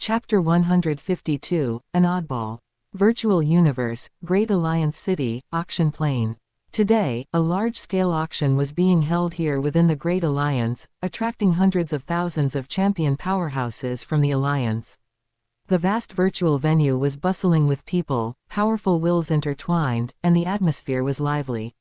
Chapter 152, An Oddball. Virtual Universe, Great Alliance City, Auction Plain. Today, a large-scale auction was being held here within the Great Alliance, attracting hundreds of thousands of champion powerhouses from the Alliance. The vast virtual venue was bustling with people, powerful wills intertwined, and the atmosphere was lively.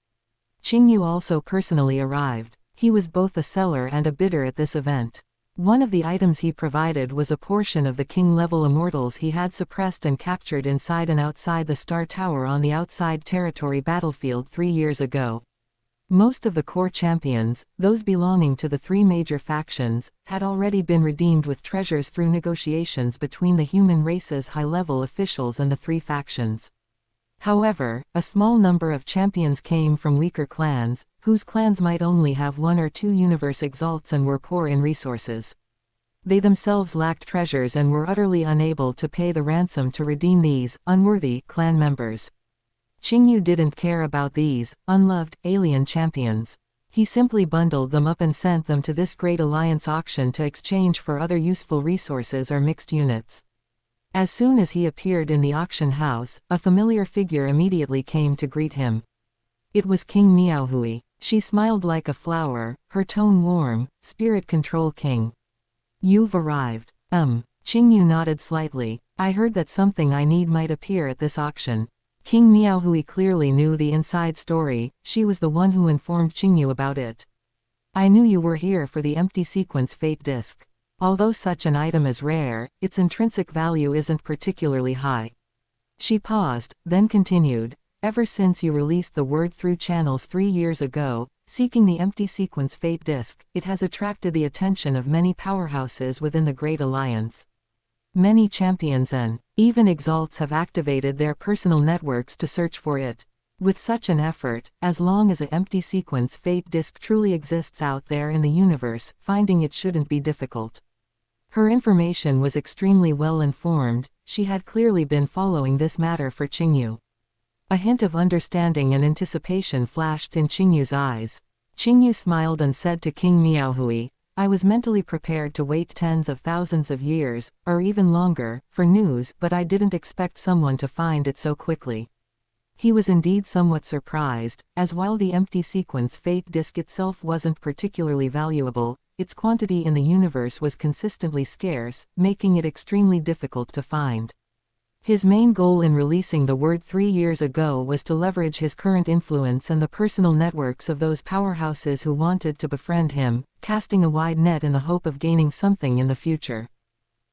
Qingyu also personally arrived. He was both a seller and a bidder at this event. One of the items he provided was a portion of the king-level immortals he had suppressed and captured inside and outside the Star Tower on the outside territory battlefield 3 years ago. Most of the core champions, those belonging to the 3 major factions, had already been redeemed with treasures through negotiations between the human race's high-level officials and the 3 factions. However, a small number of champions came from weaker clans, whose clans might only have 1 or 2 universe exalts and were poor in resources. They themselves lacked treasures and were utterly unable to pay the ransom to redeem these unworthy clan members. Qingyu didn't care about these unloved alien champions. He simply bundled them up and sent them to this Great Alliance auction to exchange for other useful resources or mixed units. As soon as he appeared in the auction house, a familiar figure immediately came to greet him. It was King Miaohui. She smiled like a flower, her tone warm. Spirit Control King. You've arrived. Qingyu nodded slightly. I heard that something I need might appear at this auction. King Miaohui clearly knew the inside story. She was the one who informed Qingyu about it. I knew you were here for the empty sequence fate disc. Although such an item is rare, its intrinsic value isn't particularly high. She paused, then continued. Ever since you released the word through channels 3 years ago, seeking the empty sequence fate disc, it has attracted the attention of many powerhouses within the Great Alliance. Many champions and even exalts have activated their personal networks to search for it. With such an effort, as long as an empty sequence fate disc truly exists out there in the universe, finding it shouldn't be difficult. Her information was extremely well informed. She had clearly been following this matter for Qingyu. A hint of understanding and anticipation flashed in Qingyu's eyes. Qingyu smiled and said to King Miaohui, I was mentally prepared to wait tens of thousands of years, or even longer, for news, but I didn't expect someone to find it so quickly. He was indeed somewhat surprised, as while the empty sequence fate disc itself wasn't particularly valuable, its quantity in the universe was consistently scarce, making it extremely difficult to find. His main goal in releasing the word 3 years ago was to leverage his current influence and the personal networks of those powerhouses who wanted to befriend him, casting a wide net in the hope of gaining something in the future.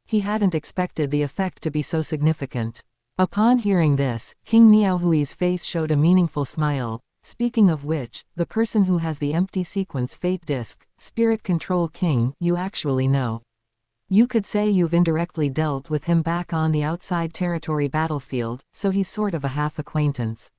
He hadn't expected the effect to be so significant. Upon hearing this, King Miaohui's face showed a meaningful smile. Speaking of which, the person who has the empty sequence fate disc, Spirit Control King, you actually know. You could say you've indirectly dealt with him back on the outside territory battlefield, so he's sort of a half-acquaintance.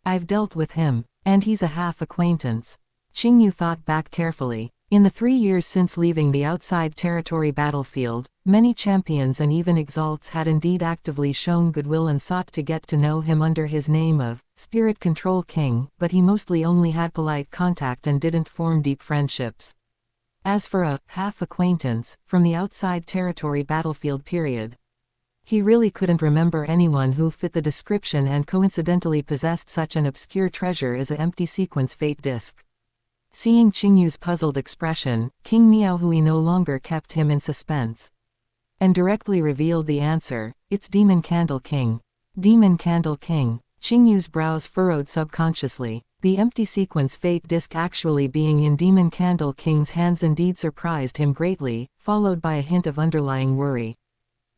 I've dealt with him, and he's a half-acquaintance. Qingyu thought back carefully. In the 3 years since leaving the outside territory battlefield, many champions and even exalts had indeed actively shown goodwill and sought to get to know him under his name of Spirit Control King, but he mostly only had polite contact and didn't form deep friendships. As for a half-acquaintance, from the outside territory battlefield period, he really couldn't remember anyone who fit the description and coincidentally possessed such an obscure treasure as an empty sequence fate disc. Seeing Qingyu's puzzled expression, King Miaohui no longer kept him in suspense, and directly revealed the answer. It's Demon Candle King. Demon Candle King. Qingyu's brows furrowed subconsciously. The empty sequence fate disc actually being in Demon Candle King's hands indeed surprised him greatly, followed by a hint of underlying worry.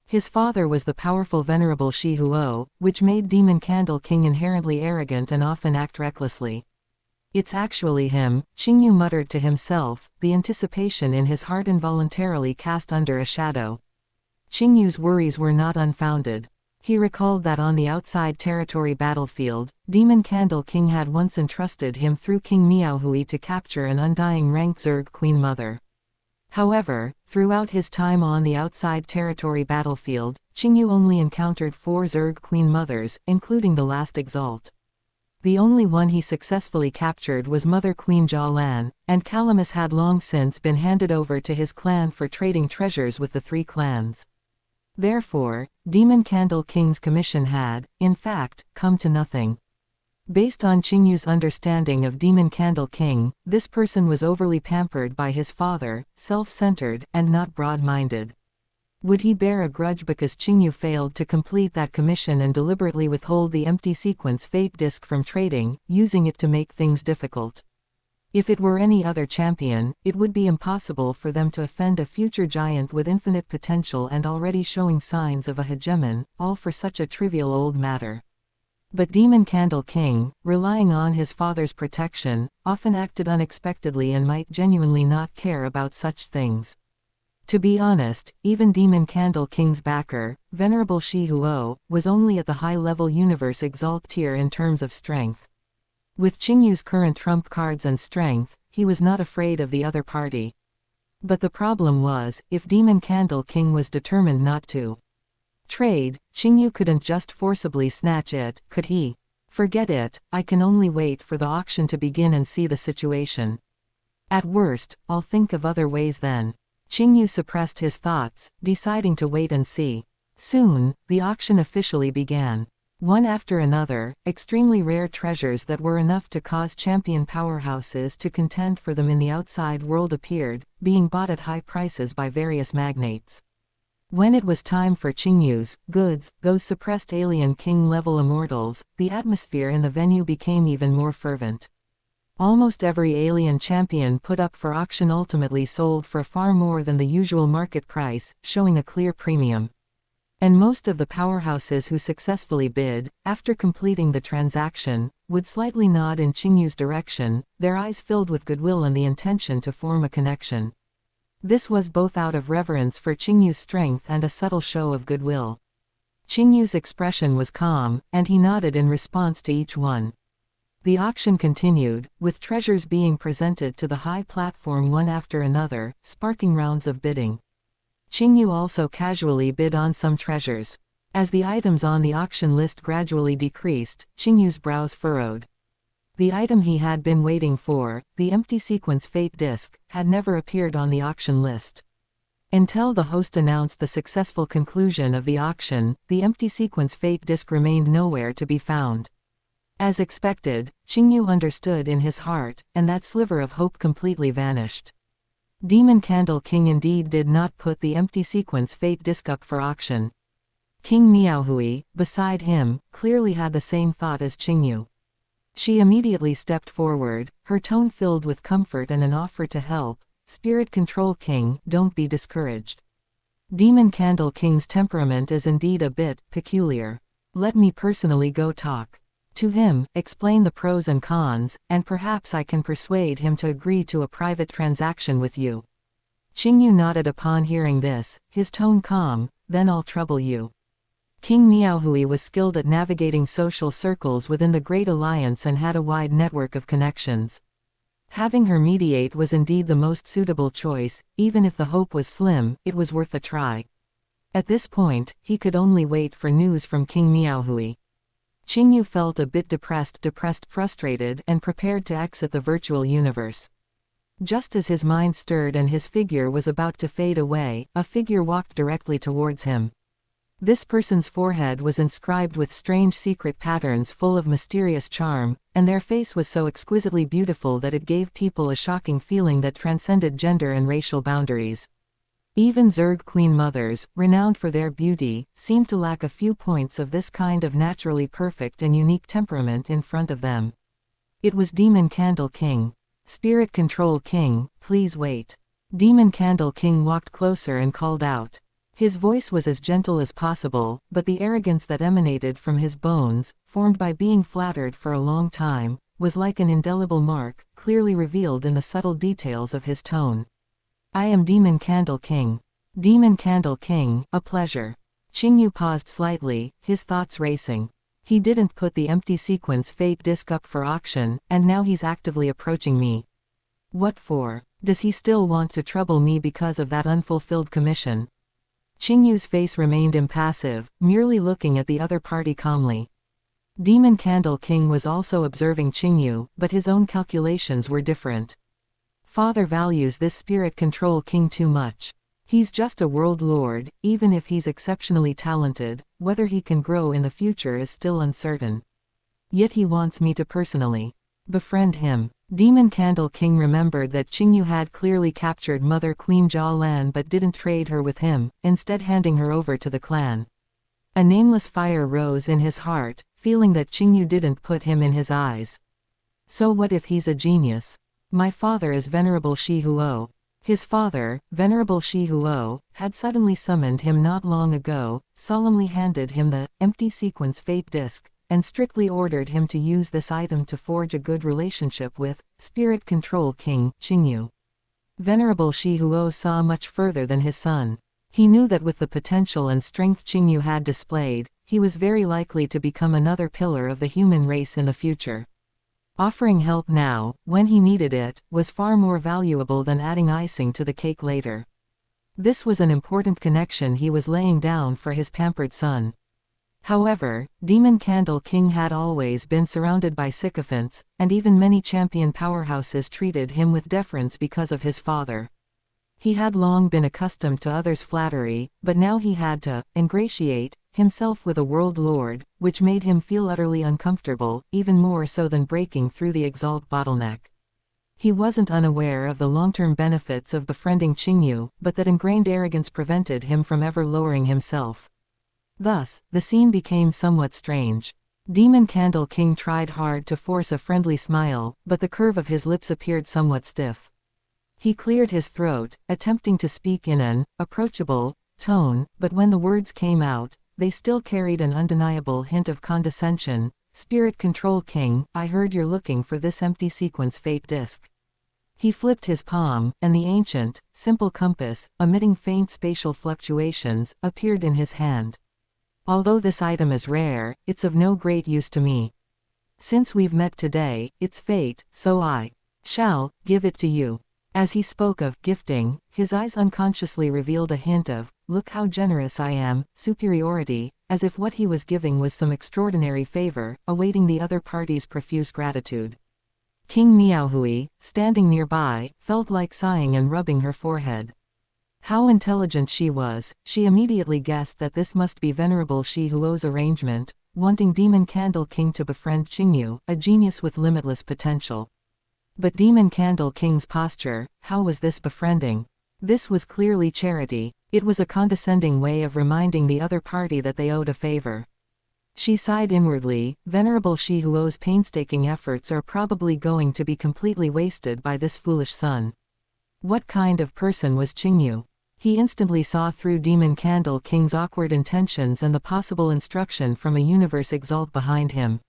His father was the powerful venerable Shi Huo, which made Demon Candle King inherently arrogant and often act recklessly. It's actually him, Qingyu muttered to himself, the anticipation in his heart involuntarily cast under a shadow. Qingyu's worries were not unfounded. He recalled that on the outside territory battlefield, Demon Candle King had once entrusted him through King Miaohui to capture an undying rank Zerg Queen Mother. However, throughout his time on the outside territory battlefield, Qingyu only encountered 4 Zerg Queen Mothers, including the last exalt. The only one he successfully captured was Mother Queen Jalan, and Calamus had long since been handed over to his clan for trading treasures with the 3 clans. Therefore, Demon Candle King's commission had, in fact, come to nothing. Based on Qingyu's understanding of Demon Candle King, this person was overly pampered by his father, self-centered, and not broad-minded. Would he bear a grudge because Qingyu failed to complete that commission and deliberately withhold the empty sequence fate disc from trading, using it to make things difficult? If it were any other champion, it would be impossible for them to offend a future giant with infinite potential and already showing signs of a hegemon, all for such a trivial old matter. But Demon Candle King, relying on his father's protection, often acted unexpectedly and might genuinely not care about such things. To be honest, even Demon Candle King's backer, Venerable Shi Huo, was only at the high-level universe exalt tier in terms of strength. With Qingyu's current trump cards and strength, he was not afraid of the other party. But the problem was, if Demon Candle King was determined not to trade, Qingyu couldn't just forcibly snatch it, could he? Forget it, I can only wait for the auction to begin and see the situation. At worst, I'll think of other ways then. Qingyu suppressed his thoughts, deciding to wait and see. Soon, the auction officially began. One after another, extremely rare treasures that were enough to cause champion powerhouses to contend for them in the outside world appeared, being bought at high prices by various magnates. When it was time for Qingyu's goods, those suppressed alien king-level immortals, the atmosphere in the venue became even more fervent. Almost every alien champion put up for auction ultimately sold for far more than the usual market price, showing a clear premium. And most of the powerhouses who successfully bid, after completing the transaction, would slightly nod in Qingyu's direction, their eyes filled with goodwill and the intention to form a connection. This was both out of reverence for Qingyu's strength and a subtle show of goodwill. Qingyu's expression was calm, and he nodded in response to each one. The auction continued, with treasures being presented to the high platform one after another, sparking rounds of bidding. Qingyu also casually bid on some treasures. As the items on the auction list gradually decreased, Qingyu's brows furrowed. The item he had been waiting for, the empty sequence fate disc, had never appeared on the auction list. Until the host announced the successful conclusion of the auction, the empty sequence fate disc remained nowhere to be found. As expected, Qingyu understood in his heart, and that sliver of hope completely vanished. Demon Candle King indeed did not put the empty sequence fate disc up for auction. King Miaohui, beside him, clearly had the same thought as Qingyu. She immediately stepped forward, her tone filled with comfort and an offer to help. Spirit Control King, don't be discouraged. Demon Candle King's temperament is indeed a bit peculiar. Let me personally go talk to him, explain the pros and cons, and perhaps I can persuade him to agree to a private transaction with you. Qingyu nodded upon hearing this, his tone calm. Then I'll trouble you. King Miaohui was skilled at navigating social circles within the Great Alliance and had a wide network of connections. Having her mediate was indeed the most suitable choice. Even if the hope was slim, it was worth a try. At this point, he could only wait for news from King Miaohui. Qingyu felt a bit depressed, frustrated, and prepared to exit the virtual universe. Just as his mind stirred and his figure was about to fade away, a figure walked directly towards him. This person's forehead was inscribed with strange secret patterns full of mysterious charm, and their face was so exquisitely beautiful that it gave people a shocking feeling that transcended gender and racial boundaries. Even Zerg Queen mothers, renowned for their beauty, seemed to lack a few points of this kind of naturally perfect and unique temperament in front of them. It was Demon Candle King. Spirit Control King, please wait. Demon Candle King walked closer and called out. His voice was as gentle as possible, but the arrogance that emanated from his bones, formed by being flattered for a long time, was like an indelible mark, clearly revealed in the subtle details of his tone. I am Demon Candle King. Demon Candle King, a pleasure. Qingyu paused slightly, his thoughts racing. He didn't put the empty sequence fate disc up for auction, and now he's actively approaching me. What for? Does he still want to trouble me because of that unfulfilled commission? Qingyu's face remained impassive, merely looking at the other party calmly. Demon Candle King was also observing Qingyu, but his own calculations were different. Father values this Spirit Control King too much. He's just a world lord, even if he's exceptionally talented, whether he can grow in the future is still uncertain. Yet he wants me to personally befriend him. Demon Candle King remembered that Qingyu had clearly captured Mother Queen Jialan but didn't trade her with him, instead handing her over to the clan. A nameless fire rose in his heart, feeling that Qingyu didn't put him in his eyes. So what if he's a genius? My father is Venerable Shi Huo. His father, Venerable Shi Huo, had suddenly summoned him not long ago, solemnly handed him the empty sequence fate disc, and strictly ordered him to use this item to forge a good relationship with Spirit Control King, Qingyu. Venerable Shi Huo saw much further than his son. He knew that with the potential and strength Qingyu had displayed, he was very likely to become another pillar of the human race in the future. Offering help now, when he needed it, was far more valuable than adding icing to the cake later. This was an important connection he was laying down for his pampered son. However, Demon Candle King had always been surrounded by sycophants, and even many champion powerhouses treated him with deference because of his father. He had long been accustomed to others' flattery, but now he had to ingratiate himself with a world lord, which made him feel utterly uncomfortable, even more so than breaking through the exalt bottleneck. He wasn't unaware of the long-term benefits of befriending Qingyu, but that ingrained arrogance prevented him from ever lowering himself. Thus, the scene became somewhat strange. Demon Candle King tried hard to force a friendly smile, but the curve of his lips appeared somewhat stiff. He cleared his throat, attempting to speak in an approachable tone, but when the words came out, they still carried an undeniable hint of condescension. Spirit Control King, I heard you're looking for this empty sequence fate disc. He flipped his palm, and the ancient, simple compass, emitting faint spatial fluctuations, appeared in his hand. Although this item is rare, it's of no great use to me. Since we've met today, it's fate, so I shall give it to you. As he spoke of gifting, his eyes unconsciously revealed a hint of, look how generous I am, superiority, as if what he was giving was some extraordinary favor, awaiting the other party's profuse gratitude. King Miaohui, standing nearby, felt like sighing and rubbing her forehead. How intelligent she was, she immediately guessed that this must be Venerable Shi Huo's arrangement, wanting Demon Candle King to befriend Qingyu, a genius with limitless potential. But Demon Candle King's posture, how was this befriending? This was clearly charity. It was a condescending way of reminding the other party that they owed a favor. She sighed inwardly. Venerable Shi Huo's painstaking efforts are probably going to be completely wasted by this foolish son. What kind of person was Qingyu? He instantly saw through Demon Candle King's awkward intentions and the possible instruction from a universe exalt behind him.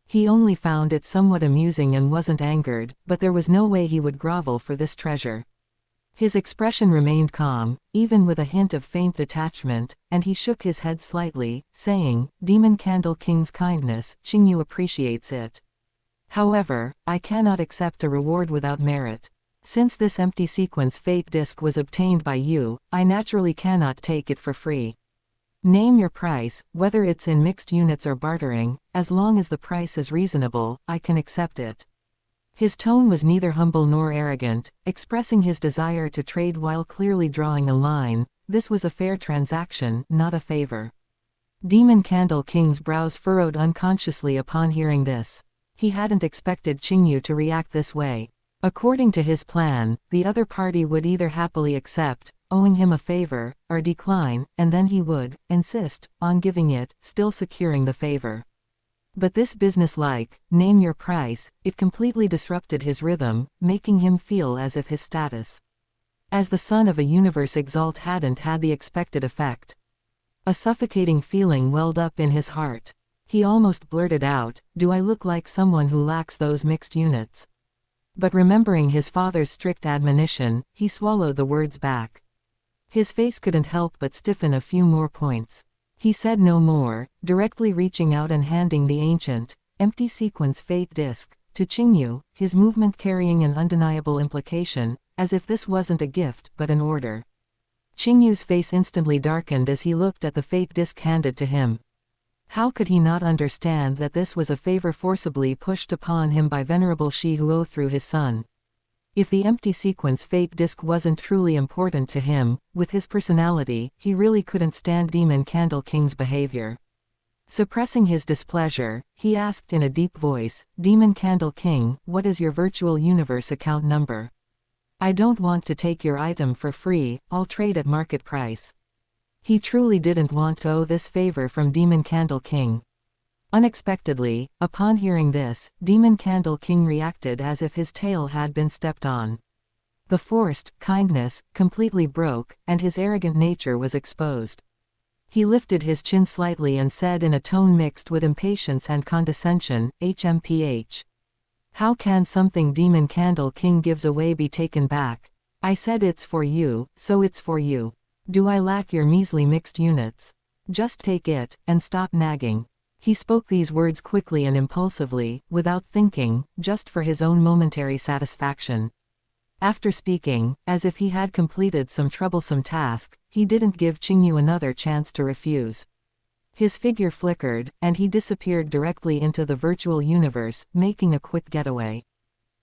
He only found it somewhat amusing and wasn't angered, but there was no way he would grovel for this treasure. His expression remained calm, even with a hint of faint detachment, and he shook his head slightly, saying, Demon Candle King's kindness, Qingyu appreciates it. However, I cannot accept a reward without merit. Since this empty sequence fate disc was obtained by you, I naturally cannot take it for free. Name your price, whether it's in mixed units or bartering, as long as the price is reasonable, I can accept it. His tone was neither humble nor arrogant, expressing his desire to trade while clearly drawing a line. This was a fair transaction, not a favor. Demon Candle King's brows furrowed unconsciously upon hearing this. He hadn't expected Qingyu to react this way. According to his plan, the other party would either happily accept, owing him a favor, or decline, and then he would insist on giving it, still securing the favor. But this business-like, name your price, it completely disrupted his rhythm, making him feel as if his status as the son of a universe exalt hadn't had the expected effect. A suffocating feeling welled up in his heart. He almost blurted out, do I look like someone who lacks those mixed units? But remembering his father's strict admonition, he swallowed the words back. His face couldn't help but stiffen a few more points. He said no more, directly reaching out and handing the ancient, empty sequence fate disc to Qingyu, his movement carrying an undeniable implication, as if this wasn't a gift but an order. Qingyu's face instantly darkened as he looked at the fate disc handed to him. How could he not understand that this was a favor forcibly pushed upon him by Venerable Shi Huo through his son? If the empty sequence fate disk wasn't truly important to him, with his personality, he really couldn't stand Demon Candle King's behavior. Suppressing his displeasure, he asked in a deep voice, "Demon Candle King, what is your virtual universe account number? I don't want to take your item for free, I'll trade at market price." He truly didn't want to owe this favor from Demon Candle King. Unexpectedly, upon hearing this, Demon Candle King reacted as if his tail had been stepped on. The forced kindness completely broke, and his arrogant nature was exposed. He lifted his chin slightly and said in a tone mixed with impatience and condescension, "HMPH. How can something Demon Candle King gives away be taken back? I said it's for you, so it's for you. Do I lack your measly mixed units? Just take it, and stop nagging." He spoke these words quickly and impulsively, without thinking, just for his own momentary satisfaction. After speaking, as if he had completed some troublesome task, he didn't give Qingyu another chance to refuse. His figure flickered, and he disappeared directly into the virtual universe, making a quick getaway.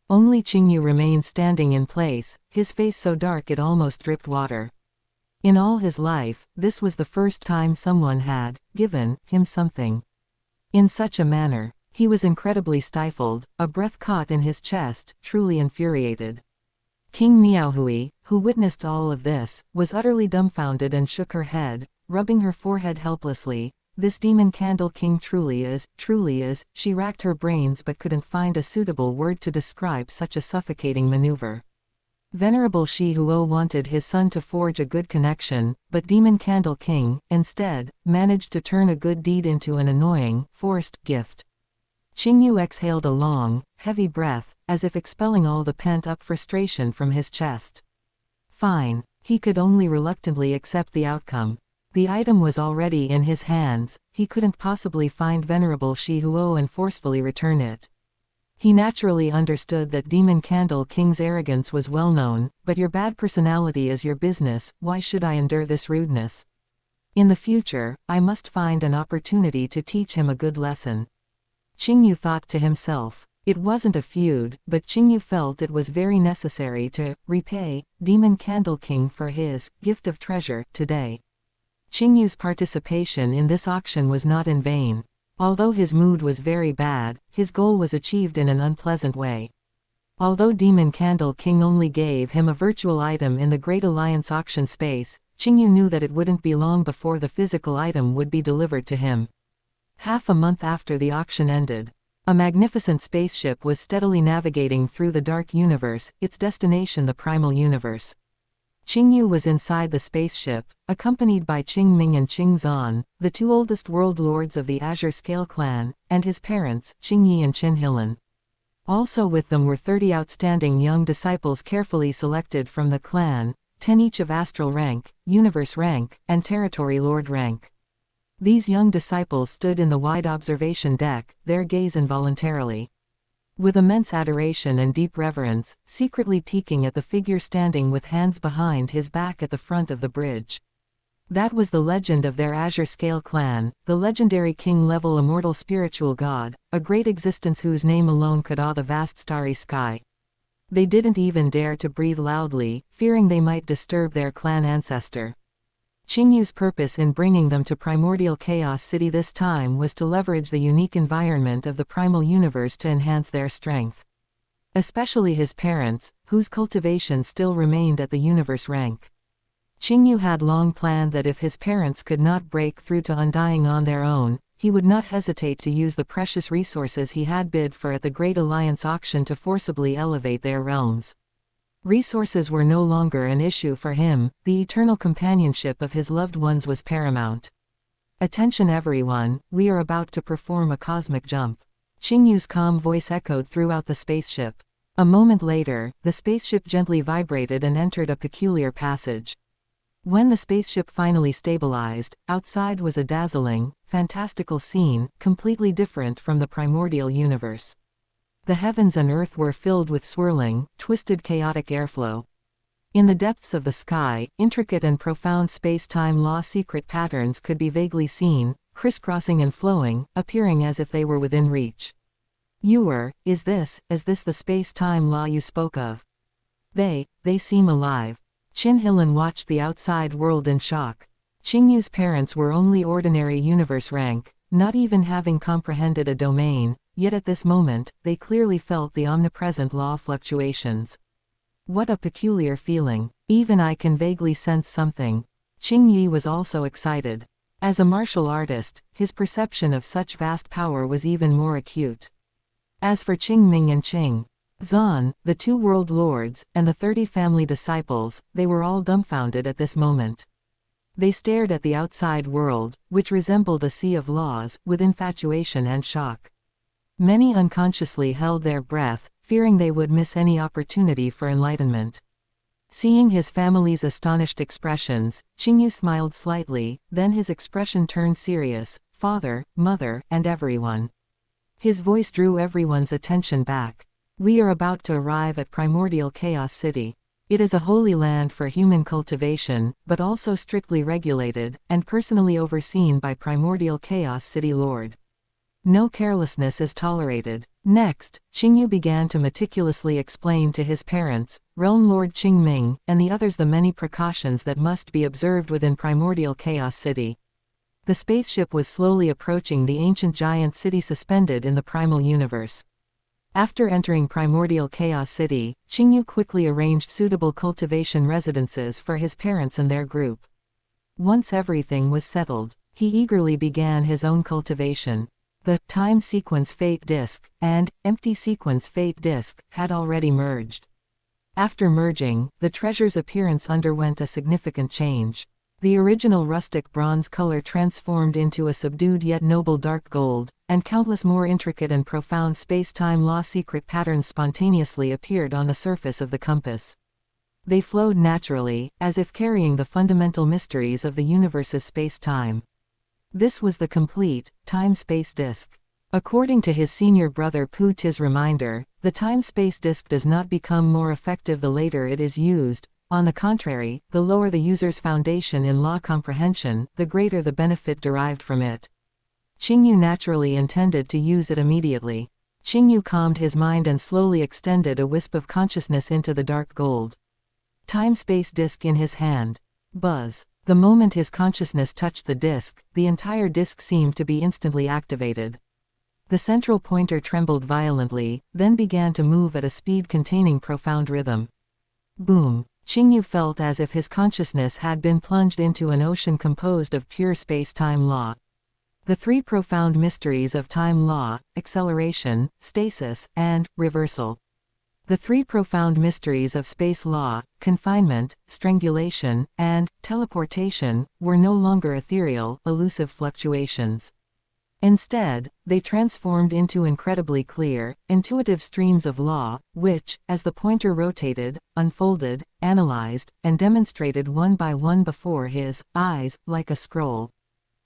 Only Qingyu remained standing in place, his face so dark it almost dripped water. In all his life, this was the first time someone had given him something in such a manner. He was incredibly stifled, a breath caught in his chest, truly infuriated. King Miaohui, who witnessed all of this, was utterly dumbfounded and shook her head, rubbing her forehead helplessly. "This Demon Candle King truly is, she racked her brains but couldn't find a suitable word to describe such a suffocating maneuver. Venerable Shihuo wanted his son to forge a good connection, but Demon Candle King, instead, managed to turn a good deed into an annoying, forced gift. Qingyu exhaled a long, heavy breath, as if expelling all the pent-up frustration from his chest. Fine. He could only reluctantly accept the outcome. The item was already in his hands, he couldn't possibly find Venerable Shihuo and forcefully return it. He naturally understood that Demon Candle King's arrogance was well known, but your bad personality is your business, why should I endure this rudeness? In the future, I must find an opportunity to teach him a good lesson. Qingyu thought to himself. It wasn't a feud, but Qingyu felt it was very necessary to repay Demon Candle King for his gift of treasure today. Qingyu's participation in this auction was not in vain. Although his mood was very bad, his goal was achieved in an unpleasant way. Although Demon Candle King only gave him a virtual item in the Great Alliance auction space, Qingyu knew that it wouldn't be long before the physical item would be delivered to him. Half a month after the auction ended, a magnificent spaceship was steadily navigating through the dark universe, its destination the primal universe. Qingyu was inside the spaceship, accompanied by Qingming and Qingzan, the two oldest world lords of the Azure Scale clan, and his parents, Qingyi and Qinhilin. Also with them were 30 outstanding young disciples carefully selected from the clan, 10 each of astral rank, universe rank, and territory lord rank. These young disciples stood in the wide observation deck, their gaze involuntarily with immense adoration and deep reverence, secretly peeking at the figure standing with hands behind his back at the front of the bridge. That was the legend of their Azure Scale clan, the legendary king-level immortal spiritual god, a great existence whose name alone could awe the vast starry sky. They didn't even dare to breathe loudly, fearing they might disturb their clan ancestor. Qingyu's purpose in bringing them to Primordial Chaos City this time was to leverage the unique environment of the primal universe to enhance their strength. Especially his parents, whose cultivation still remained at the universe rank. Qingyu had long planned that if his parents could not break through to Undying on their own, he would not hesitate to use the precious resources he had bid for at the Great Alliance auction to forcibly elevate their realms. Resources were no longer an issue for him, the eternal companionship of his loved ones was paramount. Attention everyone, we are about to perform a cosmic jump. Qingyu's calm voice echoed throughout the spaceship. A moment later, the spaceship gently vibrated and entered a peculiar passage. When the spaceship finally stabilized, outside was a dazzling, fantastical scene, completely different from the primordial universe. The heavens and earth were filled with swirling, twisted chaotic airflow. In the depths of the sky, intricate and profound space-time law secret patterns could be vaguely seen, crisscrossing and flowing, appearing as if they were within reach. Is this the space-time law you spoke of? They seem alive. Qinglin watched the outside world in shock. Qingyu's parents were only ordinary universe rank, not even having comprehended a domain, yet at this moment, they clearly felt the omnipresent law fluctuations. What a peculiar feeling. Even I can vaguely sense something. Qingyu was also excited. As a martial artist, his perception of such vast power was even more acute. As for Qingming and Qing Zan, the 2 world lords, and the 30 family disciples, they were all dumbfounded at this moment. They stared at the outside world, which resembled a sea of laws, with infatuation and shock. Many unconsciously held their breath, fearing they would miss any opportunity for enlightenment. Seeing his family's astonished expressions, Qingyu smiled slightly, then his expression turned serious. Father, mother, and everyone. His voice drew everyone's attention back. We are about to arrive at Primordial Chaos City. It is a holy land for human cultivation, but also strictly regulated, and personally overseen by Primordial Chaos City Lord. No carelessness is tolerated. Next, Qingyu began to meticulously explain to his parents, Realm Lord Qingming, and the others the many precautions that must be observed within Primordial Chaos City. The spaceship was slowly approaching the ancient giant city suspended in the primal universe. After entering Primordial Chaos City, Qingyu quickly arranged suitable cultivation residences for his parents and their group. Once everything was settled, he eagerly began his own cultivation. The time sequence fate disk and empty sequence fate disk had already merged. After merging, the treasure's appearance underwent a significant change. The original rustic bronze color transformed into a subdued yet noble dark gold, and countless more intricate and profound space-time law secret patterns spontaneously appeared on the surface of the compass. They flowed naturally, as if carrying the fundamental mysteries of the universe's space-time. This was the complete time-space disk. According to his senior brother Pu Ti's reminder, the time-space disk does not become more effective the later it is used. On the contrary, the lower the user's foundation in law comprehension, the greater the benefit derived from it. Qingyu naturally intended to use it immediately. Qingyu calmed his mind and slowly extended a wisp of consciousness into the dark gold. Time-space disk in his hand. Buzz. The moment his consciousness touched the disk, the entire disk seemed to be instantly activated. The central pointer trembled violently, then began to move at a speed containing profound rhythm. Boom. Qingyu felt as if his consciousness had been plunged into an ocean composed of pure space-time law. The 3 profound mysteries of time law, acceleration, stasis, and reversal. The 3 profound mysteries of space law, confinement, strangulation, and teleportation, were no longer ethereal, elusive fluctuations. Instead, they transformed into incredibly clear, intuitive streams of law, which, as the pointer rotated, unfolded, analyzed, and demonstrated one by one before his eyes, like a scroll.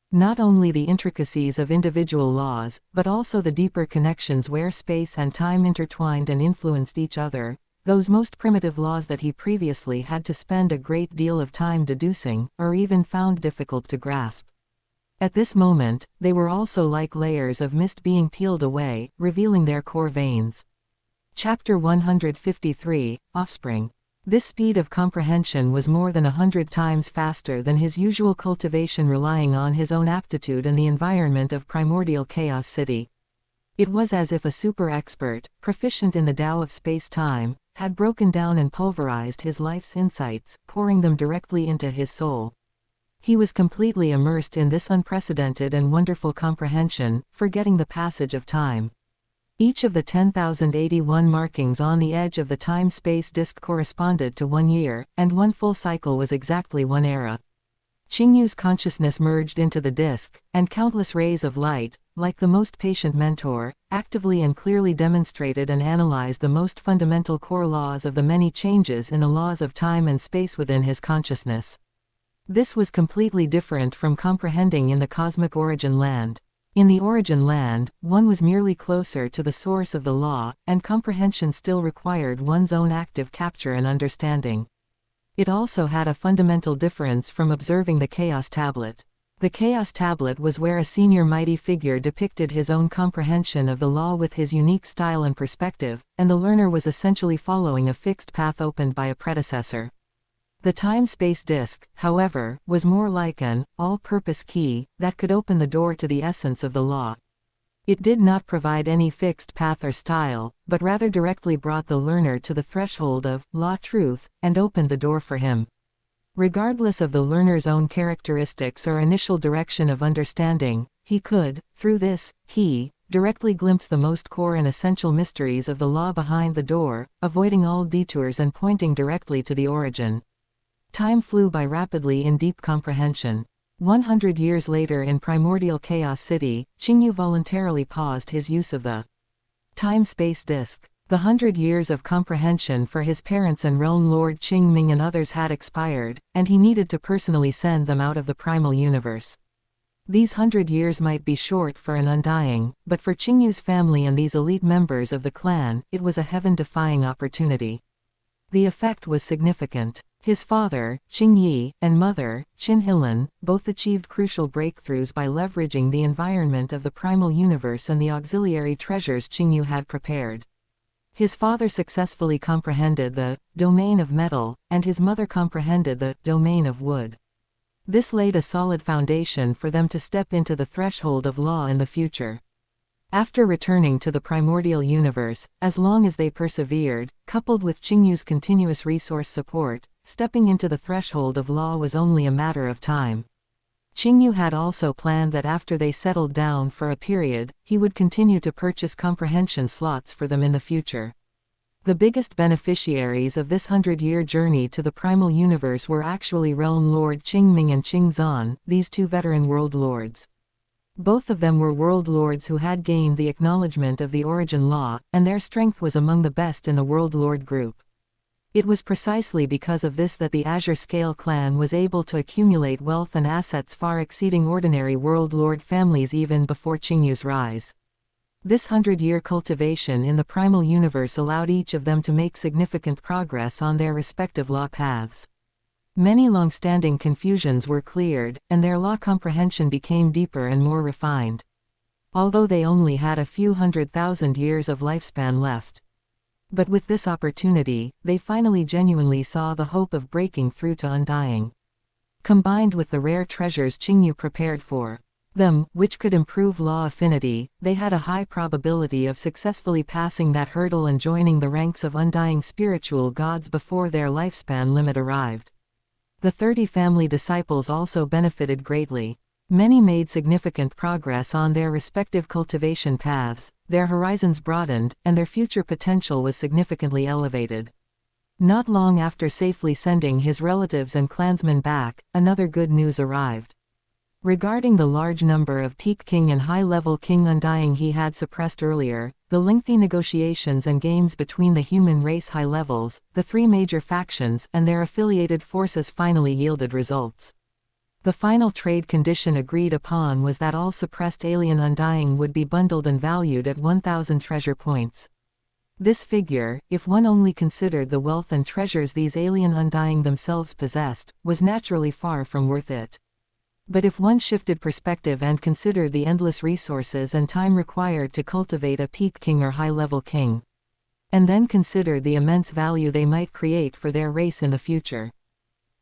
Not only the intricacies of individual laws, but also the deeper connections where space and time intertwined and influenced each other, those most primitive laws that he previously had to spend a great deal of time deducing, or even found difficult to grasp. At this moment, they were also like layers of mist being peeled away, revealing their core veins. Chapter 153, Offspring. This speed of comprehension was more than 100 times faster than his usual cultivation, relying on his own aptitude and the environment of Primordial Chaos City. It was as if a super expert, proficient in the Tao of space-time, had broken down and pulverized his life's insights, pouring them directly into his soul. He was completely immersed in this unprecedented and wonderful comprehension, forgetting the passage of time. Each of the 10,081 markings on the edge of the time-space disk corresponded to 1 year, and 1 full cycle was exactly 1 era. Qingyu's consciousness merged into the disk, and countless rays of light, like the most patient mentor, actively and clearly demonstrated and analyzed the most fundamental core laws of the many changes in the laws of time and space within his consciousness. This was completely different from comprehending in the cosmic origin land. In the origin land, one was merely closer to the source of the law, and comprehension still required one's own active capture and understanding. It also had a fundamental difference from observing the Chaos Tablet. The Chaos Tablet was where a senior mighty figure depicted his own comprehension of the law with his unique style and perspective, and the learner was essentially following a fixed path opened by a predecessor. The time-space disk, however, was more like an all-purpose key that could open the door to the essence of the law. It did not provide any fixed path or style, but rather directly brought the learner to the threshold of law truth and opened the door for him. Regardless of the learner's own characteristics or initial direction of understanding, he could, through this key, directly glimpse the most core and essential mysteries of the law behind the door, avoiding all detours and pointing directly to the origin. Time flew by rapidly in deep comprehension. 100 years later in primordial Chaos City, Qingyu voluntarily paused his use of the time-space disk. The 100 years of comprehension for his parents and realm lord Qingming and others had expired, and he needed to personally send them out of the primal universe. These 100 years might be short for an undying, but for Qingyu's family and these elite members of the clan, it was a heaven-defying opportunity. The effect was significant. His father, Qingyi, and mother, Qinglin, both achieved crucial breakthroughs by leveraging the environment of the primal universe and the auxiliary treasures Qingyu had prepared. His father successfully comprehended the domain of metal, and his mother comprehended the domain of wood. This laid a solid foundation for them to step into the threshold of law in the future. After returning to the primordial universe, as long as they persevered, coupled with Qingyu's continuous resource support, stepping into the threshold of law was only a matter of time. Qingyu had also planned that after they settled down for a period, he would continue to purchase comprehension slots for them in the future. The biggest beneficiaries of this 100-year journey to the primal universe were actually Realm Lord Qingming and Qingzan, these two veteran world lords. Both of them were world lords who had gained the acknowledgement of the origin law, and their strength was among the best in the world lord group. It was precisely because of this that the Azure Scale clan was able to accumulate wealth and assets far exceeding ordinary world lord families even before Qingyu's rise. This 100-year cultivation in the primal universe allowed each of them to make significant progress on their respective law paths. Many long-standing confusions were cleared, and their law comprehension became deeper and more refined. Although they only had a few 100,000 years of lifespan left. But with this opportunity, they finally genuinely saw the hope of breaking through to undying. Combined with the rare treasures Qingyu prepared for them, which could improve law affinity, they had a high probability of successfully passing that hurdle and joining the ranks of undying spiritual gods before their lifespan limit arrived. The 30 family disciples also benefited greatly. Many made significant progress on their respective cultivation paths, their horizons broadened, and their future potential was significantly elevated. Not long after safely sending his relatives and clansmen back, another good news arrived. Regarding the large number of Peak King and High-Level King undying he had suppressed earlier, the lengthy negotiations and games between the human race high levels, the three major factions, and their affiliated forces finally yielded results. The final trade condition agreed upon was that all suppressed alien undying would be bundled and valued at 1,000 treasure points. This figure, if one only considered the wealth and treasures these alien undying themselves possessed, was naturally far from worth it. But if one shifted perspective and considered the endless resources and time required to cultivate a peak king or high-level king, and then considered the immense value they might create for their race in the future,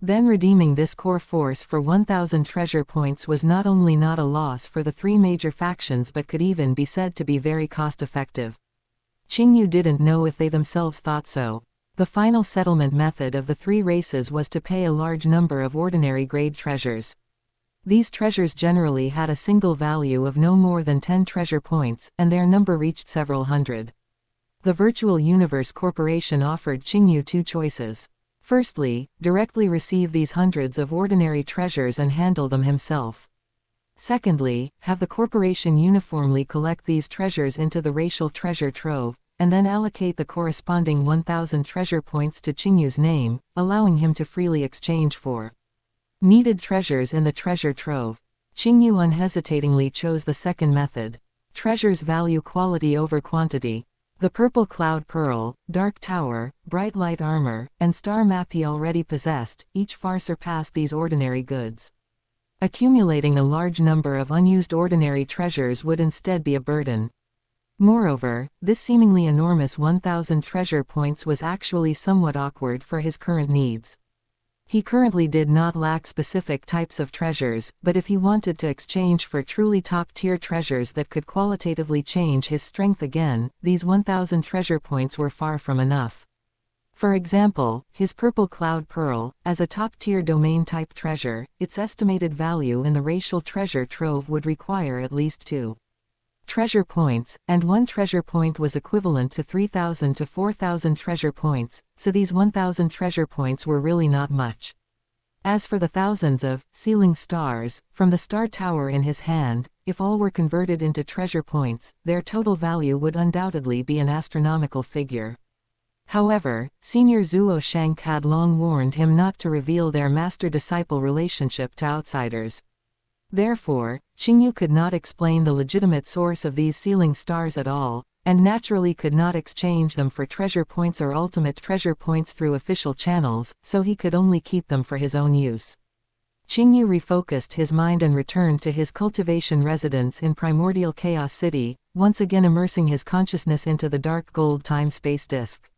then redeeming this core force for 1,000 treasure points was not only not a loss for the three major factions but could even be said to be very cost-effective. Qingyu didn't know if they themselves thought so. The final settlement method of the three races was to pay a large number of ordinary grade treasures. These treasures generally had a single value of no more than 10 treasure points, and their number reached several hundred. The Virtual Universe Corporation offered Qingyu two choices. Firstly, directly receive these hundreds of ordinary treasures and handle them himself. Secondly, have the corporation uniformly collect these treasures into the racial treasure trove, and then allocate the corresponding 1,000 treasure points to Qingyu's name, allowing him to freely exchange for needed treasures in the treasure trove. Qingyu unhesitatingly chose the second method. Treasures value quality over quantity. The Purple Cloud Pearl, Dark Tower, Bright Light Armor, and Star Map he already possessed, each far surpassed these ordinary goods. Accumulating a large number of unused ordinary treasures would instead be a burden. Moreover, this seemingly enormous 1,000 treasure points was actually somewhat awkward for his current needs. He currently did not lack specific types of treasures, but if he wanted to exchange for truly top-tier treasures that could qualitatively change his strength again, these 1,000 treasure points were far from enough. For example, his purple cloud pearl, as a top-tier domain-type treasure, its estimated value in the racial treasure trove would require at least 2 treasure points, and 1 treasure point was equivalent to 3,000 to 4,000 treasure points, so these 1,000 treasure points were really not much. As for the thousands of Qinglin stars from the star tower in his hand, if all were converted into treasure points, their total value would undoubtedly be an astronomical figure. However, Senior Zuo Shank had long warned him not to reveal their master-disciple relationship to outsiders. Therefore, Qingyu could not explain the legitimate source of these Qinglin stars at all, and naturally could not exchange them for treasure points or ultimate treasure points through official channels, so he could only keep them for his own use. Qingyu refocused his mind and returned to his cultivation residence in Primordial Chaos City, once again immersing his consciousness into the dark gold time-space disk.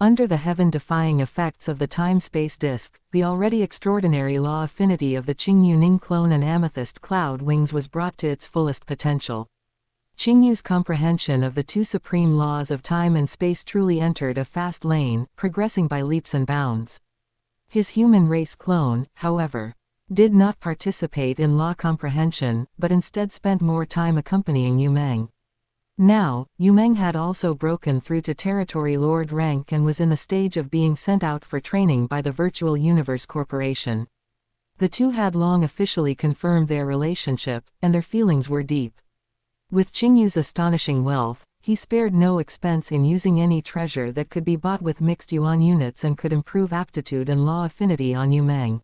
Under the heaven-defying effects of the time-space disk, the already extraordinary law affinity of the Qingyu clone and amethyst cloud wings was brought to its fullest potential. Qingyu's comprehension of the 2 supreme laws of time and space truly entered a fast lane, progressing by leaps and bounds. His human race clone, however, did not participate in law comprehension, but instead spent more time accompanying Yumeng. Now, Yumeng had also broken through to Territory Lord rank and was in the stage of being sent out for training by the Virtual Universe Corporation. The two had long officially confirmed their relationship, and their feelings were deep. With Qingyu's astonishing wealth, he spared no expense in using any treasure that could be bought with mixed yuan units and could improve aptitude and law affinity on Yumeng.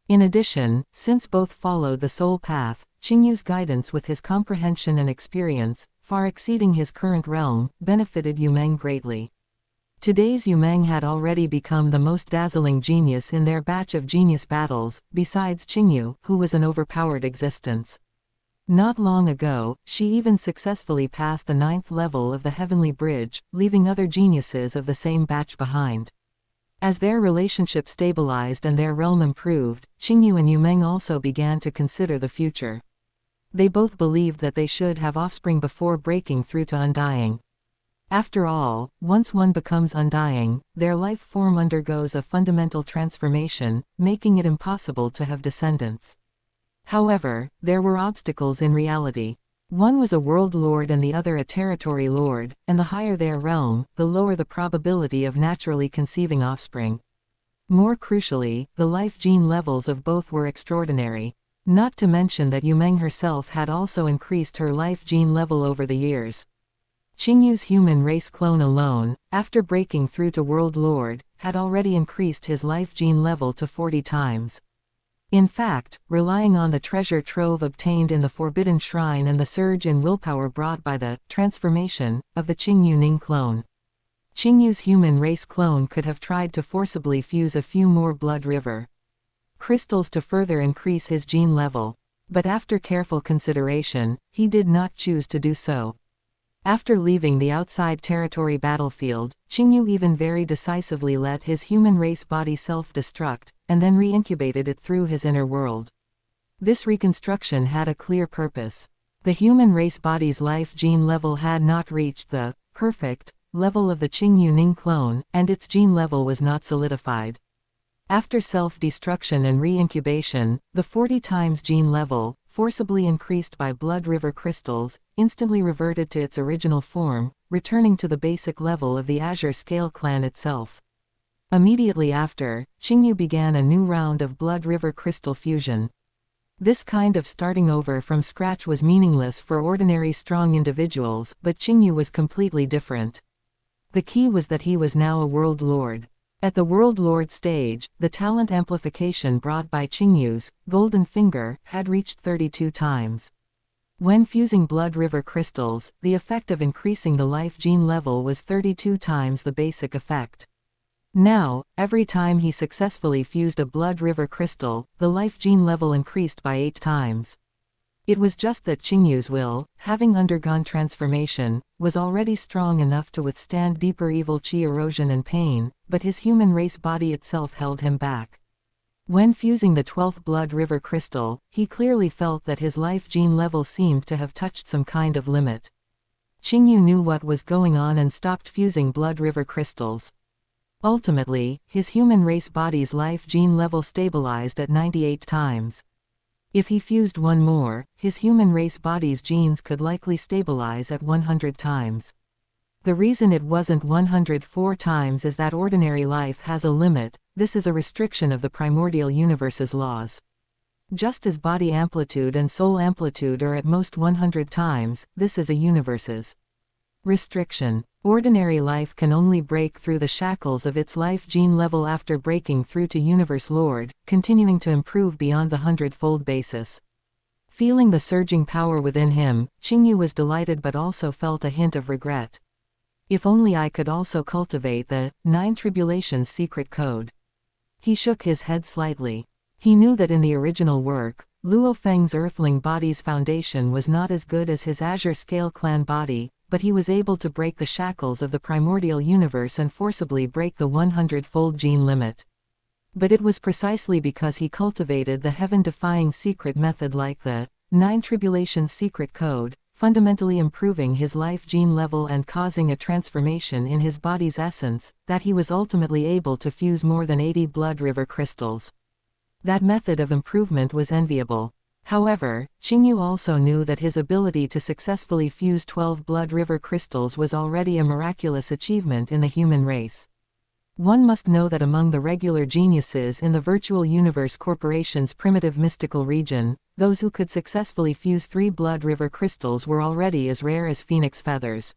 In addition, since both followed the soul path, Qingyu's guidance with his comprehension and experience, far exceeding his current realm, benefited Yumeng greatly. Today's Yumeng had already become the most dazzling genius in their batch of genius battles, besides Qingyu, who was an overpowered existence. Not long ago, she even successfully passed the 9th level of the Heavenly Bridge, leaving other geniuses of the same batch behind. As their relationship stabilized and their realm improved, Qingyu and Yumeng also began to consider the future. They both believed that they should have offspring before breaking through to undying. After all, once one becomes undying, their life form undergoes a fundamental transformation, making it impossible to have descendants. However, there were obstacles in reality. One was a world lord and the other a territory lord, and the higher their realm, the lower the probability of naturally conceiving offspring. More crucially, the life gene levels of both were extraordinary. Not to mention that Yumeng herself had also increased her life gene level over the years. Qingyu's human race clone alone, after breaking through to World Lord, had already increased his life gene level to 40 times. In fact, relying on the treasure trove obtained in the Forbidden Shrine and the surge in willpower brought by the transformation of the Qingyu clone, Qingyu's human race clone could have tried to forcibly fuse a few more blood river crystals to further increase his gene level, but after careful consideration, he did not choose to do so. After leaving the outside territory battlefield, Qingyu even very decisively let his human race body self-destruct, and then re-incubated it through his inner world. This reconstruction had a clear purpose. The human race body's life gene level had not reached the perfect level of the Qingyu clone, and its gene level was not solidified. After self-destruction and re-incubation, the 40 times gene level, forcibly increased by blood river crystals, instantly reverted to its original form, returning to the basic level of the Azure Scale clan itself. Immediately after, Qingyu began a new round of blood river crystal fusion. This kind of starting over from scratch was meaningless for ordinary strong individuals, but Qingyu was completely different. The key was that he was now a world lord. At the World Lord stage, the talent amplification brought by Qingyu's golden finger had reached 32 times. When fusing blood river crystals, the effect of increasing the life gene level was 32 times the basic effect. Now, every time he successfully fused a blood river crystal, the life gene level increased by 8 times. It was just that Qingyu's will, having undergone transformation, was already strong enough to withstand deeper evil qi erosion and pain, but his human race body itself held him back. When fusing the 12th blood river crystal, he clearly felt that his life gene level seemed to have touched some kind of limit. Qingyu knew what was going on and stopped fusing blood river crystals. Ultimately, his human race body's life gene level stabilized at 98 times. If he fused one more, his human race body's genes could likely stabilize at 100 times. The reason it wasn't 104 times is that ordinary life has a limit. This is a restriction of the primordial universe's laws. Just as body amplitude and soul amplitude are at most 100 times, this is a universe's restriction. Ordinary life can only break through the shackles of its life gene level after breaking through to Universe Lord, continuing to improve beyond the 100-fold basis. Feeling the surging power within him, Qingyu was delighted but also felt a hint of regret. If only I could also cultivate the 9 Tribulations secret code. He shook his head slightly. He knew that in the original work, Luo Feng's earthling body's foundation was not as good as his Azure Scale Clan body, but he was able to break the shackles of the primordial universe and forcibly break the 100-fold gene limit. But it was precisely because he cultivated the heaven-defying secret method like the 9 Tribulations secret code, fundamentally improving his life gene level and causing a transformation in his body's essence, that he was ultimately able to fuse more than 80 blood river crystals. That method of improvement was enviable. However, Qingyu also knew that his ability to successfully fuse 12 blood river crystals was already a miraculous achievement in the human race. One must know that among the regular geniuses in the Virtual Universe Corporation's primitive mystical region, those who could successfully fuse 3 blood river crystals were already as rare as phoenix feathers.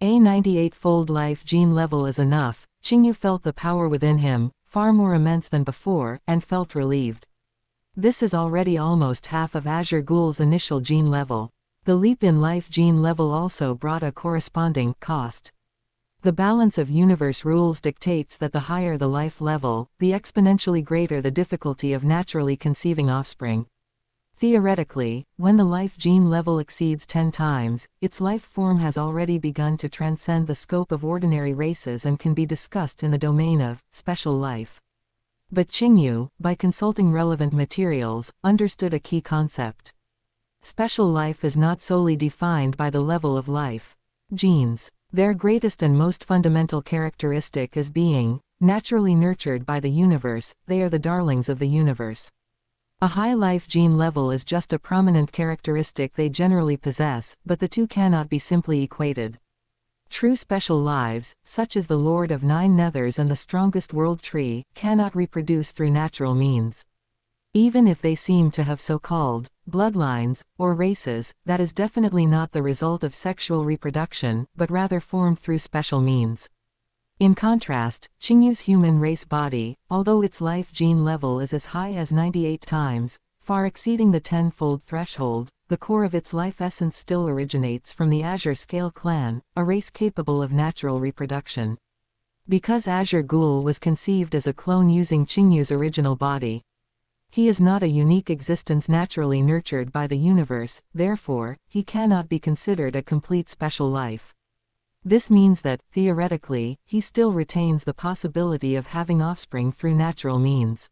A 98-fold life gene level is enough. Qingyu felt the power within him, far more immense than before, and felt relieved. This is already almost half of Azure Ghoul's initial gene level. The leap in life gene level also brought a corresponding cost. The balance of universe rules dictates that the higher the life level, the exponentially greater the difficulty of naturally conceiving offspring. Theoretically, when the life gene level exceeds 10 times, its life form has already begun to transcend the scope of ordinary races and can be discussed in the domain of special life. But Qingyu, by consulting relevant materials, understood a key concept. Special life is not solely defined by the level of life genes. Their greatest and most fundamental characteristic is being naturally nurtured by the universe. They are the darlings of the universe. A high life gene level is just a prominent characteristic they generally possess, but the two cannot be simply equated. True special lives, such as the Lord of 9 Nethers and the strongest world tree, cannot reproduce through natural means. Even if they seem to have so-called bloodlines, or races, that is definitely not the result of sexual reproduction, but rather formed through special means. In contrast, Qingyu's human race body, although its life gene level is as high as 98 times, far exceeding the 10-fold threshold, the core of its life essence still originates from the Azure Scale Clan, a race capable of natural reproduction. Because Azure Ghoul was conceived as a clone using Qingyu's original body, he is not a unique existence naturally nurtured by the universe, therefore, he cannot be considered a complete special life. This means that, theoretically, he still retains the possibility of having offspring through natural means.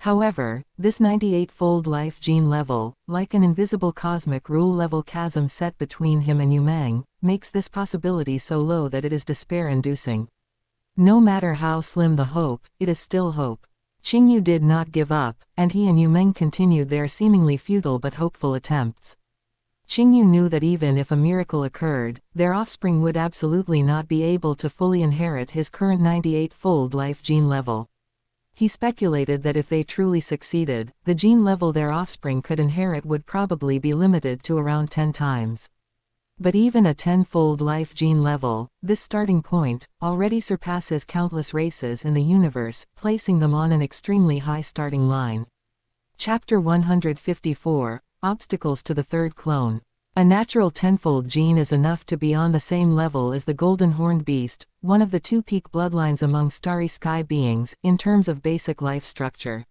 However, this 98-fold life gene level, like an invisible cosmic rule-level chasm set between him and Yumeng, makes this possibility so low that it is despair-inducing. No matter how slim the hope, it is still hope. Qingyu did not give up, and he and Yumeng continued their seemingly futile but hopeful attempts. Qingyu knew that even if a miracle occurred, their offspring would absolutely not be able to fully inherit his current 98-fold life gene level. He speculated that if they truly succeeded, the gene level their offspring could inherit would probably be limited to around 10 times. But even a 10-fold life gene level, this starting point, already surpasses countless races in the universe, placing them on an extremely high starting line. Chapter 154, Obstacles to the Third Clone. A natural tenfold gene is enough to be on the same level as the golden horned beast, one of the two peak bloodlines among starry sky beings, in terms of basic life structure.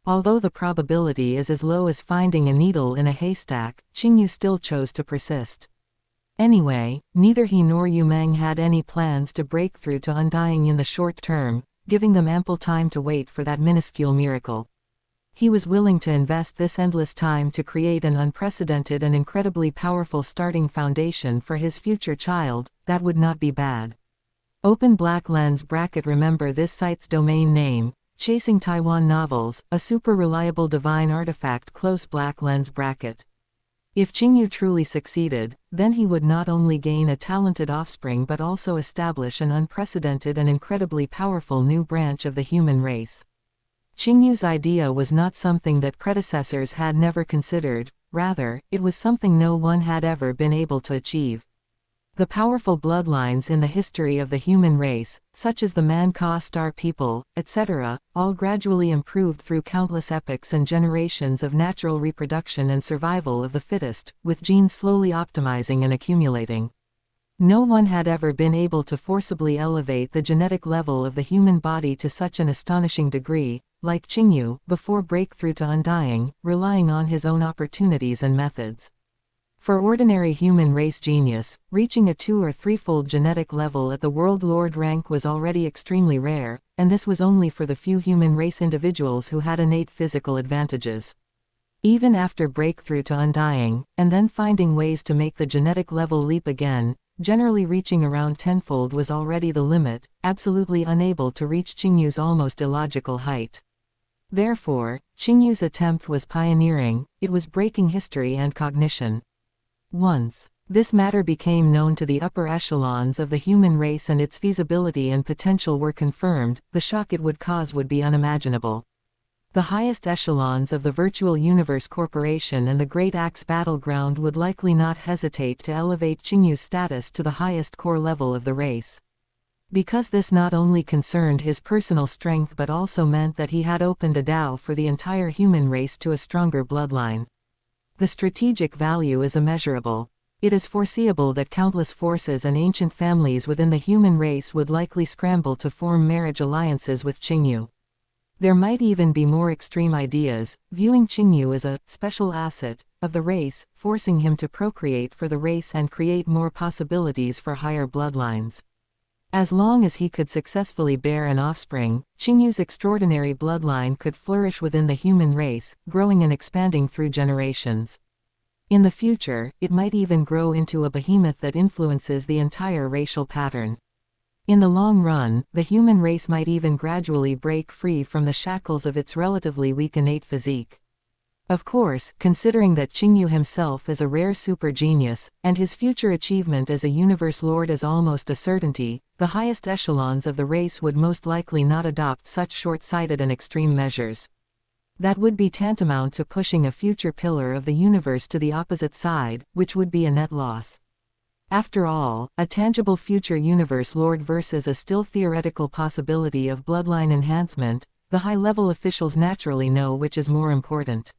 Although the probability is as low as finding a needle in a haystack, Qingyu still chose to persist. Anyway, neither he nor Yu Meng had any plans to break through to Undying in the short term, giving them ample time to wait for that minuscule miracle. He was willing to invest this endless time to create an unprecedented and incredibly powerful starting foundation for his future child. That would not be bad. Open black lens bracket. Remember this site's domain name, Chasing Taiwan Novels, a super reliable divine artifact. Close black lens bracket. If Qingyu truly succeeded, then he would not only gain a talented offspring but also establish an unprecedented and incredibly powerful new branch of the human race. Qingyu's idea was not something that predecessors had never considered, rather, it was something no one had ever been able to achieve. The powerful bloodlines in the history of the human race, such as the Man-Ka star people, etc., all gradually improved through countless epochs and generations of natural reproduction and survival of the fittest, with genes slowly optimizing and accumulating. No one had ever been able to forcibly elevate the genetic level of the human body to such an astonishing degree, like Qingyu, before breakthrough to Undying, relying on his own opportunities and methods. For ordinary human race genius, reaching a 2- or 3-fold genetic level at the World Lord rank was already extremely rare, and this was only for the few human race individuals who had innate physical advantages. Even after breakthrough to Undying, and then finding ways to make the genetic level leap again, generally reaching around tenfold was already the limit, absolutely unable to reach Qingyu's almost illogical height. Therefore, Qingyu's attempt was pioneering, it was breaking history and cognition. Once this matter became known to the upper echelons of the human race and its feasibility and potential were confirmed, the shock it would cause would be unimaginable. The highest echelons of the Virtual Universe Corporation and the Great Axe Battleground would likely not hesitate to elevate Qingyu's status to the highest core level of the race. Because this not only concerned his personal strength but also meant that he had opened a door for the entire human race to a stronger bloodline. The strategic value is immeasurable. It is foreseeable that countless forces and ancient families within the human race would likely scramble to form marriage alliances with Qingyu. There might even be more extreme ideas, viewing Qingyu as a special asset of the race, forcing him to procreate for the race and create more possibilities for higher bloodlines. As long as he could successfully bear an offspring, Qingyu's extraordinary bloodline could flourish within the human race, growing and expanding through generations. In the future, it might even grow into a behemoth that influences the entire racial pattern. In the long run, the human race might even gradually break free from the shackles of its relatively weak innate physique. Of course, considering that Qingyu himself is a rare super genius, and his future achievement as a universe lord is almost a certainty, the highest echelons of the race would most likely not adopt such short-sighted and extreme measures. That would be tantamount to pushing a future pillar of the universe to the opposite side, which would be a net loss. After all, a tangible future universe lord versus a still theoretical possibility of bloodline enhancement, the high-level officials naturally know which is more important.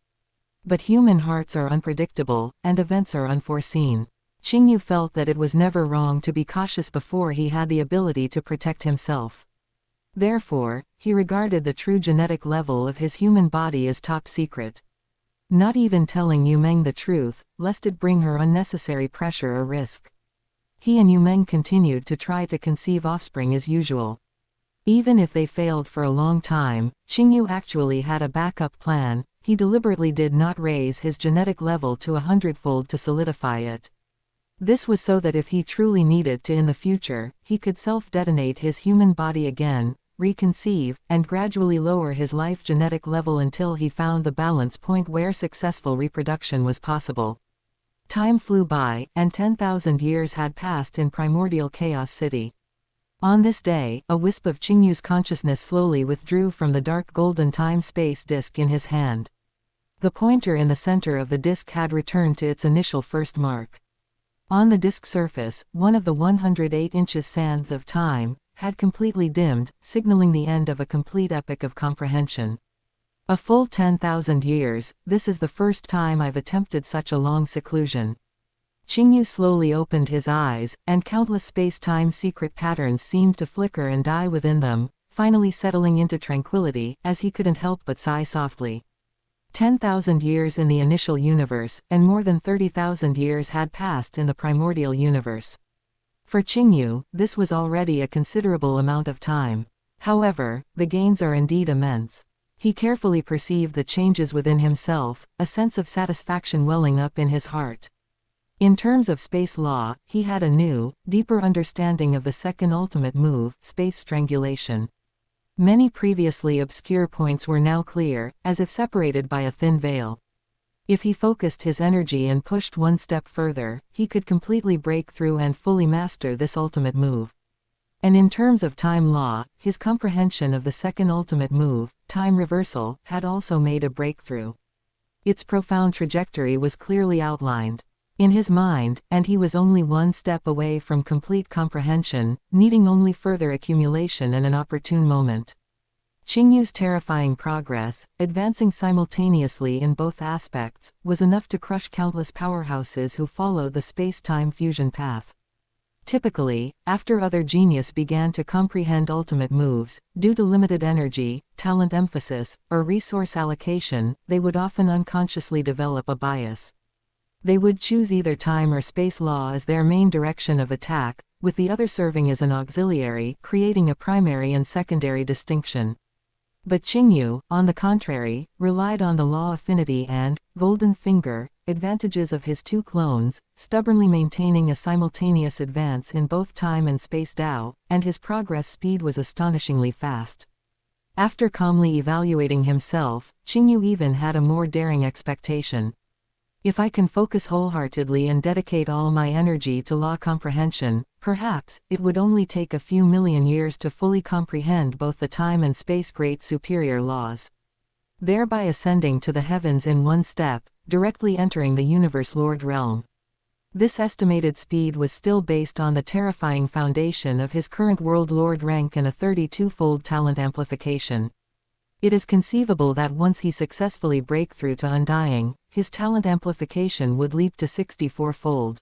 But human hearts are unpredictable, and events are unforeseen. Qingyu felt that it was never wrong to be cautious before he had the ability to protect himself. Therefore, he regarded the true genetic level of his human body as top secret. Not even telling Yu Meng the truth, lest it bring her unnecessary pressure or risk. He and Yu Meng continued to try to conceive offspring as usual. Even if they failed for a long time, Qingyu actually had a backup plan. He deliberately did not raise his genetic level to 100-fold to solidify it. This was so that if he truly needed to in the future, he could self-detonate his human body again, reconceive, and gradually lower his life genetic level until he found the balance point where successful reproduction was possible. Time flew by, and 10,000 years had passed in primordial Chaos City. On this day, a wisp of Qingyu's consciousness slowly withdrew from the dark golden time-space disk in his hand. The pointer in the center of the disk had returned to its initial first mark. On the disk surface, one of the 108 inches sands of time had completely dimmed, signaling the end of a complete epoch of comprehension. A full 10,000 years, this is the first time I've attempted such a long seclusion. Qingyu slowly opened his eyes, and countless space-time secret patterns seemed to flicker and die within them, finally settling into tranquility, as he couldn't help but sigh softly. 10,000 years in the initial universe, and more than 30,000 years had passed in the primordial universe. For Qingyu, this was already a considerable amount of time. However, the gains are indeed immense. He carefully perceived the changes within himself, a sense of satisfaction welling up in his heart. In terms of space law, he had a new, deeper understanding of the second ultimate move, space strangulation. Many previously obscure points were now clear, as if separated by a thin veil. If he focused his energy and pushed one step further, he could completely break through and fully master this ultimate move. And in terms of time law, his comprehension of the second ultimate move, time reversal, had also made a breakthrough. Its profound trajectory was clearly outlined in his mind, and he was only one step away from complete comprehension, needing only further accumulation and an opportune moment. Qingyu's terrifying progress, advancing simultaneously in both aspects, was enough to crush countless powerhouses who followed the space-time fusion path. Typically, after other genius began to comprehend ultimate moves, due to limited energy, talent emphasis, or resource allocation, they would often unconsciously develop a bias. They would choose either time or space law as their main direction of attack, with the other serving as an auxiliary, creating a primary and secondary distinction. But Qingyu, on the contrary, relied on the law affinity and golden finger advantages of his two clones, stubbornly maintaining a simultaneous advance in both time and space Tao, and his progress speed was astonishingly fast. After calmly evaluating himself, Qingyu even had a more daring expectation. If I can focus wholeheartedly and dedicate all my energy to law comprehension, perhaps, it would only take a few million years to fully comprehend both the time and space great superior laws. Thereby ascending to the heavens in one step, directly entering the universe Lord realm. This estimated speed was still based on the terrifying foundation of his current World Lord rank and a 32-fold talent amplification. It is conceivable that once he successfully break through to undying, his talent amplification would leap to 64-fold.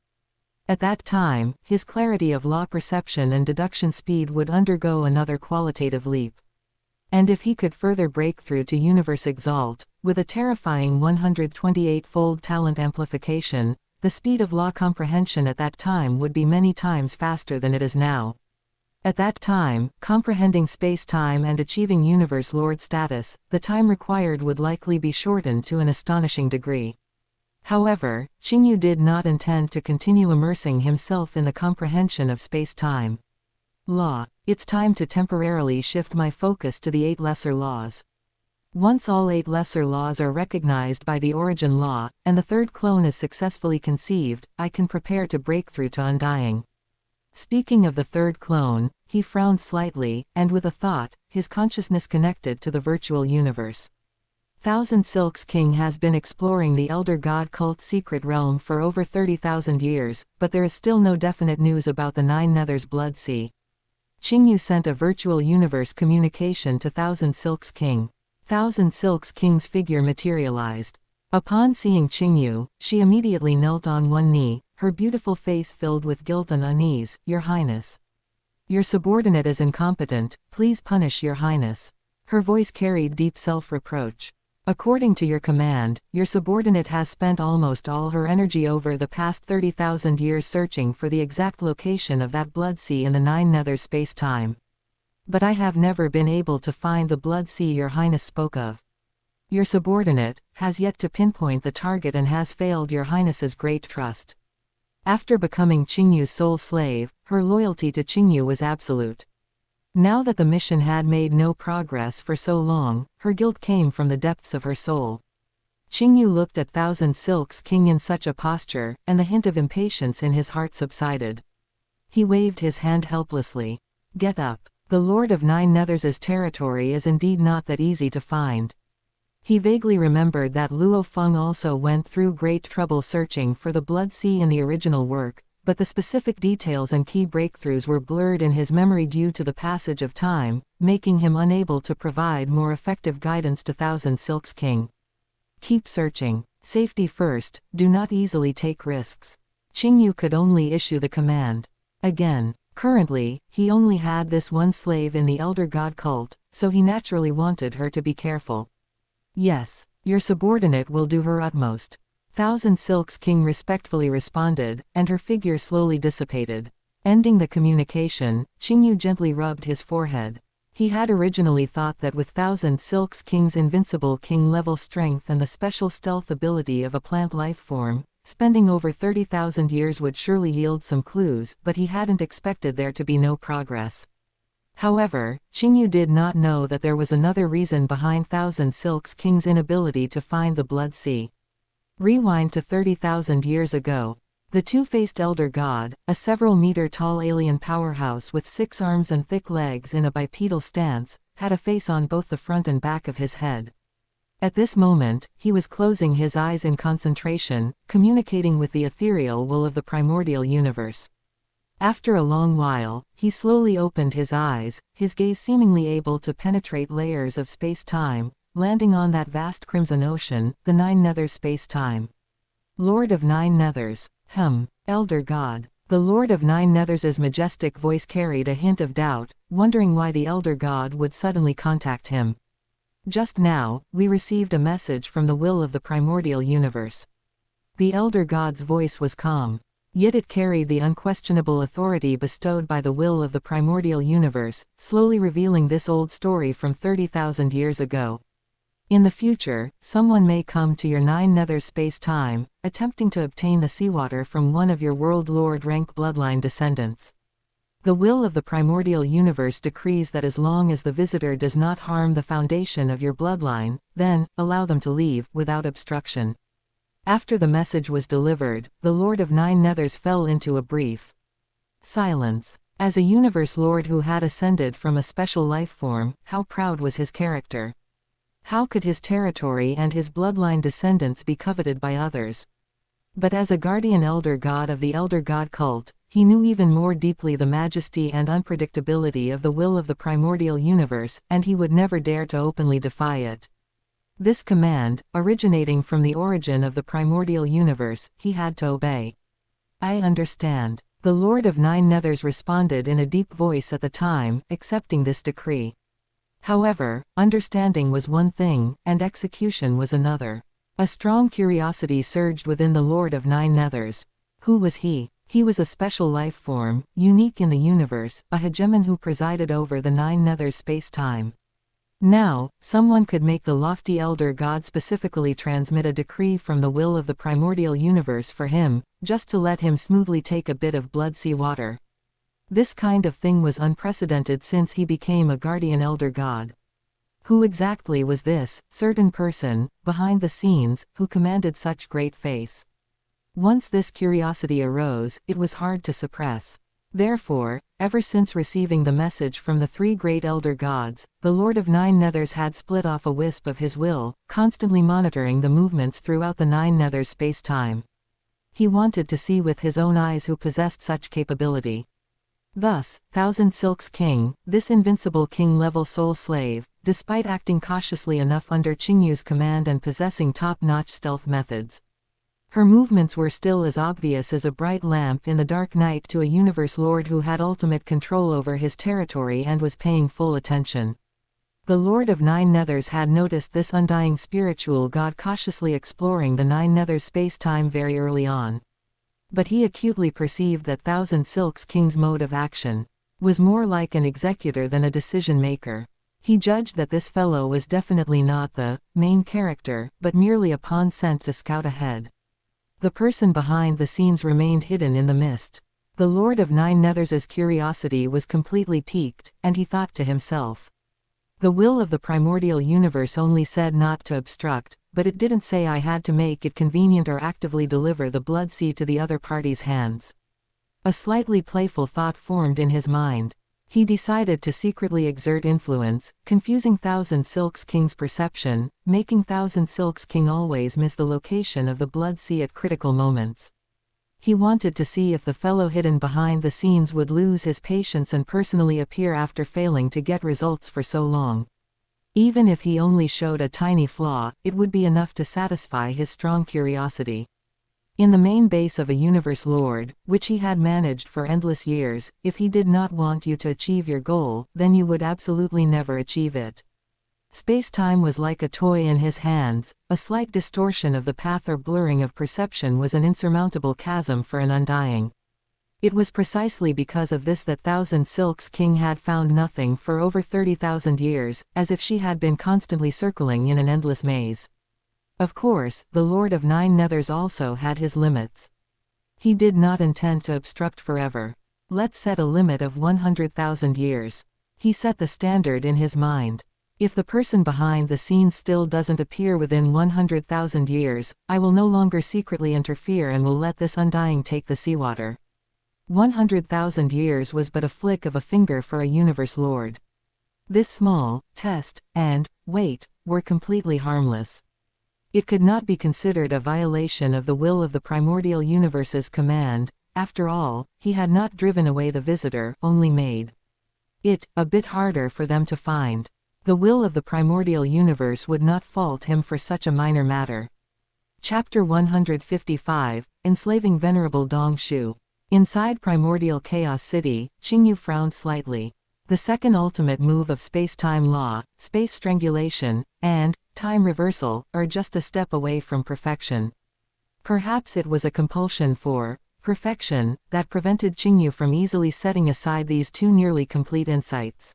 At that time, his clarity of law perception and deduction speed would undergo another qualitative leap. And if he could further break through to Universe Exalt, with a terrifying 128-fold talent amplification, the speed of law comprehension at that time would be many times faster than it is now. At that time, comprehending space-time and achieving Universe Lord status, the time required would likely be shortened to an astonishing degree. However, Qingyu did not intend to continue immersing himself in the comprehension of space-time. Law. It's time to temporarily shift my focus to the 8 lesser laws. Once all 8 lesser laws are recognized by the origin law, and the third clone is successfully conceived, I can prepare to break through to undying. Speaking of the third clone, he frowned slightly, and with a thought, his consciousness connected to the virtual universe. Thousand Silks King has been exploring the Elder God cult secret realm for over 30,000 years, but there is still no definite news about the Nine Nethers Blood Sea. Qingyu sent a virtual universe communication to Thousand Silks King. Thousand Silks King's figure materialized. Upon seeing Qingyu, she immediately knelt on one knee, her beautiful face filled with guilt and unease. Your Highness. Your subordinate is incompetent, please punish Your Highness. Her voice carried deep self-reproach. According to your command, your subordinate has spent almost all her energy over the past 30,000 years searching for the exact location of that blood sea in the Nine Nethers space-time. But I have never been able to find the blood sea Your Highness spoke of. Your subordinate has yet to pinpoint the target and has failed Your Highness's great trust. After becoming Qingyu's sole slave, her loyalty to Qingyu was absolute. Now that the mission had made no progress for so long, her guilt came from the depths of her soul. Qingyu looked at Thousand Silks King in such a posture, and the hint of impatience in his heart subsided. He waved his hand helplessly. Get up. The Lord of Nine Nethers' territory is indeed not that easy to find. He vaguely remembered that Luo Feng also went through great trouble searching for the Blood Sea in the original work, but the specific details and key breakthroughs were blurred in his memory due to the passage of time, making him unable to provide more effective guidance to Thousand Silks King. Keep searching. Safety first, do not easily take risks. Qingyu could only issue the command. Again. Currently, he only had this one slave in the Elder God cult, so he naturally wanted her to be careful. Yes, your subordinate will do her utmost. Thousand Silks King respectfully responded, and her figure slowly dissipated. Ending the communication, Qingyu gently rubbed his forehead. He had originally thought that with Thousand Silks King's invincible king-level strength and the special stealth ability of a plant life form, spending over 30,000 years would surely yield some clues, but he hadn't expected there to be no progress. However, Qingyu did not know that there was another reason behind Thousand Silks King's inability to find the Blood Sea. Rewind to 30,000 years ago. The two-faced Elder God, a several-meter-tall alien powerhouse with 6 arms and thick legs in a bipedal stance, had a face on both the front and back of his head. At this moment, he was closing his eyes in concentration, communicating with the ethereal will of the primordial universe. After a long while, he slowly opened his eyes, his gaze seemingly able to penetrate layers of space-time, landing on that vast crimson ocean, the Nine Nethers space-time. Lord of Nine Nethers. Elder God. The Lord of Nine Nethers' majestic voice carried a hint of doubt, wondering why the Elder God would suddenly contact him. Just now, we received a message from the will of the primordial universe. The Elder God's voice was calm. Yet it carried the unquestionable authority bestowed by the will of the primordial universe, slowly revealing this old story from 30,000 years ago. In the future, someone may come to your Nine Nethers space-time, attempting to obtain the seawater from one of your World Lord rank bloodline descendants. The will of the primordial universe decrees that as long as the visitor does not harm the foundation of your bloodline, then, allow them to leave, without obstruction. After the message was delivered, the Lord of Nine Nethers fell into a brief silence. As a universe lord who had ascended from a special life form, how proud was his character? How could his territory and his bloodline descendants be coveted by others? But as a guardian Elder God of the Elder God cult, he knew even more deeply the majesty and unpredictability of the will of the primordial universe, and he would never dare to openly defy it. This command, originating from the origin of the primordial universe, he had to obey. I understand. The Lord of Nine Nethers responded in a deep voice at the time, accepting this decree. However, understanding was one thing, and execution was another. A strong curiosity surged within the Lord of Nine Nethers. Who was he? He was a special life form, unique in the universe, a hegemon who presided over the Nine Nethers space-time. Now, someone could make the lofty Elder God specifically transmit a decree from the will of the primordial universe for him, just to let him smoothly take a bit of blood sea water. This kind of thing was unprecedented since he became a guardian Elder God. Who exactly was this certain person, behind the scenes, who commanded such great face? Once this curiosity arose, it was hard to suppress. Therefore, ever since receiving the message from the 3 great Elder Gods, the Lord of Nine Nethers had split off a wisp of his will, constantly monitoring the movements throughout the Nine Nethers space-time. He wanted to see with his own eyes who possessed such capability. Thus, Thousand Silks King, this invincible king-level soul slave, despite acting cautiously enough under Qingyu's command and possessing top-notch stealth methods. Her movements were still as obvious as a bright lamp in the dark night to a universe lord who had ultimate control over his territory and was paying full attention. The Lord of Nine Nethers had noticed this undying spiritual god cautiously exploring the Nine Nethers space-time very early on. But he acutely perceived that Thousand Silks King's mode of action was more like an executor than a decision-maker. He judged that this fellow was definitely not the main character, but merely a pawn sent to scout ahead. The person behind the scenes remained hidden in the mist. The Lord of Nine Nethers' curiosity was completely piqued, and he thought to himself. The will of the primordial universe only said not to obstruct, but it didn't say I had to make it convenient or actively deliver the blood sea to the other party's hands. A slightly playful thought formed in his mind. He decided to secretly exert influence, confusing Thousand Silks King's perception, making Thousand Silks King always miss the location of the blood sea at critical moments. He wanted to see if the fellow hidden behind the scenes would lose his patience and personally appear after failing to get results for so long. Even if he only showed a tiny flaw, it would be enough to satisfy his strong curiosity. In the main base of a universe lord, which he had managed for endless years, if he did not want you to achieve your goal, then you would absolutely never achieve it. Space-time was like a toy in his hands. A slight distortion of the path or blurring of perception was an insurmountable chasm for an undying. It was precisely because of this that Thousand Silks King had found nothing for over 30,000 years, as if she had been constantly circling in an endless maze. Of course, the Lord of Nine Nethers also had his limits. He did not intend to obstruct forever. Let's set a limit of 100,000 years. He set the standard in his mind. If the person behind the scenes still doesn't appear within 100,000 years, I will no longer secretly interfere and will let this undying take the seawater. 100,000 years was but a flick of a finger for a universe lord. This small test and wait were completely harmless. It could not be considered a violation of the will of the primordial universe's command. After all, he had not driven away the visitor, only made it a bit harder for them to find. The will of the primordial universe would not fault him for such a minor matter. Chapter 155, Enslaving Venerable Dong Shu. Inside Primordial Chaos City, Qingyu frowned slightly. The second ultimate move of space-time law, space strangulation, and time reversal, are just a step away from perfection. Perhaps it was a compulsion for perfection that prevented Qingyu from easily setting aside these two nearly complete insights.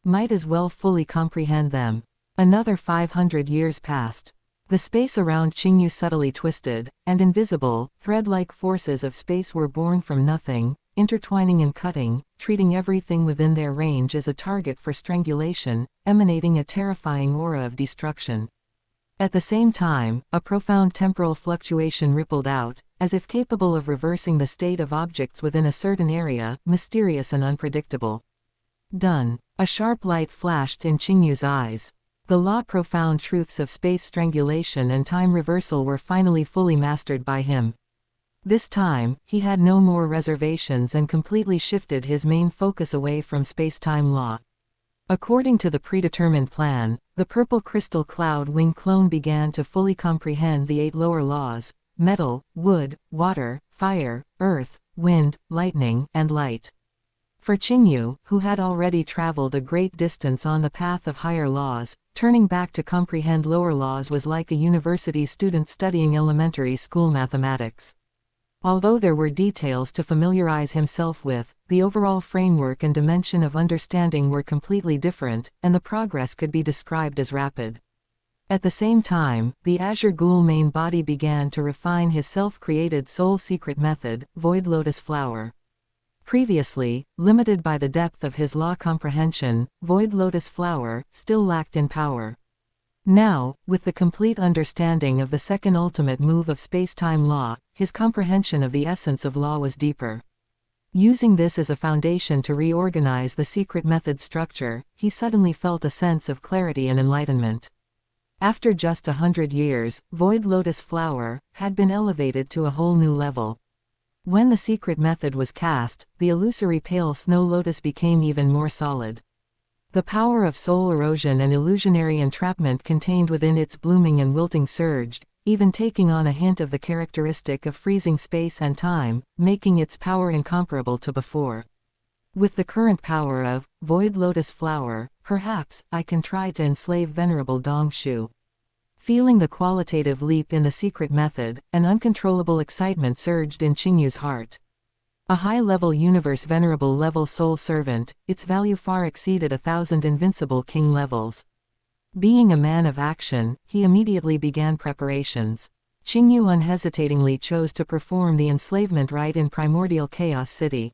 Might as well fully comprehend them. Another 500 years passed. The space around Qingyu subtly twisted, and invisible, thread-like forces of space were born from nothing, intertwining and cutting, treating everything within their range as a target for strangulation, emanating a terrifying aura of destruction. At the same time, a profound temporal fluctuation rippled out, as if capable of reversing the state of objects within a certain area, mysterious and unpredictable. Done. A sharp light flashed in Qingyu's eyes. The profound truths of space strangulation and time reversal were finally fully mastered by him. This time, he had no more reservations and completely shifted his main focus away from space-time law. According to the predetermined plan, the purple crystal cloud wing clone began to fully comprehend the 8 lower laws: metal, wood, water, fire, earth, wind, lightning, and light. For Qingyu, who had already traveled a great distance on the path of higher laws, turning back to comprehend lower laws was like a university student studying elementary school mathematics. Although there were details to familiarize himself with, the overall framework and dimension of understanding were completely different, and the progress could be described as rapid. At the same time, the Azure Ghoul main body began to refine his self-created soul secret method, Void Lotus Flower. Previously, limited by the depth of his law comprehension, Void Lotus Flower still lacked in power. Now, with the complete understanding of the second ultimate move of space-time law, his comprehension of the essence of law was deeper. Using this as a foundation to reorganize the secret method structure, he suddenly felt a sense of clarity and enlightenment. After just 100 years, Void Lotus Flower had been elevated to a whole new level. When the secret method was cast, the illusory pale snow lotus became even more solid. The power of soul erosion and illusionary entrapment contained within its blooming and wilting surged, even taking on a hint of the characteristic of freezing space and time, making its power incomparable to before. With the current power of Void Lotus Flower, perhaps I can try to enslave Venerable Dong Shu. Feeling the qualitative leap in the secret method, an uncontrollable excitement surged in Qingyu's heart. A high-level universe venerable level soul servant, its value far exceeded 1,000 invincible king levels. Being a man of action, he immediately began preparations. Qingyu unhesitatingly chose to perform the enslavement rite in Primordial Chaos City.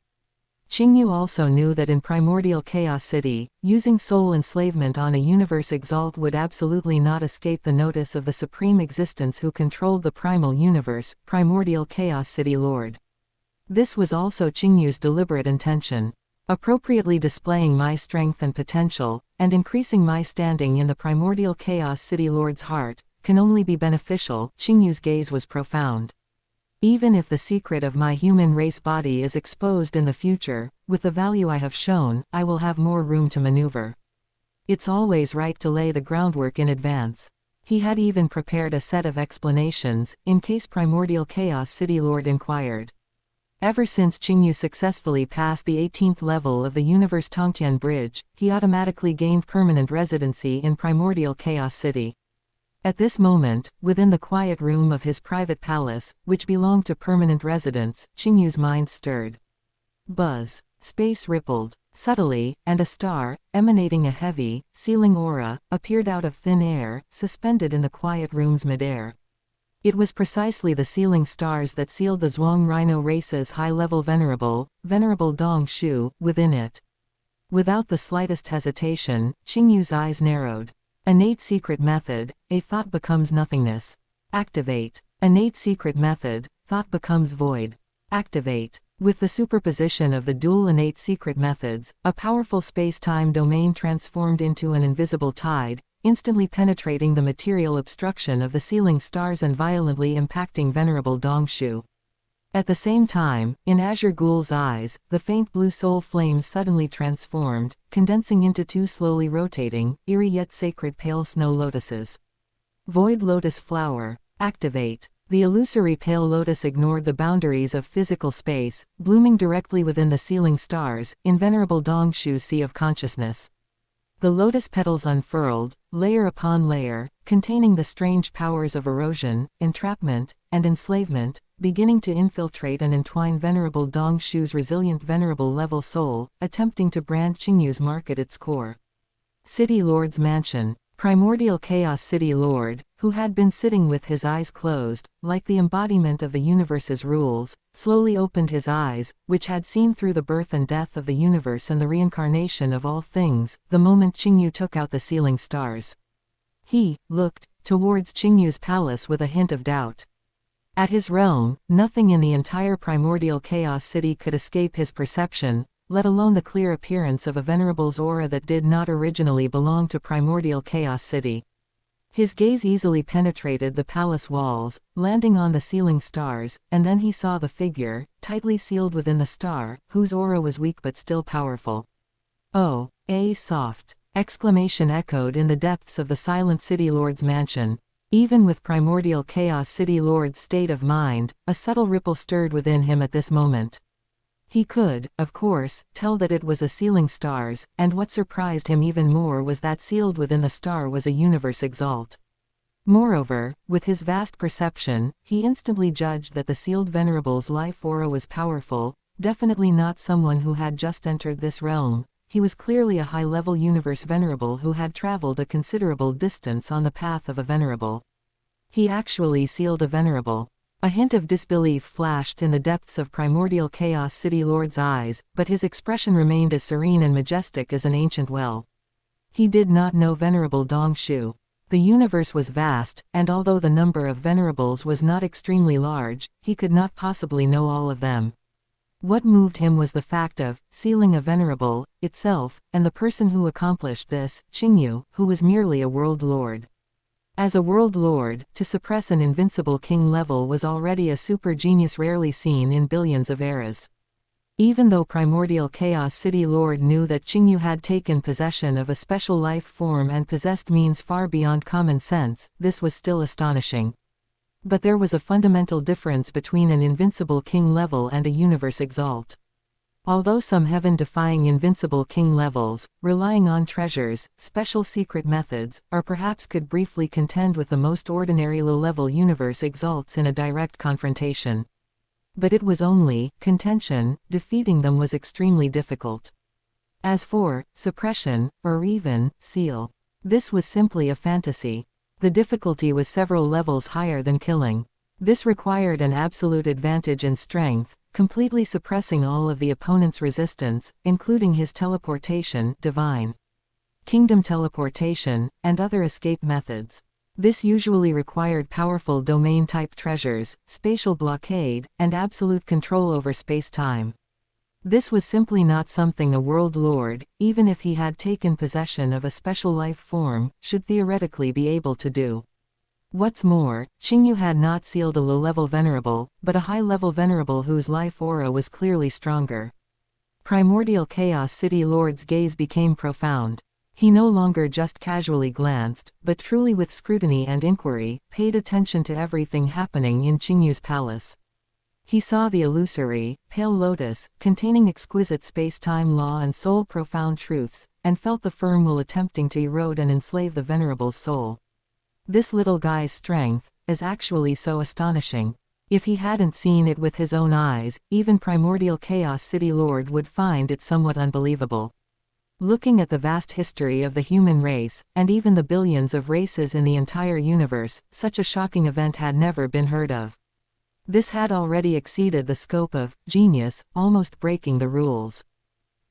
Qingyu also knew that in Primordial Chaos City, using soul enslavement on a universe exalt would absolutely not escape the notice of the Supreme Existence who controlled the primal universe, Primordial Chaos City Lord. This was also Qingyu's deliberate intention. Appropriately displaying my strength and potential, and increasing my standing in the Primordial Chaos City Lord's heart, can only be beneficial. Qingyu's gaze was profound. Even if the secret of my human race body is exposed in the future, with the value I have shown, I will have more room to maneuver. It's always right to lay the groundwork in advance. He had even prepared a set of explanations, in case Primordial Chaos City Lord inquired. Ever since Qingyu successfully passed the 18th level of the Universe Tongtian Bridge, he automatically gained permanent residency in Primordial Chaos City. At this moment, within the quiet room of his private palace, which belonged to permanent residents, Qingyu's mind stirred. Buzz. Space rippled. Subtly, and a star, emanating a heavy, sealing aura, appeared out of thin air, suspended in the quiet room's midair. It was precisely the sealing stars that sealed the Zhuang Rhino race's high-level Venerable Dong Shu, within it. Without the slightest hesitation, Qingyu's eyes narrowed. Innate secret method, a thought becomes nothingness. Activate. Innate secret method, thought becomes void. Activate. With the superposition of the dual innate secret methods, a powerful space-time domain transformed into an invisible tide, instantly penetrating the material obstruction of the sealing stars and violently impacting Venerable Dong Shu. At the same time, in Azure Ghoul's eyes, the faint blue soul flame suddenly transformed, condensing into two slowly rotating, eerie yet sacred pale snow lotuses. Void Lotus Flower. Activate. The illusory pale lotus ignored the boundaries of physical space, blooming directly within the sealing stars, in Venerable Dong Shu's sea of consciousness. The lotus petals unfurled, layer upon layer, containing the strange powers of erosion, entrapment, and enslavement, beginning to infiltrate and entwine Venerable Dong Shu's resilient Venerable level soul, attempting to brand Qingyu's mark at its core. City Lord's Mansion. Primordial Chaos City Lord, who had been sitting with his eyes closed, like the embodiment of the universe's rules, slowly opened his eyes, which had seen through the birth and death of the universe and the reincarnation of all things, the moment Qingyu took out the sealing stars. He looked towards Qingyu's palace with a hint of doubt. At his realm, nothing in the entire Primordial Chaos City could escape his perception, let alone the clear appearance of a Venerable's aura that did not originally belong to Primordial Chaos City. His gaze easily penetrated the palace walls, landing on the sealing stars, and then he saw the figure, tightly sealed within the star, whose aura was weak but still powerful. "Oh, a soft!" exclamation echoed in the depths of the silent City Lord's mansion. Even with Primordial Chaos City Lord's state of mind, a subtle ripple stirred within him at this moment. He could, of course, tell that it was a sealing stars, and what surprised him even more was that sealed within the star was a universe exalt. Moreover, with his vast perception, he instantly judged that the sealed Venerable's life aura was powerful, definitely not someone who had just entered this realm. He was clearly a high-level universe Venerable who had traveled a considerable distance on the path of a Venerable. He actually sealed a Venerable. A hint of disbelief flashed in the depths of Primordial Chaos City Lord's eyes, but his expression remained as serene and majestic as an ancient well. He did not know Venerable Dong Shu. The universe was vast, and although the number of Venerables was not extremely large, he could not possibly know all of them. What moved him was the fact of sealing a Venerable itself, and the person who accomplished this, Qingyu, who was merely a world lord. As a world lord, to suppress an invincible king level was already a super genius rarely seen in billions of eras. Even though Primordial Chaos City Lord knew that Qingyu had taken possession of a special life form and possessed means far beyond common sense, this was still astonishing. But there was a fundamental difference between an invincible king level and a universe exalt. Although some heaven-defying invincible king levels, relying on treasures, special secret methods, or perhaps could briefly contend with the most ordinary low-level universe exalts in a direct confrontation. But it was only contention, defeating them was extremely difficult. As for suppression, or even seal, this was simply a fantasy. The difficulty was several levels higher than killing. This required an absolute advantage in strength, completely suppressing all of the opponent's resistance, including his teleportation, divine kingdom teleportation, and other escape methods. This usually required powerful domain-type treasures, spatial blockade, and absolute control over space-time. This was simply not something a world lord, even if he had taken possession of a special life form, should theoretically be able to do. What's more, Qingyu had not sealed a low-level Venerable, but a high-level Venerable whose life aura was clearly stronger. Primordial Chaos City Lord's gaze became profound. He no longer just casually glanced, but truly with scrutiny and inquiry, paid attention to everything happening in Qingyu's palace. He saw the illusory, pale lotus, containing exquisite space-time law and soul-profound truths, and felt the firm will attempting to erode and enslave the venerable soul. This little guy's strength is actually so astonishing. If he hadn't seen it with his own eyes, even primordial Chaos City Lord would find it somewhat unbelievable. Looking at the vast history of the human race, and even the billions of races in the entire universe, such a shocking event had never been heard of. This had already exceeded the scope of genius, almost breaking the rules.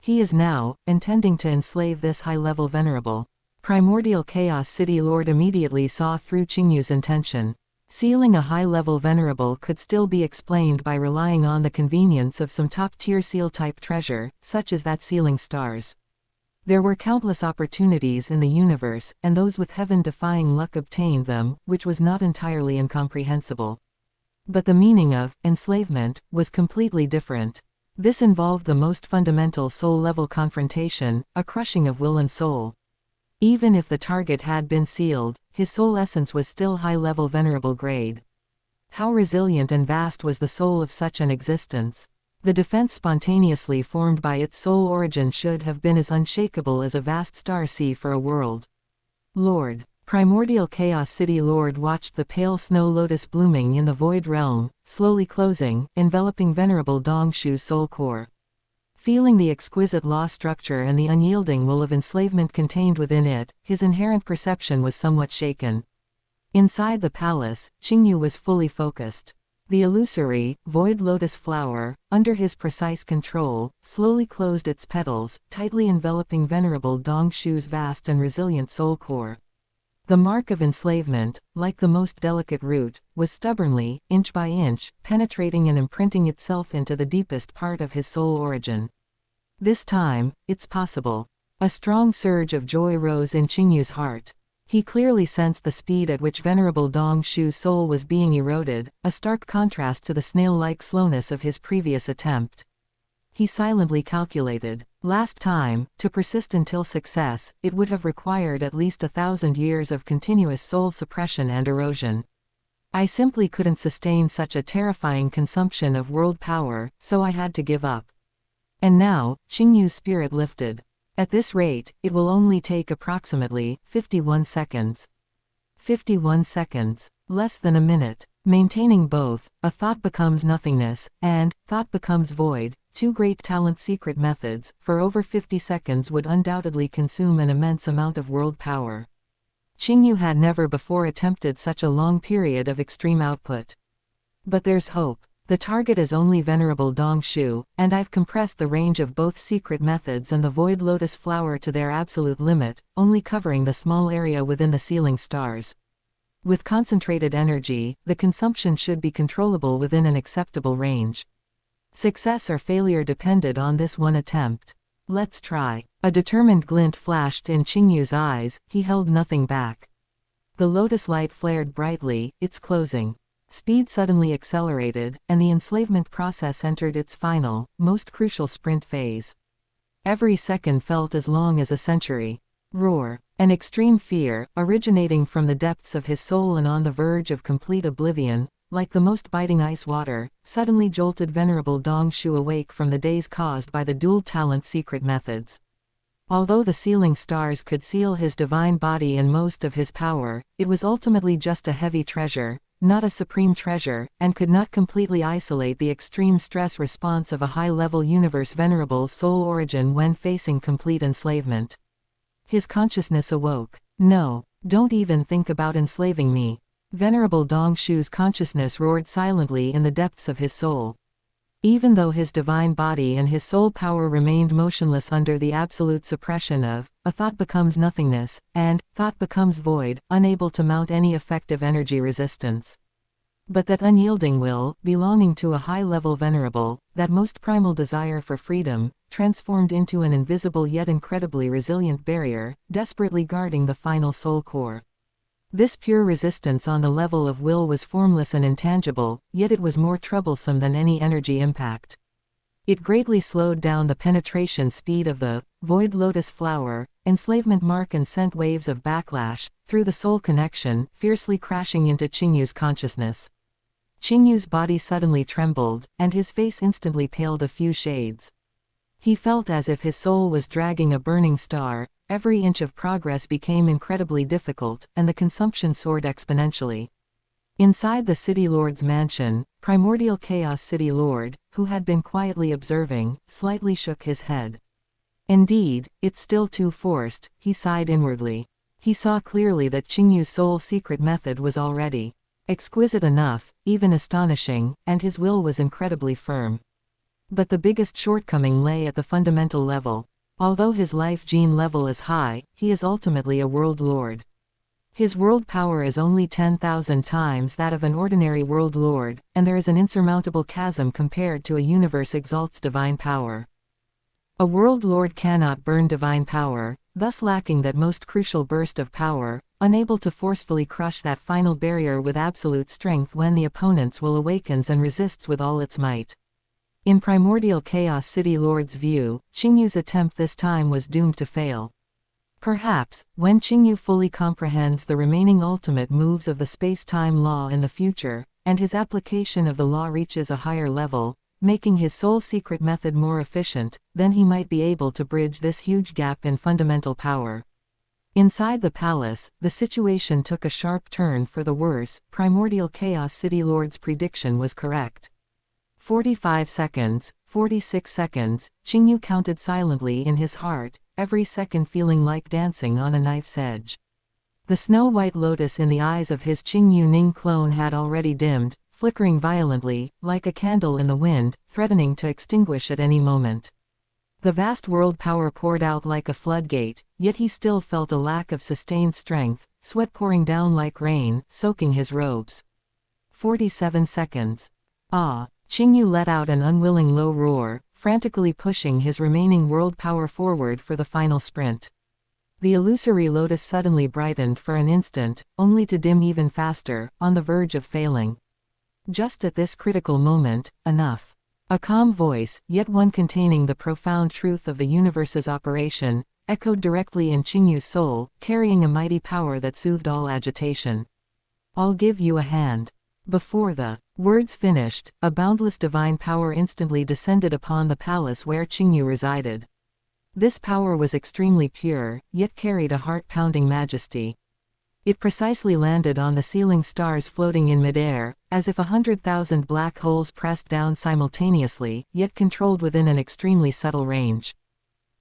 He is now intending to enslave this high-level venerable. Primordial Chaos City Lord immediately saw through Qingyu's intention. Sealing a high-level venerable could still be explained by relying on the convenience of some top-tier seal-type treasure, such as that sealing stars. There were countless opportunities in the universe, and those with heaven-defying luck obtained them, which was not entirely incomprehensible. But the meaning of enslavement was completely different. This involved the most fundamental soul-level confrontation, a crushing of will and soul. Even if the target had been sealed, his soul essence was still high-level venerable grade. How resilient and vast was the soul of such an existence? The defense spontaneously formed by its soul origin should have been as unshakable as a vast star sea for a world. Lord. Primordial Chaos City Lord watched the pale snow lotus blooming in the void realm, slowly closing, enveloping venerable Dongshu's soul core. Feeling the exquisite law structure and the unyielding will of enslavement contained within it, his inherent perception was somewhat shaken. Inside the palace, Qingyu was fully focused. The illusory, void lotus flower, under his precise control, slowly closed its petals, tightly enveloping venerable Dongshu's vast and resilient soul core. The mark of enslavement, like the most delicate root, was stubbornly, inch by inch, penetrating and imprinting itself into the deepest part of his soul origin. This time, it's possible. A strong surge of joy rose in Qingyu's heart. He clearly sensed the speed at which venerable Dongshu's soul was being eroded, a stark contrast to the snail-like slowness of his previous attempt. He silently calculated. Last time, to persist until success, it would have required at least 1,000 years of continuous soul suppression and erosion. I simply couldn't sustain such a terrifying consumption of world power, so I had to give up. And now, Qingyu's spirit lifted. At this rate, it will only take approximately 51 seconds. 51 seconds. Less than a minute. Maintaining both, a thought becomes nothingness, and thought becomes void, two great talent secret methods, for over 50 seconds would undoubtedly consume an immense amount of world power. Qingyu had never before attempted such a long period of extreme output. But there's hope. The target is only venerable Dongshu, and I've compressed the range of both secret methods and the void lotus flower to their absolute limit, only covering the small area within the sealing stars. With concentrated energy, the consumption should be controllable within an acceptable range. Success or failure depended on this one attempt. Let's try. A determined glint flashed in Qingyu's eyes, he held nothing back. The lotus light flared brightly, its closing. Speed suddenly accelerated, and the enslavement process entered its final, most crucial sprint phase. Every second felt as long as a century. Roar. An extreme fear, originating from the depths of his soul and on the verge of complete oblivion, like the most biting ice water, suddenly jolted venerable Dongshu awake from the daze caused by the dual talent secret methods. Although the sealing stars could seal his divine body and most of his power, it was ultimately just a heavy treasure, not a supreme treasure, and could not completely isolate the extreme stress response of a high-level universe venerable soul origin when facing complete enslavement. His consciousness awoke. No, don't even think about enslaving me. Venerable Dongshu's consciousness roared silently in the depths of his soul. Even though his divine body and his soul power remained motionless under the absolute suppression of, a thought becomes nothingness, and, thought becomes void, unable to mount any effective energy resistance. But that unyielding will, belonging to a high-level venerable, that most primal desire for freedom, transformed into an invisible yet incredibly resilient barrier, desperately guarding the final soul core. This pure resistance on the level of will was formless and intangible, yet it was more troublesome than any energy impact. It greatly slowed down the penetration speed of the void lotus flower, enslavement mark, and sent waves of backlash through the soul connection, fiercely crashing into Qingyu's consciousness. Qingyu's body suddenly trembled, and his face instantly paled a few shades. He felt as if his soul was dragging a burning star. Every inch of progress became incredibly difficult, and the consumption soared exponentially. Inside the City Lord's mansion, Primordial Chaos City Lord, who had been quietly observing, slightly shook his head. Indeed, it's still too forced, he sighed inwardly. He saw clearly that Qingyu's soul secret method was already exquisite enough, even astonishing, and his will was incredibly firm. But the biggest shortcoming lay at the fundamental level. Although his life gene level is high, he is ultimately a world lord. His world power is only 10,000 times that of an ordinary world lord, and there is an insurmountable chasm compared to a universe exalts divine power. A world lord cannot burn divine power, thus lacking that most crucial burst of power, unable to forcefully crush that final barrier with absolute strength when the opponent's will awakens and resists with all its might. In Primordial Chaos City Lord's view, Qingyu's attempt this time was doomed to fail. Perhaps, when Qingyu fully comprehends the remaining ultimate moves of the space-time law in the future, and his application of the law reaches a higher level, making his soul secret method more efficient, then he might be able to bridge this huge gap in fundamental power. Inside the palace, the situation took a sharp turn for the worse. Primordial Chaos City Lord's prediction was correct. 45 seconds, 46 seconds, Qingyu counted silently in his heart, every second feeling like dancing on a knife's edge. The snow-white lotus in the eyes of his Qingyu Ning clone had already dimmed, flickering violently, like a candle in the wind, threatening to extinguish at any moment. The vast world power poured out like a floodgate, yet he still felt a lack of sustained strength, sweat pouring down like rain, soaking his robes. 47 seconds. Ah! Qingyu let out an unwilling low roar, frantically pushing his remaining world power forward for the final sprint. The illusory lotus suddenly brightened for an instant, only to dim even faster, on the verge of failing. Just at this critical moment, enough. A calm voice, yet one containing the profound truth of the universe's operation, echoed directly in Qingyu's soul, carrying a mighty power that soothed all agitation. "I'll give you a hand." Before the words finished, a boundless divine power instantly descended upon the palace where Qingyu resided. This power was extremely pure, yet carried a heart-pounding majesty. It precisely landed on the ceiling stars floating in midair, as if 100,000 black holes pressed down simultaneously, yet controlled within an extremely subtle range.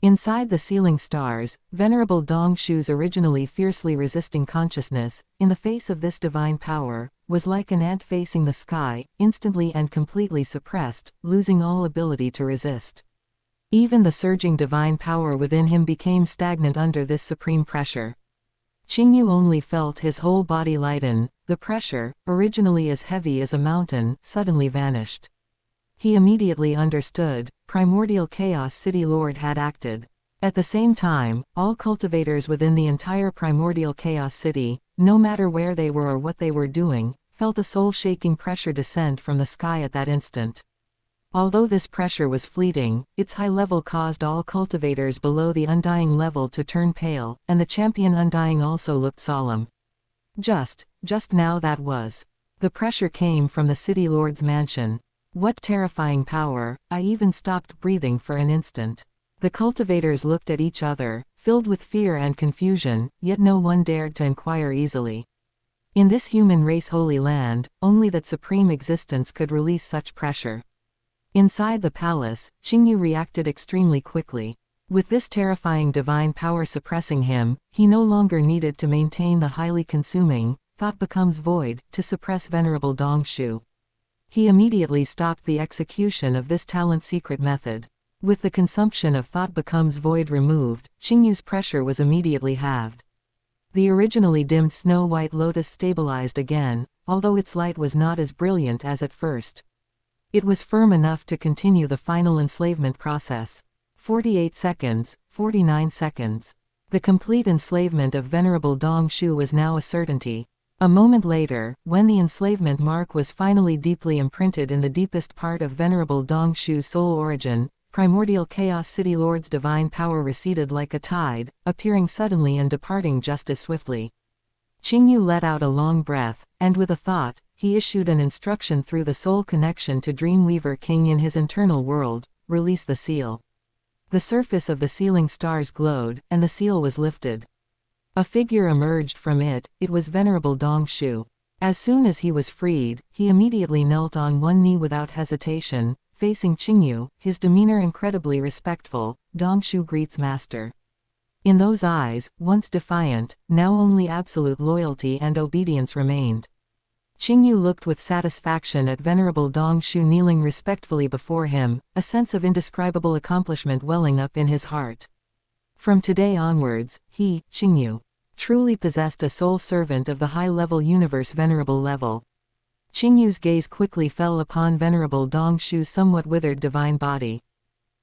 Inside the ceiling stars, Venerable Dong Shu's originally fiercely resisting consciousness, in the face of this divine power, was like an ant facing the sky, instantly and completely suppressed, losing all ability to resist. Even the surging divine power within him became stagnant under this supreme pressure. Qingyu only felt his whole body lighten. The pressure, originally as heavy as a mountain, suddenly vanished. He immediately understood. Primordial Chaos City Lord had acted. At the same time, all cultivators within the entire Primordial Chaos City, no matter where they were or what they were doing, felt a soul-shaking pressure descend from the sky at that instant. Although this pressure was fleeting, its high level caused all cultivators below the undying level to turn pale, and the champion undying also looked solemn. Just now that was. The pressure came from the City Lord's mansion. What terrifying power! I even stopped breathing for an instant. The cultivators looked at each other, filled with fear and confusion, yet no one dared to inquire easily. In this human race holy land, only that supreme existence could release such pressure. Inside the palace, Qingyu reacted extremely quickly. With this terrifying divine power suppressing him, he no longer needed to maintain the highly consuming, thought becomes void, to suppress Venerable Dong Shu. He immediately stopped the execution of this talent secret method. With the consumption of thought becomes void removed, Qingyu's pressure was immediately halved. The originally dimmed snow-white lotus stabilized again, although its light was not as brilliant as at first. It was firm enough to continue the final enslavement process. 48 seconds, 49 seconds. The complete enslavement of Venerable Dong Shu was now a certainty. A moment later, when the enslavement mark was finally deeply imprinted in the deepest part of Venerable Dongshu's soul origin, primordial Chaos City Lord's divine power receded like a tide, appearing suddenly and departing just as swiftly. Qingyu let out a long breath, and with a thought, he issued an instruction through the soul connection to Dreamweaver King in his internal world: release the seal. The surface of the sealing stars glowed, and the seal was lifted. A figure emerged from it. It was Venerable Dongshu. As soon as he was freed, he immediately knelt on one knee without hesitation, facing Qingyu, his demeanor incredibly respectful. Dongshu greets Master. In those eyes, once defiant, now only absolute loyalty and obedience remained. Qingyu looked with satisfaction at Venerable Dongshu kneeling respectfully before him, a sense of indescribable accomplishment welling up in his heart. From today onwards, he, Qingyu, truly possessed a soul servant of the high-level universe venerable level. Qingyu's gaze quickly fell upon Venerable Dongshu's somewhat withered divine body.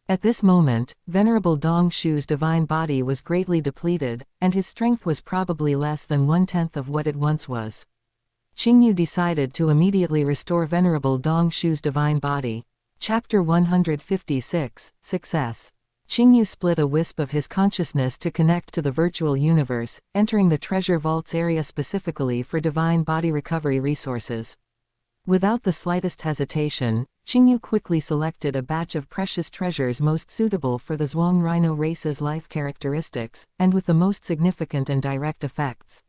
At this moment, Venerable Dongshu's divine body was greatly depleted, and his strength was probably less than 1/10 of what it once was. Qingyu decided to immediately restore Venerable Dongshu's divine body. Chapter 156, Success. Qingyu split a wisp of his consciousness to connect to the virtual universe, entering the treasure vaults area specifically for divine body recovery resources. Without the slightest hesitation, Qingyu quickly selected a batch of precious treasures most suitable for the Zhuang Rhino race's life characteristics, and with the most significant and direct effects.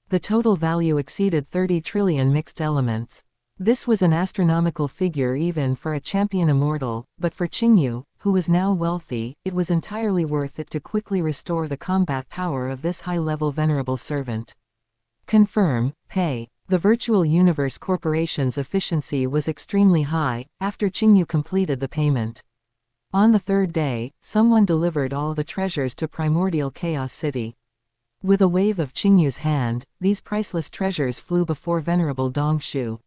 The total value exceeded 30 trillion mixed elements. This was an astronomical figure even for a champion immortal, but for Qingyu, who was now wealthy, it was entirely worth it to quickly restore the combat power of this high-level venerable servant. Confirm, pay. The Virtual Universe Corporation's efficiency was extremely high, after Qingyu completed the payment. On the third day, someone delivered all the treasures to Primordial Chaos City. With a wave of Qingyu's hand, these priceless treasures flew before Venerable Dongshu.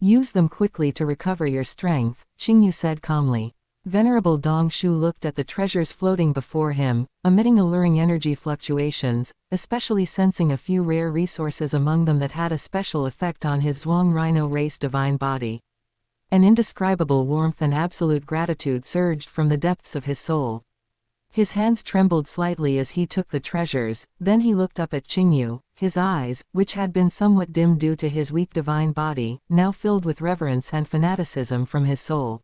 Use them quickly to recover your strength, Qingyu said calmly. Venerable Dongshu looked at the treasures floating before him, emitting alluring energy fluctuations, especially sensing a few rare resources among them that had a special effect on his Zhuang Rhino race divine body. An indescribable warmth and absolute gratitude surged from the depths of his soul. His hands trembled slightly as he took the treasures, then he looked up at Qingyu, his eyes, which had been somewhat dimmed due to his weak divine body, now filled with reverence and fanaticism from his soul.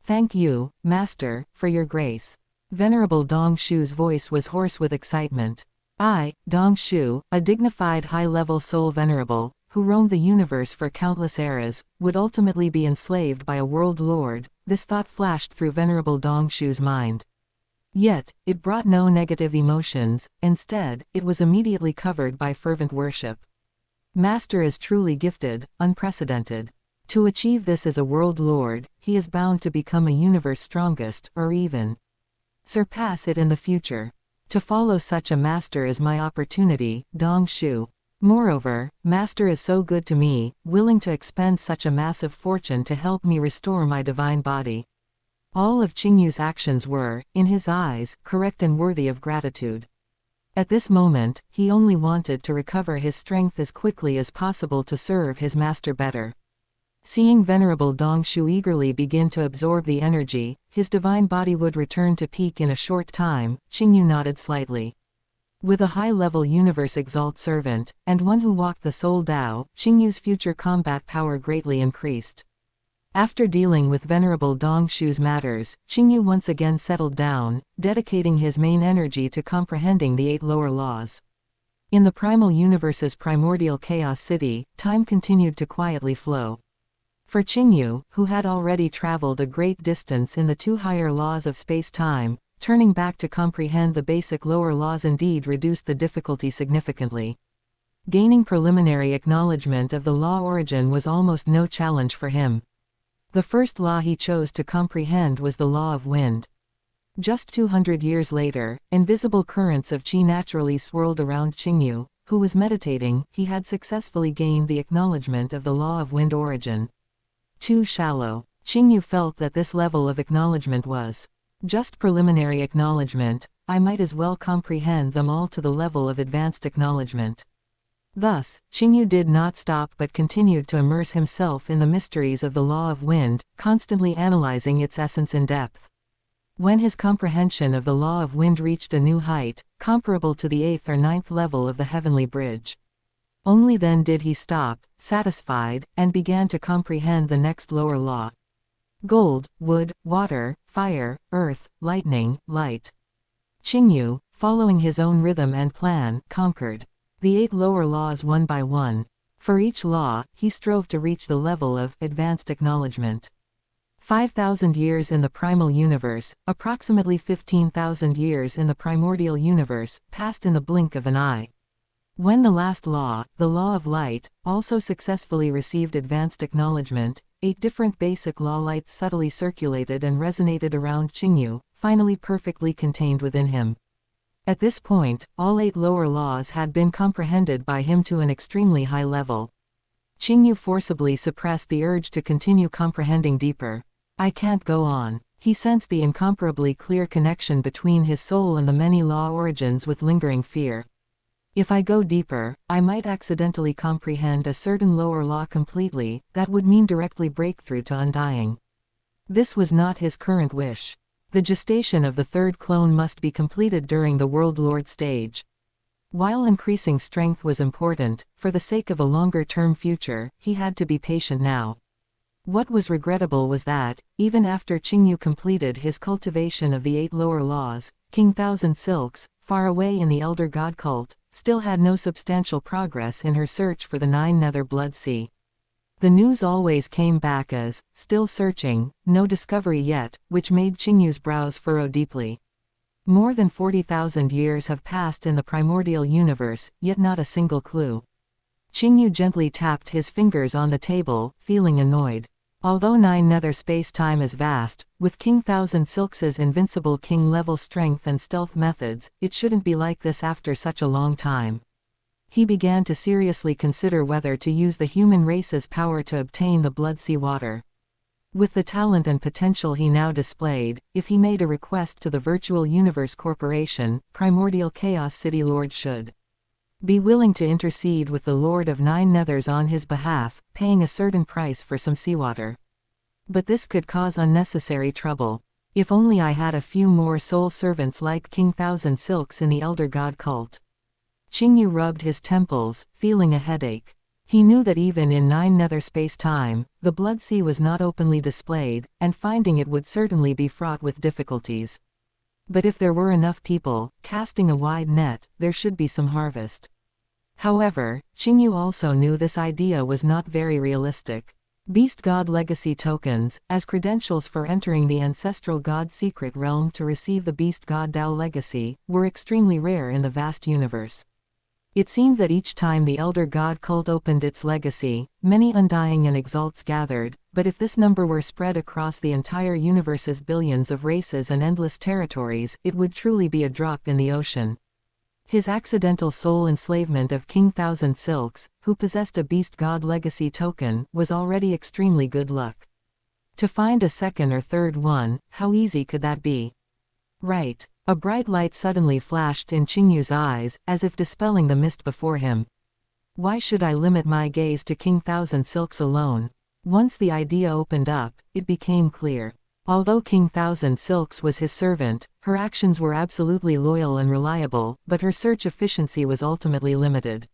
Thank you, Master, for your grace. Venerable Dongshu's voice was hoarse with excitement. I, Dongshu, a dignified high-level soul venerable, who roamed the universe for countless eras, would ultimately be enslaved by a world lord. This thought flashed through Venerable Dongshu's mind. Yet, it brought no negative emotions. Instead, it was immediately covered by fervent worship. Master is truly gifted, unprecedented. To achieve this as a world lord, he is bound to become a universe strongest, or even surpass it in the future. To follow such a master is my opportunity, Dongshu. Moreover, Master is so good to me, willing to expend such a massive fortune to help me restore my divine body. All of Qingyu's actions were, in his eyes, correct and worthy of gratitude. At this moment, he only wanted to recover his strength as quickly as possible to serve his master better. Seeing Venerable Dongshu eagerly begin to absorb the energy, his divine body would return to peak in a short time. Qingyu nodded slightly. With a high-level universe exalt servant, and one who walked the soul Tao, Qingyu's future combat power greatly increased. After dealing with Venerable Dongshu's matters, Qingyu once again settled down, dedicating his main energy to comprehending the 8 lower laws. In the primal universe's primordial chaos city, time continued to quietly flow. For Qingyu, who had already traveled a great distance in the 2 higher laws of space-time, turning back to comprehend the basic lower laws indeed reduced the difficulty significantly. Gaining preliminary acknowledgement of the law origin was almost no challenge for him. The first law he chose to comprehend was the law of wind. Just 200 years later, invisible currents of qi naturally swirled around Qingyu, who was meditating. He had successfully gained the acknowledgement of the law of wind origin. Too shallow. Qingyu felt that this level of acknowledgement was just preliminary acknowledgement. I might as well comprehend them all to the level of advanced acknowledgement. Thus, Qingyu did not stop but continued to immerse himself in the mysteries of the law of wind, constantly analyzing its essence in depth. When his comprehension of the law of wind reached a new height, comparable to the 8th or 9th level of the heavenly bridge, only then did he stop, satisfied, and began to comprehend the next lower law. Gold, wood, water, fire, earth, lightning, light. Qingyu, following his own rhythm and plan, conquered the 8 lower laws one by one. For each law, he strove to reach the level of advanced acknowledgement. 5,000 years in the primal universe, approximately 15,000 years in the primordial universe, passed in the blink of an eye. When the last law, the law of light, also successfully received advanced acknowledgement, 8 different basic law lights subtly circulated and resonated around Qingyu, finally perfectly contained within him. At this point, all 8 lower laws had been comprehended by him to an extremely high level. Qingyu forcibly suppressed the urge to continue comprehending deeper. I can't go on. He sensed the incomparably clear connection between his soul and the many law origins with lingering fear. If I go deeper, I might accidentally comprehend a certain lower law completely, that would mean directly breakthrough to undying. This was not his current wish. The gestation of the 3rd clone must be completed during the World Lord stage. While increasing strength was important, for the sake of a longer-term future, he had to be patient now. What was regrettable was that, even after Qingyu completed his cultivation of the 8 lower laws, King Thousand Silks, far away in the Elder God cult, still had no substantial progress in her search for the 9 Nether Blood Sea. The news always came back as, still searching, no discovery yet, which made Qingyu's brows furrow deeply. More than 40,000 years have passed in the primordial universe, yet not a single clue. Qingyu gently tapped his fingers on the table, feeling annoyed. Although 9 Nether space-time is vast, with King Thousand Silks' invincible king-level strength and stealth methods, it shouldn't be like this after such a long time. He began to seriously consider whether to use the human race's power to obtain the Blood Sea water. With the talent and potential he now displayed, if he made a request to the Virtual Universe Corporation, Primordial Chaos City Lord should be willing to intercede with the Lord of 9 Nethers on his behalf, paying a certain price for some seawater. But this could cause unnecessary trouble. If only I had a few more soul servants like King Thousand Silks in the Elder God cult. Qingyu rubbed his temples, feeling a headache. He knew that even in 9 Nether space-time, the Blood Sea was not openly displayed, and finding it would certainly be fraught with difficulties. But if there were enough people, casting a wide net, there should be some harvest. However, Qingyu also knew this idea was not very realistic. Beast God Legacy tokens, as credentials for entering the Ancestral God Secret Realm to receive the Beast God Dao Legacy, were extremely rare in the vast universe. It seemed that each time the Elder God cult opened its legacy, many undying and exalts gathered, but if this number were spread across the entire universe's billions of races and endless territories, it would truly be a drop in the ocean. His accidental soul enslavement of King Thousand Silks, who possessed a Beast God Legacy token, was already extremely good luck. To find a second or third one, how easy could that be? Right. A bright light suddenly flashed in Qingyu's eyes, as if dispelling the mist before him. Why should I limit my gaze to King Thousand Silks alone? Once the idea opened up, it became clear. Although King Thousand Silks was his servant, her actions were absolutely loyal and reliable, but her search efficiency was ultimately limited.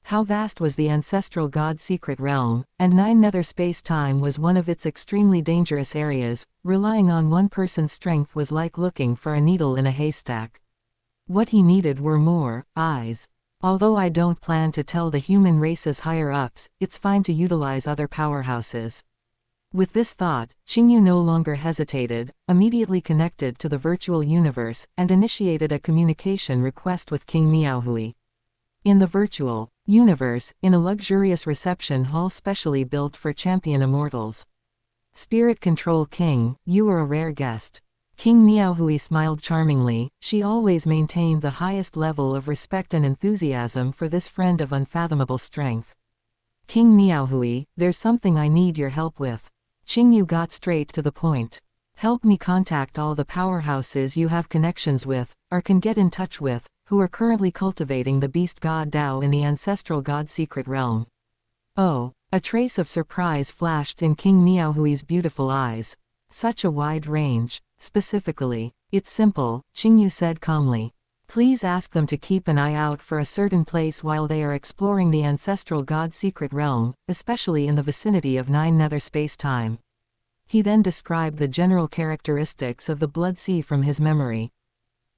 How vast was the Ancestral God Secret Realm, and 9 Nether space-time was one of its extremely dangerous areas. Relying on one person's strength was like looking for a needle in a haystack. What he needed were more eyes. Although I don't plan to tell the human race's higher-ups, it's fine to utilize other powerhouses. With this thought, Qingyu no longer hesitated, immediately connected to the virtual universe, and initiated a communication request with King Miaohui. In the virtual universe, in a luxurious reception hall specially built for champion immortals. Spirit Control King, you are a rare guest. King Miaohui smiled charmingly. She always maintained the highest level of respect and enthusiasm for this friend of unfathomable strength. King Miaohui, there's something I need your help with. Qingyu got straight to the point. Help me contact all the powerhouses you have connections with, or can get in touch with, who are currently cultivating the beast god Dao in the ancestral god secret realm. Oh, a trace of surprise flashed in King Miaohui's beautiful eyes. Such a wide range. Specifically, it's simple, Qingyu said calmly. Please ask them to keep an eye out for a certain place while they are exploring the ancestral god secret realm, especially in the vicinity of 9 nether space-time. He then described the general characteristics of the Blood Sea from his memory.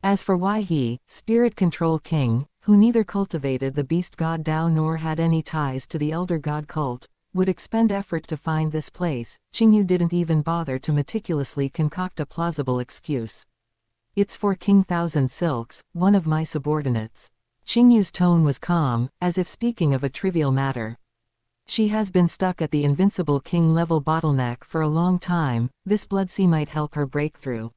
As for why he, Spirit Control King, who neither cultivated the beast god Dao nor had any ties to the elder god cult, would expend effort to find this place, Qingyu didn't even bother to meticulously concoct a plausible excuse. It's for King Thousand Silks, one of my subordinates. Qingyu's tone was calm, as if speaking of a trivial matter. She has been stuck at the invincible king-level bottleneck for a long time, this Blood Sea might help her break through.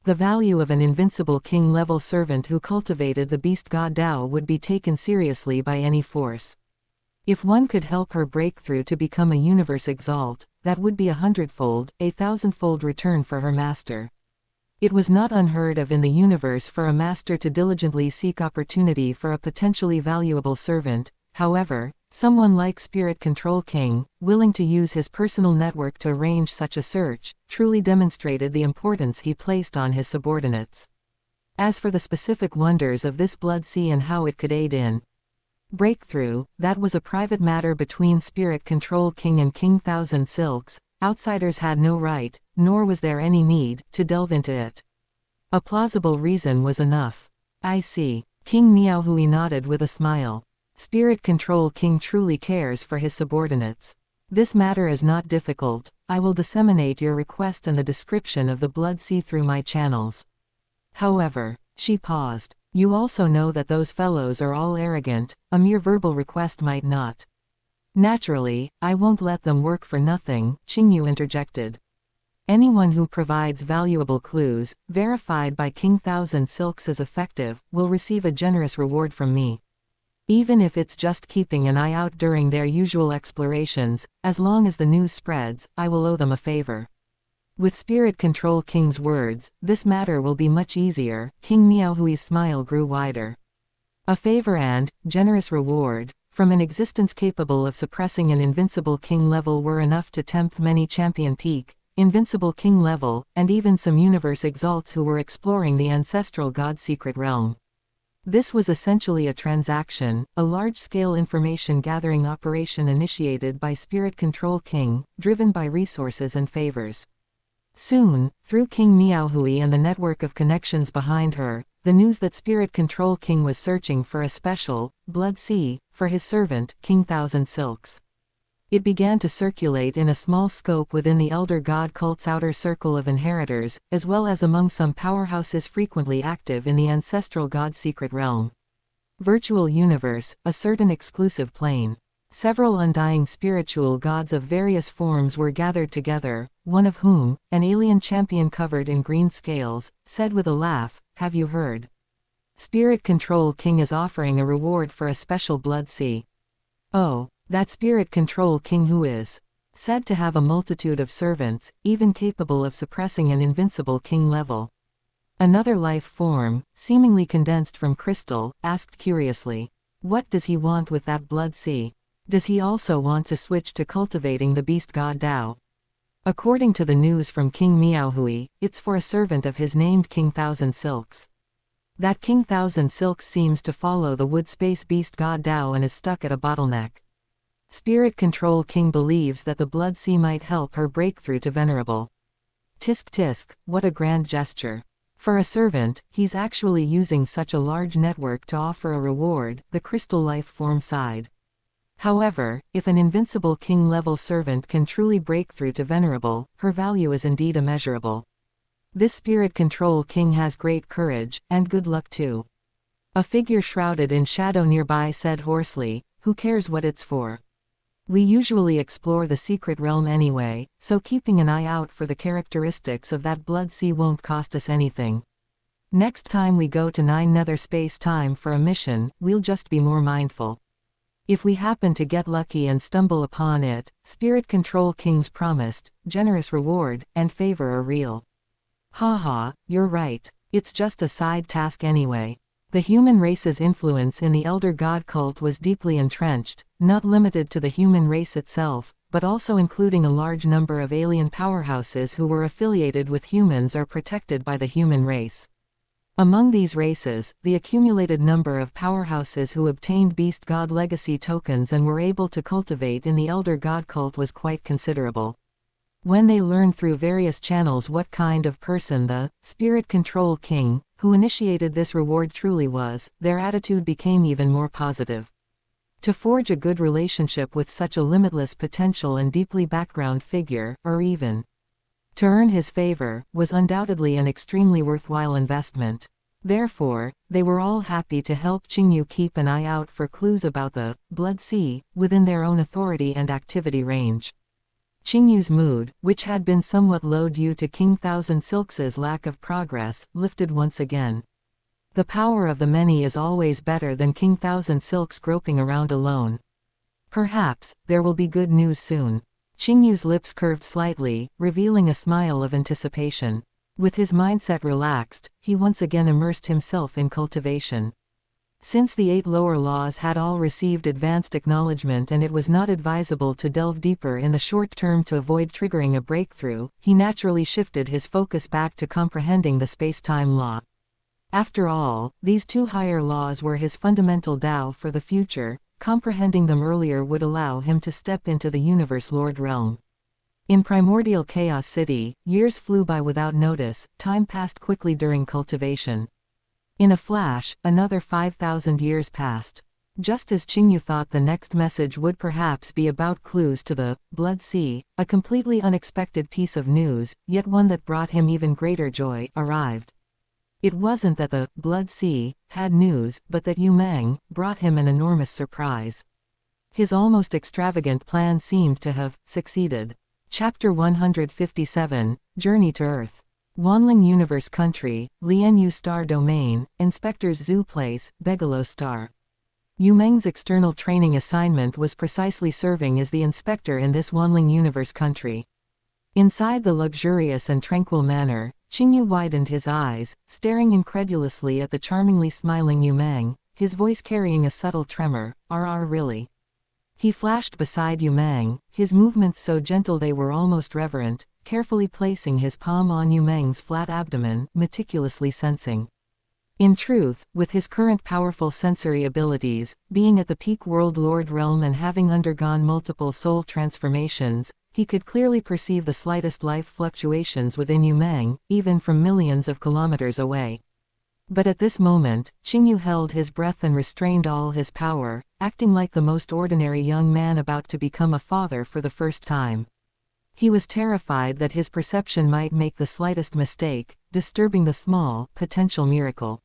The value of an invincible king-level servant who cultivated the beast god Dao would be taken seriously by any force. If one could help her break through to become a universe exalt, that would be 100-fold, 1,000-fold return for her master. It was not unheard of in the universe for a master to diligently seek opportunity for a potentially valuable servant. However, someone like Spirit Control King, willing to use his personal network to arrange such a search, truly demonstrated the importance he placed on his subordinates. As for the specific wonders of this Blood Sea and how it could aid in breakthrough, that was a private matter between Spirit Control King and King Thousand Silks. Outsiders had no right, nor was there any need, to delve into it. A plausible reason was enough. I see. King Miaohui nodded with a smile. Spirit Control King truly cares for his subordinates. This matter is not difficult. I will disseminate your request and the description of the Blood Sea through my channels. However, she paused. You also know that those fellows are all arrogant, a mere verbal request might not. Naturally, I won't let them work for nothing, Qingyu interjected. Anyone who provides valuable clues, verified by King Thousand Silks as effective, will receive a generous reward from me. Even if it's just keeping an eye out during their usual explorations, as long as the news spreads, I will owe them a favor. With Spirit Control King's words, this matter will be much easier. King Miaohui's smile grew wider. A favor and generous reward from an existence capable of suppressing an invincible king level were enough to tempt many champion peak, invincible king level, and even some universe exalts who were exploring the ancestral god secret realm. This was essentially a transaction, a large-scale information-gathering operation initiated by Spirit Control King, driven by resources and favors. Soon, through King Miaohui and the network of connections behind her, the news that Spirit Control King was searching for a special Blood Sea for his servant, King Thousand Silks. It began to circulate in a small scope within the Elder God cult's outer circle of inheritors, as well as among some powerhouses frequently active in the ancestral god secret realm. Virtual universe, a certain exclusive plane. Several undying spiritual gods of various forms were gathered together, one of whom, an alien champion covered in green scales, said with a laugh, "Have you heard? Spirit Control King is offering a reward for a special Blood Sea." Oh, that Spirit Control King who is said to have a multitude of servants, even capable of suppressing an invincible king level. Another life form, seemingly condensed from crystal, asked curiously, "What does he want with that Blood Sea? Does he also want to switch to cultivating the beast god Dao?" According to the news from King Miaohui, it's for a servant of his named King Thousand Silks. That King Thousand Silks seems to follow the wood space beast god Dao and is stuck at a bottleneck. Spirit Control King believes that the Blood Sea might help her break through to Venerable. Tisk tisk, what a grand gesture. For a servant, he's actually using such a large network to offer a reward, the crystal life form sighed. However, if an invincible king-level servant can truly break through to Venerable, her value is indeed immeasurable. This Spirit Control King has great courage, and good luck too. A figure shrouded in shadow nearby said hoarsely, "Who cares what it's for? We usually explore the secret realm anyway, so keeping an eye out for the characteristics of that Blood Sea won't cost us anything. Next time we go to 9 nether space-time for a mission, we'll just be more mindful. If we happen to get lucky and stumble upon it, Spirit Control King's promised, generous reward, and favor are real." Haha, you're right. It's just a side task anyway. The human race's influence in the elder god cult was deeply entrenched, not limited to the human race itself, but also including a large number of alien powerhouses who were affiliated with humans or protected by the human race. Among these races, the accumulated number of powerhouses who obtained beast god legacy tokens and were able to cultivate in the elder god cult was quite considerable. When they learned through various channels what kind of person the Spirit Control King, who initiated this reward truly was, their attitude became even more positive. To forge a good relationship with such a limitless potential and deeply background figure, or even to earn his favor, was undoubtedly an extremely worthwhile investment. Therefore, they were all happy to help Qingyu keep an eye out for clues about the Blood Sea, within their own authority and activity range. Qingyu's mood, which had been somewhat low due to King Thousand Silks' lack of progress, lifted once again. The power of the many is always better than King Thousand Silks groping around alone. Perhaps, there will be good news soon. Qingyu's lips curved slightly, revealing a smile of anticipation. With his mindset relaxed, he once again immersed himself in cultivation. Since the 8 lower laws had all received advanced acknowledgement and it was not advisable to delve deeper in the short term to avoid triggering a breakthrough, he naturally shifted his focus back to comprehending the space-time law. After all, these 2 higher laws were his fundamental Tao for the future. Comprehending them earlier would allow him to step into the Universe Lord realm. In primordial Chaos City, years flew by without notice, time passed quickly during cultivation. In a flash, another 5,000 years passed. Just as Qingyu thought the next message would perhaps be about clues to the Blood Sea, a completely unexpected piece of news, yet one that brought him even greater joy, arrived. It wasn't that the Blood Sea had news, but that Yu Meng brought him an enormous surprise. His almost extravagant plan seemed to have succeeded. Chapter 157, Journey to Earth. Wanling Universe Country, Lianyu Star Domain, Inspector's Zoo Place, Begalo Star. Yu Meng's external training assignment was precisely serving as the inspector in this Wanling Universe Country. Inside the luxurious and tranquil manor, Qingyu widened his eyes, staring incredulously at the charmingly smiling Yu Meng, his voice carrying a subtle tremor. Really? He flashed beside Yu Meng, his movements so gentle they were almost reverent, carefully placing his palm on Yu Meng's flat abdomen, meticulously sensing. In truth, with his current powerful sensory abilities, being at the peak World Lord realm and having undergone multiple soul transformations, he could clearly perceive the slightest life fluctuations within Yu Meng, even from millions of kilometers away. But at this moment, Qingyu held his breath and restrained all his power, acting like the most ordinary young man about to become a father for the first time. He was terrified that his perception might make the slightest mistake, disturbing the small, potential miracle.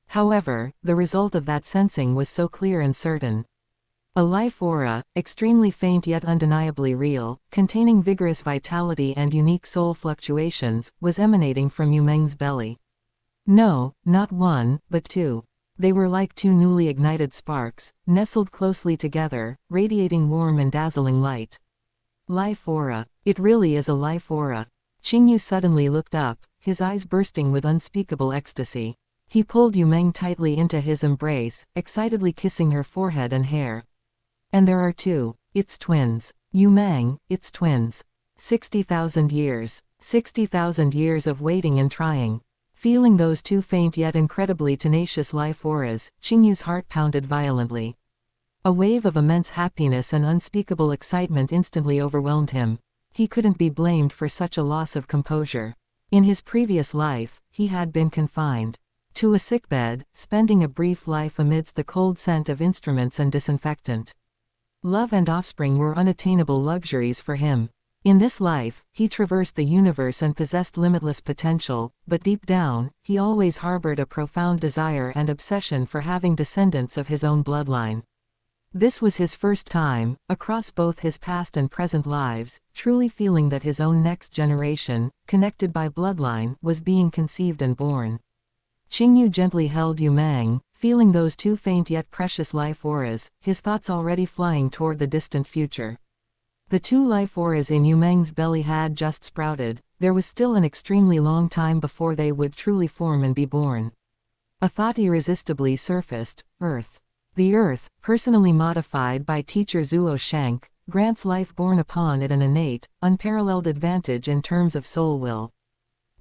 However, the result of that sensing was so clear and certain. A life aura, extremely faint yet undeniably real, containing vigorous vitality and unique soul fluctuations, was emanating from Yu Meng's belly. No, not 1, but 2. They were like 2 newly ignited sparks, nestled closely together, radiating warm and dazzling light. Life aura. It really is a life aura. Qingyu suddenly looked up, his eyes bursting with unspeakable ecstasy. He pulled Yu Meng tightly into his embrace, excitedly kissing her forehead and hair. And there are 2. It's twins. Yu Meng, it's twins. 60,000 years. 60,000 years of waiting and trying. Feeling those 2 faint yet incredibly tenacious life auras, Qingyu's heart pounded violently. A wave of immense happiness and unspeakable excitement instantly overwhelmed him. He couldn't be blamed for such a loss of composure. In his previous life, he had been confined to a sickbed, spending a brief life amidst the cold scent of instruments and disinfectant. Love and offspring were unattainable luxuries for him. In this life, he traversed the universe and possessed limitless potential, but deep down, he always harbored a profound desire and obsession for having descendants of his own bloodline. This was his first time, across both his past and present lives, truly feeling that his own next generation, connected by bloodline, was being conceived and born. Qingyu gently held Yu Meng, feeling those 2 faint yet precious life auras, his thoughts already flying toward the distant future. The 2 life auras in Yu Meng's belly had just sprouted. There was still an extremely long time before they would truly form and be born. A thought irresistibly surfaced: Earth. The Earth, personally modified by teacher Zuo Shank, grants life born upon it an innate, unparalleled advantage in terms of soul will.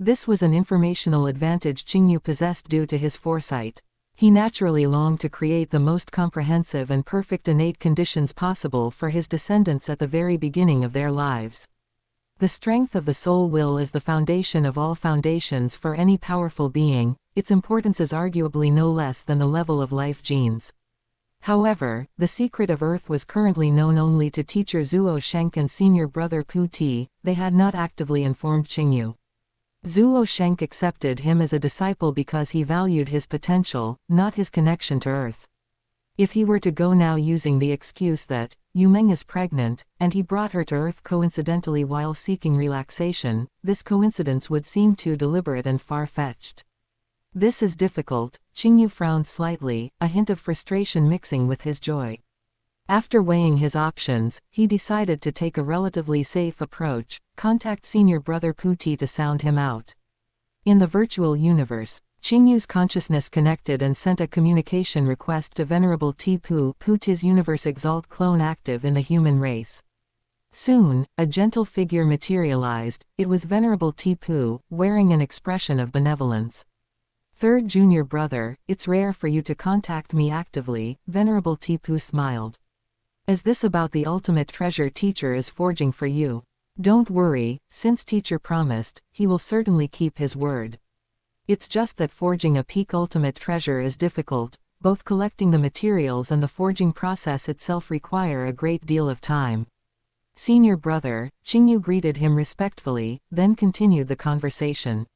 This was an informational advantage Qingyu possessed due to his foresight. He naturally longed to create the most comprehensive and perfect innate conditions possible for his descendants at the very beginning of their lives. The strength of the soul will is the foundation of all foundations for any powerful being. Its importance is arguably no less than the level of life genes. However, the secret of Earth was currently known only to teacher Zuo Shank and senior brother Pu Ti. They had not actively informed Qingyu. Zuo Shank accepted him as a disciple because he valued his potential, not his connection to Earth. If he were to go now using the excuse that Yu Meng is pregnant, and he brought her to Earth coincidentally while seeking relaxation, this coincidence would seem too deliberate and far-fetched. This is difficult. Qingyu frowned slightly, a hint of frustration mixing with his joy. After weighing his options, he decided to take a relatively safe approach: contact senior brother Pu Ti to sound him out. In the virtual universe, Qingyu's consciousness connected and sent a communication request to Venerable Pu Ti's universe exalt clone active in the human race. Soon, a gentle figure materialized. It was Venerable Pu, wearing an expression of benevolence. Third junior brother, it's rare for you to contact me actively, Venerable Pu smiled. Is this about the ultimate treasure teacher is forging for you? Don't worry, since teacher promised, he will certainly keep his word. It's just that forging a peak ultimate treasure is difficult. Both collecting the materials and the forging process itself require a great deal of time. Senior brother, Qingyu greeted him respectfully, then continued the conversation.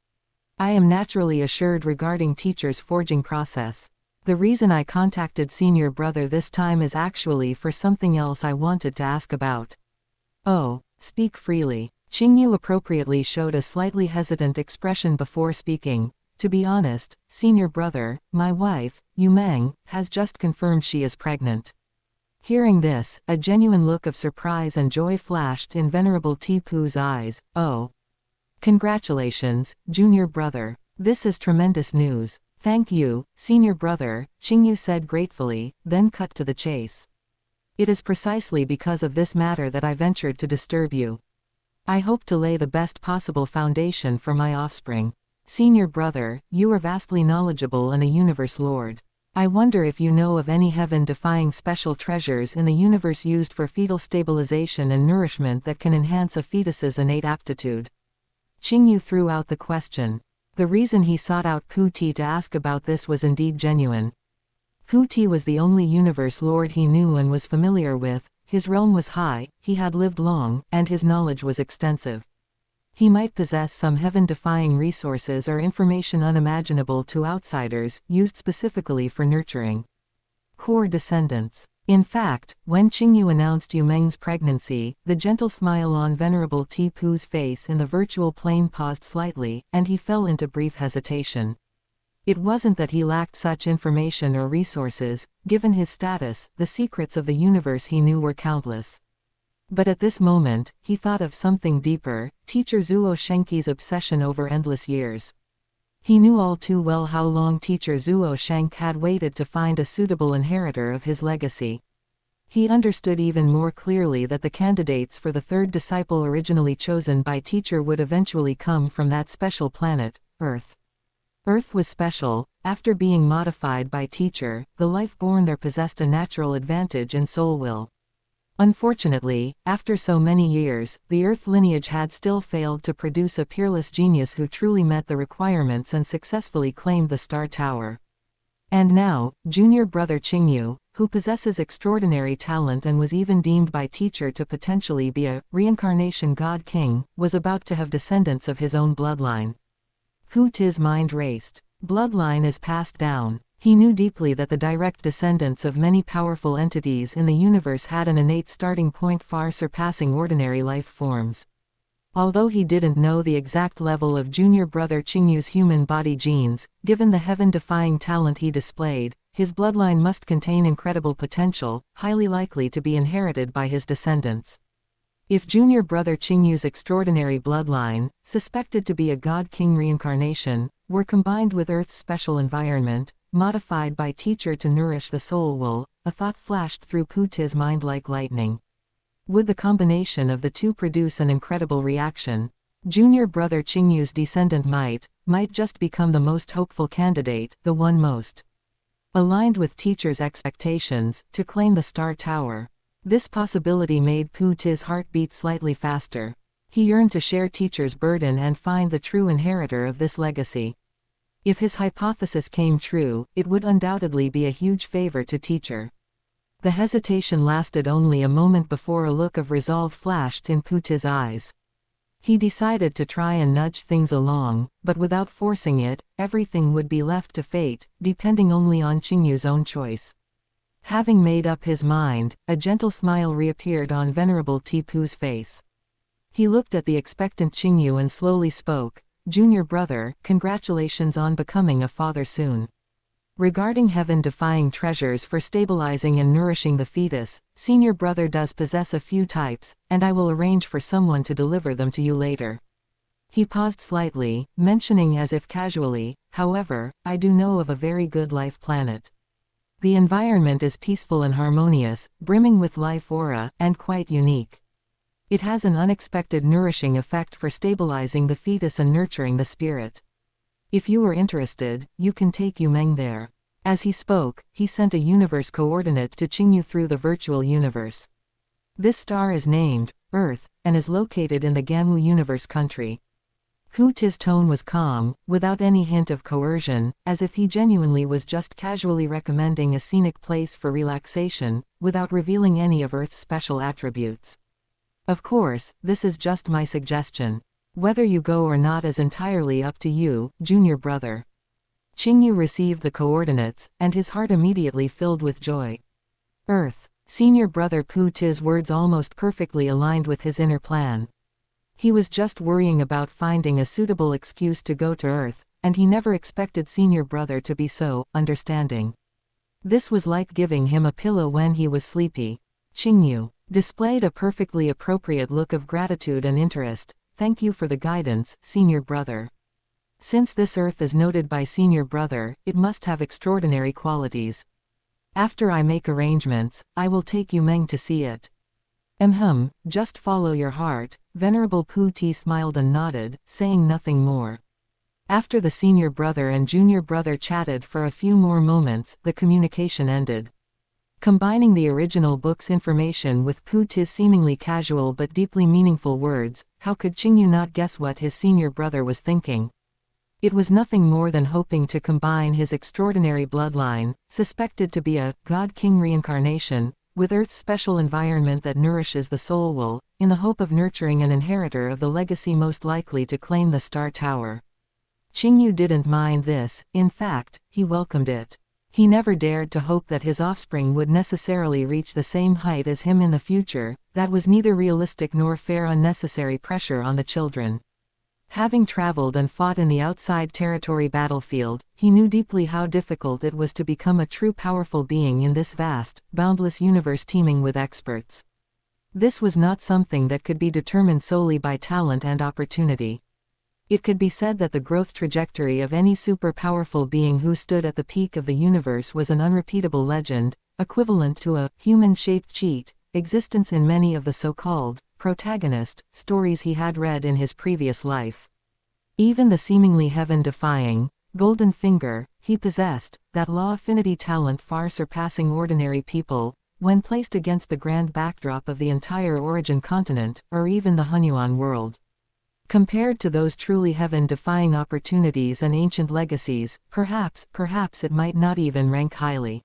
I am naturally assured regarding teacher's forging process. The reason I contacted senior brother this time is actually for something else I wanted to ask about. Oh, speak freely. Qingyu appropriately showed a slightly hesitant expression before speaking. To be honest, senior brother, my wife, Yu Meng, has just confirmed she is pregnant. Hearing this, a genuine look of surprise and joy flashed in Venerable Pu's eyes. Oh. Congratulations, junior brother. This is tremendous news. Thank you, senior brother, Qingyu said gratefully, then cut to the chase. It is precisely because of this matter that I ventured to disturb you. I hope to lay the best possible foundation for my offspring. Senior brother, you are vastly knowledgeable and a universe lord. I wonder if you know of any heaven-defying special treasures in the universe used for fetal stabilization and nourishment that can enhance a fetus's innate aptitude. Qingyu threw out the question. The reason he sought out Pu Ti to ask about this was indeed genuine. Pu Ti was the only universe lord he knew and was familiar with. His realm was high, he had lived long, and his knowledge was extensive. He might possess some heaven-defying resources or information unimaginable to outsiders, used specifically for nurturing core descendants. In fact, when Qingyu announced Yu Meng's pregnancy, the gentle smile on Venerable Pu's face in the virtual plane paused slightly, and he fell into brief hesitation. It wasn't that he lacked such information or resources. Given his status, the secrets of the universe he knew were countless. But at this moment, he thought of something deeper: teacher Zuo Shanki's obsession over endless years. He knew all too well how long teacher Zuo Shank had waited to find a suitable inheritor of his legacy. He understood even more clearly that the candidates for the third disciple originally chosen by teacher would eventually come from that special planet, Earth. Earth was special. After being modified by teacher, the life born there possessed a natural advantage in soul will. Unfortunately, after so many years, the Earth lineage had still failed to produce a peerless genius who truly met the requirements and successfully claimed the Star Tower. And now, junior brother Qingyu, who possesses extraordinary talent and was even deemed by teacher to potentially be a reincarnation god king, was about to have descendants of his own bloodline. Pu Ti's mind raced. Bloodline is passed down. He knew deeply that the direct descendants of many powerful entities in the universe had an innate starting point far surpassing ordinary life forms. Although he didn't know the exact level of junior brother Qingyu's human body genes, given the heaven-defying talent he displayed, his bloodline must contain incredible potential, highly likely to be inherited by his descendants. If junior brother Qingyu's extraordinary bloodline, suspected to be a god king reincarnation, were combined with Earth's special environment, modified by teacher to nourish the soul will, a thought flashed through Puti's mind like lightning. Would the combination of the two produce an incredible reaction? Junior brother Qingyu's descendant might just become the most hopeful candidate, the one most aligned with teacher's expectations, to claim the Star Tower. This possibility made Puti's heart beat slightly faster. He yearned to share teacher's burden and find the true inheritor of this legacy. If his hypothesis came true, it would undoubtedly be a huge favor to teacher. The hesitation lasted only a moment before a look of resolve flashed in Puti's eyes. He decided to try and nudge things along, but without forcing it, everything would be left to fate, depending only on Qingyu's own choice. Having made up his mind, a gentle smile reappeared on Venerable Tipu's face. He looked at the expectant Qingyu and slowly spoke, "Junior brother, congratulations on becoming a father soon. Regarding heaven-defying treasures for stabilizing and nourishing the fetus, senior brother does possess a few types, and I will arrange for someone to deliver them to you later." He paused slightly, mentioning as if casually, "However, I do know of a very good life planet. The environment is peaceful and harmonious, brimming with life aura, and quite unique. It has an unexpected nourishing effect for stabilizing the fetus and nurturing the spirit. If you are interested, you can take Yumeng there." As he spoke, he sent a universe coordinate to Qingyu through the virtual universe. This star is named Earth, and is located in the Gamu universe country. Puti's tone was calm, without any hint of coercion, as if he genuinely was just casually recommending a scenic place for relaxation, without revealing any of Earth's special attributes. "Of course, this is just my suggestion. Whether you go or not is entirely up to you, junior brother." Qingyu received the coordinates, and his heart immediately filled with joy. Earth. Senior brother Puti's words almost perfectly aligned with his inner plan. He was just worrying about finding a suitable excuse to go to Earth, and he never expected senior brother to be so understanding. This was like giving him a pillow when he was sleepy. Qingyu displayed a perfectly appropriate look of gratitude and interest. "Thank you for the guidance, senior brother. Since this Earth is noted by senior brother, it must have extraordinary qualities. After I make arrangements, I will take Yumeng to see it." Just follow your heart." Venerable Puti smiled and nodded, saying nothing more. After the senior brother and junior brother chatted for a few more moments, the communication ended. Combining the original book's information with Puti's seemingly casual but deeply meaningful words, how could Qingyu not guess what his senior brother was thinking? It was nothing more than hoping to combine his extraordinary bloodline, suspected to be a god-king reincarnation, with Earth's special environment that nourishes the soul will, in the hope of nurturing an inheritor of the legacy most likely to claim the Star Tower. Qingyu didn't mind this, in fact, he welcomed it. He never dared to hope that his offspring would necessarily reach the same height as him in the future. That was neither realistic nor fair. Unnecessary pressure on the children. Having traveled and fought in the outside territory battlefield, he knew deeply how difficult it was to become a true powerful being in this vast, boundless universe teeming with experts. This was not something that could be determined solely by talent and opportunity. It could be said that the growth trajectory of any super-powerful being who stood at the peak of the universe was an unrepeatable legend, equivalent to a human-shaped cheat, existence in many of the so-called protagonist stories he had read in his previous life. Even the seemingly heaven-defying golden finger he possessed, that law affinity talent far surpassing ordinary people, when placed against the grand backdrop of the entire origin continent, or even the Hunyuan world. Compared to those truly heaven-defying opportunities and ancient legacies, perhaps it might not even rank highly.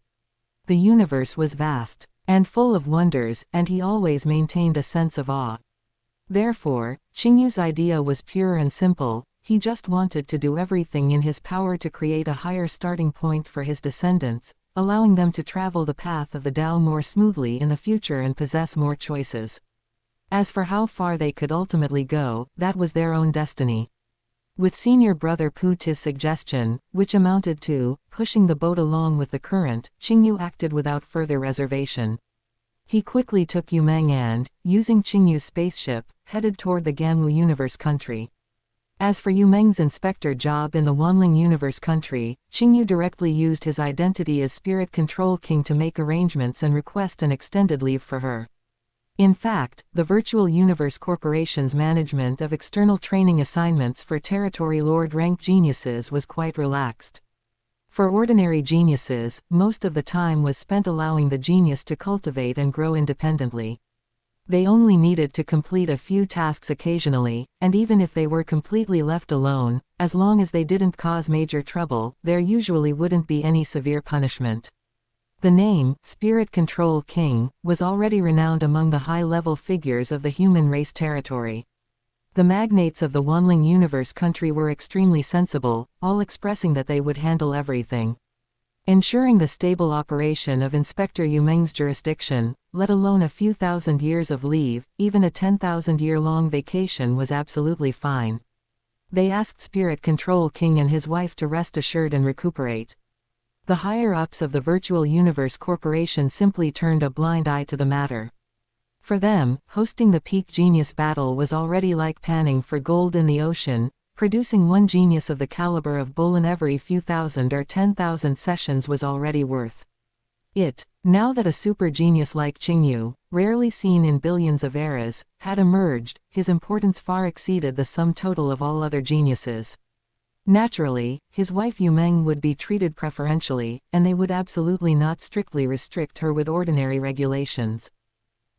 The universe was vast and full of wonders, and he always maintained a sense of awe. Therefore, Qingyu's idea was pure and simple. He just wanted to do everything in his power to create a higher starting point for his descendants, allowing them to travel the path of the Tao more smoothly in the future and possess more choices. As for how far they could ultimately go, that was their own destiny. With senior brother Puti's suggestion, which amounted to pushing the boat along with the current, Qingyu acted without further reservation. He quickly took Yumeng and, using Qingyu's spaceship, headed toward the Gamu universe country. As for Yu Meng's inspector job in the Wanling Universe country, Qingyu directly used his identity as Spirit Control King to make arrangements and request an extended leave for her. In fact, the Virtual Universe Corporation's management of external training assignments for Territory Lord rank geniuses was quite relaxed. For ordinary geniuses, most of the time was spent allowing the genius to cultivate and grow independently. They only needed to complete a few tasks occasionally, and even if they were completely left alone, as long as they didn't cause major trouble, there usually wouldn't be any severe punishment. The name, Spirit Control King, was already renowned among the high-level figures of the human race territory. The magnates of the Wanling Universe country were extremely sensible, all expressing that they would handle everything. Ensuring the stable operation of Inspector Yu Meng's jurisdiction, let alone a few thousand years of leave, even a 10,000-year-long vacation was absolutely fine. They asked Spirit Control King and his wife to rest assured and recuperate. The higher-ups of the Virtual Universe Corporation simply turned a blind eye to the matter. For them, hosting the peak genius battle was already like panning for gold in the ocean. Producing one genius of the caliber of Bolin every few thousand or 10,000 sessions was already worth it. Now that a super genius like Qingyu, rarely seen in billions of eras, had emerged, his importance far exceeded the sum total of all other geniuses. Naturally, his wife Yu Meng would be treated preferentially, and they would absolutely not strictly restrict her with ordinary regulations.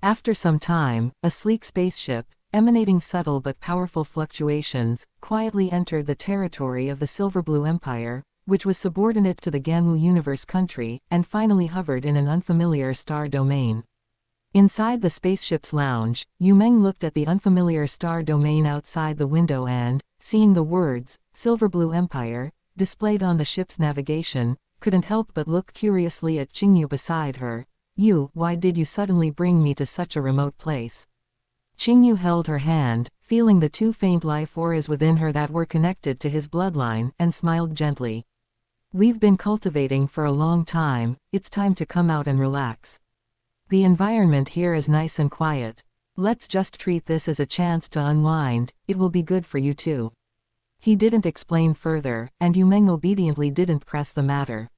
After some time, a sleek spaceship, emanating subtle but powerful fluctuations, quietly entered the territory of the Silverblue Empire, which was subordinate to the Ganwu Universe country, and finally hovered in an unfamiliar star domain. Inside the spaceship's lounge, Yu Meng looked at the unfamiliar star domain outside the window and, seeing the words, Silverblue Empire, displayed on the ship's navigation, couldn't help but look curiously at Qingyu beside her. "You, why did you suddenly bring me to such a remote place?" Qingyu held her hand, feeling the two faint life auras within her that were connected to his bloodline, and smiled gently. "We've been cultivating for a long time, it's time to come out and relax. The environment here is nice and quiet. Let's just treat this as a chance to unwind, it will be good for you too." He didn't explain further, and Yu Meng obediently didn't press the matter.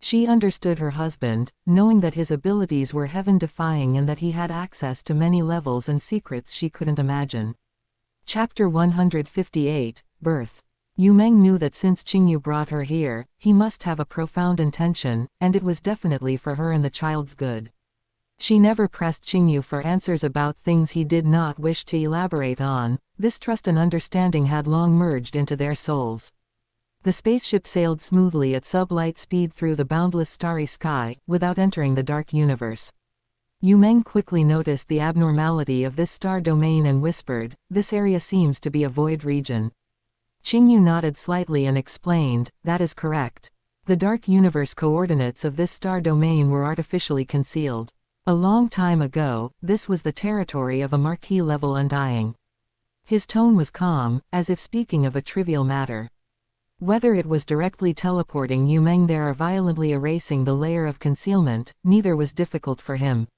She understood her husband, knowing that his abilities were heaven-defying and that he had access to many levels and secrets she couldn't imagine. Chapter 158, Birth. Yu Meng knew that since Qingyu brought her here, he must have a profound intention, and it was definitely for her and the child's good. She never pressed Qingyu for answers about things he did not wish to elaborate on. This trust and understanding had long merged into their souls. The spaceship sailed smoothly at sub-light speed through the boundless starry sky, without entering the dark universe. Yu Meng quickly noticed the abnormality of this star domain and whispered, "This area seems to be a void region." Qingyu nodded slightly and explained, "That is correct. The dark universe coordinates of this star domain were artificially concealed. A long time ago, this was the territory of a marquee-level undying." His tone was calm, as if speaking of a trivial matter. Whether it was directly teleporting Yu Meng there or violently erasing the layer of concealment, neither was difficult for him.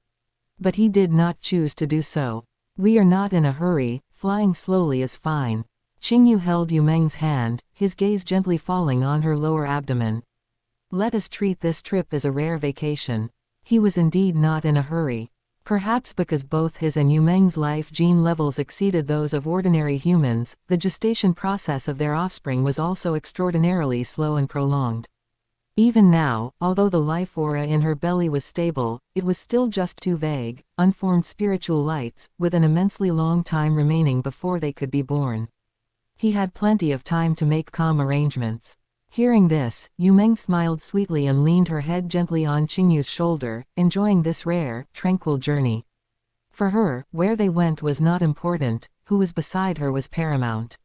But he did not choose to do so. "We are not in a hurry, flying slowly is fine." Qingyu held Yu Meng's hand, his gaze gently falling on her lower abdomen. "Let us treat this trip as a rare vacation." He was indeed not in a hurry. Perhaps because both his and Yu Meng's life gene levels exceeded those of ordinary humans, the gestation process of their offspring was also extraordinarily slow and prolonged. Even now, although the life aura in her belly was stable, it was still just two vague, unformed spiritual lights, with an immensely long time remaining before they could be born. He had plenty of time to make calm arrangements. Hearing this, Yu Meng smiled sweetly and leaned her head gently on Qingyu's shoulder, enjoying this rare, tranquil journey. For her, where they went was not important, who was beside her was paramount.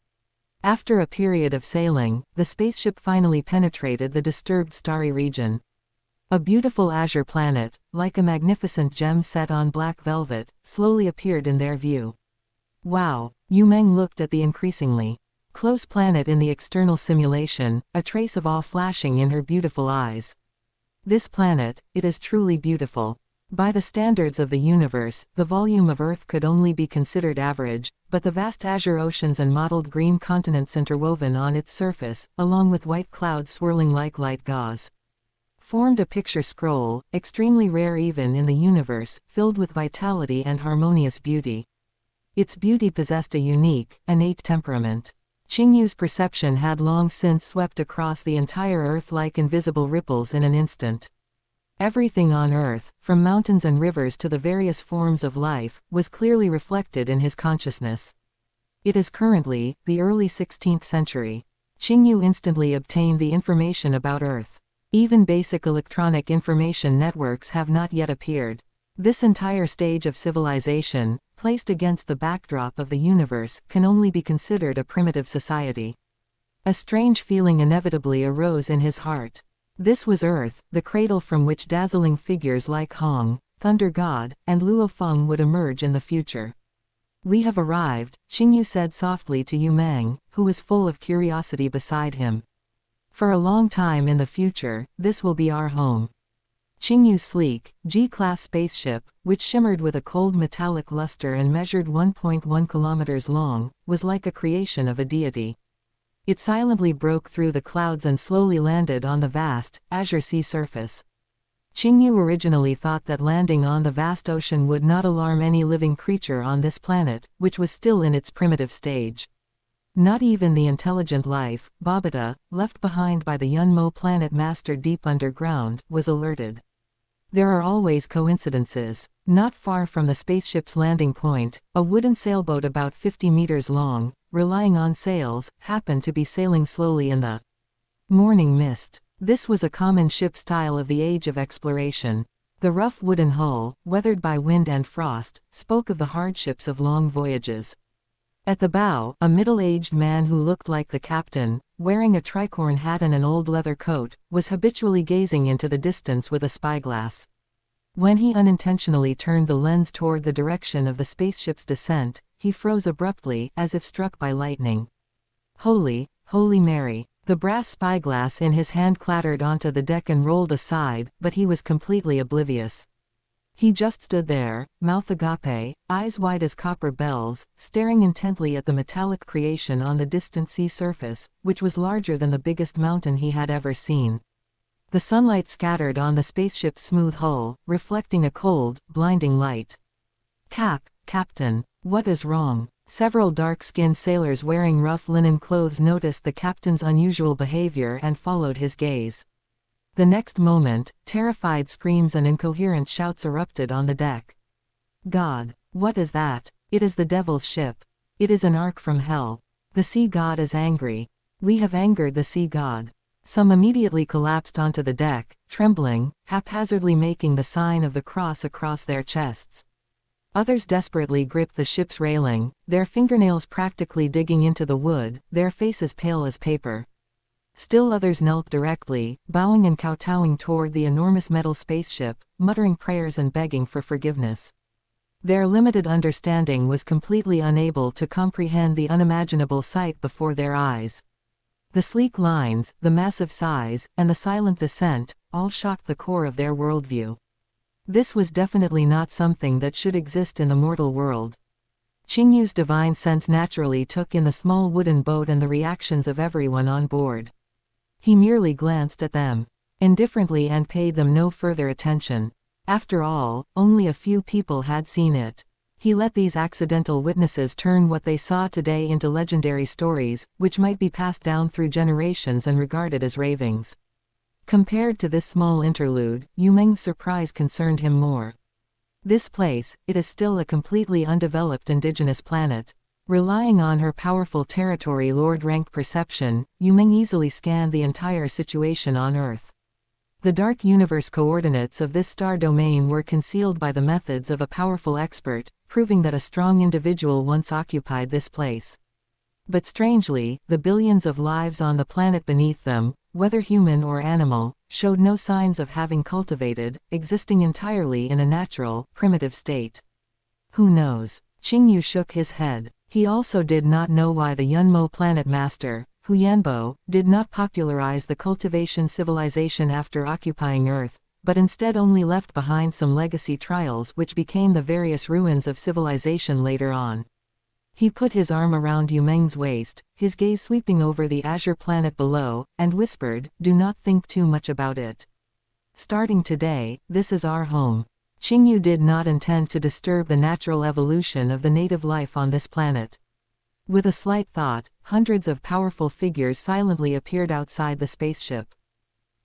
After a period of sailing, the spaceship finally penetrated the disturbed starry region. A beautiful azure planet, like a magnificent gem set on black velvet, slowly appeared in their view. "Wow!" Yu Meng looked at the increasingly close planet in the external simulation, a trace of awe flashing in her beautiful eyes. "This planet, it is truly beautiful. By the standards of the universe, the volume of Earth could only be considered average, but the vast azure oceans and mottled green continents interwoven on its surface, along with white clouds swirling like light gauze, formed a picture scroll, extremely rare even in the universe, filled with vitality and harmonious beauty. Its beauty possessed a unique, innate temperament. Qingyu's perception had long since swept across the entire Earth like invisible ripples in an instant. Everything on Earth, from mountains and rivers to the various forms of life, was clearly reflected in his consciousness. It is currently the early 16th century. Qingyu instantly obtained the information about Earth. Even basic electronic information networks have not yet appeared. This entire stage of civilization, placed against the backdrop of the universe, can only be considered a primitive society. A strange feeling inevitably arose in his heart. This was Earth, the cradle from which dazzling figures like Hong, Thunder God, and Luo Feng would emerge in the future. "We have arrived," Qingyu said softly to Yu Meng, who was full of curiosity beside him. "For a long time in the future, this will be our home." Qingyu's sleek, G-class spaceship, which shimmered with a cold metallic luster and measured 1.1 kilometers long, was like a creation of a deity. It silently broke through the clouds and slowly landed on the vast, azure sea surface. Qingyu originally thought that landing on the vast ocean would not alarm any living creature on this planet, which was still in its primitive stage. Not even the intelligent life, Babata, left behind by the Yunmo planet master deep underground, was alerted. There are always coincidences. Not far from the spaceship's landing point, a wooden sailboat about 50 meters long, relying on sails, happened to be sailing slowly in the morning mist. This was a common ship style of the age of exploration. The rough wooden hull, weathered by wind and frost, spoke of the hardships of long voyages. At the bow, a middle-aged man who looked like the captain, wearing a tricorn hat and an old leather coat, was habitually gazing into the distance with a spyglass. When he unintentionally turned the lens toward the direction of the spaceship's descent, he froze abruptly, as if struck by lightning. "Holy, Holy Mary!" The brass spyglass in his hand clattered onto the deck and rolled aside, but he was completely oblivious. He just stood there, mouth agape, eyes wide as copper bells, staring intently at the metallic creation on the distant sea surface, which was larger than the biggest mountain he had ever seen. The sunlight scattered on the spaceship's smooth hull, reflecting a cold, blinding light. Captain, what is wrong?" Several dark-skinned sailors wearing rough linen clothes noticed the captain's unusual behavior and followed his gaze. The next moment, terrified screams and incoherent shouts erupted on the deck. "God! What is that? It is the devil's ship. It is an ark from hell. The sea god is angry. We have angered the sea god." Some immediately collapsed onto the deck, trembling, haphazardly making the sign of the cross across their chests. Others desperately gripped the ship's railing, their fingernails practically digging into the wood, their faces pale as paper. Still others knelt directly, bowing and kowtowing toward the enormous metal spaceship, muttering prayers and begging for forgiveness. Their limited understanding was completely unable to comprehend the unimaginable sight before their eyes. The sleek lines, the massive size, and the silent descent, all shocked the core of their worldview. This was definitely not something that should exist in the mortal world. Qingyu's divine sense naturally took in the small wooden boat and the reactions of everyone on board. He merely glanced at them indifferently and paid them no further attention. After all, only a few people had seen it. He let these accidental witnesses turn what they saw today into legendary stories, which might be passed down through generations and regarded as ravings. Compared to this small interlude, Yu Meng's surprise concerned him more. This place, it is still a completely undeveloped indigenous planet. Relying on her powerful territory lord rank perception, Yu Meng easily scanned the entire situation on Earth. The dark universe coordinates of this star domain were concealed by the methods of a powerful expert, proving that a strong individual once occupied this place. But strangely, the billions of lives on the planet beneath them, whether human or animal, showed no signs of having cultivated, existing entirely in a natural, primitive state. Who knows? Qingyu shook his head. He also did not know why the Yunmo planet master, Hu Yanbo, did not popularize the cultivation civilization after occupying Earth, but instead only left behind some legacy trials which became the various ruins of civilization later on. He put his arm around Yu Meng's waist, his gaze sweeping over the azure planet below, and whispered, "Do not think too much about it. Starting today, this is our home." Qingyu did not intend to disturb the natural evolution of the native life on this planet. With a slight thought, hundreds of powerful figures silently appeared outside the spaceship.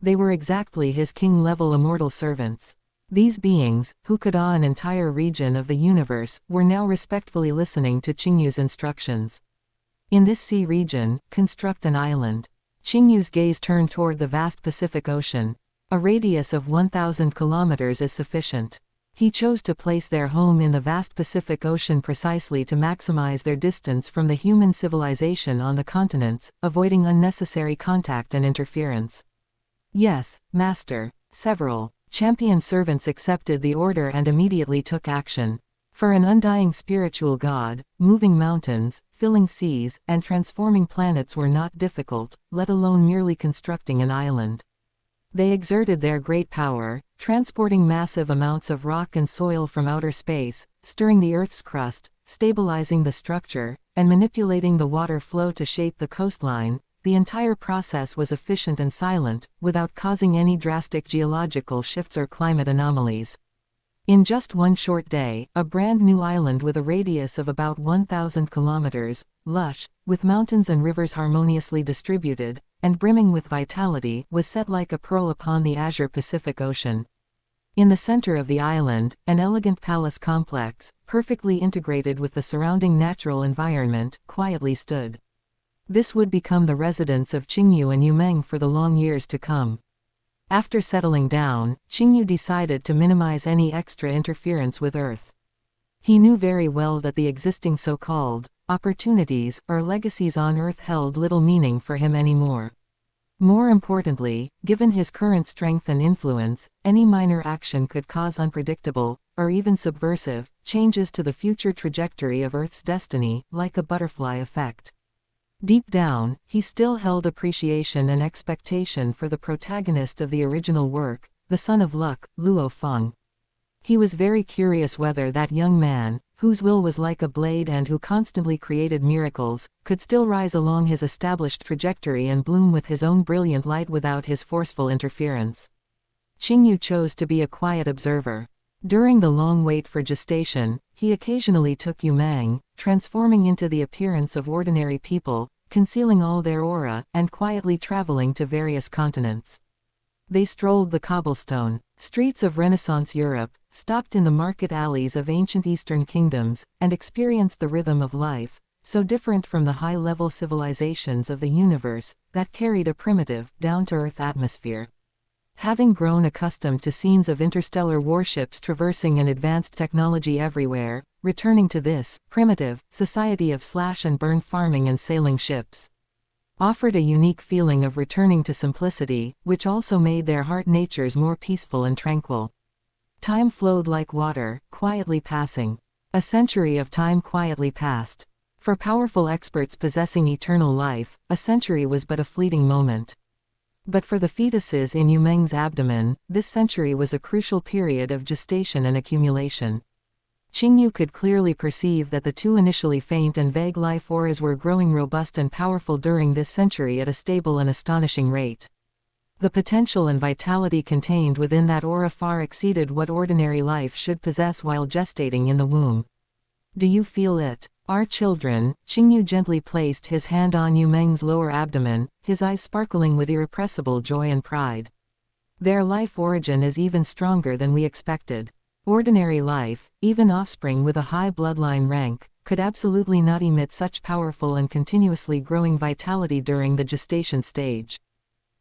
They were exactly his king-level immortal servants. These beings, who could awe an entire region of the universe, were now respectfully listening to Qingyu's instructions. In this sea region, construct an island. Qingyu's gaze turned toward the vast Pacific Ocean. A radius of 1,000 kilometers is sufficient. He chose to place their home in the vast Pacific Ocean precisely to maximize their distance from the human civilization on the continents, avoiding unnecessary contact and interference. "Yes, Master." Several champion servants accepted the order and immediately took action. For an undying spiritual god, moving mountains, filling seas, and transforming planets were not difficult, let alone merely constructing an island. They exerted their great power, transporting massive amounts of rock and soil from outer space, stirring the Earth's crust, stabilizing the structure, and manipulating the water flow to shape the coastline. The entire process was efficient and silent, without causing any drastic geological shifts or climate anomalies. In just one short day, a brand new island with a radius of about 1,000 kilometers, lush, with mountains and rivers harmoniously distributed, and brimming with vitality, was set like a pearl upon the azure Pacific Ocean. In the center of the island, an elegant palace complex, perfectly integrated with the surrounding natural environment, quietly stood. This would become the residence of Qingyu and Yu Meng for the long years to come. After settling down, Qingyu decided to minimize any extra interference with Earth. He knew very well that the existing so-called opportunities or legacies on Earth held little meaning for him anymore. More importantly, given his current strength and influence, any minor action could cause unpredictable, or even subversive, changes to the future trajectory of Earth's destiny, like a butterfly effect. Deep down, he still held appreciation and expectation for the protagonist of the original work, the son of luck, Luo Feng. He was very curious whether that young man, whose will was like a blade and who constantly created miracles, could still rise along his established trajectory and bloom with his own brilliant light without his forceful interference. Qingyu chose to be a quiet observer. During the long wait for gestation, he occasionally took Yu Meng, transforming into the appearance of ordinary people, concealing all their aura, and quietly traveling to various continents. They strolled the cobblestone streets of Renaissance Europe, stopped in the market alleys of ancient Eastern kingdoms, and experienced the rhythm of life, so different from the high-level civilizations of the universe, that carried a primitive, down-to-earth atmosphere. Having grown accustomed to scenes of interstellar warships traversing and advanced technology everywhere, returning to this primitive society of slash-and-burn farming and sailing ships offered a unique feeling of returning to simplicity, which also made their heart natures more peaceful and tranquil. Time flowed like water, quietly passing. A century of time quietly passed. For powerful experts possessing eternal life, a century was but a fleeting moment. But for the fetuses in Yu Meng's abdomen, this century was a crucial period of gestation and accumulation. Qingyu could clearly perceive that the two initially faint and vague life auras were growing robust and powerful during this century at a stable and astonishing rate. The potential and vitality contained within that aura far exceeded what ordinary life should possess while gestating in the womb. "Do you feel it? Our children?" Qingyu gently placed his hand on Yu Meng's lower abdomen, his eyes sparkling with irrepressible joy and pride. "Their life origin is even stronger than we expected. Ordinary life, even offspring with a high bloodline rank, could absolutely not emit such powerful and continuously growing vitality during the gestation stage."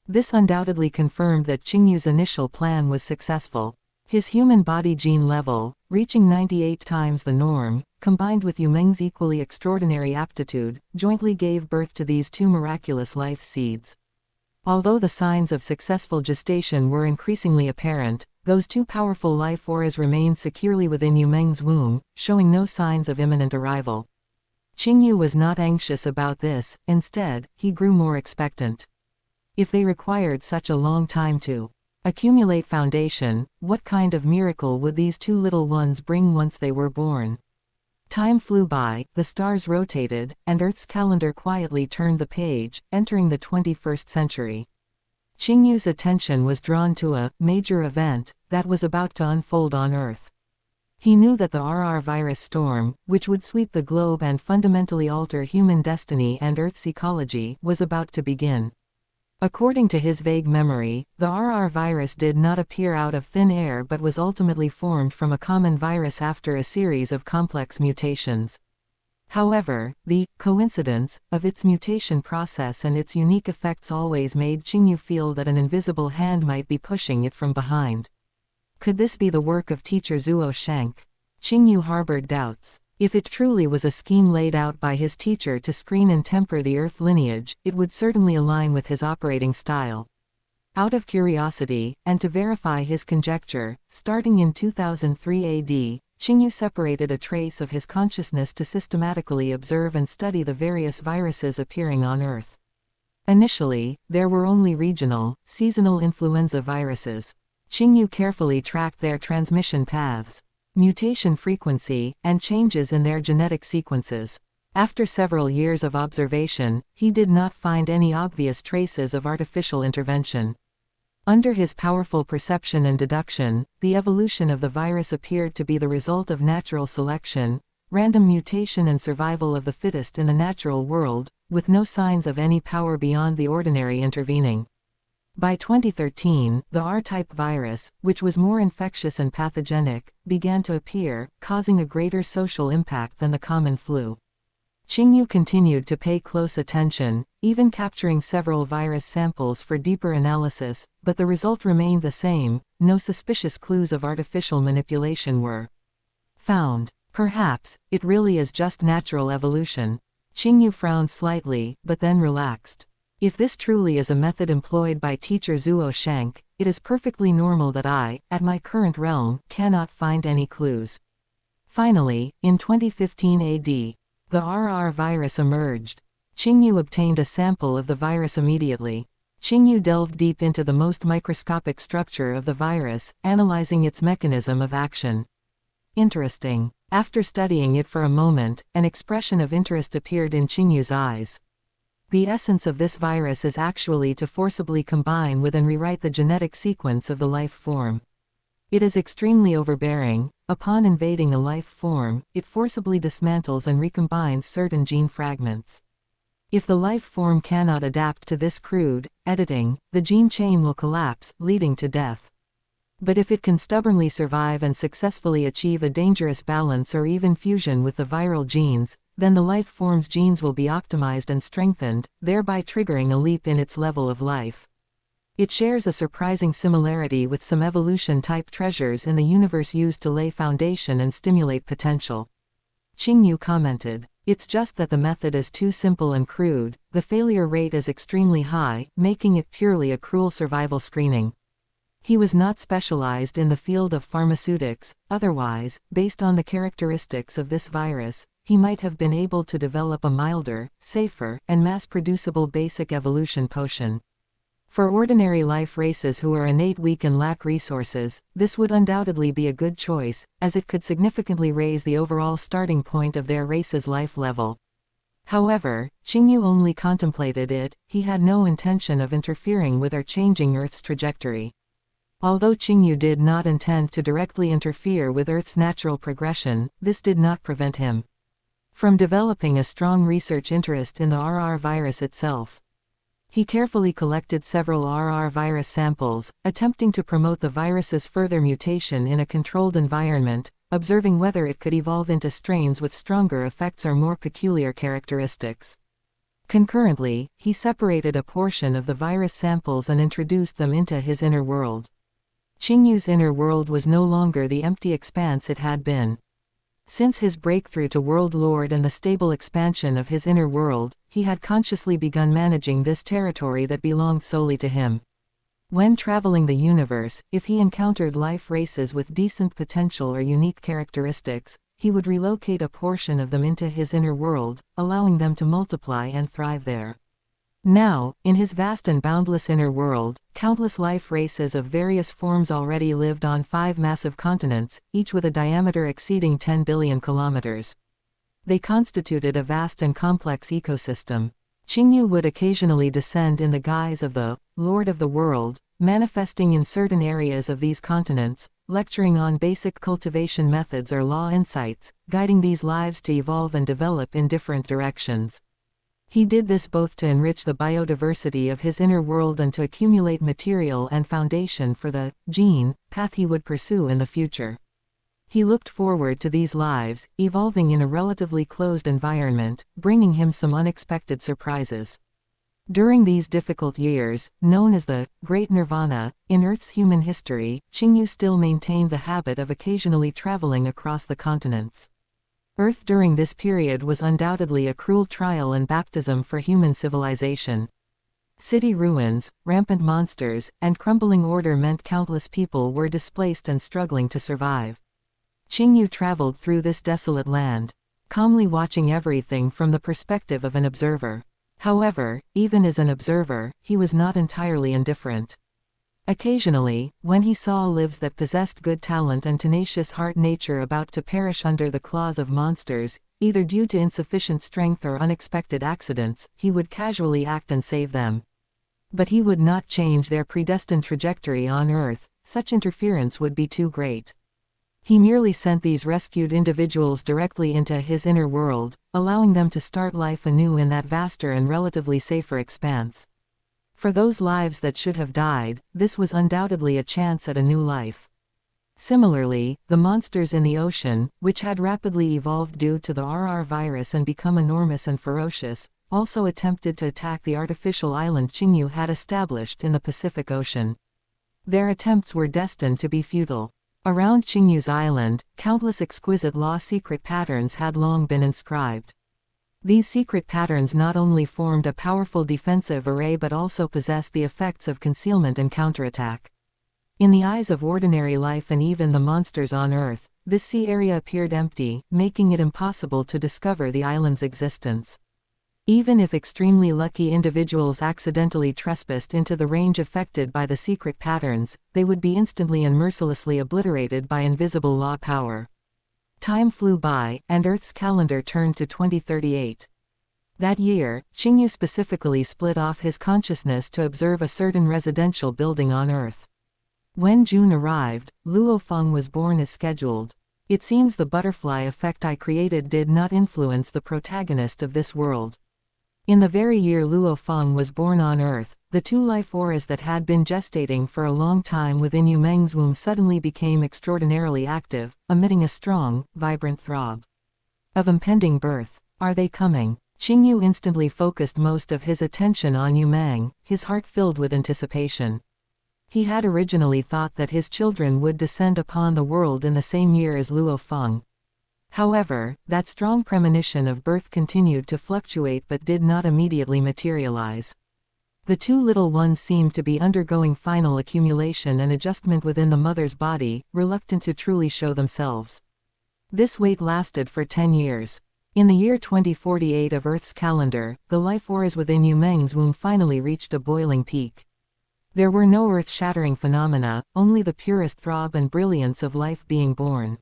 This undoubtedly confirmed that Qingyu's initial plan was successful. His human body gene level, reaching 98 times the norm, combined with Yu Meng's equally extraordinary aptitude, jointly gave birth to these two miraculous life seeds. Although the signs of successful gestation were increasingly apparent, those two powerful life auras remained securely within Yu Meng's womb, showing no signs of imminent arrival. Qingyu was not anxious about this, instead, he grew more expectant. If they required such a long time to Accumulate foundation. What kind of miracle would these two little ones bring once they were born? Time flew by, the stars rotated, and Earth's calendar quietly turned the page, entering the 21st century. Qingyu's attention was drawn to a major event that was about to unfold on Earth. He knew that the virus storm, which would sweep the globe and fundamentally alter human destiny and Earth's ecology, was about to begin. According to his vague memory, the virus did not appear out of thin air but was ultimately formed from a common virus after a series of complex mutations. However, the coincidence of its mutation process and its unique effects always made Qingyu feel that an invisible hand might be pushing it from behind. Could this be the work of teacher Zuo Shank? Qingyu harbored doubts. If it truly was a scheme laid out by his teacher to screen and temper the Earth lineage, it would certainly align with his operating style. Out of curiosity, and to verify his conjecture, starting in 2003 AD, Qingyu separated a trace of his consciousness to systematically observe and study the various viruses appearing on Earth. Initially, there were only regional, seasonal influenza viruses. Qingyu carefully tracked their transmission paths, mutation frequency, and changes in their genetic sequences. After several years of observation, he did not find any obvious traces of artificial intervention. Under his powerful perception and deduction, the evolution of the virus appeared to be the result of natural selection, random mutation and survival of the fittest in the natural world, with no signs of any power beyond the ordinary intervening. By 2013, the R-type virus, which was more infectious and pathogenic, began to appear, causing a greater social impact than the common flu. Qingyu continued to pay close attention, even capturing several virus samples for deeper analysis, but the result remained the same: no suspicious clues of artificial manipulation were found. Perhaps, it really is just natural evolution. Qingyu frowned slightly, but then relaxed. If this truly is a method employed by teacher Zuo Shank, it is perfectly normal that I, at my current realm, cannot find any clues. Finally, in 2015 AD, the virus emerged. Qingyu obtained a sample of the virus immediately. Qingyu delved deep into the most microscopic structure of the virus, analyzing its mechanism of action. Interesting. After studying it for a moment, an expression of interest appeared in Qingyu's eyes. The essence of this virus is actually to forcibly combine with and rewrite the genetic sequence of the life form. It is extremely overbearing. Upon invading a life form, it forcibly dismantles and recombines certain gene fragments. If the life form cannot adapt to this crude editing, the gene chain will collapse, leading to death. But if it can stubbornly survive and successfully achieve a dangerous balance or even fusion with the viral genes, then the life form's genes will be optimized and strengthened, thereby triggering a leap in its level of life. It shares a surprising similarity with some evolution-type treasures in the universe used to lay foundation and stimulate potential. Qingyu commented, "It's just that the method is too simple and crude, the failure rate is extremely high, making it purely a cruel survival screening." He was not specialized in the field of pharmaceutics. Otherwise, based on the characteristics of this virus, he might have been able to develop a milder, safer, and mass-producible basic evolution potion. For ordinary life races who are innate weak and lack resources, this would undoubtedly be a good choice, as it could significantly raise the overall starting point of their race's life level. However, Qingyu only contemplated it. He had no intention of interfering with or changing Earth's trajectory. Although Qingyu did not intend to directly interfere with Earth's natural progression, this did not prevent him from developing a strong research interest in the virus itself. He carefully collected several virus samples, attempting to promote the virus's further mutation in a controlled environment, observing whether it could evolve into strains with stronger effects or more peculiar characteristics. Concurrently, he separated a portion of the virus samples and introduced them into his inner world. Qingyu's inner world was no longer the empty expanse it had been. Since his breakthrough to World Lord and the stable expansion of his inner world, he had consciously begun managing this territory that belonged solely to him. When traveling the universe, if he encountered life races with decent potential or unique characteristics, he would relocate a portion of them into his inner world, allowing them to multiply and thrive there. Now, in his vast and boundless inner world, countless life races of various forms already lived on 5 massive continents, each with a diameter exceeding 10 billion kilometers. They constituted a vast and complex ecosystem. Qingyu would occasionally descend in the guise of the Lord of the World, manifesting in certain areas of these continents, lecturing on basic cultivation methods or law insights, guiding these lives to evolve and develop in different directions. He did this both to enrich the biodiversity of his inner world and to accumulate material and foundation for the gene path he would pursue in the future. He looked forward to these lives, evolving in a relatively closed environment, bringing him some unexpected surprises. During these difficult years, known as the Great Nirvana, in Earth's human history, Qingyu still maintained the habit of occasionally traveling across the continents. Earth during this period was undoubtedly a cruel trial and baptism for human civilization. City ruins, rampant monsters, and crumbling order meant countless people were displaced and struggling to survive. Qingyu traveled through this desolate land, calmly watching everything from the perspective of an observer. However, even as an observer, he was not entirely indifferent. Occasionally, when he saw lives that possessed good talent and tenacious heart nature about to perish under the claws of monsters, either due to insufficient strength or unexpected accidents, he would casually act and save them. But he would not change their predestined trajectory on Earth, such interference would be too great. He merely sent these rescued individuals directly into his inner world, allowing them to start life anew in that vaster and relatively safer expanse. For those lives that should have died, this was undoubtedly a chance at a new life. Similarly, the monsters in the ocean, which had rapidly evolved due to the RR virus and become enormous and ferocious, also attempted to attack the artificial island Qingyu had established in the Pacific Ocean. Their attempts were destined to be futile. Around Qingyu's island, countless exquisite law secret patterns had long been inscribed. These secret patterns not only formed a powerful defensive array but also possessed the effects of concealment and counterattack. In the eyes of ordinary life and even the monsters on Earth, this sea area appeared empty, making it impossible to discover the island's existence. Even if extremely lucky individuals accidentally trespassed into the range affected by the secret patterns, they would be instantly and mercilessly obliterated by invisible law power. Time flew by, and Earth's calendar turned to 2038. That year, Qingyu specifically split off his consciousness to observe a certain residential building on Earth. When June arrived, Luo Feng was born as scheduled. It seems the butterfly effect I created did not influence the protagonist of this world. In the very year Luo Feng was born on Earth, the 2 life auras that had been gestating for a long time within Yu Meng's womb suddenly became extraordinarily active, emitting a strong, vibrant throb of impending birth. Are they coming? Qingyu instantly focused most of his attention on Yu Meng, his heart filled with anticipation. He had originally thought that his children would descend upon the world in the same year as Luo Feng. However, that strong premonition of birth continued to fluctuate but did not immediately materialize. The 2 little ones seemed to be undergoing final accumulation and adjustment within the mother's body, reluctant to truly show themselves. This wait lasted for 10 years. In the year 2048 of Earth's calendar, the life auras within Yu Meng's womb finally reached a boiling peak. There were no earth-shattering phenomena, only the purest throb and brilliance of life being born.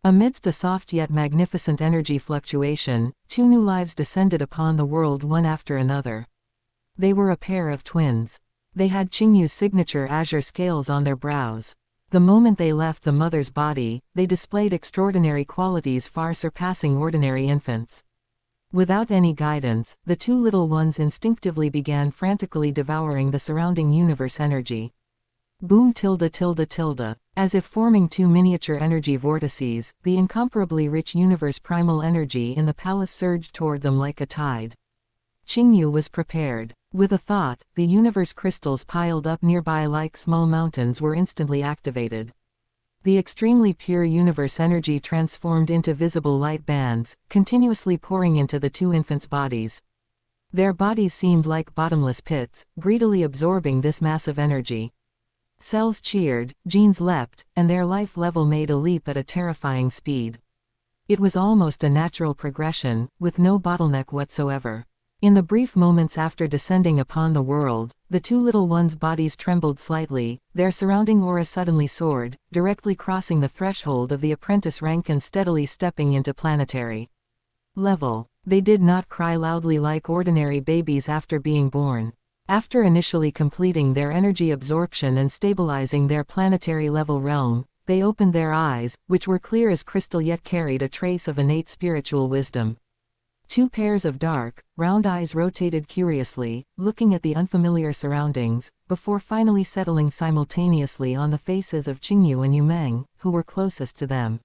Amidst a soft yet magnificent energy fluctuation, 2 new lives descended upon the world one after another. They were a pair of twins. They had Qingyu's signature azure scales on their brows. The moment they left the mother's body, they displayed extraordinary qualities far surpassing ordinary infants. Without any guidance, the 2 little ones instinctively began frantically devouring the surrounding universe energy. Boom tilde tilde tilde. As if forming 2 miniature energy vortices, the incomparably rich universe primal energy in the palace surged toward them like a tide. Qingyu was prepared. With a thought, the universe crystals piled up nearby like small mountains were instantly activated. The extremely pure universe energy transformed into visible light bands, continuously pouring into the 2 infants' bodies. Their bodies seemed like bottomless pits, greedily absorbing this massive energy. Cells cheered, genes leapt, and their life level made a leap at a terrifying speed. It was almost a natural progression, with no bottleneck whatsoever. In the brief moments after descending upon the world, the two little ones' bodies trembled slightly, their surrounding aura suddenly soared, directly crossing the threshold of the apprentice rank and steadily stepping into planetary level. They did not cry loudly like ordinary babies after being born. After initially completing their energy absorption and stabilizing their planetary level realm, they opened their eyes, which were clear as crystal yet carried a trace of innate spiritual wisdom. Two pairs of dark, round eyes rotated curiously, looking at the unfamiliar surroundings, before finally settling simultaneously on the faces of Qingyu and Yumeng, who were closest to them.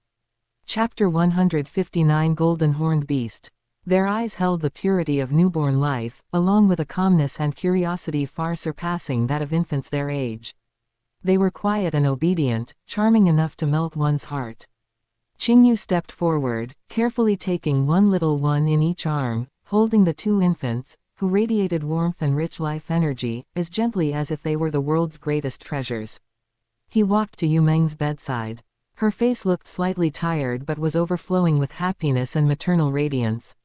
Chapter 159 Golden Horned Beast. Their eyes held the purity of newborn life, along with a calmness and curiosity far surpassing that of infants their age. They were quiet and obedient, charming enough to melt one's heart. Qingyu stepped forward, carefully taking one little one in each arm, holding the two infants, who radiated warmth and rich life energy, as gently as if they were the world's greatest treasures. He walked to Yumeng's bedside. Her face looked slightly tired but was overflowing with happiness and maternal radiance.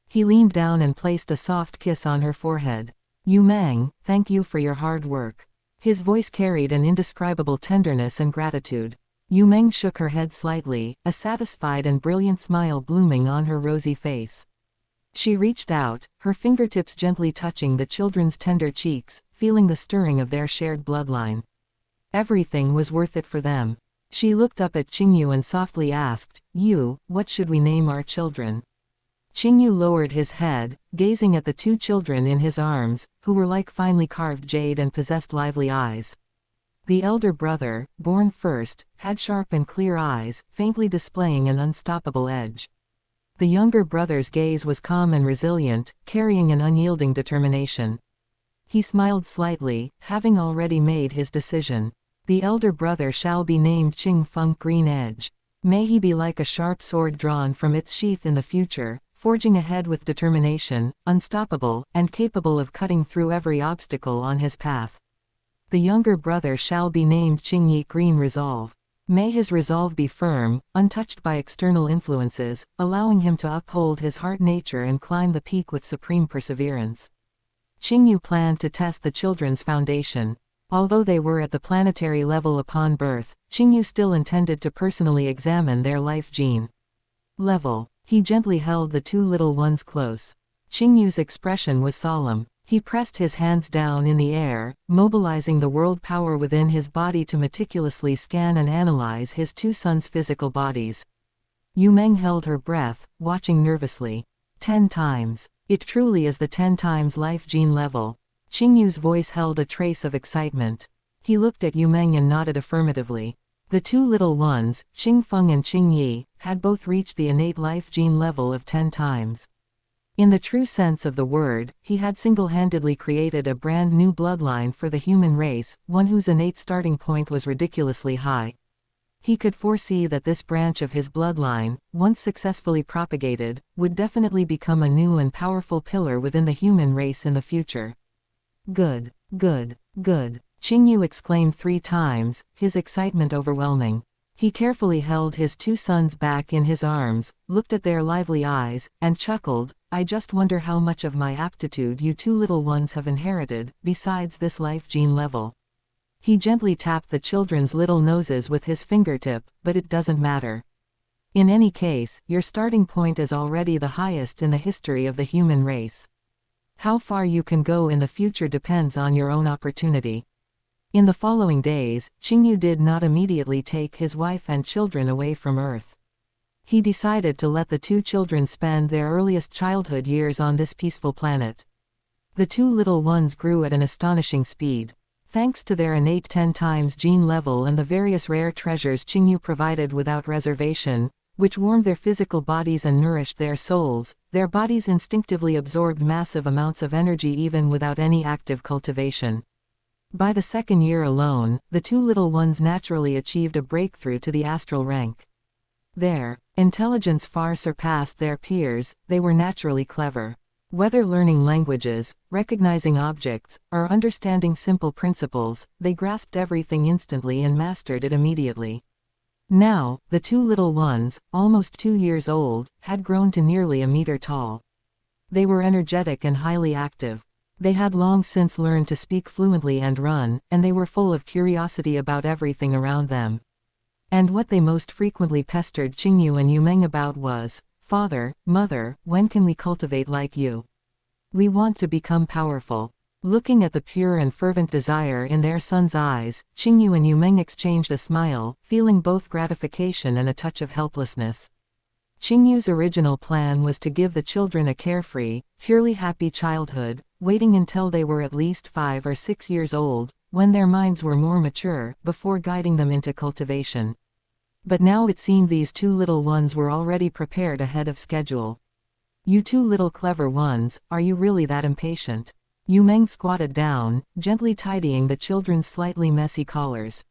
He leaned down and placed a soft kiss on her forehead. "Yumeng, thank you for your hard work." His voice carried an indescribable tenderness and gratitude. Yumeng shook her head slightly, a satisfied and brilliant smile blooming on her rosy face. She reached out, her fingertips gently touching the children's tender cheeks, feeling the stirring of their shared bloodline. Everything was worth it for them. She looked up at Qingyu and softly asked, "What should we name our children?" Qingyu lowered his head, gazing at the two children in his arms, who were like finely carved jade and possessed lively eyes. The elder brother, born first, had sharp and clear eyes, faintly displaying an unstoppable edge. The younger brother's gaze was calm and resilient, carrying an unyielding determination. He smiled slightly, having already made his decision. The elder brother shall be named Qing Feng Green Edge. May he be like a sharp sword drawn from its sheath in the future, forging ahead with determination, unstoppable, and capable of cutting through every obstacle on his path. The younger brother shall be named Qingyi Green Resolve. May his resolve be firm, untouched by external influences, allowing him to uphold his heart nature and climb the peak with supreme perseverance. Qingyu planned to test the children's foundation. Although they were at the planetary level upon birth, Qingyu still intended to personally examine their life gene level. He gently held the two little ones close. Qingyu's expression was solemn. He pressed his hands down in the air, mobilizing the world power within his body to meticulously scan and analyze his two sons' physical bodies. Yumeng held her breath, watching nervously. 10 times. It truly is the 10 times life gene level. Qingyu's voice held a trace of excitement. He looked at Yumeng and nodded affirmatively. The two little ones, Qingfeng and Qingyi, had both reached the innate life gene level of 10 times. In the true sense of the word, he had single-handedly created a brand new bloodline for the human race, one whose innate starting point was ridiculously high. He could foresee that this branch of his bloodline, once successfully propagated, would definitely become a new and powerful pillar within the human race in the future. Good, good, good, Qingyu exclaimed 3 times, his excitement overwhelming. He carefully held his two sons back in his arms, looked at their lively eyes, and chuckled, "I just wonder how much of my aptitude you two little ones have inherited, besides this life gene level." He gently tapped the children's little noses with his fingertip, "But it doesn't matter. In any case, your starting point is already the highest in the history of the human race. How far you can go in the future depends on your own opportunity." In the following days, Qingyu did not immediately take his wife and children away from Earth. He decided to let the two children spend their earliest childhood years on this peaceful planet. The two little ones grew at an astonishing speed. Thanks to their innate 10 times gene level and the various rare treasures Qingyu provided without reservation, which warmed their physical bodies and nourished their souls, their bodies instinctively absorbed massive amounts of energy even without any active cultivation. By the second year alone, the two little ones naturally achieved a breakthrough to the astral rank. Their intelligence far surpassed their peers, they were naturally clever. Whether learning languages, recognizing objects, or understanding simple principles, they grasped everything instantly and mastered it immediately. Now, the two little ones, almost 2 years old, had grown to nearly a meter tall. They were energetic and highly active. They had long since learned to speak fluently and run, and they were full of curiosity about everything around them. And what they most frequently pestered Qingyu and Yumeng about was, "Father, Mother, when can we cultivate like you? We want to become powerful." Looking at the pure and fervent desire in their son's eyes, Qingyu and Yumeng exchanged a smile, feeling both gratification and a touch of helplessness. Qingyu's original plan was to give the children a carefree, purely happy childhood, waiting until they were at least 5 or 6 years old, when their minds were more mature, before guiding them into cultivation. But now it seemed these two little ones were already prepared ahead of schedule. "You two little clever ones, are you really that impatient?" Yumeng squatted down, gently tidying the children's slightly messy collars.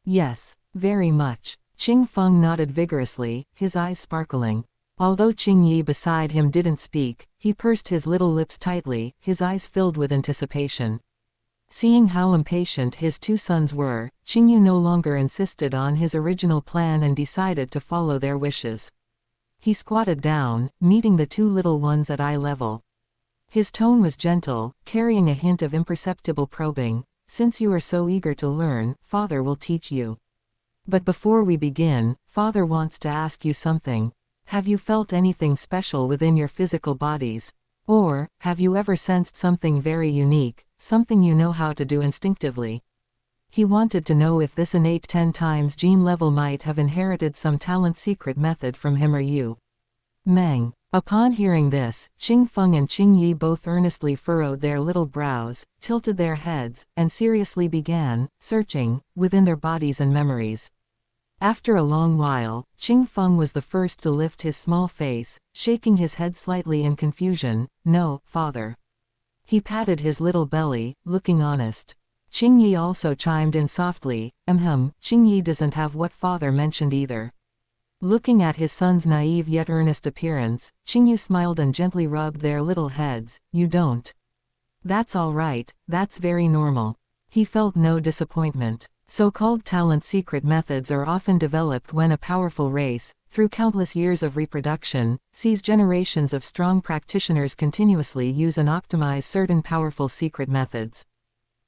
"Yes, very much." Qingfeng nodded vigorously, his eyes sparkling. Although Qingyi beside him didn't speak, he pursed his little lips tightly, his eyes filled with anticipation. Seeing how impatient his two sons were, Qingyu no longer insisted on his original plan and decided to follow their wishes. He squatted down, meeting the two little ones at eye level. His tone was gentle, carrying a hint of imperceptible probing. "Since you are so eager to learn, Father will teach you. But before we begin, Father wants to ask you something. Have you felt anything special within your physical bodies? Or, have you ever sensed something very unique, something you know how to do instinctively?" He wanted to know if this innate 10 times gene level might have inherited some talent secret method from him or you. Meng. Upon hearing this, Qingfeng and Qingyi both earnestly furrowed their little brows, tilted their heads, and seriously began searching within their bodies and memories. After a long while, Qingfeng was the first to lift his small face, shaking his head slightly in confusion. "No, Father." He patted his little belly, looking honest. Qingyi also chimed in softly, Qingyi doesn't have what Father mentioned either." Looking at his son's naive yet earnest appearance, Qingyu smiled and gently rubbed their little heads. "You don't? That's all right, that's very normal." He felt no disappointment. So-called talent secret methods are often developed when a powerful race, through countless years of reproduction, sees generations of strong practitioners continuously use and optimize certain powerful secret methods.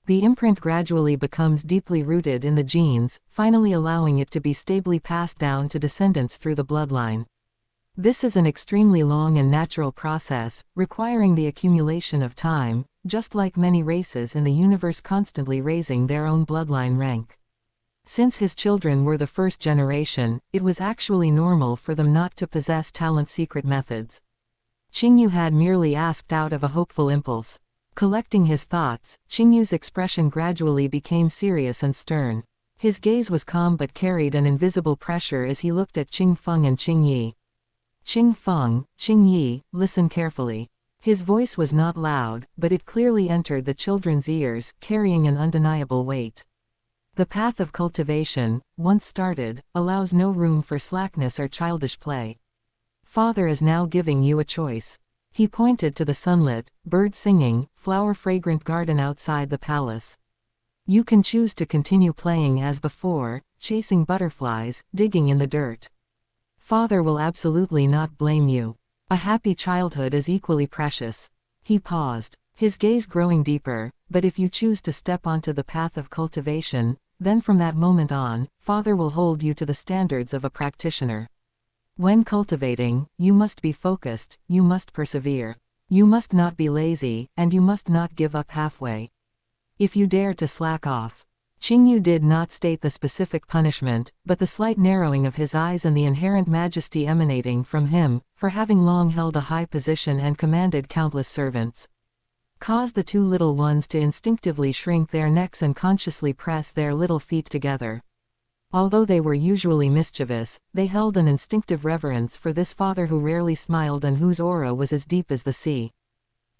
The imprint gradually becomes deeply rooted in the genes, finally allowing it to be stably passed down to descendants through the bloodline. This is an extremely long and natural process, requiring the accumulation of time, just like many races in the universe constantly raising their own bloodline rank. Since his children were the first generation, it was actually normal for them not to possess talent secret methods. Qingyu had merely asked out of a hopeful impulse. Collecting his thoughts, Qingyu's expression gradually became serious and stern. His gaze was calm but carried an invisible pressure as he looked at Qingfeng and Qingyi. "Qingfeng, Qingyi, listen carefully." His voice was not loud, but it clearly entered the children's ears, carrying an undeniable weight. The path of cultivation, once started, allows no room for slackness or childish play. Father is now giving you a choice. He pointed to the sunlit, bird-singing, flower-fragrant garden outside the palace. "You can choose to continue playing as before, chasing butterflies, digging in the dirt. Father will absolutely not blame you. A happy childhood is equally precious." He paused, his gaze growing deeper. "But if you choose to step onto the path of cultivation, then from that moment on, Father will hold you to the standards of a practitioner. When cultivating, you must be focused, you must persevere. You must not be lazy, and you must not give up halfway. If you dare to slack off." Qingyu did not state the specific punishment, but the slight narrowing of his eyes and the inherent majesty emanating from him, for having long held a high position and commanded countless servants, caused the two little ones to instinctively shrink their necks and consciously press their little feet together. Although they were usually mischievous, they held an instinctive reverence for this father who rarely smiled and whose aura was as deep as the sea.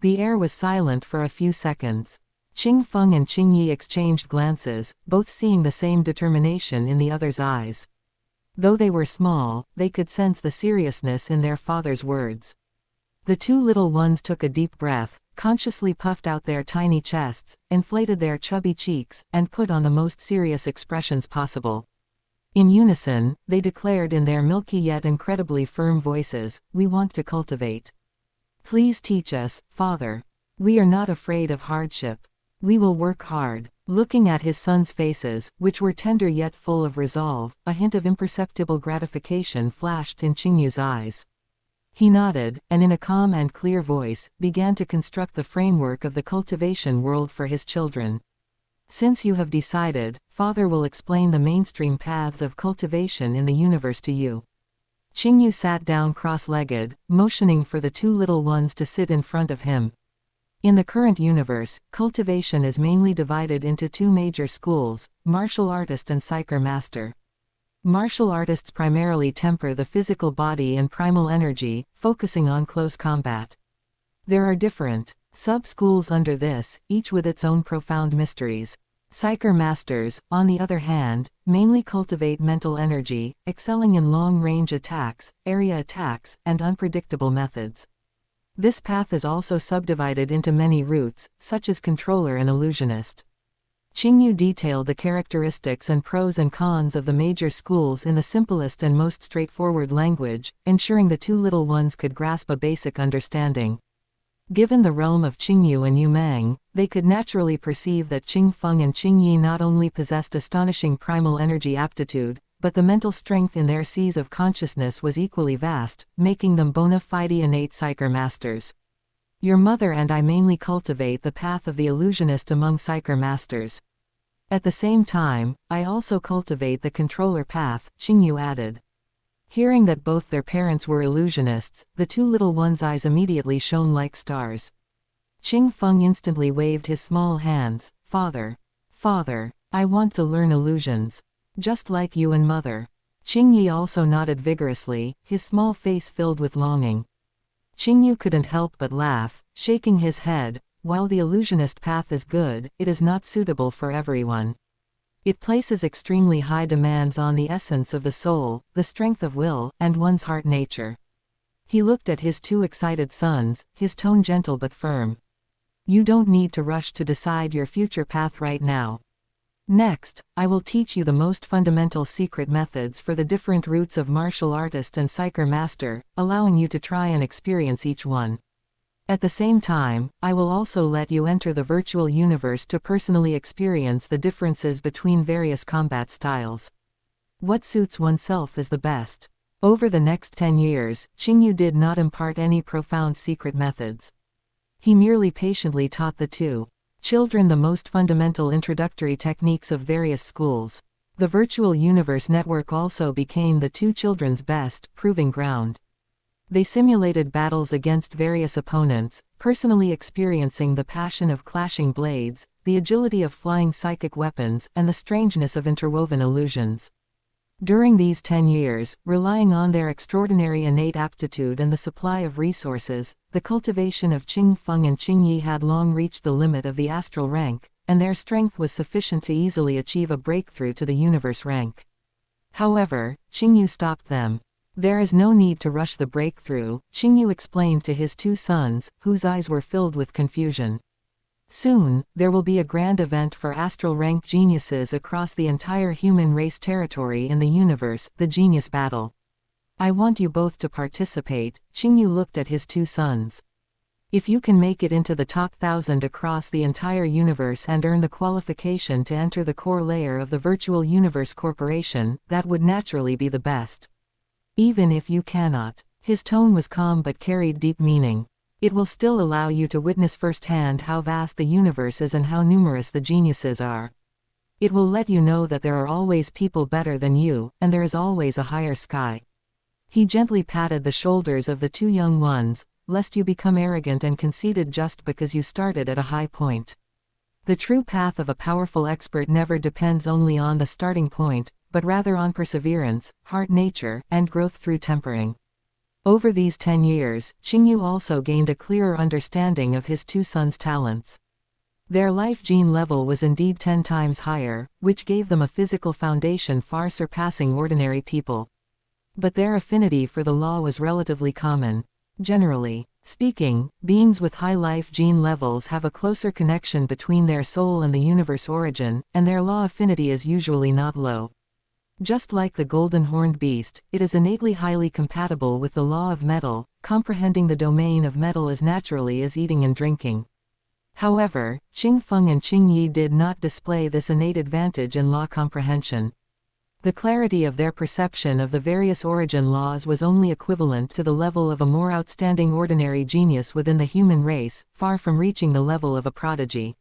The air was silent for a few seconds. Qingfeng and Qingyi exchanged glances, both seeing the same determination in the other's eyes. Though they were small, they could sense the seriousness in their father's words. The two little ones took a deep breath, consciously puffed out their tiny chests, inflated their chubby cheeks, and put on the most serious expressions possible. In unison, they declared in their milky yet incredibly firm voices, "We want to cultivate." Please teach us, Father. We are not afraid of hardship. We will work hard. Looking at his sons' faces, which were tender yet full of resolve, a hint of imperceptible gratification flashed in Qingyu's eyes. He nodded, and in a calm and clear voice, began to construct the framework of the cultivation world for his children. Since you have decided, Father will explain the mainstream paths of cultivation in the universe to you. Qingyu sat down cross-legged, motioning for the two little ones to sit in front of him. In the current universe, cultivation is mainly divided into two major schools, martial artist and psyker master. Martial artists primarily temper the physical body and primal energy, focusing on close combat. There are different sub-schools under this, each with its own profound mysteries. Psyker masters, on the other hand, mainly cultivate mental energy, excelling in long-range attacks, area attacks, and unpredictable methods. This path is also subdivided into many routes, such as controller and illusionist. Qingyu detailed the characteristics and pros and cons of the major schools in the simplest and most straightforward language, ensuring the two little ones could grasp a basic understanding. Given the realm of Qingyu and Yumeng, they could naturally perceive that Qingfeng and Qingyi not only possessed astonishing primal energy aptitude, but the mental strength in their seas of consciousness was equally vast, making them bona fide innate psyker masters. Your mother and I mainly cultivate the path of the illusionist among psyker masters. At the same time, I also cultivate the controller path, Qingyu added. Hearing that both their parents were illusionists, the two little ones' eyes immediately shone like stars. Qingfeng instantly waved his small hands. Father. Father, I want to learn illusions. Just like you and Mother. Qingyi also nodded vigorously, his small face filled with longing. Qingyu couldn't help but laugh, shaking his head. While the illusionist path is good, it is not suitable for everyone. It places extremely high demands on the essence of the soul, the strength of will, and one's heart nature. He looked at his two excited sons, his tone gentle but firm. You don't need to rush to decide your future path right now. Next, I will teach you the most fundamental secret methods for the different routes of martial artist and psyker master, allowing you to try and experience each one. At the same time, I will also let you enter the virtual universe to personally experience the differences between various combat styles. What suits oneself is the best. Over the next 10 years, Qingyu did not impart any profound secret methods. He merely patiently taught the two children the most fundamental introductory techniques of various schools. The virtual universe network also became the two children's best proving ground. They simulated battles against various opponents, personally experiencing the passion of clashing blades, the agility of flying psychic weapons, and the strangeness of interwoven illusions. During these 10 years, relying on their extraordinary innate aptitude and the supply of resources, the cultivation of Qingfeng and Qingyi had long reached the limit of the astral rank, and their strength was sufficient to easily achieve a breakthrough to the universe rank. However, Qingyu stopped them. There is no need to rush the breakthrough, Qingyu explained to his two sons, whose eyes were filled with confusion. Soon, there will be a grand event for astral rank geniuses across the entire human race territory in the universe, the Genius Battle. I want you both to participate, Qingyu looked at his two sons. If you can make it into the top 1,000 across the entire universe and earn the qualification to enter the core layer of the Virtual Universe Corporation, that would naturally be the best. Even if you cannot. His tone was calm but carried deep meaning. It will still allow you to witness firsthand how vast the universe is and how numerous the geniuses are. It will let you know that there are always people better than you, and there is always a higher sky. He gently patted the shoulders of the two young ones, lest you become arrogant and conceited just because you started at a high point. The true path of a powerful expert never depends only on the starting point, but rather on perseverance, heart nature, and growth through tempering. Over these 10 years, Qingyu also gained a clearer understanding of his two sons' talents. Their life gene level was indeed 10 times higher, which gave them a physical foundation far surpassing ordinary people. But their affinity for the law was relatively common. Generally speaking, beings with high life gene levels have a closer connection between their soul and the universe origin, and their law affinity is usually not low. Just like the golden horned beast, it is innately highly compatible with the law of metal, comprehending the domain of metal as naturally as eating and drinking. However, Qingfeng and Qingyi did not display this innate advantage in law comprehension. The clarity of their perception of the various origin laws was only equivalent to the level of a more outstanding ordinary genius within the human race, far from reaching the level of a prodigy.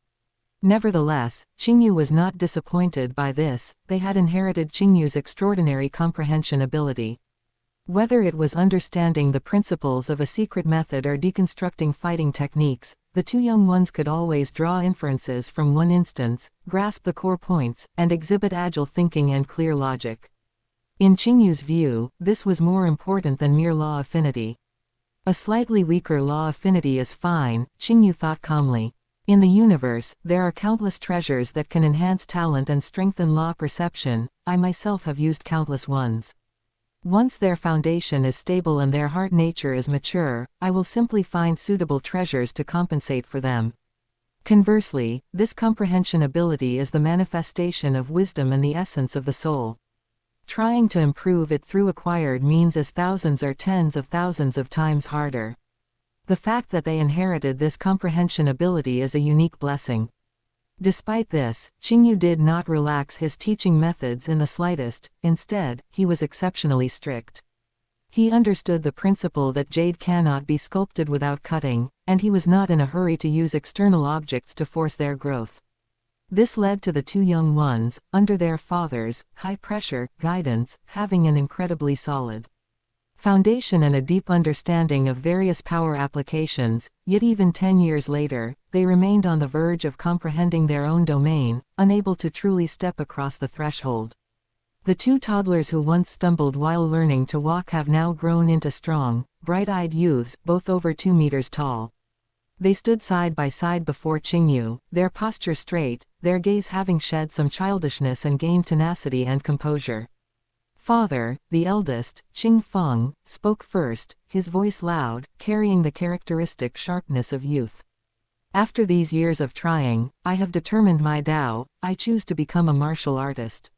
Nevertheless, Qingyu was not disappointed by this. They had inherited Qingyu's extraordinary comprehension ability. Whether it was understanding the principles of a secret method or deconstructing fighting techniques, the two young ones could always draw inferences from one instance, grasp the core points, and exhibit agile thinking and clear logic. In Qingyu's view, this was more important than mere law affinity. A slightly weaker law affinity is fine, Qingyu thought calmly. In the universe, there are countless treasures that can enhance talent and strengthen law perception. I myself have used countless ones. Once their foundation is stable and their heart nature is mature, I will simply find suitable treasures to compensate for them. Conversely, this comprehension ability is the manifestation of wisdom and the essence of the soul. Trying to improve it through acquired means is thousands or tens of thousands of times harder. The fact that they inherited this comprehension ability is a unique blessing. Despite this, Qingyu did not relax his teaching methods in the slightest. Instead, he was exceptionally strict. He understood the principle that jade cannot be sculpted without cutting, and he was not in a hurry to use external objects to force their growth. This led to the two young ones, under their father's high-pressure guidance, having an incredibly solid foundation and a deep understanding of various power applications. Yet even 10 years later, they remained on the verge of comprehending their own domain, unable to truly step across the threshold. The two toddlers who once stumbled while learning to walk have now grown into strong, bright-eyed youths, both over 2 meters tall. They stood side by side before Qingyu, their posture straight, their gaze having shed some childishness and gained tenacity and composure. Father, the eldest, Qingfeng, spoke first, his voice loud, carrying the characteristic sharpness of youth. After these years of trying, I have determined my Tao. I choose to become a martial artist.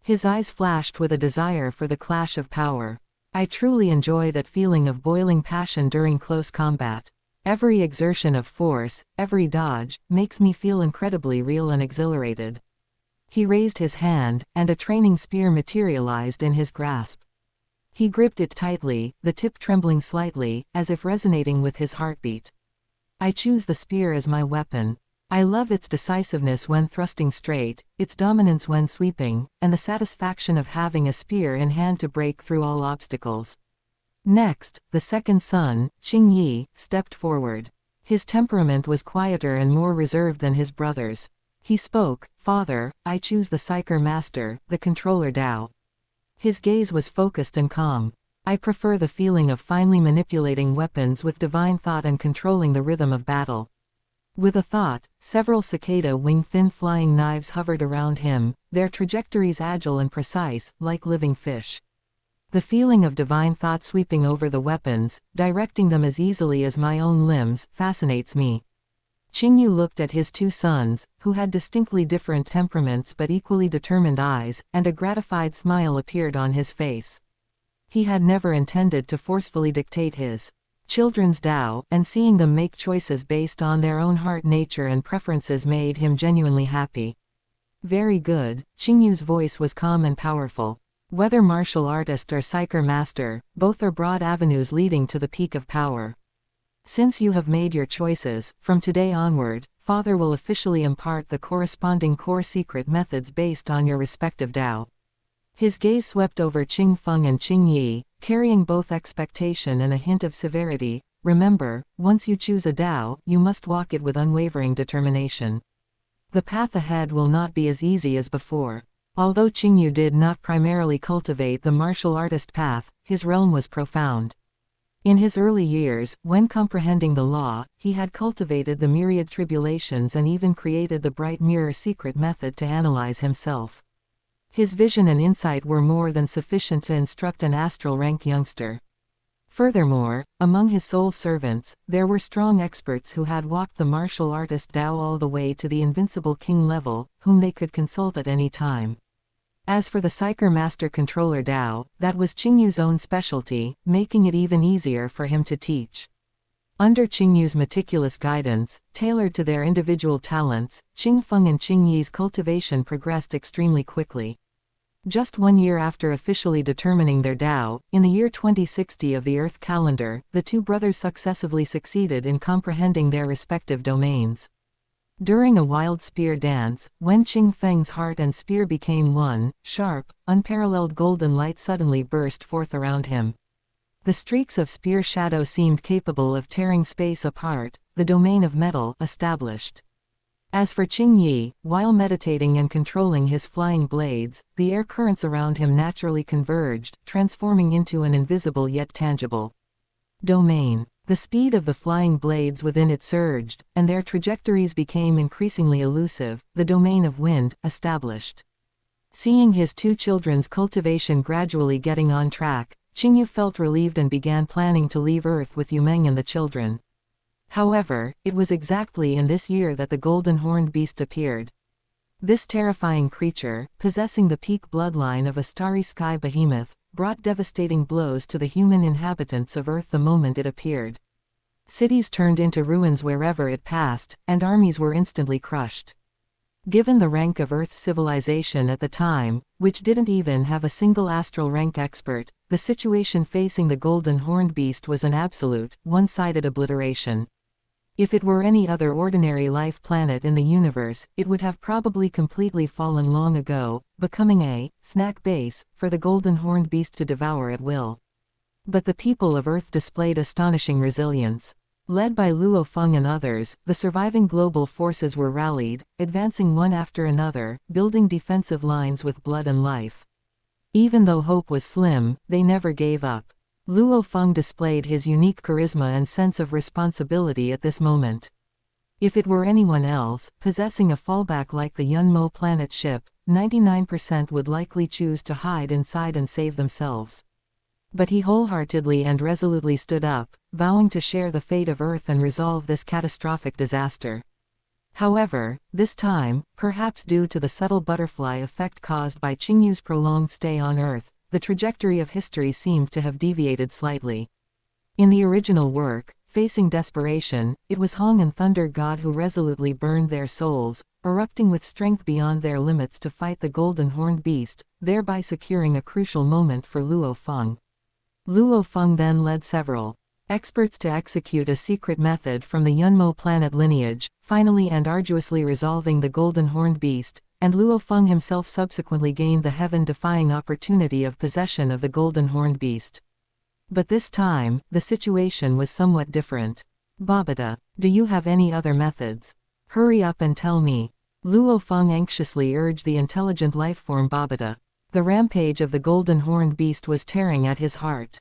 His eyes flashed with a desire for the clash of power. I truly enjoy that feeling of boiling passion during close combat. Every exertion of force, every dodge, makes me feel incredibly real and exhilarated. He raised his hand, and a training spear materialized in his grasp. He gripped it tightly, the tip trembling slightly, as if resonating with his heartbeat. I choose the spear as my weapon. I love its decisiveness when thrusting straight, its dominance when sweeping, and the satisfaction of having a spear in hand to break through all obstacles. Next, the second son, Qingyi, stepped forward. His temperament was quieter and more reserved than his brother's. He spoke, "Father, I choose the Psyker Master, the Controller Tao." His gaze was focused and calm. I prefer the feeling of finely manipulating weapons with divine thought and controlling the rhythm of battle. With a thought, several cicada-wing thin flying knives hovered around him, their trajectories agile and precise, like living fish. The feeling of divine thought sweeping over the weapons, directing them as easily as my own limbs, fascinates me. Qingyu looked at his two sons, who had distinctly different temperaments but equally determined eyes, and a gratified smile appeared on his face. He had never intended to forcefully dictate his children's Tao, and seeing them make choices based on their own heart nature and preferences made him genuinely happy. Very good, Qingyu's voice was calm and powerful. Whether martial artist or Psyker Master, both are broad avenues leading to the peak of power. Since you have made your choices, from today onward, Father will officially impart the corresponding core secret methods based on your respective Tao. His gaze swept over Qingfeng and Qingyi, carrying both expectation and a hint of severity. Remember, once you choose a Tao, you must walk it with unwavering determination. The path ahead will not be as easy as before. Although Qingyu did not primarily cultivate the martial artist path, his realm was profound. In his early years, when comprehending the law, he had cultivated the myriad tribulations and even created the bright mirror secret method to analyze himself. His vision and insight were more than sufficient to instruct an astral rank youngster. Furthermore, among his soul servants, there were strong experts who had walked the martial artist Tao all the way to the invincible king level, whom they could consult at any time. As for the Psyker Master Controller Dao, that was Qingyu's own specialty, making it even easier for him to teach. Under Qingyu's meticulous guidance, tailored to their individual talents, Qingfeng and Qingyi's cultivation progressed extremely quickly. Just 1 year after officially determining their Dao, in the year 2060 of the Earth calendar, the two brothers successively succeeded in comprehending their respective domains. During a wild spear dance, when Qingfeng's heart and spear became one, sharp, unparalleled golden light suddenly burst forth around him. The streaks of spear shadow seemed capable of tearing space apart, the domain of metal established. As for Qingyi, while meditating and controlling his flying blades, the air currents around him naturally converged, transforming into an invisible yet tangible domain. The speed of the flying blades within it surged, and their trajectories became increasingly elusive, the domain of wind established. Seeing his two children's cultivation gradually getting on track, Qingyu felt relieved and began planning to leave Earth with Yumeng and the children. However, it was exactly in this year that the golden horned beast appeared. This terrifying creature, possessing the peak bloodline of a starry sky behemoth, brought devastating blows to the human inhabitants of Earth the moment it appeared. Cities turned into ruins wherever it passed, and armies were instantly crushed. Given the rank of Earth's civilization at the time, which didn't even have a single astral rank expert, the situation facing the golden horned beast was an absolute, one-sided obliteration. If it were any other ordinary life planet in the universe, it would have probably completely fallen long ago, becoming a snack base for the golden horned beast to devour at will. But the people of Earth displayed astonishing resilience. Led by Luo Feng and others, the surviving global forces were rallied, advancing one after another, building defensive lines with blood and life. Even though hope was slim, they never gave up. Luo Feng displayed his unique charisma and sense of responsibility at this moment. If it were anyone else, possessing a fallback like the Yunmo planet ship, 99% would likely choose to hide inside and save themselves. But he wholeheartedly and resolutely stood up, vowing to share the fate of Earth and resolve this catastrophic disaster. However, this time, perhaps due to the subtle butterfly effect caused by Qingyu's prolonged stay on Earth, the trajectory of history seemed to have deviated slightly. In the original work, facing desperation, it was Hong and Thunder God who resolutely burned their souls, erupting with strength beyond their limits to fight the golden horned beast, thereby securing a crucial moment for Luo Feng. Luo Feng then led several experts to execute a secret method from the Yunmo planet lineage, finally and arduously resolving the golden horned beast, and Luo Feng himself subsequently gained the heaven-defying opportunity of possession of the golden horned beast. But this time, the situation was somewhat different. Babata, do you have any other methods? Hurry up and tell me. Luo Feng anxiously urged the intelligent lifeform Babata. The rampage of the golden horned beast was tearing at his heart.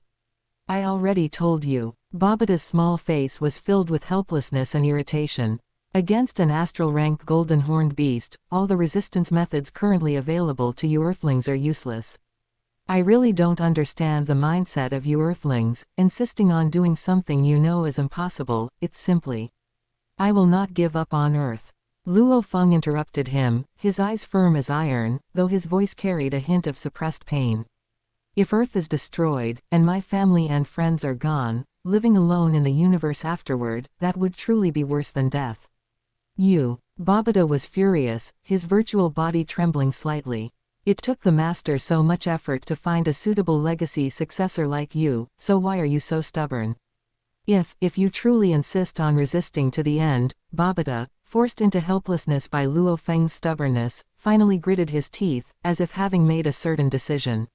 I already told you. Babata's small face was filled with helplessness and irritation. Against an astral rank golden horned beast, all the resistance methods currently available to you Earthlings are useless. I really don't understand the mindset of you Earthlings, insisting on doing something you know is impossible. It's simply, I will not give up on Earth. Luo Feng interrupted him, his eyes firm as iron, though his voice carried a hint of suppressed pain. If Earth is destroyed, and my family and friends are gone, living alone in the universe afterward, that would truly be worse than death. Babata was furious, his virtual body trembling slightly. It took the master so much effort to find a suitable legacy successor like you, so why are you so stubborn? If you truly insist on resisting to the end, Babata, forced into helplessness by Luo Feng's stubbornness, finally gritted his teeth, as if having made a certain decision.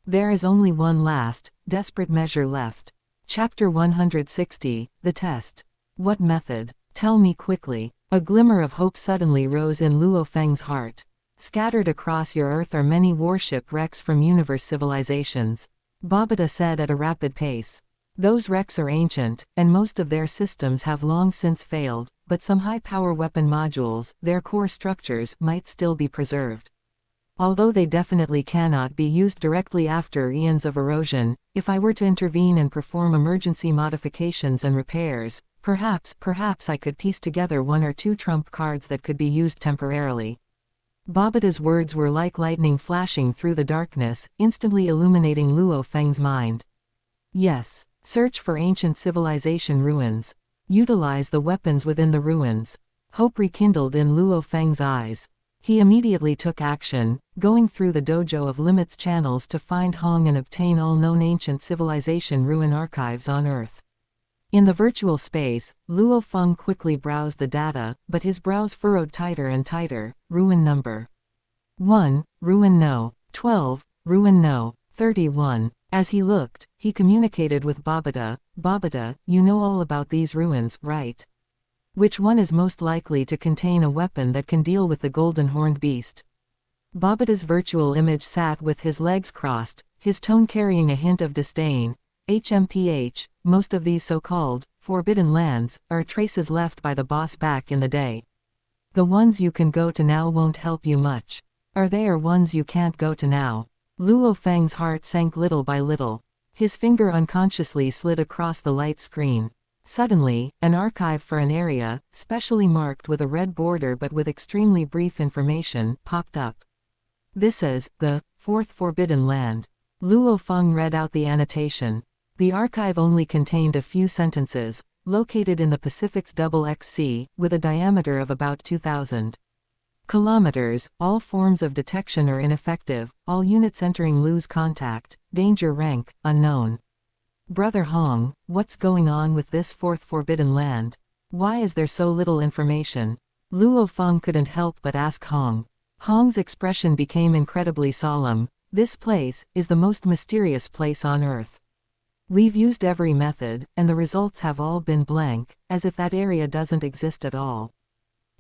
There is only one last, desperate measure left. Chapter 160, The Test. What method? Tell me quickly. A glimmer of hope suddenly rose in Luo Feng's heart. Scattered across your Earth are many warship wrecks from universe civilizations. Babata said at a rapid pace. Those wrecks are ancient, and most of their systems have long since failed, but some high-power weapon modules, their core structures, might still be preserved. Although they definitely cannot be used directly after eons of erosion, if I were to intervene and perform emergency modifications and repairs, perhaps I could piece together one or two trump cards that could be used temporarily. Babata's words were like lightning flashing through the darkness, instantly illuminating Luo Feng's mind. Yes. Search for ancient civilization ruins. Utilize the weapons within the ruins. Hope rekindled in Luo Feng's eyes. He immediately took action, going through the dojo of limits channels to find Hong and obtain all known ancient civilization ruin archives on Earth. In the virtual space, Luo Feng quickly browsed the data, but his brows furrowed tighter and tighter. Ruin number 1, Ruin No. 12, Ruin No. 31. As he looked, he communicated with Babata. Babata, you know all about these ruins, right? Which one is most likely to contain a weapon that can deal with the golden horned beast? Babata's virtual image sat with his legs crossed, his tone carrying a hint of disdain. HMPH, most of these so-called forbidden lands are traces left by the boss back in the day. The ones you can go to now won't help you much. Are there ones you can't go to now? Luo Feng's heart sank little by little. His finger unconsciously slid across the light screen. Suddenly, an archive for an area, specially marked with a red border but with extremely brief information, popped up. This is the fourth forbidden land. Luo Feng read out the annotation. The archive only contained a few sentences, located in the Pacific's XXC, with a diameter of about 2,000 kilometers. All forms of detection are ineffective, all units entering lose contact, danger rank, unknown. Brother Hong, what's going on with this fourth forbidden land? Why is there so little information? Luo Feng couldn't help but ask Hong. Hong's expression became incredibly solemn. This place is the most mysterious place on Earth. We've used every method, and the results have all been blank, as if that area doesn't exist at all.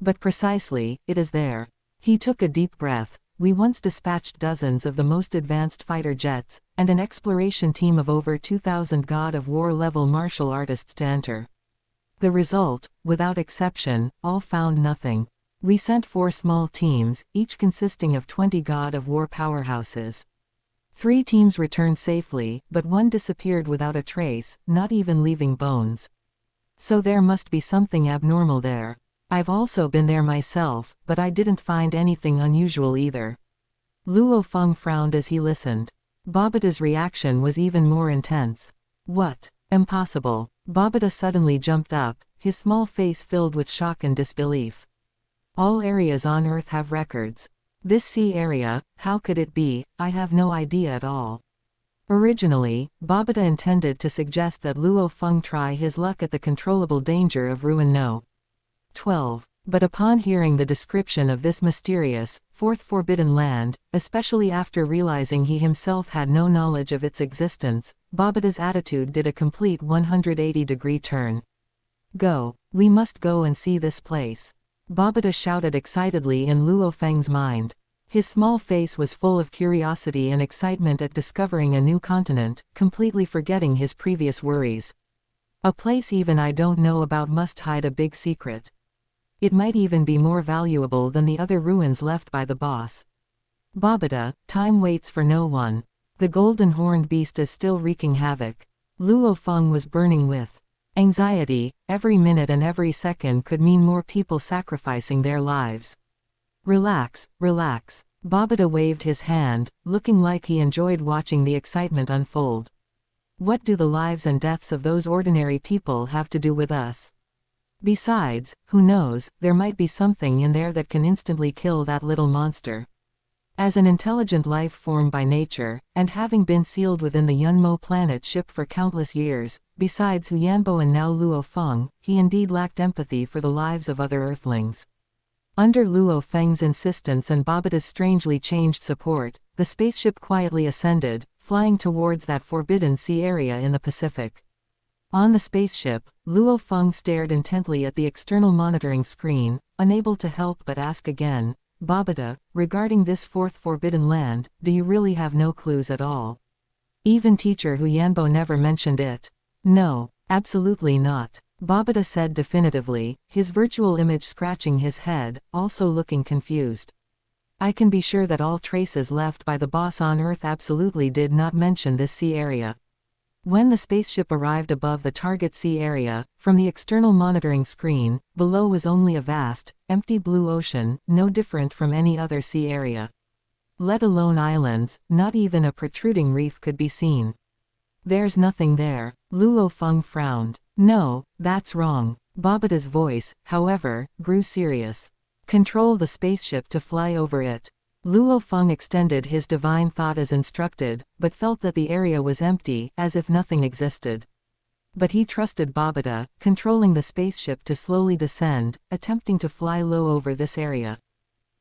But precisely, it is there. He took a deep breath. We once dispatched dozens of the most advanced fighter jets, and an exploration team of over 2,000 God of War level martial artists to enter. The result, without exception, all found nothing. We sent 4 small teams, each consisting of 20 God of War powerhouses. 3 teams returned safely, but 1 disappeared without a trace, not even leaving bones. So there must be something abnormal there. I've also been there myself, but I didn't find anything unusual either. Luo Feng frowned as he listened. Babata's reaction was even more intense. What? Impossible. Babata suddenly jumped up, his small face filled with shock and disbelief. All areas on Earth have records. This sea area, how could it be? I have no idea at all. Originally, Babata intended to suggest that Luo Feng try his luck at the controllable danger of Ruin No. 12. But upon hearing the description of this mysterious, fourth forbidden land, especially after realizing he himself had no knowledge of its existence, Babata's attitude did a complete 180-degree turn. Go. We must go and see this place. Babata shouted excitedly in Luo Feng's mind. His small face was full of curiosity and excitement at discovering a new continent, completely forgetting his previous worries. A place even I don't know about must hide a big secret. It might even be more valuable than the other ruins left by the boss. Babata, time waits for no one. The golden horned beast is still wreaking havoc. Luo Feng was burning with anxiety. Every minute and every second could mean more people sacrificing their lives. Relax, relax. Babata waved his hand, looking like he enjoyed watching the excitement unfold. What do the lives and deaths of those ordinary people have to do with us? Besides, who knows, there might be something in there that can instantly kill that little monster. As an intelligent life form by nature, and having been sealed within the Yunmo planet ship for countless years, besides Hu Yanbo and now Luo Feng, he indeed lacked empathy for the lives of other Earthlings. Under Luo Feng's insistence and Babata's strangely changed support, the spaceship quietly ascended, flying towards that forbidden sea area in the Pacific. On the spaceship, Luo Feng stared intently at the external monitoring screen, unable to help but ask again, Babata, regarding this fourth forbidden land, do you really have no clues at all? Even teacher Hu Yanbo never mentioned it. No, absolutely not. Babata said definitively, his virtual image scratching his head, also looking confused. I can be sure that all traces left by the boss on Earth absolutely did not mention this sea area. When the spaceship arrived above the target sea area, from the external monitoring screen, below was only a vast, empty blue ocean, no different from any other sea area. Let alone islands, not even a protruding reef could be seen. There's nothing there. Luo Feng frowned. No, that's wrong. Babata's voice, however, grew serious. Control the spaceship to fly over it. Luo Feng extended his divine thought as instructed, but felt that the area was empty, as if nothing existed. But he trusted Babata, controlling the spaceship to slowly descend, attempting to fly low over this area.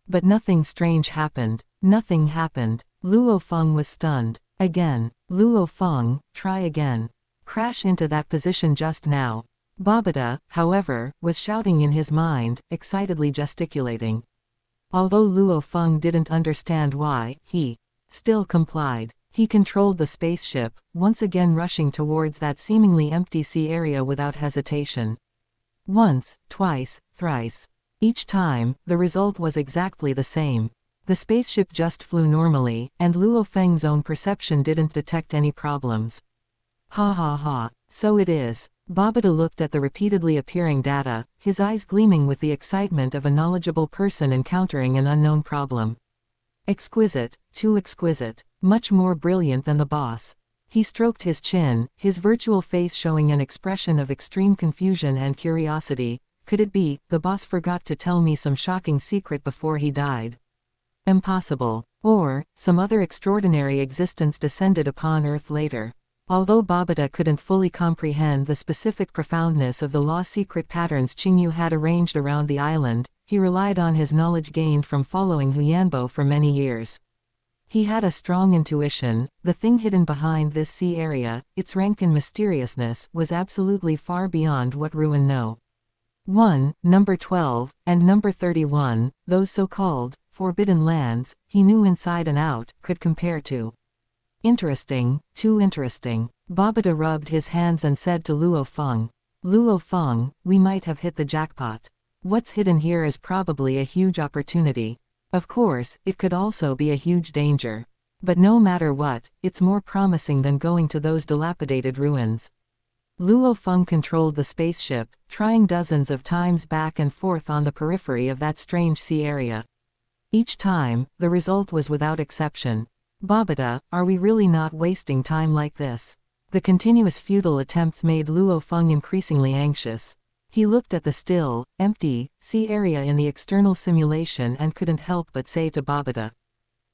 But nothing strange happened. Nothing happened. Luo Feng was stunned. Again. Luo Feng, try again. Crash into that position just now. Babata, however, was shouting in his mind, excitedly gesticulating. Although Luo Feng didn't understand why, he still complied. He controlled the spaceship, once again rushing towards that seemingly empty sea area without hesitation. Once, twice, thrice. Each time, the result was exactly the same. The spaceship just flew normally, and Luo Feng's own perception didn't detect any problems. Ha ha ha, so it is. Babata looked at the repeatedly appearing data, his eyes gleaming with the excitement of a knowledgeable person encountering an unknown problem. Exquisite, too exquisite, much more brilliant than the boss. He stroked his chin, his virtual face showing an expression of extreme confusion and curiosity. Could it be, the boss forgot to tell me some shocking secret before he died? Impossible. Or, some other extraordinary existence descended upon Earth later. Although Babata couldn't fully comprehend the specific profoundness of the law-secret patterns Qingyu had arranged around the island, he relied on his knowledge gained from following Huyanbo for many years. He had a strong intuition. The thing hidden behind this sea area, its rank and mysteriousness, was absolutely far beyond what Ruin know. Number 12, and number 31, those so-called forbidden lands, he knew inside and out, could compare to. Interesting, too interesting. Babata rubbed his hands and said to Luo Feng. Luo Feng, we might have hit the jackpot. What's hidden here is probably a huge opportunity. Of course, it could also be a huge danger. But no matter what, it's more promising than going to those dilapidated ruins. Luo Feng controlled the spaceship, trying dozens of times back and forth on the periphery of that strange sea area. Each time, the result was without exception. Babata, are we really not wasting time like this? The continuous futile attempts made Luo Feng increasingly anxious. He looked at the still, empty, sea area in the external simulation and couldn't help but say to Babata.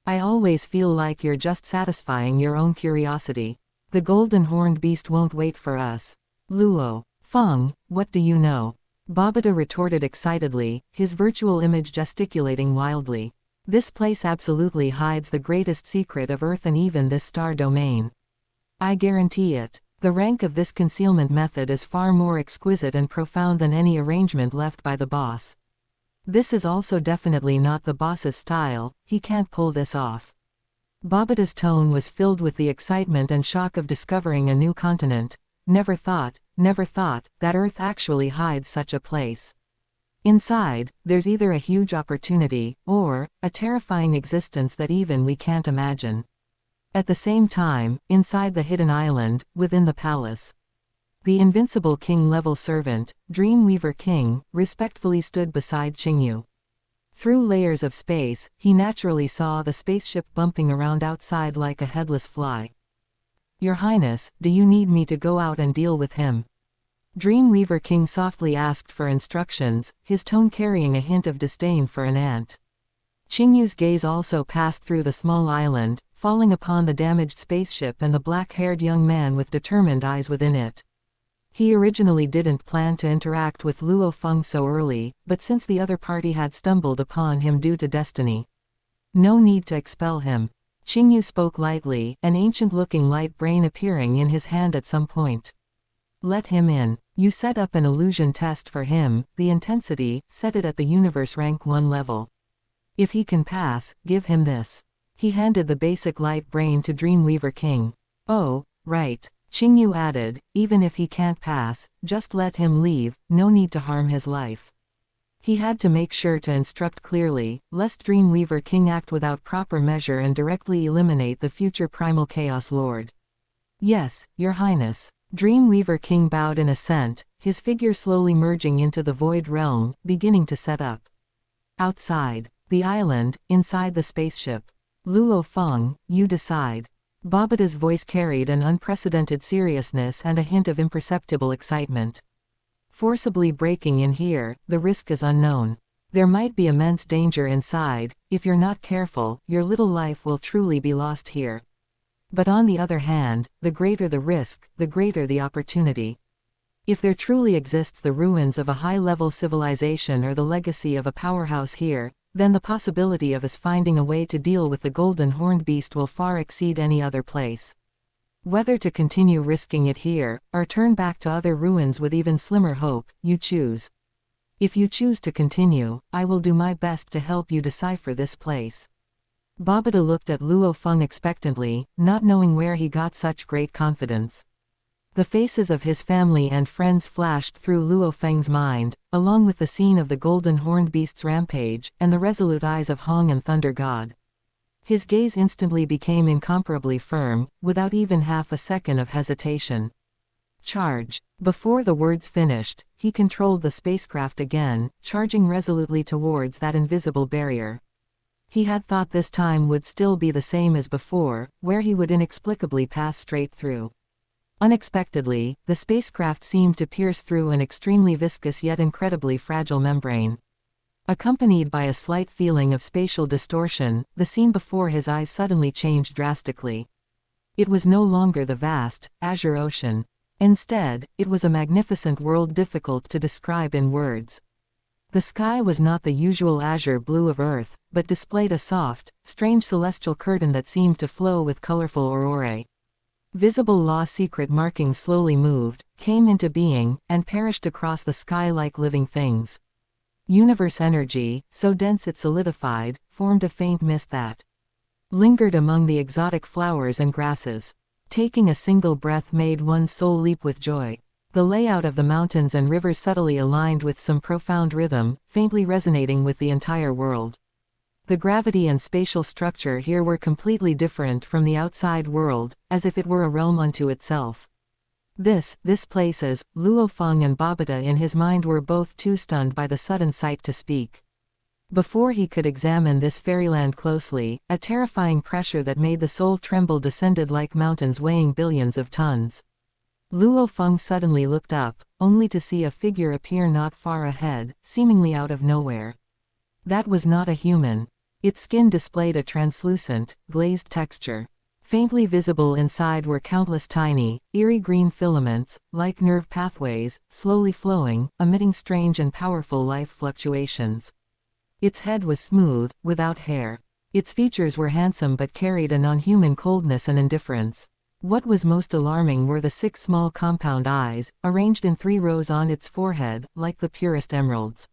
I always feel like you're just satisfying your own curiosity. The golden horned beast won't wait for us. Luo Feng, what do you know? Babata retorted excitedly, his virtual image gesticulating wildly. This place absolutely hides the greatest secret of Earth and even this star domain. I guarantee it. The rank of this concealment method is far more exquisite and profound than any arrangement left by the boss. This is also definitely not the boss's style, he can't pull this off. Babata's tone was filled with the excitement and shock of discovering a new continent. Never thought that Earth actually hides such a place. Inside, there's either a huge opportunity, or a terrifying existence that even we can't imagine. At the same time, inside the hidden island, within the palace, the invincible king-level servant, Dreamweaver King, respectfully stood beside Qingyu. Through layers of space, he naturally saw the spaceship bumping around outside like a headless fly. Your Highness, do you need me to go out and deal with him? Dreamweaver King softly asked for instructions, his tone carrying a hint of disdain for an ant. Qingyu's gaze also passed through the small island, falling upon the damaged spaceship and the black-haired young man with determined eyes within it. He originally didn't plan to interact with Luo Feng so early, but since the other party had stumbled upon him due to destiny. No need to expel him. Qingyu spoke lightly, an ancient-looking light brain appearing in his hand at some point. Let him in. You set up an illusion test for him, the intensity, set it at the universe rank 1 level. If he can pass, give him this. He handed the basic light brain to Dreamweaver King. Oh, right. Qingyu added, even if he can't pass, just let him leave, no need to harm his life. He had to make sure to instruct clearly, lest Dreamweaver King act without proper measure and directly eliminate the future Primal Chaos Lord. Yes, your highness. Dreamweaver King bowed in assent, his figure slowly merging into the void realm, beginning to set up. Outside the island, inside the spaceship. Luo Feng, you decide. Babata's voice carried an unprecedented seriousness and a hint of imperceptible excitement. Forcibly breaking in here, the risk is unknown. There might be immense danger inside. If you're not careful, your little life will truly be lost here. But on the other hand, the greater the risk, the greater the opportunity. If there truly exists the ruins of a high-level civilization or the legacy of a powerhouse here, then the possibility of us finding a way to deal with the golden horned beast will far exceed any other place. Whether to continue risking it here, or turn back to other ruins with even slimmer hope, you choose. If you choose to continue, I will do my best to help you decipher this place. Babata looked at Luo Feng expectantly, not knowing where he got such great confidence. The faces of his family and friends flashed through Luo Feng's mind, along with the scene of the golden horned beast's rampage, and the resolute eyes of Hong and Thunder God. His gaze instantly became incomparably firm, without even half a second of hesitation. Charge. Before the words finished, he controlled the spacecraft again, charging resolutely towards that invisible barrier. He had thought this time would still be the same as before, where he would inexplicably pass straight through. Unexpectedly, the spacecraft seemed to pierce through an extremely viscous yet incredibly fragile membrane. Accompanied by a slight feeling of spatial distortion, the scene before his eyes suddenly changed drastically. It was no longer the vast, azure ocean. Instead, it was a magnificent world difficult to describe in words. The sky was not the usual azure blue of Earth, but displayed a soft, strange celestial curtain that seemed to flow with colorful aurorae. Visible law secret markings slowly moved, came into being, and perished across the sky like living things. Universe energy, so dense it solidified, formed a faint mist that lingered among the exotic flowers and grasses. Taking a single breath made one's soul leap with joy. The layout of the mountains and rivers subtly aligned with some profound rhythm, faintly resonating with the entire world. The gravity and spatial structure here were completely different from the outside world, as if it were a realm unto itself. This place is, Luo Feng and Babata in his mind were both too stunned by the sudden sight to speak. Before he could examine this fairyland closely, a terrifying pressure that made the soul tremble descended like mountains weighing billions of tons. Luo Feng suddenly looked up, only to see a figure appear not far ahead, seemingly out of nowhere. That was not a human. Its skin displayed a translucent, glazed texture. Faintly visible inside were countless tiny, eerie green filaments, like nerve pathways, slowly flowing, emitting strange and powerful life fluctuations. Its head was smooth, without hair. Its features were handsome but carried a non-human coldness and indifference. What was most alarming were the 6 small compound eyes, arranged in 3 rows on its forehead, like the purest emeralds.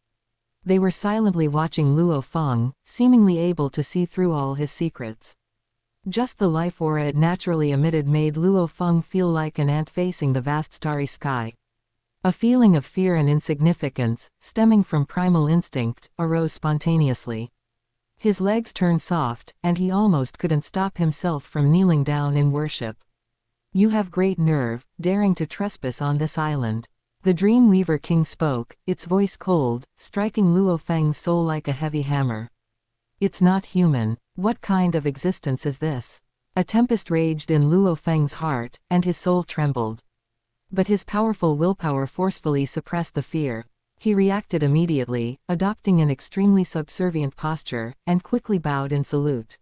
They were silently watching Luo Feng, seemingly able to see through all his secrets. Just the life aura it naturally emitted made Luo Feng feel like an ant facing the vast starry sky. A feeling of fear and insignificance, stemming from primal instinct, arose spontaneously. His legs turned soft, and he almost couldn't stop himself from kneeling down in worship. You have great nerve, daring to trespass on this island. The Dreamweaver King spoke, its voice cold, striking Luo Feng's soul like a heavy hammer. It's not human. What kind of existence is this? A tempest raged in Luo Feng's heart, and his soul trembled. But his powerful willpower forcefully suppressed the fear. He reacted immediately, adopting an extremely subservient posture, and quickly bowed in salute.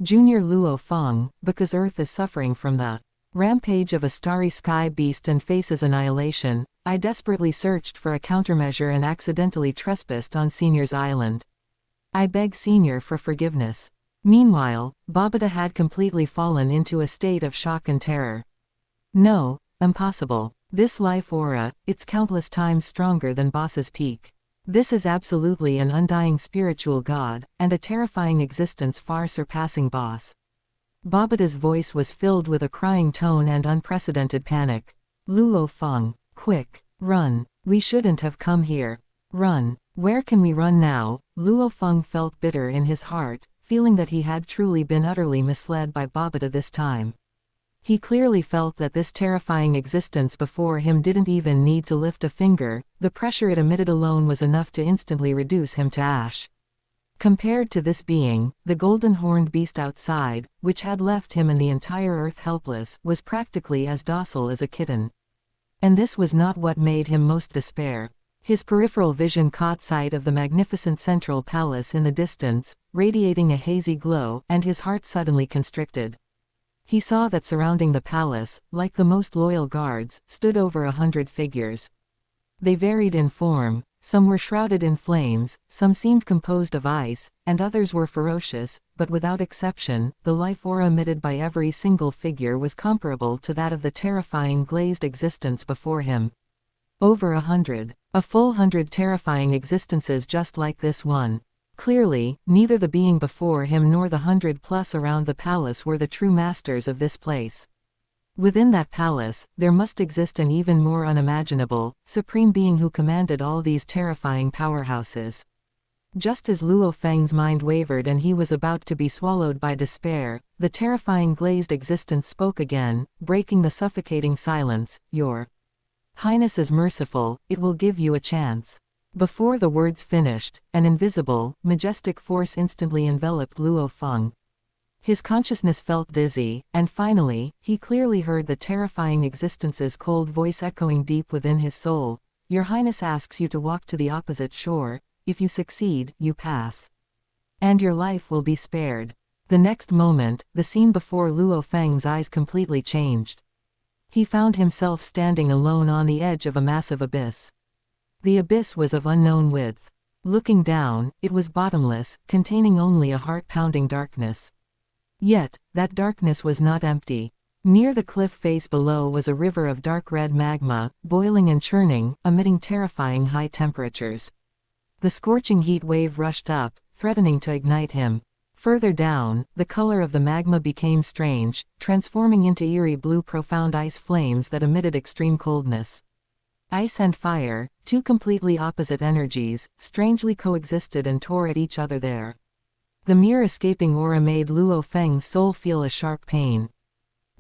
Junior Luo Feng, because Earth is suffering from the rampage of a starry sky beast and faces annihilation, I desperately searched for a countermeasure and accidentally trespassed on Senior's island. I beg Senior for forgiveness. Meanwhile, Babata had completely fallen into a state of shock and terror. No, impossible. This life aura, it's countless times stronger than Boss's peak. This is absolutely an undying spiritual god, and a terrifying existence far surpassing Boss. Babata's voice was filled with a crying tone and unprecedented panic. Luo Feng, quick, run. We shouldn't have come here. Run. Where can we run now? Luo Feng felt bitter in his heart, feeling that he had truly been utterly misled by Babata this time. He clearly felt that this terrifying existence before him didn't even need to lift a finger, the pressure it emitted alone was enough to instantly reduce him to ash. Compared to this being, the golden-horned beast outside, which had left him and the entire earth helpless, was practically as docile as a kitten. And this was not what made him most despair. His peripheral vision caught sight of the magnificent central palace in the distance, radiating a hazy glow, and his heart suddenly constricted. He saw that surrounding the palace, like the most loyal guards, stood over 100 figures. They varied in form, some were shrouded in flames, some seemed composed of ice, and others were ferocious, but without exception, the life aura emitted by every single figure was comparable to that of the terrifying glazed existence before him. Over 100. A full 100 terrifying existences just like this one. Clearly, neither the being before him nor the 100+ around the palace were the true masters of this place. Within that palace, there must exist an even more unimaginable, supreme being who commanded all these terrifying powerhouses. Just as Luo Feng's mind wavered and he was about to be swallowed by despair, the terrifying glazed existence spoke again, breaking the suffocating silence. Your Highness is merciful, it will give you a chance. Before the words finished, an invisible, majestic force instantly enveloped Luo Feng. His consciousness felt dizzy, and finally, he clearly heard the terrifying existence's cold voice echoing deep within his soul. Your Highness asks you to walk to the opposite shore. If you succeed, you pass. And your life will be spared. The next moment, the scene before Luo Feng's eyes completely changed. He found himself standing alone on the edge of a massive abyss. The abyss was of unknown width. Looking down, it was bottomless, containing only a heart-pounding darkness. Yet, that darkness was not empty. Near the cliff face below was a river of dark red magma, boiling and churning, emitting terrifying high temperatures. The scorching heat wave rushed up, threatening to ignite him. Further down, the color of the magma became strange, transforming into eerie blue profound ice flames that emitted extreme coldness. Ice and fire, two completely opposite energies, strangely coexisted and tore at each other there. The mere escaping aura made Luo Feng's soul feel a sharp pain.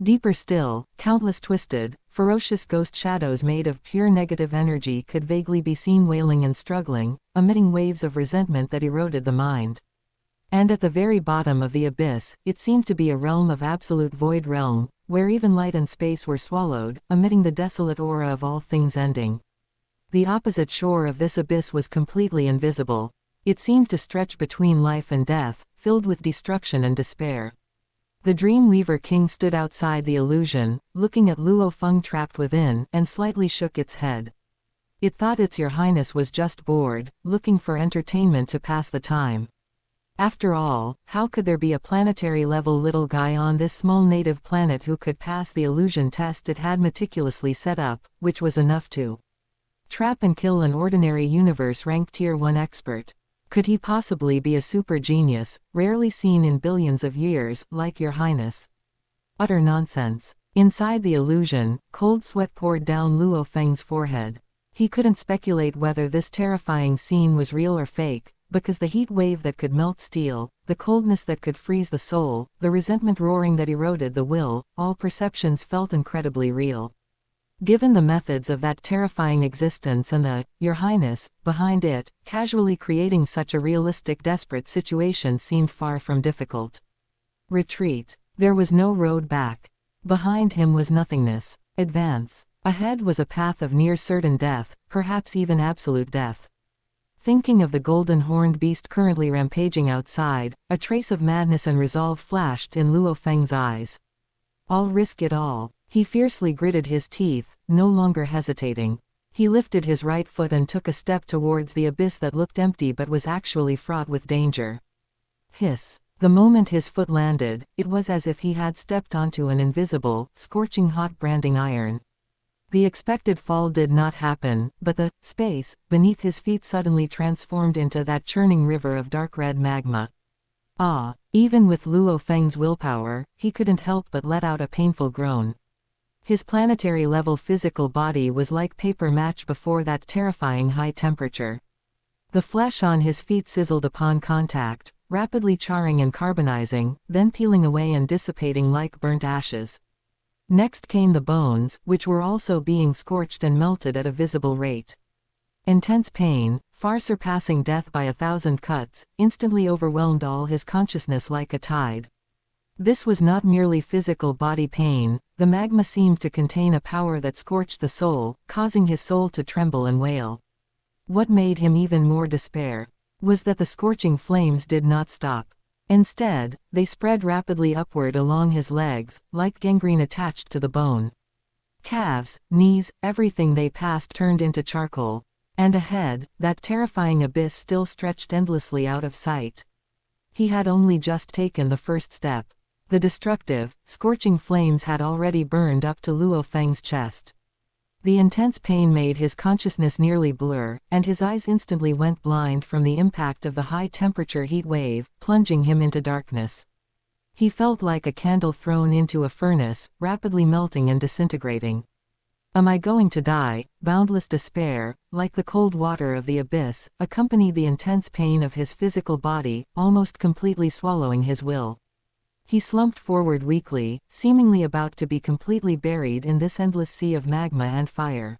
Deeper still, countless twisted, ferocious ghost shadows made of pure negative energy could vaguely be seen wailing and struggling, emitting waves of resentment that eroded the mind. And at the very bottom of the abyss, it seemed to be a realm of absolute void realm, where even light and space were swallowed, emitting the desolate aura of all things ending. The opposite shore of this abyss was completely invisible. It seemed to stretch between life and death, filled with destruction and despair. The Dreamweaver King stood outside the illusion, looking at Luo Feng trapped within, and slightly shook its head. It thought its Your Highness was just bored, looking for entertainment to pass the time. After all, how could there be a planetary-level little guy on this small native planet who could pass the illusion test it had meticulously set up, which was enough to trap and kill an ordinary universe-ranked Tier 1 expert? Could he possibly be a super genius, rarely seen in billions of years, like Your Highness? Utter nonsense. Inside the illusion, cold sweat poured down Luo Feng's forehead. He couldn't speculate whether this terrifying scene was real or fake, because the heat wave that could melt steel, the coldness that could freeze the soul, the resentment roaring that eroded the will, all perceptions felt incredibly real. Given the methods of that terrifying existence and the Your Highness behind it, casually creating such a realistic desperate situation seemed far from difficult. Retreat. There was no road back. Behind him was nothingness. Advance. Ahead was a path of near certain death, perhaps even absolute death. Thinking of the golden-horned beast currently rampaging outside, a trace of madness and resolve flashed in Luo Feng's eyes. I'll risk it all. He fiercely gritted his teeth, no longer hesitating. He lifted his right foot and took a step towards the abyss that looked empty but was actually fraught with danger. Hiss. The moment his foot landed, it was as if he had stepped onto an invisible, scorching hot branding iron. The expected fall did not happen, but the space beneath his feet suddenly transformed into that churning river of dark red magma. Ah! Even with Luo Feng's willpower, he couldn't help but let out a painful groan. His planetary-level physical body was like paper match before that terrifying high temperature. The flesh on his feet sizzled upon contact, rapidly charring and carbonizing, then peeling away and dissipating like burnt ashes. Next came the bones, which were also being scorched and melted at a visible rate. Intense pain, far surpassing death by 1,000 cuts, instantly overwhelmed all his consciousness like a tide. This was not merely physical body pain, the magma seemed to contain a power that scorched the soul, causing his soul to tremble and wail. What made him even more despair was that the scorching flames did not stop. Instead, they spread rapidly upward along his legs, like gangrene attached to the bone. Calves, knees, everything they passed turned into charcoal. And ahead, that terrifying abyss still stretched endlessly out of sight. He had only just taken the first step. The destructive, scorching flames had already burned up to Luo Feng's chest. The intense pain made his consciousness nearly blur, and his eyes instantly went blind from the impact of the high-temperature heat wave, plunging him into darkness. He felt like a candle thrown into a furnace, rapidly melting and disintegrating. Am I going to die? Boundless despair, like the cold water of the abyss, accompanied the intense pain of his physical body, almost completely swallowing his will. He slumped forward weakly, seemingly about to be completely buried in this endless sea of magma and fire.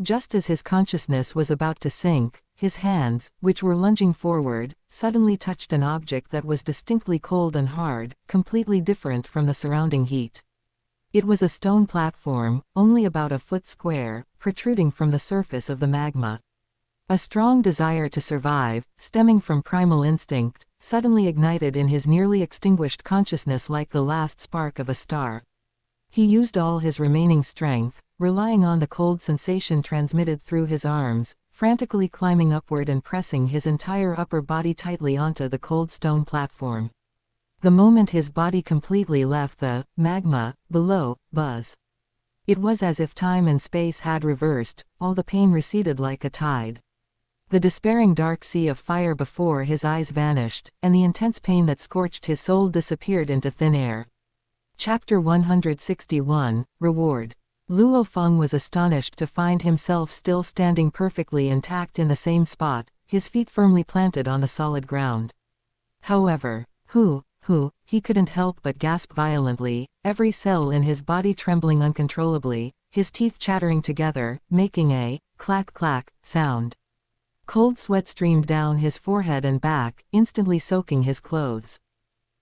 Just as his consciousness was about to sink, his hands, which were lunging forward, suddenly touched an object that was distinctly cold and hard, completely different from the surrounding heat. It was a stone platform, only about a foot square, protruding from the surface of the magma. A strong desire to survive, stemming from primal instinct, suddenly ignited in his nearly extinguished consciousness like the last spark of a star. He used all his remaining strength, relying on the cold sensation transmitted through his arms, frantically climbing upward and pressing his entire upper body tightly onto the cold stone platform. The moment his body completely left the magma below, buzz. It was as if time and space had reversed, all the pain receded like a tide. The despairing dark sea of fire before his eyes vanished, and the intense pain that scorched his soul disappeared into thin air. Chapter 161, Reward. Luo Feng was astonished to find himself still standing perfectly intact in the same spot, his feet firmly planted on the solid ground. However, he couldn't help but gasp violently, every cell in his body trembling uncontrollably, his teeth chattering together, making a clack-clack sound. Cold sweat streamed down his forehead and back, instantly soaking his clothes.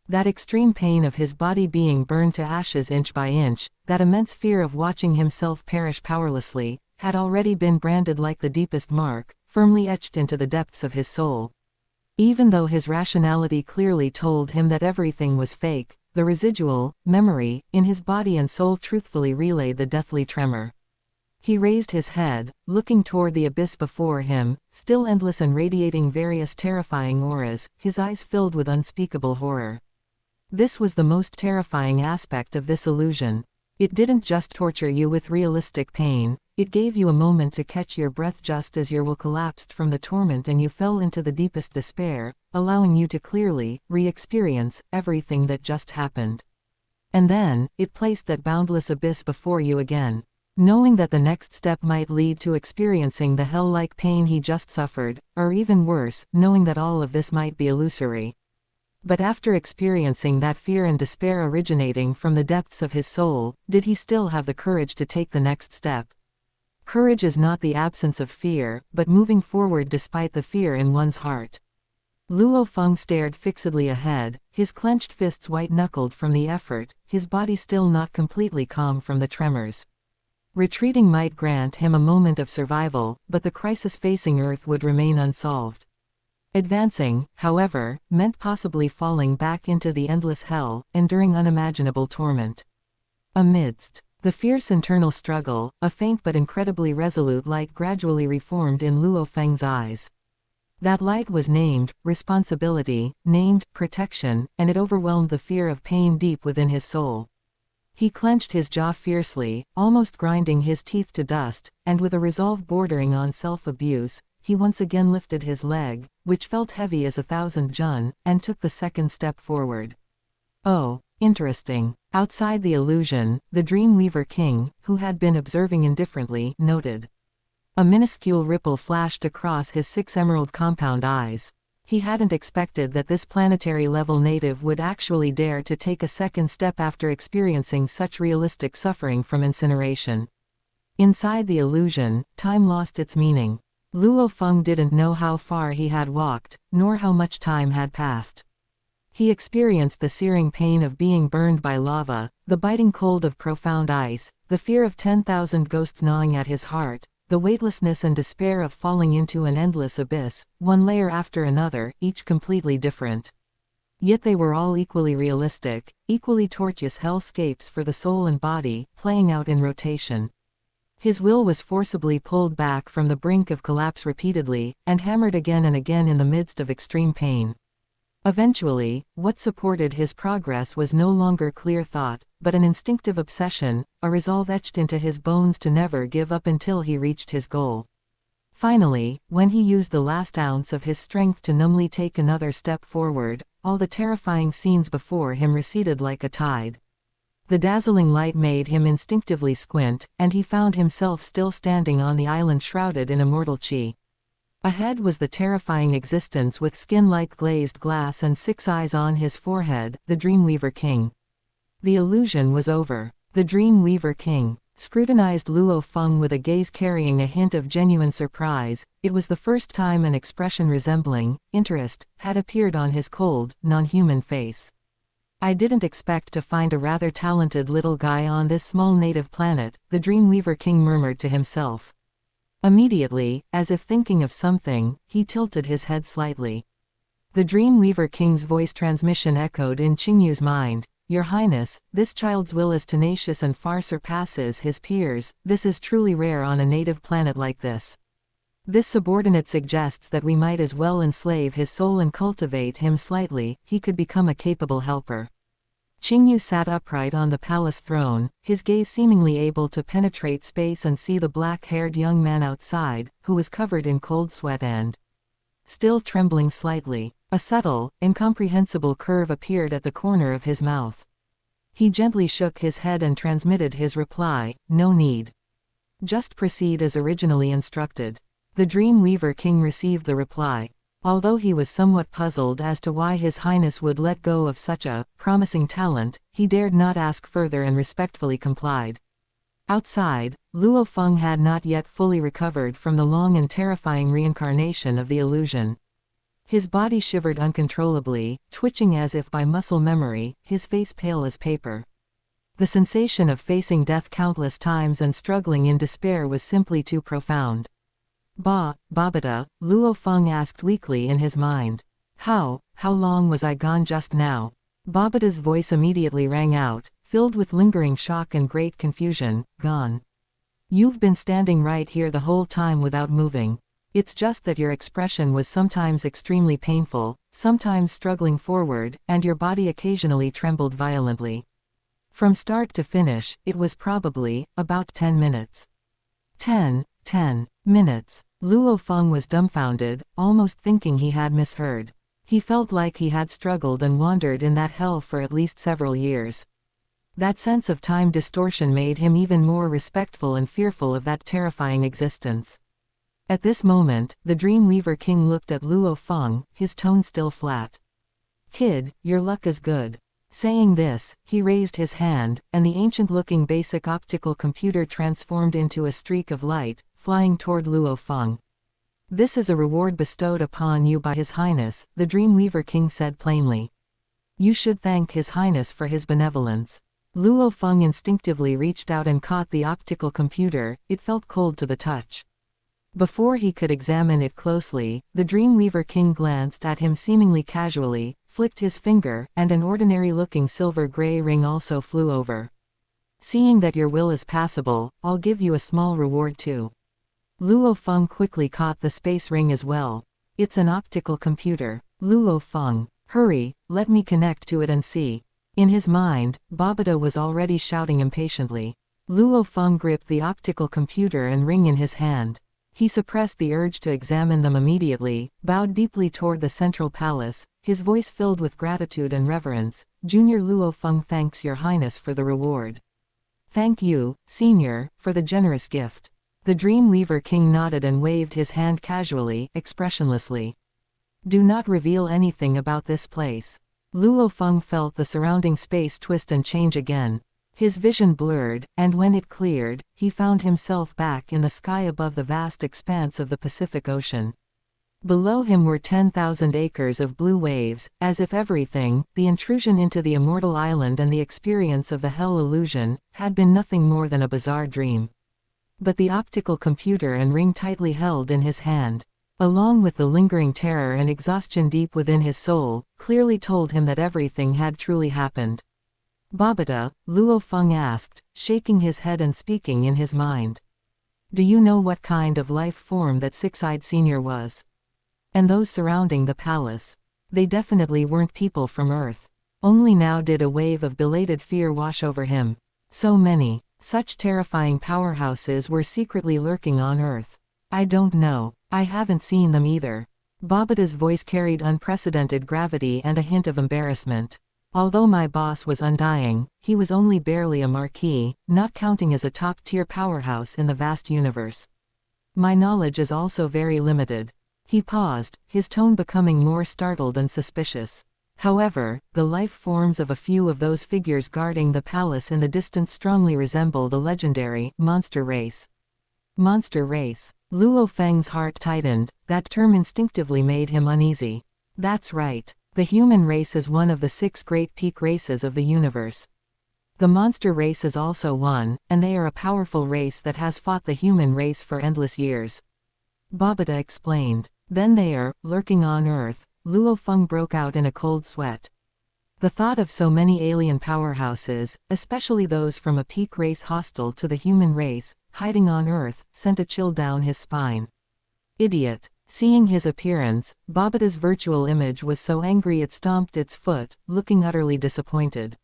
That extreme pain of his body being burned to ashes inch by inch, that immense fear of watching himself perish powerlessly, had already been branded like the deepest mark, firmly etched into the depths of his soul. Even though his rationality clearly told him that everything was fake, the residual memory in his body and soul truthfully relayed the deathly tremor. He raised his head, looking toward the abyss before him, still endless and radiating various terrifying auras, his eyes filled with unspeakable horror. This was the most terrifying aspect of this illusion. It didn't just torture you with realistic pain, it gave you a moment to catch your breath just as your will collapsed from the torment and you fell into the deepest despair, allowing you to clearly re-experience everything that just happened. And then, it placed that boundless abyss before you again. Knowing that the next step might lead to experiencing the hell-like pain he just suffered, or even worse, knowing that all of this might be illusory. But after experiencing that fear and despair originating from the depths of his soul, did he still have the courage to take the next step? Courage is not the absence of fear, but moving forward despite the fear in one's heart. Luo Feng stared fixedly ahead, his clenched fists white-knuckled from the effort, his body still not completely calm from the tremors. Retreating might grant him a moment of survival, but the crisis facing Earth would remain unsolved. Advancing, however, meant possibly falling back into the endless hell, enduring unimaginable torment. Amidst the fierce internal struggle, a faint but incredibly resolute light gradually reformed in Luo Feng's eyes. That light was named responsibility, named protection, and it overwhelmed the fear of pain deep within his soul. He clenched his jaw fiercely, almost grinding his teeth to dust, and with a resolve bordering on self-abuse, he once again lifted his leg, which felt heavy as 1,000 jun, and took the second step forward. Oh, interesting. Outside the illusion, the Dreamweaver King, who had been observing indifferently, noted. A minuscule ripple flashed across his 6 emerald compound eyes. He hadn't expected that this planetary-level native would actually dare to take a second step after experiencing such realistic suffering from incineration. Inside the illusion, time lost its meaning. Luo Feng didn't know how far he had walked, nor how much time had passed. He experienced the searing pain of being burned by lava, the biting cold of profound ice, the fear of 10,000 ghosts gnawing at his heart, the weightlessness and despair of falling into an endless abyss, one layer after another, each completely different. Yet they were all equally realistic, equally tortuous hellscapes for the soul and body, playing out in rotation. His will was forcibly pulled back from the brink of collapse repeatedly, and hammered again and again in the midst of extreme pain. Eventually, what supported his progress was no longer clear thought, but an instinctive obsession, a resolve etched into his bones to never give up until he reached his goal. Finally, when he used the last ounce of his strength to numbly take another step forward, all the terrifying scenes before him receded like a tide. The dazzling light made him instinctively squint, and he found himself still standing on the island shrouded in immortal qi. Ahead was the terrifying existence with skin like glazed glass and 6 eyes on his forehead, the Dreamweaver King. The illusion was over. The Dreamweaver King scrutinized Luo Feng with a gaze carrying a hint of genuine surprise. It was the first time an expression resembling interest had appeared on his cold, non-human face. "I didn't expect to find a rather talented little guy on this small native planet," the Dreamweaver King murmured to himself. Immediately, as if thinking of something, he tilted his head slightly. The Dreamweaver King's voice transmission echoed in Qingyu's mind. "Your Highness, this child's will is tenacious and far surpasses his peers. This is truly rare on a native planet like this. This subordinate suggests that we might as well enslave his soul and cultivate him slightly. He could become a capable helper." Qingyu sat upright on the palace throne, his gaze seemingly able to penetrate space and see the black-haired young man outside, who was covered in cold sweat and still trembling slightly. A subtle, incomprehensible curve appeared at the corner of his mouth. He gently shook his head and transmitted his reply, "No need. Just proceed as originally instructed." The Dreamweaver King received the reply. Although he was somewhat puzzled as to why His Highness would let go of such a promising talent, he dared not ask further and respectfully complied. Outside, Luo Feng had not yet fully recovered from the long and terrifying reincarnation of the illusion. His body shivered uncontrollably, twitching as if by muscle memory, his face pale as paper. The sensation of facing death countless times and struggling in despair was simply too profound. Babata, Luo Feng asked weakly in his mind. How long was I gone just now?" Babata's voice immediately rang out, filled with lingering shock and great confusion. "Gone. You've been standing right here the whole time without moving. It's just that your expression was sometimes extremely painful, sometimes struggling forward, and your body occasionally trembled violently. From start to finish, it was probably about 10 minutes. 10 minutes. Luo Feng was dumbfounded, almost thinking he had misheard. He felt like he had struggled and wandered in that hell for at least several years. That sense of time distortion made him even more respectful and fearful of that terrifying existence. At this moment, the Dreamweaver King looked at Luo Feng, his tone still flat. "Kid, your luck is good." Saying this, he raised his hand, and the ancient-looking basic optical computer transformed into a streak of light, flying toward Luo Feng. "This is a reward bestowed upon you by His Highness," the Dreamweaver King said plainly. "You should thank His Highness for his benevolence." Luo Feng instinctively reached out and caught the optical computer. It felt cold to the touch. Before he could examine it closely, the Dreamweaver King glanced at him seemingly casually, flicked his finger, and an ordinary-looking silver-gray ring also flew over. "Seeing that your will is passable, I'll give you a small reward too." Luo Feng quickly caught the space ring as well. "It's an optical computer." Luo Feng, "Hurry, let me connect to it and see." In his mind, Babata was already shouting impatiently. Luo Feng gripped the optical computer and ring in his hand. He suppressed the urge to examine them immediately, bowed deeply toward the central palace, his voice filled with gratitude and reverence. "Junior Luo Feng thanks Your Highness for the reward." "Thank you, Senior, for the generous gift." The Dreamweaver King nodded and waved his hand casually, expressionlessly. Do not reveal anything about this place. Luo Feng felt the surrounding space twist and change again. His vision blurred, and when it cleared, he found himself back in the sky above the vast expanse of the Pacific Ocean. Below him were 10,000 acres of blue waves, as if everything, the intrusion into the immortal island and the experience of the hell illusion, had been nothing more than a bizarre dream. But the optical computer and ring tightly held in his hand, along with the lingering terror and exhaustion deep within his soul, clearly told him that everything had truly happened. Babata, Luo Feng asked, shaking his head and speaking in his mind. Do you know what kind of life form that six-eyed senior was? And those surrounding the palace? They definitely weren't people from Earth. Only now did a wave of belated fear wash over him. So many, such terrifying powerhouses were secretly lurking on Earth. I don't know. I haven't seen them either. Babata's voice carried unprecedented gravity and a hint of embarrassment. Although my boss was undying, he was only barely a marquis, not counting as a top-tier powerhouse in the vast universe. My knowledge is also very limited. He paused, his tone becoming more startled and suspicious. However, the life forms of a few of those figures guarding the palace in the distance strongly resemble the legendary monster race. Monster race. Luo Feng's heart tightened, that term instinctively made him uneasy. That's right. The human race is one of the 6 great peak races of the universe. The monster race is also one, and they are a powerful race that has fought the human race for endless years. Babata explained. Then they are, lurking on Earth. Luo Feng broke out in a cold sweat. The thought of so many alien powerhouses, especially those from a peak race hostile to the human race, hiding on Earth, sent a chill down his spine. Idiot. Seeing his appearance, Babata's virtual image was so angry it stomped its foot, looking utterly disappointed.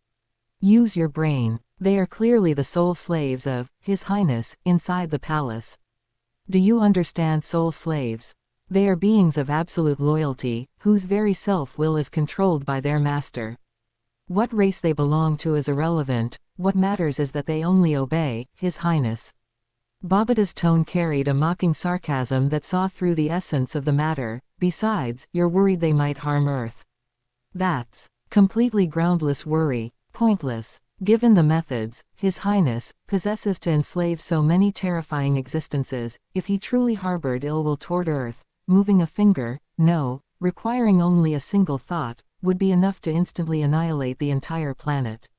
Use your brain. They are clearly the soul slaves of His Highness, inside the palace. Do you understand soul slaves? They are beings of absolute loyalty, whose very self-will is controlled by their master. What race they belong to is irrelevant, what matters is that they only obey His Highness. Babata's tone carried a mocking sarcasm that saw through the essence of the matter. Besides, you're worried they might harm Earth. That's completely groundless worry, pointless. Given the methods His Highness possesses to enslave so many terrifying existences, if he truly harbored ill will toward Earth, moving a finger, no, requiring only a single thought, would be enough to instantly annihilate the entire planet.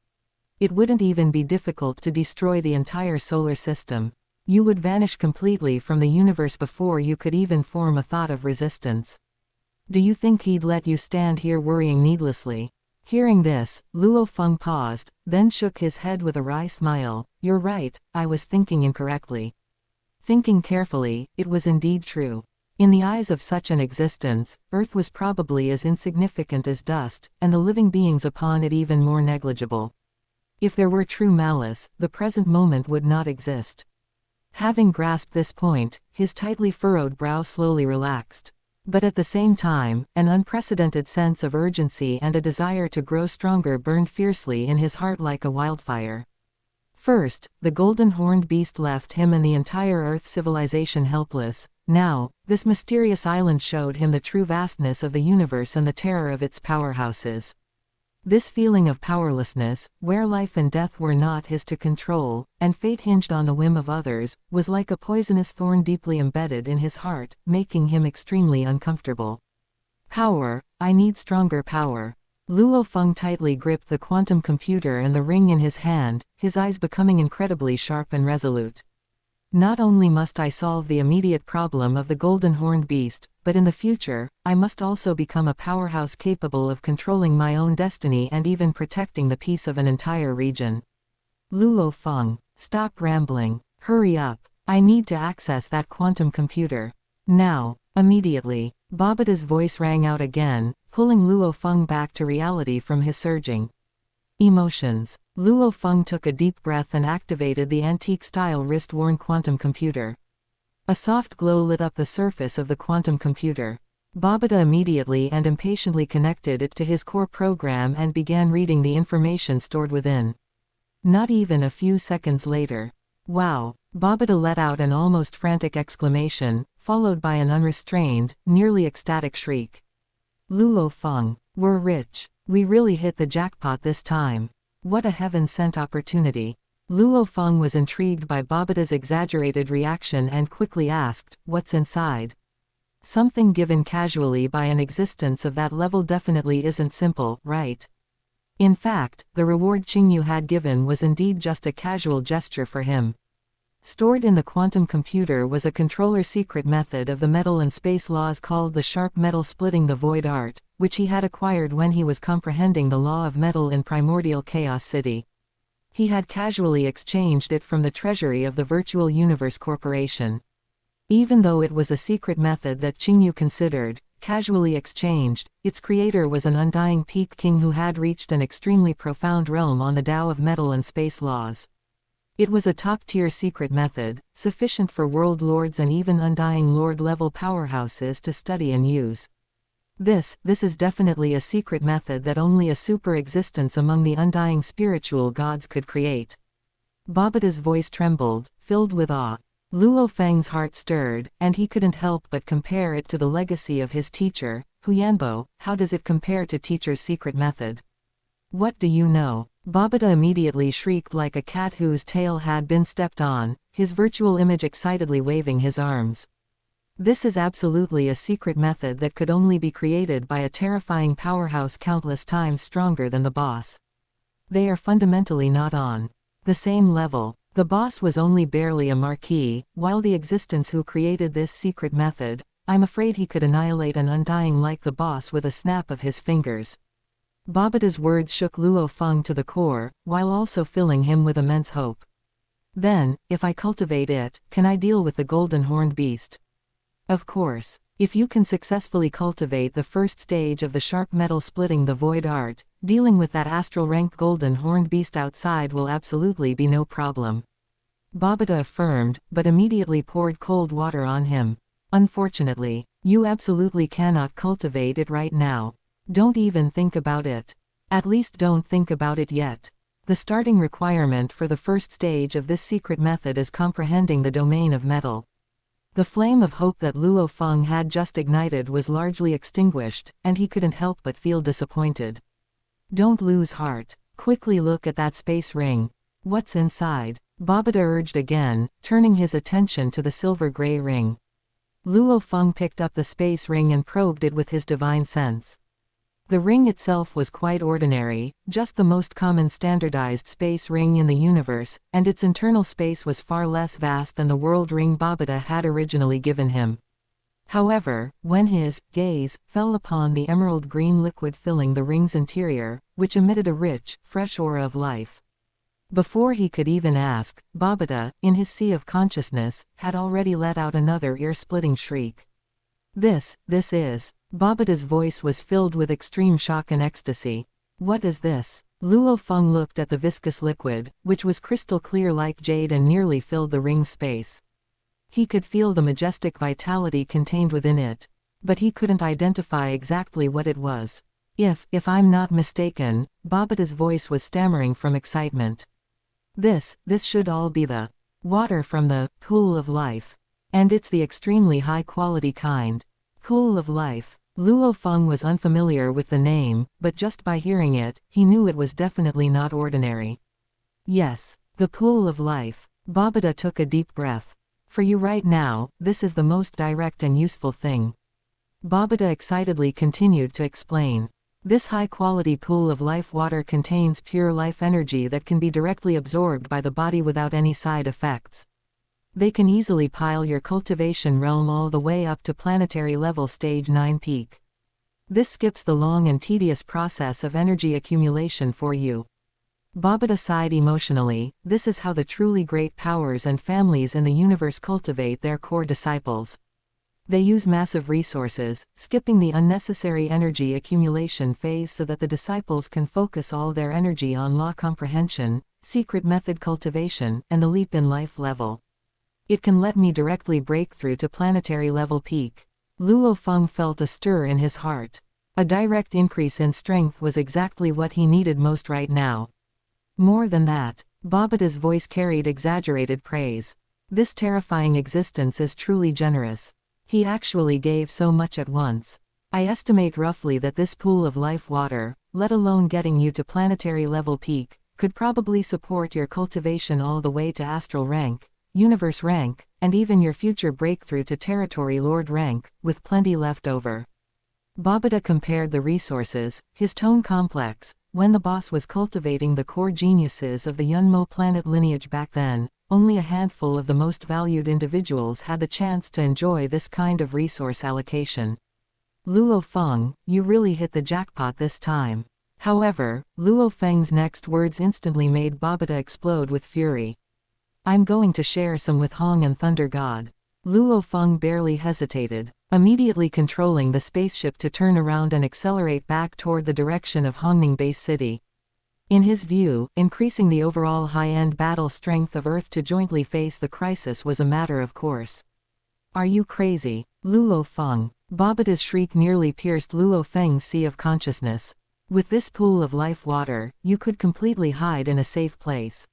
It wouldn't even be difficult to destroy the entire solar system. You would vanish completely from the universe before you could even form a thought of resistance. Do you think he'd let you stand here worrying needlessly? Hearing this, Luo Feng paused, then shook his head with a wry smile. You're right, I was thinking incorrectly. Thinking carefully, it was indeed true. In the eyes of such an existence, Earth was probably as insignificant as dust, and the living beings upon it even more negligible. If there were true malice, the present moment would not exist. Having grasped this point, his tightly furrowed brow slowly relaxed. But at the same time, an unprecedented sense of urgency and a desire to grow stronger burned fiercely in his heart like a wildfire. First, the golden horned beast left him and the entire Earth civilization helpless. Now, this mysterious island showed him the true vastness of the universe and the terror of its powerhouses. This feeling of powerlessness, where life and death were not his to control, and fate hinged on the whim of others, was like a poisonous thorn deeply embedded in his heart, making him extremely uncomfortable. Power, I need stronger power. Luo Feng tightly gripped the quantum computer and the ring in his hand, his eyes becoming incredibly sharp and resolute. Not only must I solve the immediate problem of the golden horned beast, but in the future, I must also become a powerhouse capable of controlling my own destiny and even protecting the peace of an entire region. Luo Feng, stop rambling. Hurry up. I need to access that quantum computer. Now, immediately. Babata's voice rang out again, pulling Luo Feng back to reality from his surging emotions. Luo Feng took a deep breath and activated the antique-style wrist-worn quantum computer. A soft glow lit up the surface of the quantum computer. Babata immediately and impatiently connected it to his core program and began reading the information stored within. Not even a few seconds later. Wow! Babata let out an almost frantic exclamation, followed by an unrestrained, nearly ecstatic shriek. Luo Feng, we're rich. We really hit the jackpot this time. What a heaven-sent opportunity. Luo Feng was intrigued by Babata's exaggerated reaction and quickly asked, what's inside? Something given casually by an existence of that level definitely isn't simple, right? In fact, the reward Qingyu had given was indeed just a casual gesture for him. Stored in the quantum computer was a controller secret method of the metal and space laws called the sharp metal splitting the void art, which he had acquired when he was comprehending the law of metal in Primordial Chaos City. He had casually exchanged it from the treasury of the Virtual Universe Corporation. Even though it was a secret method that Qingyu considered casually exchanged, its creator was an undying peak king who had reached an extremely profound realm on the Tao of metal and space laws. It was a top-tier secret method, sufficient for world lords and even undying lord-level powerhouses to study and use. This is definitely a secret method that only a super-existence among the undying spiritual gods could create. Babata's voice trembled, filled with awe. Luo Feng's heart stirred, and he couldn't help but compare it to the legacy of his teacher, Huyanbo. How does it compare to teacher's secret method? What do you know? Babata immediately shrieked like a cat whose tail had been stepped on, his virtual image excitedly waving his arms. This is absolutely a secret method that could only be created by a terrifying powerhouse countless times stronger than the boss. They are fundamentally not on the same level. The boss was only barely a marquis, while the existence who created this secret method, I'm afraid he could annihilate an undying like the boss with a snap of his fingers. Babata's words shook Luo Feng to the core, while also filling him with immense hope. Then, if I cultivate it, can I deal with the golden horned beast? Of course. If you can successfully cultivate the first stage of the sharp metal splitting the void art, dealing with that astral rank golden horned beast outside will absolutely be no problem. Babata affirmed, but immediately poured cold water on him. Unfortunately, you absolutely cannot cultivate it right now. Don't even think about it. At least don't think about it yet. The starting requirement for the first stage of this secret method is comprehending the domain of metal. The flame of hope that Luo Feng had just ignited was largely extinguished, and he couldn't help but feel disappointed. Don't lose heart. Quickly look at that space ring. What's inside? Babata urged again, turning his attention to the silver-gray ring. Luo Feng picked up the space ring and probed it with his divine sense. The ring itself was quite ordinary, just the most common standardized space ring in the universe, and its internal space was far less vast than the world ring Babata had originally given him. However, when his gaze fell upon the emerald green liquid filling the ring's interior, which emitted a rich, fresh aura of life. Before he could even ask, Babata, in his sea of consciousness, had already let out another ear-splitting shriek. This is. Babata's voice was filled with extreme shock and ecstasy. What is this? Luo Feng looked at the viscous liquid, which was crystal clear like jade and nearly filled the ring's space. He could feel the majestic vitality contained within it, but he couldn't identify exactly what it was. If I'm not mistaken, Babata's voice was stammering from excitement. This should all be the water from the pool of life. And it's the extremely high-quality kind. Pool of life. Luo Feng was unfamiliar with the name, but just by hearing it, he knew it was definitely not ordinary. Yes, the pool of life. Babata took a deep breath. For you right now, this is the most direct and useful thing. Babata excitedly continued to explain. This high-quality pool of life water contains pure life energy that can be directly absorbed by the body without any side effects. They can easily pile your cultivation realm all the way up to planetary level stage 9 peak. This skips the long and tedious process of energy accumulation for you. Babata sighed emotionally. This is how the truly great powers and families in the universe cultivate their core disciples. They use massive resources, skipping the unnecessary energy accumulation phase so that the disciples can focus all their energy on law comprehension, secret method cultivation, and the leap in life level. It can let me directly break through to planetary level peak. Luo Feng felt a stir in his heart. A direct increase in strength was exactly what he needed most right now. More than that, Babata's voice carried exaggerated praise. This terrifying existence is truly generous. He actually gave so much at once. I estimate roughly that this pool of life water, let alone getting you to planetary level peak, could probably support your cultivation all the way to astral rank, universe rank, and even your future breakthrough to territory lord rank, with plenty left over. Babata compared the resources, his tone complex. When the boss was cultivating the core geniuses of the Yunmo planet lineage back then, only a handful of the most valued individuals had the chance to enjoy this kind of resource allocation. Luo Feng, you really hit the jackpot this time. However, Luo Feng's next words instantly made Babata explode with fury. I'm going to share some with Hong and Thunder God. Luo Feng barely hesitated, immediately controlling the spaceship to turn around and accelerate back toward the direction of Hongning Base City. In his view, increasing the overall high-end battle strength of Earth to jointly face the crisis was a matter of course. Are you crazy, Luo Feng? Babata's shriek nearly pierced Luo Feng's sea of consciousness. With this pool of life water, you could completely hide in a safe place.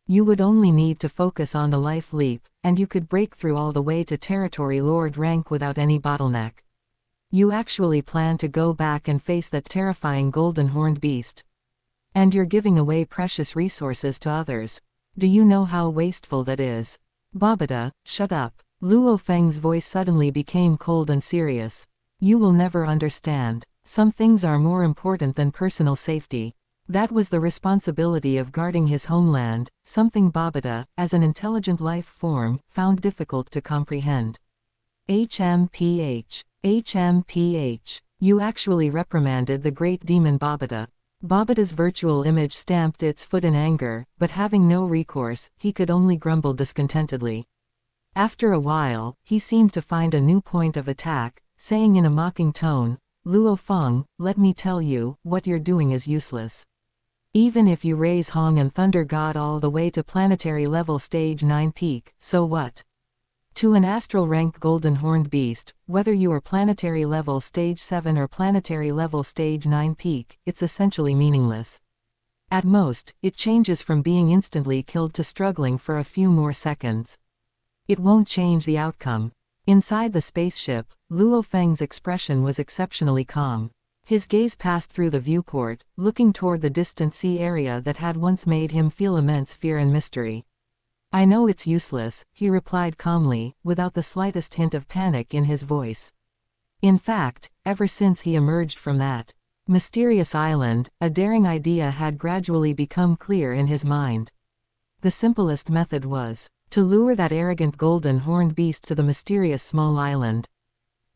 You would only need to focus on the life leap, and you could break through all the way to territory lord rank without any bottleneck. You actually plan to go back and face that terrifying golden horned beast. And you're giving away precious resources to others. Do you know how wasteful that is? Babata, shut up. Luo Feng's voice suddenly became cold and serious. You will never understand. Some things are more important than personal safety. That was the responsibility of guarding his homeland, something Babata, as an intelligent life form, found difficult to comprehend. HMPH. HMPH. You actually reprimanded the great demon Babata. Babata's virtual image stamped its foot in anger, but having no recourse, he could only grumble discontentedly. After a while, he seemed to find a new point of attack, saying in a mocking tone, Luo Feng, let me tell you, what you're doing is useless. Even if you raise Hong and Thunder God all the way to planetary level stage 9 peak, so what? To an astral rank golden horned beast, whether you are planetary level stage 7 or planetary level stage 9 peak, it's essentially meaningless. At most, it changes from being instantly killed to struggling for a few more seconds. It won't change the outcome. Inside the spaceship, Luo Feng's expression was exceptionally calm. His gaze passed through the viewport, looking toward the distant sea area that had once made him feel immense fear and mystery. I know it's useless, he replied calmly, without the slightest hint of panic in his voice. In fact, ever since he emerged from that mysterious island, a daring idea had gradually become clear in his mind. The simplest method was to lure that arrogant golden horned beast to the mysterious small island.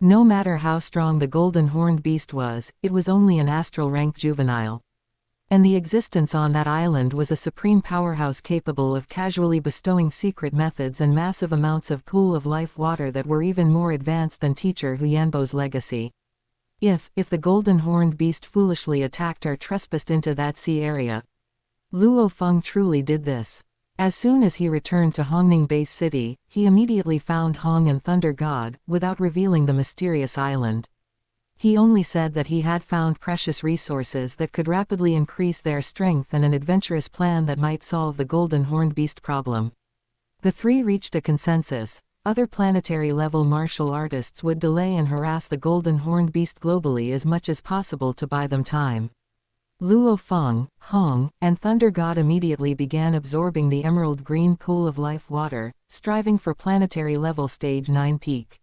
No matter how strong the golden horned beast was, it was only an astral rank juvenile. And the existence on that island was a supreme powerhouse capable of casually bestowing secret methods and massive amounts of pool of life water that were even more advanced than teacher Hu Yanbo's legacy. If the golden horned beast foolishly attacked or trespassed into that sea area, Luo Feng truly did this. As soon as he returned to Hongning Base City, he immediately found Hong and Thunder God, without revealing the mysterious island. He only said that he had found precious resources that could rapidly increase their strength and an adventurous plan that might solve the golden horned beast problem. The three reached a consensus. Other planetary-level martial artists would delay and harass the golden horned beast globally as much as possible to buy them time. Luo Feng, Hong, and Thunder God immediately began absorbing the emerald green pool of life water, striving for planetary level stage 9 peak.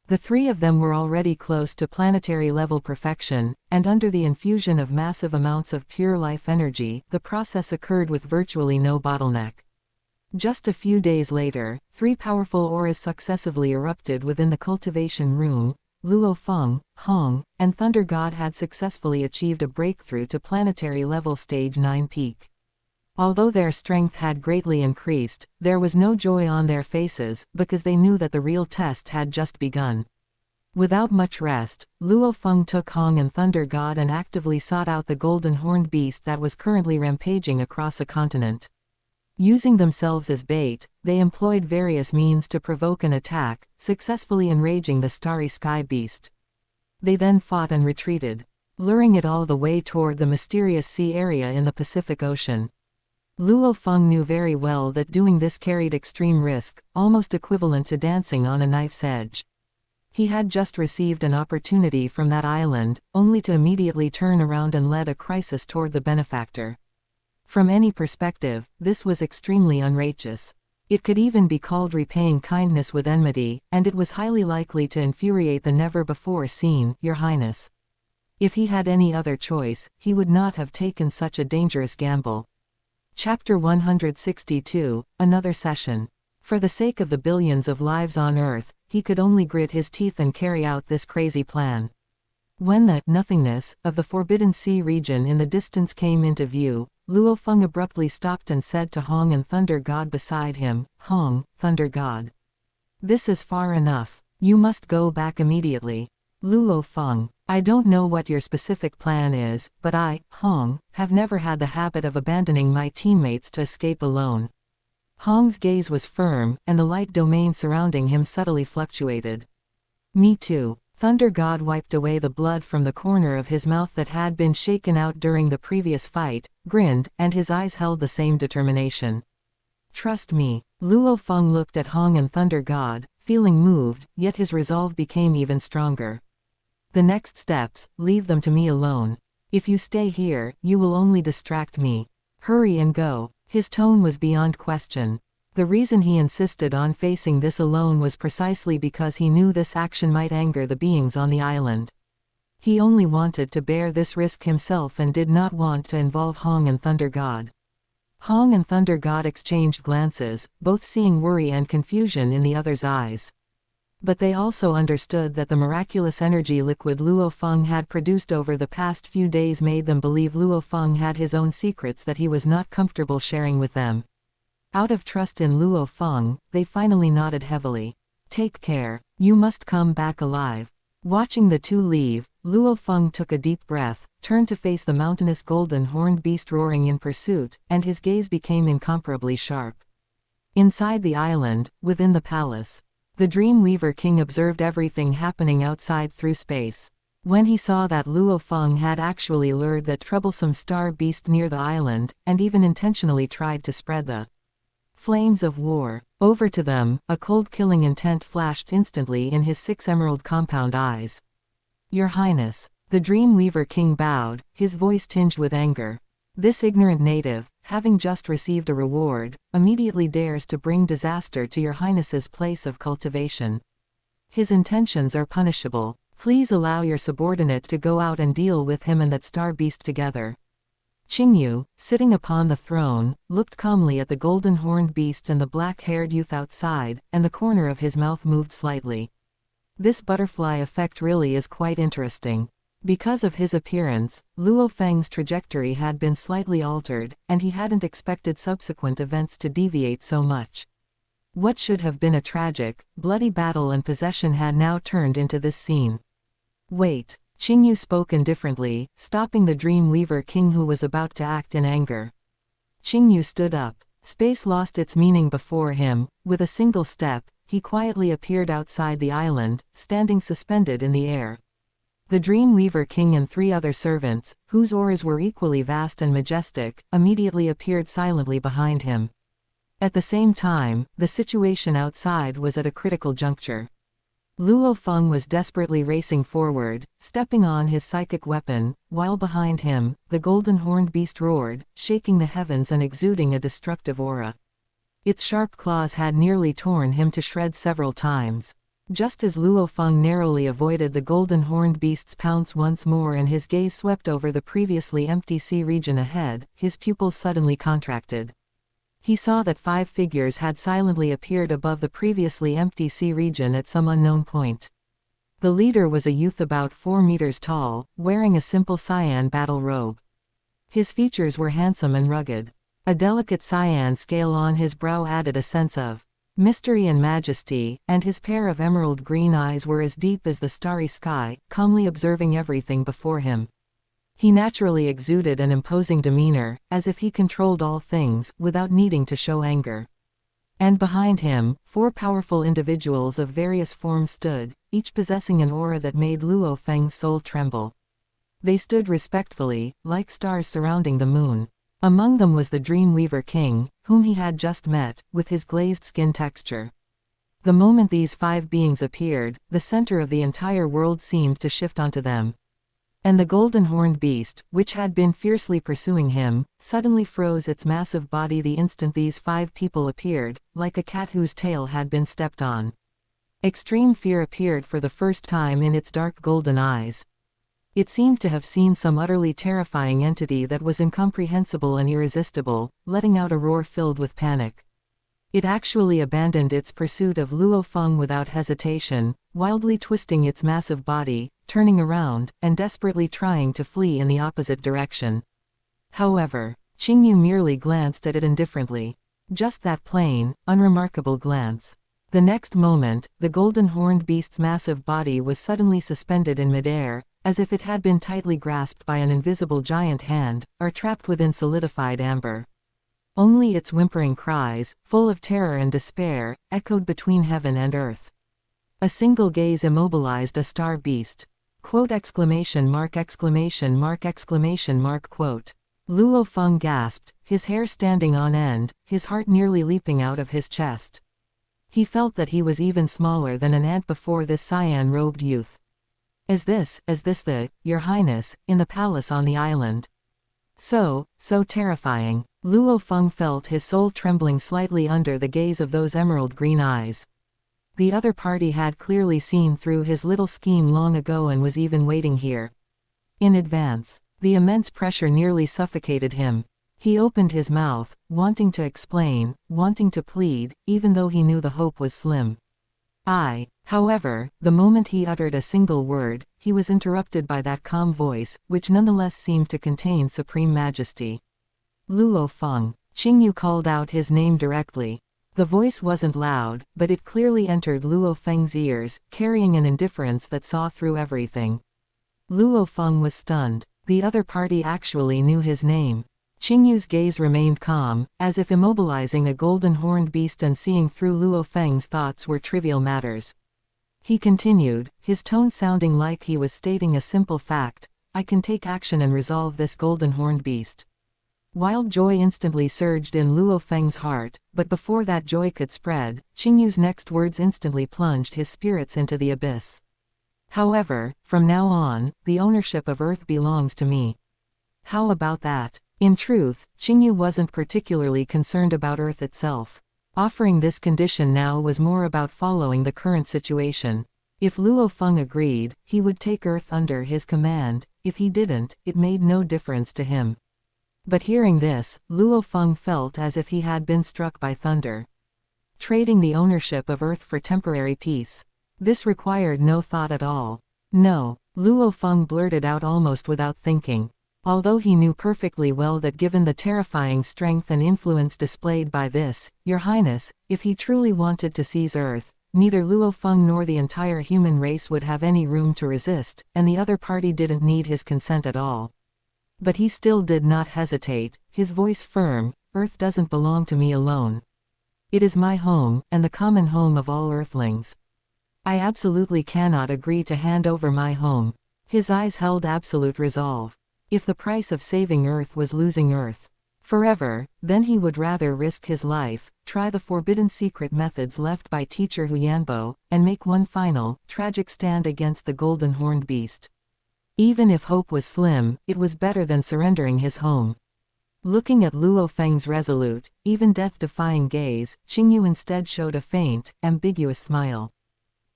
The three of them were already close to planetary level perfection, and under the infusion of massive amounts of pure life energy, the process occurred with virtually no bottleneck. Just a few days later, three powerful auras successively erupted within the cultivation room. Luo Feng, Hong, and Thunder God had successfully achieved a breakthrough to planetary level stage 9 peak. Although their strength had greatly increased, there was no joy on their faces, because they knew that the real test had just begun. Without much rest, Luo Feng took Hong and Thunder God and actively sought out the golden horned beast that was currently rampaging across a continent. Using themselves as bait, they employed various means to provoke an attack, successfully enraging the starry sky beast. They then fought and retreated, luring it all the way toward the mysterious sea area in the Pacific Ocean. Luo Feng knew very well that doing this carried extreme risk, almost equivalent to dancing on a knife's edge. He had just received an opportunity from that island, only to immediately turn around and lead a crisis toward the benefactor. From any perspective, this was extremely unrighteous. It could even be called repaying kindness with enmity, and it was highly likely to infuriate the never-before-seen Your Highness. If he had any other choice, he would not have taken such a dangerous gamble. Chapter 162, Another Session. For the sake of the billions of lives on Earth, he could only grit his teeth and carry out this crazy plan. When the nothingness of the Forbidden Sea region in the distance came into view, Luo Feng abruptly stopped and said to Hong and Thunder God beside him, "Hong, Thunder God. This is far enough. You must go back immediately." Luo Feng, I don't know what your specific plan is, but I, Hong, have never had the habit of abandoning my teammates to escape alone. Hong's gaze was firm, and the light domain surrounding him subtly fluctuated. Me too. Thunder God wiped away the blood from the corner of his mouth that had been shaken out during the previous fight, grinned, and his eyes held the same determination. Trust me. Luo Feng looked at Hong and Thunder God, feeling moved, yet his resolve became even stronger. The next steps, leave them to me alone. If you stay here, you will only distract me. Hurry and go. His tone was beyond question. The reason he insisted on facing this alone was precisely because he knew this action might anger the beings on the island. He only wanted to bear this risk himself and did not want to involve Hong and Thunder God. Hong and Thunder God exchanged glances, both seeing worry and confusion in the other's eyes. But they also understood that the miraculous energy liquid Luo Feng had produced over the past few days made them believe Luo Feng had his own secrets that he was not comfortable sharing with them. Out of trust in Luo Feng, they finally nodded heavily. Take care. You must come back alive. Watching the two leave, Luo Feng took a deep breath, turned to face the mountainous golden horned beast roaring in pursuit, and his gaze became incomparably sharp. Inside the island, within the palace, the Dreamweaver King observed everything happening outside through space. When he saw that Luo Feng had actually lured that troublesome star beast near the island, and even intentionally tried to spread the flames of war over to them, a cold killing intent flashed instantly in his 6 emerald compound eyes. Your Highness. The Dreamweaver King bowed, his voice tinged with anger. This ignorant native, having just received a reward, immediately dares to bring disaster to your Highness's place of cultivation. His intentions are punishable. Please allow your subordinate to go out and deal with him and that star beast together. Qingyu, sitting upon the throne, looked calmly at the golden horned beast and the black-haired youth outside, and the corner of his mouth moved slightly. This butterfly effect really is quite interesting. Because of his appearance, Luo Feng's trajectory had been slightly altered, and he hadn't expected subsequent events to deviate so much. What should have been a tragic, bloody battle and possession had now turned into this scene. Wait. Qingyu spoke indifferently, stopping the Dreamweaver King who was about to act in anger. Qingyu stood up. Space lost its meaning before him. With a single step, he quietly appeared outside the island, standing suspended in the air. The Dreamweaver King and 3 other servants, whose auras were equally vast and majestic, immediately appeared silently behind him. At the same time, the situation outside was at a critical juncture. Luo Feng was desperately racing forward, stepping on his psychic weapon, while behind him, the golden horned beast roared, shaking the heavens and exuding a destructive aura. Its sharp claws had nearly torn him to shreds several times. Just as Luo Feng narrowly avoided the golden horned beast's pounce once more and his gaze swept over the previously empty sea region ahead, his pupils suddenly contracted. He saw that 5 figures had silently appeared above the previously empty sea region at some unknown point. The leader was a youth about 4 meters tall, wearing a simple cyan battle robe. His features were handsome and rugged. A delicate cyan scale on his brow added a sense of mystery and majesty, and his pair of emerald green eyes were as deep as the starry sky, calmly observing everything before him. He naturally exuded an imposing demeanor, as if he controlled all things, without needing to show anger. And behind him, 4 powerful individuals of various forms stood, each possessing an aura that made Luo Feng's soul tremble. They stood respectfully, like stars surrounding the moon. Among them was the Dreamweaver King, whom he had just met, with his glazed skin texture. The moment these 5 beings appeared, the center of the entire world seemed to shift onto them. And the golden horned beast, which had been fiercely pursuing him, suddenly froze its massive body the instant these 5 people appeared, like a cat whose tail had been stepped on. Extreme fear appeared for the first time in its dark golden eyes. It seemed to have seen some utterly terrifying entity that was incomprehensible and irresistible, letting out a roar filled with panic. It actually abandoned its pursuit of Luo Feng without hesitation, wildly twisting its massive body, turning around, and desperately trying to flee in the opposite direction. However, Qingyu merely glanced at it indifferently. Just that plain, unremarkable glance. The next moment, the golden horned beast's massive body was suddenly suspended in midair, as if it had been tightly grasped by an invisible giant hand, or trapped within solidified amber. Only its whimpering cries, full of terror and despair, echoed between heaven and earth. A single gaze immobilized a star beast. Quote exclamation mark exclamation mark exclamation mark quote. Luo Feng gasped, his hair standing on end, his heart nearly leaping out of his chest. He felt that he was even smaller than an ant before this cyan-robed youth. Is this Your Highness, in the palace on the island? So terrifying. Luo Feng felt his soul trembling slightly under the gaze of those emerald green eyes. The other party had clearly seen through his little scheme long ago and was even waiting here. In advance. The immense pressure nearly suffocated him. He opened his mouth, wanting to explain, wanting to plead, even though he knew the hope was slim. However, the moment he uttered a single word, he was interrupted by that calm voice, which nonetheless seemed to contain supreme majesty. Luo Feng. Qingyu called out his name directly. The voice wasn't loud, but it clearly entered Luo Feng's ears, carrying an indifference that saw through everything. Luo Feng was stunned. The other party actually knew his name. Qingyu's gaze remained calm, as if immobilizing a golden horned beast and seeing through Luo Feng's thoughts were trivial matters. He continued, his tone sounding like he was stating a simple fact: I can take action and resolve this golden horned beast. Wild joy instantly surged in Luo Feng's heart, but before that joy could spread, Qingyu's next words instantly plunged his spirits into the abyss. However, from now on, the ownership of Earth belongs to me. How about that? In truth, Qingyu wasn't particularly concerned about Earth itself. Offering this condition now was more about following the current situation. If Luo Feng agreed, he would take Earth under his command; if he didn't, it made no difference to him. But hearing this, Luo Feng felt as if he had been struck by thunder. Trading the ownership of Earth for temporary peace. This required no thought at all. No, Luo Feng blurted out almost without thinking. Although he knew perfectly well that given the terrifying strength and influence displayed by this, Your Highness, if he truly wanted to seize Earth, neither Luo Feng nor the entire human race would have any room to resist, and the other party didn't need his consent at all. But he still did not hesitate, his voice firm: Earth doesn't belong to me alone. It is my home, and the common home of all Earthlings. I absolutely cannot agree to hand over my home. His eyes held absolute resolve. If the price of saving Earth was losing Earth forever, then he would rather risk his life, try the forbidden secret methods left by teacher Huyanbo, and make one final, tragic stand against the golden horned beast. Even if hope was slim, it was better than surrendering his home. Looking at Luo Feng's resolute, even death-defying gaze, Qingyu instead showed a faint, ambiguous smile.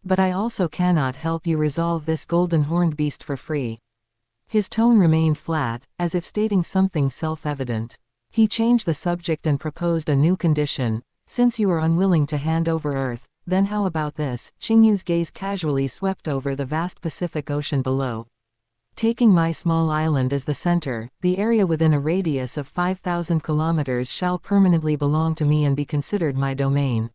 But I also cannot help you resolve this golden horned beast for free. His tone remained flat, as if stating something self-evident. He changed the subject and proposed a new condition: since you are unwilling to hand over Earth, then how about this? Qingyu's gaze casually swept over the vast Pacific Ocean below. Taking my small island as the center, the area within a radius of 5,000 kilometers shall permanently belong to me and be considered my domain.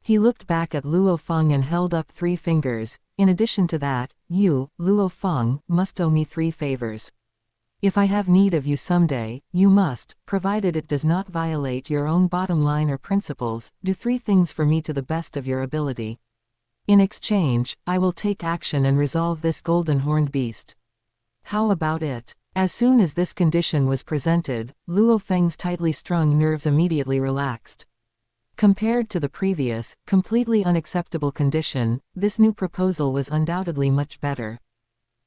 He looked back at Luo Feng and held up 3 fingers. In addition to that, you, Luo Feng, must owe me 3 favors. If I have need of you someday, you must, provided it does not violate your own bottom line or principles, do 3 things for me to the best of your ability. In exchange, I will take action and resolve this golden horned beast. How about it? As soon as this condition was presented, Luo Feng's tightly strung nerves immediately relaxed. Compared to the previous, completely unacceptable condition, this new proposal was undoubtedly much better.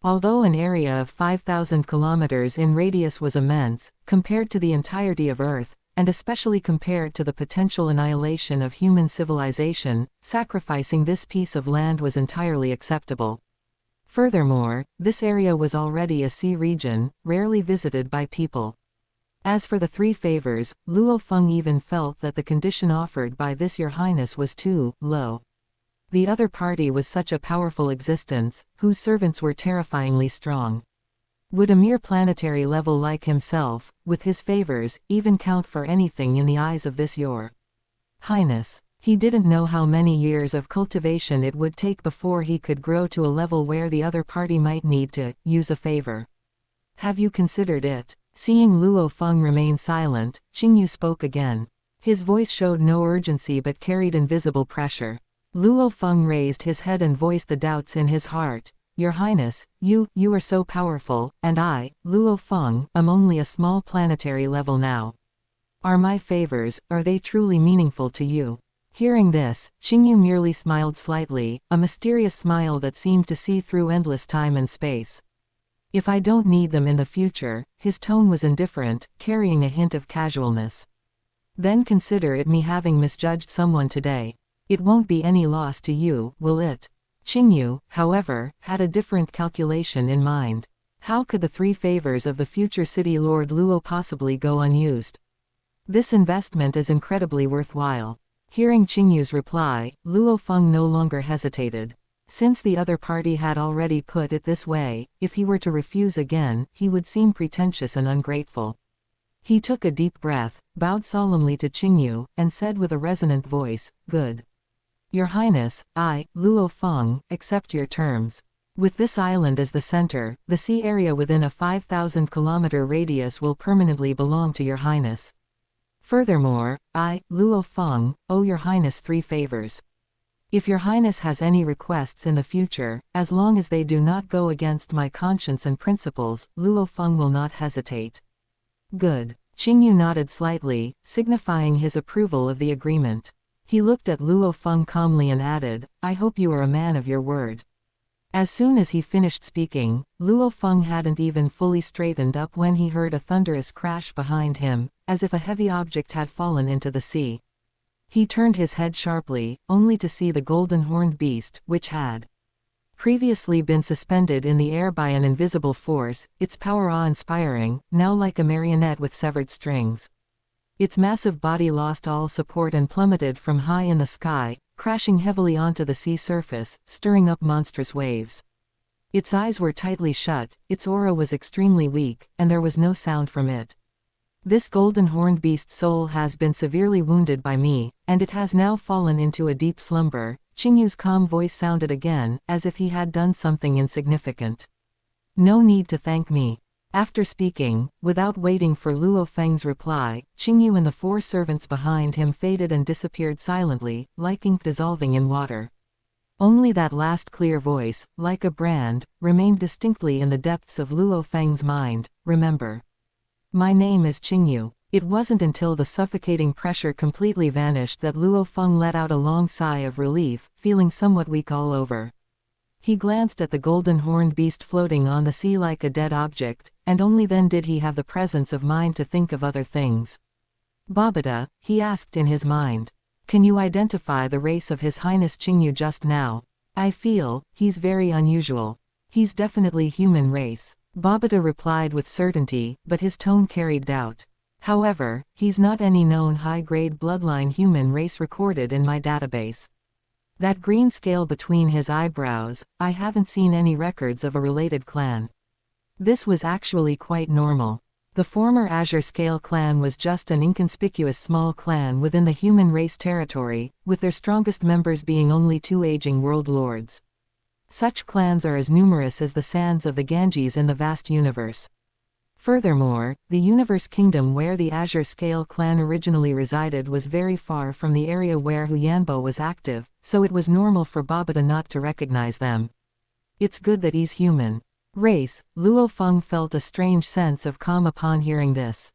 Although an area of 5,000 kilometers in radius was immense, compared to the entirety of Earth, and especially compared to the potential annihilation of human civilization, sacrificing this piece of land was entirely acceptable. Furthermore, this area was already a sea region, rarely visited by people. As for the three favors, Luo Feng even felt that the condition offered by this Your Highness was too low. The other party was such a powerful existence, whose servants were terrifyingly strong. Would a mere planetary level like himself, with his favors, even count for anything in the eyes of this Your Highness? He didn't know how many years of cultivation it would take before he could grow to a level where the other party might need to use a favor. Have you considered it? Seeing Luo Feng remain silent, Qingyu spoke again. His voice showed no urgency but carried invisible pressure. Luo Feng raised his head and voiced the doubts in his heart. Your Highness, you are so powerful, and I, Luo Feng, am only a small planetary level now. Are my favors, are they truly meaningful to you? Hearing this, Qingyu merely smiled slightly, a mysterious smile that seemed to see through endless time and space. If I don't need them in the future, his tone was indifferent, carrying a hint of casualness. Then consider it me having misjudged someone today. It won't be any loss to you, will it? Qingyu, however, had a different calculation in mind. How could the three favors of the future city lord Luo possibly go unused? This investment is incredibly worthwhile. Hearing Qingyu's reply, Luo Feng no longer hesitated. Since the other party had already put it this way, if he were to refuse again, he would seem pretentious and ungrateful. He took a deep breath, bowed solemnly to Qingyu, and said with a resonant voice, "Good. Your Highness, I, Luo Feng, accept your terms. With this island as the center, the sea area within a 5,000-kilometer radius will permanently belong to Your Highness. Furthermore, I, Luo Feng, owe Your Highness three favors. If Your Highness has any requests in the future, as long as they do not go against my conscience and principles, Luo Feng will not hesitate." Good. Qingyu nodded slightly, signifying his approval of the agreement. He looked at Luo Feng calmly and added, "I hope you are a man of your word." As soon as he finished speaking, Luo Feng hadn't even fully straightened up when he heard a thunderous crash behind him, as if a heavy object had fallen into the sea. He turned his head sharply, only to see the golden horned beast, which had previously been suspended in the air by an invisible force, its power awe-inspiring, now like a marionette with severed strings. Its massive body lost all support and plummeted from high in the sky, crashing heavily onto the sea surface, stirring up monstrous waves. Its eyes were tightly shut, its aura was extremely weak, and there was no sound from it. This golden horned beast's soul has been severely wounded by me, and it has now fallen into a deep slumber. Qingyu's calm voice sounded again, as if he had done something insignificant. No need to thank me. After speaking, without waiting for Luo Feng's reply, Qingyu and the four servants behind him faded and disappeared silently, like ink dissolving in water. Only that last clear voice, like a brand, remained distinctly in the depths of Luo Feng's mind. Remember. My name is Qingyu. It wasn't until the suffocating pressure completely vanished that Luo Feng let out a long sigh of relief, feeling somewhat weak all over. He glanced at the golden horned beast floating on the sea like a dead object, and only then did he have the presence of mind to think of other things. Babata, he asked in his mind. Can you identify the race of His Highness Qingyu just now? I feel, he's very unusual. He's definitely human race. Babata replied with certainty, but his tone carried doubt. However, he's not any known high-grade bloodline human race recorded in my database. That green scale between his eyebrows, I haven't seen any records of a related clan. This was actually quite normal. The former Azure Scale clan was just an inconspicuous small clan within the human race territory, with their strongest members being only two aging world lords. Such clans are as numerous as the sands of the Ganges in the vast universe. Furthermore, the universe kingdom where the Azure Scale clan originally resided was very far from the area where Huyanbo was active, so it was normal for Babata not to recognize them. It's good that he's human. Race, Luo Feng felt a strange sense of calm upon hearing this.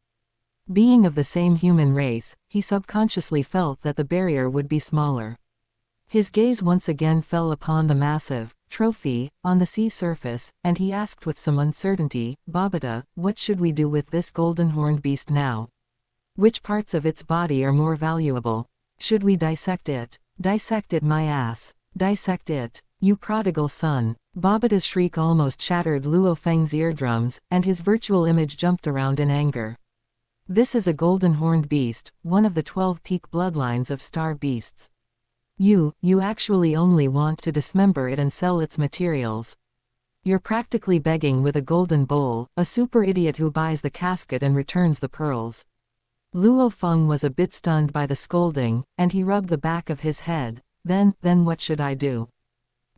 Being of the same human race, he subconsciously felt that the barrier would be smaller. His gaze once again fell upon the massive trophy on the sea surface, and he asked with some uncertainty, "Babata, what should we do with this golden horned beast now? Which parts of its body are more valuable? Should we dissect it? Dissect it, my ass. Dissect it, you prodigal son." Babata's shriek almost shattered Luo Feng's eardrums, and his virtual image jumped around in anger. This is a golden horned beast, one of the 12 peak bloodlines of star beasts. You actually only want to dismember it and sell its materials. You're practically begging with a golden bowl, a super idiot who buys the casket and returns the pearls. Luo Feng was a bit stunned by the scolding, and he rubbed the back of his head. Then what should I do?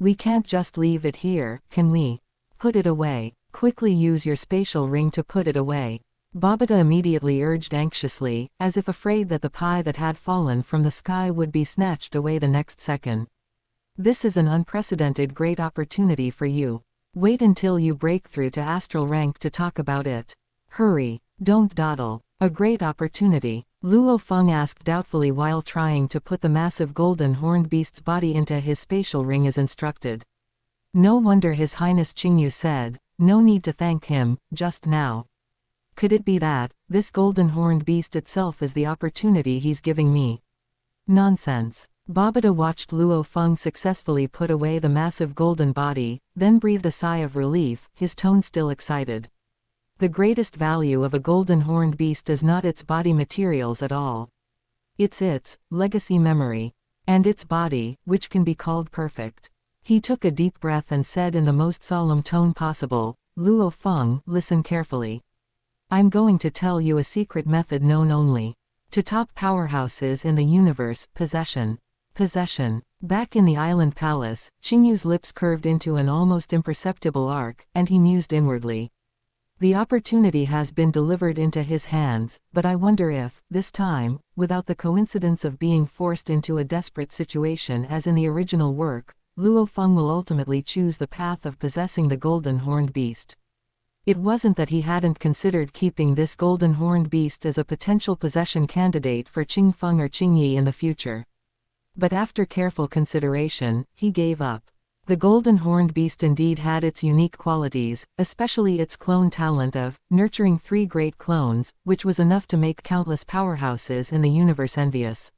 We can't just leave it here, can we? Put it away. Quickly use your spatial ring to put it away. Babata immediately urged anxiously, as if afraid that the pie that had fallen from the sky would be snatched away the next second. This is an unprecedented great opportunity for you. Wait until you break through to astral rank to talk about it. Hurry, don't dawdle. A great opportunity? Luo Feng asked doubtfully while trying to put the massive golden horned beast's body into his spatial ring as instructed. No wonder His Highness Qingyu said, "No need to thank him, just now." Could it be that this golden horned beast itself is the opportunity he's giving me? Nonsense. Babata watched Luo Feng successfully put away the massive golden body, then breathed a sigh of relief, his tone still excited. The greatest value of a golden horned beast is not its body materials at all. It's its legacy memory. And its body, which can be called perfect. He took a deep breath and said in the most solemn tone possible, "Luo Feng, listen carefully. I'm going to tell you a secret method known only to top powerhouses in the universe, possession. Possession." Back in the island palace, Qingyu's lips curved into an almost imperceptible arc, and he mused inwardly. The opportunity has been delivered into his hands, but I wonder if, this time, without the coincidence of being forced into a desperate situation as in the original work, Luo Feng will ultimately choose the path of possessing the golden horned beast. It wasn't that he hadn't considered keeping this golden horned beast as a potential possession candidate for Qingfeng or Qingyi in the future. But after careful consideration, he gave up. The golden horned beast indeed had its unique qualities, especially its clone talent of nurturing 3 great clones, which was enough to make countless powerhouses in the universe envious.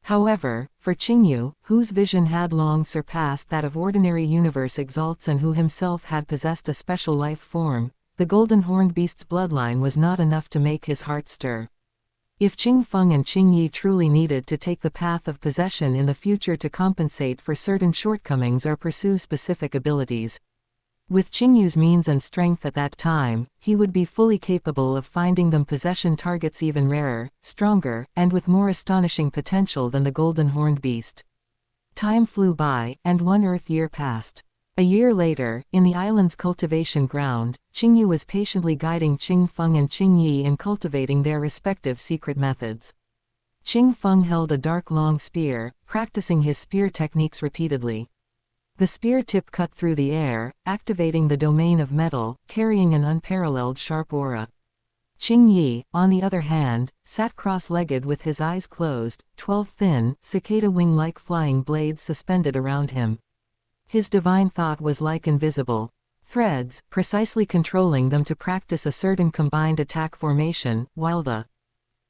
However, for Qingyu, whose vision had long surpassed that of ordinary universe exalts and who himself had possessed a special life form, the golden horned beast's bloodline was not enough to make his heart stir. If Qingfeng and Qingyi truly needed to take the path of possession in the future to compensate for certain shortcomings or pursue specific abilities, with Qingyu's means and strength at that time, he would be fully capable of finding them possession targets even rarer, stronger, and with more astonishing potential than the golden horned beast. Time flew by, and 1 Earth year passed. A year later, in the island's cultivation ground, Qingyu was patiently guiding Qingfeng and Qingyi in cultivating their respective secret methods. Qingfeng held a dark long spear, practicing his spear techniques repeatedly. The spear tip cut through the air, activating the domain of metal, carrying an unparalleled sharp aura. Qingyi, on the other hand, sat cross-legged with his eyes closed, 12 thin, cicada wing-like flying blades suspended around him. His divine thought was like invisible threads, precisely controlling them to practice a certain combined attack formation, while the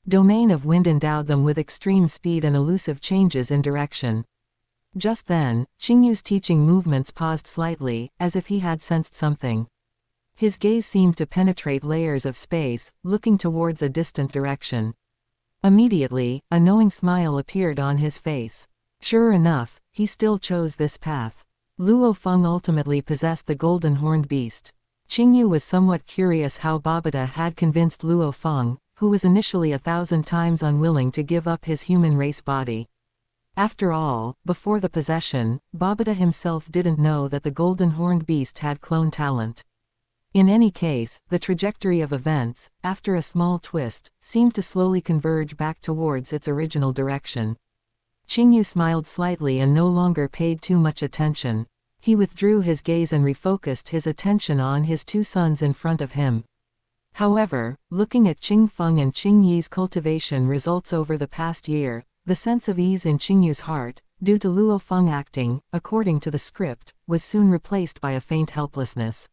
domain of wind endowed them with extreme speed and elusive changes in direction. Just then, Qingyu's teaching movements paused slightly, as if he had sensed something. His gaze seemed to penetrate layers of space, looking towards a distant direction. Immediately, a knowing smile appeared on his face. Sure enough, he still chose this path. Luo Feng ultimately possessed the golden horned beast. Qingyu was somewhat curious how Babata had convinced Luo Feng, who was initially 1,000 times unwilling to give up his human race body. After all, before the possession, Babata himself didn't know that the golden horned beast had clone talent. In any case, the trajectory of events, after a small twist, seemed to slowly converge back towards its original direction. Qingyu smiled slightly and no longer paid too much attention. He withdrew his gaze and refocused his attention on his 2 sons in front of him. However, looking at Qingfeng and Qingyi's cultivation results over the past year, the sense of ease in Qingyu's heart, due to Luo Feng acting, according to the script, was soon replaced by a faint helplessness.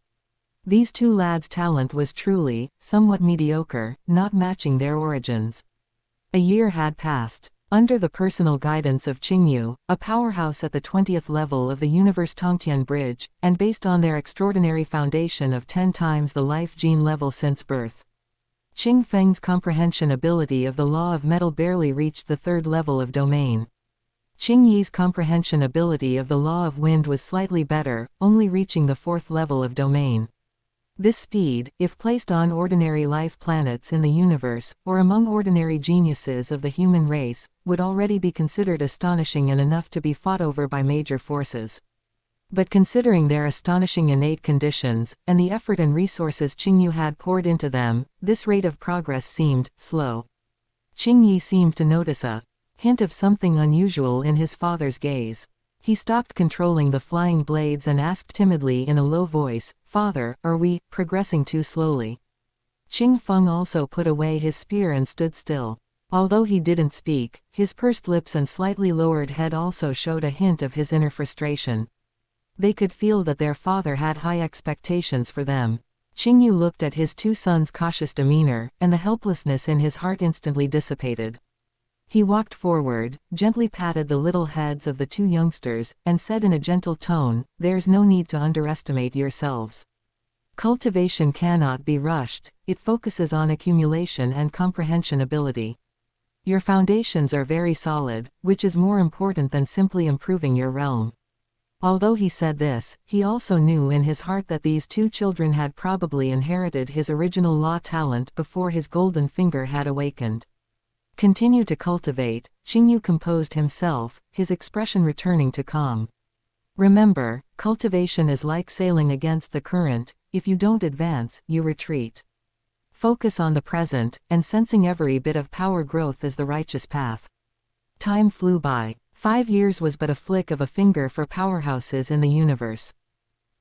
These two lads' talent was truly, somewhat mediocre, not matching their origins. A year had passed. Under the personal guidance of Qingyu, a powerhouse at the 20th level of the universe Tongtian Bridge, and based on their extraordinary foundation of 10 times the life gene level since birth. Qingfeng's comprehension ability of the law of metal barely reached the 3rd level of domain. Qingyi's comprehension ability of the law of wind was slightly better, only reaching the 4th level of domain. This speed, if placed on ordinary life planets in the universe, or among ordinary geniuses of the human race, would already be considered astonishing and enough to be fought over by major forces. But considering their astonishing innate conditions, and the effort and resources Qingyu had poured into them, this rate of progress seemed slow. Qingyi seemed to notice a hint of something unusual in his father's gaze. He stopped controlling the flying blades and asked timidly in a low voice, "Father, are we progressing too slowly?" Qingfeng also put away his spear and stood still. Although he didn't speak, his pursed lips and slightly lowered head also showed a hint of his inner frustration. They could feel that their father had high expectations for them. Qingyu looked at his two sons' cautious demeanor, and the helplessness in his heart instantly dissipated. He walked forward, gently patted the little heads of the two youngsters, and said in a gentle tone, "There's no need to underestimate yourselves. Cultivation cannot be rushed, it focuses on accumulation and comprehension ability. Your foundations are very solid, which is more important than simply improving your realm." Although he said this, he also knew in his heart that these two children had probably inherited his original law talent before his golden finger had awakened. "Continue to cultivate," Qingyu composed himself, his expression returning to calm. "Remember, cultivation is like sailing against the current, if you don't advance, you retreat. Focus on the present, and sensing every bit of power growth is the righteous path." Time flew by. 5 years was but a flick of a finger for powerhouses in the universe.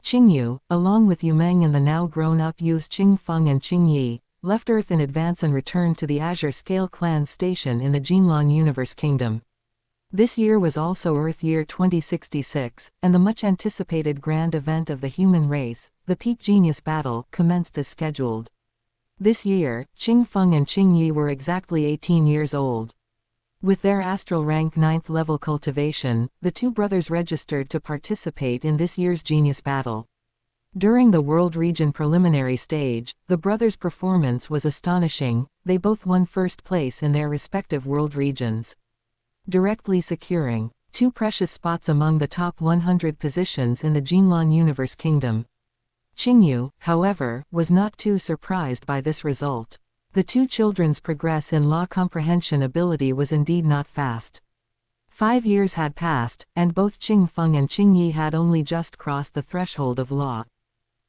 Qingyu, along with Yumeng and the now grown-up youths Qingfeng and Qingyi, left Earth in advance and returned to the Azure Scale Clan station in the Qinglin Universe Kingdom. This year was also Earth Year 2066, and the much-anticipated grand event of the human race, the Peak Genius Battle, commenced as scheduled. This year, Qingfeng and Qingyi were exactly 18 years old. With their astral rank 9th level cultivation, the two brothers registered to participate in this year's Genius Battle. During the World Region preliminary stage, the brothers' performance was astonishing. They both won first place in their respective world regions, directly securing 2 precious spots among the top 100 positions in the Qinglin Universe Kingdom. Qingyu, however, was not too surprised by this result. The two children's progress in law comprehension ability was indeed not fast. 5 years had passed, and both Qingfeng and Qingyi had only just crossed the threshold of law.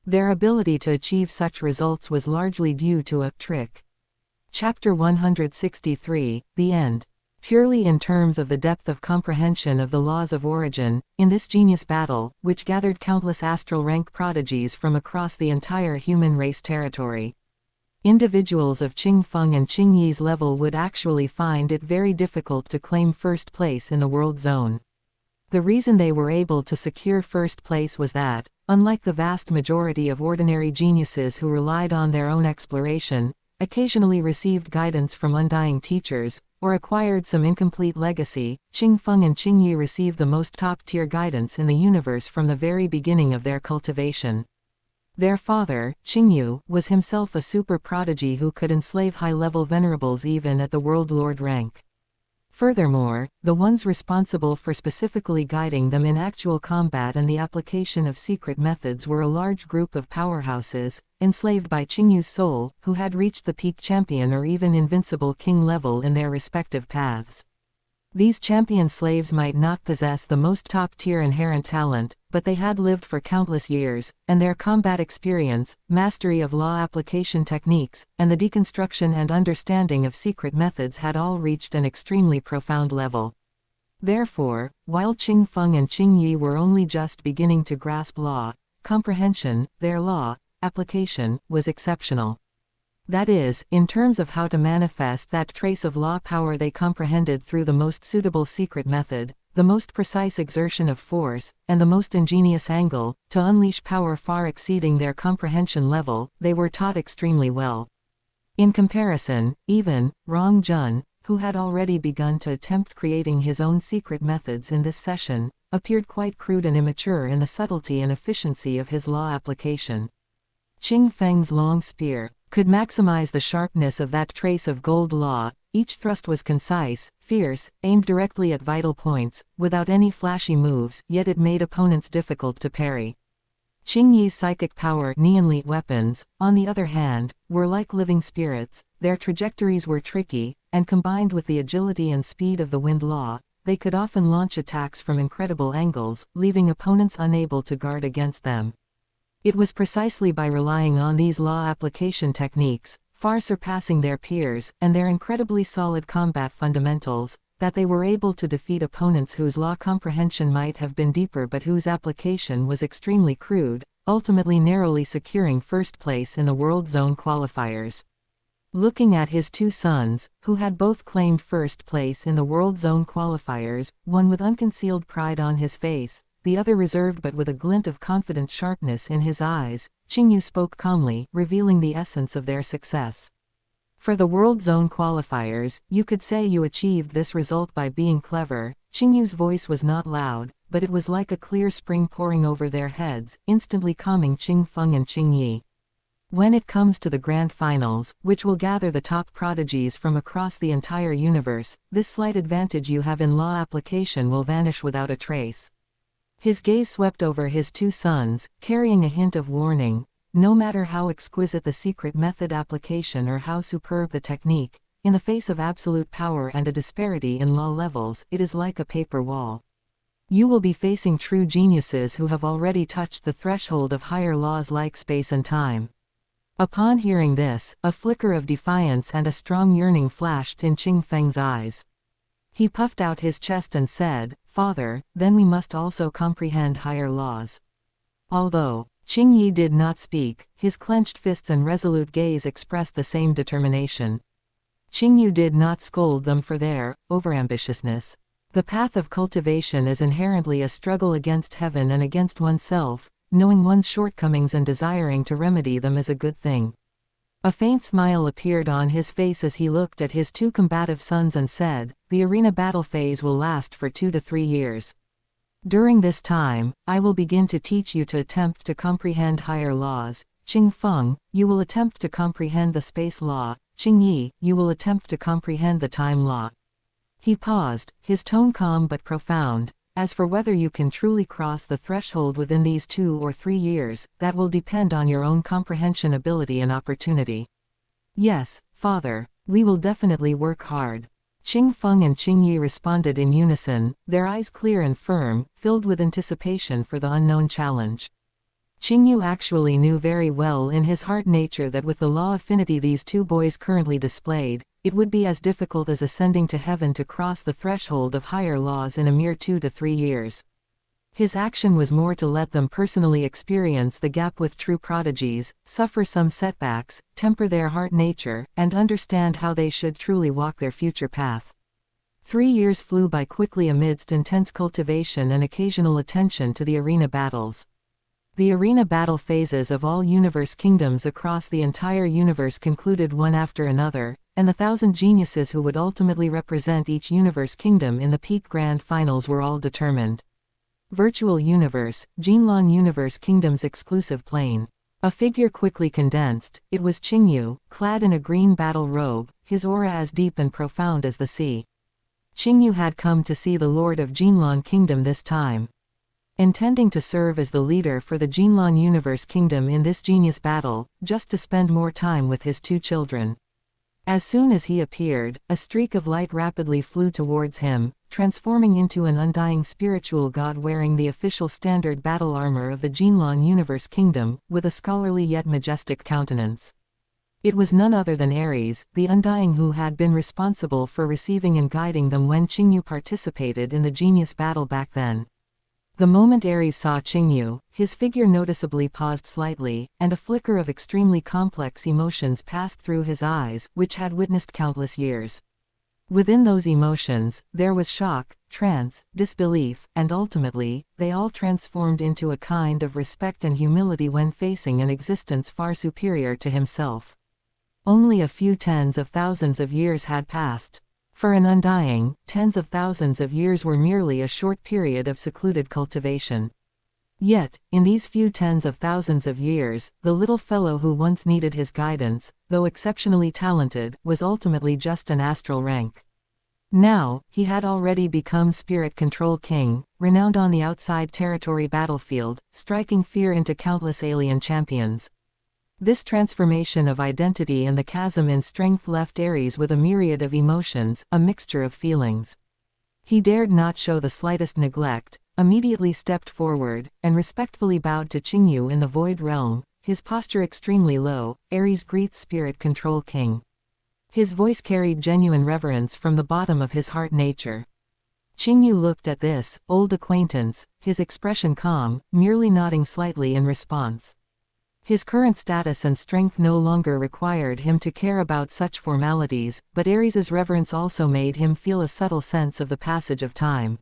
Their ability to achieve such results was largely due to a trick. Chapter 163, The End. Purely in terms of the depth of comprehension of the laws of origin, in this genius battle, which gathered countless astral rank prodigies from across the entire human race territory, individuals of Qingfeng and Qingyi's level would actually find it very difficult to claim first place in the world zone. The reason they were able to secure first place was that, unlike the vast majority of ordinary geniuses who relied on their own exploration, occasionally received guidance from undying teachers, or acquired some incomplete legacy, Qingfeng and Qingyi received the most top-tier guidance in the universe from the very beginning of their cultivation. Their father, Qingyu, was himself a super prodigy who could enslave high-level venerables even at the World Lord rank. Furthermore, the ones responsible for specifically guiding them in actual combat and the application of secret methods were a large group of powerhouses, enslaved by Qingyu's soul, who had reached the peak champion or even invincible king level in their respective paths. These champion slaves might not possess the most top-tier inherent talent, but they had lived for countless years, and their combat experience, mastery of law application techniques, and the deconstruction and understanding of secret methods had all reached an extremely profound level. Therefore, while Qingfeng and Qingyi were only just beginning to grasp law comprehension, their law application was exceptional. That is, in terms of how to manifest that trace of law power they comprehended through the most suitable secret method, the most precise exertion of force, and the most ingenious angle, to unleash power far exceeding their comprehension level, they were taught extremely well. In comparison, even Rong Jun, who had already begun to attempt creating his own secret methods in this session, appeared quite crude and immature in the subtlety and efficiency of his law application. Qing Feng's long spear could maximize the sharpness of that trace of gold law. Each thrust was concise, fierce, aimed directly at vital points, without any flashy moves, yet it made opponents difficult to parry. Qingyi's psychic power neon-light weapons, on the other hand, were like living spirits. Their trajectories were tricky, and combined with the agility and speed of the wind law, they could often launch attacks from incredible angles, leaving opponents unable to guard against them. It was precisely by relying on these law application techniques, far surpassing their peers, and their incredibly solid combat fundamentals, that they were able to defeat opponents whose law comprehension might have been deeper but whose application was extremely crude, ultimately narrowly securing first place in the World Zone qualifiers. Looking at his two sons, who had both claimed first place in the World Zone qualifiers, one with unconcealed pride on his face, the other reserved but with a glint of confident sharpness in his eyes, Qingyu spoke calmly, revealing the essence of their success. For the World Zone qualifiers, you could say you achieved this result by being clever. Qingyu's voice was not loud, but it was like a clear spring pouring over their heads, instantly calming Qing Feng and Qingyi. When it comes to the grand finals, which will gather the top prodigies from across the entire universe, this slight advantage you have in law application will vanish without a trace. His gaze swept over his two sons, carrying a hint of warning. No matter how exquisite the secret method application or how superb the technique, in the face of absolute power and a disparity in law levels, it is like a paper wall. You will be facing true geniuses who have already touched the threshold of higher laws like space and time. Upon hearing this, a flicker of defiance and a strong yearning flashed in Qing Feng's eyes. He puffed out his chest and said, "Father, then we must also comprehend higher laws." Although Qingyi did not speak, his clenched fists and resolute gaze expressed the same determination. Qingyu did not scold them for their overambitiousness. The path of cultivation is inherently a struggle against heaven and against oneself. Knowing one's shortcomings and desiring to remedy them is a good thing. A faint smile appeared on his face as he looked at his two combative sons and said, "The arena battle phase will last for 2 to 3 years. During this time, I will begin to teach you to attempt to comprehend higher laws. Qing Feng, you will attempt to comprehend the space law. Qingyi, you will attempt to comprehend the time law." He paused, his tone calm but profound. "As for whether you can truly cross the threshold within these 2 or 3 years, that will depend on your own comprehension ability and opportunity." "Yes, Father, we will definitely work hard." Qing Feng and Qingyi responded in unison, their eyes clear and firm, filled with anticipation for the unknown challenge. Qingyu actually knew very well in his heart nature that with the law affinity these two boys currently displayed, it would be as difficult as ascending to heaven to cross the threshold of higher laws in a mere 2 to 3 years. His action was more to let them personally experience the gap with true prodigies, suffer some setbacks, temper their heart nature, and understand how they should truly walk their future path. 3 years flew by quickly amidst intense cultivation and occasional attention to the arena battles. The arena battle phases of all universe kingdoms across the entire universe concluded one after another, and the 1,000 geniuses who would ultimately represent each universe kingdom in the peak grand finals were all determined. Virtual Universe, Qinglin Universe Kingdom's exclusive plane. A figure quickly condensed. It was Qingyu, clad in a green battle robe, his aura as deep and profound as the sea. Qingyu had come to see the Lord of Qinglin Kingdom this time. Intending to serve as the leader for the Qinglin Universe Kingdom in this genius battle, just to spend more time with his two children. As soon as he appeared, a streak of light rapidly flew towards him, transforming into an undying spiritual god wearing the official standard battle armor of the Qinglin Universe Kingdom, with a scholarly yet majestic countenance. It was none other than Ares, the undying who had been responsible for receiving and guiding them when Qingyu participated in the genius battle back then. The moment Ares saw Qingyu, his figure noticeably paused slightly, and a flicker of extremely complex emotions passed through his eyes, which had witnessed countless years. Within those emotions, there was shock, trance, disbelief, and ultimately, they all transformed into a kind of respect and humility when facing an existence far superior to himself. Only a few tens of thousands of years had passed. For an undying, tens of thousands of years were merely a short period of secluded cultivation. Yet, in these few tens of thousands of years, the little fellow who once needed his guidance, though exceptionally talented, was ultimately just an astral rank. Now, he had already become Spirit Control King, renowned on the outside territory battlefield, striking fear into countless alien champions. This transformation of identity and the chasm in strength left Ares with a myriad of emotions, a mixture of feelings. He dared not show the slightest neglect, immediately stepped forward, and respectfully bowed to Qingyu in the Void Realm, his posture extremely low. Ares greets Spirit Control King. His voice carried genuine reverence from the bottom of his heart nature. Qingyu looked at this old acquaintance, his expression calm, merely nodding slightly in response. His current status and strength no longer required him to care about such formalities, but Ares's reverence also made him feel a subtle sense of the passage of time.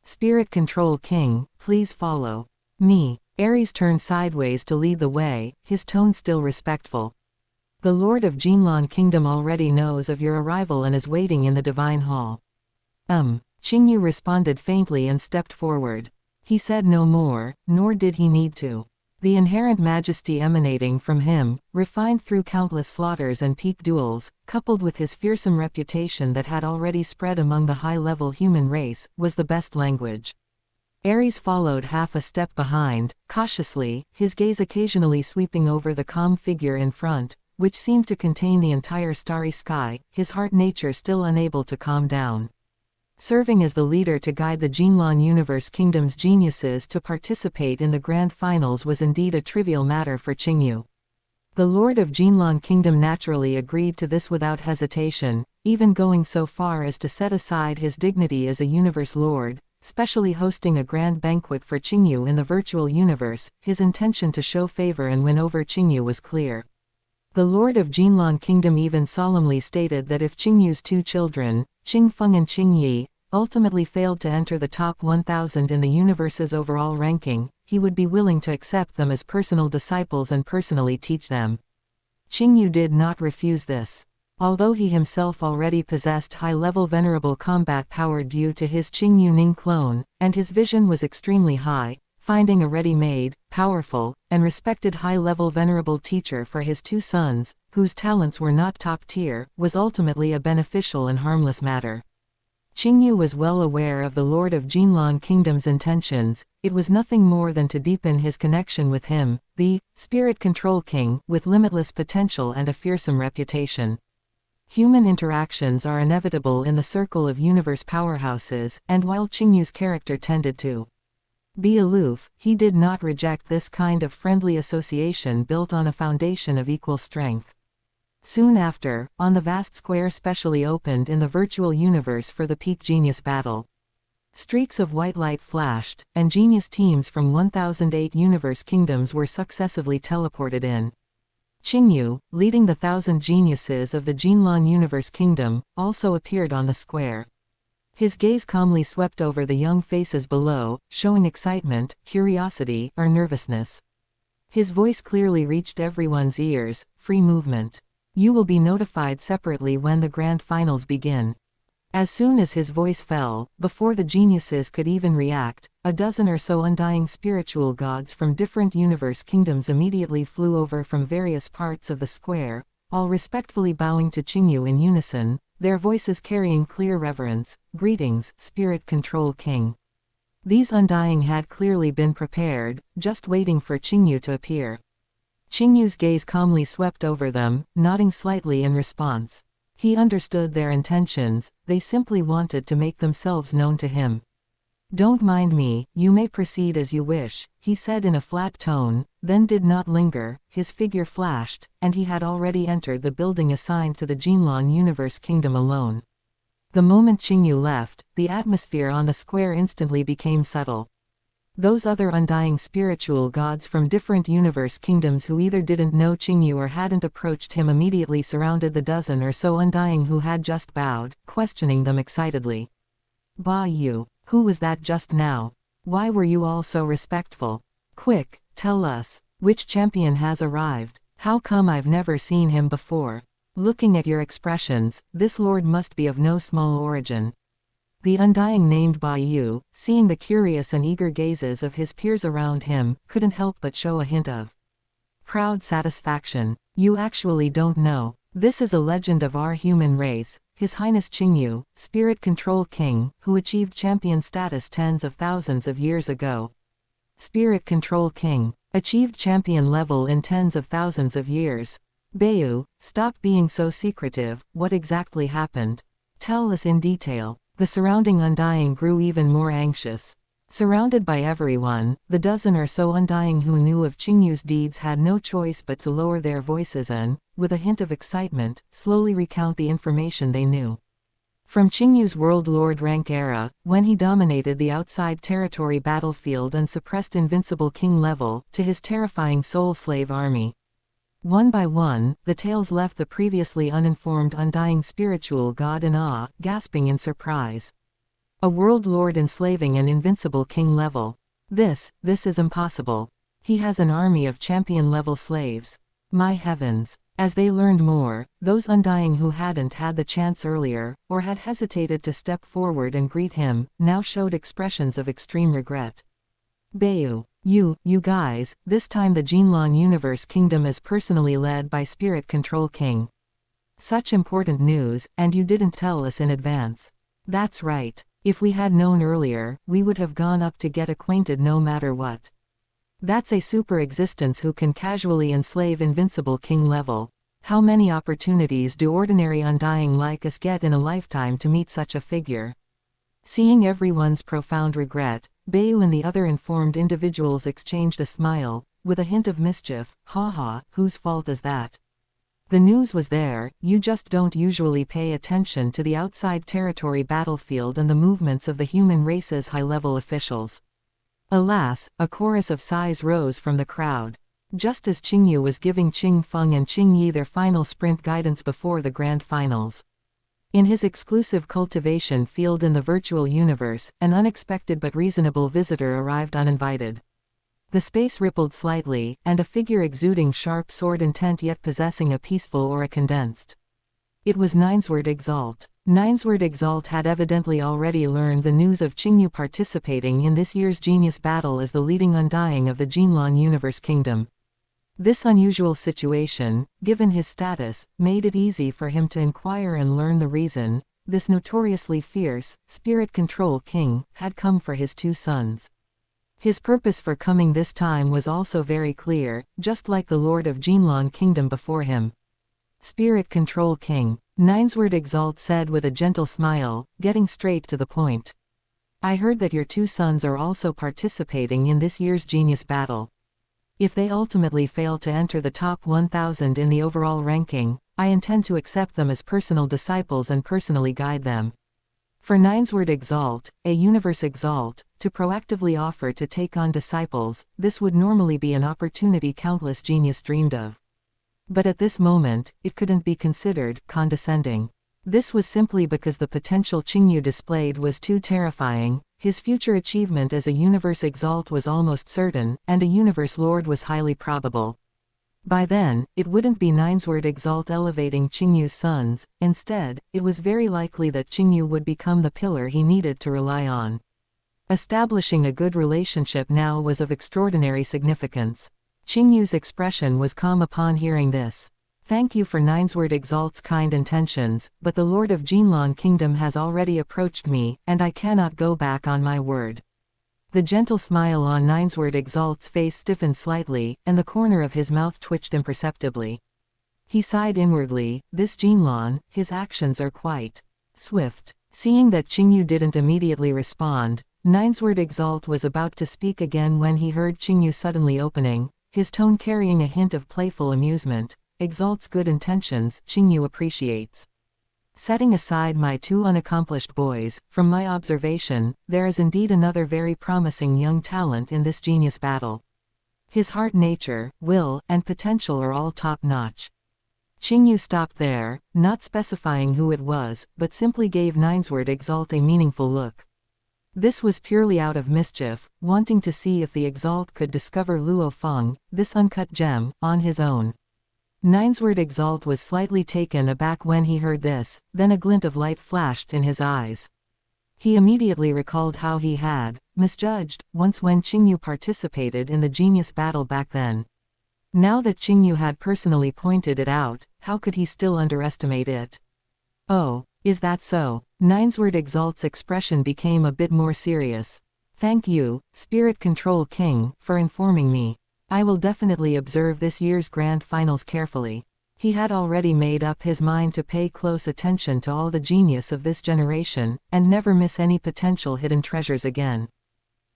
Spirit Control King, please follow me. Ares turned sideways to lead the way, his tone still respectful. The Lord of Qinglin Kingdom already knows of your arrival and is waiting in the Divine Hall. Qingyu responded faintly and stepped forward. He said no more, nor did he need to. The inherent majesty emanating from him, refined through countless slaughters and peak duels, coupled with his fearsome reputation that had already spread among the high-level human race, was the best language. Ares followed half a step behind, cautiously, his gaze occasionally sweeping over the calm figure in front, which seemed to contain the entire starry sky, his heart nature still unable to calm down. Serving as the leader to guide the Qinglin Universe Kingdom's geniuses to participate in the grand finals was indeed a trivial matter for Qingyu. The Lord of Qinglin Kingdom naturally agreed to this without hesitation, even going so far as to set aside his dignity as a universe lord, specially hosting a grand banquet for Qingyu in the virtual universe. His intention to show favor and win over Qingyu was clear. The Lord of Qinglin Kingdom even solemnly stated that if Qingyu's two children, Qingfeng and Qingyi, ultimately failed to enter the top 1,000 in the universe's overall ranking, he would be willing to accept them as personal disciples and personally teach them. Qingyu did not refuse this. Although he himself already possessed high-level venerable combat power due to his Qingyu clone, and his vision was extremely high, finding a ready-made, powerful, and respected high-level venerable teacher for his two sons, whose talents were not top-tier, was ultimately a beneficial and harmless matter. Qingyu was well aware of the Lord of Qinglin Kingdom's intentions. It was nothing more than to deepen his connection with him, the Spirit Control King, with limitless potential and a fearsome reputation. Human interactions are inevitable in the circle of universe powerhouses, and while Qingyu's character tended to be aloof, he did not reject this kind of friendly association built on a foundation of equal strength. Soon after, on the vast square specially opened in the virtual universe for the peak genius battle, streaks of white light flashed, and genius teams from 1008 universe kingdoms were successively teleported in. Qingyu, leading the 1,000 geniuses of the Qinglin Universe Kingdom, also appeared on the square. His gaze calmly swept over the young faces below, showing excitement, curiosity, or nervousness. His voice clearly reached everyone's ears. Free movement. You will be notified separately when the grand finals begin. As soon as his voice fell, before the geniuses could even react, a dozen or so undying spiritual gods from different universe kingdoms immediately flew over from various parts of the square, all respectfully bowing to Qingyu in unison, their voices carrying clear reverence. Greetings, Spirit Control King. These undying had clearly been prepared, just waiting for Qingyu to appear. Qingyu's gaze calmly swept over them, nodding slightly in response. He understood their intentions, they simply wanted to make themselves known to him. Don't mind me, you may proceed as you wish, he said in a flat tone, then did not linger. His figure flashed, and he had already entered the building assigned to the Qinglin Universe Kingdom alone. The moment Qingyu left, the atmosphere on the square instantly became subtle. Those other undying spiritual gods from different universe kingdoms who either didn't know Qingyu or hadn't approached him immediately surrounded the dozen or so undying who had just bowed, questioning them excitedly. Ba Yu, who was that just now? Why were you all so respectful? Quick, tell us, which champion has arrived? How come I've never seen him before? Looking at your expressions, this lord must be of no small origin. The undying named Ba Yu, seeing the curious and eager gazes of his peers around him, couldn't help but show a hint of proud satisfaction. You actually don't know. This is a legend of our human race, His Highness Qingyu, Spirit Control King, who achieved champion status tens of thousands of years ago. Spirit Control King. Achieved champion level in tens of thousands of years. Bayu, stop being so secretive, what exactly happened? Tell us in detail. The surrounding undying grew even more anxious. Surrounded by everyone, the dozen or so undying who knew of Qingyu's deeds had no choice but to lower their voices and, with a hint of excitement, slowly recount the information they knew. From Qingyu's World Lord rank era, when he dominated the outside territory battlefield and suppressed invincible king level, to his terrifying soul slave army. One by one, the tales left the previously uninformed undying spiritual god in awe, gasping in surprise. A world lord enslaving an invincible king level. This is impossible. He has an army of champion-level slaves. My heavens. As they learned more, those undying who hadn't had the chance earlier, or had hesitated to step forward and greet him, now showed expressions of extreme regret. Bayu. You guys, this time the Qinglin Universe Kingdom is personally led by Spirit Control King. Such important news, and you didn't tell us in advance. That's right. If we had known earlier, we would have gone up to get acquainted no matter what. That's a super existence who can casually enslave invincible king level. How many opportunities do ordinary undying like us get in a lifetime to meet such a figure? Seeing everyone's profound regret, Bayu and the other informed individuals exchanged a smile, with a hint of mischief. Haha, whose fault is that? The news was there, you just don't usually pay attention to the outside territory battlefield and the movements of the human race's high-level officials. Alas, a chorus of sighs rose from the crowd. Just as Qingyu was giving Qing Feng and Qing Yi their final sprint guidance before the grand finals. In his exclusive cultivation field in the virtual universe, an unexpected but reasonable visitor arrived uninvited. The space rippled slightly, and a figure exuding sharp sword intent yet possessing a peaceful aura condensed. It was Ninesword Exalt. Ninesword Exalt had evidently already learned the news of Qingyu participating in this year's Genius Battle as the leading undying of the Qinglin Universe Kingdom. This unusual situation, given his status, made it easy for him to inquire and learn the reason. This notoriously fierce, Spirit Control King had come for his two sons. His purpose for coming this time was also very clear, just like the Lord of Qinglin Kingdom before him. Spirit Control King, Ninesword Exalt said with a gentle smile, getting straight to the point. I heard that your two sons are also participating in this year's Genius Battle. If they ultimately fail to enter the top 1,000 in the overall ranking, I intend to accept them as personal disciples and personally guide them. For Ninesword Exalt, a Universe Exalt, to proactively offer to take on disciples, this would normally be an opportunity countless genius dreamed of. But at this moment, it couldn't be considered condescending. This was simply because the potential Qingyu displayed was too terrifying. His future achievement as a Universe Exalt was almost certain, and a Universe Lord was highly probable. By then, it wouldn't be Ninesword Exalt elevating Qingyu's sons. Instead, it was very likely that Qingyu would become the pillar he needed to rely on. Establishing a good relationship now was of extraordinary significance. Qingyu's expression was calm upon hearing this. Thank you for Ninesword Exalt's kind intentions, but the Lord of Qinglin Kingdom has already approached me, and I cannot go back on my word. The gentle smile on Ninesword Exalt's face stiffened slightly, and the corner of his mouth twitched imperceptibly. He sighed inwardly. This Qinglin, his actions are quite swift. Seeing that Qingyu didn't immediately respond, Ninesword Exalt was about to speak again when he heard Qingyu suddenly opening, his tone carrying a hint of playful amusement. Exalt's good intentions, Qingyu appreciates. Setting aside my two unaccomplished boys, from my observation, there is indeed another very promising young talent in this genius battle. His heart, nature, will, and potential are all top-notch. Qingyu stopped there, not specifying who it was, but simply gave Ninesword Exalt a meaningful look. This was purely out of mischief, wanting to see if the Exalt could discover Luo Feng, this uncut gem, on his own. Ninesword Exalt was slightly taken aback when he heard this, then a glint of light flashed in his eyes. He immediately recalled how he had misjudged once when Qingyu participated in the genius battle back then. Now that Qingyu had personally pointed it out, how could he still underestimate it? Oh, is that so? Ninesword Exalt's expression became a bit more serious. Thank you, Spirit Control King, for informing me. I will definitely observe this year's grand finals carefully. He had already made up his mind to pay close attention to all the genius of this generation, and never miss any potential hidden treasures again.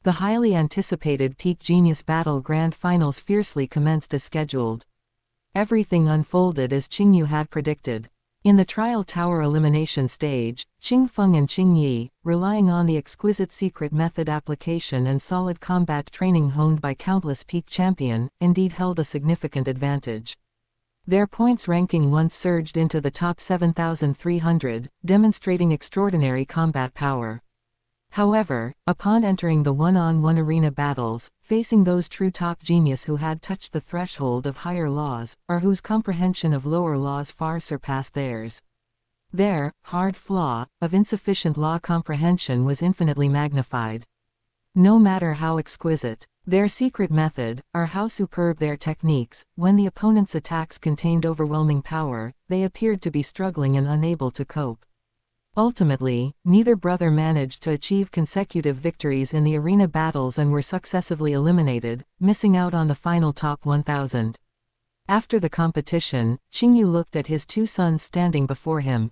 The highly anticipated Peak Genius Battle Grand Finals fiercely commenced as scheduled. Everything unfolded as Qingyu had predicted. In the Trial Tower elimination stage, Qingfeng and Qingyi, relying on the exquisite secret method application and solid combat training honed by countless peak champion, indeed held a significant advantage. Their points ranking once surged into the top 7,300, demonstrating extraordinary combat power. However, upon entering the one-on-one arena battles, facing those true top genius who had touched the threshold of higher laws, or whose comprehension of lower laws far surpassed theirs, their hard flaw of insufficient law comprehension was infinitely magnified. No matter how exquisite their secret method, or how superb their techniques, when the opponent's attacks contained overwhelming power, they appeared to be struggling and unable to cope. Ultimately, neither brother managed to achieve consecutive victories in the arena battles and were successively eliminated, missing out on the final top 1,000. After the competition, Qingyu looked at his two sons standing before him.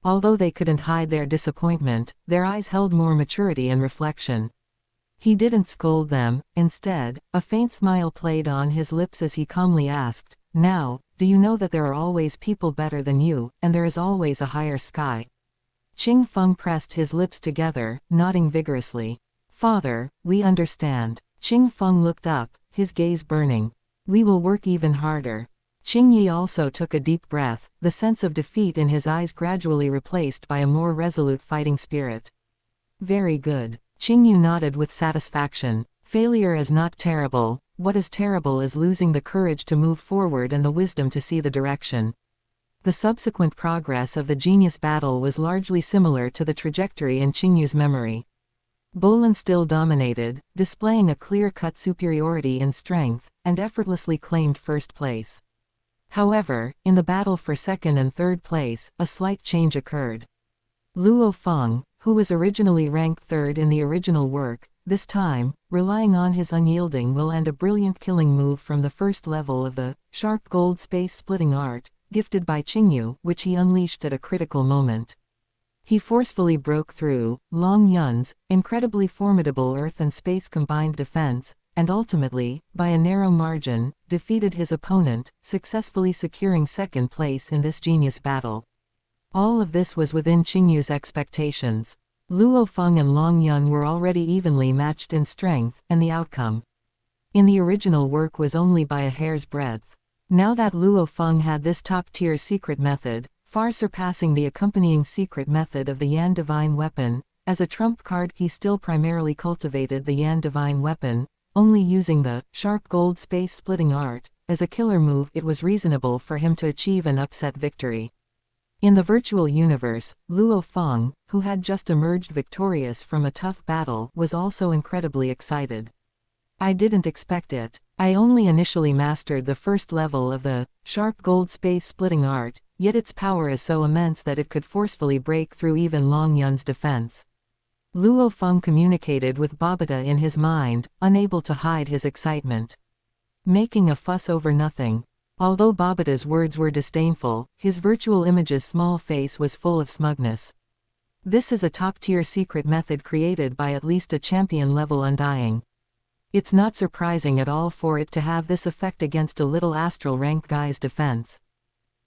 Although they couldn't hide their disappointment, their eyes held more maturity and reflection. He didn't scold them, instead, a faint smile played on his lips as he calmly asked, "Now, do you know that there are always people better than you, and there is always a higher sky?" Qingfeng pressed his lips together, nodding vigorously. "Father, we understand." Qingfeng looked up, his gaze burning. "We will work even harder." Qingyi also took a deep breath, the sense of defeat in his eyes gradually replaced by a more resolute fighting spirit. "Very good." Qingyu nodded with satisfaction. Failure is not terrible, what is terrible is losing the courage to move forward and the wisdom to see the direction. The subsequent progress of the genius battle was largely similar to the trajectory in Qingyu's memory. Bolin still dominated, displaying a clear-cut superiority in strength, and effortlessly claimed first place. However, in the battle for second and third place, a slight change occurred. Luo Feng, who was originally ranked third in the original work, this time, relying on his unyielding will and a brilliant killing move from the first level of the sharp gold space-splitting art, gifted by Qingyu, which he unleashed at a critical moment. He forcefully broke through Long Yun's incredibly formidable earth and space combined defense, and ultimately, by a narrow margin, defeated his opponent, successfully securing second place in this genius battle. All of this was within Qingyu's expectations. Luo Feng and Long Yun were already evenly matched in strength, and the outcome in the original work was only by a hair's breadth. Now that Luo Feng had this top-tier secret method, far surpassing the accompanying secret method of the Yan Divine Weapon, as a trump card he still primarily cultivated the Yan Divine Weapon, only using the sharp gold space-splitting art. As a killer move it was reasonable for him to achieve an upset victory. In the virtual universe, Luo Feng, who had just emerged victorious from a tough battle, was also incredibly excited. "I didn't expect it. I only initially mastered the first level of the sharp gold space-splitting art, yet its power is so immense that it could forcefully break through even Long Yun's defense." Luo Feng communicated with Babata in his mind, unable to hide his excitement. Making a fuss over nothing. Although Babata's words were disdainful, his virtual image's small face was full of smugness. This is a top-tier secret method created by at least a champion-level Undying. It's not surprising at all for it to have this effect against a little astral rank guy's defense.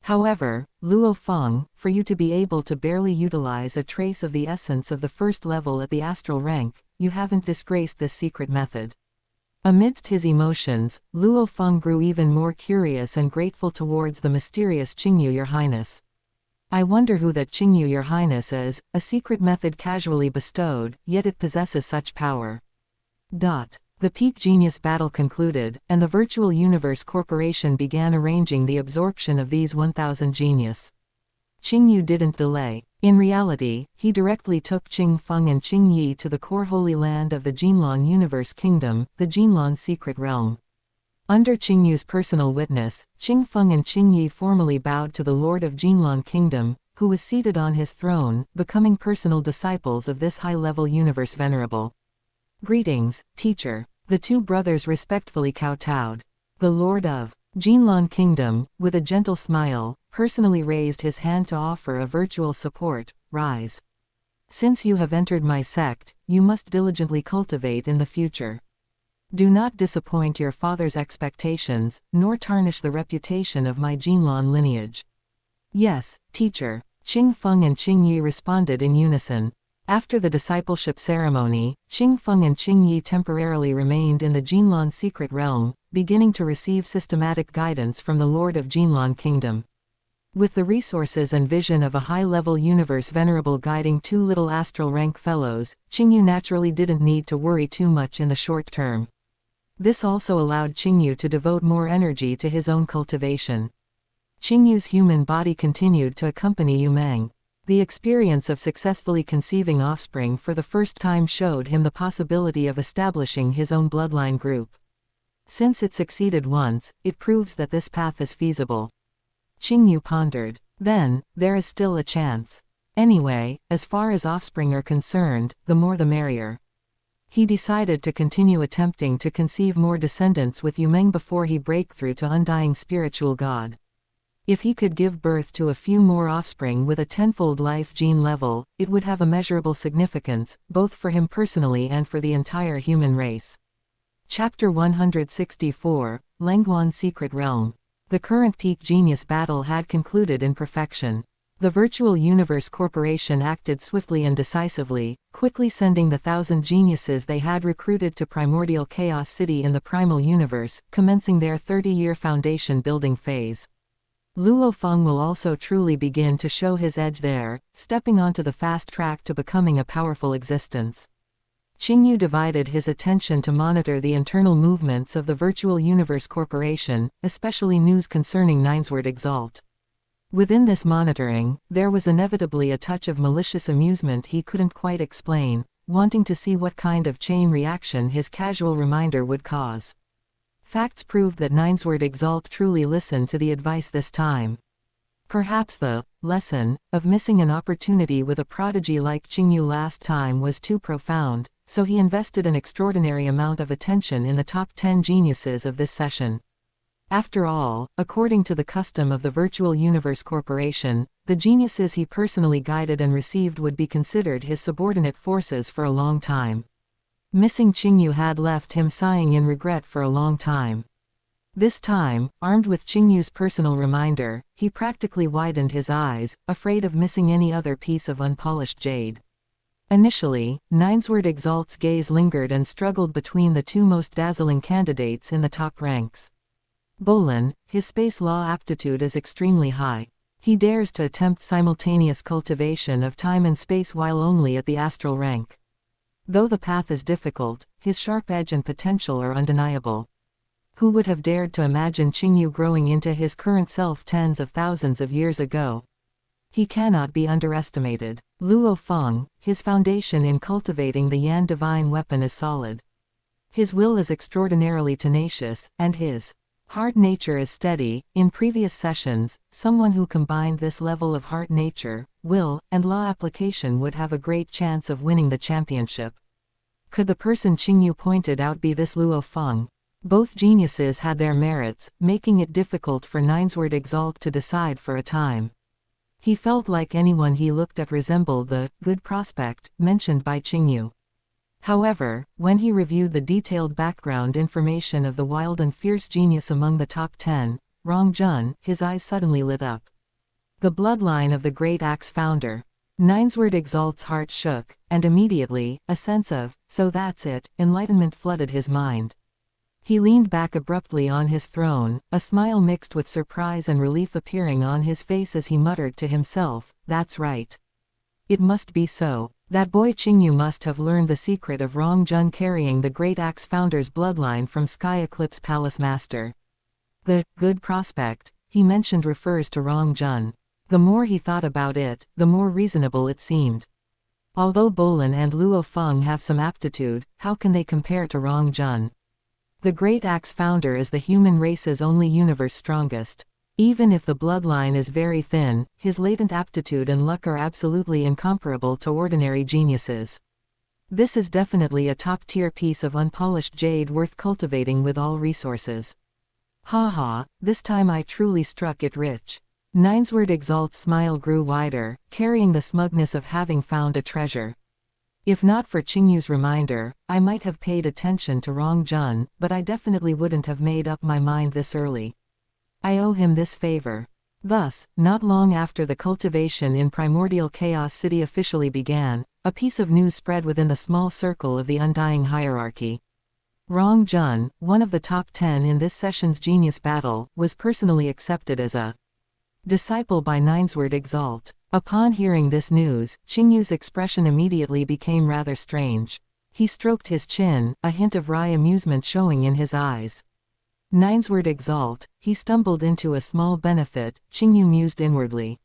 However, Luo Feng, for you to be able to barely utilize a trace of the essence of the first level at the astral rank, you haven't disgraced this secret method. Amidst his emotions, Luo Feng grew even more curious and grateful towards the mysterious Qingyu, Your Highness. I wonder who that Qingyu, Your Highness, is, a secret method casually bestowed, yet it possesses such power. The Peak Genius battle concluded, and the Virtual Universe Corporation began arranging the absorption of these 1000 genius. Qingyu didn't delay. In reality, he directly took Qing Feng and Qing Yi to the core holy land of the Qinglin Universe Kingdom, the Qinglin Secret Realm. Under Qingyu's personal witness, Qing Feng and Qing Yi formally bowed to the Lord of Qinglin Kingdom, who was seated on his throne, becoming personal disciples of this high-level universe venerable. Greetings, teacher. The two brothers respectfully kowtowed. The Lord of Qinglin Kingdom, with a gentle smile, personally raised his hand to offer a virtual support. Rise. Since you have entered my sect, you must diligently cultivate in the future. Do not disappoint your father's expectations, nor tarnish the reputation of my Qinglin lineage. Yes, teacher. Qing Feng and Qing Yi responded in unison. After the discipleship ceremony, Qing Feng and Qing Yi temporarily remained in the Qinglin secret realm, beginning to receive systematic guidance from the Lord of Qinglin Kingdom. With the resources and vision of a high-level universe venerable guiding two little astral rank fellows, Qingyu naturally didn't need to worry too much in the short term. This also allowed Qingyu to devote more energy to his own cultivation. Qingyu's human body continued to accompany Yumeng. The experience of successfully conceiving offspring for the first time showed him the possibility of establishing his own bloodline group. Since it succeeded once, it proves that this path is feasible. Qingyu pondered. Then, there is still a chance. Anyway, as far as offspring are concerned, the more the merrier. He decided to continue attempting to conceive more descendants with Yumeng before he break through to undying spiritual God. If he could give birth to a few more offspring with a tenfold life gene level, it would have immeasurable significance, both for him personally and for the entire human race. Chapter 164, Lengguan Secret Realm. The current Peak Genius battle had concluded in perfection. The Virtual Universe Corporation acted swiftly and decisively, quickly sending the 1,000 geniuses they had recruited to Primordial Chaos City in the Primal Universe, commencing their 30-year foundation building phase. Luo Feng will also truly begin to show his edge there, stepping onto the fast track to becoming a powerful existence. Qingyu divided his attention to monitor the internal movements of the Virtual Universe Corporation, especially news concerning Ninesword Exalt. Within this monitoring, there was inevitably a touch of malicious amusement he couldn't quite explain, wanting to see what kind of chain reaction his casual reminder would cause. Facts proved that Ninesword Exalt truly listened to the advice this time. Perhaps the lesson of missing an opportunity with a prodigy like Qingyu last time was too profound, so he invested an extraordinary amount of attention in the top 10 geniuses of this session. After all, according to the custom of the Virtual Universe Corporation, the geniuses he personally guided and received would be considered his subordinate forces for a long time. Missing Qingyu had left him sighing in regret for a long time. This time, armed with Qingyu's personal reminder, he practically widened his eyes, afraid of missing any other piece of unpolished jade. Initially, Ninesword Exalt's gaze lingered and struggled between the two most dazzling candidates in the top ranks. Bolin, his space law aptitude is extremely high. He dares to attempt simultaneous cultivation of time and space while only at the astral rank. Though the path is difficult, his sharp edge and potential are undeniable. Who would have dared to imagine Qingyu growing into his current self tens of thousands of years ago? He cannot be underestimated. Luo Feng, his foundation in cultivating the Yan divine weapon is solid. His will is extraordinarily tenacious, and his heart nature is steady. In previous sessions, someone who combined this level of heart nature, will, and law application would have a great chance of winning the championship. Could the person Qingyu pointed out be this Luo Feng? Both geniuses had their merits, making it difficult for Ninesword Exalt to decide for a time. He felt like anyone he looked at resembled the good prospect mentioned by Qingyu. However, when he reviewed the detailed background information of the wild and fierce genius among the top 10, Rong Jun, his eyes suddenly lit up. The bloodline of the great axe founder. Ninesward Exalt's heart shook, and immediately, a sense of, so that's it, enlightenment flooded his mind. He leaned back abruptly on his throne, a smile mixed with surprise and relief appearing on his face as he muttered to himself, that's right. It must be so. That boy Qingyu must have learned the secret of Rong Jun carrying the great axe founder's bloodline from Sky Eclipse Palace Master. The good prospect he mentioned refers to Rong Jun. The more he thought about it, the more reasonable it seemed. Although Bolin and Luo Feng have some aptitude, how can they compare to Rong Jun? The great axe founder is the human race's only universe strongest. Even if the bloodline is very thin, his latent aptitude and luck are absolutely incomparable to ordinary geniuses. This is definitely a top-tier piece of unpolished jade worth cultivating with all resources. Ha, this time I truly struck it rich. Ninesward Exalt's smile grew wider, carrying the smugness of having found a treasure. If not for Qingyu's reminder, I might have paid attention to Rong Jun, but I definitely wouldn't have made up my mind this early. I owe him this favor. Thus, not long after the cultivation in Primordial Chaos City officially began, a piece of news spread within the small circle of the Undying Hierarchy. Rong Jun, one of the top 10 in this session's Genius Battle, was personally accepted as a disciple by Ninesward Exalt. Upon hearing this news, Qingyu's expression immediately became rather strange. He stroked his chin, a hint of wry amusement showing in his eyes. Ninesward Exalt, he stumbled into a small benefit, Qingyu mused inwardly.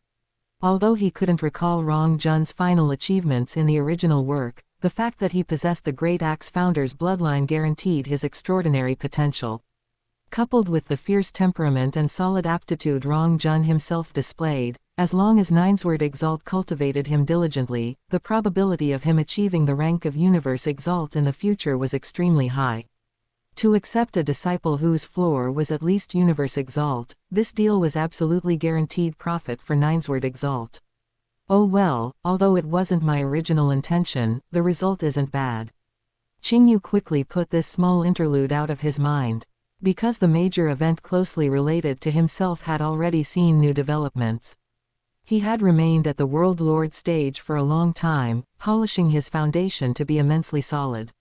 Although he couldn't recall Rong Jun's final achievements in the original work, the fact that he possessed the great axe founder's bloodline guaranteed his extraordinary potential. Coupled with the fierce temperament and solid aptitude Rong Jun himself displayed, as long as Ninesward Exalt cultivated him diligently, the probability of him achieving the rank of Universe Exalt in the future was extremely high. To accept a disciple whose floor was at least Universe Exalt, this deal was absolutely guaranteed profit for Ninesward Exalt. Oh well, although it wasn't my original intention, the result isn't bad. Qingyu quickly put this small interlude out of his mind. Because the major event closely related to himself had already seen new developments. He had remained at the World Lord stage for a long time, polishing his foundation to be immensely solid.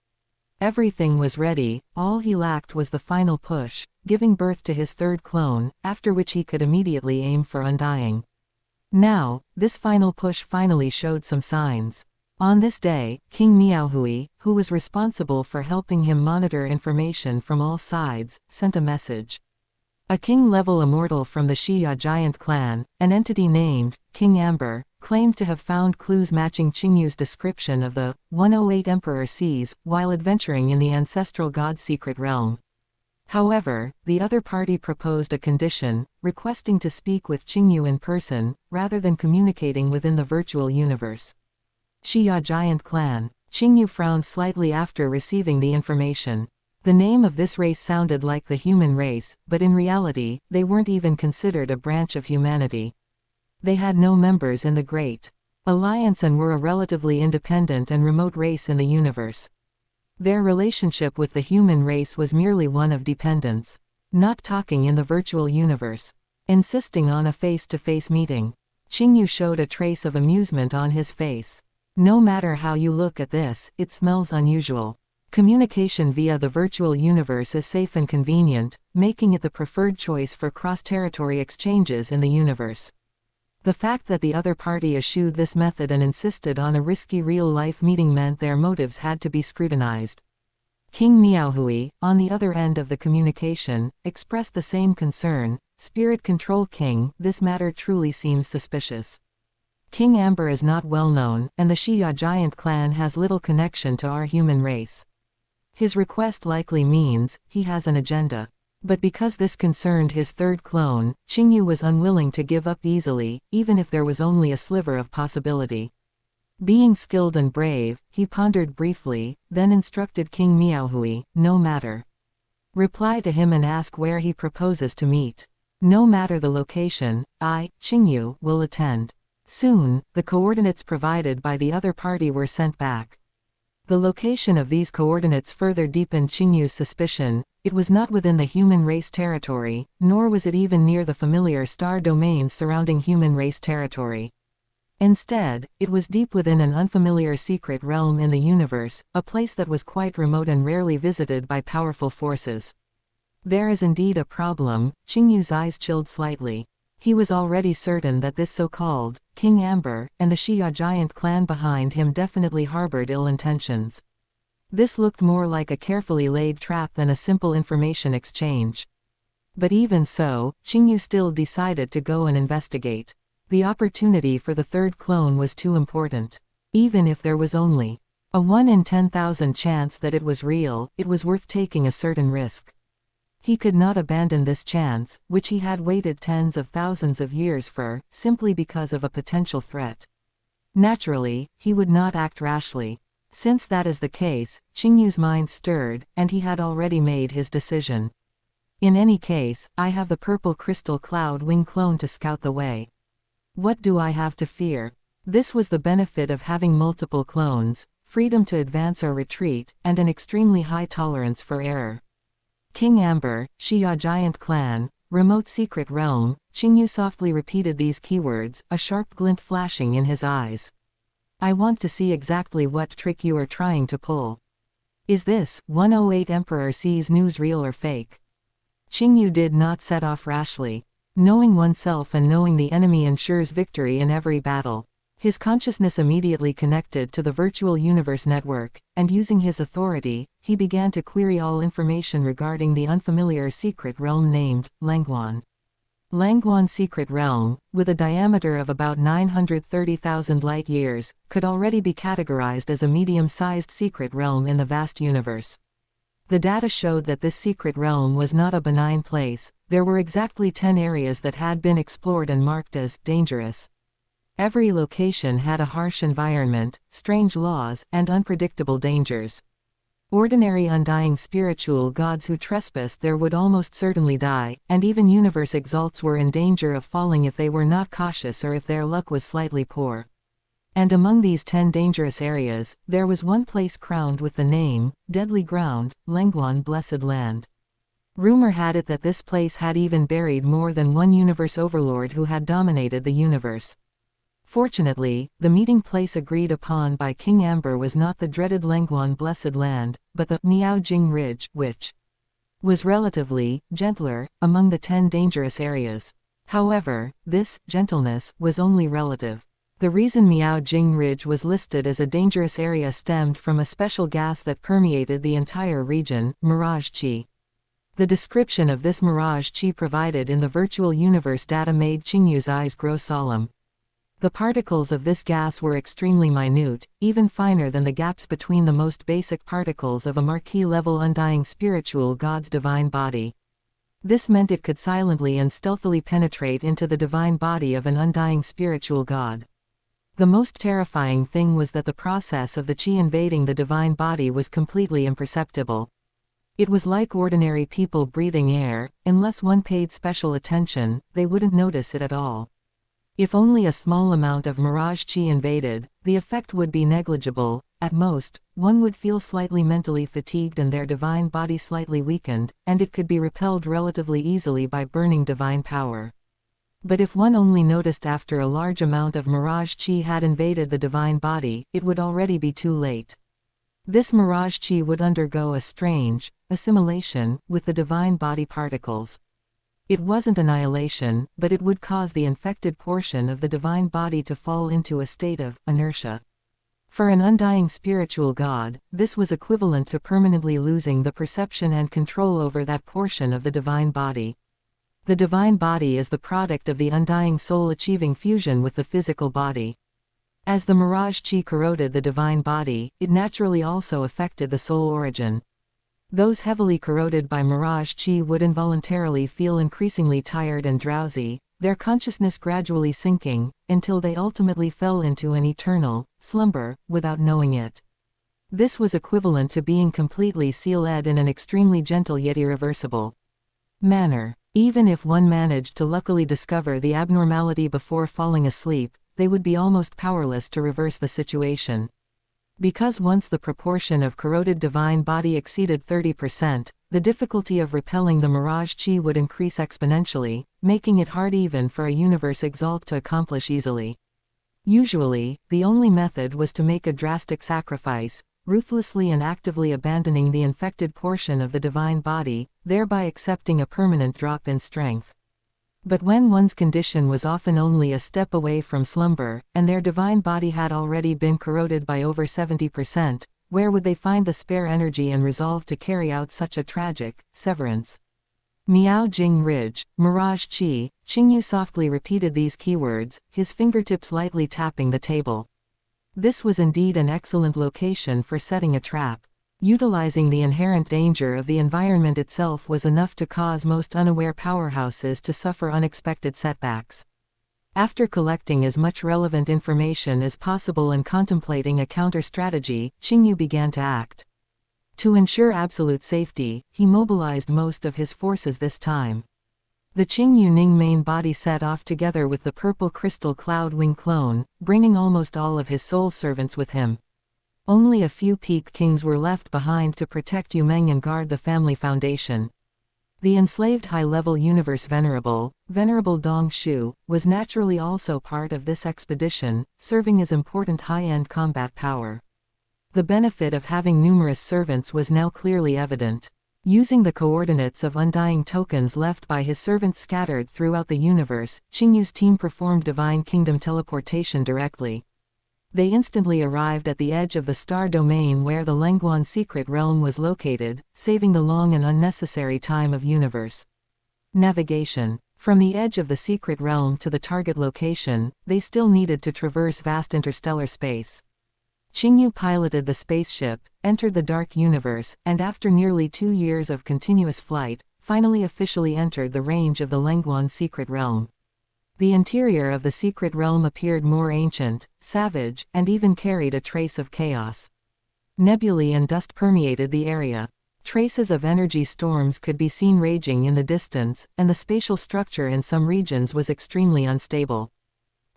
Everything was ready, all he lacked was the final push, giving birth to his third clone, after which he could immediately aim for Undying. Now, this final push finally showed some signs. On this day, King Miaohui, who was responsible for helping him monitor information from all sides, sent a message. A king-level immortal from the Xia giant clan, an entity named King Amber, claimed to have found clues matching Qingyu's description of the 108 Emperor Seas while adventuring in the ancestral god secret realm. However, the other party proposed a condition, requesting to speak with Qingyu in person, rather than communicating within the virtual universe. Xia Giant Clan. Qingyu frowned slightly after receiving the information. The name of this race sounded like the human race, but in reality, they weren't even considered a branch of humanity. They had no members in the Great Alliance and were a relatively independent and remote race in the universe. Their relationship with the human race was merely one of dependence. Not talking in the virtual universe. Insisting on a face-to-face meeting. Qingyu showed a trace of amusement on his face. No matter how you look at this, it smells unusual. Communication via the virtual universe is safe and convenient, making it the preferred choice for cross-territory exchanges in the universe. The fact that the other party eschewed this method and insisted on a risky real-life meeting meant their motives had to be scrutinized. King Miaohui, on the other end of the communication, expressed the same concern. Spirit Control King, this matter truly seems suspicious. King Amber is not well known, and the Xia Giant Clan has little connection to our human race. His request likely means he has an agenda. But because this concerned his third clone, Qingyu was unwilling to give up easily, even if there was only a sliver of possibility. Being skilled and brave, he pondered briefly, then instructed King Miaohui, no matter. Reply to him and ask where he proposes to meet. No matter the location, I, Qingyu, will attend. Soon, the coordinates provided by the other party were sent back. The location of these coordinates further deepened Qingyu's suspicion. It was not within the human race territory, nor was it even near the familiar star domains surrounding human race territory. Instead, it was deep within an unfamiliar secret realm in the universe, a place that was quite remote and rarely visited by powerful forces. There is indeed a problem. Qingyu's eyes chilled slightly. He was already certain that this so-called King Amber and the Xia giant clan behind him definitely harbored ill intentions. This looked more like a carefully laid trap than a simple information exchange. But even so, Qingyu still decided to go and investigate. The opportunity for the third clone was too important. Even if there was only a 1 in 10,000 chance that it was real, it was worth taking a certain risk. He could not abandon this chance, which he had waited tens of thousands of years for, simply because of a potential threat. Naturally, he would not act rashly. Since that is the case, Qingyu's mind stirred, and he had already made his decision. In any case, I have the purple crystal cloud wing clone to scout the way. What do I have to fear? This was the benefit of having multiple clones: freedom to advance or retreat, and an extremely high tolerance for error. King Amber, Xia giant clan, remote secret realm. Qingyu softly repeated these keywords, a sharp glint flashing in his eyes. I want to see exactly what trick you are trying to pull. Is this 108 Emperor C's news real or fake? Qingyu did not set off rashly. Knowing oneself and knowing the enemy ensures victory in every battle. His consciousness immediately connected to the virtual universe network, and using his authority, he began to query all information regarding the unfamiliar secret realm named Langguan. Langguan secret realm, with a diameter of about 930,000 light-years, could already be categorized as a medium-sized secret realm in the vast universe. The data showed that this secret realm was not a benign place. There were exactly 10 areas that had been explored and marked as dangerous. Every location had a harsh environment, strange laws, and unpredictable dangers. Ordinary undying spiritual gods who trespassed there would almost certainly die, and even universe exalts were in danger of falling if they were not cautious or if their luck was slightly poor. And among these 10 dangerous areas, there was one place crowned with the name, Deadly Ground, Langguan Blessed Land. Rumor had it that this place had even buried more than one universe overlord who had dominated the universe. Fortunately, the meeting place agreed upon by King Amber was not the dreaded Langguan Blessed Land, but the Miaojing Ridge, which was relatively gentler among the 10 dangerous areas. However, this gentleness was only relative. The reason Miaojing Ridge was listed as a dangerous area stemmed from a special gas that permeated the entire region, mirage qi. The description of this mirage qi provided in the virtual universe data made Qingyu's eyes grow solemn. The particles of this gas were extremely minute, even finer than the gaps between the most basic particles of a marquee-level undying spiritual god's divine body. This meant it could silently and stealthily penetrate into the divine body of an undying spiritual god. The most terrifying thing was that the process of the qi invading the divine body was completely imperceptible. It was like ordinary people breathing air. Unless one paid special attention, they wouldn't notice it at all. If only a small amount of mirage qi invaded, the effect would be negligible. At most, one would feel slightly mentally fatigued and their divine body slightly weakened, and it could be repelled relatively easily by burning divine power. But if one only noticed after a large amount of mirage qi had invaded the divine body, it would already be too late. This mirage qi would undergo a strange assimilation with the divine body particles. It wasn't annihilation, but it would cause the infected portion of the divine body to fall into a state of inertia. For an undying spiritual god, this was equivalent to permanently losing the perception and control over that portion of the divine body. The divine body is the product of the undying soul achieving fusion with the physical body. As the mirage qi corroded the divine body, it naturally also affected the soul origin. Those heavily corroded by mirage qi would involuntarily feel increasingly tired and drowsy, their consciousness gradually sinking, until they ultimately fell into an eternal slumber, without knowing it. This was equivalent to being completely sealed in an extremely gentle yet irreversible manner. Even if one managed to luckily discover the abnormality before falling asleep, they would be almost powerless to reverse the situation. Because once the proportion of corroded divine body exceeded 30%, the difficulty of repelling the mirage chi would increase exponentially, making it hard even for a universe exalt to accomplish easily. Usually, the only method was to make a drastic sacrifice, ruthlessly and actively abandoning the infected portion of the divine body, thereby accepting a permanent drop in strength. But when one's condition was often only a step away from slumber, and their divine body had already been corroded by over 70%, where would they find the spare energy and resolve to carry out such a tragic severance? Miao Jing Ridge, Mirage Chi. Qingyu softly repeated these keywords, his fingertips lightly tapping the table. This was indeed an excellent location for setting a trap. Utilizing the inherent danger of the environment itself was enough to cause most unaware powerhouses to suffer unexpected setbacks. After collecting as much relevant information as possible and contemplating a counter-strategy, Qingyu began to act. To ensure absolute safety, he mobilized most of his forces this time. The Qingyu Ning main body set off together with the purple crystal cloud wing clone, bringing almost all of his soul servants with him. Only a few peak kings were left behind to protect Yumeng and guard the family foundation. The enslaved high-level universe Venerable Dong Shu, was naturally also part of this expedition, serving as important high-end combat power. The benefit of having numerous servants was now clearly evident. Using the coordinates of undying tokens left by his servants scattered throughout the universe, Qingyu's team performed Divine Kingdom teleportation directly. They instantly arrived at the edge of the star domain where the Lengguan secret realm was located, saving the long and unnecessary time of universe navigation. From the edge of the secret realm to the target location, they still needed to traverse vast interstellar space. Qingyu piloted the spaceship, entered the dark universe, and after nearly 2 years of continuous flight, finally officially entered the range of the Lengguan secret realm. The interior of the secret realm appeared more ancient, savage, and even carried a trace of chaos. Nebulae and dust permeated the area. Traces of energy storms could be seen raging in the distance, and the spatial structure in some regions was extremely unstable.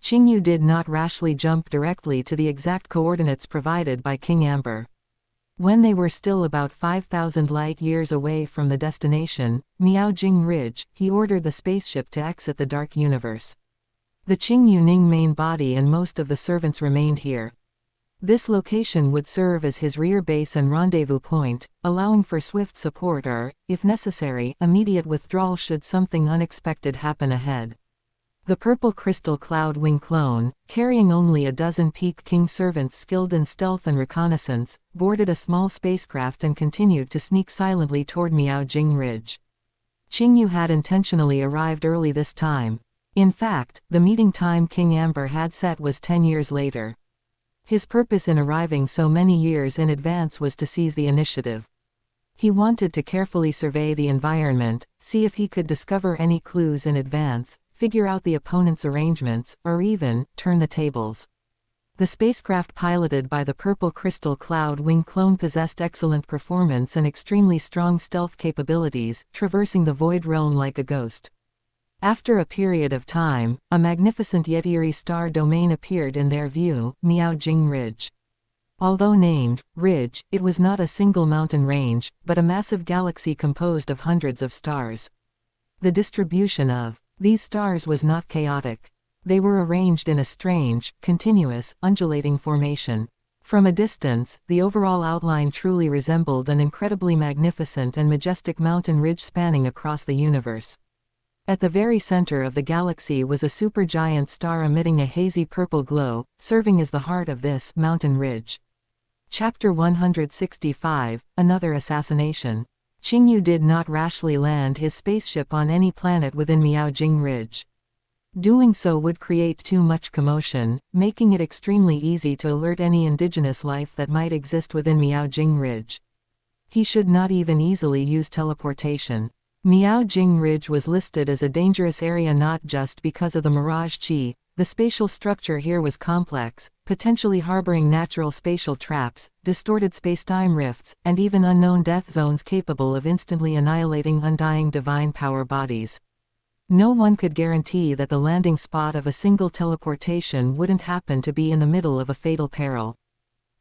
Qingyu did not rashly jump directly to the exact coordinates provided by King Amber. When they were still about 5,000 light-years away from the destination, Miao Jing Ridge, he ordered the spaceship to exit the dark universe. The Qingyu Ning main body and most of the servants remained here. This location would serve as his rear base and rendezvous point, allowing for swift support or, if necessary, immediate withdrawal should something unexpected happen ahead. The purple crystal cloud wing clone, carrying only a dozen Peak King servants skilled in stealth and reconnaissance, boarded a small spacecraft and continued to sneak silently toward Miao Jing Ridge. Qingyu had intentionally arrived early this time. In fact, the meeting time King Amber had set was 10 years later. His purpose in arriving so many years in advance was to seize the initiative. He wanted to carefully survey the environment, see if he could discover any clues in advance, figure out the opponent's arrangements, or even turn the tables. The spacecraft piloted by the purple crystal cloud wing clone possessed excellent performance and extremely strong stealth capabilities, traversing the void realm like a ghost. After a period of time, a magnificent yet eerie star domain appeared in their view, Miao Jing Ridge. Although named Ridge, it was not a single mountain range, but a massive galaxy composed of hundreds of stars. The distribution of these stars was not chaotic. They were arranged in a strange, continuous, undulating formation. From a distance, the overall outline truly resembled an incredibly magnificent and majestic mountain ridge spanning across the universe. At the very center of the galaxy was a supergiant star emitting a hazy purple glow, serving as the heart of this mountain ridge. Chapter 165, Another Assassination. Qingyu did not rashly land his spaceship on any planet within Miao Jing Ridge. Doing so would create too much commotion, making it extremely easy to alert any indigenous life that might exist within Miao Jing Ridge. He should not even easily use teleportation. Miao Jing Ridge was listed as a dangerous area not just because of the mirage chi. The spatial structure here was complex, potentially harboring natural spatial traps, distorted spacetime rifts, and even unknown death zones capable of instantly annihilating undying divine power bodies. No one could guarantee that the landing spot of a single teleportation wouldn't happen to be in the middle of a fatal peril.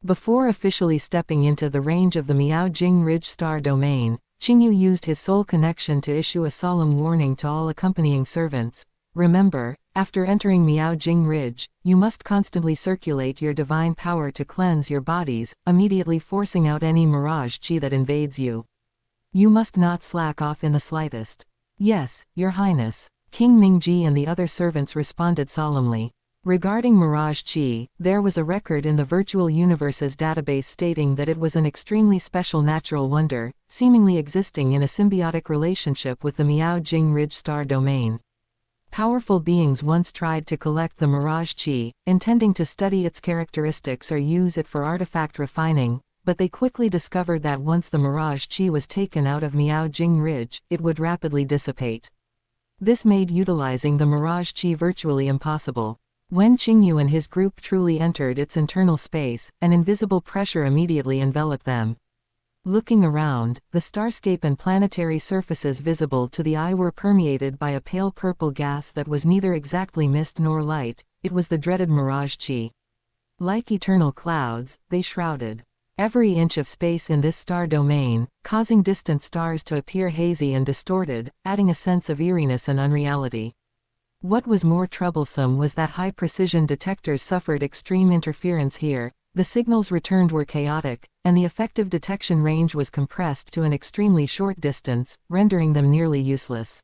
Before officially stepping into the range of the Miaojing Ridge star domain, Qingyu used his soul connection to issue a solemn warning to all accompanying servants. Remember, after entering Miaojing Ridge, you must constantly circulate your divine power to cleanse your bodies, immediately forcing out any mirage qi that invades you. You must not slack off in the slightest. Yes, Your Highness. King Mingji and the other servants responded solemnly. Regarding mirage qi, there was a record in the virtual universe's database stating that it was an extremely special natural wonder, seemingly existing in a symbiotic relationship with the Miaojing Ridge star domain. Powerful beings once tried to collect the mirage qi, intending to study its characteristics or use it for artifact refining, but they quickly discovered that once the mirage qi was taken out of Miaojing Ridge, it would rapidly dissipate. This made utilizing the mirage qi virtually impossible. When Qingyu and his group truly entered its internal space, an invisible pressure immediately enveloped them. Looking around, the starscape and planetary surfaces visible to the eye were permeated by a pale purple gas that was neither exactly mist nor light. It was the dreaded mirage qi. Like eternal clouds, they shrouded every inch of space in this star domain, causing distant stars to appear hazy and distorted, adding a sense of eeriness and unreality. What was more troublesome was that high-precision detectors suffered extreme interference here. The signals returned were chaotic, and the effective detection range was compressed to an extremely short distance, rendering them nearly useless.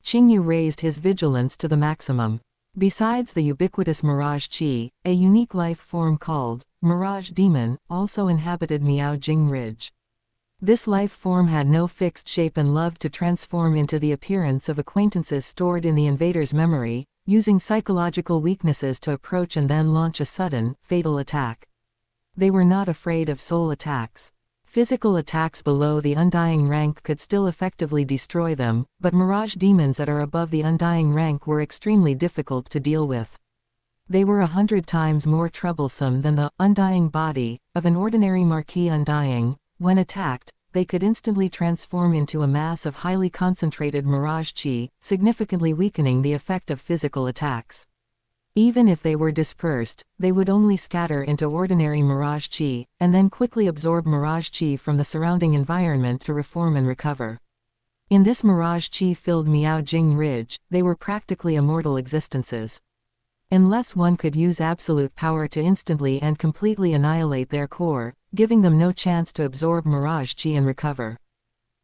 Qingyu raised his vigilance to the maximum. Besides the ubiquitous mirage qi, a unique life form called Mirage Demon also inhabited Miaojing Ridge. This life form had no fixed shape and loved to transform into the appearance of acquaintances stored in the invader's memory, using psychological weaknesses to approach and then launch a sudden, fatal attack. They were not afraid of soul attacks. Physical attacks below the Undying rank could still effectively destroy them, but mirage demons that are above the Undying rank were extremely difficult to deal with. They were 100 times more troublesome than the Undying body of an ordinary Marquis Undying. When attacked, they could instantly transform into a mass of highly concentrated mirage qi, significantly weakening the effect of physical attacks. Even if they were dispersed, they would only scatter into ordinary mirage qi, and then quickly absorb mirage qi from the surrounding environment to reform and recover. In this mirage qi-filled Miaojing Ridge, they were practically immortal existences. Unless one could use absolute power to instantly and completely annihilate their core, giving them no chance to absorb mirage qi and recover.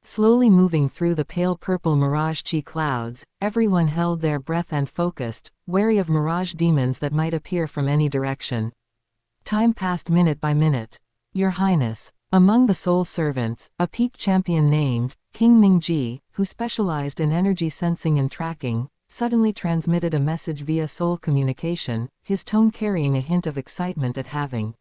Slowly moving through the pale purple mirage qi clouds, everyone held their breath and focused, wary of mirage demons that might appear from any direction. Time passed minute by minute. Your Highness. Among the soul servants, a peak champion named King Mingji, who specialized in energy sensing and tracking, suddenly transmitted a message via soul communication, his tone carrying a hint of excitement at having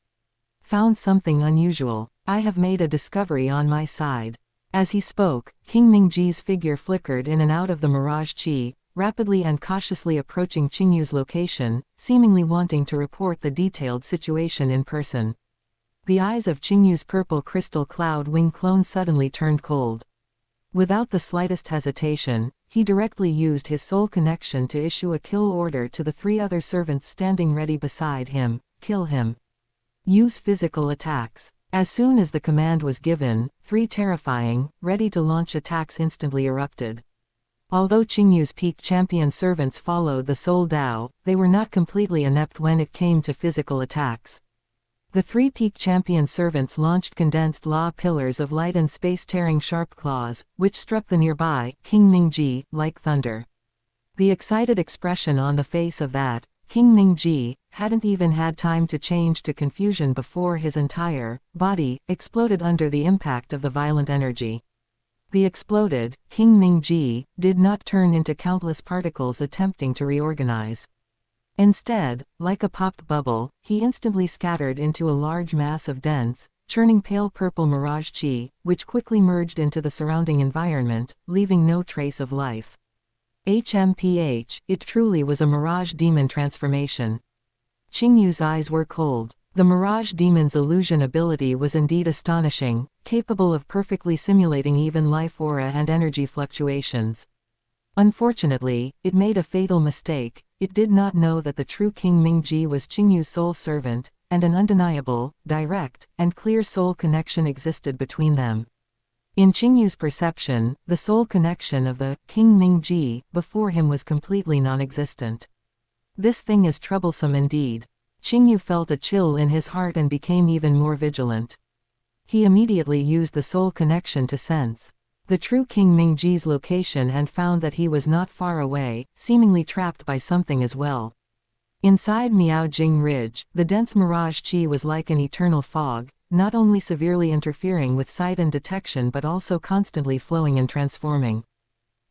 found something unusual. I have made a discovery on my side. As he spoke, King Mingji's figure flickered in and out of the mirage qi, rapidly and cautiously approaching Qingyu's location, seemingly wanting to report the detailed situation in person. The eyes of Qingyu's purple crystal cloud wing clone suddenly turned cold. Without the slightest hesitation, he directly used his soul connection to issue a kill order to the 3 other servants standing ready beside him. Kill him. Use physical attacks. As soon as the command was given, 3 terrifying, ready-to-launch attacks instantly erupted. Although Qingyu's peak champion servants followed the Soul Dao, they were not completely inept when it came to physical attacks. The 3 peak champion servants launched condensed law pillars of light and space-tearing sharp claws, which struck the nearby King Mingji like thunder. The excited expression on the face of that King Mingji hadn't even had time to change to confusion before his entire body exploded under the impact of the violent energy. The exploded King Mingji did not turn into countless particles attempting to reorganize. Instead, like a popped bubble, he instantly scattered into a large mass of dense, churning pale purple mirage qi, which quickly merged into the surrounding environment, leaving no trace of life. HMPH, it truly was a mirage demon transformation. Qingyu's eyes were cold. The mirage demon's illusion ability was indeed astonishing, capable of perfectly simulating even life aura and energy fluctuations. Unfortunately, it made a fatal mistake. It did not know that the true King Mingji was Qingyu's sole servant, and an undeniable, direct, and clear soul connection existed between them. In Qingyu's perception, the soul connection of the Qingming before him was completely non-existent. This thing is troublesome indeed. Qingyu felt a chill in his heart and became even more vigilant. He immediately used the soul connection to sense the true Qingming's location and found that he was not far away, seemingly trapped by something as well. Inside Miaojing Ridge, the dense mirage qi was like an eternal fog, not only severely interfering with sight and detection but also constantly flowing and transforming.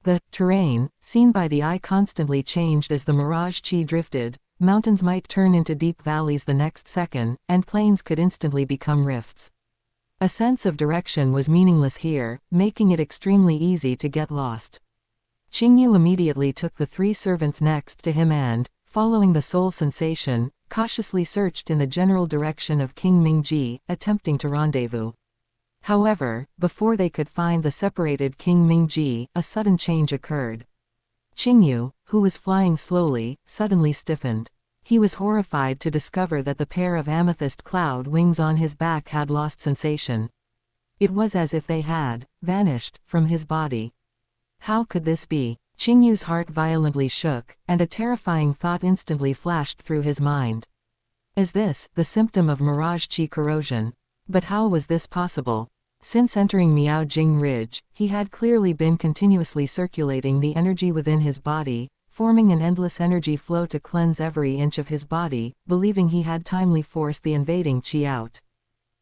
The terrain, seen by the eye, constantly changed as the mirage qi drifted. Mountains might turn into deep valleys the next second, and plains could instantly become rifts. A sense of direction was meaningless here, making it extremely easy to get lost. Qingyu immediately took the 3 servants next to him and, following the soul sensation, cautiously searched in the general direction of Qingming, attempting to rendezvous. However, before they could find the separated Qingming, a sudden change occurred. Qingyu, who was flying slowly, suddenly stiffened. He was horrified to discover that the pair of amethyst cloud wings on his back had lost sensation. It was as if they had vanished from his body. How could this be? Qingyu's heart violently shook, and a terrifying thought instantly flashed through his mind. Is this the symptom of mirage qi corrosion? But how was this possible? Since entering Miaojing Ridge, he had clearly been continuously circulating the energy within his body, forming an endless energy flow to cleanse every inch of his body, believing he had timely forced the invading qi out.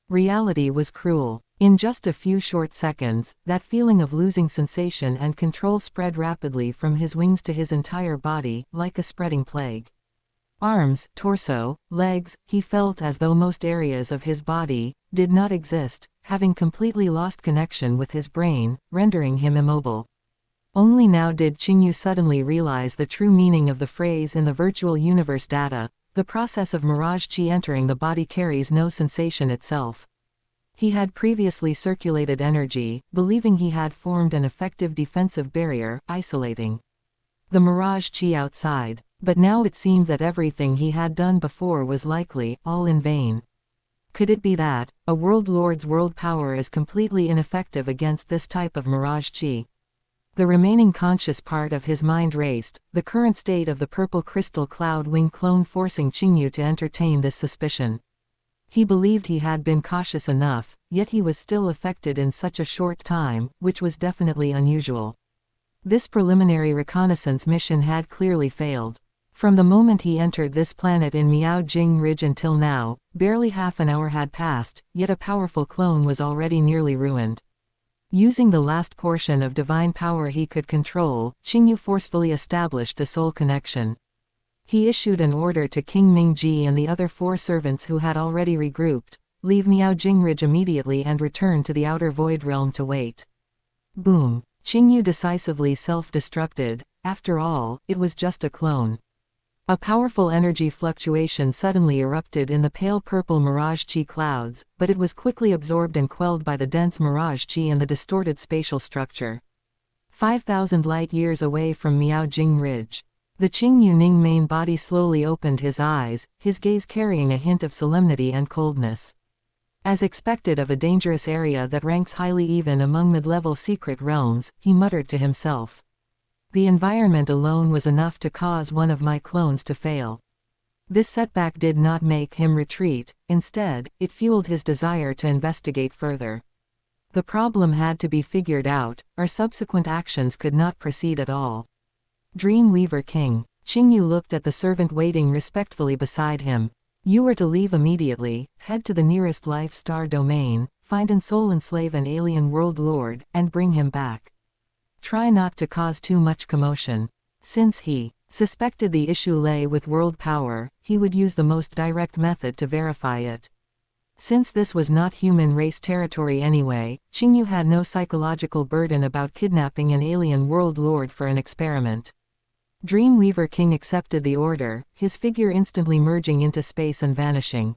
Reality was cruel. In just a few short seconds, that feeling of losing sensation and control spread rapidly from his wings to his entire body, like a spreading plague. Arms, torso, legs, he felt as though most areas of his body did not exist, having completely lost connection with his brain, rendering him immobile. Only now did Qingyu suddenly realize the true meaning of the phrase in the virtual universe data: the process of mirage qi entering the body carries no sensation itself. He had previously circulated energy, believing he had formed an effective defensive barrier, isolating the mirage qi outside. But now it seemed that everything he had done before was likely all in vain. Could it be that a world lord's world power is completely ineffective against this type of mirage qi? The remaining conscious part of his mind raced, the current state of the purple crystal cloud wing clone forcing Qingyu to entertain this suspicion. He believed he had been cautious enough, yet he was still affected in such a short time, which was definitely unusual. This preliminary reconnaissance mission had clearly failed. From the moment he entered this planet in Miaojing Ridge until now, barely half an hour had passed, yet a powerful clone was already nearly ruined. Using the last portion of divine power he could control, Qingyu forcefully established a soul connection. He issued an order to Qingming and the other 4 servants who had already regrouped: leave Miaojing Ridge immediately and return to the outer void realm to wait. Boom. Qingyu decisively self-destructed. After all, it was just a clone. A powerful energy fluctuation suddenly erupted in the pale purple mirage qi clouds, but it was quickly absorbed and quelled by the dense mirage qi and the distorted spatial structure. 5,000 light-years away from Miaojing Ridge, the Qingyu main body slowly opened his eyes, his gaze carrying a hint of solemnity and coldness. As expected of a dangerous area that ranks highly even among mid-level secret realms, he muttered to himself. The environment alone was enough to cause one of my clones to fail. This setback did not make him retreat, instead, it fueled his desire to investigate further. The problem had to be figured out, or subsequent actions could not proceed at all. Dreamweaver King. Qingyu looked at the servant waiting respectfully beside him. You are to leave immediately, head to the nearest life star domain, find and soul enslave an alien world lord, and bring him back. Try not to cause too much commotion. Since he suspected the issue lay with world power, he would use the most direct method to verify it. Since this was not human race territory anyway, Qingyu had no psychological burden about kidnapping an alien world lord for an experiment. Dreamweaver King accepted the order, his figure instantly merging into space and vanishing.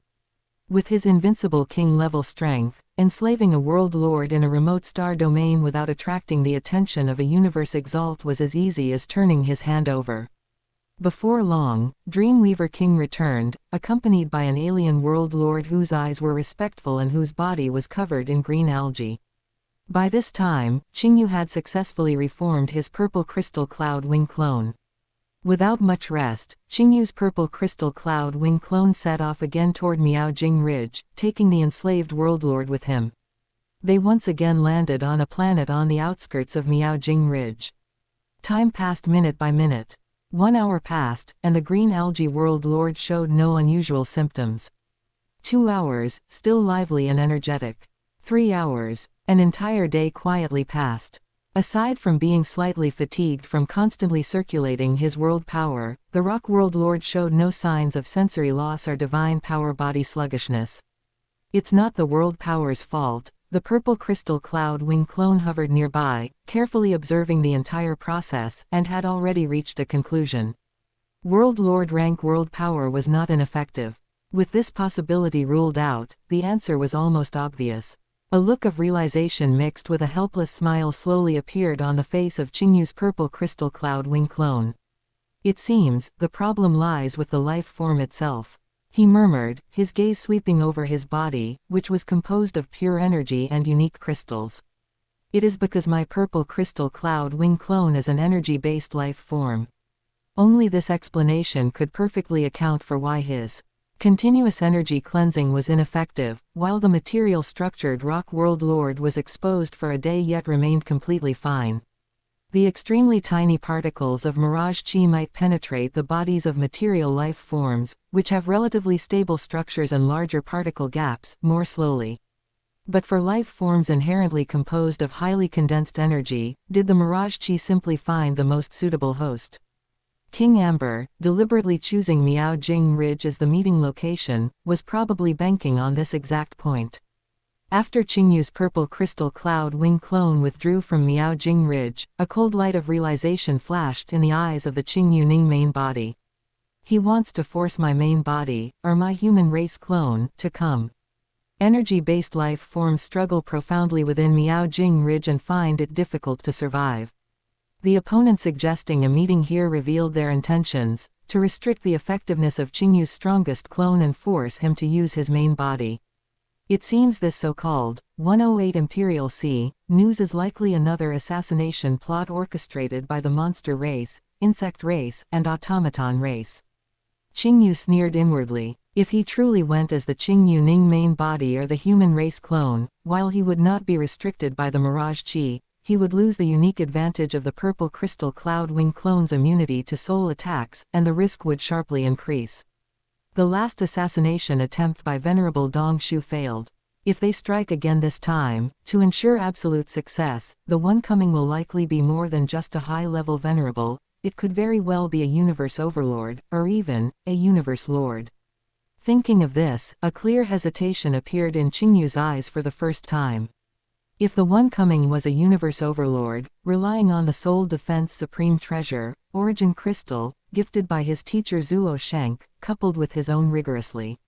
With his invincible king-level strength, enslaving a world lord in a remote star domain without attracting the attention of a universe exalt was as easy as turning his hand over. Before long, Dreamweaver King returned, accompanied by an alien world lord whose eyes were respectful and whose body was covered in green algae. By this time, Qingyu had successfully reformed his purple crystal cloud wing clone. Without much rest, Qingyu's purple crystal cloud wing clone set off again toward Miaojing Ridge, taking the enslaved world lord with him. They once again landed on a planet on the outskirts of Miaojing Ridge. Time passed minute by minute. 1 hour passed, and the green algae world lord showed no unusual symptoms. 2 hours, still lively and energetic. 3 hours, an entire day quietly passed. Aside from being slightly fatigued from constantly circulating his world power, the rock world lord showed no signs of sensory loss or divine power body sluggishness. It's not the world power's fault. The purple crystal cloud wing clone hovered nearby, carefully observing the entire process, and had already reached a conclusion. World Lord rank world power was not ineffective. With this possibility ruled out, the answer was almost obvious. A look of realization mixed with a helpless smile slowly appeared on the face of Qingyu's purple crystal cloud wing clone. It seems, the problem lies with the life form itself. He murmured, his gaze sweeping over his body, which was composed of pure energy and unique crystals. It is because my purple crystal cloud wing clone is an energy-based life form. Only this explanation could perfectly account for why his continuous energy cleansing was ineffective, while the material-structured rock world lord was exposed for a day yet remained completely fine. The extremely tiny particles of mirage chi might penetrate the bodies of material life forms, which have relatively stable structures and larger particle gaps, more slowly. But for life forms inherently composed of highly condensed energy, did the mirage chi simply find the most suitable host? King Amber, deliberately choosing Miaojing Ridge as the meeting location, was probably banking on this exact point. After Qingyu's purple crystal cloud wing clone withdrew from Miaojing Ridge, a cold light of realization flashed in the eyes of the Qingyu Ning main body. He wants to force my main body, or my human race clone, to come. Energy-based life forms struggle profoundly within Miaojing Ridge and find it difficult to survive. The opponent suggesting a meeting here revealed their intentions, to restrict the effectiveness of Qingyu's strongest clone and force him to use his main body. It seems this so-called 108 Imperial Sea news is likely another assassination plot orchestrated by the monster race, insect race, and automaton race. Qingyu sneered inwardly. If he truly went as the Qingyu Ning main body or the human race clone, while he would not be restricted by the mirage chi, he would lose the unique advantage of the purple crystal cloud wing clone's immunity to soul attacks, and the risk would sharply increase. The last assassination attempt by Venerable Dong Shu failed. If they strike again this time, to ensure absolute success, the one coming will likely be more than just a high-level venerable, it could very well be a universe overlord, or even, a universe lord. Thinking of this, a clear hesitation appeared in Qingyu's eyes for the first time. If the one coming was a universe overlord, relying on the soul defense supreme treasure, origin crystal, gifted by his teacher Zuo Shank, coupled with his own rigorously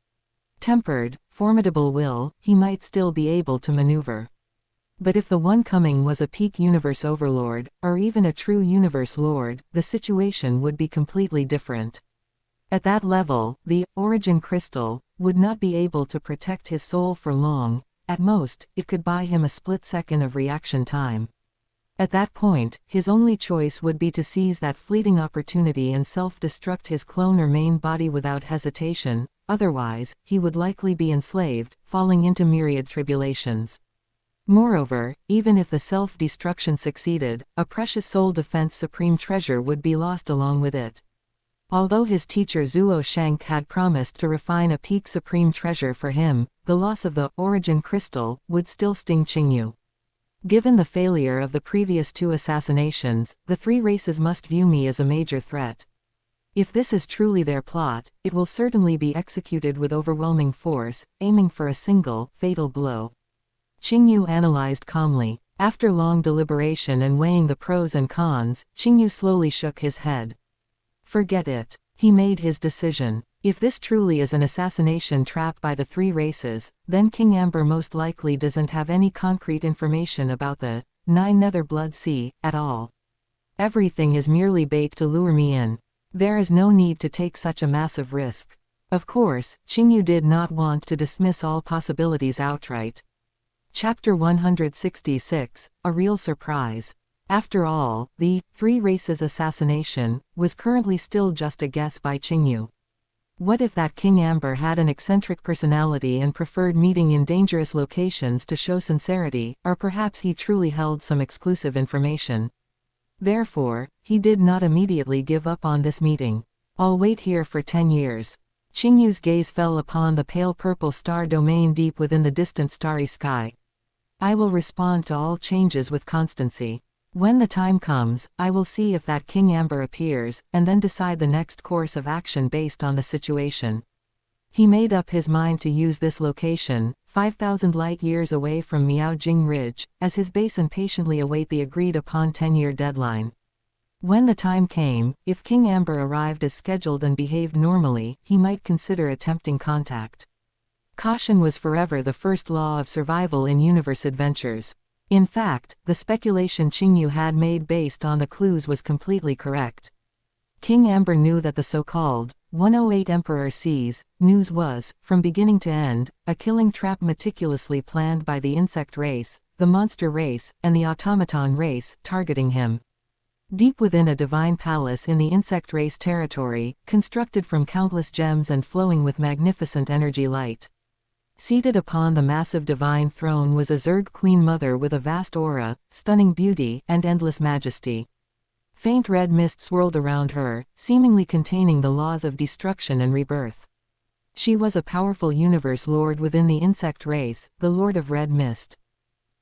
tempered, formidable will, he might still be able to maneuver. But if the one coming was a peak universe overlord, or even a true universe lord, the situation would be completely different. At that level, the origin crystal would not be able to protect his soul for long. At most, it could buy him a split second of reaction time. At that point, his only choice would be to seize that fleeting opportunity and self-destruct his clone or main body without hesitation, otherwise, he would likely be enslaved, falling into myriad tribulations. Moreover, even if the self-destruction succeeded, a precious soul defense supreme treasure would be lost along with it. Although his teacher Zuo Shank had promised to refine a peak supreme treasure for him, the loss of the origin crystal would still sting Qingyu. Given the failure of the previous 2 assassinations, the 3 races must view me as a major threat. If this is truly their plot, it will certainly be executed with overwhelming force, aiming for a single, fatal blow. Qingyu analyzed calmly. After long deliberation and weighing the pros and cons, Qingyu slowly shook his head. Forget it. He made his decision. If this truly is an assassination trap by the 3 races, then King Amber most likely doesn't have any concrete information about the 9 Nether Blood Sea at all. Everything is merely bait to lure me in. There is no need to take such a massive risk. Of course, Qingyu did not want to dismiss all possibilities outright. Chapter 166, A Real Surprise. After all, the Three Races assassination was currently still just a guess by Qingyu. What if that King Amber had an eccentric personality and preferred meeting in dangerous locations to show sincerity, or perhaps he truly held some exclusive information? Therefore, he did not immediately give up on this meeting. I'll wait here for 10 years. Qingyu's gaze fell upon the pale purple star domain deep within the distant starry sky. I will respond to all changes with constancy. When the time comes, I will see if that King Amber appears, and then decide the next course of action based on the situation. He made up his mind to use this location, 5,000 light-years away from Miaojing Ridge, as his base and patiently await the agreed-upon 10-year deadline. When the time came, if King Amber arrived as scheduled and behaved normally, he might consider attempting contact. Caution was forever the first law of survival in universe adventures. In fact, the speculation Qingyu had made based on the clues was completely correct. King Amber knew that the so-called 108 Emperor sees news was, from beginning to end, a killing trap meticulously planned by the insect race, the monster race, and the automaton race, targeting him. Deep within a divine palace in the insect race territory, constructed from countless gems and flowing with magnificent energy light. Seated upon the massive divine throne was a Zerg Queen Mother with a vast aura, stunning beauty, and endless majesty. Faint red mist swirled around her, seemingly containing the laws of destruction and rebirth. She was a powerful universe lord within the insect race, the Lord of Red Mist.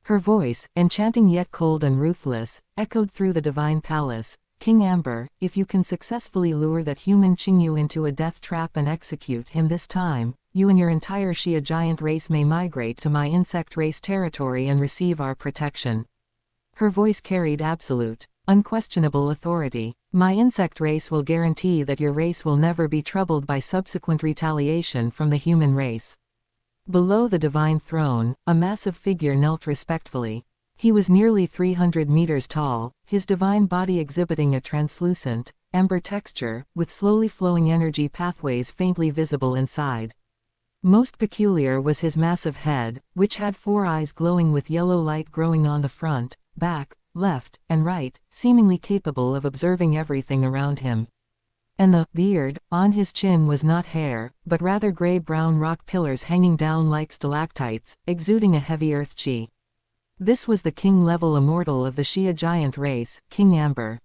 Her voice, enchanting yet cold and ruthless, echoed through the divine palace. King Amber, if you can successfully lure that human Qingyu into a death trap and execute him this time, you and your entire Xia giant race may migrate to my insect race territory and receive our protection. Her voice carried absolute, unquestionable authority. My insect race will guarantee that your race will never be troubled by subsequent retaliation from the human race. Below the divine throne, a massive figure knelt respectfully. He was nearly 300 meters tall, his divine body exhibiting a translucent, amber texture, with slowly flowing energy pathways faintly visible inside. Most peculiar was his massive head, which had 4 eyes glowing with yellow light growing on the front, back, left, and right, seemingly capable of observing everything around him. And the beard on his chin was not hair, but rather gray-brown rock pillars hanging down like stalactites, exuding a heavy earth chi. This was the king-level immortal of the Xia giant race, King Amber.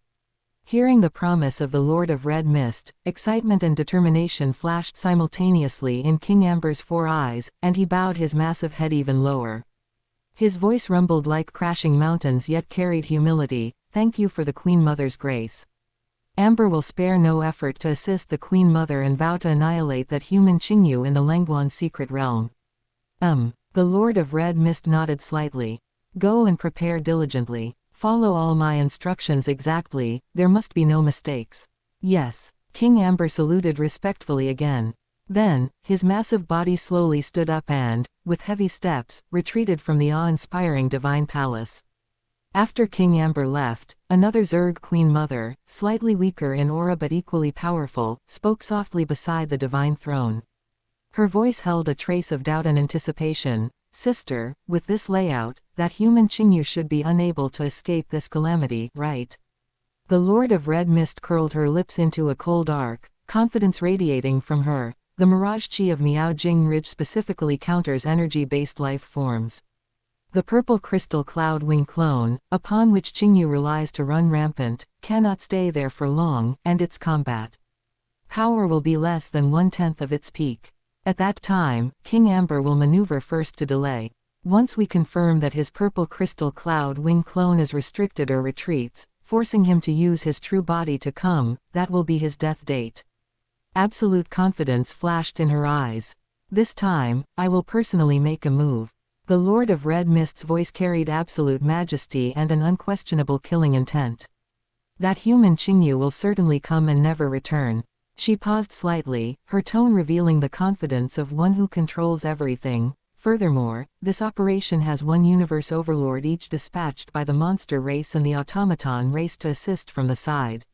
Hearing the promise of the Lord of Red Mist, excitement and determination flashed simultaneously in King Amber's 4 eyes, and he bowed his massive head even lower. His voice rumbled like crashing mountains yet carried humility. Thank you for the Queen Mother's grace. Amber will spare no effort to assist the Queen Mother and vow to annihilate that human Qingyu in the Lengguan secret realm. The Lord of Red Mist nodded slightly. Go and prepare diligently. Follow all my instructions exactly, there must be no mistakes. Yes. King Amber saluted respectfully again. Then, his massive body slowly stood up and, with heavy steps, retreated from the awe-inspiring divine palace. After King Amber left, another Zerg Queen Mother, slightly weaker in aura but equally powerful, spoke softly beside the divine throne. Her voice held a trace of doubt and anticipation. Sister, with this layout, that human Qingyu should be unable to escape this calamity, right? The Lord of Red Mist curled her lips into a cold arc, confidence radiating from her. The mirage chi of Miaojing Ridge specifically counters energy-based life forms. The purple crystal cloud wing clone, upon which Qingyu relies to run rampant, cannot stay there for long, and its combat power will be less than 1/10 of its peak. At that time, King Amber will maneuver first to delay. Once we confirm that his purple crystal cloud wing clone is restricted or retreats, forcing him to use his true body to come, that will be his death date. Absolute confidence flashed in her eyes. This time, I will personally make a move. The Lord of Red Mist's voice carried absolute majesty and an unquestionable killing intent. That human Qingyu will certainly come and never return. She paused slightly, her tone revealing the confidence of one who controls everything. Furthermore, this operation has one universe overlord each dispatched by the monster race and the automaton race to assist from the side.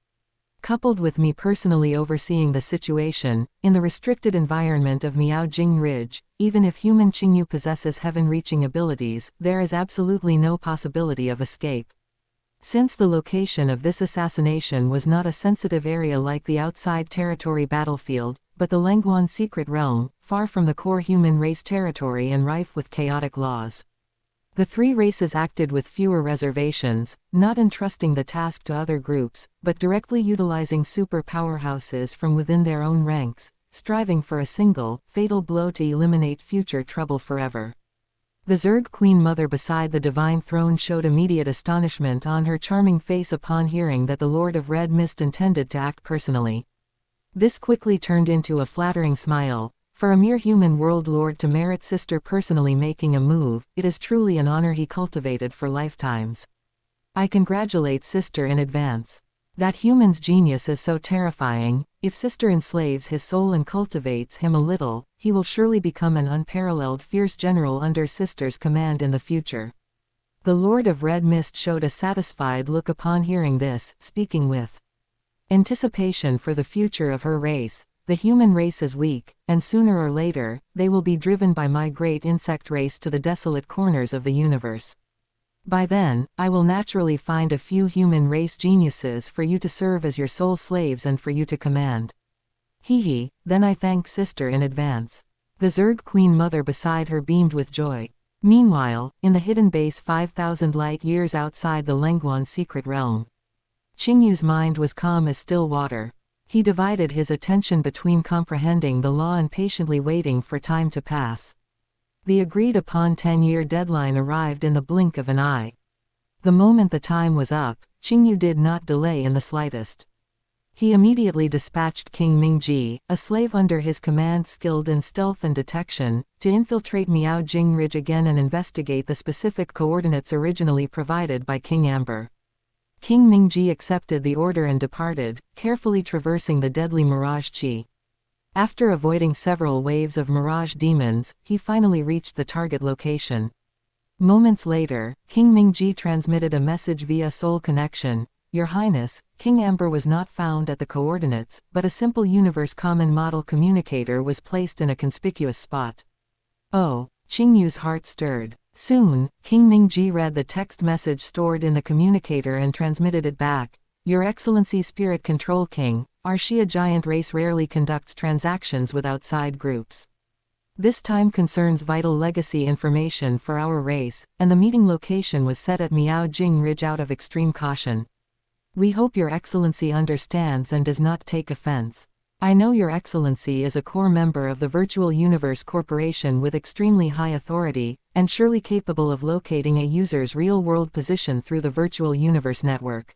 Coupled with me personally overseeing the situation, in the restricted environment of Miaojing Ridge, even if human Qingyu possesses heaven-reaching abilities, there is absolutely no possibility of escape. Since the location of this assassination was not a sensitive area like the outside territory battlefield, but the Lengguan secret realm, far from the core human race territory and rife with chaotic laws. The three races acted with fewer reservations, not entrusting the task to other groups, but directly utilizing super powerhouses from within their own ranks, striving for a single, fatal blow to eliminate future trouble forever. The Zerg Queen Mother beside the divine throne showed immediate astonishment on her charming face upon hearing that the Lord of Red Mist intended to act personally. This quickly turned into a flattering smile. For a mere human world lord to merit sister personally making a move, it is truly an honor he cultivated for lifetimes. I congratulate sister in advance. That human's genius is so terrifying. If sister enslaves his soul and cultivates him a little, he will surely become an unparalleled fierce general under sister's command in the future. The Lord of Red Mist showed a satisfied look upon hearing this, speaking with anticipation for the future of her race. The human race is weak, and sooner or later, they will be driven by my great insect race to the desolate corners of the universe. By then, I will naturally find a few human race geniuses for you to serve as your sole slaves and for you to command. Hee, then I thank sister in advance. The Zerg Queen Mother beside her beamed with joy. Meanwhile, in the hidden base 5,000 light years outside the Lengguan secret realm, Qingyu's mind was calm as still water. He divided his attention between comprehending the law and patiently waiting for time to pass. The agreed-upon 10-year deadline arrived in the blink of an eye. The moment the time was up, Qingyu did not delay in the slightest. He immediately dispatched King Mingji, a slave under his command skilled in stealth and detection, to infiltrate Miaojing Ridge again and investigate the specific coordinates originally provided by King Amber. King Mingji accepted the order and departed, carefully traversing the deadly Mirage Qi. After avoiding several waves of Mirage demons, he finally reached the target location. Moments later, King Mingji transmitted a message via soul connection. Your Highness, King Amber was not found at the coordinates, but a simple universe common model communicator was placed in a conspicuous spot. Oh, Qingyu's heart stirred. Soon, King Mingji read the text message stored in the communicator and transmitted it back. Your Excellency Spirit Control King, Arshia Giant Race rarely conducts transactions with outside groups. This time concerns vital legacy information for our race, and the meeting location was set at Miaojing Ridge out of extreme caution. We hope Your Excellency understands and does not take offense. I know Your Excellency is a core member of the Virtual Universe Corporation with extremely high authority, and surely capable of locating a user's real-world position through the Virtual Universe network.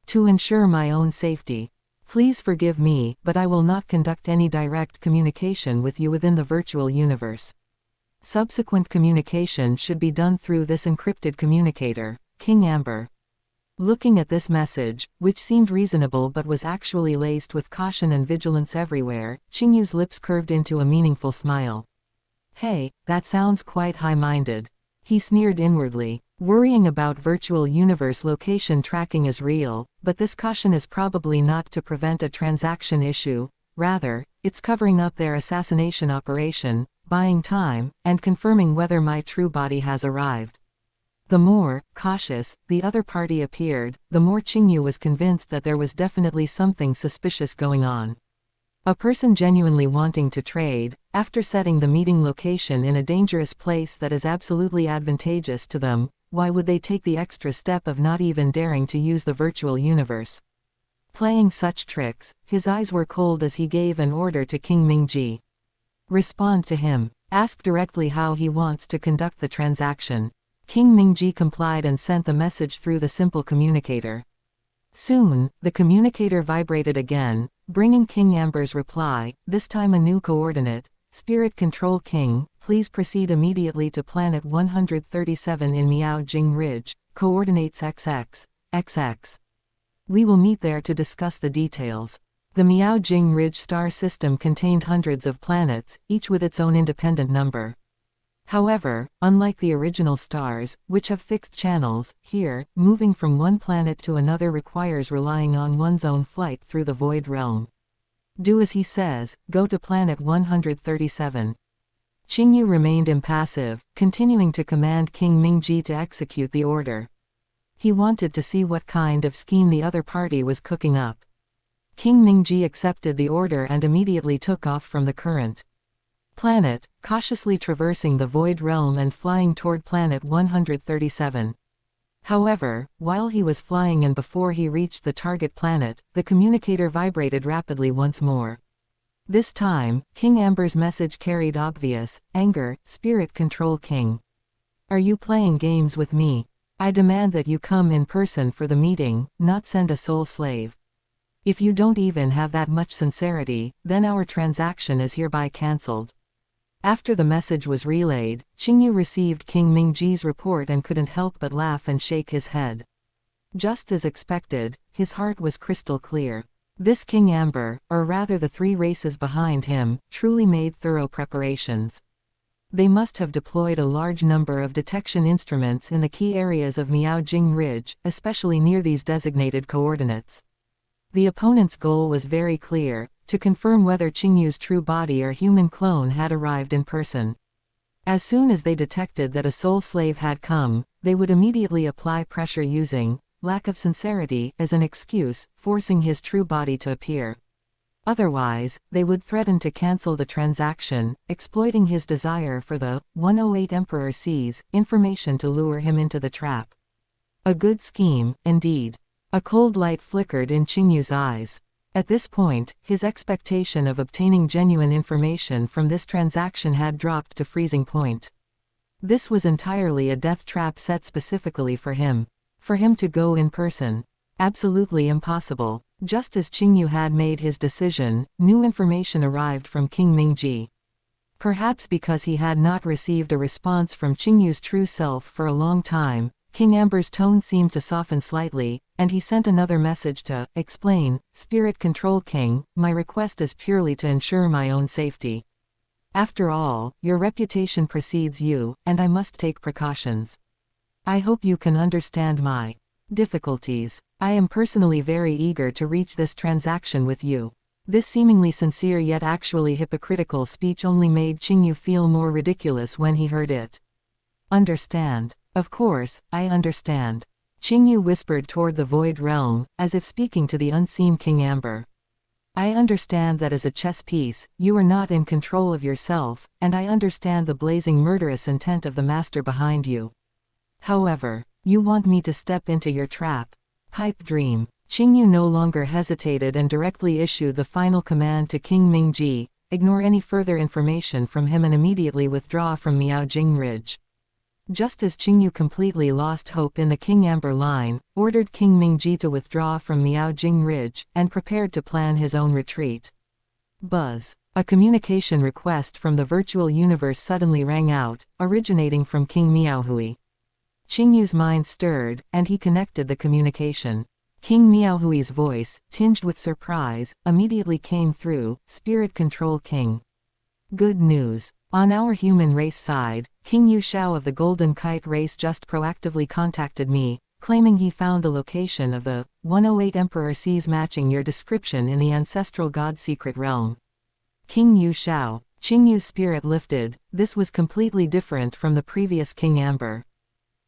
To ensure my own safety, please forgive me, but I will not conduct any direct communication with you within the Virtual Universe. Subsequent communication should be done through this encrypted communicator, King Amber. Looking at this message, which seemed reasonable but was actually laced with caution and vigilance everywhere, Qingyu's lips curved into a meaningful smile. Hey, that sounds quite high-minded. He sneered inwardly. Worrying about virtual universe location tracking is real, but this caution is probably not to prevent a transaction issue. Rather, it's covering up their assassination operation, buying time, and confirming whether my true body has arrived. The more cautious the other party appeared, the more Qingyu was convinced that there was definitely something suspicious going on. A person genuinely wanting to trade, after setting the meeting location in a dangerous place that is absolutely advantageous to them, why would they take the extra step of not even daring to use the virtual universe? Playing such tricks, his eyes were cold as he gave an order to King Mingji. Respond to him. Ask directly how he wants to conduct the transaction. King Mingji complied and sent the message through the simple communicator. Soon, the communicator vibrated again, bringing King Amber's reply, this time a new coordinate. Spirit Control King, please proceed immediately to Planet 137 in Miaojing Ridge, coordinates XX, XX. We will meet there to discuss the details. The Miaojing Ridge star system contained hundreds of planets, each with its own independent number. However, unlike the original stars, which have fixed channels, here, moving from one planet to another requires relying on one's own flight through the void realm. Do as he says, go to planet 137. Qingyu remained impassive, continuing to command King Mingji to execute the order. He wanted to see what kind of scheme the other party was cooking up. King Mingji accepted the order and immediately took off from the current planet, cautiously traversing the void realm and flying toward planet 137. However, while he was flying and before he reached the target planet, the communicator vibrated rapidly once more. This time, King Amber's message carried obvious anger. Spirit Control King. Are you playing games with me? I demand that you come in person for the meeting, not send a soul slave. If you don't even have that much sincerity, then our transaction is hereby cancelled. After the message was relayed, Qingyu received King Mingji's report and couldn't help but laugh and shake his head. Just as expected, his heart was crystal clear. This King Amber, or rather the three races behind him, truly made thorough preparations. They must have deployed a large number of detection instruments in the key areas of Miaojing Ridge, especially near these designated coordinates. The opponent's goal was very clear, to confirm whether Qingyu's true body or human clone had arrived in person. As soon as they detected that a soul slave had come, they would immediately apply pressure using lack of sincerity as an excuse, forcing his true body to appear. Otherwise, they would threaten to cancel the transaction, exploiting his desire for the 108 Emperor sees information to lure him into the trap. A good scheme, indeed. A cold light flickered in Qingyu's eyes. At this point, his expectation of obtaining genuine information from this transaction had dropped to freezing point. This was entirely a death trap set specifically for him. For him to go in person. Absolutely impossible. Just as Qingyu had made his decision, new information arrived from King Mingji. Perhaps because he had not received a response from Qingyu's true self for a long time, King Amber's tone seemed to soften slightly, and he sent another message to explain, Spirit Control King, my request is purely to ensure my own safety. After all, your reputation precedes you, and I must take precautions. I hope you can understand my difficulties. I am personally very eager to reach this transaction with you. This seemingly sincere yet actually hypocritical speech only made Qingyu feel more ridiculous when he heard it. Understand. Of course, I understand. Qingyu whispered toward the void realm, as if speaking to the unseen King Amber. I understand that as a chess piece, you are not in control of yourself, and I understand the blazing murderous intent of the master behind you. However, you want me to step into your trap. Pipe dream. Qingyu no longer hesitated and directly issued the final command to King Mingji, ignore any further information from him and immediately withdraw from Miaojing Ridge. Just as Qingyu completely lost hope in the King Amber line, ordered King Mingji to withdraw from Miaojing Ridge, and prepared to plan his own retreat. Buzz. A communication request from the virtual universe suddenly rang out, originating from King Miaohui. Qingyu's mind stirred, and he connected the communication. King Miaohui's voice, tinged with surprise, immediately came through, Spirit Control King. Good news. On our human race side, King Yu Shao of the Golden Kite race just proactively contacted me, claiming he found the location of the 108 Emperor sees matching your description in the ancestral god secret realm. King Yu Shao. Qingyu's spirit lifted. This was completely different from the previous King Amber.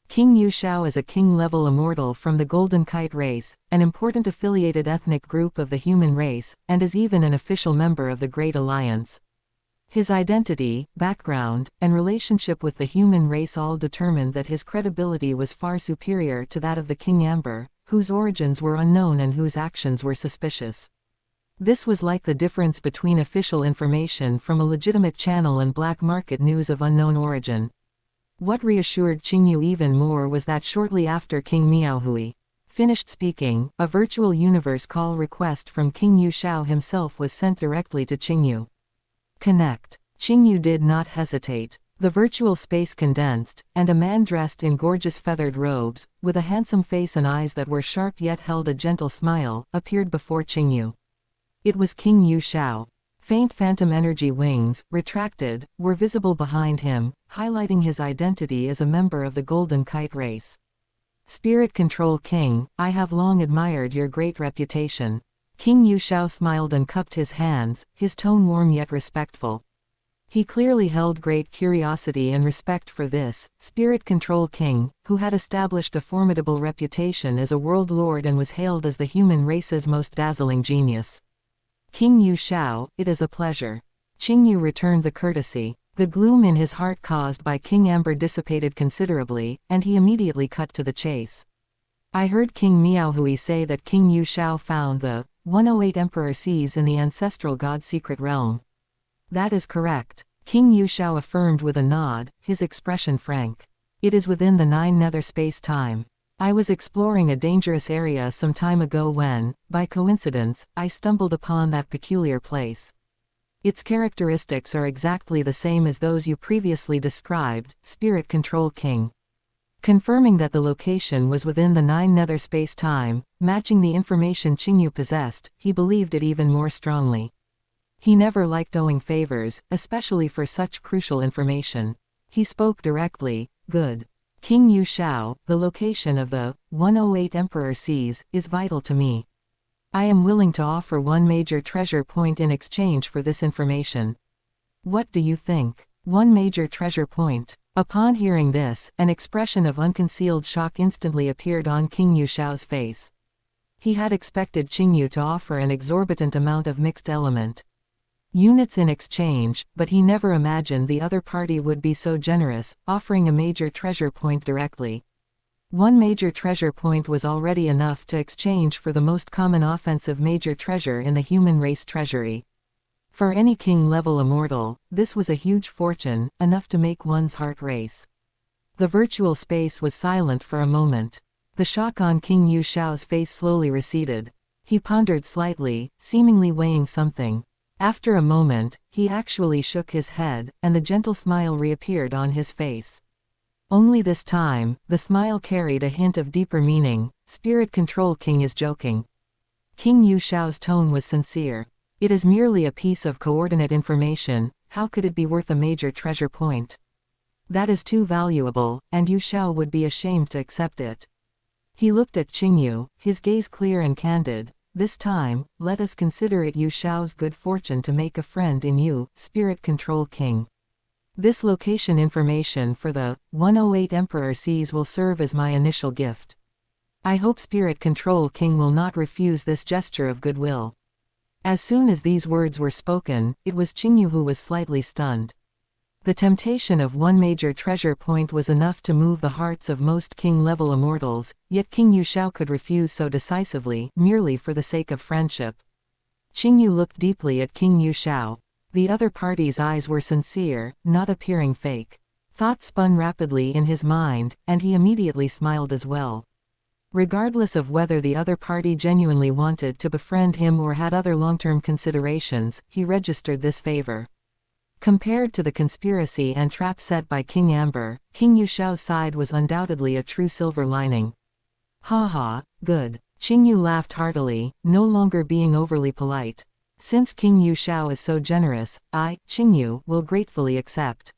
King Yu Shao is a king-level immortal from the Golden Kite race, an important affiliated ethnic group of the human race, and is even an official member of the Great Alliance. His identity, background, and relationship with the human race all determined that his credibility was far superior to that of the King Amber, whose origins were unknown and whose actions were suspicious. This was like the difference between official information from a legitimate channel and black market news of unknown origin. What reassured Qingyu even more was that shortly after King Miaohui finished speaking, a virtual universe call request from King Yu Shao himself was sent directly to Qingyu. Connect. Qingyu did not hesitate. The virtual space condensed, and a man dressed in gorgeous feathered robes, with a handsome face and eyes that were sharp yet held a gentle smile, appeared before Qingyu. It was King Yu Shao. Faint phantom energy wings, retracted, were visible behind him, highlighting his identity as a member of the Golden Kite race. Spirit Control King, I have long admired your great reputation. Qingyu Shao smiled and cupped his hands, his tone warm yet respectful. He clearly held great curiosity and respect for this Spirit Control King, who had established a formidable reputation as a world lord and was hailed as the human race's most dazzling genius. Qingyu Shao, it is a pleasure. Qingyu returned the courtesy. The gloom in his heart caused by King Amber dissipated considerably, and he immediately cut to the chase. I heard King Miaohui say that Qingyu Shao found the 108 Emperor Seas in the ancestral god secret realm. That is correct. Qingyu Shao affirmed with a nod, his expression frank. It is within the 9 nether space-time. I was exploring a dangerous area some time ago when, by coincidence, I stumbled upon that peculiar place. Its characteristics are exactly the same as those you previously described, Spirit Control King. Confirming that the location was within the 9 nether space-time, matching the information Qingyu possessed, he believed it even more strongly. He never liked owing favors, especially for such crucial information. He spoke directly. Good. Qingyu Shao, the location of the 108 Emperor Seas is vital to me. I am willing to offer 1 major treasure point in exchange for this information. What do you think? 1 major treasure point. Upon hearing this, an expression of unconcealed shock instantly appeared on Qingyu Shao's face. He had expected Qingyu to offer an exorbitant amount of mixed element units in exchange, but he never imagined the other party would be so generous, offering a major treasure point directly. 1 major treasure point was already enough to exchange for the most common offensive major treasure in the human race treasury. For any king-level immortal, this was a huge fortune, enough to make one's heart race. The virtual space was silent for a moment. The shock on Qingyu Shao's face slowly receded. He pondered slightly, seemingly weighing something. After a moment, he actually shook his head, and the gentle smile reappeared on his face. Only this time, the smile carried a hint of deeper meaning. Spirit Control King is joking. Qingyu Shao's tone was sincere. It is merely a piece of coordinate information, how could it be worth a major treasure point? That is too valuable, and Yu Shao would be ashamed to accept it. He looked at Qingyu, his gaze clear and candid. This time, let us consider it Yu Shao's good fortune to make a friend in you, Spirit Control King. This location information for the 108 Emperor Seas will serve as my initial gift. I hope Spirit Control King will not refuse this gesture of goodwill. As soon as these words were spoken, it was Qingyu who was slightly stunned. The temptation of 1 major treasure point was enough to move the hearts of most king-level immortals, yet Qingyu Shao could refuse so decisively, merely for the sake of friendship. Qingyu looked deeply at Qingyu Shao. The other party's eyes were sincere, not appearing fake. Thoughts spun rapidly in his mind, and he immediately smiled as well. Regardless of whether the other party genuinely wanted to befriend him or had other long-term considerations, he registered this favor. Compared to the conspiracy and trap set by King Amber, Qingyu Shao's side was undoubtedly a true silver lining. Ha ha, good. Qingyu laughed heartily, no longer being overly polite. Since Qingyu Shao is so generous, I, Qingyu, will gratefully accept.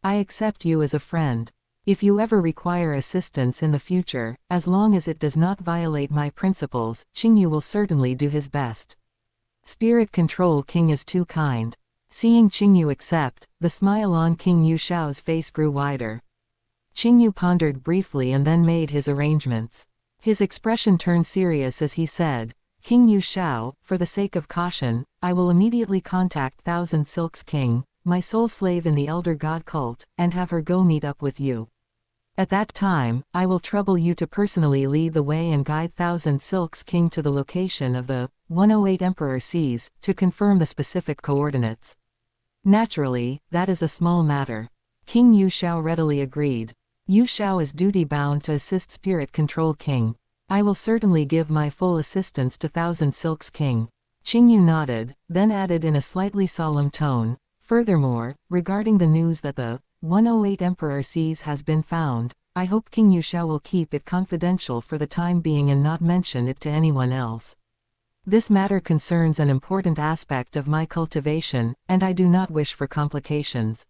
I accept you as a friend. If you ever require assistance in the future, as long as it does not violate my principles, Qingyu will certainly do his best. Spirit Control King is too kind. Seeing Qingyu accept, the smile on Qingyu Shao's face grew wider. Qingyu pondered briefly and then made his arrangements. His expression turned serious as he said, Qingyu Shao, for the sake of caution, I will immediately contact Thousand Silks King, my sole slave in the Elder God cult, and have her go meet up with you. At that time, I will trouble you to personally lead the way and guide Thousand Silks King to the location of the 108 Emperor Seas, to confirm the specific coordinates. Naturally, that is a small matter. Qingyu Shao readily agreed. Yu Shao is duty-bound to assist Spirit Control King. I will certainly give my full assistance to Thousand Silks King. Qingyu nodded, then added in a slightly solemn tone, furthermore, regarding the news that the 108 Emperor Seas has been found, I hope Qingyu Shao will keep it confidential for the time being and not mention it to anyone else. This matter concerns an important aspect of my cultivation, and I do not wish for complications.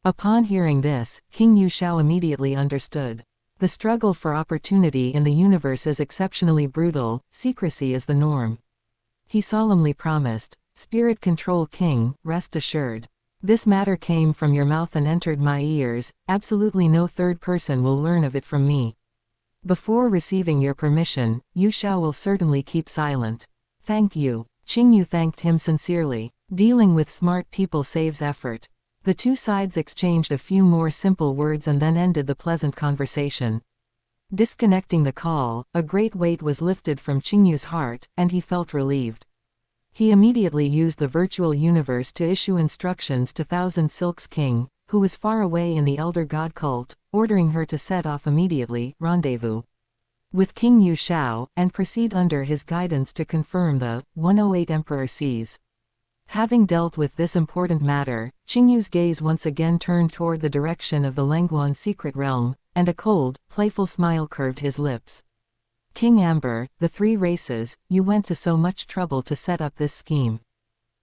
Upon hearing this, Qingyu Shao immediately understood. The struggle for opportunity in the universe is exceptionally brutal, secrecy is the norm. He solemnly promised, "Spirit Control King, rest assured. This matter came from your mouth and entered my ears, absolutely no third person will learn of it from me. Before receiving your permission, Yu Shao will certainly keep silent." "Thank you." Qingyu thanked him sincerely. Dealing with smart people saves effort. The two sides exchanged a few more simple words and then ended the pleasant conversation. Disconnecting the call, a great weight was lifted from Qingyu's heart, and he felt relieved. He immediately used the virtual universe to issue instructions to Thousand Silks King, who was far away in the Elder God cult, ordering her to set off immediately, rendezvous with Qingyu Shao, and proceed under his guidance to confirm the 108 Emperor sees. Having dealt with this important matter, Qingyu's gaze once again turned toward the direction of the Lengguan secret realm, and a cold, playful smile curved his lips. "King Amber, the three races, you went to so much trouble to set up this scheme.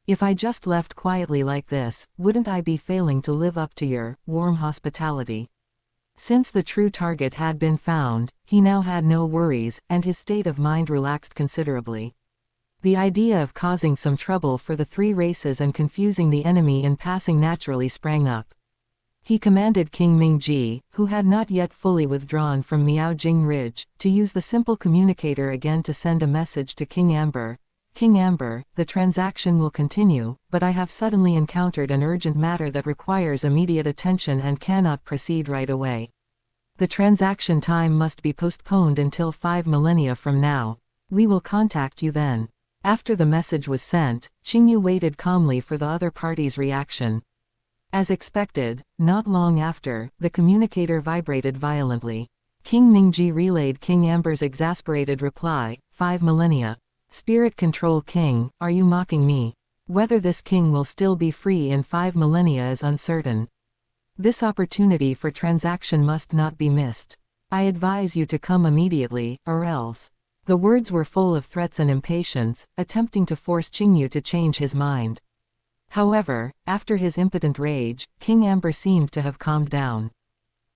If I just left quietly like this, wouldn't I be failing to live up to your warm hospitality?" Since the true target had been found, he now had no worries, and his state of mind relaxed considerably. The idea of causing some trouble for the three races and confusing the enemy in passing naturally sprang up. He commanded King Mingji, who had not yet fully withdrawn from Miaojing Ridge, to use the simple communicator again to send a message to King Amber. "King Amber, the transaction will continue, but I have suddenly encountered an urgent matter that requires immediate attention and cannot proceed right away. The transaction time must be postponed until 5 millennia from now. We will contact you then." After the message was sent, Qingyu waited calmly for the other party's reaction. As expected, not long after, the communicator vibrated violently. King Mingji relayed King Amber's exasperated reply, 5 millennia. "Spirit Control King, are you mocking me? Whether this king will still be free in 5 millennia is uncertain. This opportunity for transaction must not be missed. I advise you to come immediately, or else." The words were full of threats and impatience, attempting to force Qingyu to change his mind. However, after his impotent rage, King Amber seemed to have calmed down.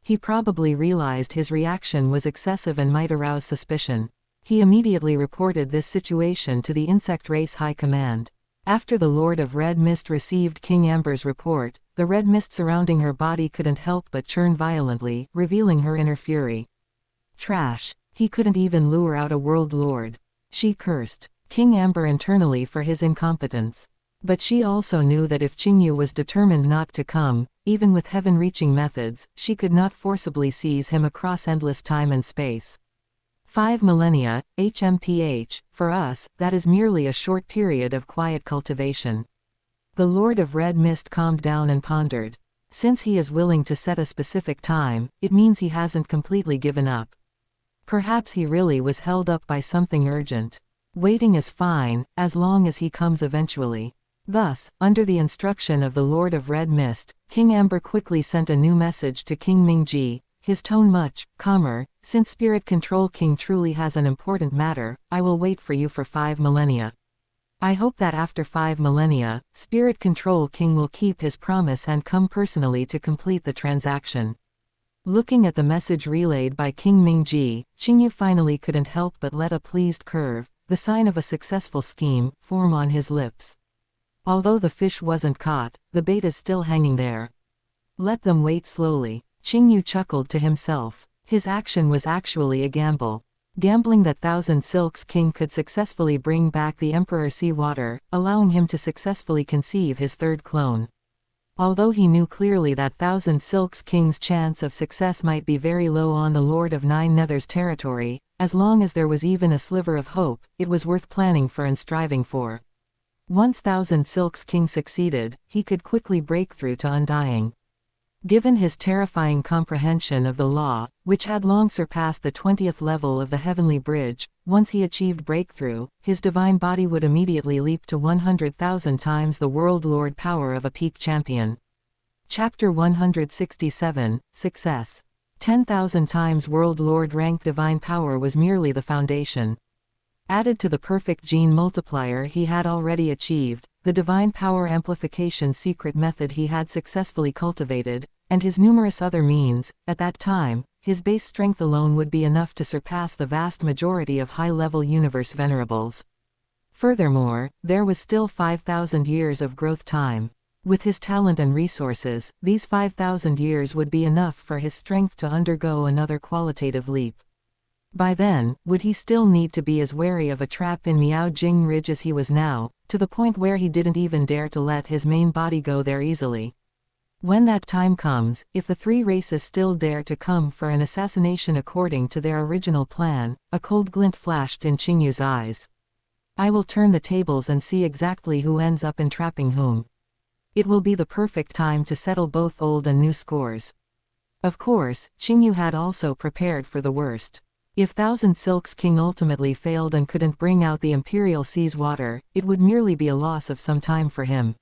He probably realized his reaction was excessive and might arouse suspicion. He immediately reported this situation to the Insect Race High Command. After the Lord of Red Mist received King Amber's report, the red mist surrounding her body couldn't help but churn violently, revealing her inner fury. Trash. He couldn't even lure out a world lord. She cursed King Amber internally for his incompetence. But she also knew that if Qingyu was determined not to come, even with heaven-reaching methods, she could not forcibly seize him across endless time and space. 5 millennia, HMPH, for us, that is merely a short period of quiet cultivation. The Lord of Red Mist calmed down and pondered. Since he is willing to set a specific time, it means he hasn't completely given up. Perhaps he really was held up by something urgent. Waiting is fine, as long as he comes eventually. Thus, under the instruction of the Lord of Red Mist, King Amber quickly sent a new message to King Mingji, his tone much calmer. "Since Spirit Control King truly has an important matter, I will wait for you for 5 millennia. I hope that after 5 millennia, Spirit Control King will keep his promise and come personally to complete the transaction." Looking at the message relayed by King Mingji, Qingyu finally couldn't help but let a pleased curve, the sign of a successful scheme, form on his lips. Although the fish wasn't caught, the bait is still hanging there. Let them wait slowly. Qingyu chuckled to himself. His action was actually a gamble. Gambling that Thousand Silks King could successfully bring back the Emperor Seawater, allowing him to successfully conceive his third clone. Although he knew clearly that Thousand Silks King's chance of success might be very low on the Lord of Nine Nethers territory, as long as there was even a sliver of hope, it was worth planning for and striving for. Once Thousand Silks King succeeded, he could quickly break through to Undying. Given his terrifying comprehension of the law, which had long surpassed the 20th level of the Heavenly Bridge, once he achieved breakthrough, his divine body would immediately leap to 100,000 times the World Lord power of a peak champion. Chapter 167, Success. 10,000 times World Lord rank divine power was merely the foundation. Added to the perfect gene multiplier he had already achieved, the divine power amplification secret method he had successfully cultivated, and his numerous other means, at that time, his base strength alone would be enough to surpass the vast majority of high-level universe venerables. Furthermore, there was still 5,000 years of growth time. With his talent and resources, these 5,000 years would be enough for his strength to undergo another qualitative leap. By then, would he still need to be as wary of a trap in Miaojing Ridge as he was now, to the point where he didn't even dare to let his main body go there easily? When that time comes, if the three races still dare to come for an assassination according to their original plan, a cold glint flashed in Qingyu's eyes. I will turn the tables and see exactly who ends up entrapping whom. It will be the perfect time to settle both old and new scores. Of course, Qingyu had also prepared for the worst. If Thousand Silks King ultimately failed and couldn't bring out the Imperial Sea's water, it would merely be a loss of some time for him.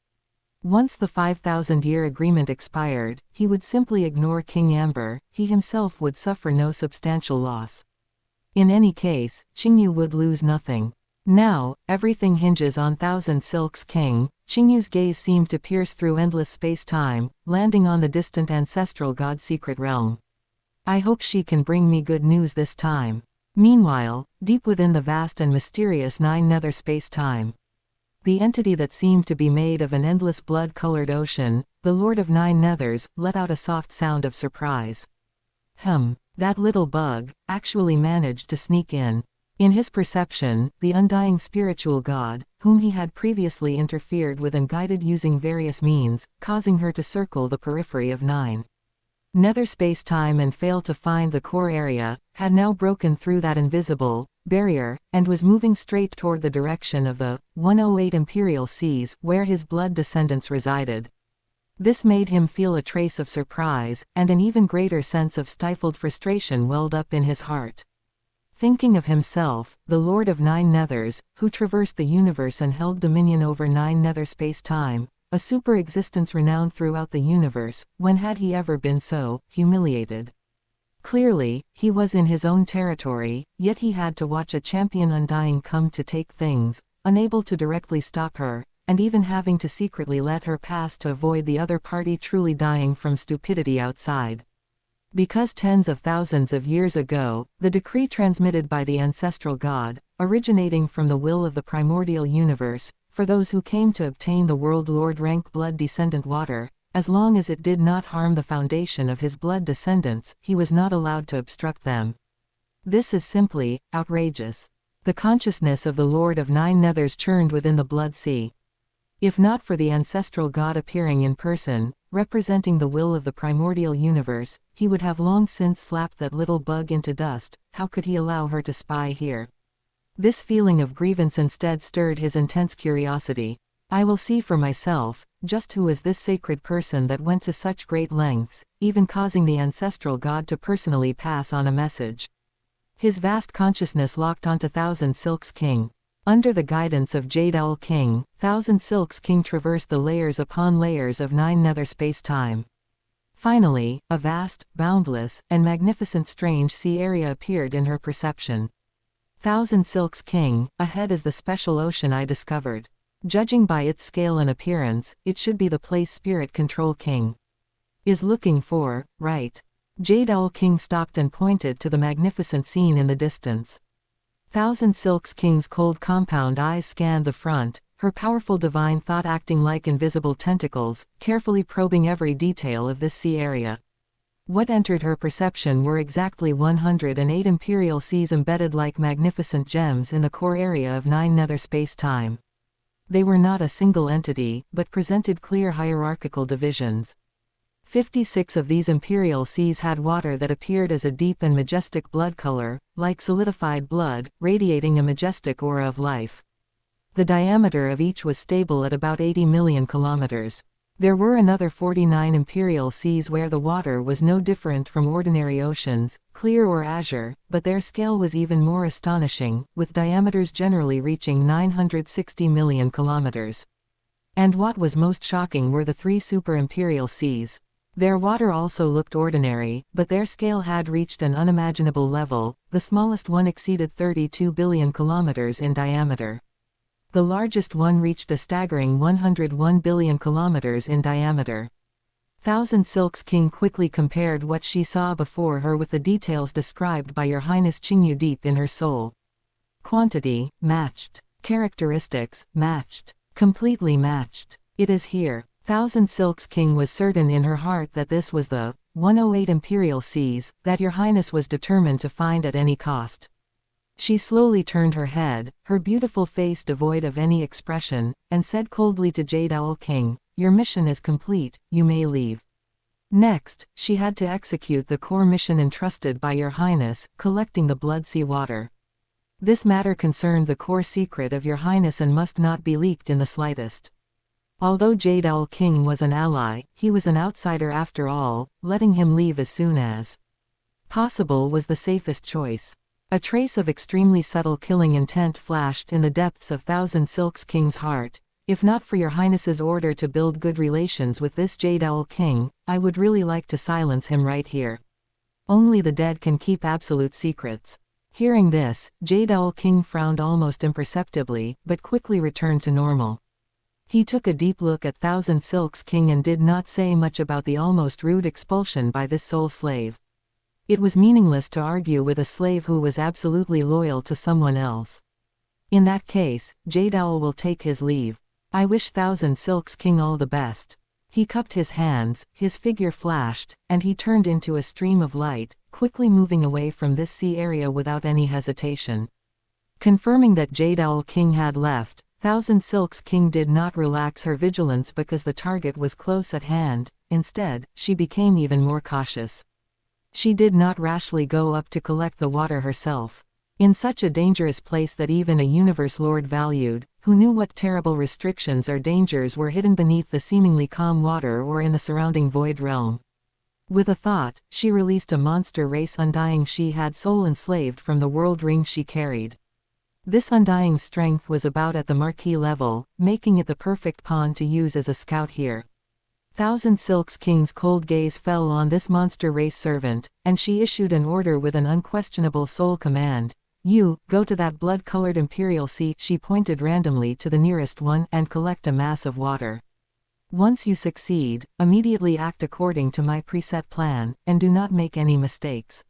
Once the 5,000-year agreement expired, he would simply ignore King Amber, he himself would suffer no substantial loss. In any case, Qingyu would lose nothing. Now, everything hinges on Thousand Silks King. Qingyu's gaze seemed to pierce through endless space-time, landing on the distant ancestral god's secret realm. I hope she can bring me good news this time. Meanwhile, deep within the vast and mysterious Nine Nether space-time, the entity that seemed to be made of an endless blood-colored ocean, the Lord of Nine Nethers, let out a soft sound of surprise. That little bug actually managed to sneak in. In his perception, the undying spiritual god, whom he had previously interfered with and guided using various means, causing her to circle the periphery of Nine Nether space-time and fail to find the core area, had now broken through that invisible barrier, and was moving straight toward the direction of the 108 Imperial Seas, where his blood descendants resided. This made him feel a trace of surprise, and an even greater sense of stifled frustration welled up in his heart. Thinking of himself, the Lord of Nine Nethers, who traversed the universe and held dominion over Nine Nether space-time, a super-existence renowned throughout the universe, when had he ever been so humiliated? Clearly, he was in his own territory, yet he had to watch a champion undying come to take things, unable to directly stop her, and even having to secretly let her pass to avoid the other party truly dying from stupidity outside. Because tens of thousands of years ago, the decree transmitted by the ancestral god, originating from the will of the primordial universe, for those who came to obtain the world lord rank blood descendant water, as long as it did not harm the foundation of his blood descendants, he was not allowed to obstruct them. This is simply outrageous. The consciousness of the Lord of Nine Nethers churned within the blood sea. If not for the ancestral god appearing in person, representing the will of the primordial universe, he would have long since slapped that little bug into dust. How could he allow her to spy here? This feeling of grievance instead stirred his intense curiosity. I will see for myself, just who is this sacred person that went to such great lengths, even causing the ancestral god to personally pass on a message. His vast consciousness locked onto Thousand Silks King. Under the guidance of Jade Owl King, Thousand Silks King traversed the layers upon layers of Nine Nether space-time. Finally, a vast, boundless, and magnificent strange sea area appeared in her perception. Thousand Silks King, ahead is the special ocean I discovered. Judging by its scale and appearance, it should be the place Spirit Control King is looking for, right? Jade Owl King stopped and pointed to the magnificent scene in the distance. Thousand Silks King's cold compound eyes scanned the front, her powerful divine thought acting like invisible tentacles, carefully probing every detail of this sea area. What entered her perception were exactly 108 Imperial Seas embedded like magnificent gems in the core area of Nine Nether space-time. They were not a single entity, but presented clear hierarchical divisions. 56 of these Imperial Seas had water that appeared as a deep and majestic blood color, like solidified blood, radiating a majestic aura of life. The diameter of each was stable at about 80 million kilometers. There were another 49 Imperial Seas where the water was no different from ordinary oceans, clear or azure, but their scale was even more astonishing, with diameters generally reaching 960 million kilometers. And what was most shocking were the 3 Super Imperial Seas. Their water also looked ordinary, but their scale had reached an unimaginable level. The smallest one exceeded 32 billion kilometers in diameter. The largest one reached a staggering 101 billion kilometers in diameter. Thousand Silks King quickly compared what she saw before her with the details described by Your Highness Qingyu deep in her soul. Quantity, matched. Characteristics, matched. Completely matched. It is here. Thousand Silks King was certain in her heart that this was the 108 Imperial Seas that Your Highness was determined to find at any cost. She slowly turned her head, her beautiful face devoid of any expression, and said coldly to Jade Owl King, "Your mission is complete, you may leave." Next, she had to execute the core mission entrusted by Your Highness, collecting the Blood Sea water. This matter concerned the core secret of Your Highness and must not be leaked in the slightest. Although Jade Owl King was an ally, he was an outsider after all, letting him leave as soon as possible was the safest choice. A trace of extremely subtle killing intent flashed in the depths of Thousand Silks King's heart. If not for Your Highness's order to build good relations with this Jade Owl King, I would really like to silence him right here. Only the dead can keep absolute secrets. Hearing this, Jade Owl King frowned almost imperceptibly, but quickly returned to normal. He took a deep look at Thousand Silks King and did not say much about the almost rude expulsion by this soul slave. It was meaningless to argue with a slave who was absolutely loyal to someone else. In that case, Jade Owl will take his leave. I wish Thousand Silks King all the best. He cupped his hands, his figure flashed, and he turned into a stream of light, quickly moving away from this sea area without any hesitation. Confirming that Jade Owl King had left, Thousand Silks King did not relax her vigilance because the target was close at hand. Instead, she became even more cautious. She did not rashly go up to collect the water herself. In such a dangerous place that even a universe lord valued, who knew what terrible restrictions or dangers were hidden beneath the seemingly calm water or in the surrounding void realm. With a thought, she released a monster race undying she had soul enslaved from the world ring she carried. This undying strength was about at the marquee level, making it the perfect pawn to use as a scout here. Thousand Silks King's cold gaze fell on this monster race servant, and she issued an order with an unquestionable soul command. "You, go to that blood-colored Imperial Sea." She pointed randomly to the nearest one and collect a mass of water. "Once you succeed, immediately act according to my preset plan, and do not make any mistakes."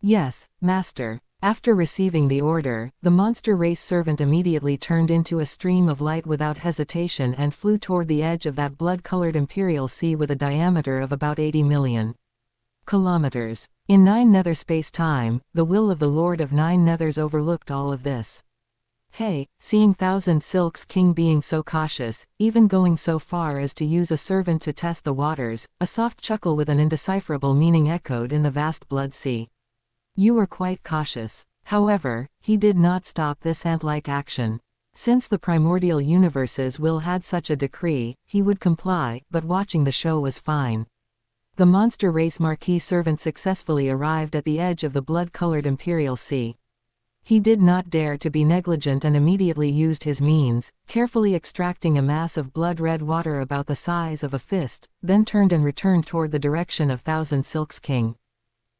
"Yes, Master." After receiving the order, the monster race servant immediately turned into a stream of light without hesitation and flew toward the edge of that blood-colored Imperial Sea with a diameter of about 80 million kilometers. In 9 nether space-time, the will of the Lord of 9 Nethers overlooked all of this. Hey, seeing Thousand Silks King being so cautious, even going so far as to use a servant to test the waters, a soft chuckle with an indecipherable meaning echoed in the vast blood sea. "You were quite cautious." However, he did not stop this ant-like action. Since the primordial universe's will had such a decree, he would comply, but watching the show was fine. The monster race marquee servant successfully arrived at the edge of the blood-colored Imperial Sea. He did not dare to be negligent and immediately used his means, carefully extracting a mass of blood-red water about the size of a fist, then turned and returned toward the direction of Thousand Silks King.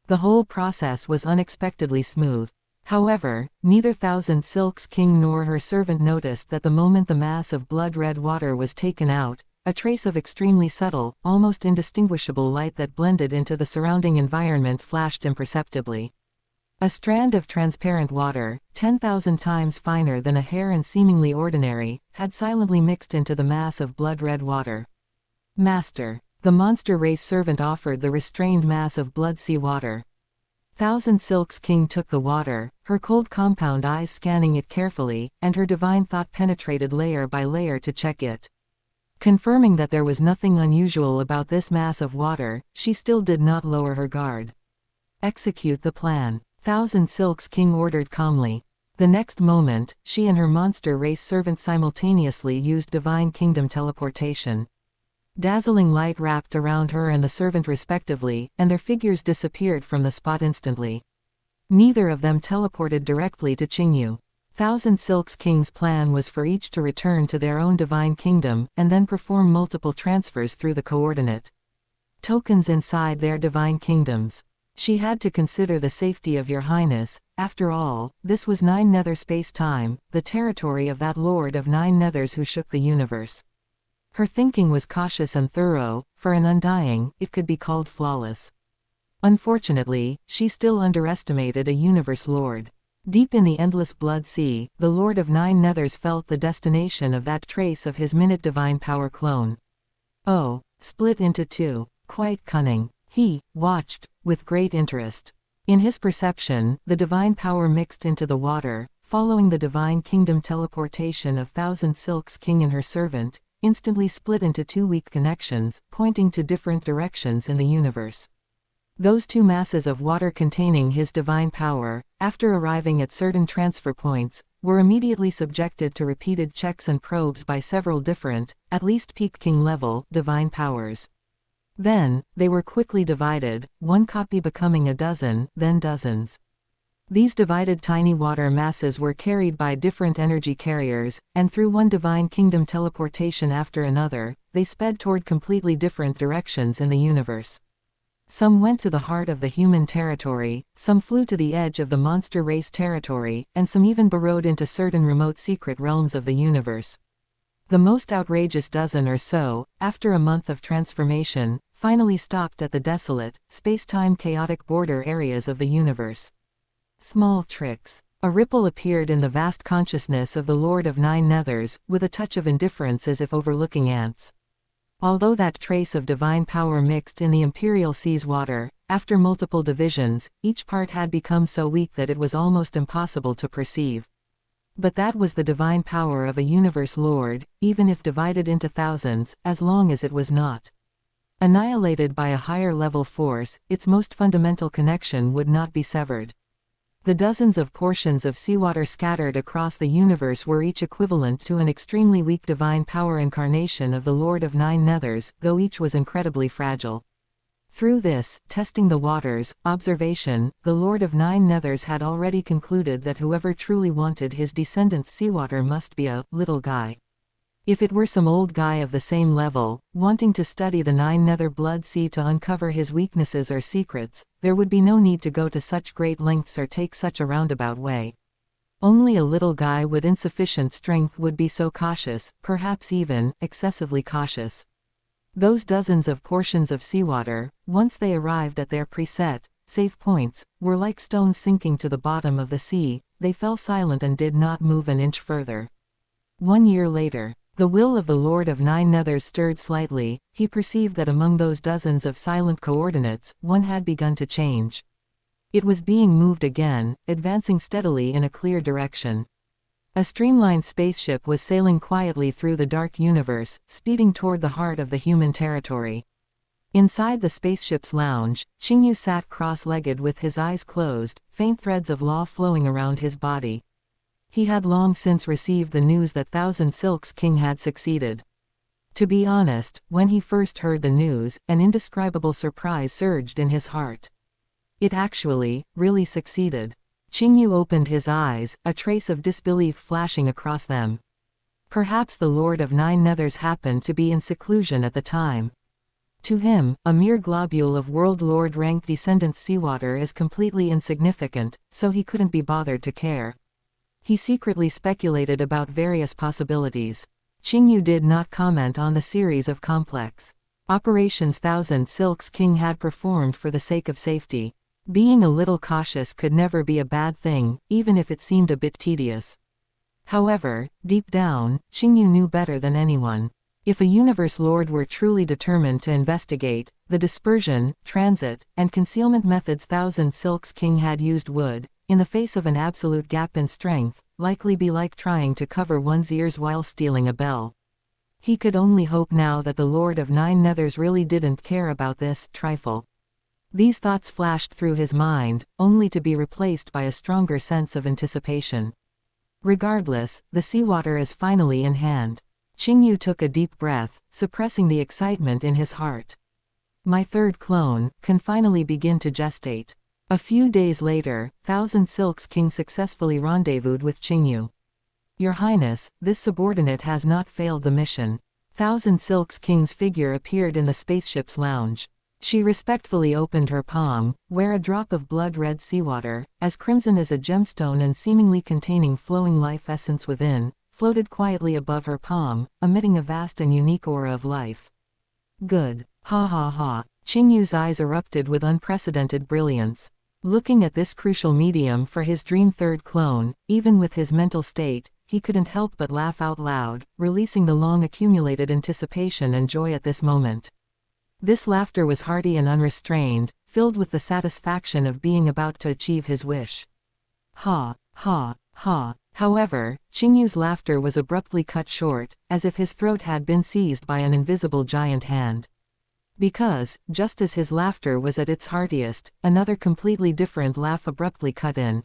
The whole process was unexpectedly smooth. However, neither Thousand Silks King nor her servant noticed that the moment the mass of blood-red water was taken out, a trace of extremely subtle, almost indistinguishable light that blended into the surrounding environment flashed imperceptibly. A strand of transparent water, 10,000 times finer than a hair and seemingly ordinary, had silently mixed into the mass of blood-red water. "Master." The monster race servant offered the restrained mass of blood sea water. Thousand Silks King took the water, her cold compound eyes scanning it carefully, and her divine thought penetrated layer by layer to check it. Confirming that there was nothing unusual about this mass of water, she still did not lower her guard. "Execute the plan," Thousand Silks King ordered calmly. The next moment, she and her monster race servant simultaneously used divine kingdom teleportation. Dazzling light wrapped around her and the servant respectively, and their figures disappeared from the spot instantly. Neither of them teleported directly to Qingyu. Thousand Silks King's plan was for each to return to their own divine kingdom, and then perform multiple transfers through the coordinate tokens inside their divine kingdoms. She had to consider the safety of Your Highness. After all, this was 9 nether space-time, the territory of that Lord of 9 Nethers who shook the universe. Her thinking was cautious and thorough. For an undying, it could be called flawless. Unfortunately, she still underestimated a universe lord. Deep in the endless blood sea, the Lord of Nine Nethers felt the destination of that trace of his minute divine power clone. Oh, split into two. Quite cunning. He watched with great interest. In his perception, the divine power mixed into the water, following the divine kingdom teleportation of Thousand Silks King and her servant, instantly split into two weak connections, pointing to different directions in the universe. Those two masses of water containing his divine power, after arriving at certain transfer points, were immediately subjected to repeated checks and probes by several different, at least peak king level, divine powers. Then, they were quickly divided, one copy becoming a dozen, then dozens. These divided tiny water masses were carried by different energy carriers, and through one divine kingdom teleportation after another, they sped toward completely different directions in the universe. Some went to the heart of the human territory, some flew to the edge of the monster race territory, and some even burrowed into certain remote secret realms of the universe. The most outrageous dozen or so, after a month of transformation, finally stopped at the desolate, space-time chaotic border areas of the universe. Small tricks. A ripple appeared in the vast consciousness of the Lord of Nine Nethers, with a touch of indifference as if overlooking ants. Although that trace of divine power mixed in the Imperial Sea's water, after multiple divisions, each part had become so weak that it was almost impossible to perceive. But that was the divine power of a universe lord, even if divided into thousands, as long as it was not annihilated by a higher level force, its most fundamental connection would not be severed. The dozens of portions of seawater scattered across the universe were each equivalent to an extremely weak divine power incarnation of the Lord of Nine Nethers, though each was incredibly fragile. Through this, testing the waters, observation, the Lord of Nine Nethers had already concluded that whoever truly wanted his descendants' seawater must be a little guy. If it were some old guy of the same level, wanting to study the Nine Nether blood sea to uncover his weaknesses or secrets, there would be no need to go to such great lengths or take such a roundabout way. Only a little guy with insufficient strength would be so cautious, perhaps even excessively cautious. Those dozens of portions of seawater, once they arrived at their preset, safe points, were like stones sinking to the bottom of the sea. They fell silent and did not move an inch further. 1 year later, the will of the Lord of Nine Nethers stirred slightly. He perceived that among those dozens of silent coordinates, one had begun to change. It was being moved again, advancing steadily in a clear direction. A streamlined spaceship was sailing quietly through the dark universe, speeding toward the heart of the human territory. Inside the spaceship's lounge, Qingyu sat cross-legged with his eyes closed, faint threads of law flowing around his body. He had long since received the news that Thousand Silks King had succeeded. To be honest, when he first heard the news, an indescribable surprise surged in his heart. It actually, really succeeded. Qingyu opened his eyes, a trace of disbelief flashing across them. Perhaps the Lord of Nine Nethers happened to be in seclusion at the time. To him, a mere globule of World Lord rank descendants' seawater is completely insignificant, so he couldn't be bothered to care. He secretly speculated about various possibilities. Qingyu did not comment on the series of complex operations Thousand Silks King had performed for the sake of safety. Being a little cautious could never be a bad thing, even if it seemed a bit tedious. However, deep down, Qingyu knew better than anyone. If a universe lord were truly determined to investigate, the dispersion, transit, and concealment methods Thousand Silks King had used would, in the face of an absolute gap in strength, likely be like trying to cover one's ears while stealing a bell. He could only hope now that the Lord of Nine Nethers really didn't care about this trifle. These thoughts flashed through his mind, only to be replaced by a stronger sense of anticipation. Regardless, the seawater is finally in hand. Qingyu took a deep breath, suppressing the excitement in his heart. My third clone can finally begin to gestate. A few days later, Thousand Silks King successfully rendezvoused with Qingyu. Your Highness, this subordinate has not failed the mission. Thousand Silks King's figure appeared in the spaceship's lounge. She respectfully opened her palm, where a drop of blood-red seawater, as crimson as a gemstone and seemingly containing flowing life essence within, floated quietly above her palm, emitting a vast and unique aura of life. Good. Ha ha ha. Qingyu's eyes erupted with unprecedented brilliance. Looking at this crucial medium for his dream third clone, even with his mental state, he couldn't help but laugh out loud, releasing the long-accumulated anticipation and joy at this moment. This laughter was hearty and unrestrained, filled with the satisfaction of being about to achieve his wish. Ha, ha, ha. However, Qingyu's laughter was abruptly cut short, as if his throat had been seized by an invisible giant hand. Because, just as his laughter was at its heartiest, another completely different laugh abruptly cut in.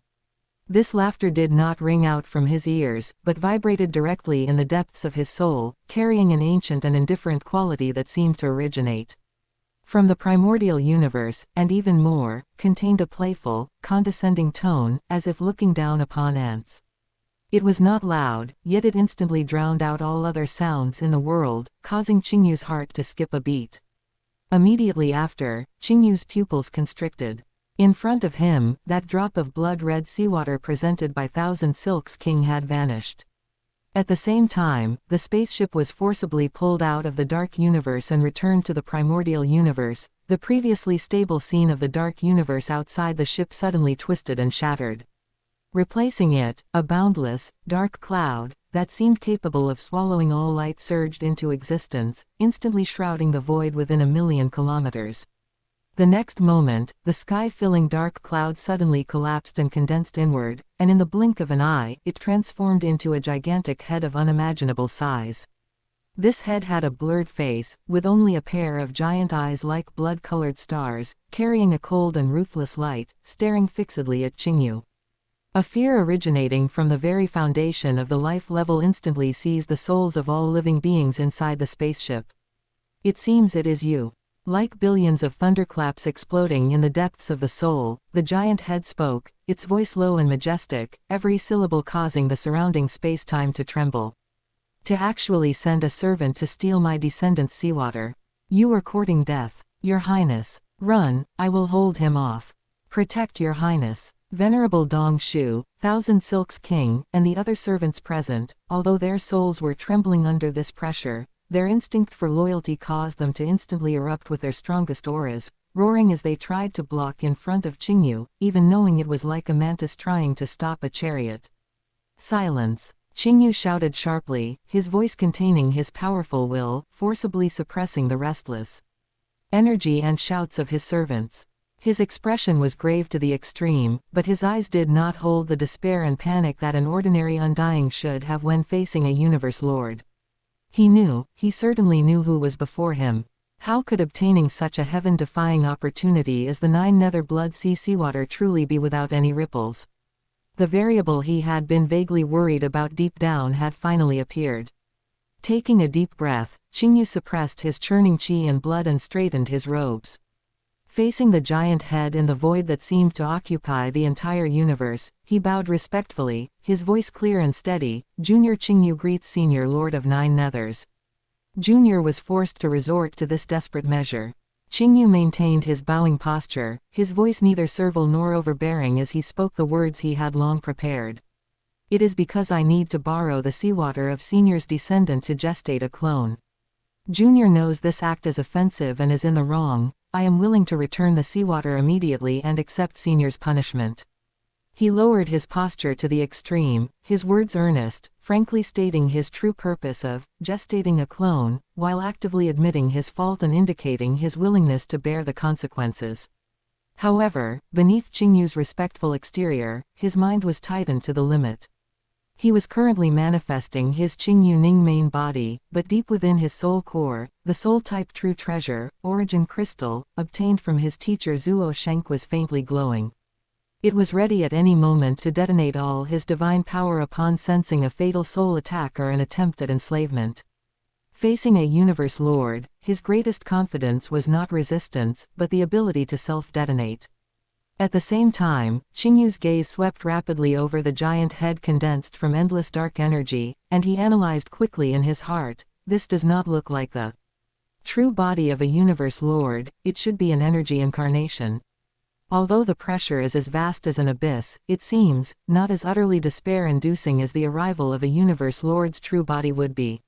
This laughter did not ring out from his ears, but vibrated directly in the depths of his soul, carrying an ancient and indifferent quality that seemed to originate from the primordial universe, and even more, contained a playful, condescending tone, as if looking down upon ants. It was not loud, yet it instantly drowned out all other sounds in the world, causing Qingyu's heart to skip a beat. Immediately after, Qingyu's pupils constricted. In front of him, that drop of blood-red seawater presented by Thousand Silks King had vanished. At the same time, the spaceship was forcibly pulled out of the dark universe and returned to the primordial universe. The previously stable scene of the dark universe outside the ship suddenly twisted and shattered. Replacing it, a boundless, dark cloud, that seemed capable of swallowing all light surged into existence, instantly shrouding the void within 1,000,000 kilometers. The next moment, the sky-filling dark cloud suddenly collapsed and condensed inward, and in the blink of an eye, it transformed into a gigantic head of unimaginable size. This head had a blurred face, with only a pair of giant eyes like blood-colored stars, carrying a cold and ruthless light, staring fixedly at Qingyu. A fear originating from the very foundation of the life level instantly seized the souls of all living beings inside the spaceship. It seems it is you. Like billions of thunderclaps exploding in the depths of the soul, the giant head spoke, its voice low and majestic, every syllable causing the surrounding space-time to tremble. To actually send a servant to steal my descendant's seawater. You are courting death. Your Highness. Run, I will hold him off. Protect your Highness. Venerable Dong Shu, Thousand Silks King, and the other servants present, although their souls were trembling under this pressure, their instinct for loyalty caused them to instantly erupt with their strongest auras, roaring as they tried to block in front of Qingyu, even knowing it was like a mantis trying to stop a chariot. Silence! Qingyu shouted sharply, his voice containing his powerful will, forcibly suppressing the restless energy and shouts of his servants. His expression was grave to the extreme, but his eyes did not hold the despair and panic that an ordinary undying should have when facing a universe lord. He certainly knew who was before him. How could obtaining such a heaven-defying opportunity as the 9 nether blood seawater truly be without any ripples? The variable he had been vaguely worried about deep down had finally appeared. Taking a deep breath, Qingyu suppressed his churning qi and blood and straightened his robes. Facing the giant head in the void that seemed to occupy the entire universe, he bowed respectfully, his voice clear and steady. Junior Qingyu greets Senior Lord of 9 Nethers. Junior was forced to resort to this desperate measure. Qingyu maintained his bowing posture, his voice neither servile nor overbearing as he spoke the words he had long prepared. It is because I need to borrow the seawater of Senior's descendant to gestate a clone. Junior knows this act is offensive and is in the wrong. I am willing to return the seawater immediately and accept Senior's punishment. He lowered his posture to the extreme, his words earnest, frankly stating his true purpose of gestating a clone, while actively admitting his fault and indicating his willingness to bear the consequences. However, beneath Qingyu's respectful exterior, his mind was tightened to the limit. He was currently manifesting his Qingyu Ning main body, but deep within his soul core, the soul-type true treasure, origin crystal, obtained from his teacher Zuo Shenk was faintly glowing. It was ready at any moment to detonate all his divine power upon sensing a fatal soul attack or an attempt at enslavement. Facing a universe lord, his greatest confidence was not resistance, but the ability to self-detonate. At the same time, Qingyu's gaze swept rapidly over the giant head condensed from endless dark energy, and he analyzed quickly in his heart, this does not look like the true body of a universe lord, it should be an energy incarnation. Although the pressure is as vast as an abyss, it seems, not as utterly despair-inducing as the arrival of a universe lord's true body would be.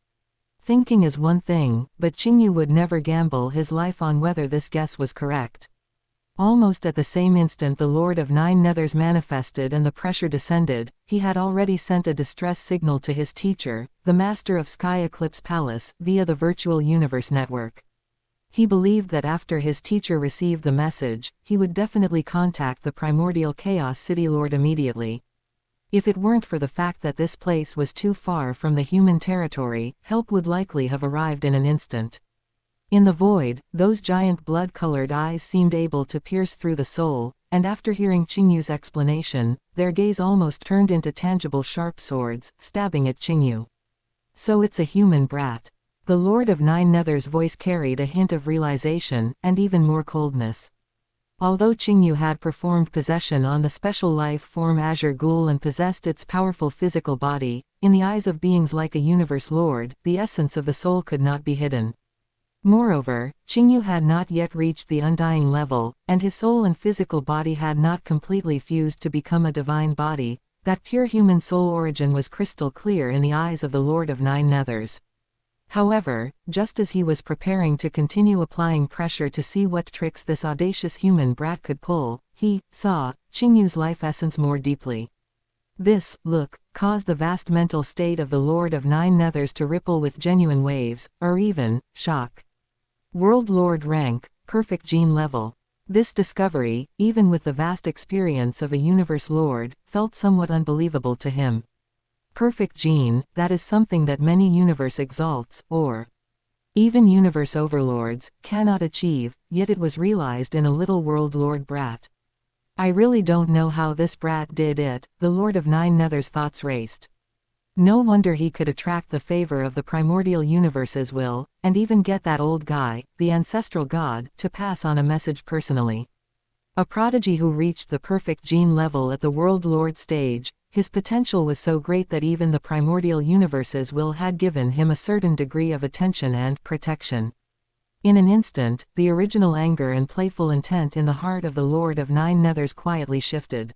Thinking is one thing, but Qingyu would never gamble his life on whether this guess was correct. Almost at the same instant the Lord of Nine Nethers manifested and the pressure descended, he had already sent a distress signal to his teacher, the master of Sky Eclipse Palace, via the Virtual Universe Network. He believed that after his teacher received the message, he would definitely contact the Primordial Chaos City Lord immediately. If it weren't for the fact that this place was too far from the human territory, help would likely have arrived in an instant. In the void, those giant blood-colored eyes seemed able to pierce through the soul, and after hearing Qingyu's explanation, their gaze almost turned into tangible sharp swords, stabbing at Qingyu. So it's a human brat. The Lord of Nine Nethers' voice carried a hint of realization, and even more coldness. Although Qingyu had performed possession on the special life form Azure Ghoul and possessed its powerful physical body, in the eyes of beings like a universe lord, the essence of the soul could not be hidden. Moreover, Qingyu had not yet reached the undying level, and his soul and physical body had not completely fused to become a divine body. That pure human soul origin was crystal clear in the eyes of the Lord of Nine Nethers. However, just as he was preparing to continue applying pressure to see what tricks this audacious human brat could pull, he saw Qingyu's life essence more deeply. This look caused the vast mental state of the Lord of Nine Nethers to ripple with genuine waves, or even shock. World Lord rank, perfect gene level. This discovery, even with the vast experience of a universe lord, felt somewhat unbelievable to him. Perfect gene, that is something that many universe exalts, or even universe overlords, cannot achieve, yet it was realized in a little world lord brat. I really don't know how this brat did it, the Lord of Nine Nethers' thoughts raced. No wonder he could attract the favor of the primordial universe's will, and even get that old guy, the ancestral god, to pass on a message personally. A prodigy who reached the perfect gene level at the World Lord stage, his potential was so great that even the primordial universe's will had given him a certain degree of attention and protection. In an instant, the original anger and playful intent in the heart of the Lord of Nine Nethers quietly shifted.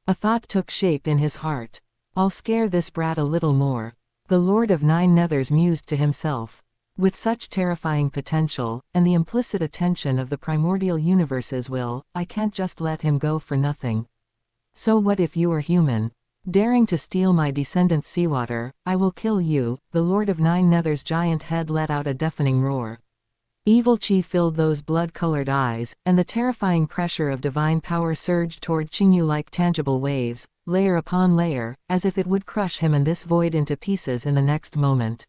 A thought took shape in his heart. I'll scare this brat a little more. The Lord of Nine Nethers mused to himself. With such terrifying potential, and the implicit attention of the primordial universe's will, I can't just let him go for nothing. So what if you are human? Daring to steal my descendant's seawater, I will kill you. The Lord of Nine Nethers' giant head let out a deafening roar. Evil chi filled those blood-colored eyes, and the terrifying pressure of divine power surged toward Qingyu like tangible waves, layer upon layer, as if it would crush him and this void into pieces in the next moment.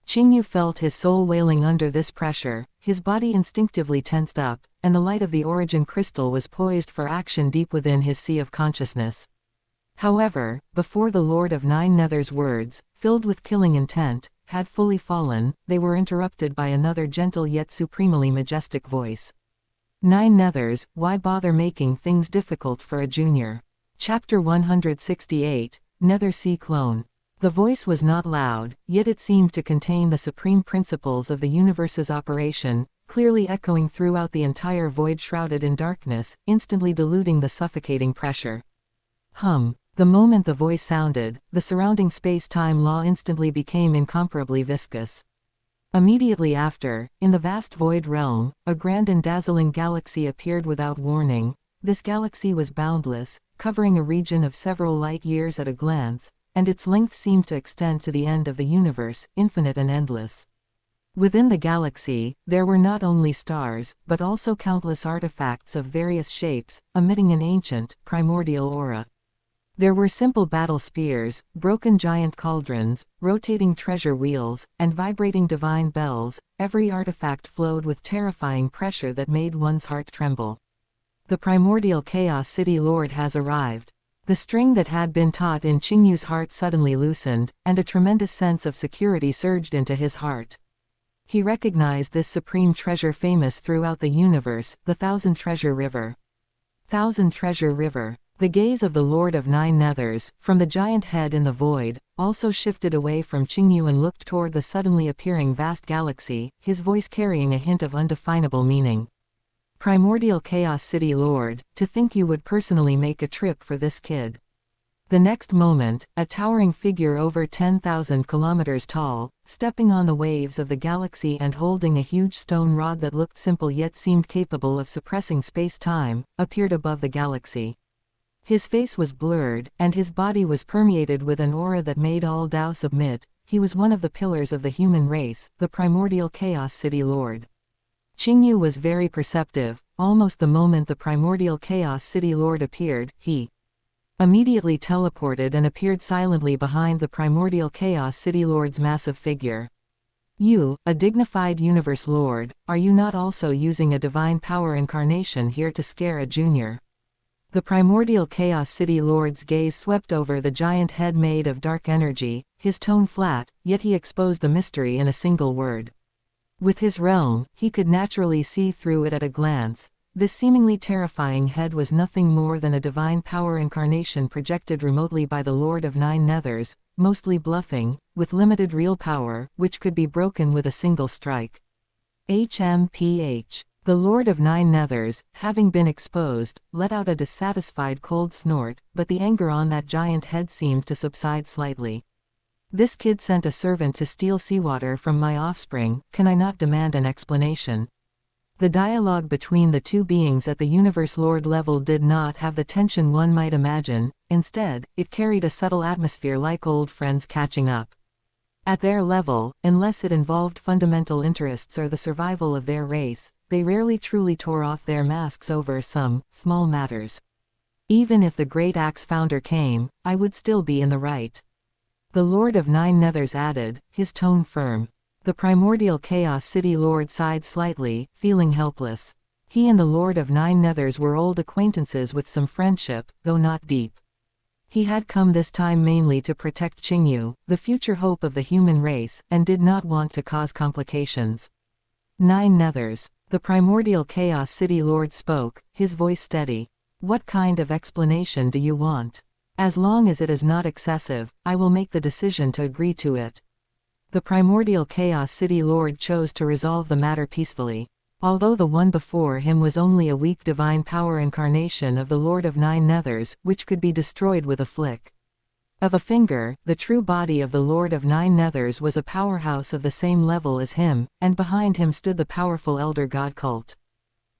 Qingyu felt his soul wailing under this pressure, his body instinctively tensed up, and the light of the origin crystal was poised for action deep within his sea of consciousness. However, before the Lord of Nine Nethers' words, filled with killing intent, had fully fallen, they were interrupted by another gentle yet supremely majestic voice. Nine Nethers, why bother making things difficult for a junior? Chapter 168, Nether Sea Clone. The voice was not loud, yet it seemed to contain the supreme principles of the universe's operation, clearly echoing throughout the entire void shrouded in darkness, instantly diluting the suffocating pressure. The moment the voice sounded, the surrounding space-time law instantly became incomparably viscous. Immediately after, in the vast void realm, a grand and dazzling galaxy appeared without warning. This galaxy was boundless, covering a region of several light years at a glance, and its length seemed to extend to the end of the universe, infinite and endless. Within the galaxy, there were not only stars, but also countless artifacts of various shapes, emitting an ancient, primordial aura. There were simple battle spears, broken giant cauldrons, rotating treasure wheels, and vibrating divine bells. Every artifact flowed with terrifying pressure that made one's heart tremble. The primordial Chaos City Lord has arrived. The string that had been taut in Qingyu's heart suddenly loosened, and a tremendous sense of security surged into his heart. He recognized this supreme treasure famous throughout the universe, the Thousand Treasure River. Thousand Treasure River. The gaze of the Lord of Nine Nethers, from the giant head in the void, also shifted away from Qingyu and looked toward the suddenly appearing vast galaxy, his voice carrying a hint of undefinable meaning. Primordial Chaos City Lord, to think you would personally make a trip for this kid. The next moment, a towering figure over 10,000 kilometers tall, stepping on the waves of the galaxy and holding a huge stone rod that looked simple yet seemed capable of suppressing space-time, appeared above the galaxy. His face was blurred, and his body was permeated with an aura that made all doubt submit. He was one of the pillars of the human race, the Primordial Chaos City Lord. Qingyu was very perceptive. Almost the moment the Primordial Chaos City Lord appeared, he immediately teleported and appeared silently behind the Primordial Chaos City Lord's massive figure. You, a dignified Universe Lord, are you not also using a divine power incarnation here to scare a junior? The Primordial Chaos City Lord's gaze swept over the giant head made of dark energy, his tone flat, yet he exposed the mystery in a single word. With his realm, he could naturally see through it at a glance. This seemingly terrifying head was nothing more than a divine power incarnation projected remotely by the Lord of Nine Nethers, mostly bluffing, with limited real power, which could be broken with a single strike. HMPH. The Lord of Nine Nethers, having been exposed, let out a dissatisfied cold snort, but the anger on that giant head seemed to subside slightly. This kid sent a servant to steal seawater from my offspring, can I not demand an explanation? The dialogue between the two beings at the Universe Lord level did not have the tension one might imagine. Instead, it carried a subtle atmosphere like old friends catching up. At their level, unless it involved fundamental interests or the survival of their race, they rarely truly tore off their masks over some small matters. Even if the Great Axe founder came, I would still be in the right. The Lord of Nine Nethers added, his tone firm. The Primordial Chaos City Lord sighed slightly, feeling helpless. He and the Lord of Nine Nethers were old acquaintances with some friendship, though not deep. He had come this time mainly to protect Qingyu, the future hope of the human race, and did not want to cause complications. Nine Nethers. The Primordial Chaos City Lord spoke, his voice steady. What kind of explanation do you want? As long as it is not excessive, I will make the decision to agree to it. The Primordial Chaos City Lord chose to resolve the matter peacefully. Although the one before him was only a weak divine power incarnation of the Lord of Nine Nethers, which could be destroyed with a flick of a finger, the true body of the Lord of Nine Nethers was a powerhouse of the same level as him, and behind him stood the powerful Elder God cult.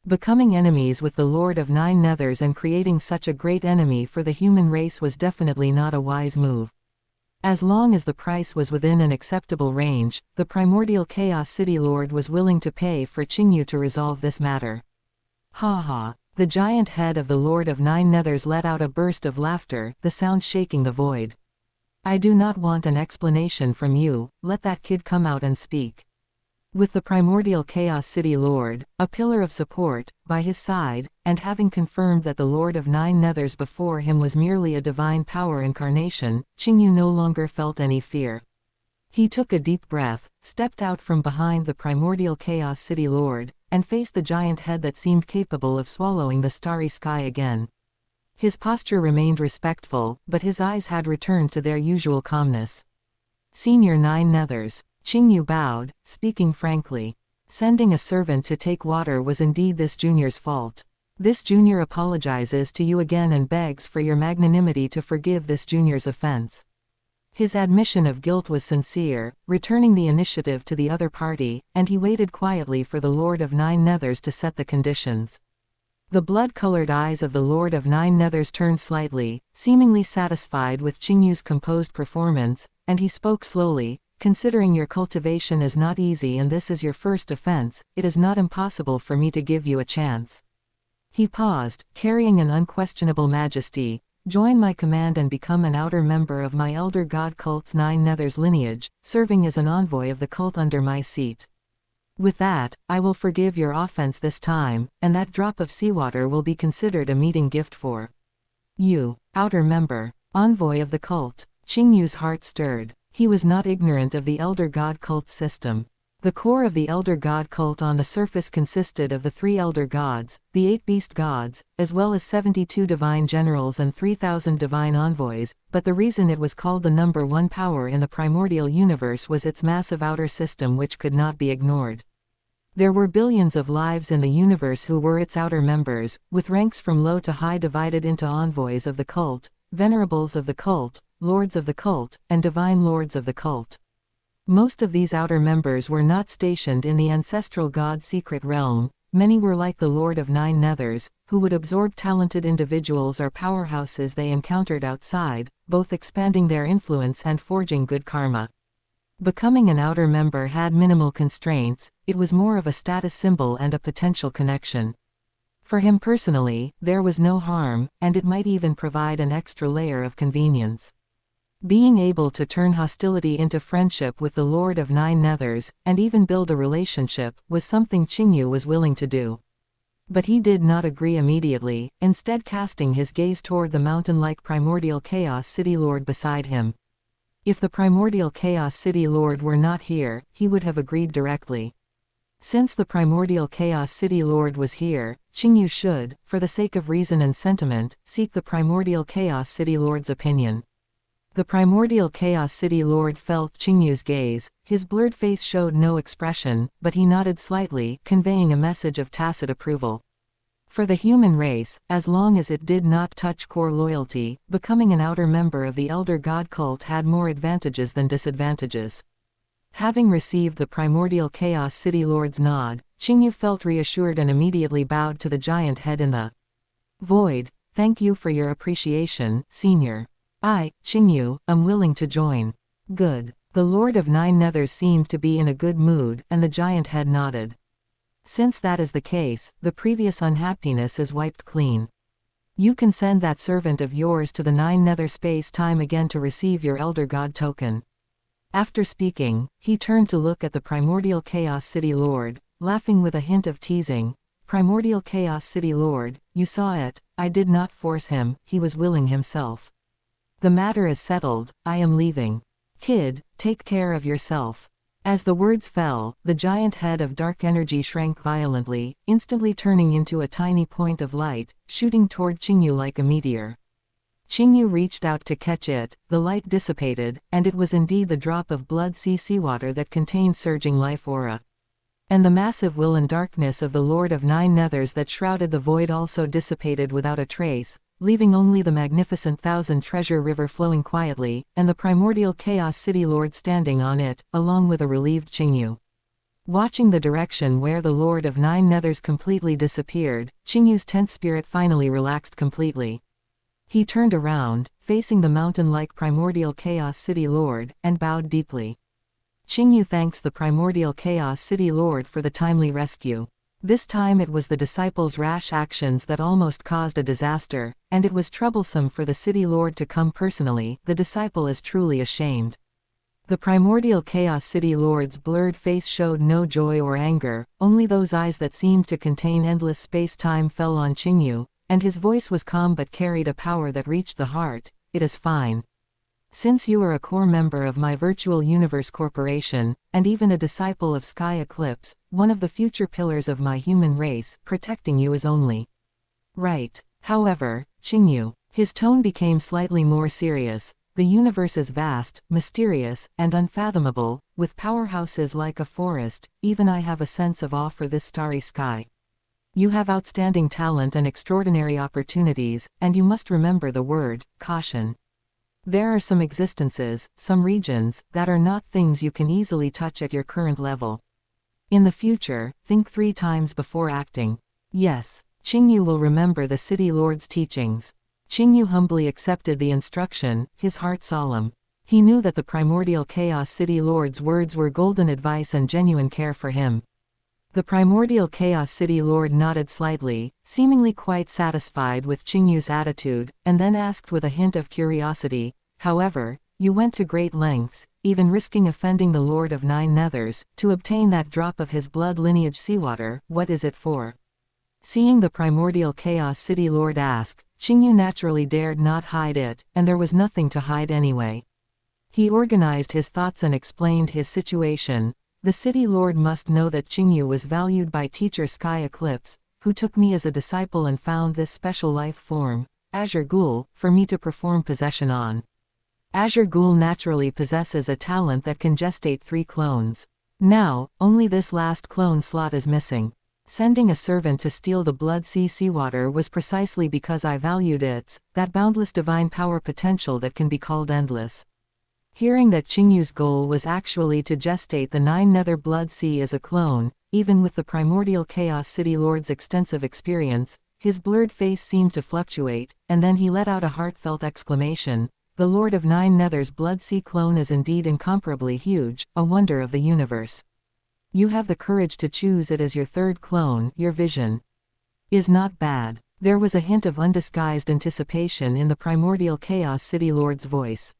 Becoming enemies with the Lord of Nine Nethers and creating such a great enemy for the human race was definitely not a wise move. As long as the price was within an acceptable range, the Primordial Chaos City Lord was willing to pay for Qingyu to resolve this matter. Ha ha. The giant head of the Lord of Nine Nethers let out a burst of laughter, the sound shaking the void. I do not want an explanation from you, let that kid come out and speak. With the Primordial Chaos City Lord, a pillar of support, by his side, and having confirmed that the Lord of Nine Nethers before him was merely a divine power incarnation, Qingyu no longer felt any fear. He took a deep breath, stepped out from behind the Primordial Chaos City Lord, and faced the giant head that seemed capable of swallowing the starry sky again. His posture remained respectful, but his eyes had returned to their usual calmness. Senior Nine Nethers. Qingyu bowed, speaking frankly. Sending a servant to take water was indeed this junior's fault. This junior apologizes to you again and begs for your magnanimity to forgive this junior's offense. His admission of guilt was sincere, returning the initiative to the other party, and he waited quietly for the Lord of Nine Nethers to set the conditions. The blood-colored eyes of the Lord of Nine Nethers turned slightly, seemingly satisfied with Qingyu's composed performance, and he spoke slowly. Considering your cultivation is not easy and this is your first offense, it is not impossible for me to give you a chance. He paused, carrying an unquestionable majesty. Join my command and become an outer member of my Elder God cult's Nine Nethers lineage, serving as an envoy of the cult under my seat. With that, I will forgive your offense this time, and that drop of seawater will be considered a meeting gift for you, outer member, envoy of the cult. Qingyu's heart stirred. He was not ignorant of the Elder God cult system. The core of the Elder God cult on the surface consisted of the 3 Elder Gods, the 8 Beast Gods, as well as 72 divine generals and 3,000 divine envoys, but the reason it was called the number 1 power in the primordial universe was its massive outer system which could not be ignored. There were billions of lives in the universe who were its outer members, with ranks from low to high divided into envoys of the cult, venerables of the cult, lords of the cult, and divine lords of the cult. Most of these outer members were not stationed in the ancestral god secret realm. Many were like the Lord of Nine Nethers, who would absorb talented individuals or powerhouses they encountered outside, both expanding their influence and forging good karma. Becoming an outer member had minimal constraints, it was more of a status symbol and a potential connection. For him personally, there was no harm, and it might even provide an extra layer of convenience. Being able to turn hostility into friendship with the Lord of Nine Nethers, and even build a relationship, was something Qingyu was willing to do. But he did not agree immediately, instead casting his gaze toward the mountain-like primordial Chaos City Lord beside him. If the primordial Chaos City Lord were not here, he would have agreed directly. Since the primordial Chaos City Lord was here, Qingyu should, for the sake of reason and sentiment, seek the primordial Chaos City Lord's opinion. The primordial Chaos City Lord felt Qingyu's gaze, his blurred face showed no expression, but he nodded slightly, conveying a message of tacit approval. For the human race, as long as it did not touch core loyalty, becoming an outer member of the Elder God cult had more advantages than disadvantages. Having received the primordial Chaos City Lord's nod, Qingyu felt reassured and immediately bowed to the giant head in the void. "Thank you for your appreciation, Senior. I, Qingyu, am willing to join." "Good." The Lord of Nine Nethers seemed to be in a good mood, and the giant head nodded. "Since that is the case, the previous unhappiness is wiped clean. You can send that servant of yours to the Nine Nether space-time again to receive your Elder God token." After speaking, he turned to look at the primordial Chaos City Lord, laughing with a hint of teasing. "Primordial Chaos City Lord, you saw it, I did not force him, he was willing himself. The matter is settled, I am leaving. Kid, take care of yourself." As the words fell, the giant head of dark energy shrank violently, instantly turning into a tiny point of light, shooting toward Qingyu like a meteor. Qingyu reached out to catch it, the light dissipated, and it was indeed the drop of blood seawater that contained surging life aura. And the massive will and darkness of the Lord of Nine Nethers that shrouded the void also dissipated without a trace, leaving only the magnificent Thousand Treasure River flowing quietly, and the primordial Chaos City Lord standing on it, along with a relieved Qingyu. Watching the direction where the Lord of Nine Nethers completely disappeared, Qingyu's tense spirit finally relaxed completely. He turned around, facing the mountain-like primordial Chaos City Lord, and bowed deeply. Qingyu thanks the primordial Chaos City Lord for the timely rescue. This time it was the disciples' rash actions that almost caused a disaster, and it was troublesome for the City Lord to come personally. The disciple is truly ashamed. The primordial Chaos City Lord's blurred face showed no joy or anger, only those eyes that seemed to contain endless space-time fell on Qingyu, and his voice was calm but carried a power that reached the heart. "It is fine. Since you are a core member of my Virtual Universe Corporation, and even a disciple of Sky Eclipse, one of the future pillars of my human race, protecting you is only right. However, Qingyu," his tone became slightly more serious, "the universe is vast, mysterious, and unfathomable, with powerhouses like a forest. Even I have a sense of awe for this starry sky. You have outstanding talent and extraordinary opportunities, and you must remember the word caution. There are some existences, some regions, that are not things you can easily touch at your current level. In the future, think 3 times before acting." "Yes." Qingyu will remember the City Lord's teachings. Qingyu humbly accepted the instruction, his heart solemn. He knew that the primordial Chaos City Lord's words were golden advice and genuine care for him. The primordial Chaos City Lord nodded slightly, seemingly quite satisfied with Qingyu's attitude, and then asked with a hint of curiosity, "However, you went to great lengths, even risking offending the Lord of Nine Nethers, to obtain that drop of his blood lineage seawater. What is it for?" Seeing the primordial Chaos City Lord ask, Qingyu naturally dared not hide it, and there was nothing to hide anyway. He organized his thoughts and explained his situation. "The City Lord must know that Qingyu was valued by Teacher Sky Eclipse, who took me as a disciple and found this special life form, Azure Ghoul, for me to perform possession on. Azure Ghoul naturally possesses a talent that can gestate 3 clones. Now, only this last clone slot is missing. Sending a servant to steal the Blood Sea seawater was precisely because I valued that boundless divine power potential that can be called endless. Hearing that Qingyu's goal was actually to gestate the Nine Nether Blood Sea as a clone, even with the primordial Chaos City Lord's extensive experience, his blurred face seemed to fluctuate, and then he let out a heartfelt exclamation. The Lord of Nine Nether's Blood Sea clone is indeed incomparably huge, a wonder of the universe. You have the courage to choose it as your third clone. Your vision is not bad. There was a hint of undisguised anticipation in the primordial Chaos City Lord's voice.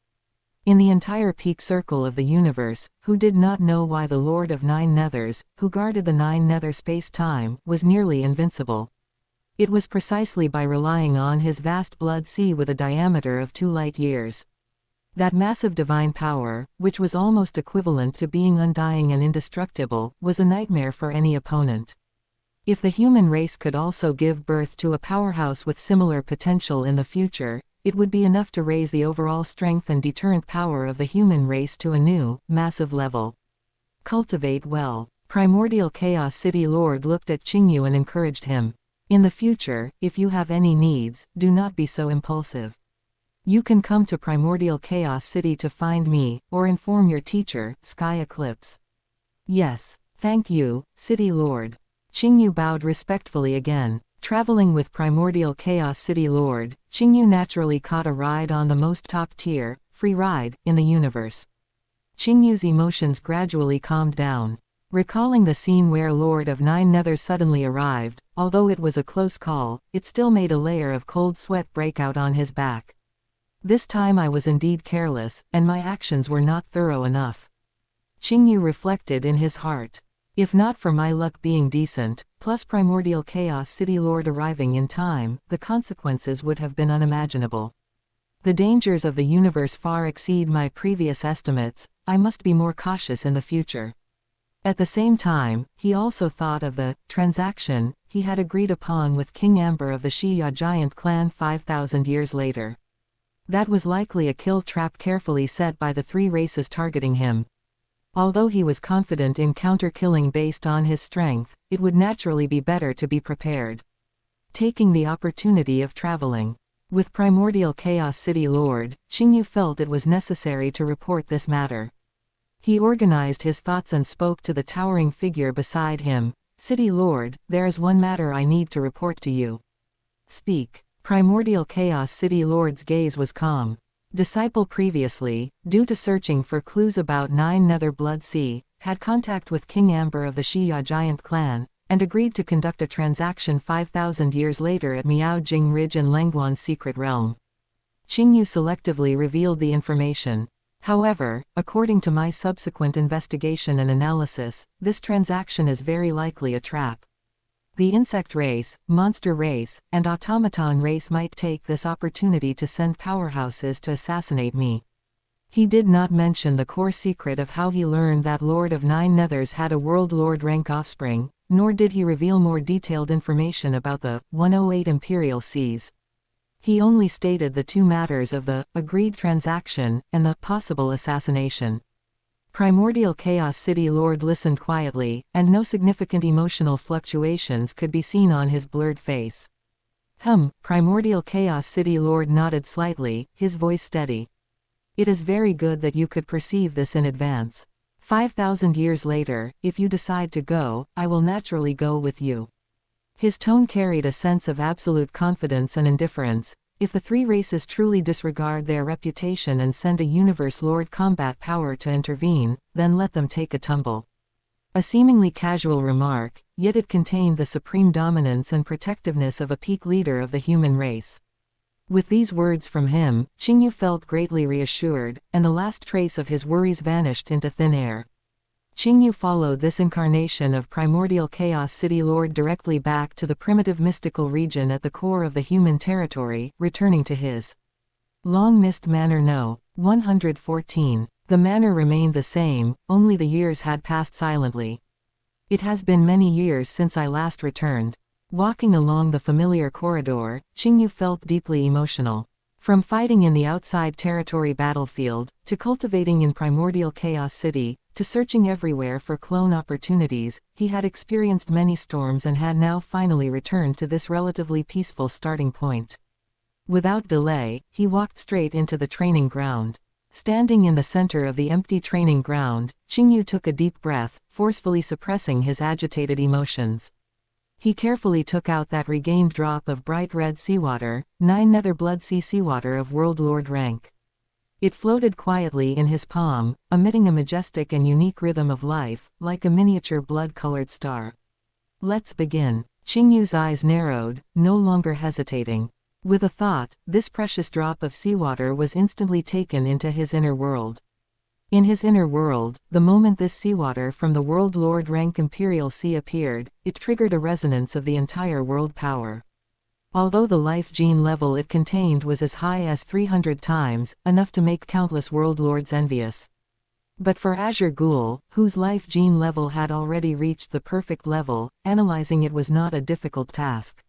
In the entire peak circle of the universe, who did not know why the Lord of Nine Nethers, who guarded the Nine Nether space-time, was nearly invincible? It was precisely by relying on his vast blood sea with a diameter of 2 light years. That massive divine power, which was almost equivalent to being undying and indestructible, was a nightmare for any opponent. If the human race could also give birth to a powerhouse with similar potential in the future, it would be enough to raise the overall strength and deterrent power of the human race to a new, massive level. Cultivate well. Primordial Chaos City Lord looked at Qingyu and encouraged him. In the future, if you have any needs, do not be so impulsive. You can come to Primordial Chaos City to find me, or inform your teacher, Sky Eclipse. Yes, thank you, City Lord. Qingyu bowed respectfully again. Traveling with Primordial Chaos City Lord, Qingyu naturally caught a ride on the most top-tier, free ride, in the universe. Qingyu's emotions gradually calmed down. Recalling the scene where Lord of Nine Nether suddenly arrived, although it was a close call, it still made a layer of cold sweat break out on his back. This time I was indeed careless, and my actions were not thorough enough. Qingyu reflected in his heart. If not for my luck being decent, plus Primordial Chaos City Lord arriving in time, the consequences would have been unimaginable. The dangers of the universe far exceed my previous estimates. I must be more cautious in the future. At the same time, he also thought of the transaction he had agreed upon with King Amber of the Xia giant clan 5,000 years later. That was likely a kill trap carefully set by the 3 races targeting him. Although he was confident in counter-killing based on his strength, it would naturally be better to be prepared. Taking the opportunity of traveling with Primordial Chaos City Lord, Qingyu felt it was necessary to report this matter. He organized his thoughts and spoke to the towering figure beside him. City Lord, there is one matter I need to report to you. Speak. Primordial Chaos City Lord's gaze was calm. Disciple previously, due to searching for clues about Nine Nether Blood Sea, had contact with King Amber of the Xia giant clan, and agreed to conduct a transaction 5,000 years later at Miaojing Ridge in Lengguan's secret realm. Qingyu selectively revealed the information. However, according to my subsequent investigation and analysis, this transaction is very likely a trap. The insect race, monster race, and automaton race might take this opportunity to send powerhouses to assassinate me. He did not mention the core secret of how he learned that Lord of Nine Nethers had a World Lord rank offspring, nor did he reveal more detailed information about the 108 Imperial Seas. He only stated the 2 matters of the agreed transaction and the possible assassination. Primordial Chaos City Lord listened quietly, and no significant emotional fluctuations could be seen on his blurred face. Primordial Chaos City Lord nodded slightly, his voice steady. It is very good that you could perceive this in advance. 5,000 years later, if you decide to go, I will naturally go with you. His tone carried a sense of absolute confidence and indifference. If the 3 races truly disregard their reputation and send a Universe Lord combat power to intervene, then let them take a tumble. A seemingly casual remark, yet it contained the supreme dominance and protectiveness of a peak leader of the human race. With these words from him, Qingyu felt greatly reassured, and the last trace of his worries vanished into thin air. Qingyu followed this incarnation of Primordial Chaos City Lord directly back to the primitive mystical region at the core of the human territory, returning to his long missed manor No. 114. The manor remained the same, only the years had passed silently. It has been many years since I last returned. Walking along the familiar corridor, Qingyu felt deeply emotional. From fighting in the outside territory battlefield, to cultivating in Primordial Chaos City, to searching everywhere for clone opportunities, he had experienced many storms and had now finally returned to this relatively peaceful starting point. Without delay, he walked straight into the training ground. Standing in the center of the empty training ground, Qingyu took a deep breath, forcefully suppressing his agitated emotions. He carefully took out that regained drop of bright red seawater, 9 nether blood seawater of World Lord rank. It floated quietly in his palm, emitting a majestic and unique rhythm of life, like a miniature blood-colored star. Let's begin. Qingyu's eyes narrowed, no longer hesitating. With a thought, this precious drop of seawater was instantly taken into his inner world. In his inner world, the moment this seawater from the World Lord rank Imperial Sea appeared, it triggered a resonance of the entire world power. Although the life gene level it contained was as high as 300 times, enough to make countless World Lords envious. But for Azure Ghoul, whose life gene level had already reached the perfect level, analyzing it was not a difficult task.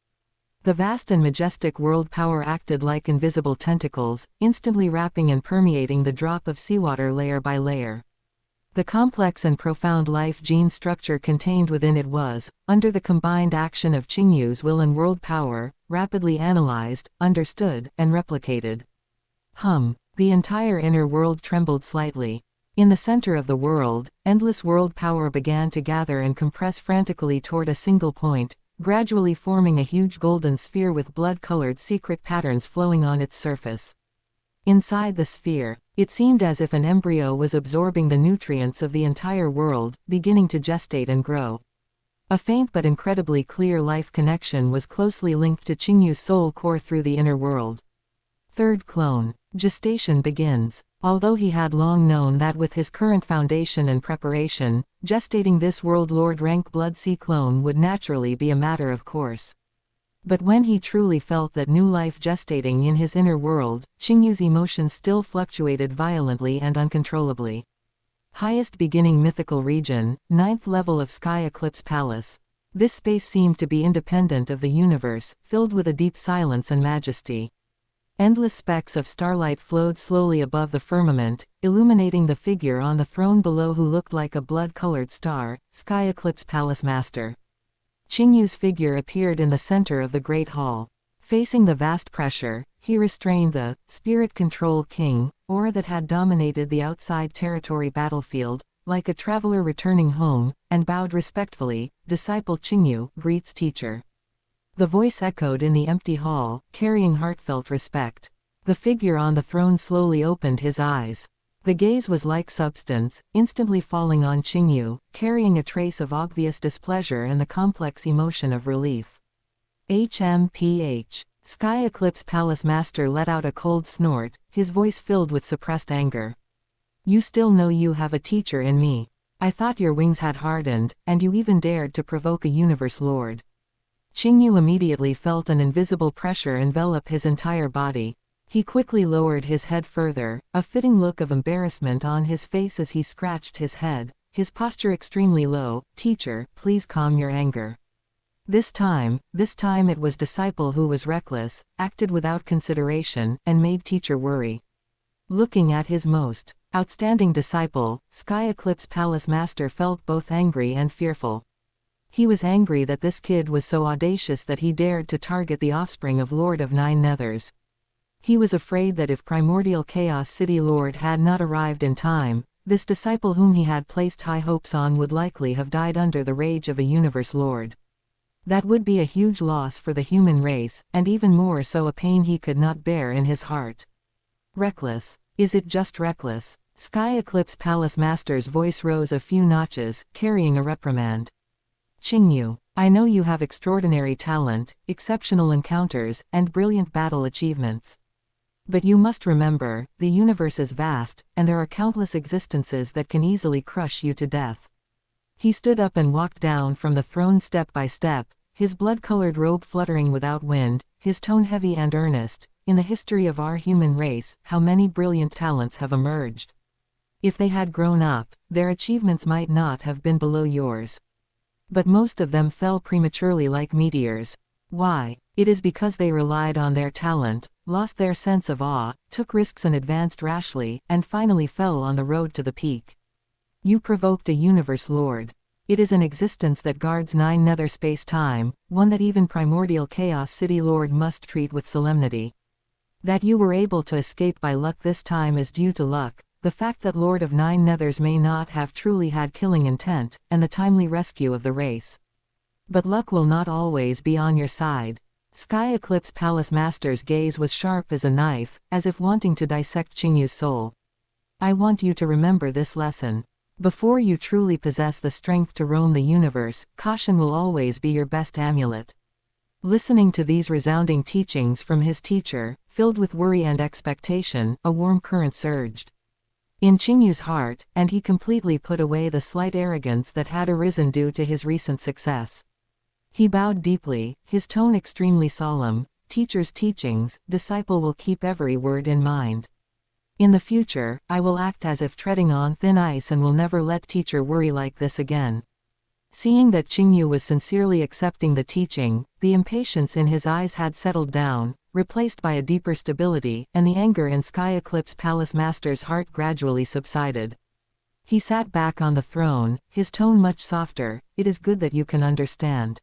The vast and majestic world power acted like invisible tentacles, instantly wrapping and permeating the drop of seawater layer by layer. The complex and profound life gene structure contained within it was, under the combined action of Qingyu's will and world power, rapidly analyzed, understood, and replicated. The entire inner world trembled slightly. In the center of the world, endless world power began to gather and compress frantically toward a single point, gradually forming a huge golden sphere with blood-colored secret patterns flowing on its surface. Inside the sphere, it seemed as if an embryo was absorbing the nutrients of the entire world, beginning to gestate and grow. A faint but incredibly clear life connection was closely linked to Qingyu's soul core through the inner world. Third clone. Gestation begins. Although he had long known that with his current foundation and preparation, gestating this World Lord rank Blood Sea clone would naturally be a matter of course. But when he truly felt that new life gestating in his inner world, Qingyu's emotions still fluctuated violently and uncontrollably. Highest beginning mythical region, 9th level of Sky Eclipse Palace. This space seemed to be independent of the universe, filled with a deep silence and majesty. Endless specks of starlight flowed slowly above the firmament, illuminating the figure on the throne below who looked like a blood-colored star, Sky Eclipse Palace Master. Qingyu's figure appeared in the center of the great hall. Facing the vast pressure, he restrained the Spirit Control King, aura that had dominated the outside territory battlefield, like a traveler returning home, and bowed respectfully. Disciple Qingyu greets teacher. The voice echoed in the empty hall, carrying heartfelt respect. The figure on the throne slowly opened his eyes. The gaze was like substance, instantly falling on Qingyu, carrying a trace of obvious displeasure and the complex emotion of relief. HMPH. Sky Eclipse Palace Master let out a cold snort, his voice filled with suppressed anger. You still know you have a teacher in me. I thought your wings had hardened, and you even dared to provoke a universe lord. Qingyu immediately felt an invisible pressure envelop his entire body. He quickly lowered his head further, a fitting look of embarrassment on his face as he scratched his head, his posture extremely low. Teacher, please calm your anger. This time it was disciple who was reckless, acted without consideration, and made teacher worry. Looking at his most outstanding disciple, Sky Eclipse Palace Master felt both angry and fearful. He was angry that this kid was so audacious that he dared to target the offspring of Lord of Nine Nethers. He was afraid that if Primordial Chaos City Lord had not arrived in time, this disciple whom he had placed high hopes on would likely have died under the rage of a universe lord. That would be a huge loss for the human race, and even more so a pain he could not bear in his heart. Reckless. Is it just reckless? Sky Eclipse Palace Master's voice rose a few notches, carrying a reprimand. Qingyu, I know you have extraordinary talent, exceptional encounters, and brilliant battle achievements. But you must remember, the universe is vast, and there are countless existences that can easily crush you to death. He stood up and walked down from the throne step by step, his blood-colored robe fluttering without wind, his tone heavy and earnest. In the history of our human race, how many brilliant talents have emerged. If they had grown up, their achievements might not have been below yours. But most of them fell prematurely like meteors. Why? It is because they relied on their talent, lost their sense of awe, took risks and advanced rashly, and finally fell on the road to the peak. You provoked a universe lord. It is an existence that guards 9 nether space-time, one that even primordial Chaos City Lord must treat with solemnity. That you were able to escape by luck this time is due to luck, the fact that Lord of 9 Nethers may not have truly had killing intent, and the timely rescue of the race. But luck will not always be on your side. Sky Eclipse Palace Master's gaze was sharp as a knife, as if wanting to dissect Qingyu's soul. I want you to remember this lesson. Before you truly possess the strength to roam the universe, caution will always be your best amulet. Listening to these resounding teachings from his teacher, filled with worry and expectation, a warm current surged in Qingyu's heart, and he completely put away the slight arrogance that had arisen due to his recent success. He bowed deeply, his tone extremely solemn. Teacher's teachings, disciple will keep every word in mind. In the future, I will act as if treading on thin ice and will never let teacher worry like this again. Seeing that Qingyu was sincerely accepting the teaching, the impatience in his eyes had settled down, replaced by a deeper stability, and the anger in Sky Eclipse Palace Master's heart gradually subsided. He sat back on the throne, his tone much softer. It is good that you can understand.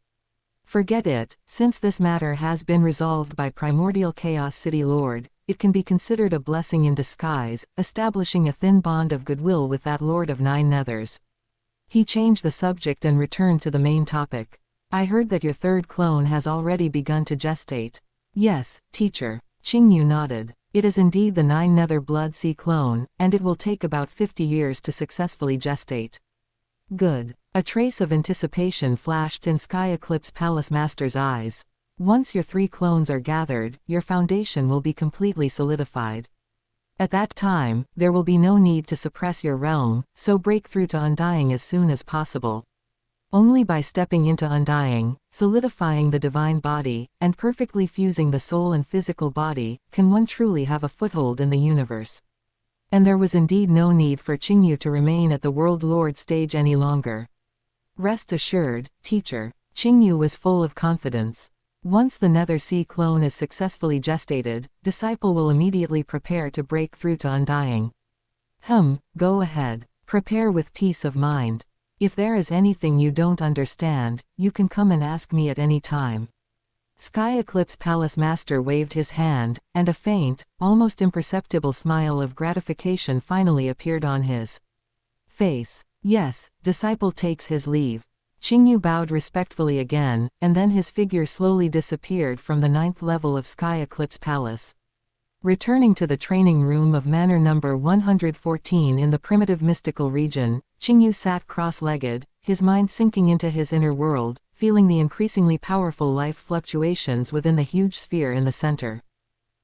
Forget it, since this matter has been resolved by Primordial Chaos City Lord, it can be considered a blessing in disguise, establishing a thin bond of goodwill with that Lord of 9 Nethers. He changed the subject and returned to the main topic. I heard that your third clone has already begun to gestate. Yes, teacher. Qingyu nodded. It is indeed the 9 Nether Blood Sea clone, and it will take about 50 years to successfully gestate. Good. A trace of anticipation flashed in Sky Eclipse Palace Master's eyes. Once your 3 clones are gathered, your foundation will be completely solidified. At that time, there will be no need to suppress your realm, so break through to Undying as soon as possible. Only by stepping into Undying, solidifying the divine body, and perfectly fusing the soul and physical body, can one truly have a foothold in the universe. And there was indeed no need for Qingyu to remain at the World Lord stage any longer. Rest assured, teacher. Qingyu was full of confidence. Once the Nether Sea clone is successfully gestated, disciple will immediately prepare to break through to Undying. Go ahead. Prepare with peace of mind. If there is anything you don't understand, you can come and ask me at any time. Sky Eclipse Palace Master waved his hand, and a faint, almost imperceptible smile of gratification finally appeared on his face. Yes, disciple takes his leave. Qingyu bowed respectfully again, and then his figure slowly disappeared from the 9th level of Sky Eclipse Palace. Returning to the training room of Manor number 114 in the primitive mystical region, Qingyu sat cross-legged, his mind sinking into his inner world, feeling the increasingly powerful life fluctuations within the huge sphere in the center.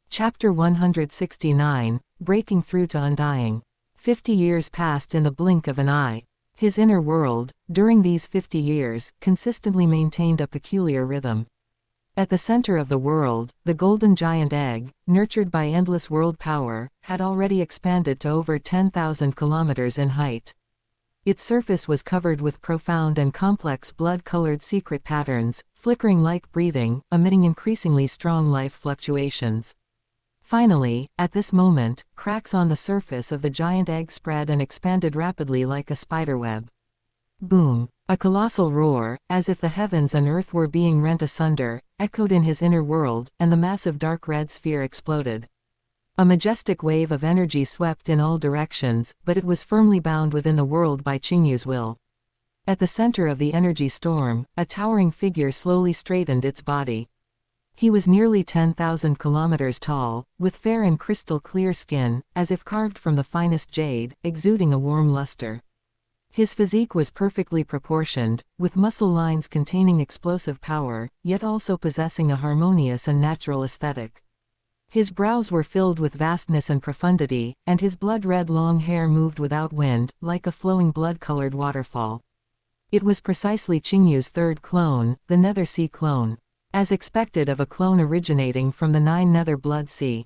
Chapter 169, Breaking Through to Undying. 50 years passed in the blink of an eye. His inner world, during these 50 years, consistently maintained a peculiar rhythm. At the center of the world, the golden giant egg, nurtured by endless world power, had already expanded to over 10,000 kilometers in height. Its surface was covered with profound and complex blood-colored secret patterns, flickering like breathing, emitting increasingly strong life fluctuations. Finally, at this moment, cracks on the surface of the giant egg spread and expanded rapidly like a spiderweb. Boom! A colossal roar, as if the heavens and earth were being rent asunder, echoed in his inner world, and the massive dark red sphere exploded. A majestic wave of energy swept in all directions, but it was firmly bound within the world by Qingyu's will. At the center of the energy storm, a towering figure slowly straightened its body. He was nearly 10,000 kilometers tall, with fair and crystal clear skin, as if carved from the finest jade, exuding a warm luster. His physique was perfectly proportioned, with muscle lines containing explosive power, yet also possessing a harmonious and natural aesthetic. His brows were filled with vastness and profundity, and his blood-red long hair moved without wind, like a flowing blood-colored waterfall. It was precisely Qingyu's third clone, the Nether Sea clone. As expected of a clone originating from the 9 Nether Blood Sea.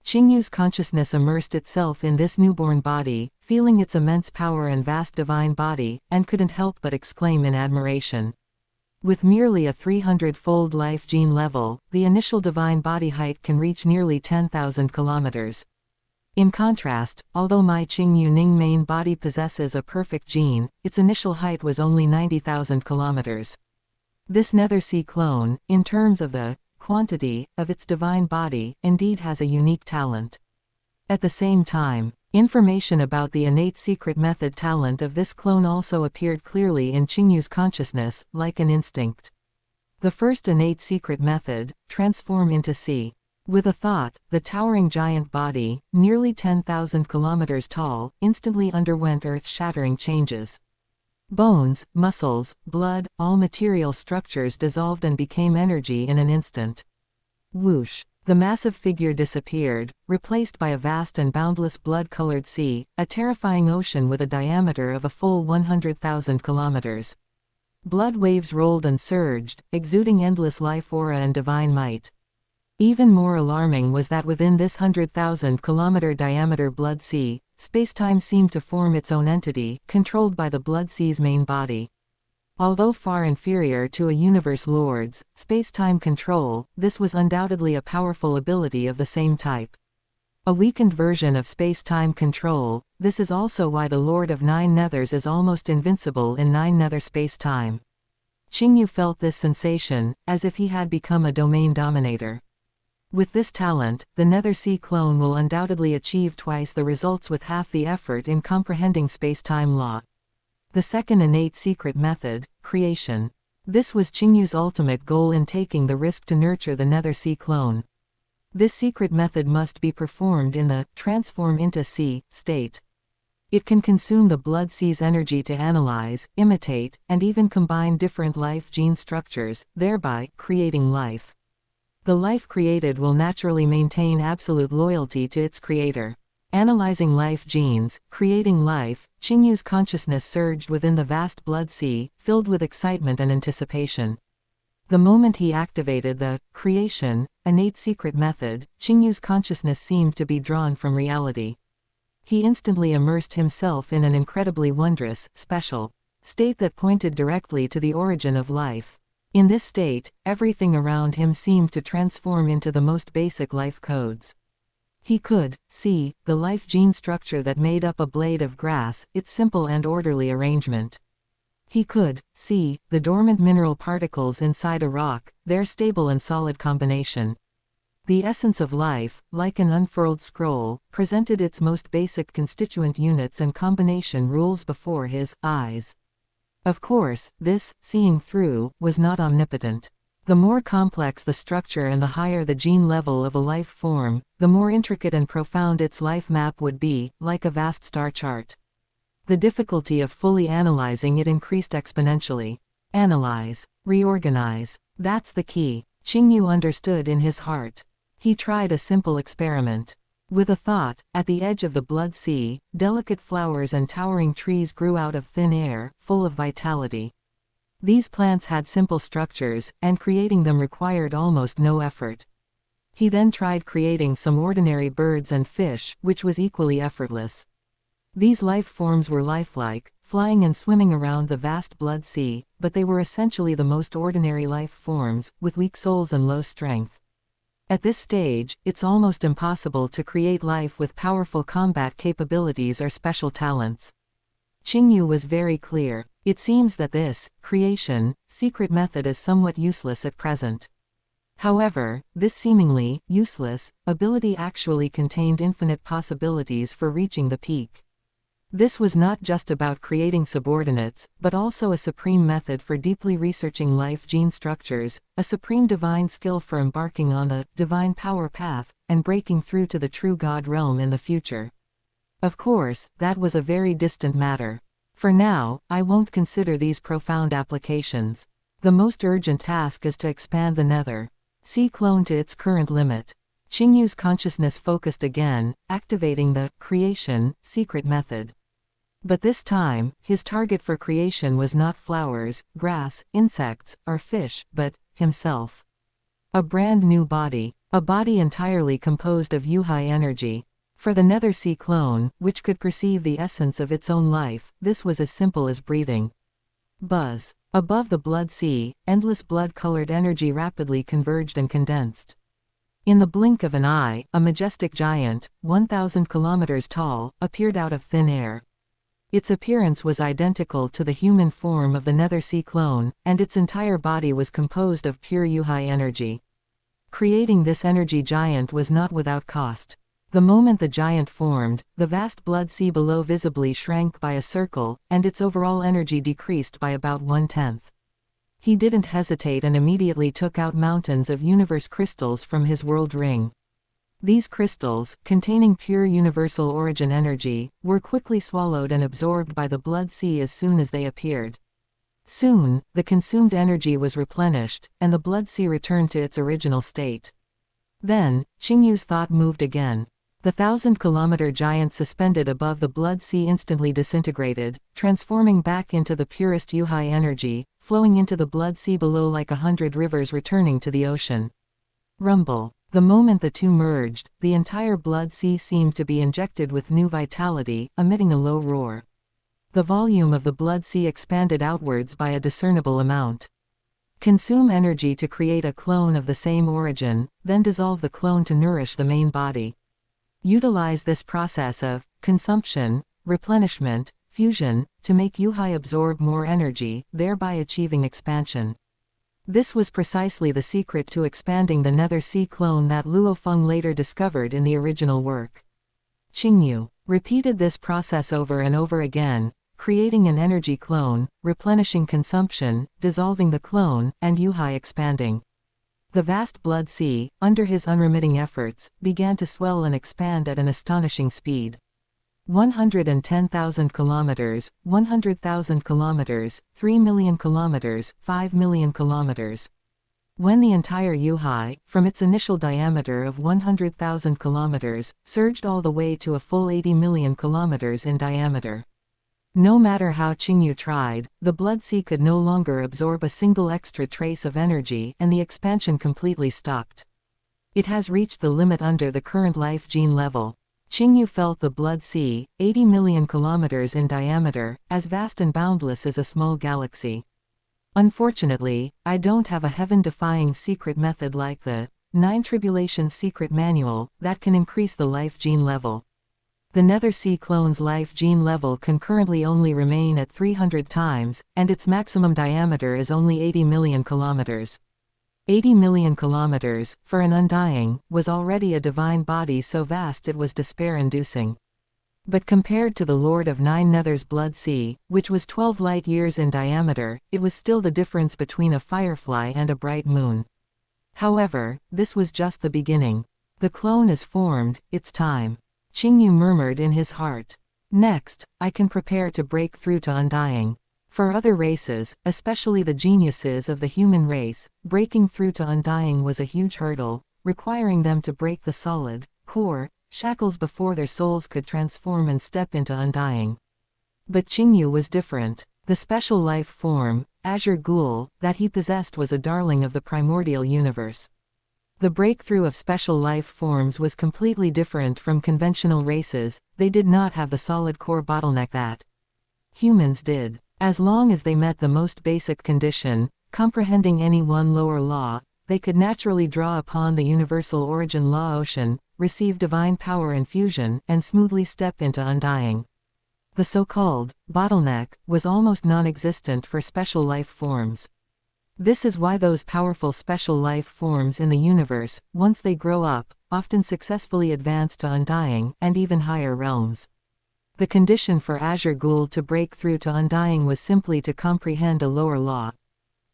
Qingyu's consciousness immersed itself in this newborn body, feeling its immense power and vast divine body, and couldn't help but exclaim in admiration. With merely a 300-fold life gene level, the initial divine body height can reach nearly 10,000 kilometers. In contrast, although my Qingyu Ning main body possesses a perfect gene, its initial height was only 90,000 kilometers. This Nether-Sea clone, in terms of the quantity of its divine body, indeed has a unique talent. At the same time, information about the innate secret method talent of this clone also appeared clearly in Qingyu's consciousness, like an instinct. The first innate secret method, transform into sea. With a thought, the towering giant body, nearly 10,000 kilometers tall, instantly underwent earth-shattering changes. Bones, muscles, blood, all material structures dissolved and became energy in an instant. Whoosh! The massive figure disappeared, replaced by a vast and boundless blood-colored sea, a terrifying ocean with a diameter of a full 100,000 kilometers. Blood waves rolled and surged, exuding endless life aura and divine might. Even more alarming was that within this 100,000-kilometer diameter blood sea, space-time seemed to form its own entity, controlled by the blood sea's main body. Although far inferior to a universe lord's space-time control, this was undoubtedly a powerful ability of the same type. A weakened version of space-time control, this is also why the Lord of Nine Nethers is almost invincible in Nine Nether space-time. Qingyu felt this sensation, as if he had become a domain dominator. With this talent, the Nether-Sea clone will undoubtedly achieve twice the results with half the effort in comprehending space-time law. The second innate secret method, creation. This was Qingyu's ultimate goal in taking the risk to nurture the Nether-Sea clone. This secret method must be performed in the transform into sea state. It can consume the blood sea's energy to analyze, imitate, and even combine different life gene structures, thereby creating life. The life created will naturally maintain absolute loyalty to its creator. Analyzing life genes, creating life, Qingyu's consciousness surged within the vast blood sea, filled with excitement and anticipation. The moment he activated the creation, innate secret method, Qingyu's consciousness seemed to be drawn from reality. He instantly immersed himself in an incredibly wondrous, special state that pointed directly to the origin of life. In this state, everything around him seemed to transform into the most basic life codes. He could see the life gene structure that made up a blade of grass, its simple and orderly arrangement. He could see the dormant mineral particles inside a rock, their stable and solid combination. The essence of life, like an unfurled scroll, presented its most basic constituent units and combination rules before his eyes. Of course, this seeing through was not omnipotent. The more complex the structure and the higher the gene level of a life form, the more intricate and profound its life map would be, like a vast star chart. The difficulty of fully analyzing it increased exponentially. Analyze, reorganize. That's the key. Qingyu understood in his heart. He tried a simple experiment. With a thought, at the edge of the blood sea, delicate flowers and towering trees grew out of thin air, full of vitality. These plants had simple structures, and creating them required almost no effort. He then tried creating some ordinary birds and fish, which was equally effortless. These life forms were lifelike, flying and swimming around the vast blood sea, but they were essentially the most ordinary life forms, with weak souls and low strength. At this stage, it's almost impossible to create life with powerful combat capabilities or special talents. Qingyu was very clear. It seems that this creation secret method is somewhat useless at present. However, this seemingly useless ability actually contained infinite possibilities for reaching the peak. This was not just about creating subordinates, but also a supreme method for deeply researching life gene structures, a supreme divine skill for embarking on the divine power path, and breaking through to the true God realm in the future. Of course, that was a very distant matter. For now, I won't consider these profound applications. The most urgent task is to expand the Nether-Sea clone to its current limit. Qingyu's consciousness focused again, activating the creation secret method. But this time, his target for creation was not flowers, grass, insects, or fish, but himself. A brand new body, a body entirely composed of Yuhai energy. For the Nether-Sea clone, which could perceive the essence of its own life, this was as simple as breathing. Buzz. Above the blood sea, endless blood-colored energy rapidly converged and condensed. In the blink of an eye, a majestic giant, 1,000 kilometers tall, appeared out of thin air. Its appearance was identical to the human form of the Nether Sea clone, and its entire body was composed of pure Yuhai energy. Creating this energy giant was not without cost. The moment the giant formed, the vast blood sea below visibly shrank by a circle, and its overall energy decreased by about 1/10. He didn't hesitate and immediately took out mountains of universe crystals from his world ring. These crystals, containing pure universal origin energy, were quickly swallowed and absorbed by the blood sea as soon as they appeared. Soon, the consumed energy was replenished, and the blood sea returned to its original state. Then, Qingyu's thought moved again. The 1,000-kilometer giant suspended above the blood sea instantly disintegrated, transforming back into the purest Yuhai energy, flowing into the blood sea below like 100 rivers returning to the ocean. Rumble. The moment the two merged, the entire blood sea seemed to be injected with new vitality, emitting a low roar. The volume of the blood sea expanded outwards by a discernible amount. Consume energy to create a clone of the same origin, then dissolve the clone to nourish the main body. Utilize this process of consumption, replenishment, fusion, to make Yuhai absorb more energy, thereby achieving expansion. This was precisely the secret to expanding the Nether Sea clone that Luo Feng later discovered in the original work. Qingyu repeated this process over and over again, creating an energy clone, replenishing consumption, dissolving the clone, and Yuhai expanding. The vast blood sea, under his unremitting efforts, began to swell and expand at an astonishing speed. 110,000 kilometers, 100,000 kilometers, 3 million kilometers, 5 million kilometers. When the entire Yuhai, from its initial diameter of 100,000 kilometers, surged all the way to a full 80 million kilometers in diameter. No matter how Qingyu tried, the blood sea could no longer absorb a single extra trace of energy, and the expansion completely stopped. It has reached the limit under the current life gene level. Qingyu felt the blood sea, 80 million kilometers in diameter, as vast and boundless as a small galaxy. Unfortunately, I don't have a heaven-defying secret method like the 9 Tribulations Secret Manual that can increase the life gene level. The Nether Sea clone's life gene level can currently only remain at 300 times, and its maximum diameter is only 80 million kilometers. 80 million kilometers, for an undying, was already a divine body so vast it was despair-inducing. But compared to the Lord of Nine Nether's blood sea, which was 12 light-years in diameter, it was still the difference between a firefly and a bright moon. However, this was just the beginning. The clone is formed, it's time. Qingyu murmured in his heart. Next, I can prepare to break through to undying. For other races, especially the geniuses of the human race, breaking through to undying was a huge hurdle, requiring them to break the solid, core, shackles before their souls could transform and step into undying. But Qingyu was different. The special life form, Azure Ghoul, that he possessed was a darling of the primordial universe. The breakthrough of special life forms was completely different from conventional races. They did not have the solid core bottleneck that humans did. As long as they met the most basic condition, comprehending any one lower law, they could naturally draw upon the universal origin law ocean, receive divine power and fusion, and smoothly step into undying. The so-called bottleneck was almost non-existent for special life forms. This is why those powerful special life forms in the universe, once they grow up, often successfully advance to undying and even higher realms. The condition for Azure Ghoul to break through to undying was simply to comprehend a lower law.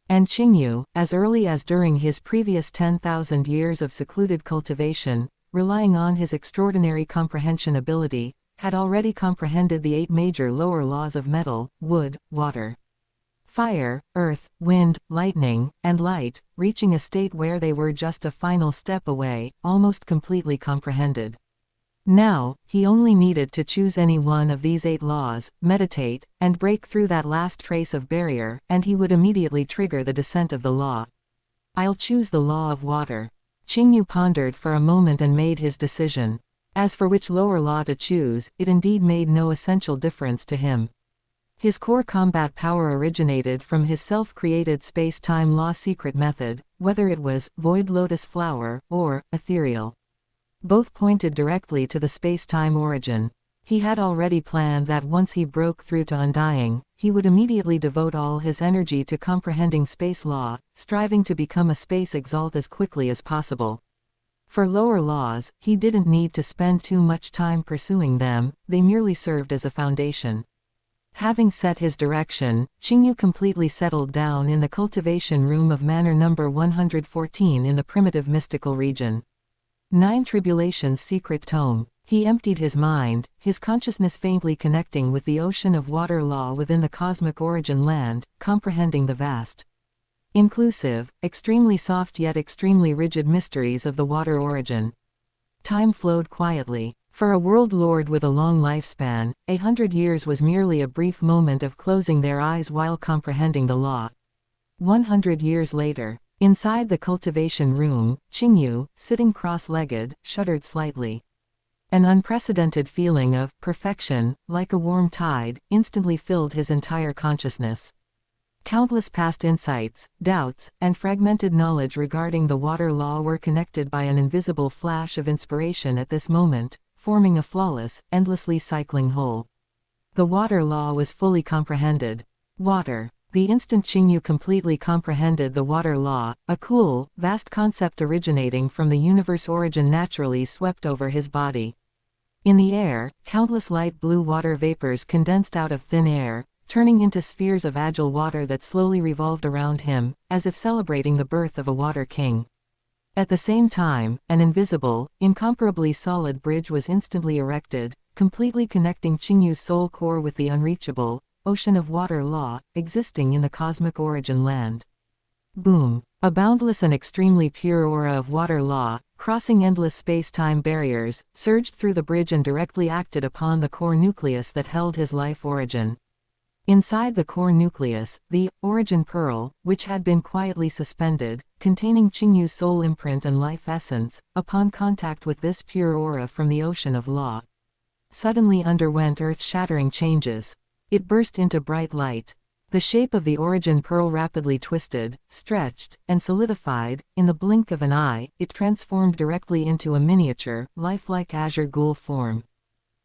And Qingyu, as early as during his previous 10,000 years of secluded cultivation, relying on his extraordinary comprehension ability, had already comprehended the 8 major lower laws of metal, wood, water, fire, earth, wind, lightning, and light, reaching a state where they were just a final step away, almost completely comprehended. Now, he only needed to choose any one of these 8 laws, meditate, and break through that last trace of barrier, and he would immediately trigger the descent of the law. I'll choose the law of water. Qingyu pondered for a moment and made his decision. As for which lower law to choose, it indeed made no essential difference to him. His core combat power originated from his self-created space-time law secret method, whether it was void lotus flower or ethereal. Both pointed directly to the space-time origin. He had already planned that once he broke through to Undying, he would immediately devote all his energy to comprehending space law, striving to become a space exalt as quickly as possible. For lower laws, he didn't need to spend too much time pursuing them, they merely served as a foundation. Having set his direction, Qingyu completely settled down in the cultivation room of Manor number 114 in the primitive mystical region. 9 Tribulations Secret Tome. He emptied his mind, his consciousness faintly connecting with the ocean of water law within the cosmic origin land, comprehending the vast, inclusive, extremely soft yet extremely rigid mysteries of the water origin. Time flowed quietly. For a world lord with a long lifespan, 100 years was merely a brief moment of closing their eyes while comprehending the law. 100 years later, inside the cultivation room, Qingyu, sitting cross-legged, shuddered slightly. An unprecedented feeling of perfection, like a warm tide, instantly filled his entire consciousness. Countless past insights, doubts, and fragmented knowledge regarding the water law were connected by an invisible flash of inspiration at this moment, forming a flawless, endlessly cycling whole. The water law was fully comprehended. Water. The instant Qingyu completely comprehended the water law, a cool, vast concept originating from the universe origin naturally swept over his body. In the air, countless light blue water vapors condensed out of thin air, turning into spheres of agile water that slowly revolved around him, as if celebrating the birth of a water king. At the same time, an invisible, incomparably solid bridge was instantly erected, completely connecting Qingyu's soul core with the unreachable ocean of water law, existing in the cosmic origin land. Boom! A boundless and extremely pure aura of water law, crossing endless space-time barriers, surged through the bridge and directly acted upon the core nucleus that held his life origin. Inside the core nucleus, the origin pearl, which had been quietly suspended, containing Qingyu's soul imprint and life essence, upon contact with this pure aura from the ocean of law, suddenly underwent earth-shattering changes. It burst into bright light. The shape of the origin pearl rapidly twisted, stretched, and solidified. In the blink of an eye, it transformed directly into a miniature, lifelike azure ghoul form.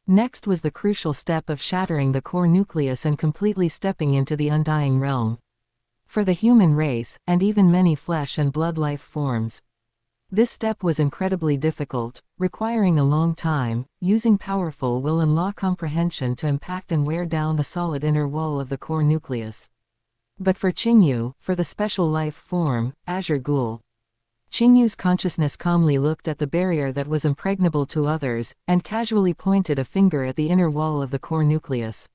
Next was the crucial step of shattering the core nucleus and completely stepping into the undying realm. For the human race, and even many flesh and blood life forms, this step was incredibly difficult, requiring a long time, using powerful will and law comprehension to impact and wear down the solid inner wall of the core nucleus. But for Qingyu, for the special life form, Azure Ghoul, Qingyu's consciousness calmly looked at the barrier that was impregnable to others, and casually pointed a finger at the inner wall of the core nucleus.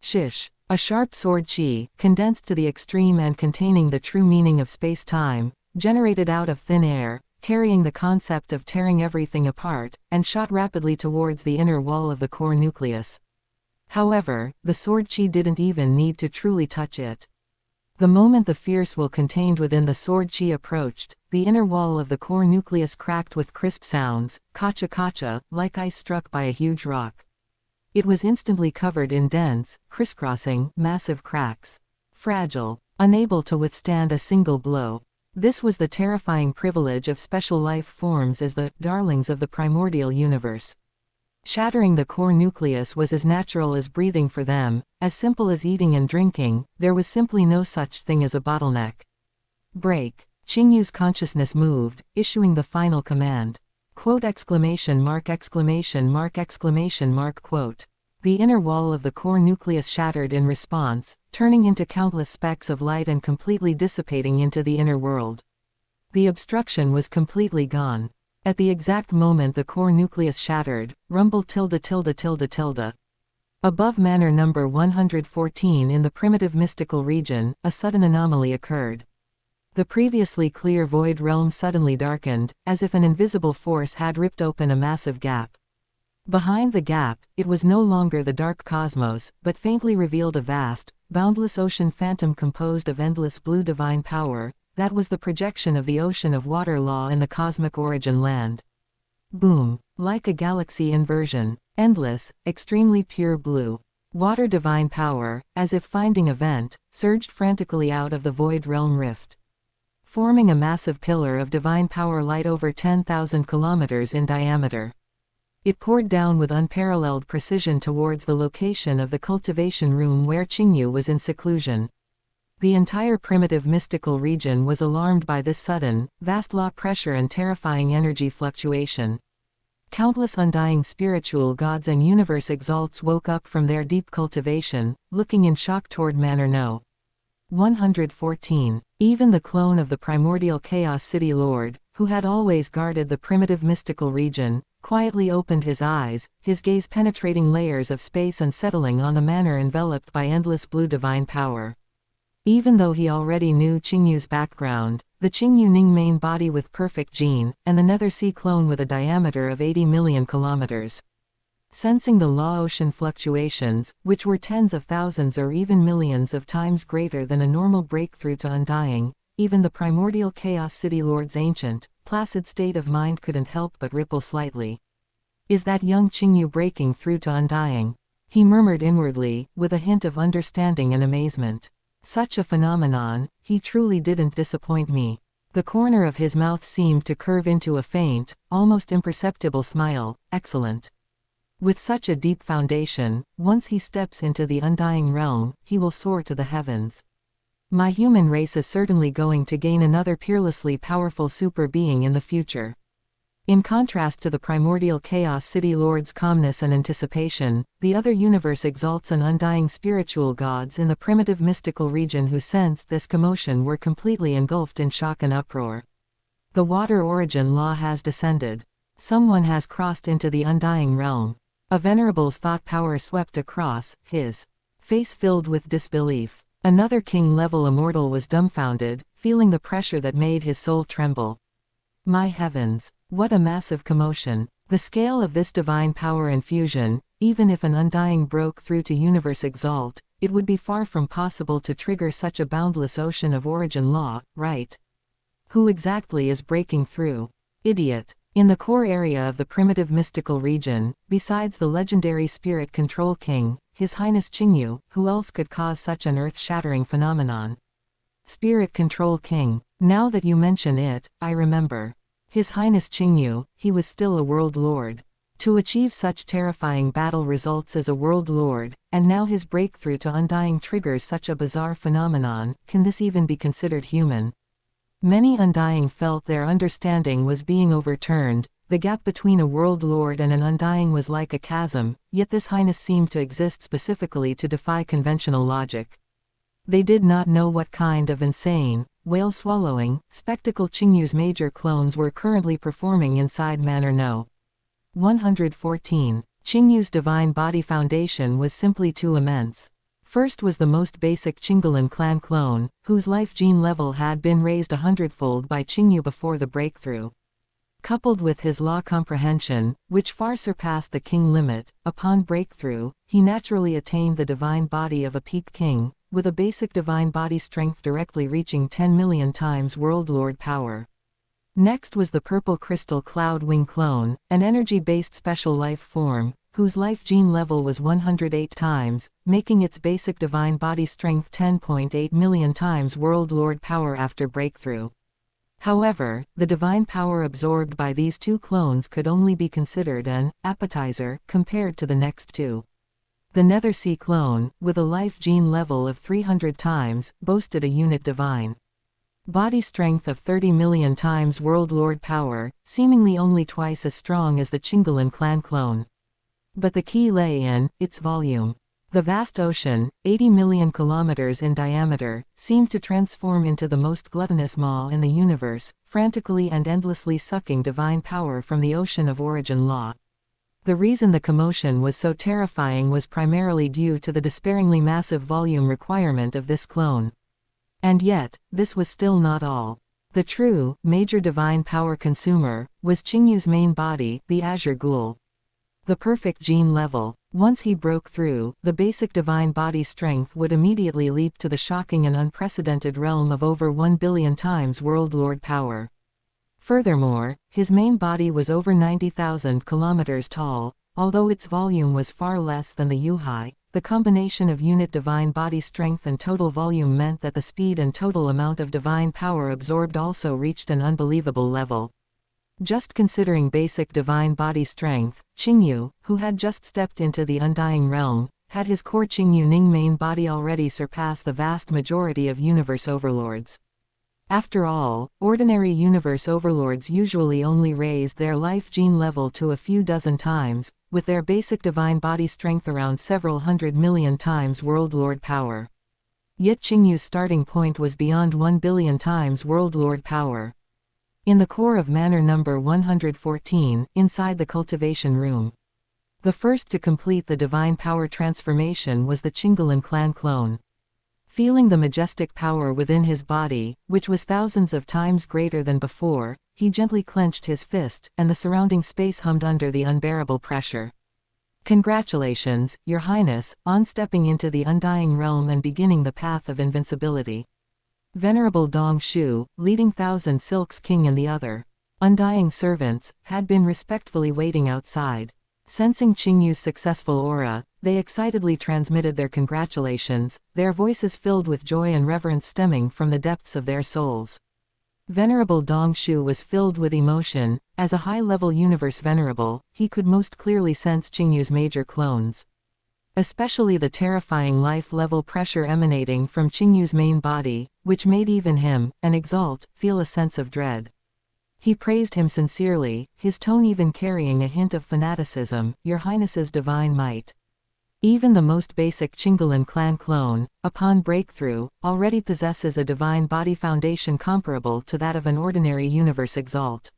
Shish! A sharp sword chi, condensed to the extreme and containing the true meaning of space-time, generated out of thin air, carrying the concept of tearing everything apart, and shot rapidly towards the inner wall of the core nucleus. However, the sword chi didn't even need to truly touch it. The moment the fierce will contained within the sword chi approached, the inner wall of the core nucleus cracked with crisp sounds, kacha-kacha, like ice struck by a huge rock. It was instantly covered in dense, crisscrossing, massive cracks. Fragile, unable to withstand a single blow. This was the terrifying privilege of special life forms as the darlings of the primordial universe. Shattering the core nucleus was as natural as breathing for them, as simple as eating and drinking. There was simply no such thing as a bottleneck. Break. Qingyu's consciousness moved, issuing the final command. Quote exclamation mark exclamation mark exclamation mark quote. The inner wall of the core nucleus shattered in response, turning into countless specks of light and completely dissipating into the inner world. The obstruction was completely gone. At the exact moment the core nucleus shattered, rumble tilde tilde tilde tilde. Above Manor number 114 in the primitive mystical region, a sudden anomaly occurred. The previously clear void realm suddenly darkened, as if an invisible force had ripped open a massive gap. Behind the gap, it was no longer the dark cosmos, but faintly revealed a vast, boundless ocean phantom composed of endless blue divine power. That was the projection of the ocean of water law in the cosmic origin land. Boom! Like a galaxy inversion. Endless, extremely pure blue. Water divine power, as if finding a vent, surged frantically out of the void realm rift, forming a massive pillar of divine power light over 10,000 kilometers in diameter. It poured down with unparalleled precision towards the location of the cultivation room where Qingyu was in seclusion. The entire primitive mystical region was alarmed by this sudden, vast law pressure and terrifying energy fluctuation. Countless undying spiritual gods and universe exalts woke up from their deep cultivation, looking in shock toward Manor No. 114. Even the clone of the primordial Chaos City Lord, who had always guarded the primitive mystical region, quietly opened his eyes, his gaze penetrating layers of space and settling on the manor enveloped by endless blue divine power. Even though he already knew Qingyu's background, the Qingyu Ning main body with perfect gene, and the Nether Sea clone with a diameter of 80 million kilometers. Sensing the law ocean fluctuations, which were tens of thousands or even millions of times greater than a normal breakthrough to undying, even the primordial Chaos City Lord's ancient, placid state of mind couldn't help but ripple slightly. Is that young Qingyu breaking through to undying? He murmured inwardly, with a hint of understanding and amazement. Such a phenomenon, he truly didn't disappoint me. The corner of his mouth seemed to curve into a faint, almost imperceptible smile. Excellent. With such a deep foundation, once he steps into the undying realm, he will soar to the heavens. My human race is certainly going to gain another peerlessly powerful super being in the future. In contrast to the primordial Chaos City Lord's calmness and anticipation, the other universe exalts and undying spiritual gods in the primitive mystical region who sensed this commotion were completely engulfed in shock and uproar. The water origin law has descended. Someone has crossed into the undying realm. A venerable's thought power swept across, his face filled with disbelief. Another king-level immortal was dumbfounded, feeling the pressure that made his soul tremble. My heavens! What a massive commotion. The scale of this divine power infusion, even if an undying broke through to universe exalt, it would be far from possible to trigger such a boundless ocean of origin law, right? Who exactly is breaking through? Idiot. In the core area of the primitive mystical region, besides the legendary spirit control king, His Highness Qingyu, who else could cause such an earth-shattering phenomenon? Spirit control king. Now that you mention it, I remember. His Highness Qingyu, he was still a world lord. To achieve such terrifying battle results as a world lord, and now his breakthrough to undying triggers such a bizarre phenomenon, can this even be considered human? Many undying felt their understanding was being overturned. The gap between a world lord and an undying was like a chasm, yet this highness seemed to exist specifically to defy conventional logic. They did not know what kind of insane, whale-swallowing, spectacle Qingyu's major clones were currently performing inside Manor No. 114. Qingyu's divine body foundation was simply too immense. First was the most basic Qinglin Clan clone, whose life gene level had been raised 100-fold by Qingyu before the breakthrough. Coupled with his law comprehension, which far surpassed the king limit, upon breakthrough, he naturally attained the divine body of a peak king, with a basic divine body strength directly reaching 10 million times world lord power. Next was the purple crystal cloud wing clone, an energy-based special life form, whose life gene level was 108 times, making its basic divine body strength 10.8 million times world lord power after breakthrough. However, the divine power absorbed by these two clones could only be considered an appetizer compared to the next two. The Nether Sea clone, with a life gene level of 300 times, boasted a unit divine body strength of 30 million times world lord power, seemingly only twice as strong as the Qinglin Clan clone. But the key lay in its volume. The vast ocean, 80 million kilometers in diameter, seemed to transform into the most gluttonous maw in the universe, frantically and endlessly sucking divine power from the ocean of origin law. The reason the commotion was so terrifying was primarily due to the despairingly massive volume requirement of this clone. And yet, this was still not all. The true, major divine power consumer, was Qingyu's main body, the Azure Ghoul. The perfect gene level. Once he broke through, the basic divine body strength would immediately leap to the shocking and unprecedented realm of over 1 billion times world lord power. Furthermore, his main body was over 90,000 kilometers tall, although its volume was far less than the Yuhai, The combination of unit divine body strength and total volume meant that the speed and total amount of divine power absorbed also reached an unbelievable level. Just considering basic divine body strength, Qingyu, who had just stepped into the undying realm, had his core Qingyu Ning main body already surpass the vast majority of universe overlords. After all, ordinary universe overlords usually only raised their life gene level to a few dozen times, with their basic divine body strength around several 100 million times world lord power. Yet Qingyu's starting point was beyond 1 billion times world lord power. In the core of manor number 114, inside the cultivation room. The first to complete the divine power transformation was the Qinglin Clan clone. Feeling the majestic power within his body, which was thousands of times greater than before, he gently clenched his fist, and the surrounding space hummed under the unbearable pressure. Congratulations, Your Highness, on stepping into the undying realm and beginning the path of invincibility. Venerable Dong Shu, leading Thousand Silks King and the other undying servants, had been respectfully waiting outside. Sensing Qingyu's successful aura, they excitedly transmitted their congratulations, their voices filled with joy and reverence stemming from the depths of their souls. Venerable Dong Shu was filled with emotion. As a high-level universe venerable, he could most clearly sense Qingyu's major clones. Especially the terrifying life-level pressure emanating from Qingyu's main body, which made even him, an exalt, feel a sense of dread. He praised him sincerely, his tone even carrying a hint of fanaticism, Your Highness's divine might. Even the most basic Qinglin Clan clone, upon breakthrough, already possesses a divine body foundation comparable to that of an ordinary universe exalt.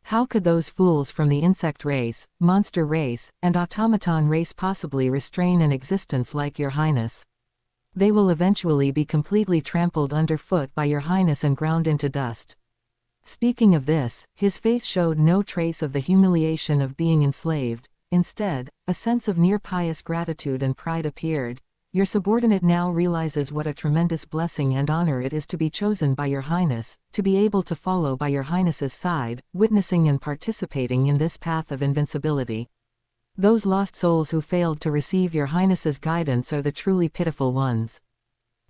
How could those fools from the insect race, monster race, and automaton race possibly restrain an existence like Your Highness? They will eventually be completely trampled underfoot by Your Highness and ground into dust. Speaking of this, his face showed no trace of the humiliation of being enslaved. Instead, a sense of near-pious gratitude and pride appeared. Your subordinate now realizes what a tremendous blessing and honor it is to be chosen by Your Highness, to be able to follow by Your Highness's side, witnessing and participating in this path of invincibility. Those lost souls who failed to receive Your Highness's guidance are the truly pitiful ones.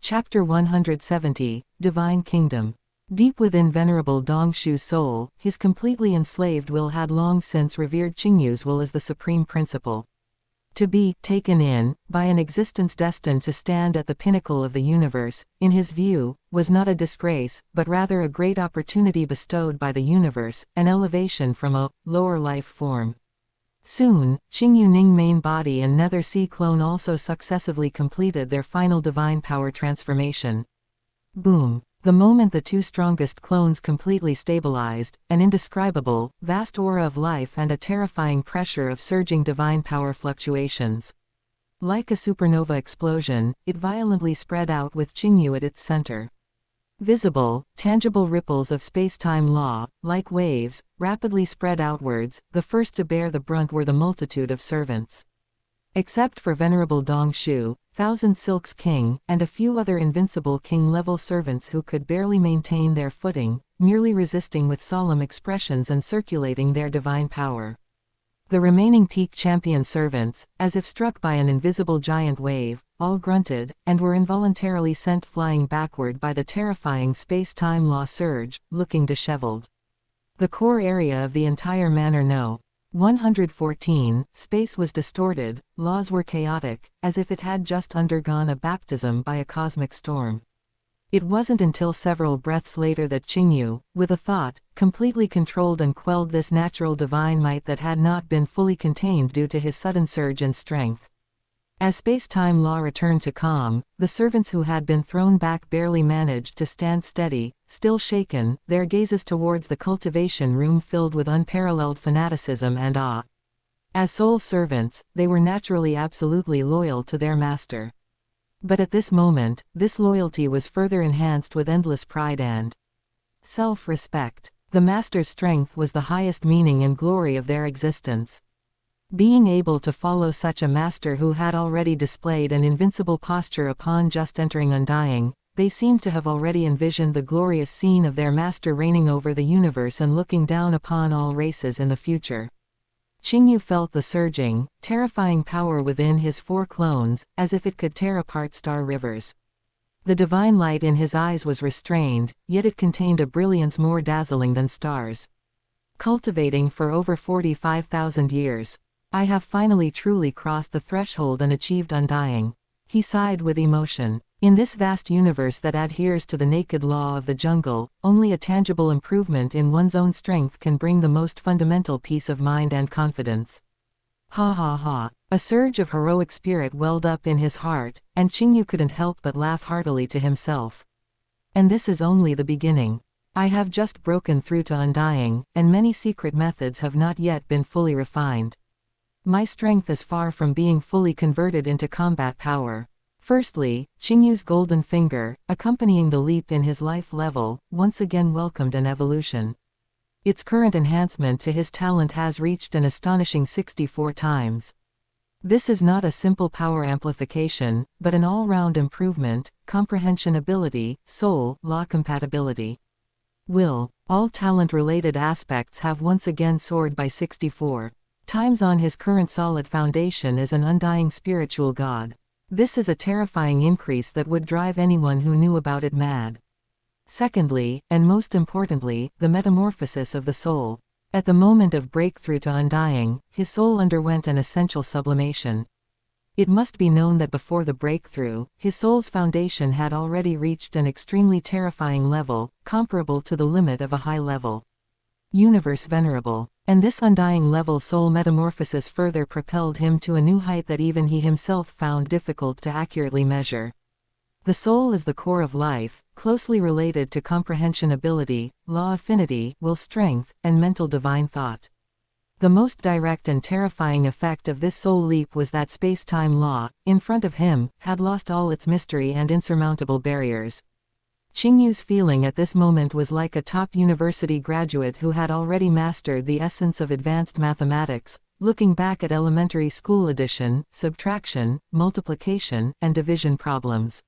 Chapter 170, Divine Kingdom. Deep within Venerable Dong Shu's soul, his completely enslaved will had long since revered Qingyu's will as the supreme principle. To be taken in by an existence destined to stand at the pinnacle of the universe, in his view, was not a disgrace, but rather a great opportunity bestowed by the universe, an elevation from a lower life form. Soon, Qingyu Ning main body and Nether Sea clone also successively completed their final divine power transformation. Boom. The moment the two strongest clones completely stabilized, an indescribable, vast aura of life and a terrifying pressure of surging divine power fluctuations. Like a supernova explosion, it violently spread out with Qingyu at its center. Visible, tangible ripples of space-time law, like waves, rapidly spread outwards. The first to bear the brunt were the multitude of servants. Except for Venerable Dong Shu, Thousand Silks King, and a few other invincible king-level servants who could barely maintain their footing, merely resisting with solemn expressions and circulating their divine power. The remaining peak champion servants, as if struck by an invisible giant wave, all grunted, and were involuntarily sent flying backward by the terrifying space-time law surge, looking disheveled. The core area of the entire Manor No. 114, space was distorted, laws were chaotic, as if it had just undergone a baptism by a cosmic storm. It wasn't until several breaths later that Qingyu, with a thought, completely controlled and quelled this natural divine might that had not been fully contained due to his sudden surge in strength. As space-time law returned to calm, the servants who had been thrown back barely managed to stand steady, still shaken, their gazes towards the cultivation room filled with unparalleled fanaticism and awe. As sole servants, they were naturally absolutely loyal to their master. But at this moment, this loyalty was further enhanced with endless pride and self-respect. The master's strength was the highest meaning and glory of their existence. Being able to follow such a master who had already displayed an invincible posture upon just entering Undying, they seemed to have already envisioned the glorious scene of their master reigning over the universe and looking down upon all races in the future. Qingyu felt the surging, terrifying power within his 4 clones, as if it could tear apart star rivers. The divine light in his eyes was restrained, yet it contained a brilliance more dazzling than stars. Cultivating for over 45,000 years. I have finally truly crossed the threshold and achieved undying. He sighed with emotion. In this vast universe that adheres to the naked law of the jungle, only a tangible improvement in one's own strength can bring the most fundamental peace of mind and confidence. Ha ha ha. A surge of heroic spirit welled up in his heart, and Qingyu couldn't help but laugh heartily to himself. And this is only the beginning. I have just broken through to undying, and many secret methods have not yet been fully refined. My strength is far from being fully converted into combat power. Firstly, Qingyu's golden finger, accompanying the leap in his life level, once again welcomed an evolution. Its current enhancement to his talent has reached an astonishing 64 times. This is not a simple power amplification, but an all-round improvement: comprehension ability, soul, law compatibility. Will, all talent-related aspects have once again soared by 64 times on his current solid foundation as an undying spiritual god. This is a terrifying increase that would drive anyone who knew about it mad. Secondly, and most importantly, the metamorphosis of the soul. At the moment of breakthrough to undying, his soul underwent an essential sublimation. It must be known that before the breakthrough, his soul's foundation had already reached an extremely terrifying level, comparable to the limit of a high level. Universe venerable. And this undying level soul metamorphosis further propelled him to a new height that even he himself found difficult to accurately measure. The soul is the core of life, closely related to comprehension ability, law affinity, will strength, and mental divine thought. The most direct and terrifying effect of this soul leap was that space-time law, in front of him, had lost all its mystery and insurmountable barriers. Qingyu's feeling at this moment was like a top university graduate who had already mastered the essence of advanced mathematics, looking back at elementary school addition, subtraction, multiplication, and division problems.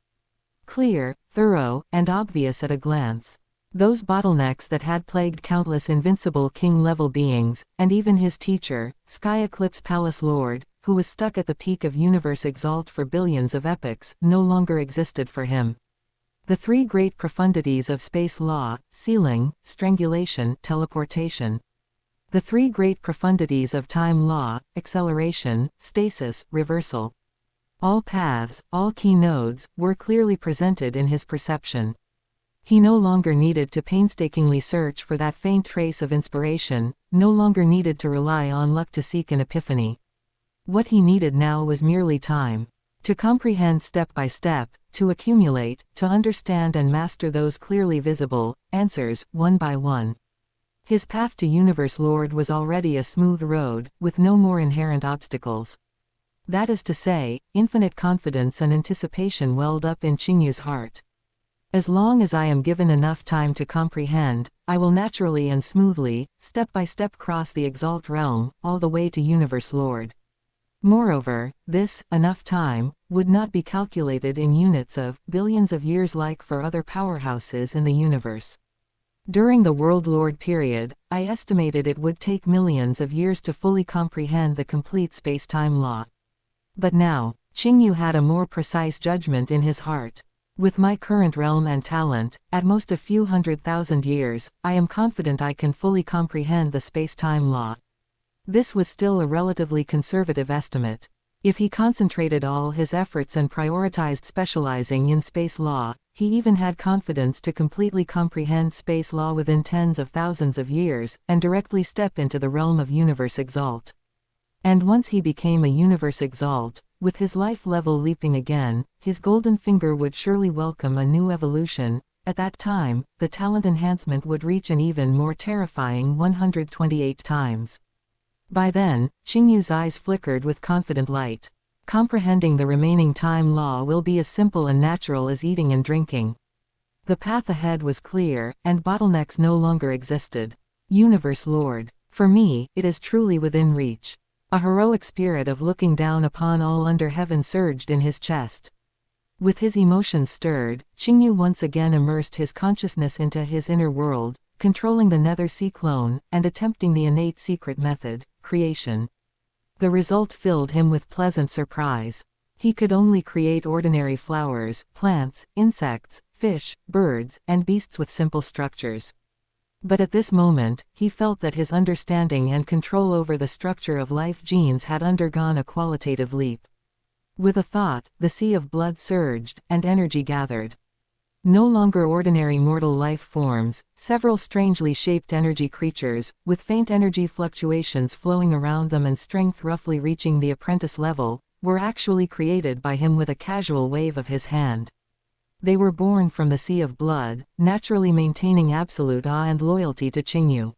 Clear, thorough, and obvious at a glance. Those bottlenecks that had plagued countless invincible king-level beings, and even his teacher, Sky Eclipse Palace Lord, who was stuck at the peak of universe exalt for billions of epochs, no longer existed for him. The 3 great profundities of space law: sealing, strangulation, teleportation. The 3 great profundities of time law: acceleration, stasis, reversal. All paths, all key nodes, were clearly presented in his perception. He no longer needed to painstakingly search for that faint trace of inspiration, no longer needed to rely on luck to seek an epiphany. What he needed now was merely time. To comprehend step by step, to accumulate, to understand and master those clearly visible answers, one by one. His path to Universe Lord was already a smooth road, with no more inherent obstacles. That is to say, infinite confidence and anticipation welled up in Qingyu's heart. As long as I am given enough time to comprehend, I will naturally and smoothly, step by step cross the Exalt realm, all the way to Universe Lord. Moreover, this, enough time, would not be calculated in units of billions of years like for other powerhouses in the universe. During the World Lord period, I estimated it would take millions of years to fully comprehend the complete space-time law. But now, Qingyu had a more precise judgment in his heart. With my current realm and talent, at most a few 100,000 years, I am confident I can fully comprehend the space-time law. This was still a relatively conservative estimate. If he concentrated all his efforts and prioritized specializing in space law, he even had confidence to completely comprehend space law within tens of thousands of years, and directly step into the realm of Universe Exalt. And once he became a Universe Exalt, with his life level leaping again, his golden finger would surely welcome a new evolution. At that time, the talent enhancement would reach an even more terrifying 128 times. By then, Qingyu's eyes flickered with confident light. Comprehending the remaining time law will be as simple and natural as eating and drinking. The path ahead was clear, and bottlenecks no longer existed. Universe Lord. For me, it is truly within reach. A heroic spirit of looking down upon all under heaven surged in his chest. With his emotions stirred, Qingyu once again immersed his consciousness into his inner world, controlling the Nether Sea clone, and attempting the innate secret method, creation. The result filled him with pleasant surprise. He could only create ordinary flowers, plants, insects, fish, birds, and beasts with simple structures. But at this moment, he felt that his understanding and control over the structure of life genes had undergone a qualitative leap. With a thought, the sea of blood surged, and energy gathered. No longer ordinary mortal life forms, several strangely shaped energy creatures, with faint energy fluctuations flowing around them and strength roughly reaching the apprentice level, were actually created by him with a casual wave of his hand. They were born from the sea of blood, naturally maintaining absolute awe and loyalty to Qingyu.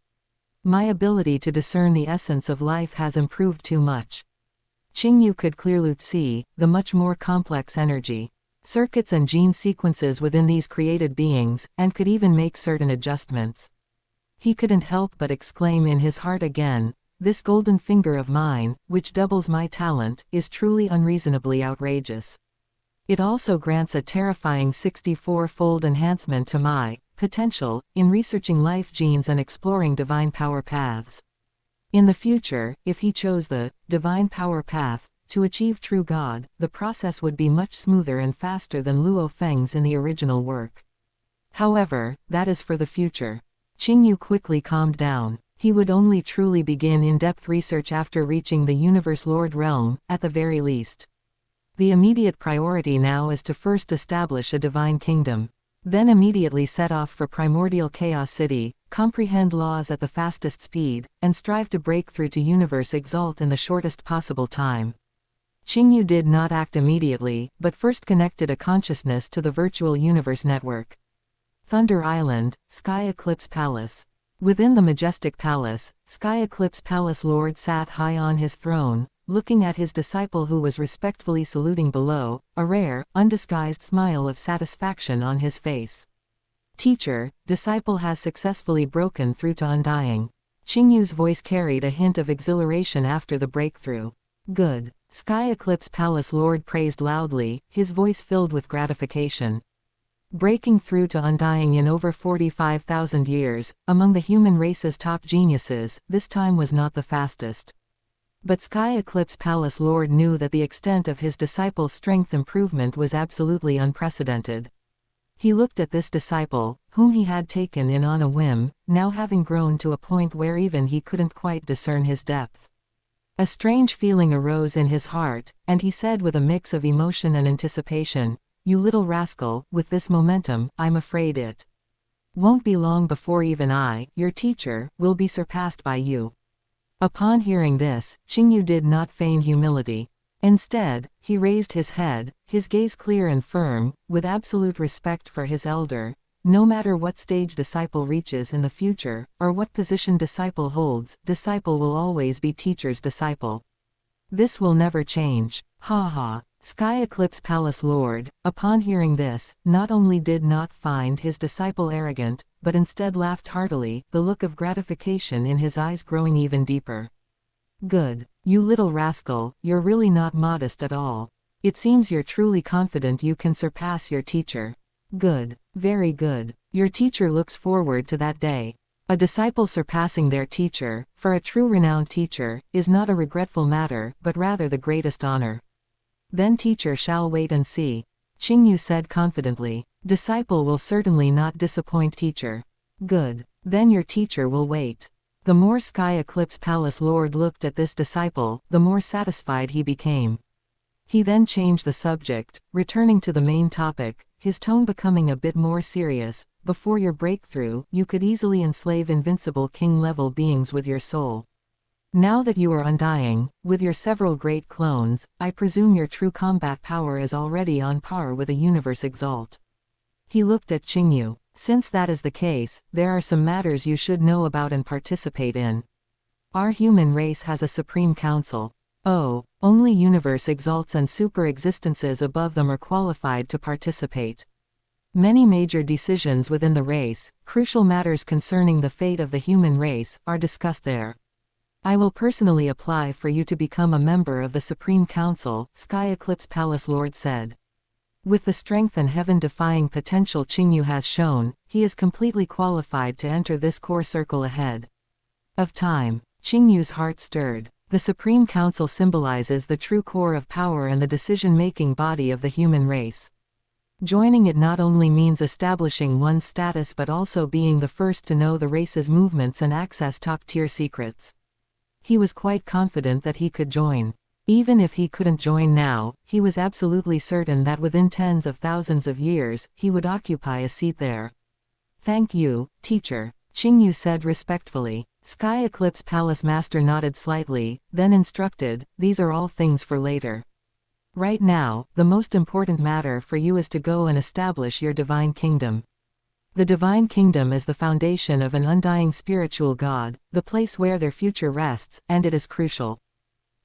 My ability to discern the essence of life has improved too much. Qingyu could clearly see the much more complex energy circuits and gene sequences within these created beings, and could even make certain adjustments. He couldn't help but exclaim in his heart again, "This golden finger of mine, which doubles my talent, is truly unreasonably outrageous. It also grants a terrifying 64-fold enhancement to my potential in researching life genes and exploring divine power paths." In the future, if he chose the divine power path to achieve true God, the process would be much smoother and faster than Luo Feng's in the original work. However, that is for the future. Qingyu quickly calmed down. He would only truly begin in-depth research after reaching the Universe Lord realm, at the very least. The immediate priority now is to first establish a divine kingdom. Then immediately set off for Primordial Chaos City, comprehend laws at the fastest speed, and strive to break through to Universe Exalt in the shortest possible time. Qingyu did not act immediately, but first connected a consciousness to the virtual universe network. Thunder Island, Sky Eclipse Palace. Within the majestic palace, Sky Eclipse Palace Lord sat high on his throne, looking at his disciple who was respectfully saluting below, a rare, undisguised smile of satisfaction on his face. "Teacher, disciple has successfully broken through to Undying." Qingyu's voice carried a hint of exhilaration after the breakthrough. "Good." Sky Eclipse Palace Lord praised loudly, his voice filled with gratification. Breaking through to Undying in over 45,000 years, among the human race's top geniuses, this time was not the fastest. But Sky Eclipse Palace Lord knew that the extent of his disciple's strength improvement was absolutely unprecedented. He looked at this disciple, whom he had taken in on a whim, now having grown to a point where even he couldn't quite discern his depth. A strange feeling arose in his heart, and he said with a mix of emotion and anticipation, "You little rascal, with this momentum, I'm afraid it won't be long before even I, your teacher, will be surpassed by you." Upon hearing this, Qingyu did not feign humility. Instead, he raised his head, his gaze clear and firm, with absolute respect for his elder. No matter what stage disciple reaches in the future, or what position disciple holds, disciple will always be teacher's disciple. This will never change. Ha ha. Sky Eclipse Palace Lord, upon hearing this, not only did not find his disciple arrogant, but instead laughed heartily, the look of gratification in his eyes growing even deeper. "Good. You little rascal, you're really not modest at all. It seems you're truly confident you can surpass your teacher. Good. Very good. Your teacher looks forward to that day." A disciple surpassing their teacher, for a true renowned teacher, is not a regretful matter, but rather the greatest honor. "Then teacher shall wait and see," Qingyu said confidently. "Disciple will certainly not disappoint teacher." "Good. Then your teacher will wait." The more Sky Eclipse Palace Lord looked at this disciple, the more satisfied he became. He then changed the subject, returning to the main topic, his tone becoming a bit more serious. "Before your breakthrough, you could easily enslave invincible king-level beings with your soul. Now that you are undying, with your several great clones, I presume your true combat power is already on par with a Universe Exalt." He looked at Qingyu. "Since that is the case, there are some matters you should know about and participate in. Our human race has a Supreme Council. Oh, only Universe Exalts and super existences above them are qualified to participate. Many major decisions within the race, crucial matters concerning the fate of the human race, are discussed there. I will personally apply for you to become a member of the Supreme Council," Sky Eclipse Palace Lord said. With the strength and heaven-defying potential Qingyu has shown, he is completely qualified to enter this core circle ahead of time. Qingyu's heart stirred. The Supreme Council symbolizes the true core of power and the decision-making body of the human race. Joining it not only means establishing one's status but also being the first to know the race's movements and access top-tier secrets. He was quite confident that he could join. Even if he couldn't join now, he was absolutely certain that within tens of thousands of years, he would occupy a seat there. "Thank you, teacher," Qingyu said respectfully. Sky Eclipse Palace Master nodded slightly, then instructed, "These are all things for later. Right now, the most important matter for you is to go and establish your divine kingdom. The divine kingdom is the foundation of an undying spiritual god, the place where their future rests, and it is crucial.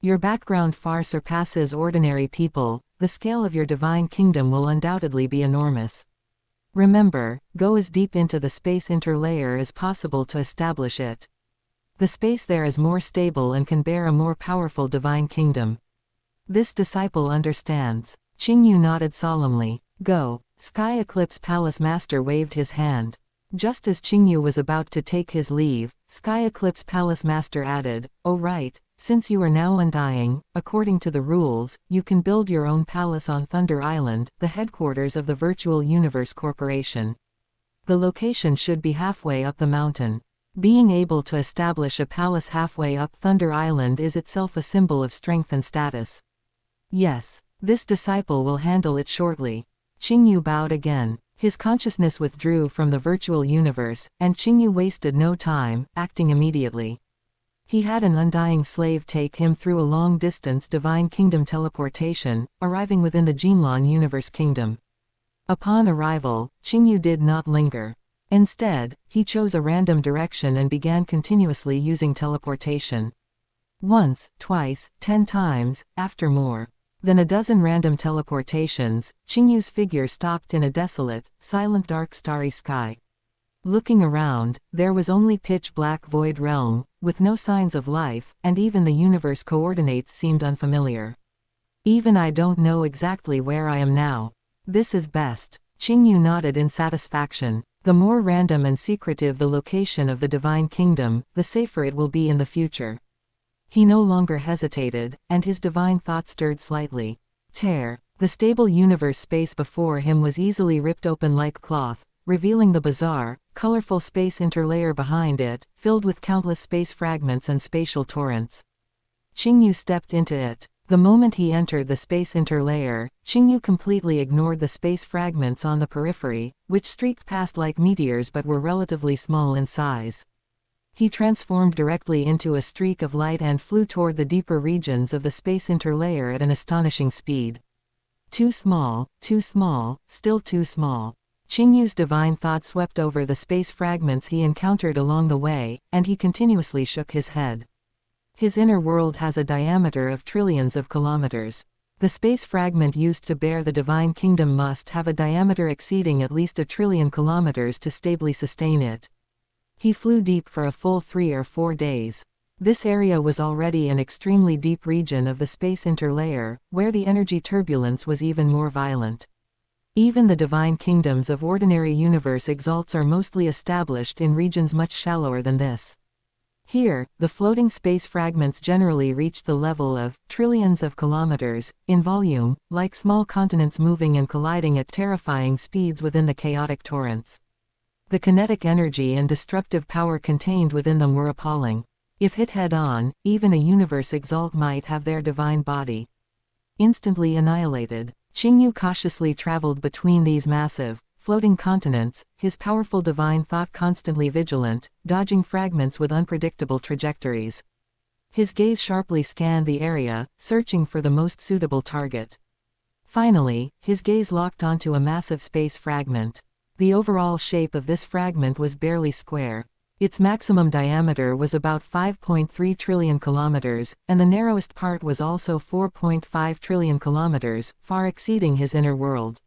Your background far surpasses ordinary people, the scale of your divine kingdom will undoubtedly be enormous. Remember, go as deep into the space interlayer as possible to establish it. The space there is more stable and can bear a more powerful divine kingdom." This disciple understands. Qingyu nodded solemnly. "Go." Sky Eclipse Palace Master waved his hand. Just as Qingyu was about to take his leave, Sky Eclipse Palace Master added, "Oh right, since you are now undying, according to the rules, you can build your own palace on Thunder Island, the headquarters of the Virtual Universe Corporation. The location should be halfway up the mountain. Being able to establish a palace halfway up Thunder Island is itself a symbol of strength and status." "Yes, this disciple will handle it shortly." Qingyu bowed again. His consciousness withdrew from the virtual universe, and Qingyu wasted no time, acting immediately. He had an undying slave take him through a long-distance divine kingdom teleportation, arriving within the Qinglin universe kingdom. Upon arrival, Qingyu did not linger. Instead, he chose a random direction and began continuously using teleportation. Once, twice, 10 times, after more than a dozen random teleportations, Qingyu's figure stopped in a desolate, silent dark starry sky. Looking around, there was only pitch-black void realm, with no signs of life, and even the universe coordinates seemed unfamiliar. "Even I don't know exactly where I am now. This is best." Qingyu nodded in satisfaction. The more random and secretive the location of the divine kingdom, the safer it will be in the future. He no longer hesitated, and his divine thought stirred slightly. Tear. The stable universe space before him was easily ripped open like cloth, revealing the bizarre, colorful space interlayer behind it, filled with countless space fragments and spatial torrents. Qingyu stepped into it. The moment he entered the space interlayer, Qingyu completely ignored the space fragments on the periphery, which streaked past like meteors but were relatively small in size. He transformed directly into a streak of light and flew toward the deeper regions of the space interlayer at an astonishing speed. Too small, still too small. Qingyu's divine thought swept over the space fragments he encountered along the way, and he continuously shook his head. His inner world has a diameter of trillions of kilometers. The space fragment used to bear the divine kingdom must have a diameter exceeding at least 1 trillion kilometers to stably sustain it. He flew deep for a full 3 or 4 days. This area was already an extremely deep region of the space interlayer, where the energy turbulence was even more violent. Even the divine kingdoms of ordinary universe exalts are mostly established in regions much shallower than this. Here, the floating space fragments generally reach the level of trillions of kilometers in volume, like small continents moving and colliding at terrifying speeds within the chaotic torrents. The kinetic energy and destructive power contained within them were appalling. If hit head-on, even a universe exalt might have their divine body instantly annihilated. Qingyu cautiously traveled between these massive, floating continents, his powerful divine thought constantly vigilant, dodging fragments with unpredictable trajectories. His gaze sharply scanned the area, searching for the most suitable target. Finally, his gaze locked onto a massive space fragment. The overall shape of this fragment was barely square. Its maximum diameter was about 5.3 trillion kilometers, and the narrowest part was also 4.5 trillion kilometers, far exceeding his inner world.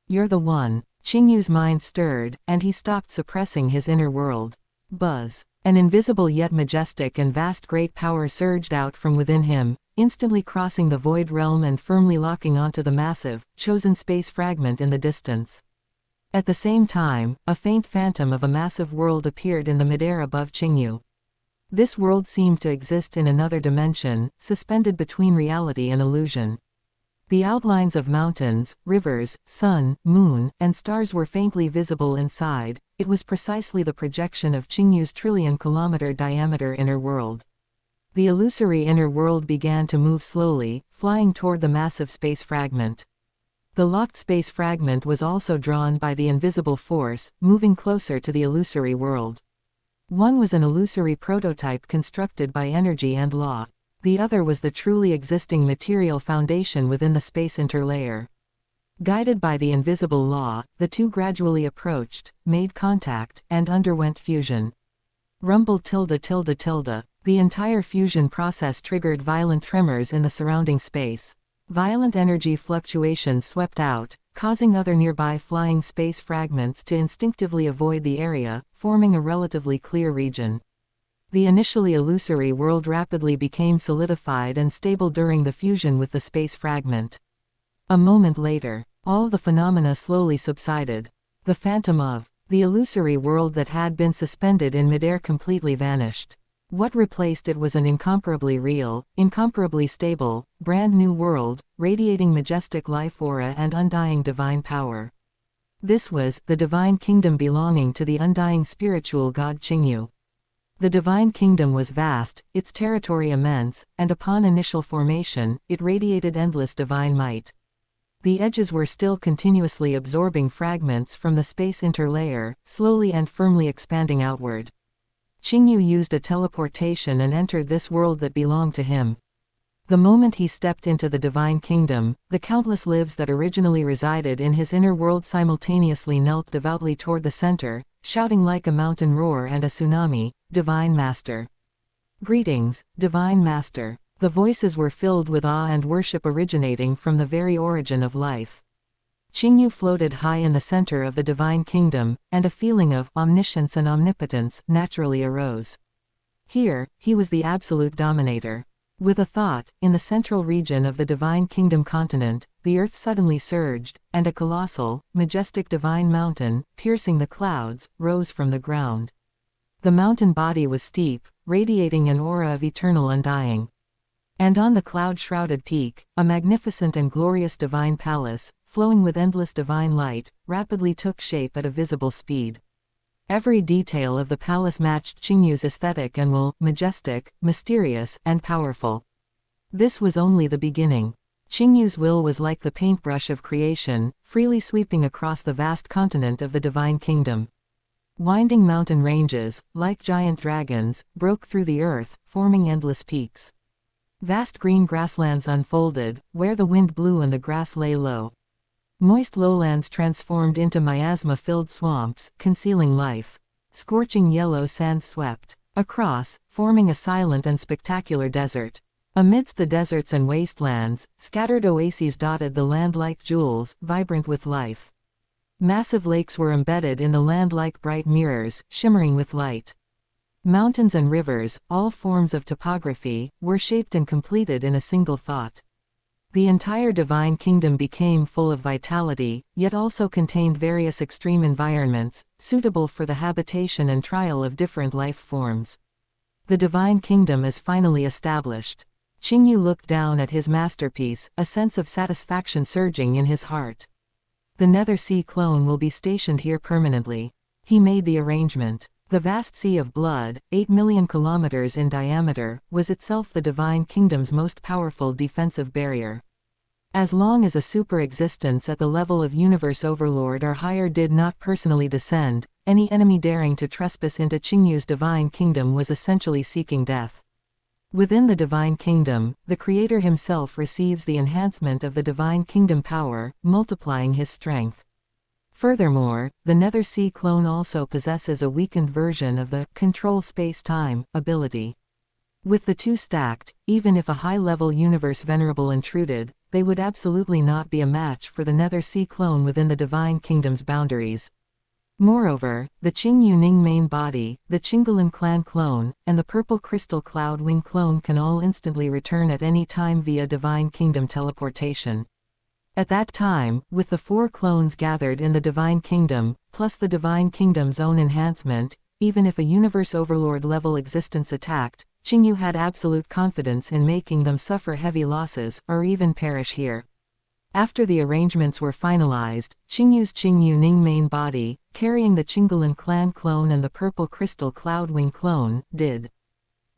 "You're the one." Qingyu's mind stirred, and he stopped suppressing his inner world. Buzz. An invisible yet majestic and vast great power surged out from within him, instantly crossing the void realm and firmly locking onto the massive, chosen space fragment in the distance. At the same time, a faint phantom of a massive world appeared in the midair above Qingyu. This world seemed to exist in another dimension, suspended between reality and illusion. The outlines of mountains, rivers, sun, moon, and stars were faintly visible inside. It was precisely the projection of Qingyu's trillion-kilometer diameter inner world. The illusory inner world began to move slowly, flying toward the massive space fragment. The locked space fragment was also drawn by the invisible force, moving closer to the illusory world. One was an illusory prototype constructed by energy and law. The other was the truly existing material foundation within the space interlayer. Guided by the invisible law, the two gradually approached, made contact, and underwent fusion. Rumble tilde tilde tilde. The entire fusion process triggered violent tremors in the surrounding space. Violent energy fluctuations swept out, causing other nearby flying space fragments to instinctively avoid the area, forming a relatively clear region. The initially illusory world rapidly became solidified and stable during the fusion with the space fragment. A moment later, all the phenomena slowly subsided. The phantom of the illusory world that had been suspended in midair completely vanished. What replaced it was an incomparably real, incomparably stable, brand new world, radiating majestic life aura and undying divine power. This was the divine kingdom belonging to the undying spiritual god Qingyu. The divine kingdom was vast, its territory immense, and upon initial formation, it radiated endless divine might. The edges were still continuously absorbing fragments from the space interlayer, slowly and firmly expanding outward. Qingyu used a teleportation and entered this world that belonged to him. The moment he stepped into the divine kingdom, the countless lives that originally resided in his inner world simultaneously knelt devoutly toward the center, shouting like a mountain roar and a tsunami, "Divine Master." Greetings, Divine Master. The voices were filled with awe and worship originating from the very origin of life. Qingyu floated high in the center of the divine kingdom, and a feeling of omniscience and omnipotence naturally arose. Here, he was the absolute dominator. With a thought, in the central region of the divine kingdom continent, the earth suddenly surged, and a colossal, majestic divine mountain, piercing the clouds, rose from the ground. The mountain body was steep, radiating an aura of eternal undying. And on the cloud-shrouded peak, a magnificent and glorious divine palace, flowing with endless divine light, rapidly took shape at a visible speed. Every detail of the palace matched Qingyu's aesthetic and will, majestic, mysterious, and powerful. This was only the beginning. Qingyu's will was like the paintbrush of creation, freely sweeping across the vast continent of the divine kingdom. Winding mountain ranges, like giant dragons, broke through the earth, forming endless peaks. Vast green grasslands unfolded, where the wind blew and the grass lay low. Moist lowlands transformed into miasma-filled swamps, concealing life. Scorching yellow sand swept across, forming a silent and spectacular desert. Amidst the deserts and wastelands, scattered oases dotted the land like jewels, vibrant with life. Massive lakes were embedded in the land like bright mirrors, shimmering with light. Mountains and rivers, all forms of topography, were shaped and completed in a single thought. The entire divine kingdom became full of vitality, yet also contained various extreme environments, suitable for the habitation and trial of different life forms. The divine kingdom is finally established. Qingyu looked down at his masterpiece, a sense of satisfaction surging in his heart. The Nether Sea clone will be stationed here permanently. He made the arrangement. The vast sea of blood, 8 million kilometers in diameter, was itself the divine kingdom's most powerful defensive barrier. As long as a super-existence at the level of universe overlord or higher did not personally descend, any enemy daring to trespass into Qingyu's divine kingdom was essentially seeking death. Within the divine kingdom, the creator himself receives the enhancement of the divine kingdom power, multiplying his strength. Furthermore, the Nether Sea clone also possesses a weakened version of the control space-time ability. With the two stacked, even if a high-level universe venerable intruded, they would absolutely not be a match for the Nether Sea clone within the divine kingdom's boundaries. Moreover, the Qingyu Ning main body, the Qinglin Clan clone, and the Purple Crystal Cloud Wing clone can all instantly return at any time via divine kingdom teleportation. At that time, with the 4 clones gathered in the divine kingdom, plus the divine kingdom's own enhancement, even if a universe overlord level existence attacked, Qingyu had absolute confidence in making them suffer heavy losses, or even perish here. After the arrangements were finalized, Qingyu's Qingyu Ning main body, carrying the Qinglin Clan clone and the purple crystal Cloudwing clone, did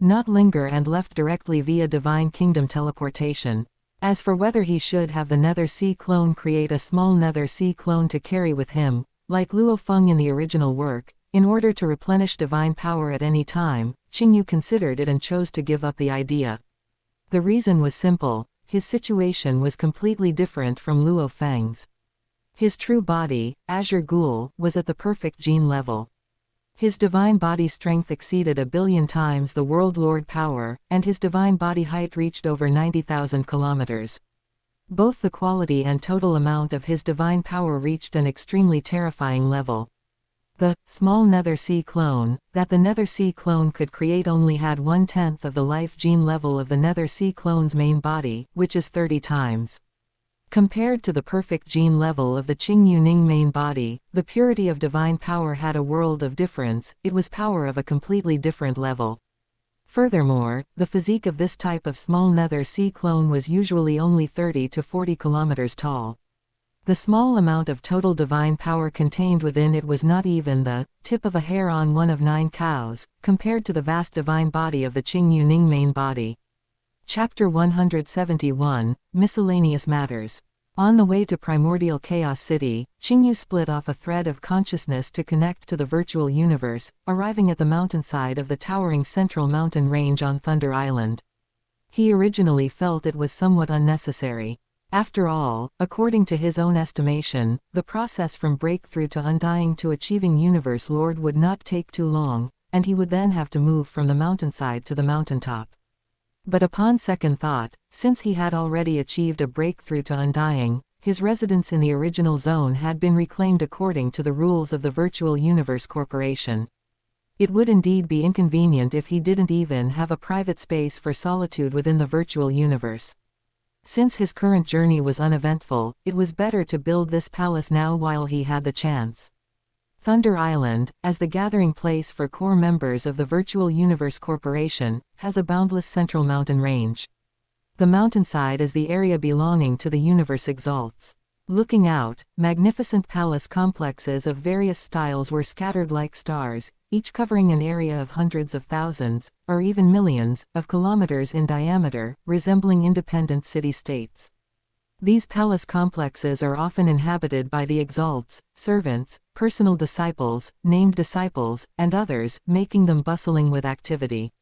not linger and left directly via Divine Kingdom teleportation. As for whether he should have the Nether Sea clone create a small Nether Sea clone to carry with him, like Luo Feng in the original work, in order to replenish divine power at any time, Qingyu considered it and chose to give up the idea. The reason was simple: his situation was completely different from Luo Feng's. His true body, Azure Ghoul, was at the perfect gene level. His divine body strength exceeded 1 billion times the World Lord power, and his divine body height reached over 90,000 kilometers. Both the quality and total amount of his divine power reached an extremely terrifying level. The small Nether Sea clone that the Nether Sea clone could create only had 1/10 of the life gene level of the Nether Sea clone's main body, which is 30 times. Compared to the perfect gene level of the Qingyu Ning main body, the purity of divine power had a world of difference. It was power of a completely different level. Furthermore, the physique of this type of small Nether Sea clone was usually only 30 to 40 kilometers tall. The small amount of total divine power contained within it was not even the tip of a hair on one of 9 cows, compared to the vast divine body of the Qingyu Ning main body. Chapter 171, Miscellaneous Matters. On the way to Primordial Chaos City, Qingyu split off a thread of consciousness to connect to the virtual universe, arriving at the mountainside of the towering central mountain range on Thunder Island. He originally felt it was somewhat unnecessary. After all, according to his own estimation, the process from breakthrough to undying to achieving Universe Lord would not take too long, and he would then have to move from the mountainside to the mountaintop. But upon second thought, since he had already achieved a breakthrough to undying, his residence in the original zone had been reclaimed according to the rules of the Virtual Universe Corporation. It would indeed be inconvenient if he didn't even have a private space for solitude within the virtual universe. Since his current journey was uneventful, it was better to build this palace now while he had the chance. Thunder Island, as the gathering place for core members of the Virtual Universe Corporation, has a boundless central mountain range. The mountainside is the area belonging to the universe exalts. Looking out, magnificent palace complexes of various styles were scattered like stars, each covering an area of hundreds of thousands, or even millions, of kilometers in diameter, resembling independent city-states. These palace complexes are often inhabited by the exalts, servants, personal disciples, named disciples, and others, making them bustling with activity.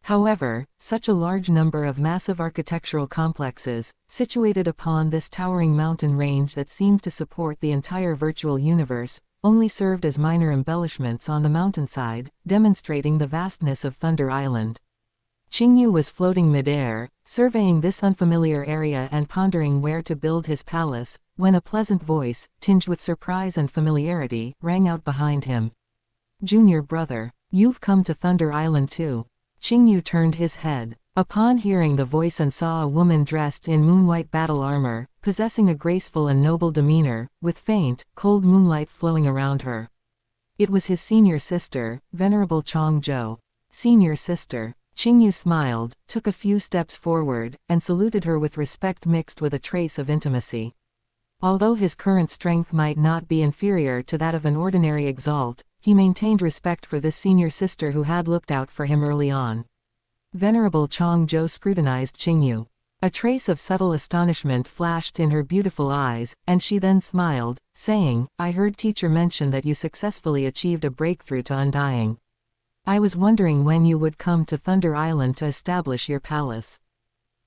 However, such a large number of massive architectural complexes, situated upon this towering mountain range that seemed to support the entire virtual universe, only served as minor embellishments on the mountainside, demonstrating the vastness of Thunder Island. Qingyu was floating mid-air, surveying this unfamiliar area and pondering where to build his palace, when a pleasant voice, tinged with surprise and familiarity, rang out behind him. "Junior brother, you've come to Thunder Island too." Qingyu turned his head. Upon hearing the voice and saw a woman dressed in moon-white battle armor, possessing a graceful and noble demeanor, with faint, cold moonlight flowing around her. It was his senior sister, Venerable Changzhou. Senior sister. Qingyu smiled, took a few steps forward, and saluted her with respect mixed with a trace of intimacy. Although his current strength might not be inferior to that of an ordinary exalt, he maintained respect for this senior sister who had looked out for him early on. Venerable Changzhou scrutinized Qingyu. A trace of subtle astonishment flashed in her beautiful eyes, and she then smiled, saying, "I heard teacher mention that you successfully achieved a breakthrough to undying. I was wondering when you would come to Thunder Island to establish your palace.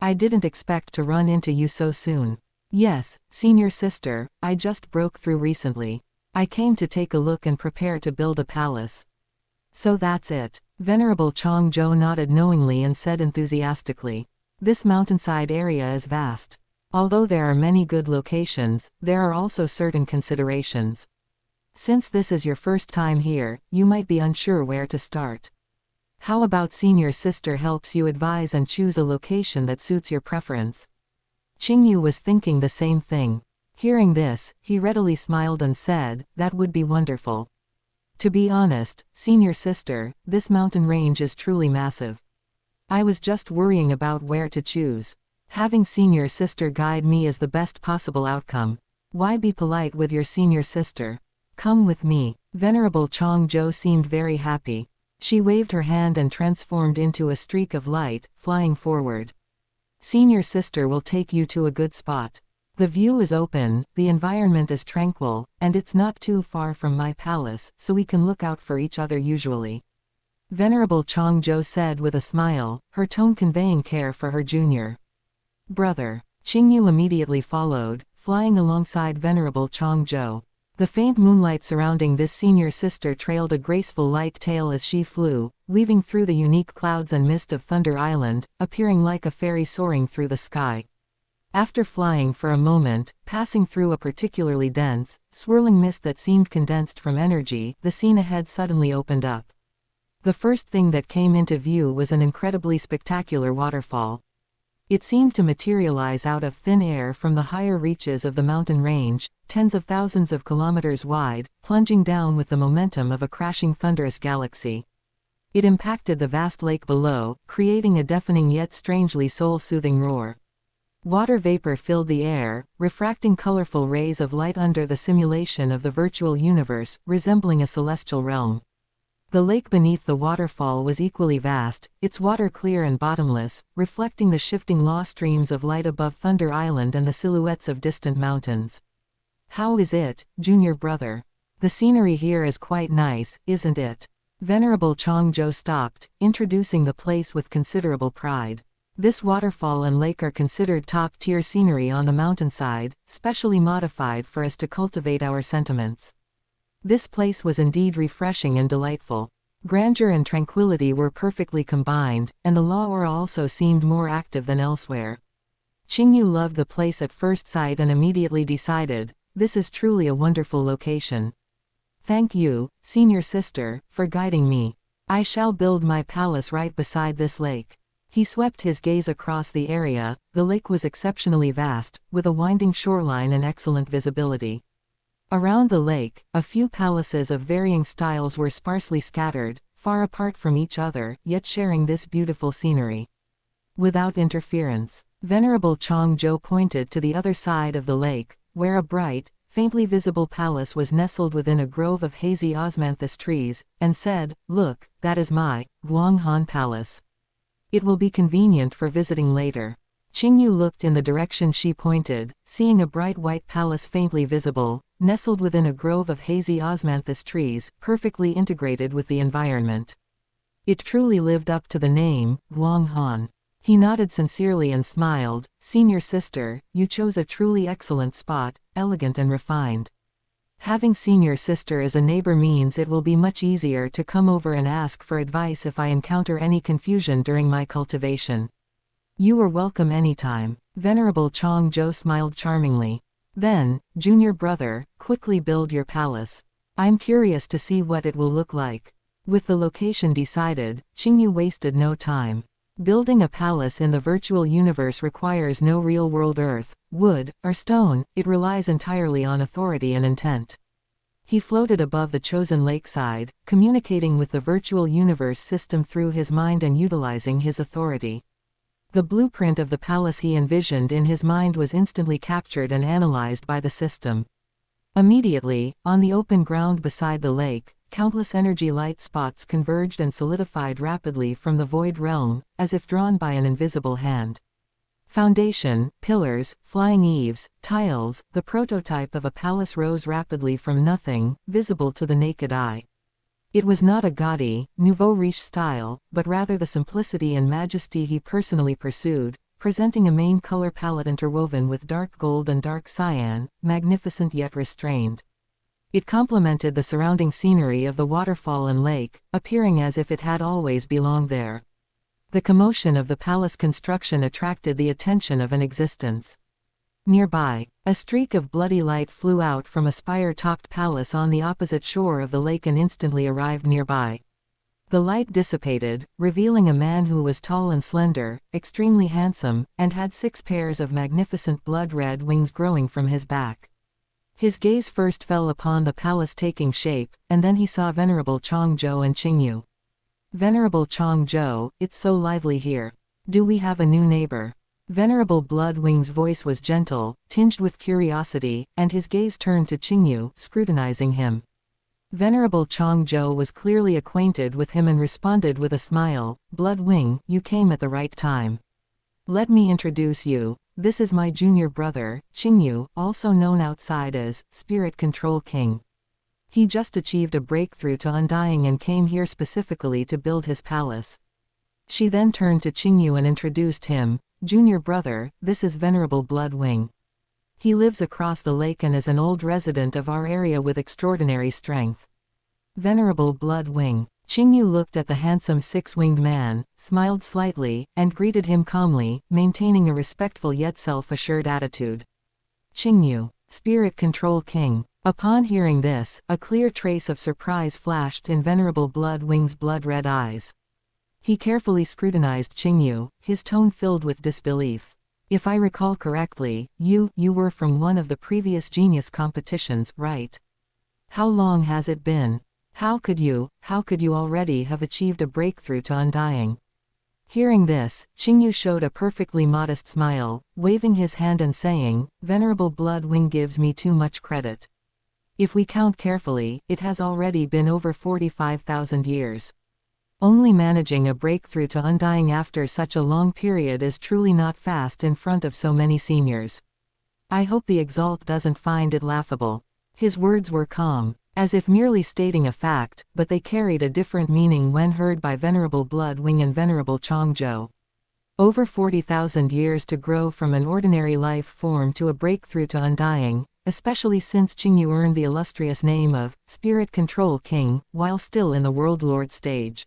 I didn't expect to run into you so soon." "Yes, senior sister, I just broke through recently. I came to take a look and prepare to build a palace." "So that's it." Venerable Changzhou nodded knowingly and said enthusiastically, "This mountainside area is vast. Although there are many good locations, there are also certain considerations. Since this is your first time here, you might be unsure where to start. How about senior sister helps you advise and choose a location that suits your preference?" Qingyu was thinking the same thing. Hearing this, he readily smiled and said, "That would be wonderful." To be honest, senior sister, this mountain range is truly massive. I was just worrying about where to choose. Having senior sister guide me is the best possible outcome. Why be polite with your senior sister? Come with me. Venerable Qingyu seemed very happy. She waved her hand and transformed into a streak of light, flying forward. Senior sister will take you to a good spot. The view is open, the environment is tranquil, and it's not too far from my palace, so we can look out for each other usually. Venerable Qingyu said with a smile, her tone conveying care for her junior brother. Qingyu immediately followed, flying alongside Venerable Qingyu. The faint moonlight surrounding this senior sister trailed a graceful light tail as she flew, weaving through the unique clouds and mist of Thunder Island, appearing like a fairy soaring through the sky. After flying for a moment, passing through a particularly dense, swirling mist that seemed condensed from energy, the scene ahead suddenly opened up. The first thing that came into view was an incredibly spectacular waterfall. It seemed to materialize out of thin air from the higher reaches of the mountain range, tens of thousands of kilometers wide, plunging down with the momentum of a crashing thunderous galaxy. It impacted the vast lake below, creating a deafening yet strangely soul-soothing roar. Water vapor filled the air, refracting colorful rays of light under the simulation of the virtual universe, resembling a celestial realm. The lake beneath the waterfall was equally vast, its water clear and bottomless, reflecting the shifting law streams of light above Thunder Island and the silhouettes of distant mountains. How is it, junior brother? The scenery here is quite nice, isn't it? Venerable Qingyu stopped, introducing the place with considerable pride. This waterfall and lake are considered top-tier scenery on the mountainside, specially modified for us to cultivate our sentiments. This place was indeed refreshing and delightful. Grandeur and tranquility were perfectly combined, and the law aura also seemed more active than elsewhere. Qingyu loved the place at first sight and immediately decided, this is truly a wonderful location. Thank you, senior sister, for guiding me. I shall build my palace right beside this lake. He swept his gaze across the area. The lake was exceptionally vast, with a winding shoreline and excellent visibility. Around the lake, a few palaces of varying styles were sparsely scattered, far apart from each other, yet sharing this beautiful scenery. Without interference, Venerable Qingyu pointed to the other side of the lake, where a bright, faintly visible palace was nestled within a grove of hazy osmanthus trees, and said, "Look, that is my Guanghan Palace. It will be convenient for visiting later." Qingyu looked in the direction she pointed, seeing a bright white palace faintly visible, nestled within a grove of hazy osmanthus trees, perfectly integrated with the environment. It truly lived up to the name, Guanghan. He nodded sincerely and smiled, "Senior sister, you chose a truly excellent spot, elegant and refined. Having senior sister as a neighbor means it will be much easier to come over and ask for advice if I encounter any confusion during my cultivation. You are welcome anytime." Venerable Qingyu smiled charmingly. Then, junior brother, quickly build your palace. I'm curious to see what it will look like. With the location decided, Qingyu wasted no time. Building a palace in the virtual universe requires no real-world earth, wood, or stone, it relies entirely on authority and intent. He floated above the chosen lakeside, communicating with the virtual universe system through his mind and utilizing his authority. The blueprint of the palace he envisioned in his mind was instantly captured and analyzed by the system. Immediately, on the open ground beside the lake, countless energy light spots converged and solidified rapidly from the void realm, as if drawn by an invisible hand. Foundation, pillars, flying eaves, tiles, the prototype of a palace rose rapidly from nothing, visible to the naked eye. It was not a gaudy, nouveau riche style, but rather the simplicity and majesty he personally pursued, presenting a main color palette interwoven with dark gold and dark cyan, magnificent yet restrained. It complemented the surrounding scenery of the waterfall and lake, appearing as if it had always belonged there. The commotion of the palace construction attracted the attention of an existence. Nearby, a streak of bloody light flew out from a spire-topped palace on the opposite shore of the lake and instantly arrived nearby. The light dissipated, revealing a man who was tall and slender, extremely handsome, and had 6 pairs of magnificent blood-red wings growing from his back. His gaze first fell upon the palace taking shape, and then he saw Venerable Qingyu and Qingyu. Venerable Qingyu, it's so lively here. Do we have a new neighbor? Venerable Bloodwing's voice was gentle, tinged with curiosity, and his gaze turned to Qingyu, scrutinizing him. Venerable Qingyu was clearly acquainted with him and responded with a smile, Bloodwing, you came at the right time. Let me introduce you, this is my junior brother, Qingyu, also known outside as Spirit Control King. He just achieved a breakthrough to Undying and came here specifically to build his palace. She then turned to Qingyu and introduced him, Junior brother, this is Venerable Bloodwing. He lives across the lake and is an old resident of our area with extraordinary strength. Venerable Bloodwing. Qingyu looked at the handsome six-winged man, smiled slightly, and greeted him calmly, maintaining a respectful yet self-assured attitude. Qingyu. Spirit Control King. Upon hearing this, a clear trace of surprise flashed in Venerable Bloodwing's blood-red eyes. He carefully scrutinized Qingyu, his tone filled with disbelief. If I recall correctly, you were from one of the previous genius competitions, right? How long has it been? How could you already have achieved a breakthrough to Undying? Hearing this, Qingyu showed a perfectly modest smile, waving his hand and saying, Venerable Bloodwing gives me too much credit. If we count carefully, it has already been over 45,000 years. Only managing a breakthrough to Undying after such a long period is truly not fast in front of so many seniors. I hope the Exalt doesn't find it laughable. His words were calm, as if merely stating a fact, but they carried a different meaning when heard by Venerable Bloodwing and Venerable Qingyu. Over 40,000 years to grow from an ordinary life form to a breakthrough to Undying, especially since Qingyu earned the illustrious name of Spirit Control King, while still in the World Lord stage.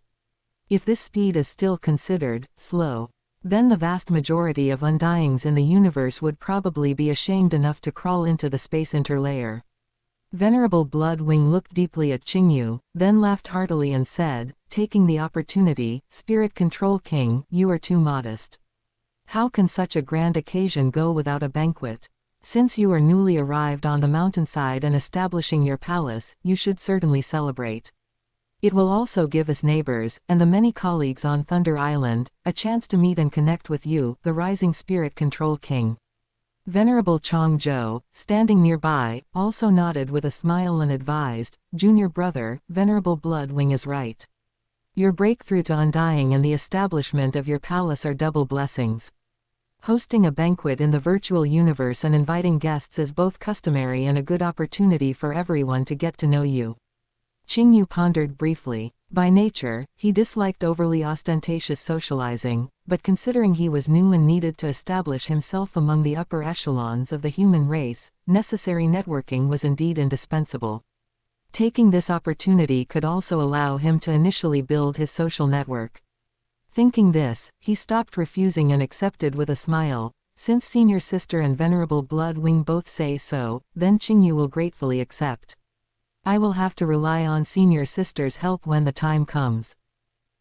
If this speed is still considered slow, then the vast majority of Undyings in the universe would probably be ashamed enough to crawl into the space interlayer. Venerable Bloodwing looked deeply at Qingyu, then laughed heartily and said, taking the opportunity, Spirit Control King, you are too modest. How can such a grand occasion go without a banquet? Since you are newly arrived on the mountainside and establishing your palace, you should certainly celebrate. It will also give us neighbors, and the many colleagues on Thunder Island, a chance to meet and connect with you, the rising Spirit Control King. Venerable Qingyu, standing nearby, also nodded with a smile and advised, Junior brother, Venerable Bloodwing is right. Your breakthrough to Undying and the establishment of your palace are double blessings. Hosting a banquet in the virtual universe and inviting guests is both customary and a good opportunity for everyone to get to know you. Qingyu pondered briefly. By nature, he disliked overly ostentatious socializing, but considering he was new and needed to establish himself among the upper echelons of the human race, necessary networking was indeed indispensable. Taking this opportunity could also allow him to initially build his social network. Thinking this, he stopped refusing and accepted with a smile, since Senior Sister and Venerable Bloodwing both say so, then Qingyu will gratefully accept. I will have to rely on Senior Sister's help when the time comes.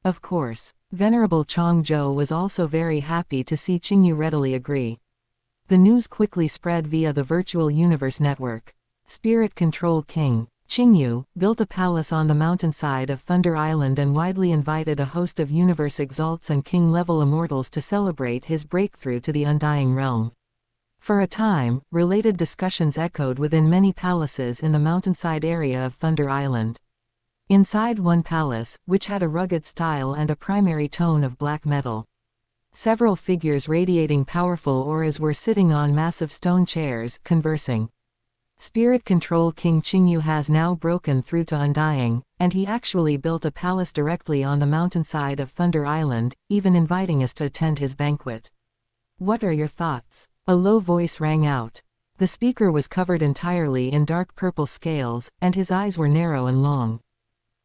Of course. Venerable Qingyu was also very happy to see Qingyu readily agree. The news quickly spread via the virtual universe network. Spirit Control King Qingyu built a palace on the mountainside of Thunder Island and widely invited a host of universe exalts and king-level immortals to celebrate his breakthrough to the Undying realm. For a time, related discussions echoed within many palaces in the mountainside area of Thunder Island. Inside one palace, which had a rugged style and a primary tone of black metal, several figures radiating powerful auras were sitting on massive stone chairs, conversing. Spirit Control King Qingyu has now broken through to Undying, and he actually built a palace directly on the mountainside of Thunder Island, even inviting us to attend his banquet. What are your thoughts? A low voice rang out. The speaker was covered entirely in dark purple scales, and his eyes were narrow and long.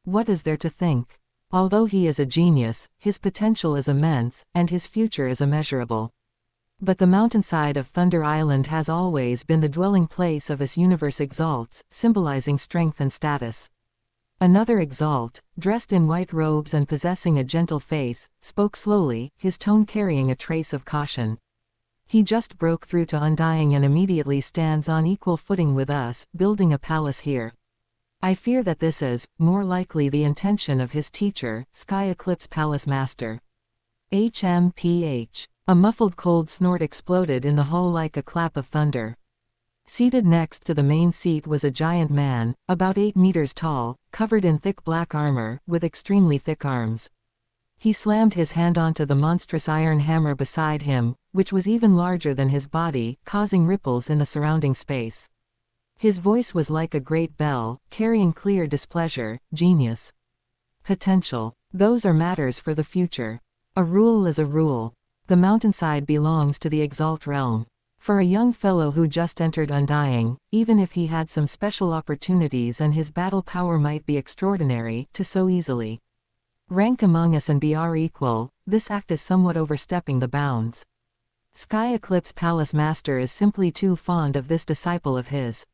What is there to think? Although he is a genius, his potential is immense, and his future is immeasurable. But the mountainside of Thunder Island has always been the dwelling place of us universe exalts, symbolizing strength and status. Another exalt, dressed in white robes and possessing a gentle face, spoke slowly, his tone carrying a trace of caution. He just broke through to Undying and immediately stands on equal footing with us, building a palace here. I fear that this is, more likely the intention of his teacher, Sky Eclipse Palace Master. HMPH. A muffled cold snort exploded in the hall like a clap of thunder. Seated next to the main seat was a giant man, about 8 meters tall, covered in thick black armor, with extremely thick arms. He slammed his hand onto the monstrous iron hammer beside him, which was even larger than his body, causing ripples in the surrounding space. His voice was like a great bell, carrying clear displeasure, genius. Potential. Those are matters for the future. A rule is a rule. The mountainside belongs to the Exalt realm. For a young fellow who just entered Undying, even if he had some special opportunities and his battle power might be extraordinary, to so easily rank among us and be our equal, this act is somewhat overstepping the bounds. Sky Eclipse Palace Master is simply too fond of this disciple of his.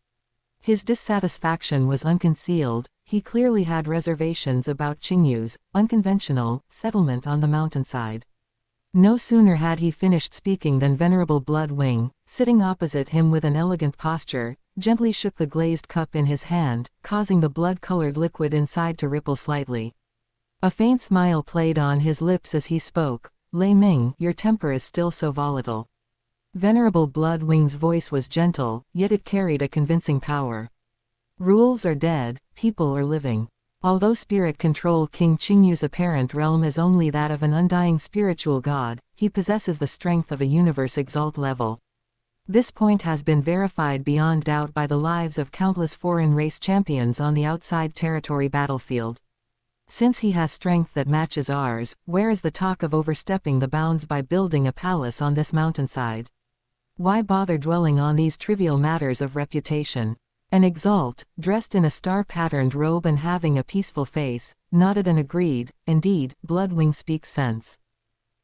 His dissatisfaction was unconcealed. He clearly had reservations about Qingyu's unconventional settlement on the mountainside. No sooner had he finished speaking than Venerable Bloodwing, sitting opposite him with an elegant posture, gently shook the glazed cup in his hand, causing the blood-colored liquid inside to ripple slightly. A faint smile played on his lips as he spoke. Lei Ming, your temper is still so volatile. Venerable Bloodwing's voice was gentle, yet it carried a convincing power. Rules are dead, people are living. Although spirit control King Qingyu's apparent realm is only that of an undying spiritual god, he possesses the strength of a universe exalt level. This point has been verified beyond doubt by the lives of countless foreign race champions on the outside territory battlefield. Since he has strength that matches ours, where is the talk of overstepping the bounds by building a palace on this mountainside? Why bother dwelling on these trivial matters of reputation? An Exalt, dressed in a star-patterned robe and having a peaceful face, nodded and agreed. Indeed, Bloodwing speaks sense.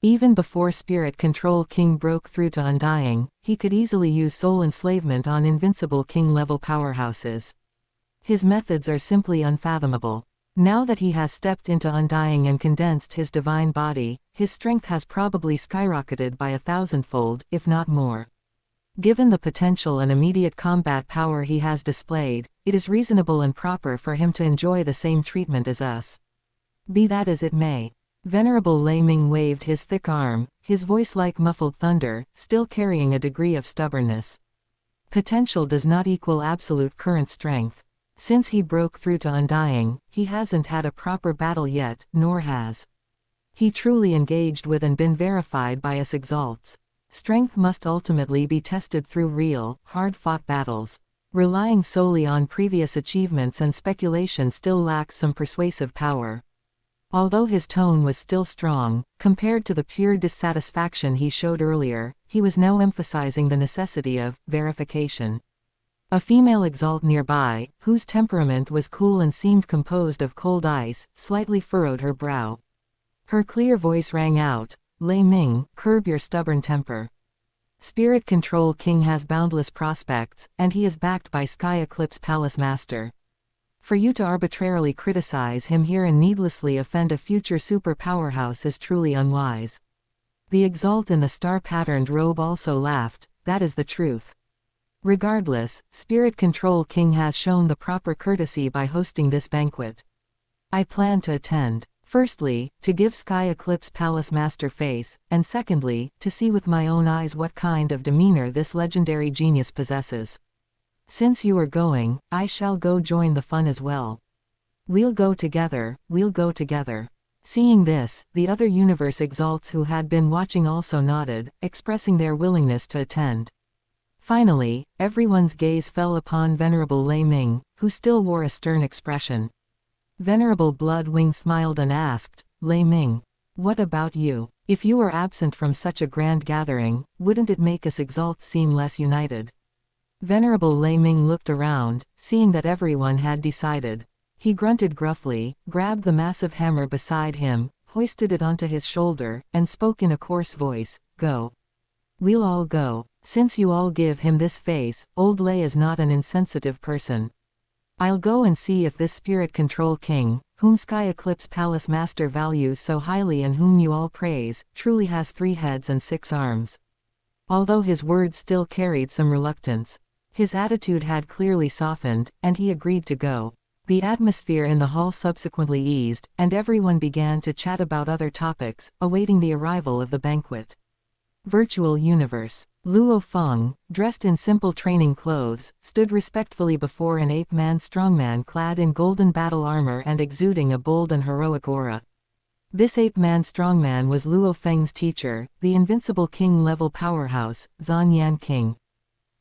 Even before Spirit Control King broke through to Undying, he could easily use soul enslavement on invincible king-level powerhouses. His methods are simply unfathomable. Now that he has stepped into Undying and condensed his divine body, his strength has probably skyrocketed by 1,000-fold, if not more. Given the potential and immediate combat power he has displayed, it is reasonable and proper for him to enjoy the same treatment as us. Be that as it may. Venerable Lei Ming waved his thick arm, his voice like muffled thunder, still carrying a degree of stubbornness. Potential does not equal absolute current strength. Since he broke through to Undying, he hasn't had a proper battle yet, nor has he truly engaged with and been verified by us Exalts. Strength must ultimately be tested through real, hard-fought battles. Relying solely on previous achievements and speculation still lacks some persuasive power. Although his tone was still strong, compared to the pure dissatisfaction he showed earlier, he was now emphasizing the necessity of verification. A female Exalt nearby, whose temperament was cool and seemed composed of cold ice, slightly furrowed her brow. Her clear voice rang out, Lei Ming, curb your stubborn temper. Spirit Control King has boundless prospects, and he is backed by Sky Eclipse Palace Master. For you to arbitrarily criticize him here and needlessly offend a future super powerhouse is truly unwise. The Exalt in the star-patterned robe also laughed. That is the truth. Regardless, Spirit Control King has shown the proper courtesy by hosting this banquet. I plan to attend. Firstly, to give Sky Eclipse Palace Master face, and secondly, to see with my own eyes what kind of demeanor this legendary genius possesses. Since you are going, I shall go join the fun as well. We'll go together, we'll go together. Seeing this, the other universe Exalts who had been watching also nodded, expressing their willingness to attend. Finally, everyone's gaze fell upon Venerable Lei Ming, who still wore a stern expression. Venerable Bloodwing smiled and asked, Lei Ming, what about you? If you were absent from such a grand gathering, wouldn't it make us Exalts seem less united? Venerable Lei Ming looked around, seeing that everyone had decided. He grunted gruffly, grabbed the massive hammer beside him, hoisted it onto his shoulder, and spoke in a coarse voice, Go. We'll all go. Since you all give him this face, old Lei is not an insensitive person. I'll go and see if this Spirit Control King, whom Sky Eclipse Palace Master values so highly and whom you all praise, truly has 3 heads and 6 arms. although his words still carried some reluctance. His attitude had clearly softened, and he agreed to go. The atmosphere in the hall subsequently eased, and everyone began to chat about other topics, awaiting the arrival of the banquet. Virtual Universe. Luo Feng, dressed in simple training clothes, stood respectfully before an ape-man strongman clad in golden battle armor and exuding a bold and heroic aura. This ape-man strongman was Luo Feng's teacher, the invincible king-level powerhouse, Zhan Yan King.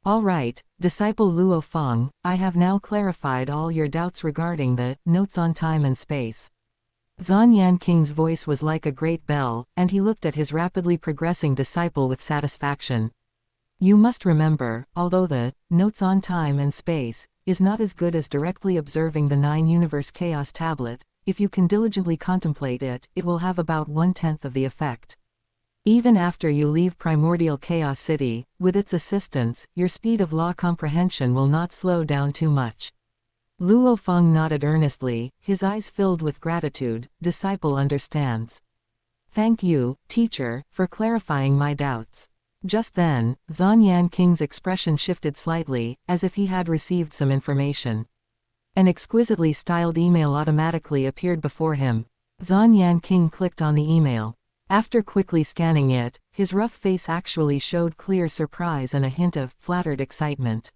All right, disciple Luo Feng, I have now clarified all your doubts regarding the notes on time and space. Zhan Yan King's voice was like a great bell, and he looked at his rapidly progressing disciple with satisfaction. You must remember, although the notes on time and space is not as good as directly observing the 9-universe chaos tablet, if you can diligently contemplate it, it will have about 1/10 of the effect. Even after you leave Primordial Chaos City, with its assistance, your speed of law comprehension will not slow down too much. Luo Feng nodded earnestly, his eyes filled with gratitude. Disciple understands. Thank you, teacher, for clarifying my doubts. Just then, Zhan Yan King's expression shifted slightly, as if he had received some information. An exquisitely styled email automatically appeared before him. Zhan Yan King clicked on the email. After quickly scanning it, his rough face actually showed clear surprise and a hint of flattered excitement.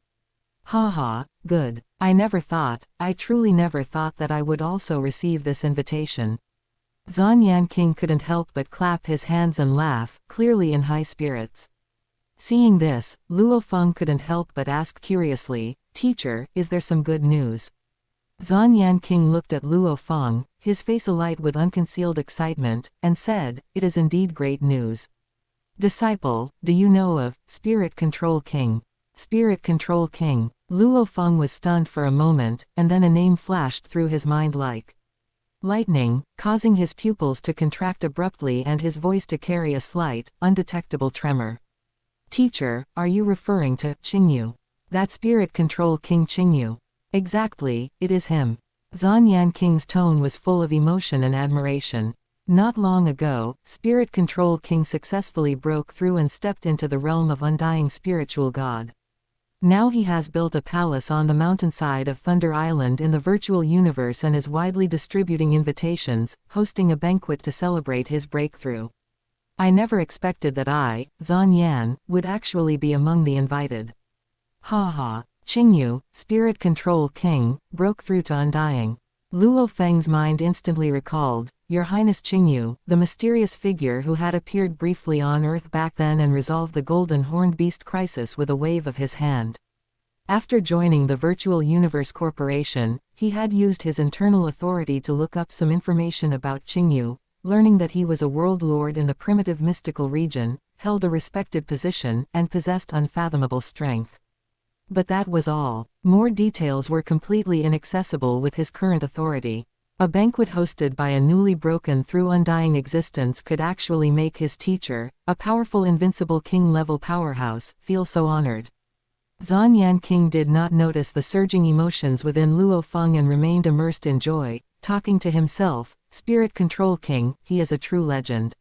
Haha, good. I truly never thought that I would also receive this invitation. Zhan Yan King couldn't help but clap his hands and laugh, clearly in high spirits. Seeing this, Luo Feng couldn't help but ask curiously, Teacher, is there some good news? Zhan Yan King looked at Luo Feng, his face alight with unconcealed excitement, and said, It is indeed great news. Disciple, do you know of Spirit Control King? Spirit Control King. Luo Feng was stunned for a moment, and then a name flashed through his mind like lightning, causing his pupils to contract abruptly and his voice to carry a slight, undetectable tremor. Teacher, are you referring to Qingyu? That Spirit Control King Qingyu? Exactly, it is him. Zhan Yan King's tone was full of emotion and admiration. Not long ago, Spirit Control King successfully broke through and stepped into the realm of undying spiritual god. Now he has built a palace on the mountainside of Thunder Island in the virtual universe and is widely distributing invitations, hosting a banquet to celebrate his breakthrough. I never expected that I, Zhan Yan, would actually be among the invited. Haha. Qingyu, Spirit Control King, broke through to undying. Luo Feng's mind instantly recalled, Your Highness Qingyu, the mysterious figure who had appeared briefly on Earth back then and resolved the Golden Horned Beast crisis with a wave of his hand. After joining the Virtual Universe Corporation, he had used his internal authority to look up some information about Qingyu, learning that he was a world lord in the primitive mystical region, held a respected position, and possessed unfathomable strength. But that was all. More details were completely inaccessible with his current authority. A banquet hosted by a newly broken through undying existence could actually make his teacher, a powerful invincible king-level powerhouse, feel so honored. Zhan Yan King did not notice the surging emotions within Luo Feng and remained immersed in joy, talking to himself, Spirit Control King, he is a true legend.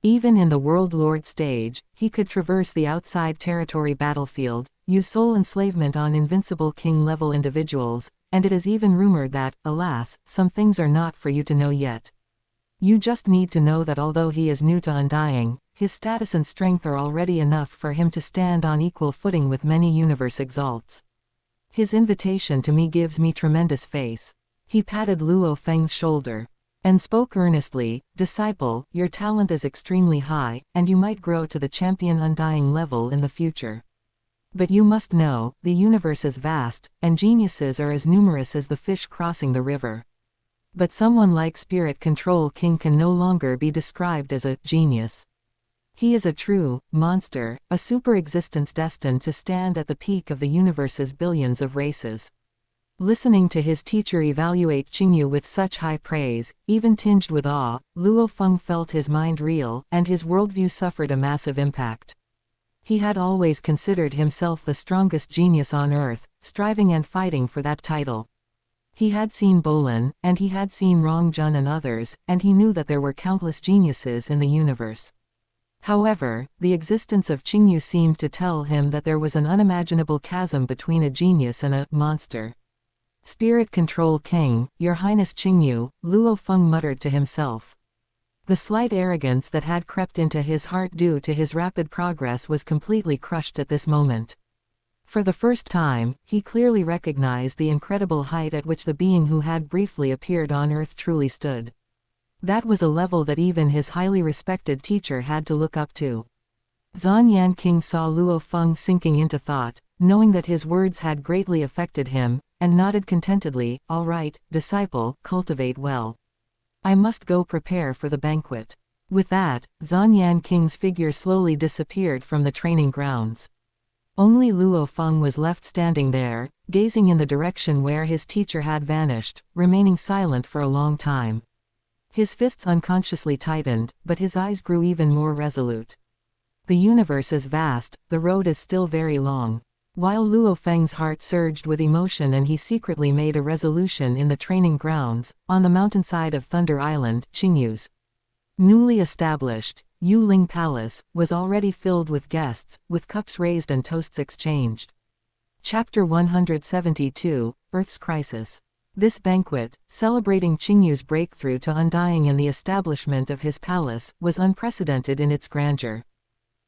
Even in the World Lord stage, he could traverse the outside territory battlefield, use soul enslavement on invincible king-level individuals, and it is even rumored that, alas, some things are not for you to know yet. You just need to know that although he is new to undying, his status and strength are already enough for him to stand on equal footing with many universe exalts. His invitation to me gives me tremendous faith. He patted Luo Feng's shoulder and spoke earnestly, Disciple, your talent is extremely high, and you might grow to the champion undying level in the future. But you must know, the universe is vast, and geniuses are as numerous as the fish crossing the river. But someone like Spirit Control King can no longer be described as a genius. He is a true monster, a super existence destined to stand at the peak of the universe's billions of races. Listening to his teacher evaluate Qingyu with such high praise, even tinged with awe, Luo Feng felt his mind reel, and his worldview suffered a massive impact. He had always considered himself the strongest genius on Earth, striving and fighting for that title. He had seen Bolin, and he had seen Rongjun and others, and he knew that there were countless geniuses in the universe. However, the existence of Qingyu seemed to tell him that there was an unimaginable chasm between a genius and a monster. Spirit Control King, Your Highness Qingyu, Luo Feng muttered to himself. The slight arrogance that had crept into his heart due to his rapid progress was completely crushed at this moment. For the first time, he clearly recognized the incredible height at which the being who had briefly appeared on Earth truly stood. That was a level that even his highly respected teacher had to look up to. Zan Yan King saw Luo Feng sinking into thought, knowing that his words had greatly affected him, and nodded contentedly. All right, disciple, cultivate well. I must go prepare for the banquet. With that, Zan Yan King's figure slowly disappeared from the training grounds. Only Luo Feng was left standing there, gazing in the direction where his teacher had vanished, remaining silent for a long time. His fists unconsciously tightened, but his eyes grew even more resolute. The universe is vast, the road is still very long. While Luo Feng's heart surged with emotion and he secretly made a resolution in the training grounds, on the mountainside of Thunder Island, Qingyu's newly established Yuling Palace was already filled with guests, with cups raised and toasts exchanged. Chapter 172, Earth's Crisis. This banquet, celebrating Qingyu's breakthrough to undying and the establishment of his palace, was unprecedented in its grandeur.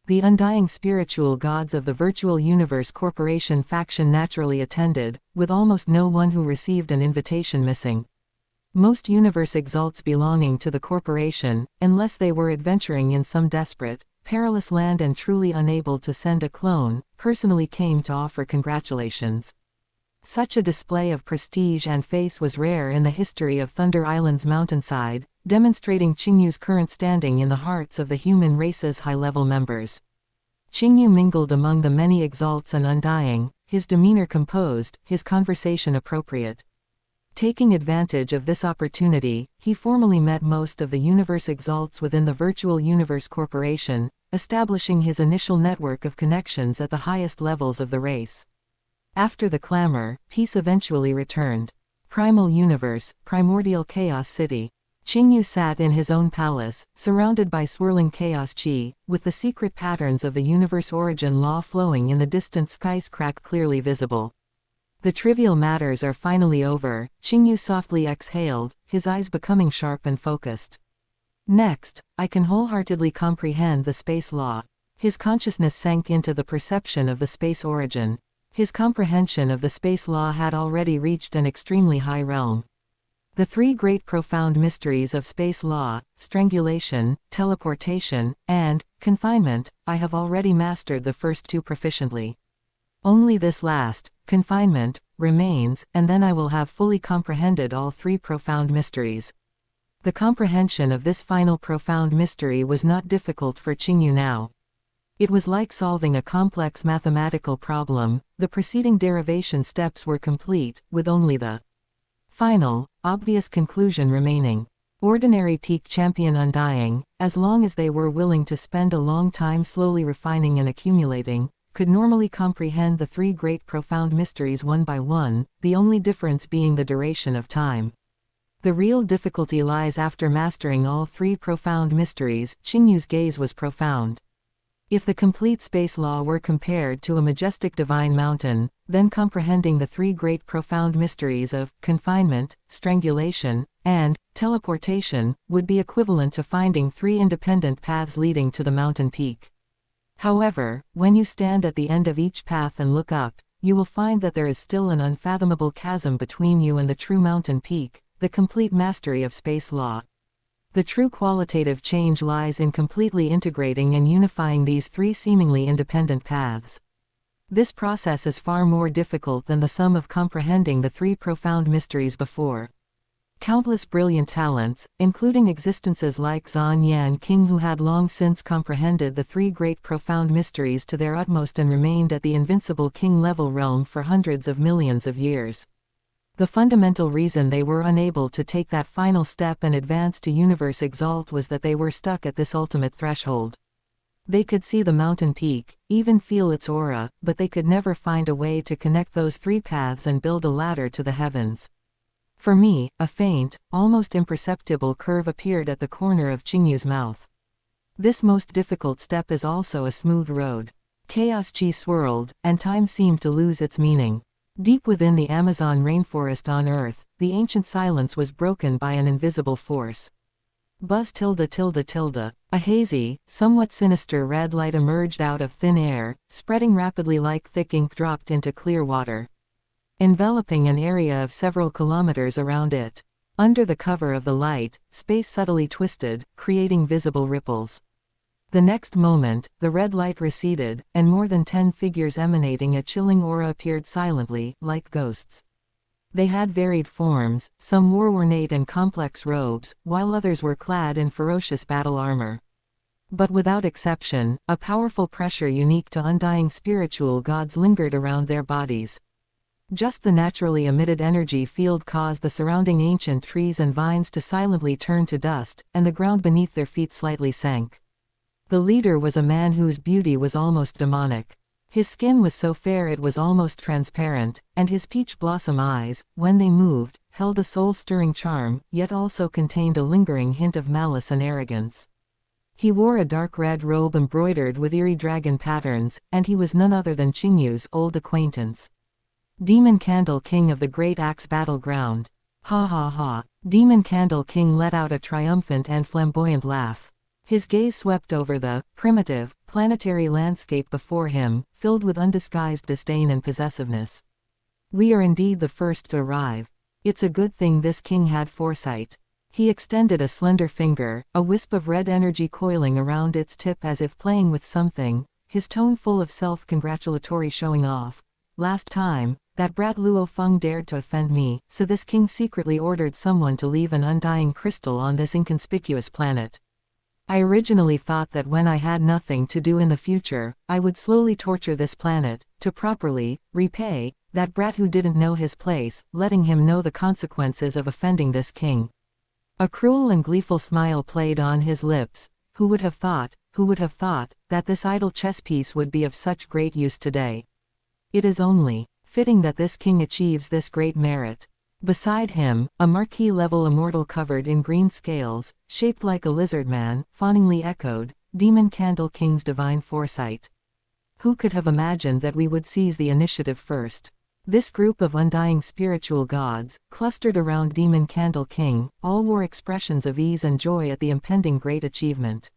The undying spiritual gods of the Virtual Universe Corporation faction naturally attended, with almost no one who received an invitation missing. Most universe exalts belonging to the corporation, unless they were adventuring in some desperate, perilous land and truly unable to send a clone, personally came to offer congratulations. Such a display of prestige and face was rare in the history of Thunder Island's mountainside, demonstrating Qingyu's current standing in the hearts of the human race's high-level members. Qingyu mingled among the many exalts and undying, his demeanor composed, his conversation appropriate. Taking advantage of this opportunity, he formally met most of the universe exalts within the Virtual Universe Corporation, establishing his initial network of connections at the highest levels of the race. After the clamor, peace eventually returned. Primal Universe, Primordial Chaos City. Qingyu sat in his own palace, surrounded by swirling chaos chi, with the secret patterns of the universe origin law flowing in the distant skies crack clearly visible. The trivial matters are finally over, Qingyu softly exhaled, his eyes becoming sharp and focused. Next, I can wholeheartedly comprehend the space law. His consciousness sank into the perception of the space origin. His comprehension of the space law had already reached an extremely high realm. The three great profound mysteries of space law, strangulation, teleportation, and confinement, I have already mastered the first two proficiently. Only this last, confinement, remains, and then I will have fully comprehended all three profound mysteries. The comprehension of this final profound mystery was not difficult for Qingyu now. It was like solving a complex mathematical problem. The preceding derivation steps were complete, with only the final, obvious conclusion remaining. Ordinary peak champion undying, as long as they were willing to spend a long time slowly refining and accumulating, could normally comprehend the three great profound mysteries one by one, the only difference being the duration of time. The real difficulty lies after mastering all three profound mysteries. Qingyu's gaze was profound. If the complete space law were compared to a majestic divine mountain, then comprehending the three great profound mysteries of confinement, strangulation, and teleportation would be equivalent to finding three independent paths leading to the mountain peak. However, when you stand at the end of each path and look up, you will find that there is still an unfathomable chasm between you and the true mountain peak, the complete mastery of space law. The true qualitative change lies in completely integrating and unifying these three seemingly independent paths. This process is far more difficult than the sum of comprehending the three profound mysteries before. Countless brilliant talents, including existences like Zan Yan King who had long since comprehended the three great profound mysteries to their utmost and remained at the invincible king-level realm for hundreds of millions of years. The fundamental reason they were unable to take that final step and advance to Universe Exalt was that they were stuck at this ultimate threshold. They could see the mountain peak, even feel its aura, but they could never find a way to connect those three paths and build a ladder to the heavens. For me, a faint, almost imperceptible curve appeared at the corner of Qingyu's mouth. This most difficult step is also a smooth road. Chaos chi swirled, and time seemed to lose its meaning. Deep within the Amazon rainforest on Earth, the ancient silence was broken by an invisible force. Buzz tilde tilde tilde. A hazy, somewhat sinister red light emerged out of thin air, spreading rapidly like thick ink dropped into clear water, enveloping an area of several kilometers around it. Under the cover of the light, space subtly twisted, creating visible ripples. The next moment, the red light receded, and more than 10 figures emanating a chilling aura appeared silently, like ghosts. They had varied forms, some wore ornate and complex robes, while others were clad in ferocious battle armor. But without exception, a powerful pressure unique to undying spiritual gods lingered around their bodies. Just the naturally emitted energy field caused the surrounding ancient trees and vines to silently turn to dust, and the ground beneath their feet slightly sank. The leader was a man whose beauty was almost demonic. His skin was so fair it was almost transparent, and his peach blossom eyes, when they moved, held a soul-stirring charm, yet also contained a lingering hint of malice and arrogance. He wore a dark red robe embroidered with eerie dragon patterns, and he was none other than Qingyu's old acquaintance. Demon Candle King of the Great Axe Battleground. Ha ha ha. Demon Candle King let out a triumphant and flamboyant laugh. His gaze swept over the primitive, planetary landscape before him, filled with undisguised disdain and possessiveness. We are indeed the first to arrive. It's a good thing this king had foresight. He extended a slender finger, a wisp of red energy coiling around its tip as if playing with something, his tone full of self-congratulatory showing off. Last time, that brat Luo Feng dared to offend me, so this king secretly ordered someone to leave an undying crystal on this inconspicuous planet. I originally thought that when I had nothing to do in the future, I would slowly torture this planet, to properly repay that brat who didn't know his place, letting him know the consequences of offending this king. A cruel and gleeful smile played on his lips. Who would have thought, that this idle chess piece would be of such great use today? It is only fitting that this king achieves this great merit. Beside him, a marquee-level immortal covered in green scales, shaped like a lizard man, fawningly echoed, Demon Candle King's divine foresight. Who could have imagined that we would seize the initiative first? This group of undying spiritual gods, clustered around Demon Candle King, all wore expressions of ease and joy at the impending great achievement.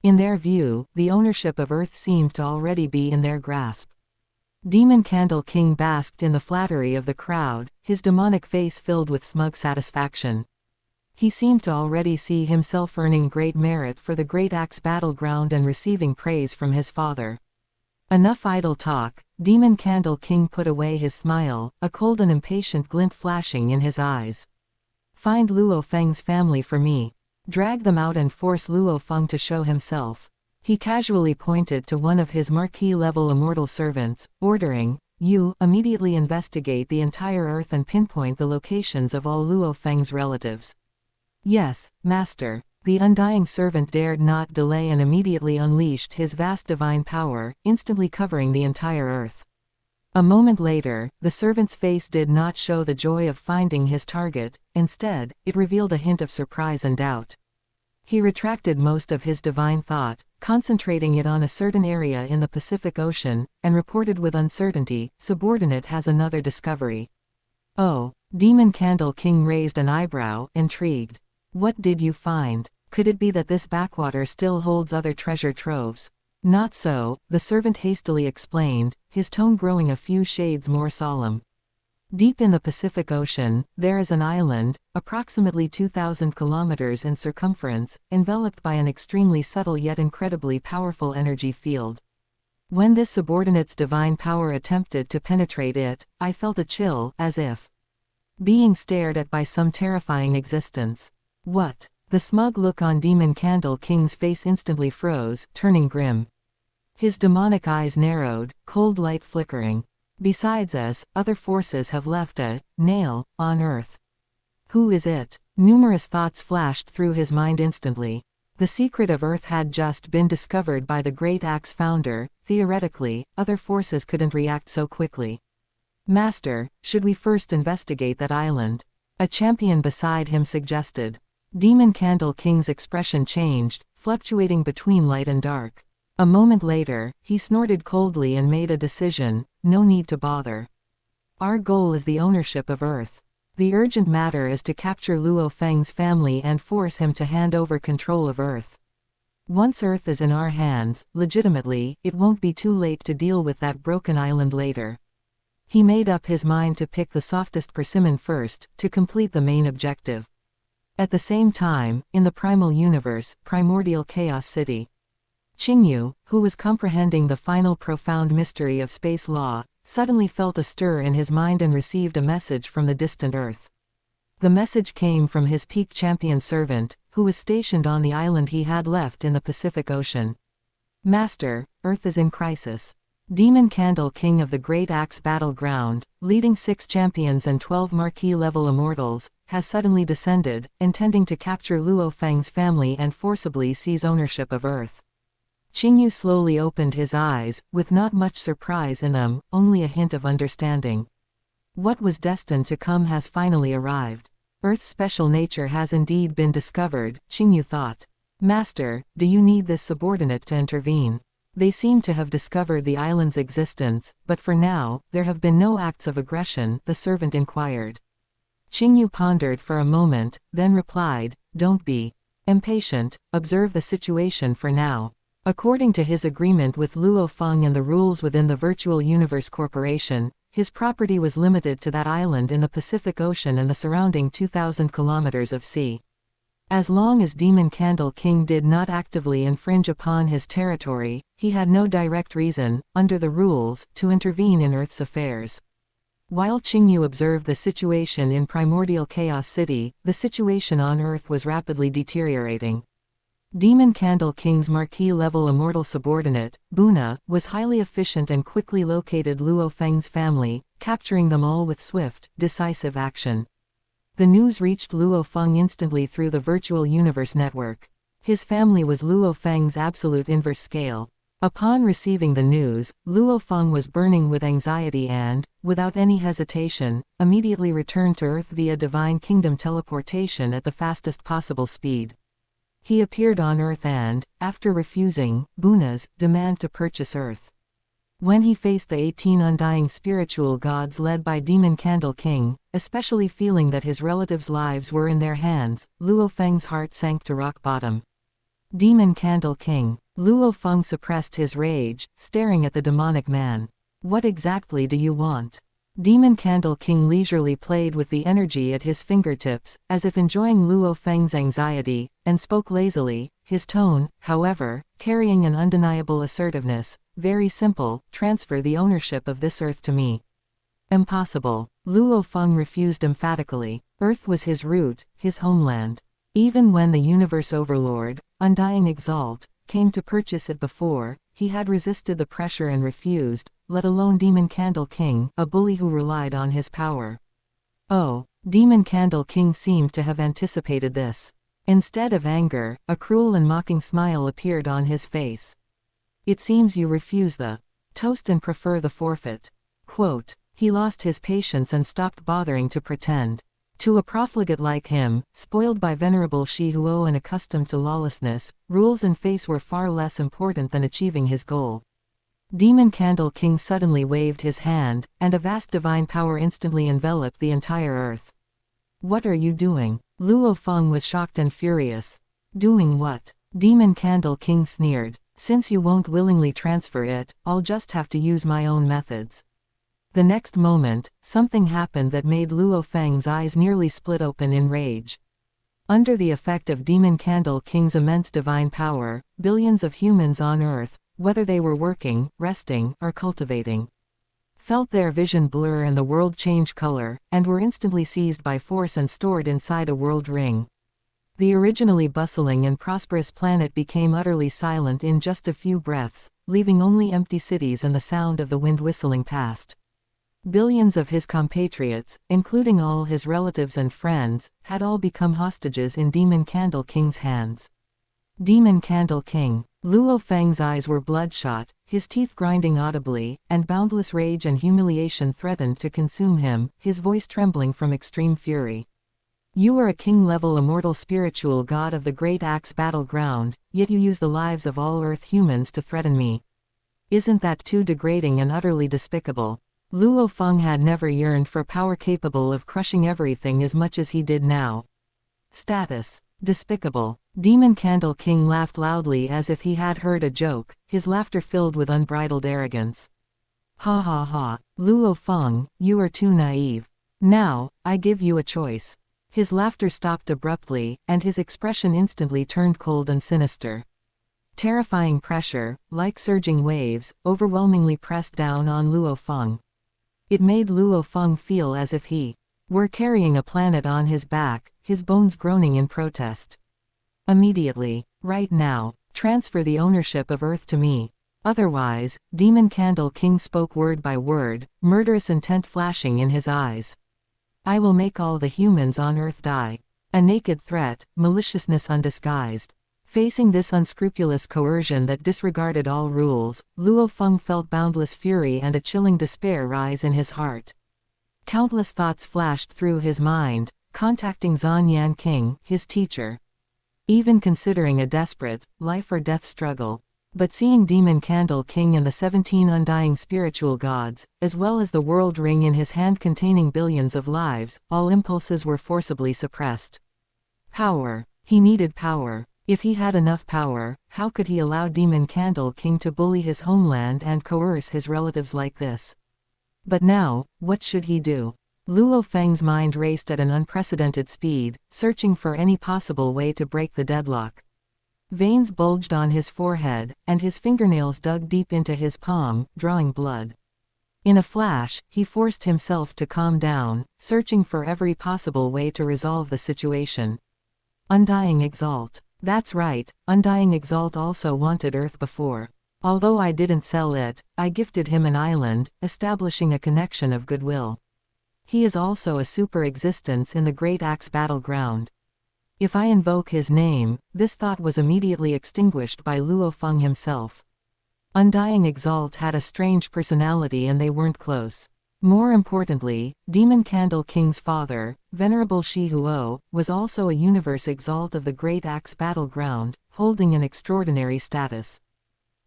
In their view, the ownership of Earth seemed to already be in their grasp. Demon Candle King basked in the flattery of the crowd, his demonic face filled with smug satisfaction. He seemed to already see himself earning great merit for the Great Axe Battleground and receiving praise from his father. Enough idle talk. Demon Candle King put away his smile, a cold and impatient glint flashing in his eyes. Find Luo Feng's family for me. Drag them out and force Luo Feng to show himself. He casually pointed to one of his marquee-level immortal servants, ordering, "You, immediately investigate the entire Earth and pinpoint the locations of all Luo Feng's relatives." "Yes, master." The undying servant dared not delay and immediately unleashed his vast divine power, instantly covering the entire Earth. A moment later, the servant's face did not show the joy of finding his target, instead, it revealed a hint of surprise and doubt. He retracted most of his divine thought, concentrating it on a certain area in the Pacific Ocean, and reported with uncertainty, "Subordinate has another discovery." "Oh." Demon Candle King raised an eyebrow, intrigued. "What did you find? Could it be that this backwater still holds other treasure troves?" "Not so," the servant hastily explained, his tone growing a few shades more solemn. "Deep in the Pacific Ocean, there is an island, approximately 2,000 kilometers in circumference, enveloped by an extremely subtle yet incredibly powerful energy field. When this subordinate's divine power attempted to penetrate it, I felt a chill, as if being stared at by some terrifying existence." "What?" The smug look on Demon Candle King's face instantly froze, turning grim. His demonic eyes narrowed, cold light flickering. "Besides us, other forces have left a nail on Earth." "Who is it?" Numerous thoughts flashed through his mind instantly. The secret of Earth had just been discovered by the Great Axe founder. Theoretically, other forces couldn't react so quickly. "Master, should we first investigate that island?" A champion beside him suggested. Demon Candle King's expression changed, fluctuating between light and dark. A moment later, he snorted coldly and made a decision: no need to bother. Our goal is the ownership of Earth. The urgent matter is to capture Luo Feng's family and force him to hand over control of Earth. Once Earth is in our hands, legitimately, it won't be too late to deal with that broken island later. He made up his mind to pick the softest persimmon first, to complete the main objective. At the same time, in the primal universe, primordial chaos city, Qingyu, who was comprehending the final profound mystery of space law, suddenly felt a stir in his mind and received a message from the distant Earth. The message came from his peak champion servant, who was stationed on the island he had left in the Pacific Ocean. Master, Earth is in crisis. Demon Candle King of the Great Axe Battleground, leading 6 champions and 12 marquee-level immortals, has suddenly descended, intending to capture Luo Feng's family and forcibly seize ownership of Earth. Qingyu slowly opened his eyes, with not much surprise in them, only a hint of understanding. What was destined to come has finally arrived. Earth's special nature has indeed been discovered, Qingyu thought. Master, do you need this subordinate to intervene? They seem to have discovered the island's existence, but for now, there have been no acts of aggression, the servant inquired. Qingyu pondered for a moment, then replied, don't be impatient, observe the situation for now. According to his agreement with Luo Feng and the rules within the Virtual Universe Corporation, his property was limited to that island in the Pacific Ocean and the surrounding 2,000 kilometers of sea. As long as Demon Candle King did not actively infringe upon his territory, he had no direct reason, under the rules, to intervene in Earth's affairs. While Qingyu observed the situation in Primordial Chaos City, the situation on Earth was rapidly deteriorating. Demon Candle King's marquee-level immortal subordinate, Buna, was highly efficient and quickly located Luo Feng's family, capturing them all with swift, decisive action. The news reached Luo Feng instantly through the Virtual Universe network. His family was Luo Feng's absolute inverse scale. Upon receiving the news, Luo Feng was burning with anxiety and, without any hesitation, immediately returned to Earth via Divine Kingdom teleportation at the fastest possible speed. He appeared on Earth and, after refusing Buna's demand to purchase Earth, when he faced the 18 undying spiritual gods led by Demon Candle King, especially feeling that his relatives' lives were in their hands, Luo Feng's heart sank to rock bottom. Demon Candle King. Luo Feng suppressed his rage, staring at the demonic man. What exactly do you want? Demon Candle King leisurely played with the energy at his fingertips, as if enjoying Luo Feng's anxiety, and spoke lazily, his tone, however, carrying an undeniable assertiveness. Very simple, transfer the ownership of this Earth to me. Impossible. Luo Feng refused emphatically. Earth was his root, his homeland. Even when the Universe Overlord, Undying Exalt, came to purchase it before, he had resisted the pressure and refused, let alone Demon Candle King, a bully who relied on his power. Oh, Demon Candle King seemed to have anticipated this. Instead of anger, a cruel and mocking smile appeared on his face. It seems you refuse the toast and prefer the forfeit. Quote, he lost his patience and stopped bothering to pretend. To a profligate like him, spoiled by venerable Shihuo and accustomed to lawlessness, rules and face were far less important than achieving his goal. Demon Candle King suddenly waved his hand, and a vast divine power instantly enveloped the entire Earth. What are you doing? Luo Feng was shocked and furious. Doing what? Demon Candle King sneered. Since you won't willingly transfer it, I'll just have to use my own methods. The next moment, something happened that made Luo Feng's eyes nearly split open in rage. Under the effect of Demon Candle King's immense divine power, billions of humans on Earth, whether they were working, resting, or cultivating, felt their vision blur and the world change color, and were instantly seized by force and stored inside a world ring. The originally bustling and prosperous planet became utterly silent in just a few breaths, leaving only empty cities and the sound of the wind whistling past. Billions of his compatriots, including all his relatives and friends, had all become hostages in Demon Candle King's hands. Demon Candle King. Luo Feng's eyes were bloodshot, his teeth grinding audibly, and boundless rage and humiliation threatened to consume him, his voice trembling from extreme fury. You are a king-level immortal spiritual god of the Great Axe battleground, yet you use the lives of all Earth humans to threaten me. Isn't that too degrading and utterly despicable? Luo Feng had never yearned for power capable of crushing everything as much as he did now. Status. Despicable. Demon Candle King laughed loudly as if he had heard a joke, his laughter filled with unbridled arrogance. Ha ha ha. Luo Feng, you are too naive. Now, I give you a choice. His laughter stopped abruptly, and his expression instantly turned cold and sinister. Terrifying pressure, like surging waves, overwhelmingly pressed down on Luo Feng. It made Luo Feng feel as if he were carrying a planet on his back, his bones groaning in protest. Immediately, right now, transfer the ownership of Earth to me. Otherwise, Demon Candle King spoke word by word, murderous intent flashing in his eyes. I will make all the humans on Earth die. A naked threat, maliciousness undisguised. Facing this unscrupulous coercion that disregarded all rules, Luo Feng felt boundless fury and a chilling despair rise in his heart. Countless thoughts flashed through his mind, contacting Zanyan King, his teacher. Even considering a desperate, life-or-death struggle. But seeing Demon Candle King and the 17 undying spiritual gods, as well as the world ring in his hand containing billions of lives, all impulses were forcibly suppressed. Power. He needed power. If he had enough power, how could he allow Demon Candle King to bully his homeland and coerce his relatives like this? But now, what should he do? Luo Feng's mind raced at an unprecedented speed, searching for any possible way to break the deadlock. Veins bulged on his forehead, and his fingernails dug deep into his palm, drawing blood. In a flash, he forced himself to calm down, searching for every possible way to resolve the situation. Undying Exalt. That's right, Undying Exalt also wanted Earth before. Although I didn't sell it, I gifted him an island, establishing a connection of goodwill. He is also a super existence in the Great Axe battleground. If I invoke his name, this thought was immediately extinguished by Luo Feng himself. Undying Exalt had a strange personality and they weren't close. More importantly, Demon Candle King's father, Venerable Shi Huo, was also a universe Exalt of the Great Axe battleground, holding an extraordinary status.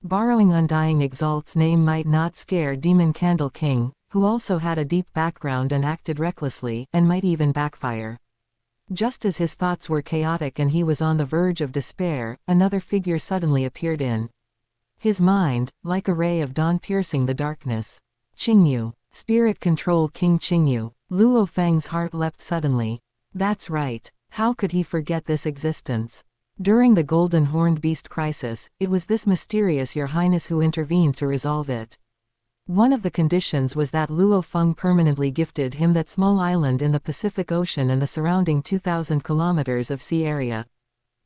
Borrowing Undying Exalt's name might not scare Demon Candle King, who also had a deep background and acted recklessly, and might even backfire. Just as his thoughts were chaotic and he was on the verge of despair, another figure suddenly appeared in his mind, like a ray of dawn piercing the darkness. Qingyu. Spirit Control King Qingyu. Luo Feng's heart leapt suddenly. That's right. How could he forget this existence? During the Golden Horned Beast crisis, it was this mysterious Your Highness who intervened to resolve it. One of the conditions was that Luo Feng permanently gifted him that small island in the Pacific Ocean and the surrounding 2,000 kilometers of sea area.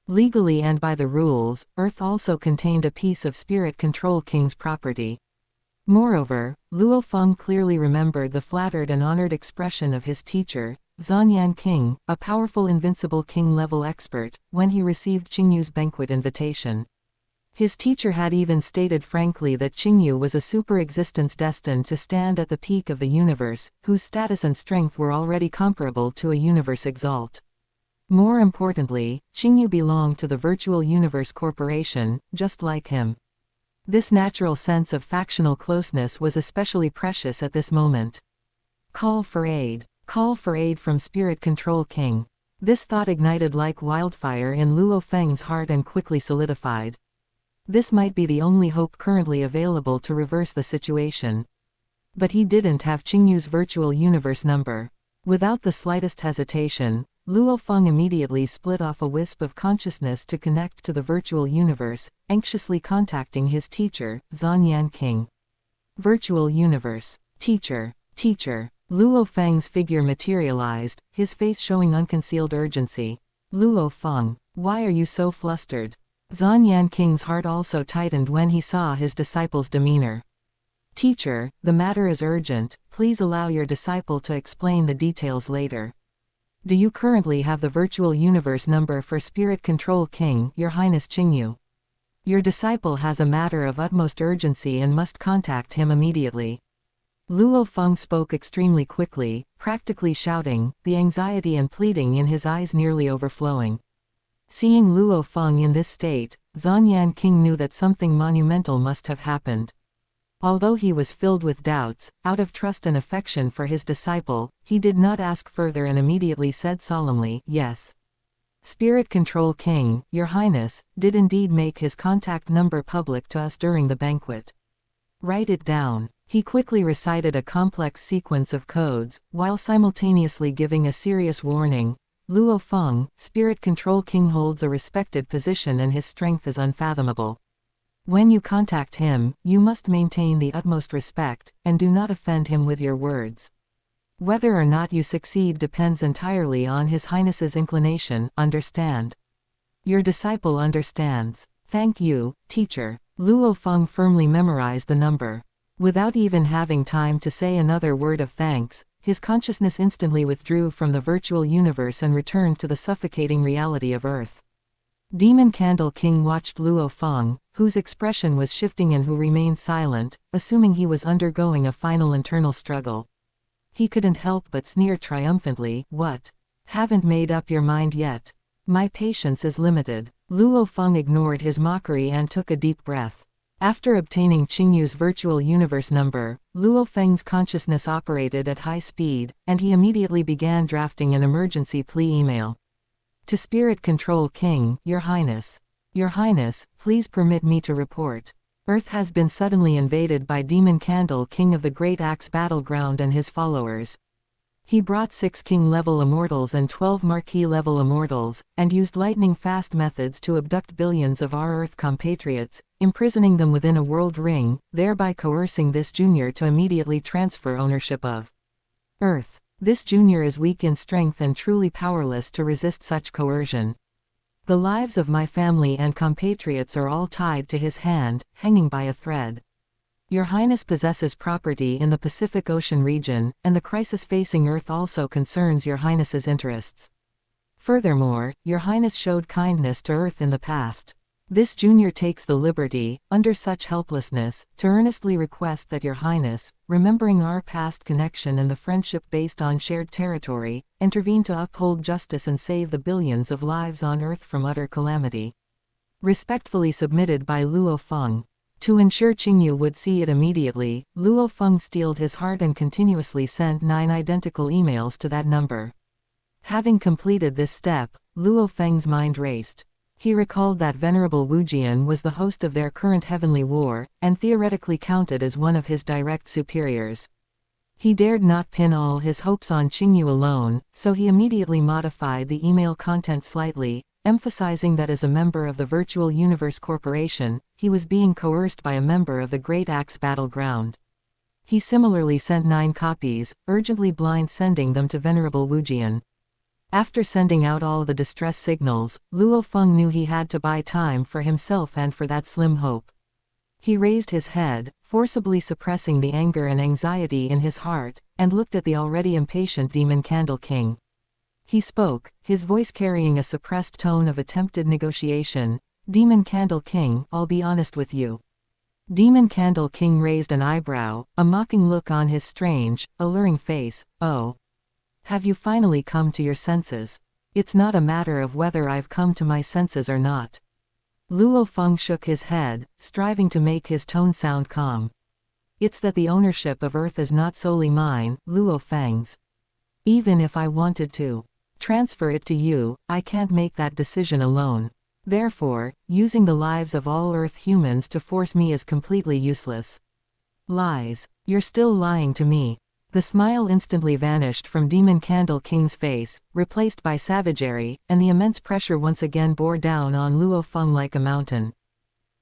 Legally and by the rules, Earth also contained a piece of Spirit Control King's property. Moreover, Luo Feng clearly remembered the flattered and honored expression of his teacher, Zanyan King, a powerful invincible king-level expert, when he received Qingyu's banquet invitation. His teacher had even stated frankly that Qingyu was a super existence destined to stand at the peak of the universe, whose status and strength were already comparable to a universe Exalt. More importantly, Qingyu belonged to the Virtual Universe Corporation, just like him. This natural sense of factional closeness was especially precious at this moment. Call for aid. Call for aid from Spirit Control King. This thought ignited like wildfire in Luo Feng's heart and quickly solidified. This might be the only hope currently available to reverse the situation. But he didn't have Qingyu's virtual universe number. Without the slightest hesitation, Luo Feng immediately split off a wisp of consciousness to connect to the virtual universe, anxiously contacting his teacher, Zanyan King. Virtual universe. Teacher. Luo Feng's figure materialized, his face showing unconcealed urgency. Luo Feng, why are you so flustered? Zanyan King's heart also tightened when he saw his disciple's demeanor. Teacher, the matter is urgent, please allow your disciple to explain the details later. Do you currently have the virtual universe number for Spirit Control King, Your Highness Qingyu? Your disciple has a matter of utmost urgency and must contact him immediately. Luo Feng spoke extremely quickly, practically shouting, the anxiety and pleading in his eyes nearly overflowing. Seeing Luo Feng in this state, Zhanyan King knew that something monumental must have happened. Although he was filled with doubts, out of trust and affection for his disciple, he did not ask further and immediately said solemnly, "Yes. Spirit Control King, Your Highness, did indeed make his contact number public to us during the banquet. Write it down." He quickly recited a complex sequence of codes, while simultaneously giving a serious warning. Luo Feng, Spirit Control King holds a respected position and his strength is unfathomable. When you contact him, you must maintain the utmost respect, and do not offend him with your words. Whether or not you succeed depends entirely on His Highness's inclination, understand? Your disciple understands. Thank you, teacher. Luo Feng firmly memorized the number. Without even having time to say another word of thanks, his consciousness instantly withdrew from the virtual universe and returned to the suffocating reality of Earth. Demon Candle King watched Luo Feng, whose expression was shifting and who remained silent, assuming he was undergoing a final internal struggle. He couldn't help but sneer triumphantly, "What? Haven't made up your mind yet? My patience is limited." Luo Feng ignored his mockery and took a deep breath. After obtaining Qingyu's virtual universe number, Luo Feng's consciousness operated at high speed, and he immediately began drafting an emergency plea email. To Spirit Control King, Your Highness. Your Highness, please permit me to report. Earth has been suddenly invaded by Demon Candle King of the Great Axe Battleground and his followers. He brought 6 King-level immortals and 12 Marquis-level immortals, and used lightning-fast methods to abduct billions of our Earth compatriots, imprisoning them within a world ring, thereby coercing this junior to immediately transfer ownership of Earth. This junior is weak in strength and truly powerless to resist such coercion. The lives of my family and compatriots are all tied to his hand, hanging by a thread. Your Highness possesses property in the Pacific Ocean region, and the crisis facing Earth also concerns Your Highness's interests. Furthermore, Your Highness showed kindness to Earth in the past. This junior takes the liberty, under such helplessness, to earnestly request that Your Highness, remembering our past connection and the friendship based on shared territory, intervene to uphold justice and save the billions of lives on Earth from utter calamity. Respectfully submitted by Luo Feng. To ensure Qingyu would see it immediately, Luo Feng steeled his heart and continuously sent 9 identical emails to that number. Having completed this step, Luo Feng's mind raced. He recalled that Venerable Wujian was the host of their current heavenly war, and theoretically counted as one of his direct superiors. He dared not pin all his hopes on Qingyu alone, so he immediately modified the email content slightly, emphasizing that as a member of the Virtual Universe Corporation, he was being coerced by a member of the Great Axe Battleground. He similarly sent 9 copies, urgently blind sending them to Venerable Wujian. After sending out all the distress signals, Luo Feng knew he had to buy time for himself and for that slim hope. He raised his head, forcibly suppressing the anger and anxiety in his heart, and looked at the already impatient Demon Candle King. He spoke, his voice carrying a suppressed tone of attempted negotiation. "Demon Candle King, I'll be honest with you." Demon Candle King raised an eyebrow, a mocking look on his strange, alluring face. "Oh. Have you finally come to your senses? It's not a matter of whether I've come to my senses or not." Luo Feng shook his head, striving to make his tone sound calm. "It's that the ownership of Earth is not solely mine, Luo Feng's. Even if I wanted to transfer it to you, I can't make that decision alone. Therefore, using the lives of all Earth humans to force me is completely useless." "Lies. You're still lying to me." The smile instantly vanished from Demon Candle King's face, replaced by savagery, and the immense pressure once again bore down on Luo Feng like a mountain.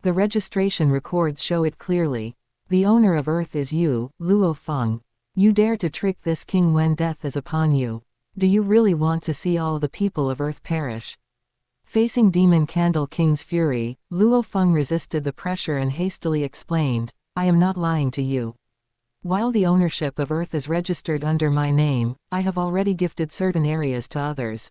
The registration records show it clearly. The owner of Earth is you, Luo Feng. You dare to trick this king when death is upon you. Do you really want to see all the people of Earth perish? Facing Demon Candle King's fury, Luo Feng resisted the pressure and hastily explained, "I am not lying to you. While the ownership of Earth is registered under my name, I have already gifted certain areas to others.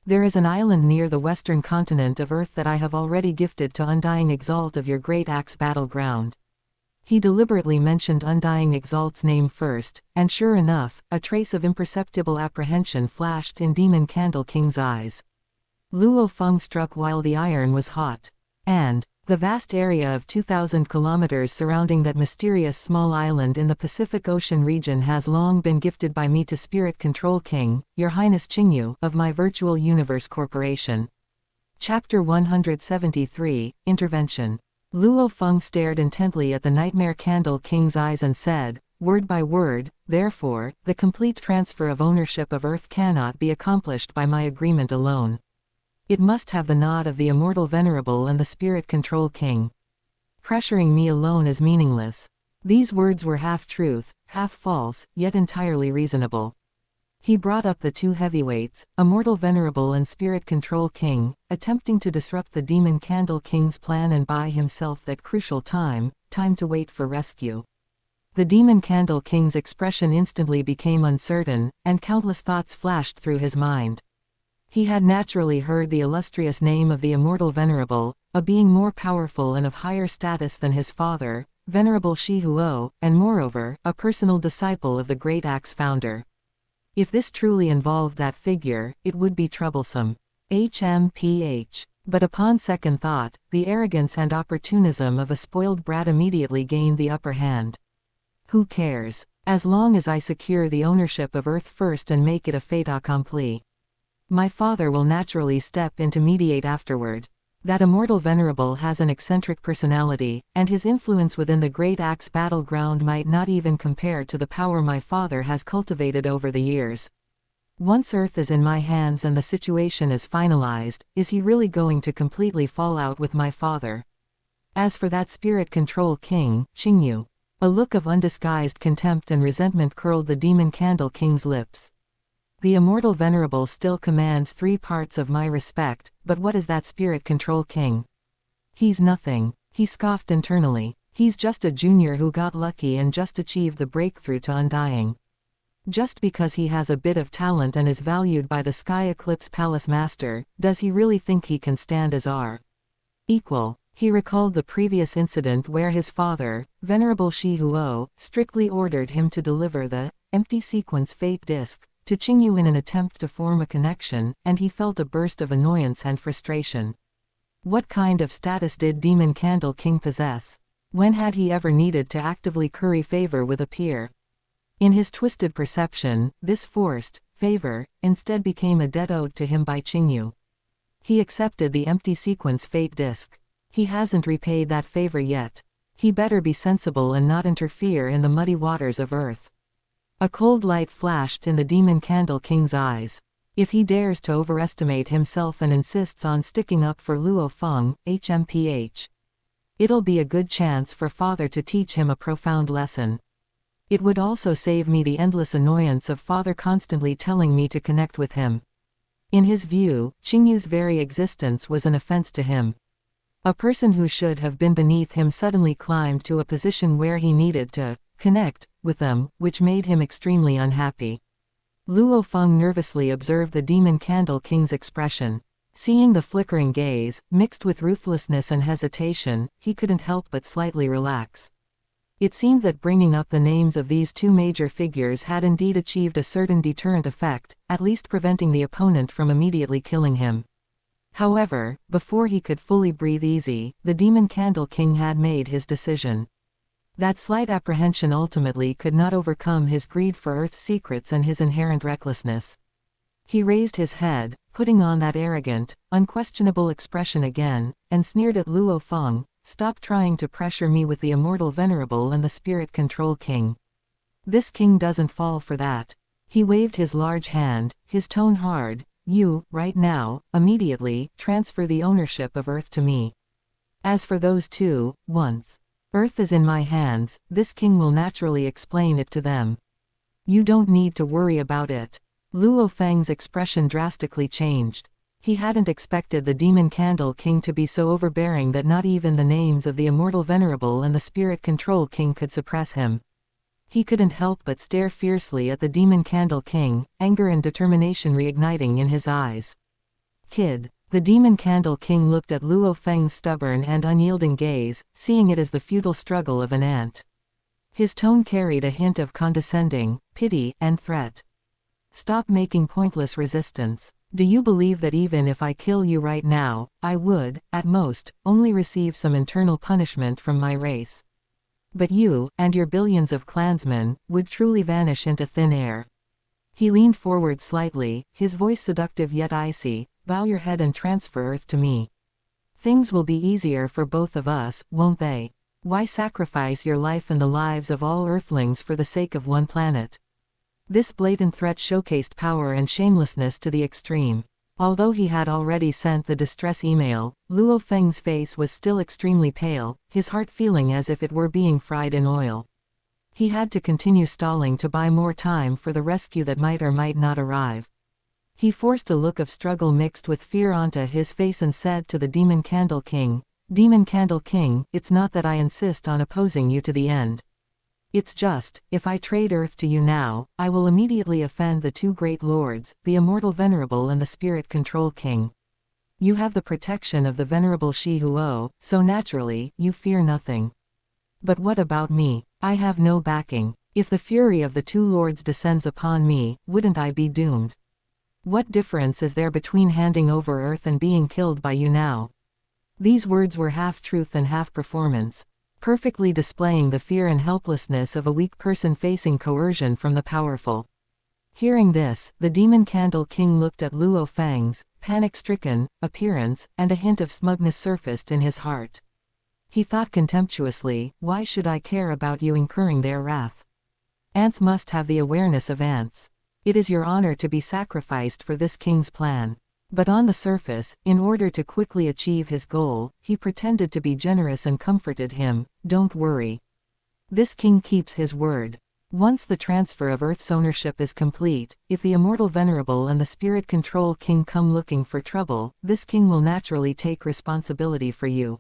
There is an island near the western continent of Earth that I have already gifted to Undying Exalt of your Great Axe Battleground. He deliberately mentioned Undying Exalt's name first, and sure enough, a trace of imperceptible apprehension flashed in Demon Candle King's eyes. Luo Feng struck while the iron was hot. And the vast area of 2,000 kilometers surrounding that mysterious small island in the Pacific Ocean region has long been gifted by me to Spirit Control King, Your Highness Qingyu, of my Virtual Universe Corporation. Chapter 173, Intervention. Luo Feng stared intently at the Nightmare Candle King's eyes and said, word by word, therefore, the complete transfer of ownership of Earth cannot be accomplished by my agreement alone. It must have the nod of the Immortal Venerable and the Spirit Control King. Pressuring me alone is meaningless. These words were half truth, half false, yet entirely reasonable. He brought up the two heavyweights, Immortal Venerable and Spirit Control King, attempting to disrupt the Demon Candle King's plan and buy himself that crucial time to wait for rescue. The Demon Candle King's expression instantly became uncertain, and countless thoughts flashed through his mind. He had naturally heard the illustrious name of the Immortal Venerable, a being more powerful and of higher status than his father, Venerable Shi Huo, and moreover, a personal disciple of the Great Axe founder. If this truly involved that figure, it would be troublesome. HMPH. But upon second thought, the arrogance and opportunism of a spoiled brat immediately gained the upper hand. Who cares? As long as I secure the ownership of Earth first and make it a fait accompli. My father will naturally step in to mediate afterward. That Immortal Venerable has an eccentric personality, and his influence within the Great Axe battleground might not even compare to the power my father has cultivated over the years. Once Earth is in my hands and the situation is finalized, is he really going to completely fall out with my father? As for that Spirit Control King, Qingyu. A look of undisguised contempt and resentment curled the Demon Candle King's lips. The Immortal Venerable still commands 3 parts of my respect, but what is that Spirit Control King? He's nothing. He scoffed internally. He's just a junior who got lucky and just achieved the breakthrough to Undying. Just because he has a bit of talent and is valued by the Sky Eclipse Palace Master, does he really think he can stand as our equal? He recalled the previous incident where his father, Venerable Shi Huo, strictly ordered him to deliver the empty sequence fate disc to Qingyu in an attempt to form a connection, and he felt a burst of annoyance and frustration. What kind of status did Demon Candle King possess? When had he ever needed to actively curry favor with a peer? In his twisted perception, this forced favor instead became a debt owed to him by Qingyu. He accepted the empty sequence fate disc. He hasn't repaid that favor yet. He better be sensible and not interfere in the muddy waters of Earth. A cold light flashed in the Demon Candle King's eyes. If he dares to overestimate himself and insists on sticking up for Luo Feng, HMPH. It'll be a good chance for father to teach him a profound lesson. It would also save me the endless annoyance of father constantly telling me to connect with him. In his view, Qingyu's very existence was an offense to him. A person who should have been beneath him suddenly climbed to a position where he needed to connect with them, which made him extremely unhappy. Luo Feng nervously observed the Demon Candle King's expression. Seeing the flickering gaze, mixed with ruthlessness and hesitation, he couldn't help but slightly relax. It seemed that bringing up the names of these two major figures had indeed achieved a certain deterrent effect, at least preventing the opponent from immediately killing him. However, before he could fully breathe easy, the Demon Candle King had made his decision. That slight apprehension ultimately could not overcome his greed for Earth's secrets and his inherent recklessness. He raised his head, putting on that arrogant, unquestionable expression again, and sneered at Luo Feng. Stop trying to pressure me with the Immortal Venerable and the Spirit Control King. This king doesn't fall for that. He waved his large hand, his tone hard. You, right now, immediately, transfer the ownership of Earth to me. As for those two, once Earth is in my hands, this king will naturally explain it to them. You don't need to worry about it. Luo Feng's expression drastically changed. He hadn't expected the Demon Candle King to be so overbearing that not even the names of the Immortal Venerable and the Spirit Control King could suppress him. He couldn't help but stare fiercely at the Demon Candle King, anger and determination reigniting in his eyes. Kid, The Demon Candle King looked at Luo Feng's stubborn and unyielding gaze, seeing it as the futile struggle of an ant. His tone carried a hint of condescending, pity, and threat. Stop making pointless resistance. Do you believe that even if I kill you right now, I would, at most, only receive some internal punishment from my race? But you, and your billions of clansmen, would truly vanish into thin air. He leaned forward slightly, his voice seductive yet icy. Bow your head and transfer Earth to me. Things will be easier for both of us, won't they? Why sacrifice your life and the lives of all Earthlings for the sake of one planet? This blatant threat showcased power and shamelessness to the extreme. Although he had already sent the distress email, Luo Feng's face was still extremely pale, his heart feeling as if it were being fried in oil. He had to continue stalling to buy more time for the rescue that might or might not arrive. He forced a look of struggle mixed with fear onto his face and said to the Demon Candle King, "Demon Candle King, it's not that I insist on opposing you to the end. It's just, if I trade Earth to you now, I will immediately offend the two great lords, the Immortal Venerable and the Spirit Control King. You have the protection of the Venerable Shi Huo, so naturally, you fear nothing. But what about me? I have no backing. If the fury of the two lords descends upon me, wouldn't I be doomed? What difference is there between handing over Earth and being killed by you now?" These words were half truth and half performance, perfectly displaying the fear and helplessness of a weak person facing coercion from the powerful. Hearing this, the Demon Candle King looked at Luo Feng's panic-stricken appearance, and a hint of smugness surfaced in his heart. He thought contemptuously, why should I care about you incurring their wrath? Ants must have the awareness of ants. It is your honor to be sacrificed for this king's plan. But on the surface, in order to quickly achieve his goal, he pretended to be generous and comforted him. Don't worry. This king keeps his word. Once the transfer of Earth's ownership is complete, if the Immortal Venerable and the Spirit Control King come looking for trouble, this king will naturally take responsibility for you.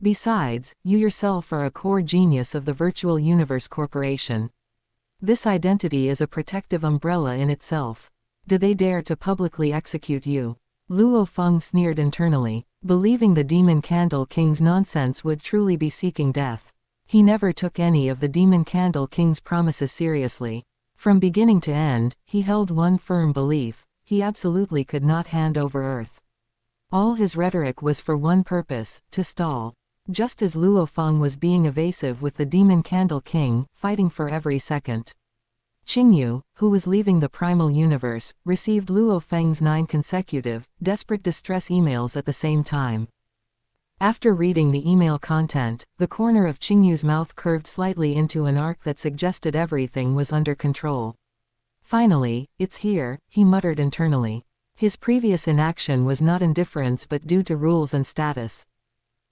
Besides, you yourself are a core genius of the Virtual Universe Corporation. This identity is a protective umbrella in itself. Do they dare to publicly execute you? Luo Feng sneered internally, believing the Demon Candle King's nonsense would truly be seeking death. He never took any of the Demon Candle King's promises seriously. From beginning to end, he held one firm belief: he absolutely could not hand over Earth. All his rhetoric was for one purpose: to stall. Just as Luo Feng was being evasive with the Demon Candle King, fighting for every second. Qingyu, who was leaving the primal universe, received Luo Feng's 9 consecutive, desperate distress emails at the same time. After reading the email content, the corner of Qingyu's mouth curved slightly into an arc that suggested everything was under control. Finally, it's here, he muttered internally. His previous inaction was not indifference but due to rules and status.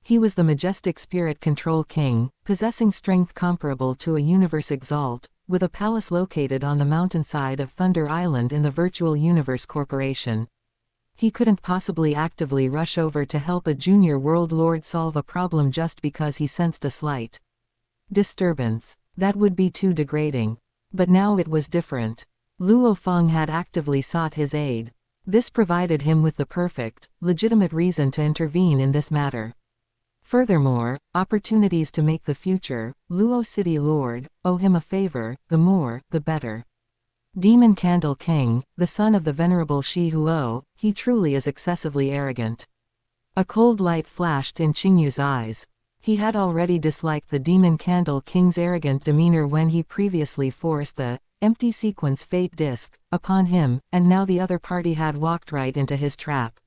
He was the majestic Spirit Control King, possessing strength comparable to a universe exalt, with a palace located on the mountainside of Thunder Island in the Virtual Universe Corporation. He couldn't possibly actively rush over to help a junior world lord solve a problem just because he sensed a slight disturbance. That would be too degrading. But now it was different. Luo Feng had actively sought his aid. This provided him with the perfect, legitimate reason to intervene in this matter. Furthermore, opportunities to make the future Luo City Lord owe him a favor, the more, the better. Demon Candle King, the son of the Venerable Shi Huo, he truly is excessively arrogant. A cold light flashed in Qingyu's eyes. He had already disliked the Demon Candle King's arrogant demeanor when he previously forced the empty sequence fate disc upon him, and now the other party had walked right into his trap.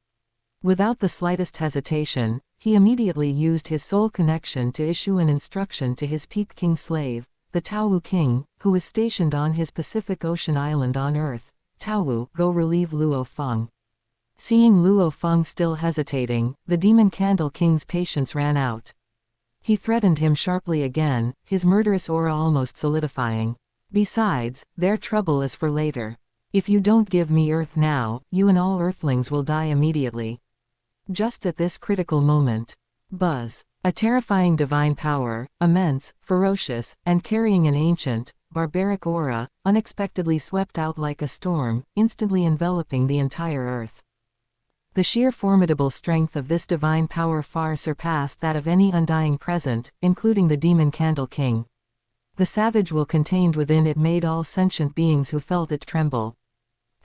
Without the slightest hesitation, he immediately used his soul connection to issue an instruction to his Peak King slave, the Taowu King, who was stationed on his Pacific Ocean island on Earth. Taowu, go relieve Luo Feng. Seeing Luo Feng still hesitating, the Demon Candle King's patience ran out. He threatened him sharply again, his murderous aura almost solidifying. Besides, their trouble is for later. If you don't give me Earth now, you and all Earthlings will die immediately. Just at this critical moment. Buzz. A terrifying divine power, immense, ferocious, and carrying an ancient, barbaric aura, unexpectedly swept out like a storm, instantly enveloping the entire Earth. The sheer formidable strength of this divine power far surpassed that of any undying present, including the demon Candle King. The savage will contained within it made all sentient beings who felt it tremble.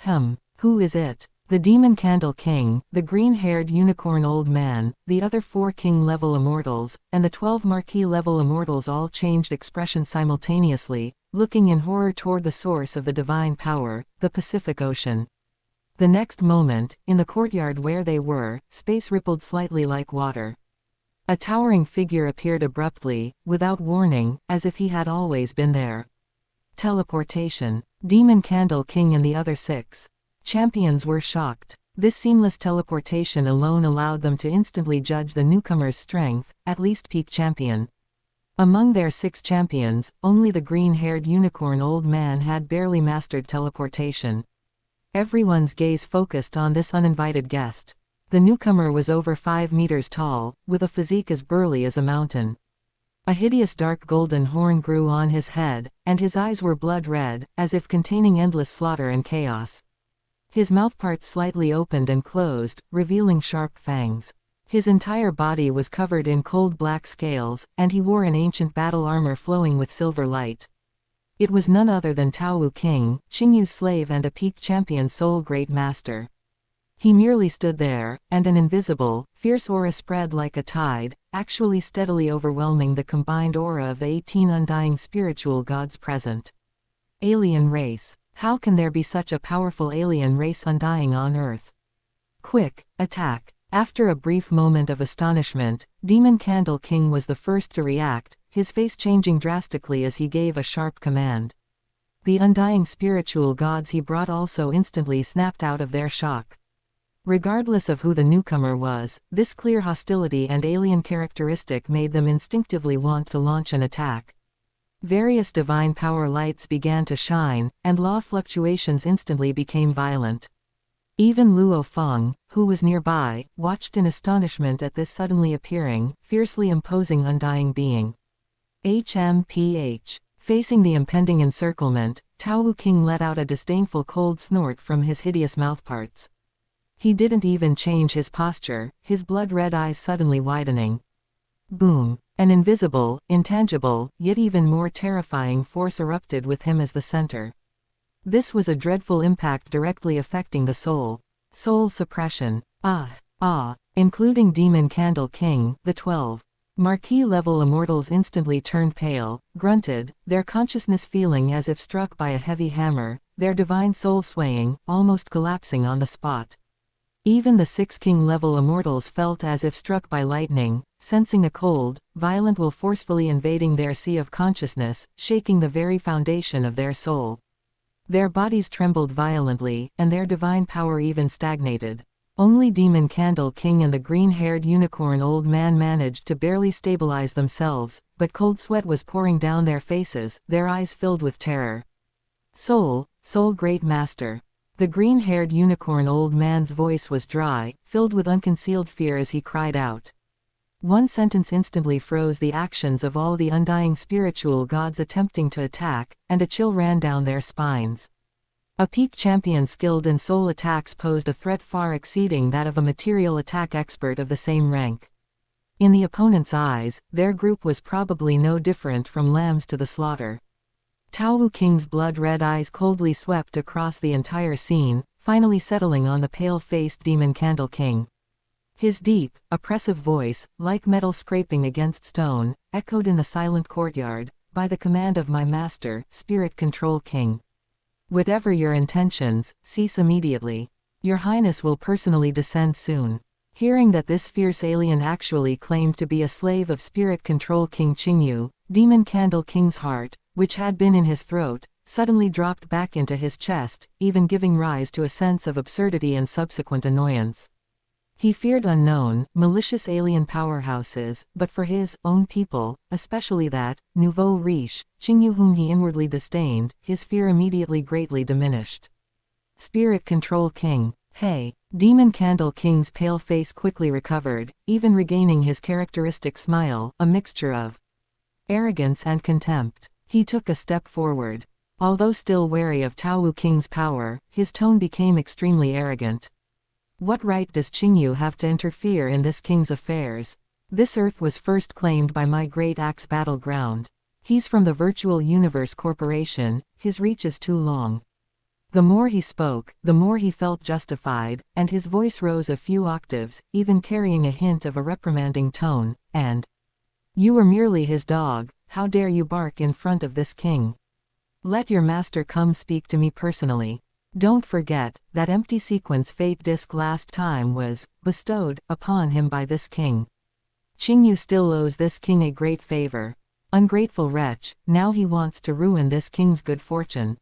Who is it? The demon Candle King, the green-haired unicorn old man, the other 4 king-level immortals, and the 12 marquis-level immortals all changed expression simultaneously, looking in horror toward the source of the divine power, the Pacific Ocean. The next moment, in the courtyard where they were, space rippled slightly like water. A towering figure appeared abruptly, without warning, as if he had always been there. Teleportation. Demon Candle King and the other 6 champions were shocked. This seamless teleportation alone allowed them to instantly judge the newcomer's strength, at least peak champion. Among their 6 champions, only the green-haired unicorn old man had barely mastered teleportation. Everyone's gaze focused on this uninvited guest. The newcomer was over 5 meters tall, with a physique as burly as a mountain. A hideous dark golden horn grew on his head, and his eyes were blood red, as if containing endless slaughter and chaos. His mouthparts slightly opened and closed, revealing sharp fangs. His entire body was covered in cold black scales, and he wore an ancient battle armor flowing with silver light. It was none other than Tao King, Qingyu's slave and a peak champion soul great master. He merely stood there, and an invisible, fierce aura spread like a tide, actually steadily overwhelming the combined aura of the 18 undying spiritual gods present. Alien race. How can there be such a powerful alien race undying on Earth? Quick, attack. After a brief moment of astonishment, Demon Candle King was the first to react, his face changing drastically as he gave a sharp command. The undying spiritual gods he brought also instantly snapped out of their shock. Regardless of who the newcomer was, this clear hostility and alien characteristic made them instinctively want to launch an attack. Various divine power lights began to shine, and law fluctuations instantly became violent. Even Luo Feng, who was nearby, watched in astonishment at this suddenly appearing, fiercely imposing undying being. HMPH. Facing the impending encirclement, Tao King let out a disdainful cold snort from his hideous mouthparts. He didn't even change his posture, his blood-red eyes suddenly widening. Boom. An invisible, intangible, yet even more terrifying force erupted with him as the center. This was a dreadful impact directly affecting the soul. Soul suppression. Including Demon Candle King, the 12 marquis-level immortals instantly turned pale, grunted, their consciousness feeling as if struck by a heavy hammer, their divine soul swaying, almost collapsing on the spot. Even the 6 king-level immortals felt as if struck by lightning, sensing a cold, violent will forcefully invading their sea of consciousness, shaking the very foundation of their soul. Their bodies trembled violently, and their divine power even stagnated. Only Demon Candle King and the green-haired unicorn old man managed to barely stabilize themselves, but cold sweat was pouring down their faces, their eyes filled with terror. Soul great master. The green-haired unicorn old man's voice was dry, filled with unconcealed fear as he cried out. One sentence instantly froze the actions of all the undying spiritual gods attempting to attack, and a chill ran down their spines. A peak champion skilled in soul attacks posed a threat far exceeding that of a material attack expert of the same rank. In the opponent's eyes, their group was probably no different from lambs to the slaughter. Tao King's blood-red eyes coldly swept across the entire scene, finally settling on the pale-faced Demon Candle King. His deep, oppressive voice, like metal scraping against stone, echoed in the silent courtyard, "By the command of my master, Spirit Control King. Whatever your intentions, cease immediately. Your Highness will personally descend soon." Hearing that this fierce alien actually claimed to be a slave of Spirit Control King Qingyu, Demon Candle King's heart, which had been in his throat, suddenly dropped back into his chest, even giving rise to a sense of absurdity and subsequent annoyance. He feared unknown, malicious alien powerhouses, but for his own people, especially that nouveau riche, Qingyu whom he inwardly disdained, his fear immediately greatly diminished. Spirit Control King. Hey! Demon Candle King's pale face quickly recovered, even regaining his characteristic smile, a mixture of arrogance and contempt. He took a step forward. Although still wary of Tao King's power, his tone became extremely arrogant. What right does Qingyu have to interfere in this king's affairs? This earth was first claimed by my great axe battleground. He's from the Virtual Universe Corporation, his reach is too long. The more he spoke, the more he felt justified, and his voice rose a few octaves, even carrying a hint of a reprimanding tone, and, "You were merely his dog, how dare you bark in front of this king? Let your master come speak to me personally. Don't forget, that empty sequence fate disc last time was bestowed upon him by this king. Qingyu still owes this king a great favor. Ungrateful wretch, now he wants to ruin this king's good fortune."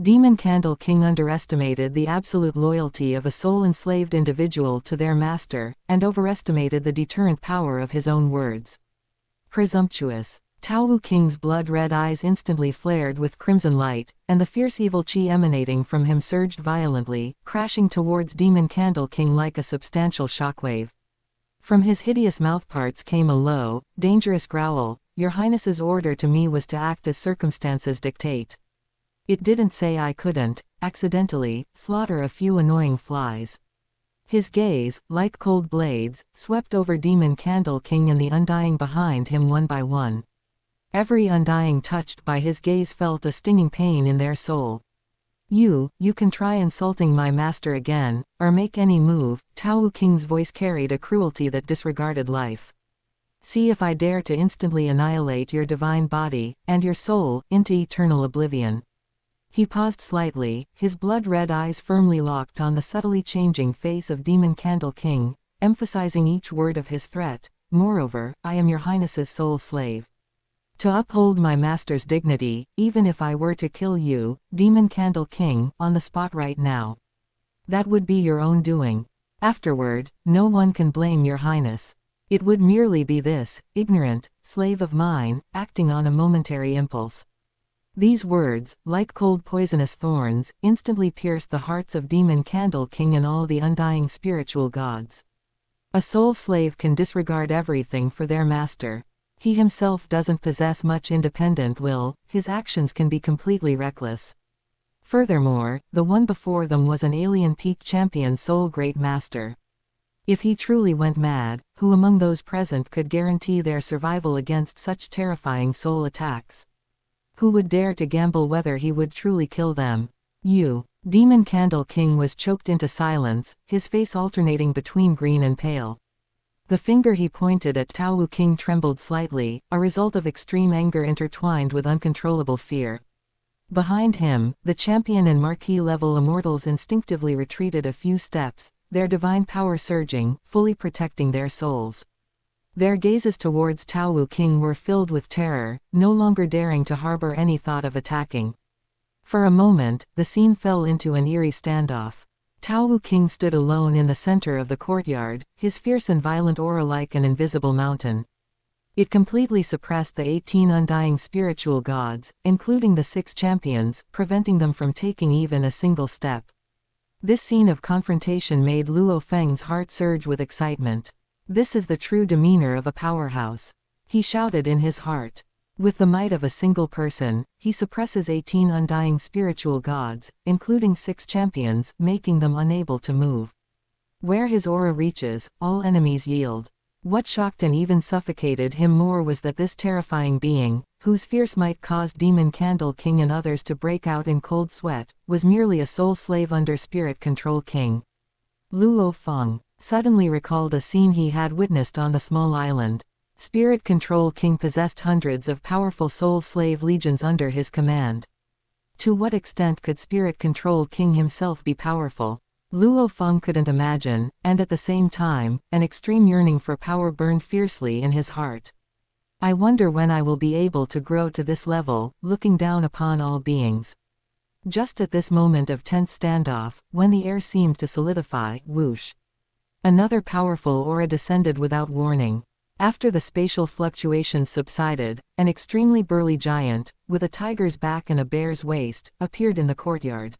Demon Candle King underestimated the absolute loyalty of a soul-enslaved individual to their master, and overestimated the deterrent power of his own words. Presumptuous. Tao King's blood-red eyes instantly flared with crimson light, and the fierce evil chi emanating from him surged violently, crashing towards Demon Candle King like a substantial shockwave. From his hideous mouthparts came a low, dangerous growl. "Your Highness's order to me was to act as circumstances dictate. It didn't say I couldn't, accidentally, slaughter a few annoying flies." His gaze, like cold blades, swept over Demon Candle King and the Undying behind him one by one. Every Undying touched by his gaze felt a stinging pain in their soul. You can try insulting my master again, or make any move." Tao King's voice carried a cruelty that disregarded life. "See if I dare to instantly annihilate your divine body, and your soul, into eternal oblivion." He paused slightly, his blood-red eyes firmly locked on the subtly changing face of Demon Candle King, emphasizing each word of his threat. "Moreover, I am your Highness's sole slave. To uphold my master's dignity, even if I were to kill you, Demon Candle King, on the spot right now. That would be your own doing. Afterward, no one can blame your Highness. It would merely be this ignorant slave of mine, acting on a momentary impulse." These words, like cold poisonous thorns, instantly pierced the hearts of Demon Candle King and all the undying spiritual gods. A soul slave can disregard everything for their master. He himself doesn't possess much independent will, his actions can be completely reckless. Furthermore, the one before them was an alien peak champion soul great master. If he truly went mad, who among those present could guarantee their survival against such terrifying soul attacks? Who would dare to gamble whether he would truly kill them? You. Demon Candle King was choked into silence, his face alternating between green and pale. The finger he pointed at Tao King trembled slightly, a result of extreme anger intertwined with uncontrollable fear. Behind him, the champion and marquee-level immortals instinctively retreated a few steps, their divine power surging, fully protecting their souls. Their gazes towards Tao King were filled with terror, no longer daring to harbor any thought of attacking. For a moment, the scene fell into an eerie standoff. Tao King stood alone in the center of the courtyard, his fierce and violent aura like an invisible mountain. It completely suppressed the 18 undying spiritual gods, including the 6 champions, preventing them from taking even a single step. This scene of confrontation made Luo Feng's heart surge with excitement. This is the true demeanor of a powerhouse. He shouted in his heart. With the might of a single person, he suppresses 18 undying spiritual gods, including 6 champions, making them unable to move. Where his aura reaches, all enemies yield. What shocked and even suffocated him more was that this terrifying being, whose fierce might caused Demon Candle King and others to break out in cold sweat, was merely a soul slave under Spirit Control King. Luo Feng suddenly recalled a scene he had witnessed on the small island. Spirit Control King possessed hundreds of powerful soul slave legions under his command. To what extent could Spirit Control King himself be powerful? Luo Feng couldn't imagine, and at the same time, an extreme yearning for power burned fiercely in his heart. I wonder when I will be able to grow to this level, looking down upon all beings. Just at this moment of tense standoff, when the air seemed to solidify, whoosh. Another powerful aura descended without warning. After the spatial fluctuations subsided, an extremely burly giant, with a tiger's back and a bear's waist, appeared in the courtyard.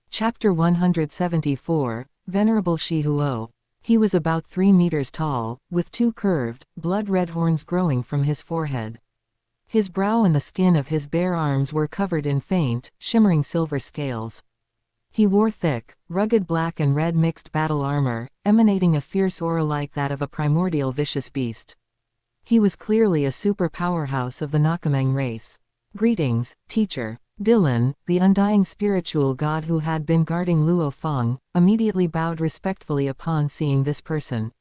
Chapter 174, Venerable Shihuo. He was about 3 meters tall, with 2 curved, blood-red horns growing from his forehead. His brow and the skin of his bare arms were covered in faint, shimmering silver scales. He wore thick, rugged black and red mixed battle armor, emanating a fierce aura like that of a primordial vicious beast. He was clearly a super powerhouse of the Nakameng race. "Greetings, teacher." Dylan, the undying spiritual god who had been guarding Luo Feng, immediately bowed respectfully upon seeing this person.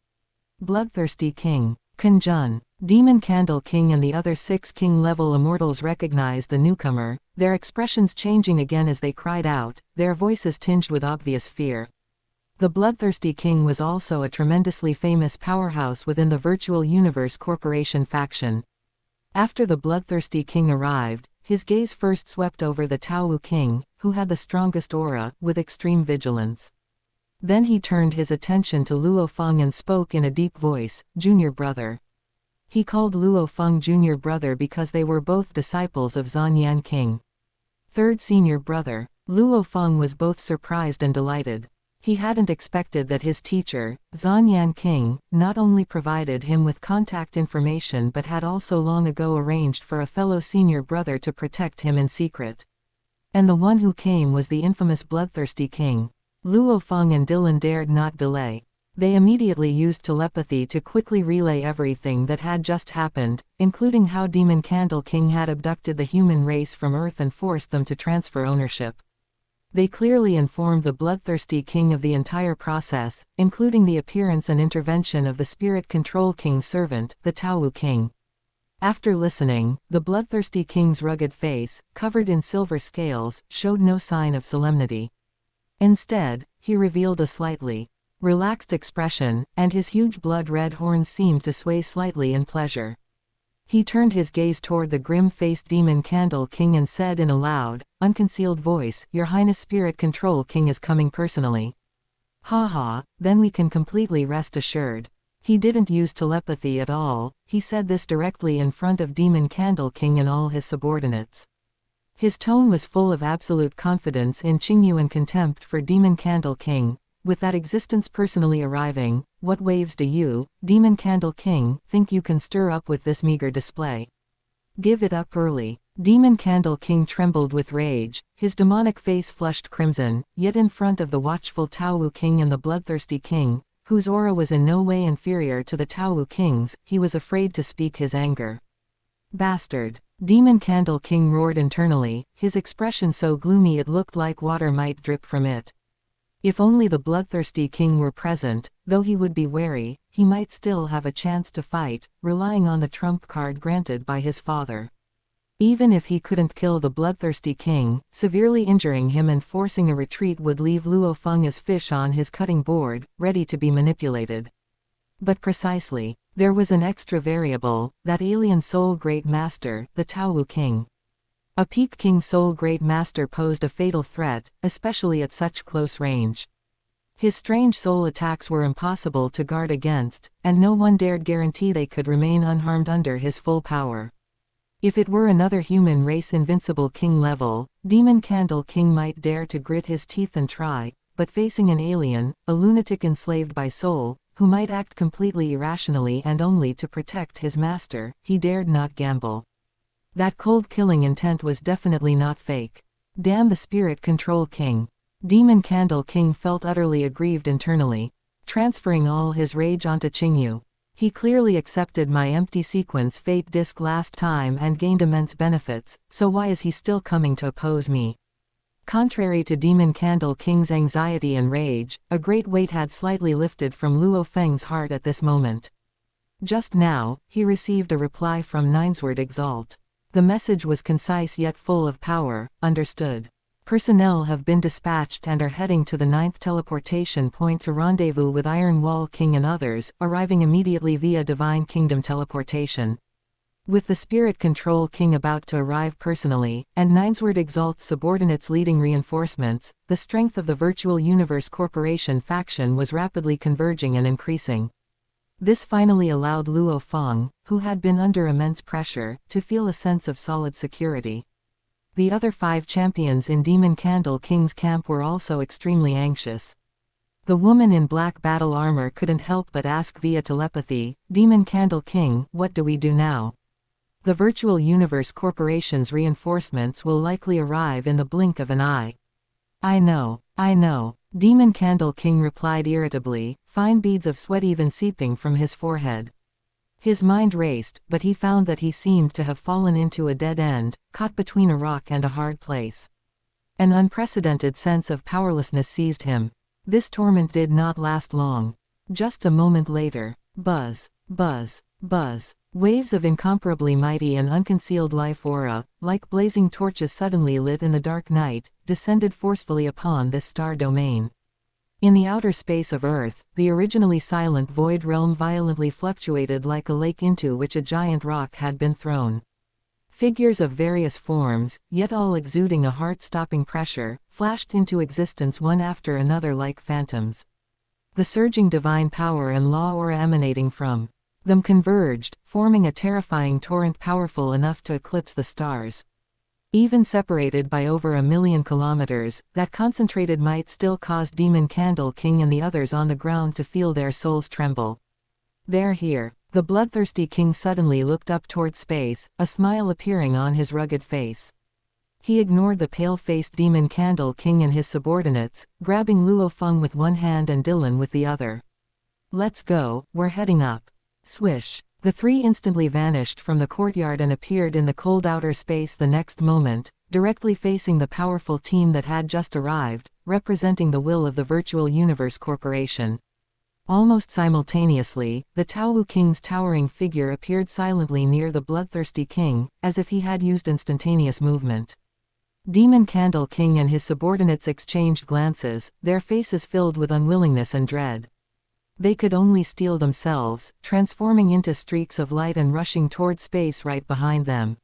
Bloodthirsty King. Kunjun. Demon Candle King and the other 6 king-level immortals recognized the newcomer, their expressions changing again as they cried out, their voices tinged with obvious fear. The Bloodthirsty King was also a tremendously famous powerhouse within the Virtual Universe Corporation faction. After the Bloodthirsty King arrived, his gaze first swept over the Tao King, who had the strongest aura, with extreme vigilance. Then he turned his attention to Luo Feng and spoke in a deep voice, "Junior brother." He called Luo Feng junior brother because they were both disciples of Zanyan King. Third senior brother. Luo Feng was both surprised and delighted. He hadn't expected that his teacher, Zanyan King, not only provided him with contact information but had also long ago arranged for a fellow senior brother to protect him in secret. And the one who came was the infamous Bloodthirsty King. Luo Feng and Dylan dared not delay. They immediately used telepathy to quickly relay everything that had just happened, including how Demon Candle King had abducted the human race from Earth and forced them to transfer ownership. They clearly informed the Bloodthirsty King of the entire process, including the appearance and intervention of the Spirit Control King's servant, the Tao King. After listening, the Bloodthirsty King's rugged face, covered in silver scales, showed no sign of solemnity. Instead, he revealed a slightly relaxed expression, and his huge blood-red horns seemed to sway slightly in pleasure. He turned his gaze toward the grim-faced Demon Candle King and said in a loud, unconcealed voice, "Your Highness Spirit Control King is coming personally." "Ha, then we can completely rest assured." He didn't use telepathy at all, he said this directly in front of Demon Candle King and all his subordinates. His tone was full of absolute confidence in Qingyu and contempt for Demon Candle King. "With that existence personally arriving, what waves do you, Demon Candle King, think you can stir up with this meager display? Give it up early." Demon Candle King trembled with rage, his demonic face flushed crimson, yet in front of the watchful Tao King and the Bloodthirsty King, whose aura was in no way inferior to the Tao King's, he was afraid to speak his anger. "Bastard!" Demon Candle King roared internally, his expression so gloomy it looked like water might drip from it. If only the Bloodthirsty King were present, though he would be wary, he might still have a chance to fight, relying on the trump card granted by his father. Even if he couldn't kill the Bloodthirsty King, severely injuring him and forcing a retreat would leave Luo Feng as fish on his cutting board, ready to be manipulated. But precisely, there was an extra variable, that alien soul great master, the Tao King. A Peak King Soul Great Master posed a fatal threat, especially at such close range. His strange soul attacks were impossible to guard against, and no one dared guarantee they could remain unharmed under his full power. If it were another human race invincible king level, Demon Candle King might dare to grit his teeth and try, but facing an alien, a lunatic enslaved by soul, who might act completely irrationally and only to protect his master, he dared not gamble. That cold killing intent was definitely not fake. Damn the Spirit Control King. Demon Candle King felt utterly aggrieved internally, transferring all his rage onto Qingyu. He clearly accepted my empty sequence fate disc last time and gained immense benefits, so why is he still coming to oppose me? Contrary to Demon Candle King's anxiety and rage, a great weight had slightly lifted from Luo Feng's heart at this moment. Just now, he received a reply from Ninesword Exalt. The message was concise yet full of power. Understood. Personnel have been dispatched and are heading to the 9th teleportation point to rendezvous with Iron Wall King and others, arriving immediately via Divine Kingdom teleportation. With the Spirit Control King about to arrive personally, and Ninesword Exalt's subordinates leading reinforcements, the strength of the Virtual Universe Corporation faction was rapidly converging and increasing. This finally allowed Luo Feng, who had been under immense pressure, to feel a sense of solid security. The other 5 champions in Demon Candle King's camp were also extremely anxious. The woman in black battle armor couldn't help but ask via telepathy, "Demon Candle King, what do we do now? The Virtual Universe Corporation's reinforcements will likely arrive in the blink of an eye." I know, Demon Candle King replied irritably, fine beads of sweat even seeping from his forehead. His mind raced, but he found that he seemed to have fallen into a dead end, caught between a rock and a hard place. An unprecedented sense of powerlessness seized him. This torment did not last long. Just a moment later, buzz, buzz, buzz. Waves of incomparably mighty and unconcealed life aura, like blazing torches suddenly lit in the dark night, descended forcefully upon this star domain. In the outer space of Earth, the originally silent void realm violently fluctuated like a lake into which a giant rock had been thrown. Figures of various forms, yet all exuding a heart-stopping pressure, flashed into existence one after another like phantoms. The surging divine power and law aura emanating from them converged, forming a terrifying torrent powerful enough to eclipse the stars. Even separated by over 1,000,000 kilometers, that concentrated might still caused Demon Candle King and the others on the ground to feel their souls tremble. "They're here." The bloodthirsty king suddenly looked up toward space, a smile appearing on his rugged face. He ignored the pale-faced Demon Candle King and his subordinates, grabbing Luo Feng with one hand and Dylan with the other. "Let's go, we're heading up." Swish. The three instantly vanished from the courtyard and appeared in the cold outer space the next moment, directly facing the powerful team that had just arrived, representing the will of the Virtual Universe Corporation. Almost simultaneously, the Taowu King's towering figure appeared silently near the bloodthirsty king, as if he had used instantaneous movement. Demon Candle King and his subordinates exchanged glances, their faces filled with unwillingness and dread. They could only steel themselves, transforming into streaks of light and rushing toward space right behind them.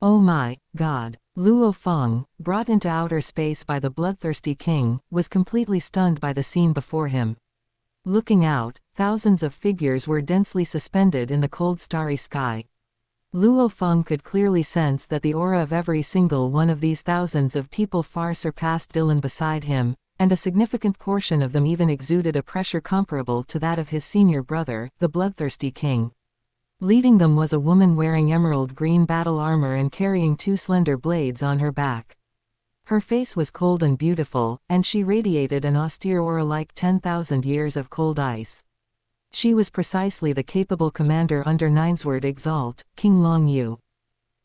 Oh my God! Luo Feng, brought into outer space by the bloodthirsty king, was completely stunned by the scene before him. Looking out, thousands of figures were densely suspended in the cold starry sky. Luo Feng could clearly sense that the aura of every single one of these thousands of people far surpassed Dylan beside him, and a significant portion of them even exuded a pressure comparable to that of his senior brother, the bloodthirsty king. Leading them was a woman wearing emerald green battle armor and carrying two slender blades on her back. Her face was cold and beautiful, and she radiated an austere aura like 10,000 years of cold ice. She was precisely the capable commander under Ninesword Exalt, Qingyu.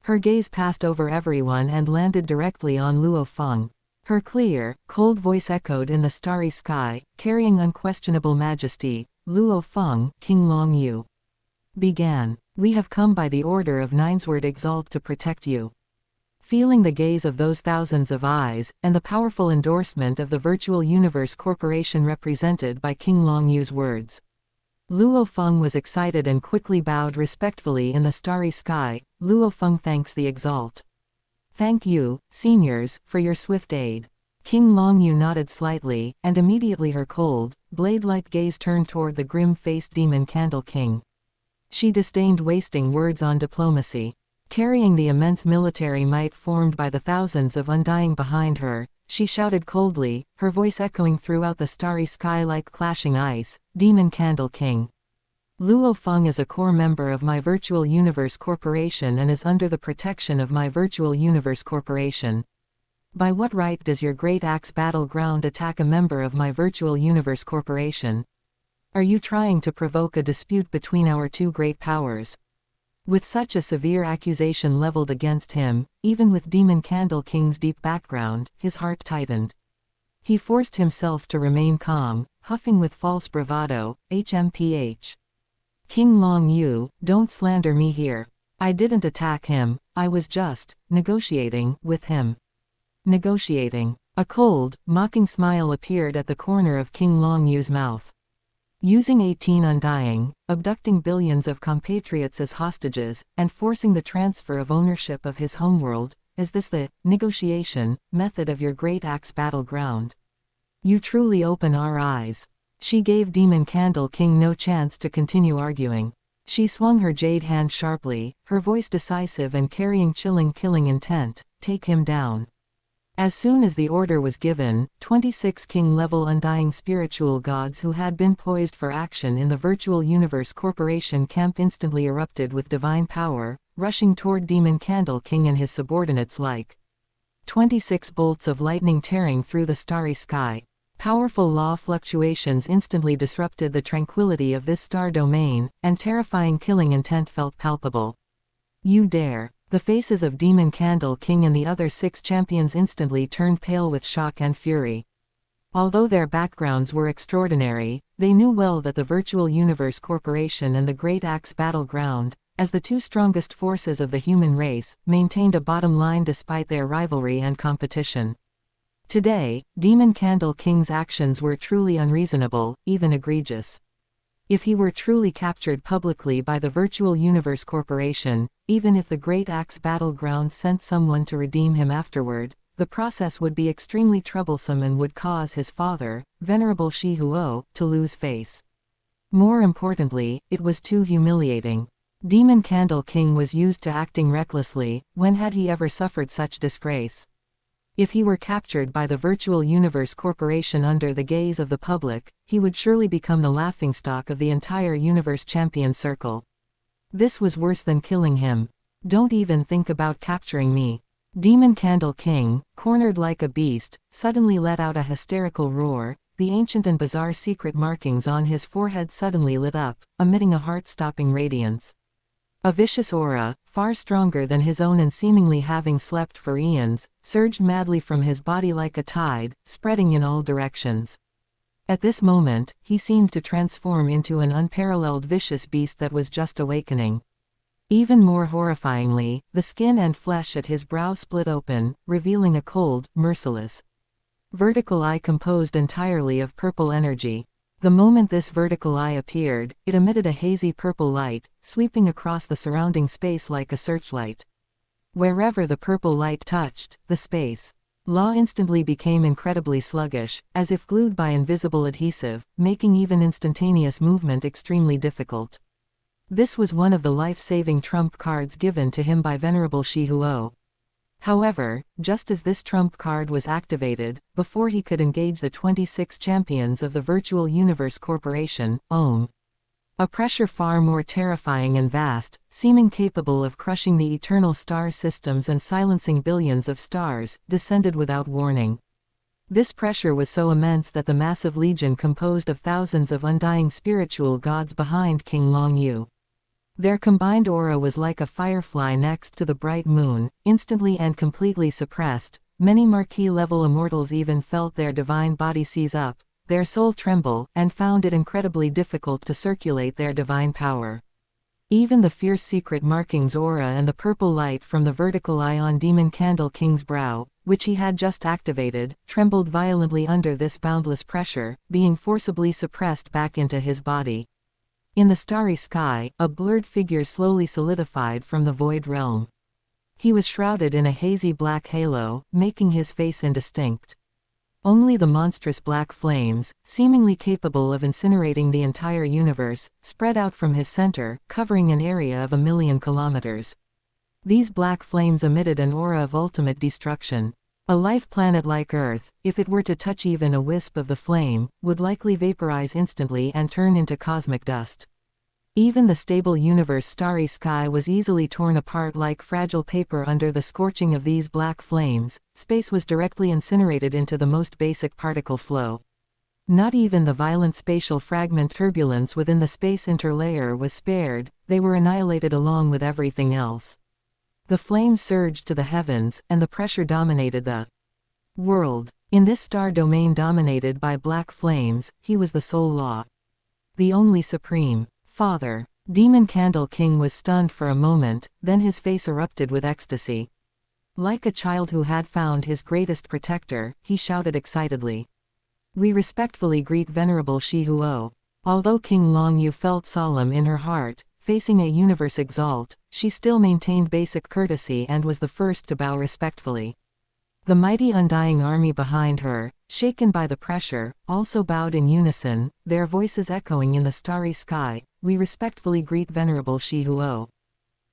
Her gaze passed over everyone and landed directly on Luo Feng. Her clear, cold voice echoed in the starry sky, carrying unquestionable majesty. "Luo Feng, Qingyu. Began. We have come by the order of Ninesword Exalt to protect you." Feeling the gaze of those thousands of eyes, and the powerful endorsement of the Virtual Universe Corporation represented by Qingyu's words, Luo Feng was excited and quickly bowed respectfully in the starry sky. "Luo Feng thanks the Exalt. Thank you, seniors, for your swift aid." Qingyu nodded slightly, and immediately her cold, blade-like gaze turned toward the grim-faced Demon Candle King. She disdained wasting words on diplomacy. Carrying the immense military might formed by the thousands of Undying behind her, she shouted coldly, her voice echoing throughout the starry sky like clashing ice, "Demon Candle King. Luo Feng is a core member of my Virtual Universe Corporation and is under the protection of my Virtual Universe Corporation. By what right does your Great Axe Battleground attack a member of my Virtual Universe Corporation? Are you trying to provoke a dispute between our two great powers?" With such a severe accusation leveled against him, even with Demon Candle King's deep background, his heart tightened. He forced himself to remain calm, huffing with false bravado, "HMPH. Qingyu, don't slander me here. I didn't attack him, I was just negotiating with him." Negotiating. A cold, mocking smile appeared at the corner of Qingyu's mouth. Using 18 Undying, abducting billions of compatriots as hostages, and forcing the transfer of ownership of his homeworld, is this the negotiation method of your Great Axe Battleground? You truly open our eyes. She gave Demon Candle King no chance to continue arguing. She swung her jade hand sharply, her voice decisive and carrying chilling killing intent, "Take him down." As soon as the order was given, 26 king-level Undying spiritual gods who had been poised for action in the Virtual Universe Corporation camp instantly erupted with divine power, rushing toward Demon Candle King and his subordinates like 26 bolts of lightning tearing through the starry sky. Powerful law fluctuations instantly disrupted the tranquility of this star domain, and terrifying killing intent felt palpable. You dare! The faces of Demon Candle King and the other 6 champions instantly turned pale with shock and fury. Although their backgrounds were extraordinary, they knew well that the Virtual Universe Corporation and the Great Axe Battleground, as the 2 strongest forces of the human race, maintained a bottom line despite their rivalry and competition. Today, Demon Candle King's actions were truly unreasonable, even egregious. If he were truly captured publicly by the Virtual Universe Corporation, even if the Great Axe Battleground sent someone to redeem him afterward, the process would be extremely troublesome and would cause his father, Venerable Shihuo, to lose face. More importantly, it was too humiliating. Demon Candle King was used to acting recklessly. When had he ever suffered such disgrace? If he were captured by the Virtual Universe Corporation under the gaze of the public, he would surely become the laughingstock of the entire Universe Champion Circle. This was worse than killing him. Don't even think about capturing me. Demon Candle King, cornered like a beast, suddenly let out a hysterical roar. The ancient and bizarre secret markings on his forehead suddenly lit up, emitting a heart-stopping radiance. A vicious aura, far stronger than his own and seemingly having slept for eons, surged madly from his body like a tide, spreading in all directions. At this moment, he seemed to transform into an unparalleled vicious beast that was just awakening. Even more horrifyingly, the skin and flesh at his brow split open, revealing a cold, merciless vertical eye composed entirely of purple energy. The moment this vertical eye appeared, it emitted a hazy purple light, sweeping across the surrounding space like a searchlight. Wherever the purple light touched, the space law instantly became incredibly sluggish, as if glued by invisible adhesive, making even instantaneous movement extremely difficult. This was one of the life-saving trump cards given to him by Venerable Shihuo. However, just as this trump card was activated, before he could engage the 26 champions of the Virtual Universe Corporation, a pressure far more terrifying and vast, seeming capable of crushing the eternal star systems and silencing billions of stars, descended without warning. This pressure was so immense that the massive legion composed of thousands of undying spiritual gods behind Qingyu. Their combined aura was like a firefly next to the bright moon, instantly and completely suppressed. Many marquee-level immortals even felt their divine body seize up, their soul tremble, and found it incredibly difficult to circulate their divine power. Even the fierce secret markings aura and the purple light from the vertical eye on Demon Candle King's brow, which he had just activated, trembled violently under this boundless pressure, being forcibly suppressed back into his body. In the starry sky, a blurred figure slowly solidified from the void realm. He was shrouded in a hazy black halo, making his face indistinct. Only the monstrous black flames, seemingly capable of incinerating the entire universe, spread out from his center, covering an area of 1,000,000 kilometers. These black flames emitted an aura of ultimate destruction. A life planet like Earth, if it were to touch even a wisp of the flame, would likely vaporize instantly and turn into cosmic dust. Even the stable universe starry sky was easily torn apart like fragile paper under the scorching of these black flames. Space was directly incinerated into the most basic particle flow. Not even the violent spatial fragment turbulence within the space interlayer was spared, they were annihilated along with everything else. The flames surged to the heavens, and the pressure dominated the world. In this star domain dominated by black flames, he was the sole law. The only supreme father. Demon Candle King was stunned for a moment, then his face erupted with ecstasy. Like a child who had found his greatest protector, he shouted excitedly. We respectfully greet Venerable Shihuo. Although Qingyu felt solemn in her heart, facing a universe exalt, she still maintained basic courtesy and was the first to bow respectfully. The mighty undying army behind her, shaken by the pressure, also bowed in unison, their voices echoing in the starry sky. We respectfully greet Venerable Shihuo.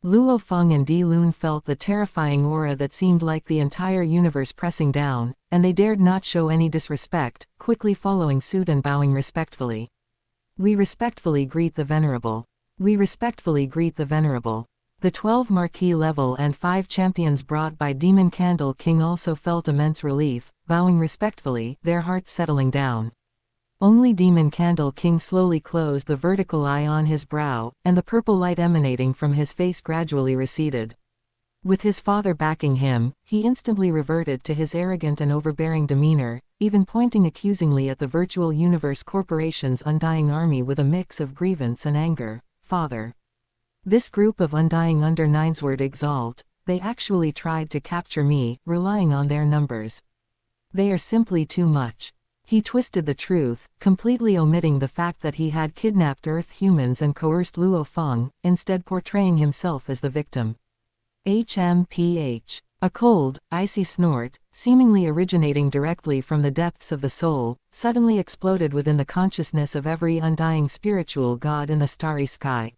Luo Feng and Di Lun felt the terrifying aura that seemed like the entire universe pressing down, and they dared not show any disrespect, quickly following suit and bowing respectfully. We respectfully greet the Venerable. We respectfully greet the Venerable. The 12 marquee level and 5 champions brought by Demon Candle King also felt immense relief, bowing respectfully, their hearts settling down. Only Demon Candle King slowly closed the vertical eye on his brow, and the purple light emanating from his face gradually receded. With his father backing him, he instantly reverted to his arrogant and overbearing demeanor, even pointing accusingly at the Virtual Universe Corporation's undying army with a mix of grievance and anger. "Father. This group of undying under Ninesword Exalt, they actually tried to capture me, relying on their numbers. They are simply too much." He twisted the truth, completely omitting the fact that he had kidnapped Earth humans and coerced Luo Feng, instead portraying himself as the victim. HMPH. A cold, icy snort, seemingly originating directly from the depths of the soul, suddenly exploded within the consciousness of every undying spiritual god in the starry sky.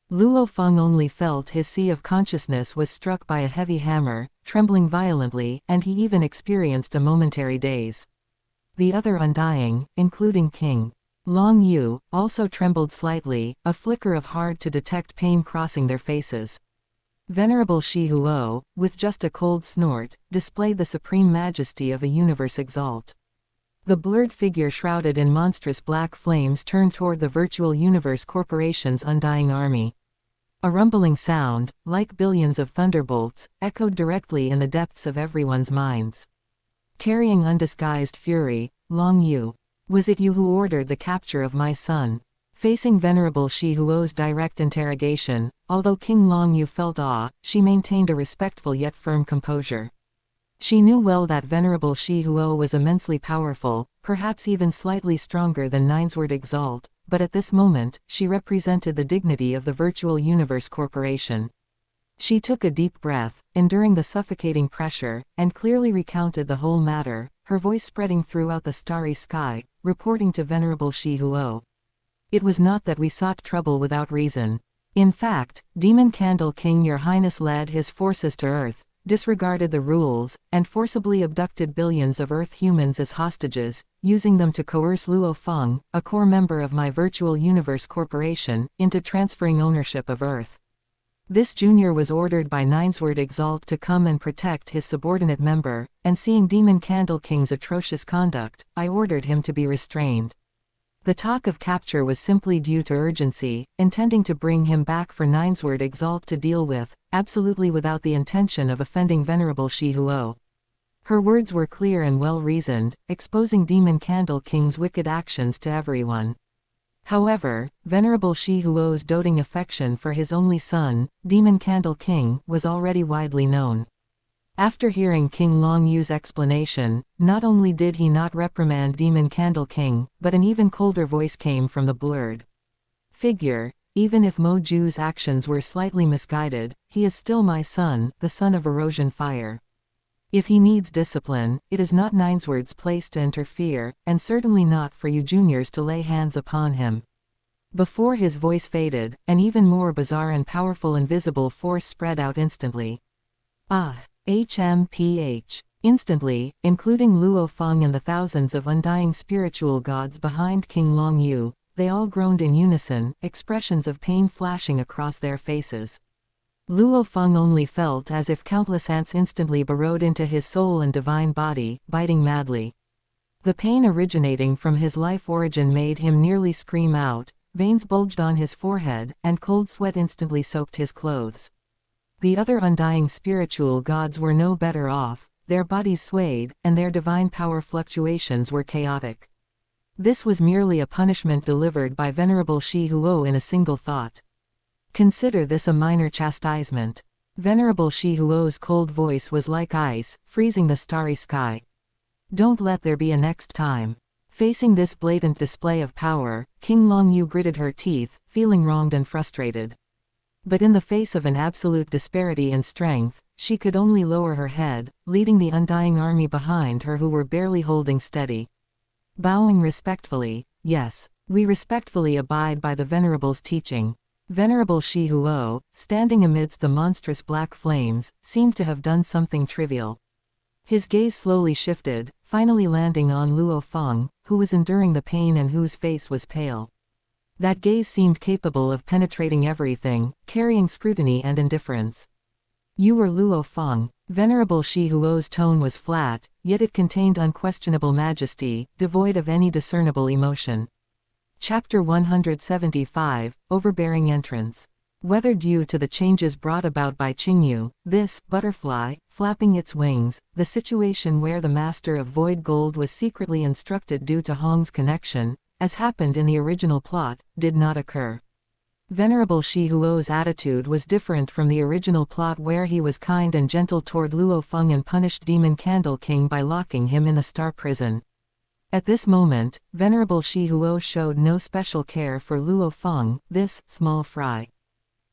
Luo Feng only felt his sea of consciousness was struck by a heavy hammer, trembling violently, and he even experienced a momentary daze. The other undying, including King Long Yu, also trembled slightly, a flicker of hard-to-detect pain crossing their faces. Venerable Shi Huo, with just a cold snort, displayed the supreme majesty of a universe exalt. The blurred figure shrouded in monstrous black flames turned toward the Virtual Universe Corporation's undying army. A rumbling sound, like billions of thunderbolts, echoed directly in the depths of everyone's minds. Carrying undisguised fury, Long Yu. Was it you who ordered the capture of my son? Facing Venerable Shi Huo's direct interrogation, although King Long Yu felt awe, she maintained a respectful yet firm composure. She knew well that Venerable Shi Huo was immensely powerful, perhaps even slightly stronger than Ninesword Exalt, but at this moment, she represented the dignity of the Virtual Universe Corporation. She took a deep breath, enduring the suffocating pressure, and clearly recounted the whole matter, her voice spreading throughout the starry sky, reporting to Venerable Shi Huo. "It was not that we sought trouble without reason. In fact, Demon Candle King Your Highness led his forces to Earth, disregarded the rules, and forcibly abducted billions of Earth humans as hostages, using them to coerce Luo Feng, a core member of my Virtual Universe Corporation, into transferring ownership of Earth. This junior was ordered by Ninesword Exalt to come and protect his subordinate member, and seeing Demon Candle King's atrocious conduct, I ordered him to be restrained. The talk of capture was simply due to urgency, intending to bring him back for Ninesword Exalt to deal with, absolutely without the intention of offending Venerable Shi Huo." Her words were clear and well-reasoned, exposing Demon Candle King's wicked actions to everyone. However, Venerable Shi Huo's doting affection for his only son, Demon Candle King, was already widely known. After hearing King Long Yu's explanation, not only did he not reprimand Demon Candle King, but an even colder voice came from the blurred figure. "Even if Mo Ju's actions were slightly misguided, he is still my son, the son of Erosion Fire. If he needs discipline, it is not Ninesword's place to interfere, and certainly not for you juniors to lay hands upon him." Before his voice faded, an even more bizarre and powerful invisible force spread out instantly. HMPH. Instantly, including Luo Feng and the thousands of undying spiritual gods behind King Long Yu, they all groaned in unison, expressions of pain flashing across their faces. Luo Feng only felt as if countless ants instantly burrowed into his soul and divine body, biting madly. The pain originating from his life origin made him nearly scream out, veins bulged on his forehead, and cold sweat instantly soaked his clothes. The other undying spiritual gods were no better off, their bodies swayed, and their divine power fluctuations were chaotic. This was merely a punishment delivered by Venerable Shi Huo in a single thought. Consider this a minor chastisement. Venerable Shi Huo's cold voice was like ice, freezing the starry sky. Don't let there be a next time. Facing this blatant display of power, King Long Yu gritted her teeth, feeling wronged and frustrated. But in the face of an absolute disparity in strength, she could only lower her head, leading the undying army behind her who were barely holding steady. Bowing respectfully, "Yes, we respectfully abide by the Venerable's teaching." Venerable Shi Huo, standing amidst the monstrous black flames, seemed to have done something trivial. His gaze slowly shifted, finally landing on Luo Feng, who was enduring the pain and whose face was pale. That gaze seemed capable of penetrating everything, carrying scrutiny and indifference. You were Luo Feng. Venerable Shi Huo's tone was flat, yet it contained unquestionable majesty, devoid of any discernible emotion. Chapter 175, Overbearing Entrance. Whether due to the changes brought about by Qingyu, this butterfly, flapping its wings, the situation where the master of void gold was secretly instructed due to Hong's connection, as happened in the original plot, did not occur. Venerable Shi Huo's attitude was different from the original plot where he was kind and gentle toward Luo Feng and punished Demon Candle King by locking him in the star prison. At this moment, Venerable Shi Huo showed no special care for Luo Feng, this small fry.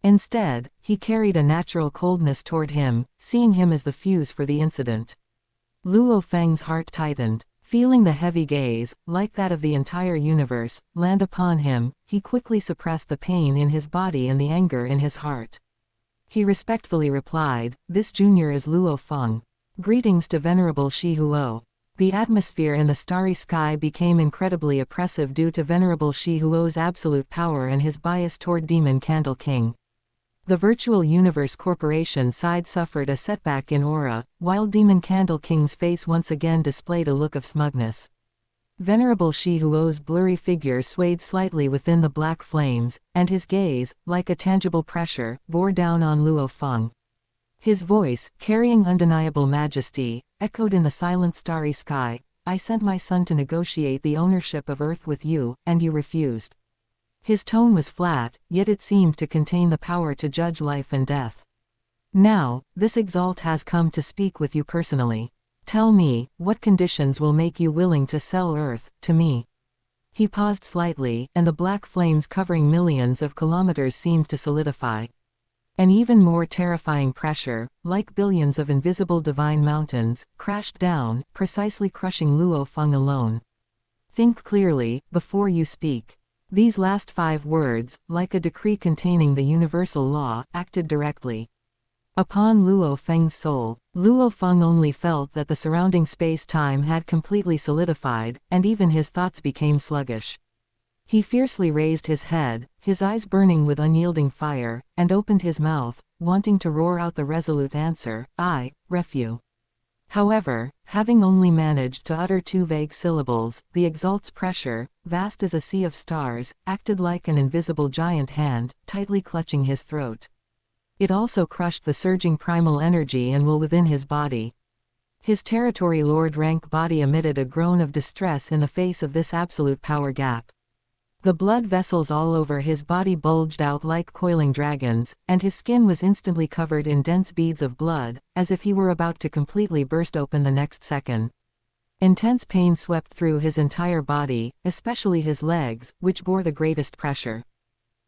Instead, he carried a natural coldness toward him, seeing him as the fuse for the incident. Luo Feng's heart tightened. Feeling the heavy gaze, like that of the entire universe, land upon him, he quickly suppressed the pain in his body and the anger in his heart. He respectfully replied, "This junior is Luo Feng. Greetings to Venerable Shi Huo." The atmosphere in the starry sky became incredibly oppressive due to Venerable Shi Huo's absolute power and his bias toward Demon Candle King. The Virtual Universe Corporation side suffered a setback in aura, while Demon Candle King's face once again displayed a look of smugness. Venerable Shi Huo's blurry figure swayed slightly within the black flames, and his gaze, like a tangible pressure, bore down on Luo Feng. His voice, carrying undeniable majesty, echoed in the silent starry sky. "I sent my son to negotiate the ownership of Earth with you, and you refused." His tone was flat, yet it seemed to contain the power to judge life and death. "Now, this exalt has come to speak with you personally. Tell me, what conditions will make you willing to sell Earth, to me?" He paused slightly, and the black flames covering millions of kilometers seemed to solidify. An even more terrifying pressure, like billions of invisible divine mountains, crashed down, precisely crushing Luo Feng alone. "Think clearly, before you speak." These last 5 words, like a decree containing the universal law, acted directly upon Luo Feng's soul. Luo Feng only felt that the surrounding space-time had completely solidified, and even his thoughts became sluggish. He fiercely raised his head, his eyes burning with unyielding fire, and opened his mouth, wanting to roar out the resolute answer, "I refuse." However, having only managed to utter 2 vague syllables, the exalt's pressure, vast as a sea of stars, acted like an invisible giant hand, tightly clutching his throat. It also crushed the surging primal energy and will within his body. His territory lord rank body emitted a groan of distress in the face of this absolute power gap. The blood vessels all over his body bulged out like coiling dragons, and his skin was instantly covered in dense beads of blood, as if he were about to completely burst open the next second. Intense pain swept through his entire body, especially his legs, which bore the greatest pressure.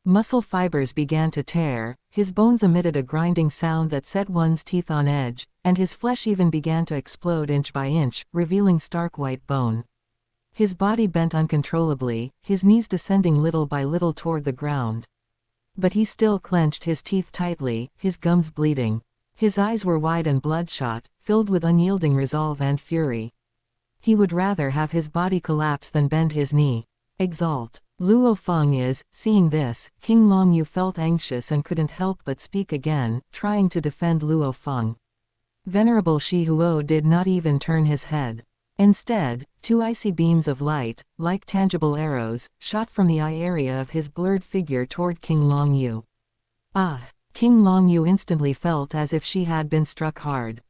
Muscle fibers began to tear, his bones emitted a grinding sound that set one's teeth on edge, and his flesh even began to explode inch by inch, revealing stark white bone. His body bent uncontrollably, his knees descending little by little toward the ground. But he still clenched his teeth tightly, his gums bleeding. His eyes were wide and bloodshot, filled with unyielding resolve and fury. He would rather have his body collapse than bend his knee. Exalt. Luo Feng is, seeing this, Qingyu felt anxious and couldn't help but speak again, trying to defend Luo Feng. Venerable Shi Huo did not even turn his head. Instead, 2 icy beams of light, like tangible arrows, shot from the eye area of his blurred figure toward Qingyu. Ah! Qingyu instantly felt as if she had been struck hard.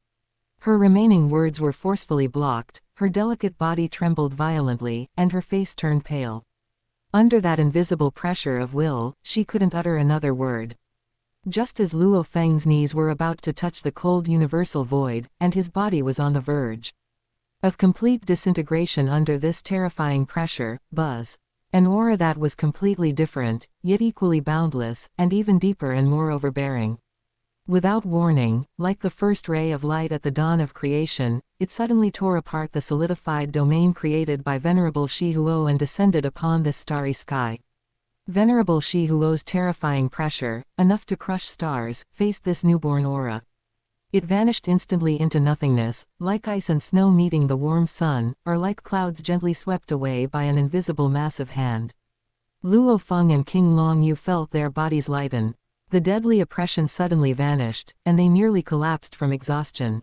Her remaining words were forcefully blocked, her delicate body trembled violently, and her face turned pale. Under that invisible pressure of will, she couldn't utter another word. Just as Luo Feng's knees were about to touch the cold universal void, and his body was on the verge of complete disintegration under this terrifying pressure, buzz. An aura that was completely different, yet equally boundless, and even deeper and more overbearing. Without warning, like the first ray of light at the dawn of creation, it suddenly tore apart the solidified domain created by Venerable Shi Huo and descended upon this starry sky. Venerable Shi Huo's terrifying pressure, enough to crush stars, faced this newborn aura. It vanished instantly into nothingness, like ice and snow meeting the warm sun, or like clouds gently swept away by an invisible massive hand. Luo Feng and King Longyu felt their bodies lighten. The deadly oppression suddenly vanished, and they nearly collapsed from exhaustion.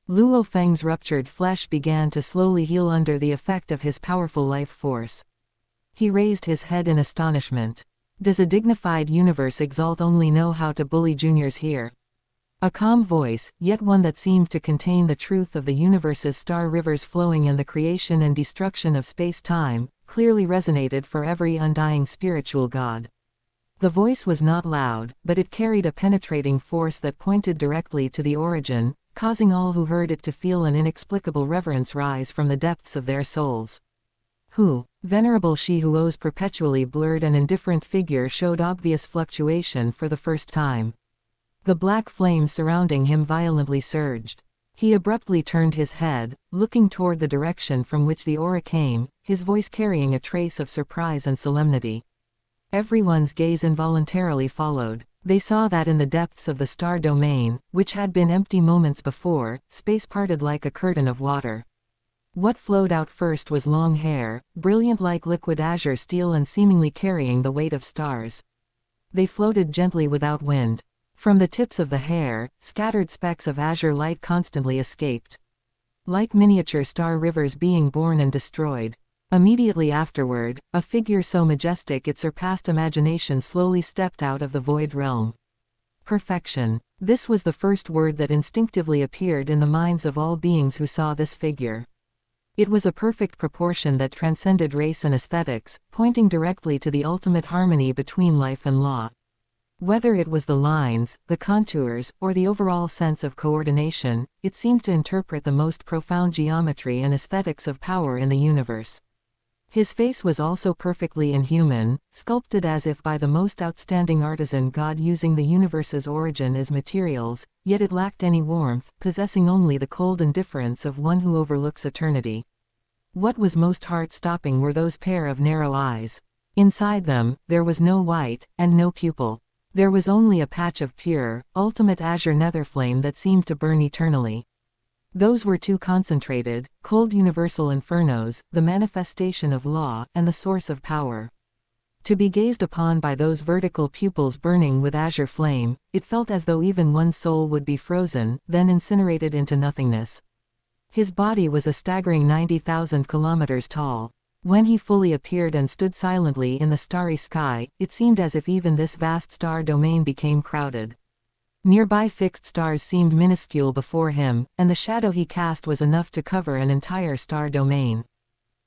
Luo Feng's ruptured flesh began to slowly heal under the effect of his powerful life force. He raised his head in astonishment. Does a dignified universe exalt only know how to bully juniors here? A calm voice, yet one that seemed to contain the truth of the universe's star rivers flowing and the creation and destruction of space-time, clearly resonated for every undying spiritual god. The voice was not loud, but it carried a penetrating force that pointed directly to the origin, causing all who heard it to feel an inexplicable reverence rise from the depths of their souls. Who? Venerable Shi Huo's perpetually blurred and indifferent figure showed obvious fluctuation for the first time. The black flame surrounding him violently surged. He abruptly turned his head, looking toward the direction from which the aura came, his voice carrying a trace of surprise and solemnity. Everyone's gaze involuntarily followed. They saw that in the depths of the star domain, which had been empty moments before, space parted like a curtain of water. What flowed out first was long hair, brilliant like liquid azure steel and seemingly carrying the weight of stars. They floated gently without wind. From the tips of the hair, scattered specks of azure light constantly escaped. Like miniature star rivers being born and destroyed. Immediately afterward, a figure so majestic it surpassed imagination slowly stepped out of the void realm. Perfection. This was the first word that instinctively appeared in the minds of all beings who saw this figure. It was a perfect proportion that transcended race and aesthetics, pointing directly to the ultimate harmony between life and law. Whether it was the lines, the contours, or the overall sense of coordination, it seemed to interpret the most profound geometry and aesthetics of power in the universe. His face was also perfectly inhuman, sculpted as if by the most outstanding artisan god using the universe's origin as materials, yet it lacked any warmth, possessing only the cold indifference of one who overlooks eternity. What was most heart-stopping were those pair of narrow eyes. Inside them, there was no white, and no pupil. There was only a patch of pure, ultimate azure netherflame that seemed to burn eternally. Those were two concentrated, cold universal infernos, the manifestation of law, and the source of power. To be gazed upon by those vertical pupils burning with azure flame, it felt as though even one's soul would be frozen, then incinerated into nothingness. His body was a staggering 90,000 kilometers tall. When he fully appeared and stood silently in the starry sky, it seemed as if even this vast star domain became crowded. Nearby fixed stars seemed minuscule before him, and the shadow he cast was enough to cover an entire star domain.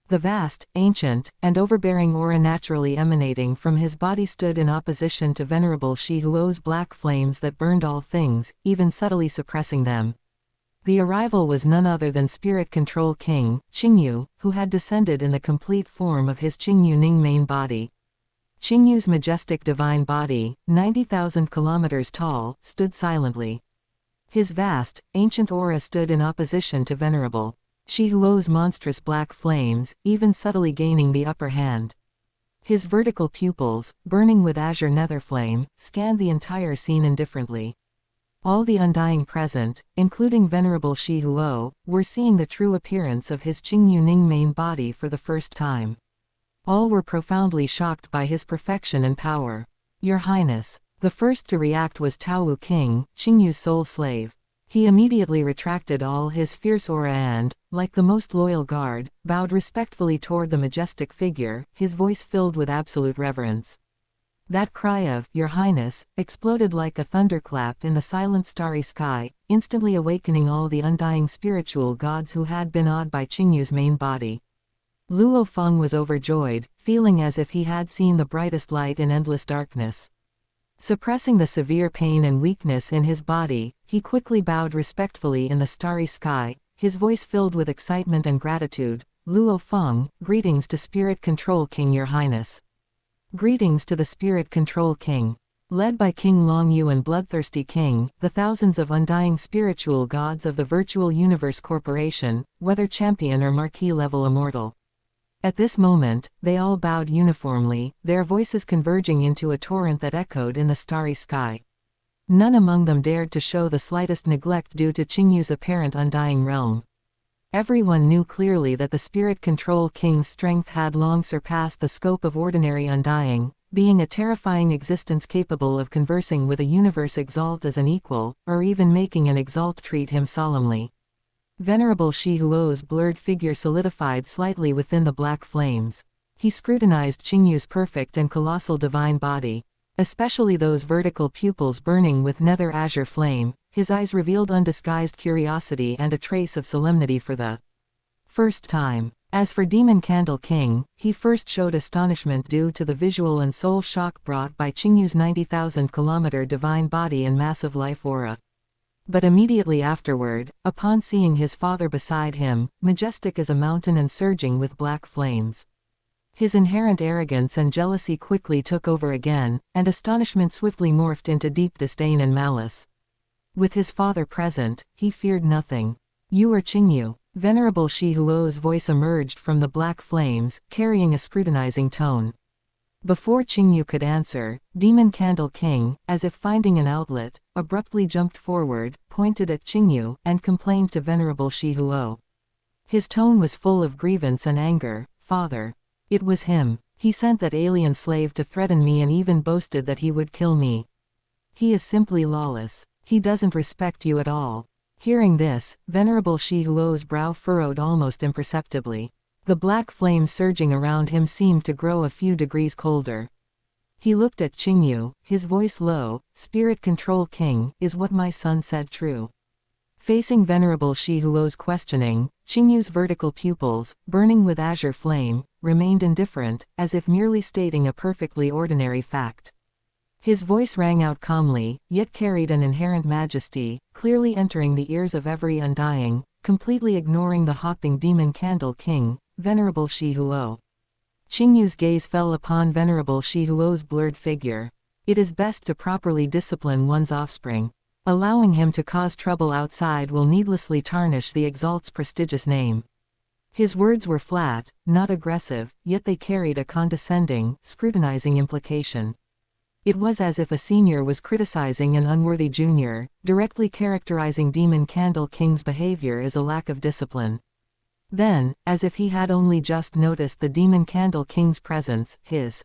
The vast, ancient, and overbearing aura naturally emanating from his body stood in opposition to venerable Shi Huo's black flames that burned all things, even subtly suppressing them. The arrival was none other than Spirit Control King, Qingyu, who had descended in the complete form of his Qingyu Ning main body. Qingyu's majestic divine body, 90,000 kilometers tall, stood silently. His vast, ancient aura stood in opposition to venerable Shi Huo's monstrous black flames, even subtly gaining the upper hand. His vertical pupils, burning with azure netherflame, scanned the entire scene indifferently. All the undying present, including venerable Shi Huo, were seeing the true appearance of his Qingyu Ning main body for the first time. All were profoundly shocked by his perfection and power. Your Highness. The first to react was Taowu King, Qingyu's sole slave. He immediately retracted all his fierce aura and, like the most loyal guard, bowed respectfully toward the majestic figure, his voice filled with absolute reverence. That cry of, Your Highness, exploded like a thunderclap in the silent starry sky, instantly awakening all the undying spiritual gods who had been awed by Qingyu's main body. Luo Feng was overjoyed, feeling as if he had seen the brightest light in endless darkness. Suppressing the severe pain and weakness in his body, he quickly bowed respectfully in the starry sky, his voice filled with excitement and gratitude. Luo Feng, greetings to Spirit Control King Your Highness. Greetings to the Spirit Control King. Led by King Longyu and Bloodthirsty King, the thousands of undying spiritual gods of the Virtual Universe Corporation, whether champion or marquee-level immortal. At this moment, they all bowed uniformly, their voices converging into a torrent that echoed in the starry sky. None among them dared to show the slightest neglect due to Qingyu's apparent undying realm. Everyone knew clearly that the Spirit Control King's strength had long surpassed the scope of ordinary undying, being a terrifying existence capable of conversing with a universe exalt as an equal, or even making an exalt treat him solemnly. Venerable Shihuo's blurred figure solidified slightly within the black flames. He scrutinized Qingyu's perfect and colossal divine body, especially those vertical pupils burning with nether azure flame. His eyes revealed undisguised curiosity and a trace of solemnity for the first time. As for Demon Candle King, he first showed astonishment due to the visual and soul shock brought by Qingyu's 90,000-kilometer divine body and massive life aura. But immediately afterward, upon seeing his father beside him, majestic as a mountain and surging with black flames, his inherent arrogance and jealousy quickly took over again, and astonishment swiftly morphed into deep disdain and malice. With his father present, he feared nothing. "You are Qingyu." Venerable Shihuo's voice emerged from the black flames, carrying a scrutinizing tone. Before Qingyu could answer, Demon Candle King, as if finding an outlet, abruptly jumped forward, pointed at Qingyu, and complained to Venerable Shihuo. His tone was full of grievance and anger. "Father. It was him. He sent that alien slave to threaten me and even boasted that he would kill me. He is simply lawless. He doesn't respect you at all." Hearing this, Venerable Shihuo's brow furrowed almost imperceptibly. The black flame surging around him seemed to grow a few degrees colder. He looked at Qingyu, his voice low. "Spirit Control King, is what my son said true?" Facing Venerable Shihuo's questioning, Qingyu's vertical pupils, burning with azure flame, remained indifferent, as if merely stating a perfectly ordinary fact. His voice rang out calmly, yet carried an inherent majesty, clearly entering the ears of every undying, completely ignoring the hopping Demon Candle King, Venerable Shihuo. Qingyu's gaze fell upon Venerable Shihuo's blurred figure. "It is best to properly discipline one's offspring. Allowing him to cause trouble outside will needlessly tarnish the exalt's prestigious name." His words were flat, not aggressive, yet they carried a condescending, scrutinizing implication. It was as if a senior was criticizing an unworthy junior, directly characterizing Demon Candle King's behavior as a lack of discipline. Then, as if he had only just noticed the Demon Candle King's presence, his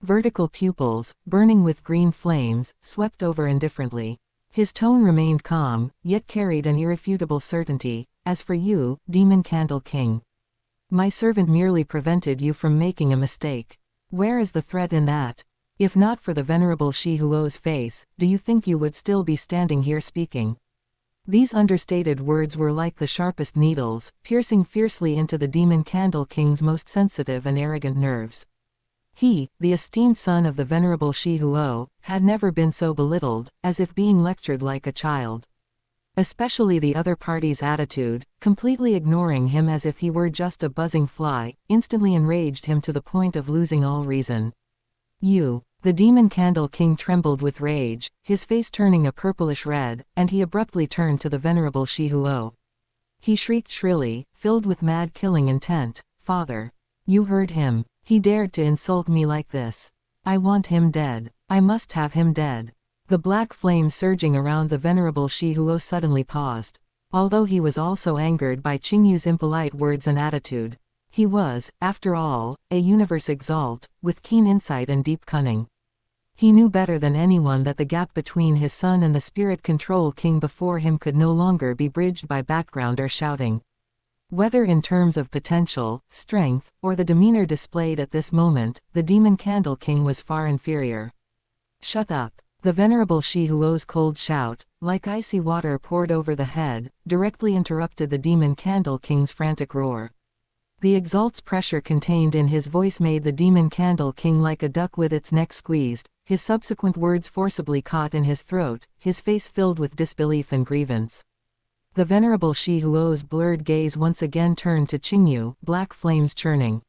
vertical pupils, burning with green flames, swept over indifferently. His tone remained calm, yet carried an irrefutable certainty. "As for you, Demon Candle King, my servant merely prevented you from making a mistake. Where is the threat in that? If not for the Venerable Shihuo's face, do you think you would still be standing here speaking?" These understated words were like the sharpest needles, piercing fiercely into the Demon Candle King's most sensitive and arrogant nerves. He, the esteemed son of the Venerable Shihuo, had never been so belittled, as if being lectured like a child. Especially the other party's attitude, completely ignoring him as if he were just a buzzing fly, instantly enraged him to the point of losing all reason. "You." The Demon Candle King trembled with rage, his face turning a purplish red, and he abruptly turned to the Venerable Shihuo. He shrieked shrilly, filled with mad killing intent. "Father. You heard him. He dared to insult me like this. I want him dead. I must have him dead." The black flame surging around the Venerable Shihuo suddenly paused. Although he was also angered by Qingyu's impolite words and attitude. He was, after all, a universe exalt, with keen insight and deep cunning. He knew better than anyone that the gap between his son and the Spirit Control King before him could no longer be bridged by background or shouting. Whether in terms of potential, strength, or the demeanor displayed at this moment, the Demon Candle King was far inferior. "Shut up." The Venerable Shihuo's cold shout, like icy water poured over the head, directly interrupted the Demon Candle King's frantic roar. The exalt's pressure contained in his voice made the Demon Candle King like a duck with its neck squeezed, his subsequent words forcibly caught in his throat, his face filled with disbelief and grievance. The Venerable Shihuo's blurred gaze once again turned to Qingyu, black flames churning.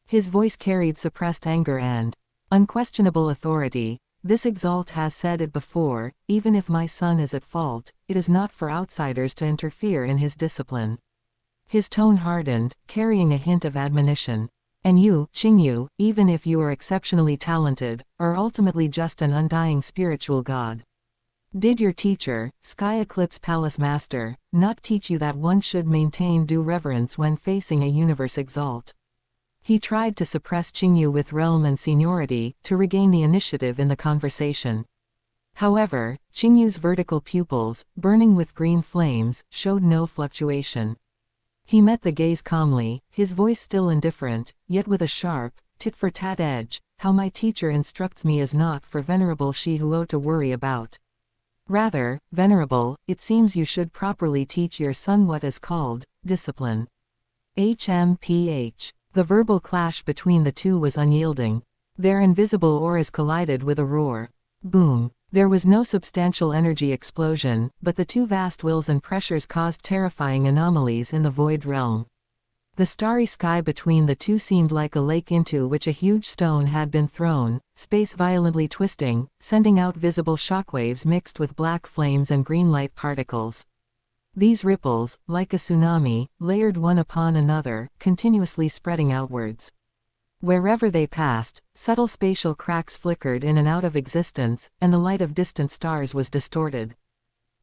His voice carried suppressed anger and unquestionable authority. "This exalt has said it before, even if my son is at fault, it is not for outsiders to interfere in his discipline." His tone hardened, carrying a hint of admonition. "And you, Qingyu, even if you are exceptionally talented, are ultimately just an undying spiritual god. Did your teacher, Sky Eclipse Palace Master, not teach you that one should maintain due reverence when facing a universe exalt? He tried to suppress Qingyu with realm and seniority, to regain the initiative in the conversation. However, Qingyu's vertical pupils, burning with green flames, showed no fluctuation. He met the gaze calmly, his voice still indifferent, yet with a sharp, tit-for-tat edge. How my teacher instructs me is not for Venerable Shihuo to worry about. Rather, Venerable, it seems you should properly teach your son what is called discipline. HMPH. The verbal clash between the two was unyielding. Their invisible auras collided with a roar. Boom. There was no substantial energy explosion, but the two vast wills and pressures caused terrifying anomalies in the void realm. The starry sky between the two seemed like a lake into which a huge stone had been thrown, space violently twisting, sending out visible shockwaves mixed with black flames and green light particles. These ripples, like a tsunami, layered one upon another, continuously spreading outwards. Wherever they passed, subtle spatial cracks flickered in and out of existence, and the light of distant stars was distorted.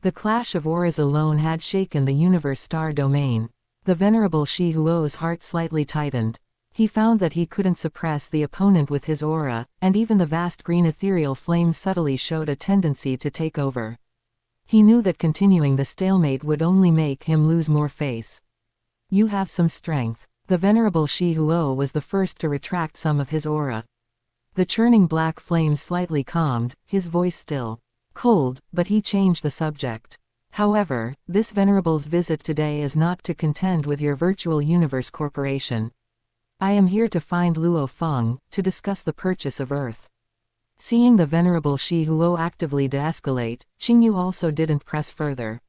The clash of auras alone had shaken the universe star domain. The Venerable Shihuo's heart slightly tightened. He found that he couldn't suppress the opponent with his aura, and even the vast green ethereal flame subtly showed a tendency to take over. He knew that continuing the stalemate would only make him lose more face. You have some strength. The Venerable Shihuo was the first to retract some of his aura. The churning black flame slightly calmed, his voice still cold, but he changed the subject. However, this Venerable's visit today is not to contend with your virtual universe corporation. I am here to find Luo Feng, to discuss the purchase of Earth. Seeing the Venerable Shihuo actively de-escalate, Qingyu also didn't press further.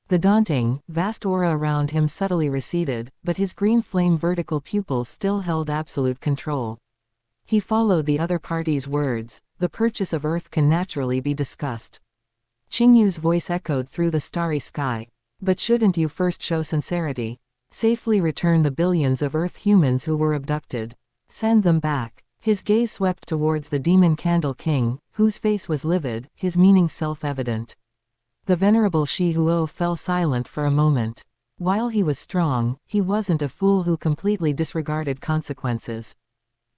The daunting, vast aura around him subtly receded, but his green flame vertical pupils still held absolute control. He followed the other party's words. The purchase of Earth can naturally be discussed. Qingyu's voice echoed through the starry sky. But shouldn't you first show sincerity? Safely return the billions of Earth humans who were abducted. Send them back. His gaze swept towards the Demon Candle King, whose face was livid, his meaning self-evident. The Venerable Shihuo fell silent for a moment. While he was strong, he wasn't a fool who completely disregarded consequences.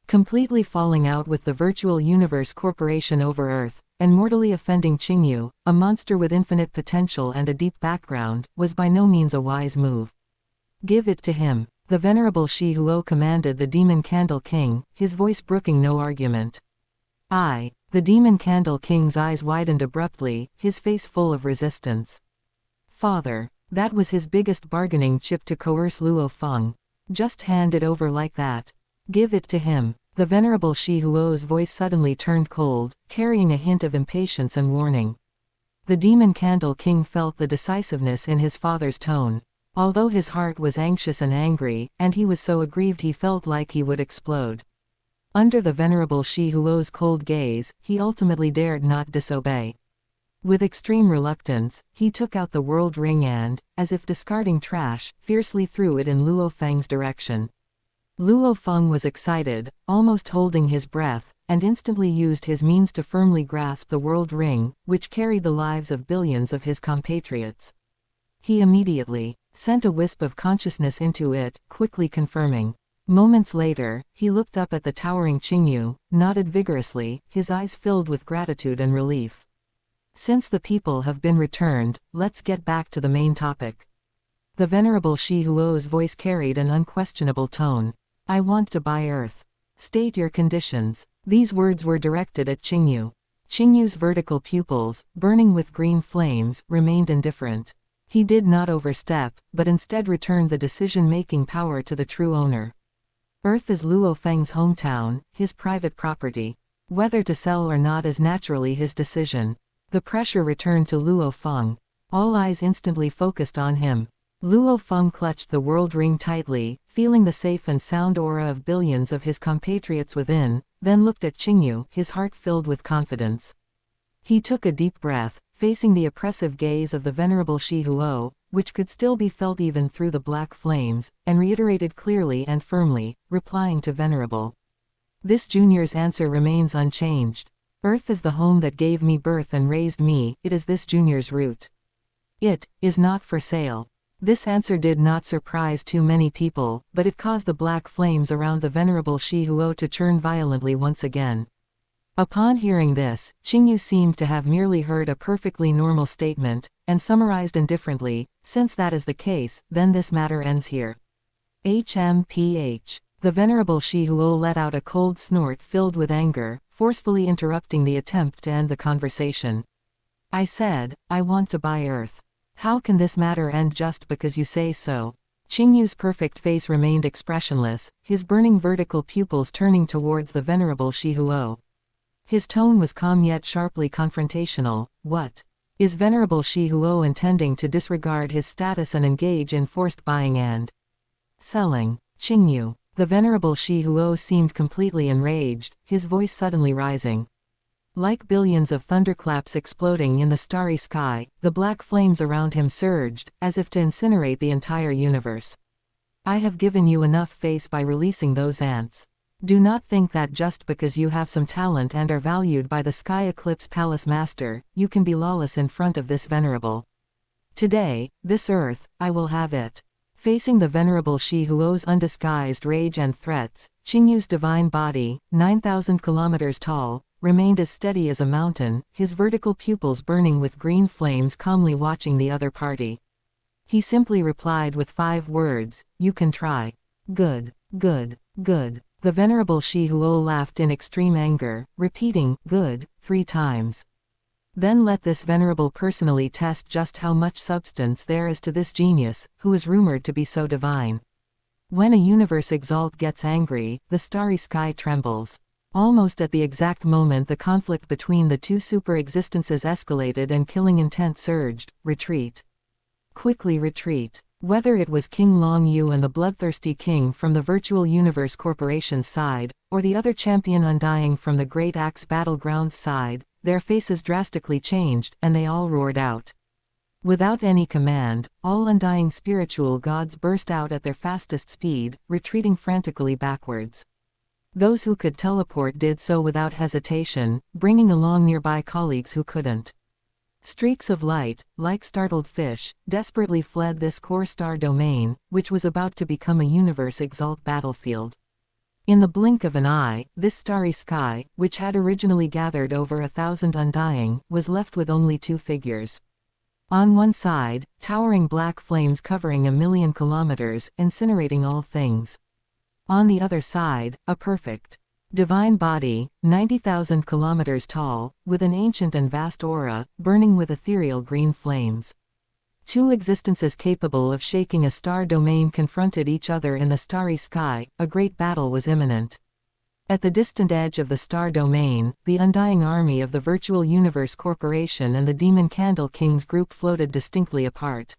Completely falling out with the Virtual Universe Corporation over Earth, and mortally offending Qingyu, a monster with infinite potential and a deep background, was by no means a wise move. Give it to him. The Venerable Shihuo commanded the Demon Candle King, his voice brooking no argument. The Demon Candle King's eyes widened abruptly, his face full of resistance. Father. That was his biggest bargaining chip to coerce Luo Feng. Just hand it over like that. Give it to him. The Venerable Shihuo's voice suddenly turned cold, carrying a hint of impatience and warning. The Demon Candle King felt the decisiveness in his father's tone. Although his heart was anxious and angry, and he was so aggrieved he felt like he would explode. Under the Venerable Shihuo's cold gaze, he ultimately dared not disobey. With extreme reluctance, he took out the world ring and, as if discarding trash, fiercely threw it in Luo Feng's direction. Luo Feng was excited, almost holding his breath, and instantly used his means to firmly grasp the world ring, which carried the lives of billions of his compatriots. He immediately sent a wisp of consciousness into it, quickly confirming. Moments later, he looked up at the towering Qingyu, nodded vigorously, his eyes filled with gratitude and relief. Since the people have been returned, let's get back to the main topic. The Venerable Shihuo's voice carried an unquestionable tone. I want to buy Earth. State your conditions. These words were directed at Qingyu. Qingyu's vertical pupils, burning with green flames, remained indifferent. He did not overstep, but instead returned the decision-making power to the true owner. Earth is Luo Feng's hometown, his private property. Whether to sell or not is naturally his decision. The pressure returned to Luo Feng. All eyes instantly focused on him. Luo Feng clutched the world ring tightly, feeling the safe and sound aura of billions of his compatriots within, then looked at Qingyu, his heart filled with confidence. He took a deep breath, facing the oppressive gaze of the Venerable Shihuo, which could still be felt even through the black flames, and reiterated clearly and firmly, replying to Venerable. This junior's answer remains unchanged. Earth is the home that gave me birth and raised me, it is this junior's root. It is not for sale. This answer did not surprise too many people, but it caused the black flames around the venerable Shihuo to churn violently once again. Upon hearing this, Qingyu seemed to have merely heard a perfectly normal statement, and summarized indifferently, since that is the case, then this matter ends here. HMPH. The venerable Shihuo let out a cold snort filled with anger, forcefully interrupting the attempt to end the conversation. I said, I want to buy Earth. How can this matter end just because you say so? Qingyu's perfect face remained expressionless, his burning vertical pupils turning towards the venerable Shihuo. His tone was calm yet sharply confrontational. What? Is venerable Shihuo intending to disregard his status and engage in forced buying and selling? Qingyu. The venerable Shihuo seemed completely enraged, his voice suddenly rising. Like billions of thunderclaps exploding in the starry sky, the black flames around him surged, as if to incinerate the entire universe. I have given you enough face by releasing those ants. Do not think that just because you have some talent and are valued by the Sky Eclipse Palace Master, you can be lawless in front of this venerable. Today, this Earth, I will have it. Facing the venerable Shihuo's undisguised rage and threats, Qingyu's divine body, 9,000 kilometers tall, remained as steady as a mountain, his vertical pupils burning with green flames calmly watching the other party. He simply replied with 5 words, you can try. Good, good, good. The venerable Shihuo laughed in extreme anger, repeating, good, 3 times. Then let this venerable personally test just how much substance there is to this genius, who is rumored to be so divine. When a universe exalt gets angry, the starry sky trembles. Almost at the exact moment the conflict between the two super-existences escalated and killing intent surged. Retreat. Quickly retreat. Whether it was King Longyu and the bloodthirsty king from the Virtual Universe Corporation's side, or the other champion Undying from the Great Axe Battlegrounds side, their faces drastically changed, and they all roared out. Without any command, all Undying spiritual gods burst out at their fastest speed, retreating frantically backwards. Those who could teleport did so without hesitation, bringing along nearby colleagues who couldn't. Streaks of light, like startled fish, desperately fled this core star domain, which was about to become a universe exalt battlefield. In the blink of an eye, this starry sky, which had originally gathered over 1,000 Undying, was left with only 2 figures. On one side, towering black flames covering 1,000,000 kilometers, incinerating all things. On the other side, a perfect divine body, 90,000 kilometers tall, with an ancient and vast aura, burning with ethereal green flames. 2 existences capable of shaking a star domain confronted each other in the starry sky. A great battle was imminent. At the distant edge of the star domain, the Undying army of the Virtual Universe Corporation and the Demon Candle King's group floated distinctly apart.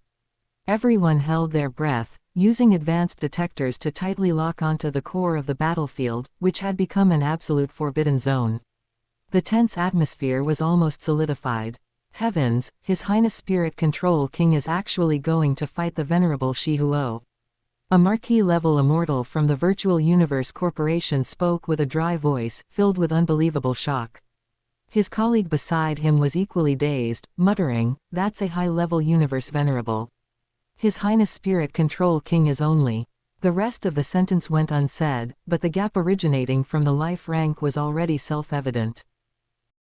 Everyone held their breath, using advanced detectors to tightly lock onto the core of the battlefield, which had become an absolute forbidden zone. The tense atmosphere was almost solidified. Heavens, His Highness Spirit Control King is actually going to fight the venerable Shihuo. A marquee-level immortal from the Virtual Universe Corporation spoke with a dry voice, filled with unbelievable shock. His colleague beside him was equally dazed, muttering, "That's a high-level universe venerable. His Highness Spirit Control King is only." The rest of the sentence went unsaid, but the gap originating from the life rank was already self-evident.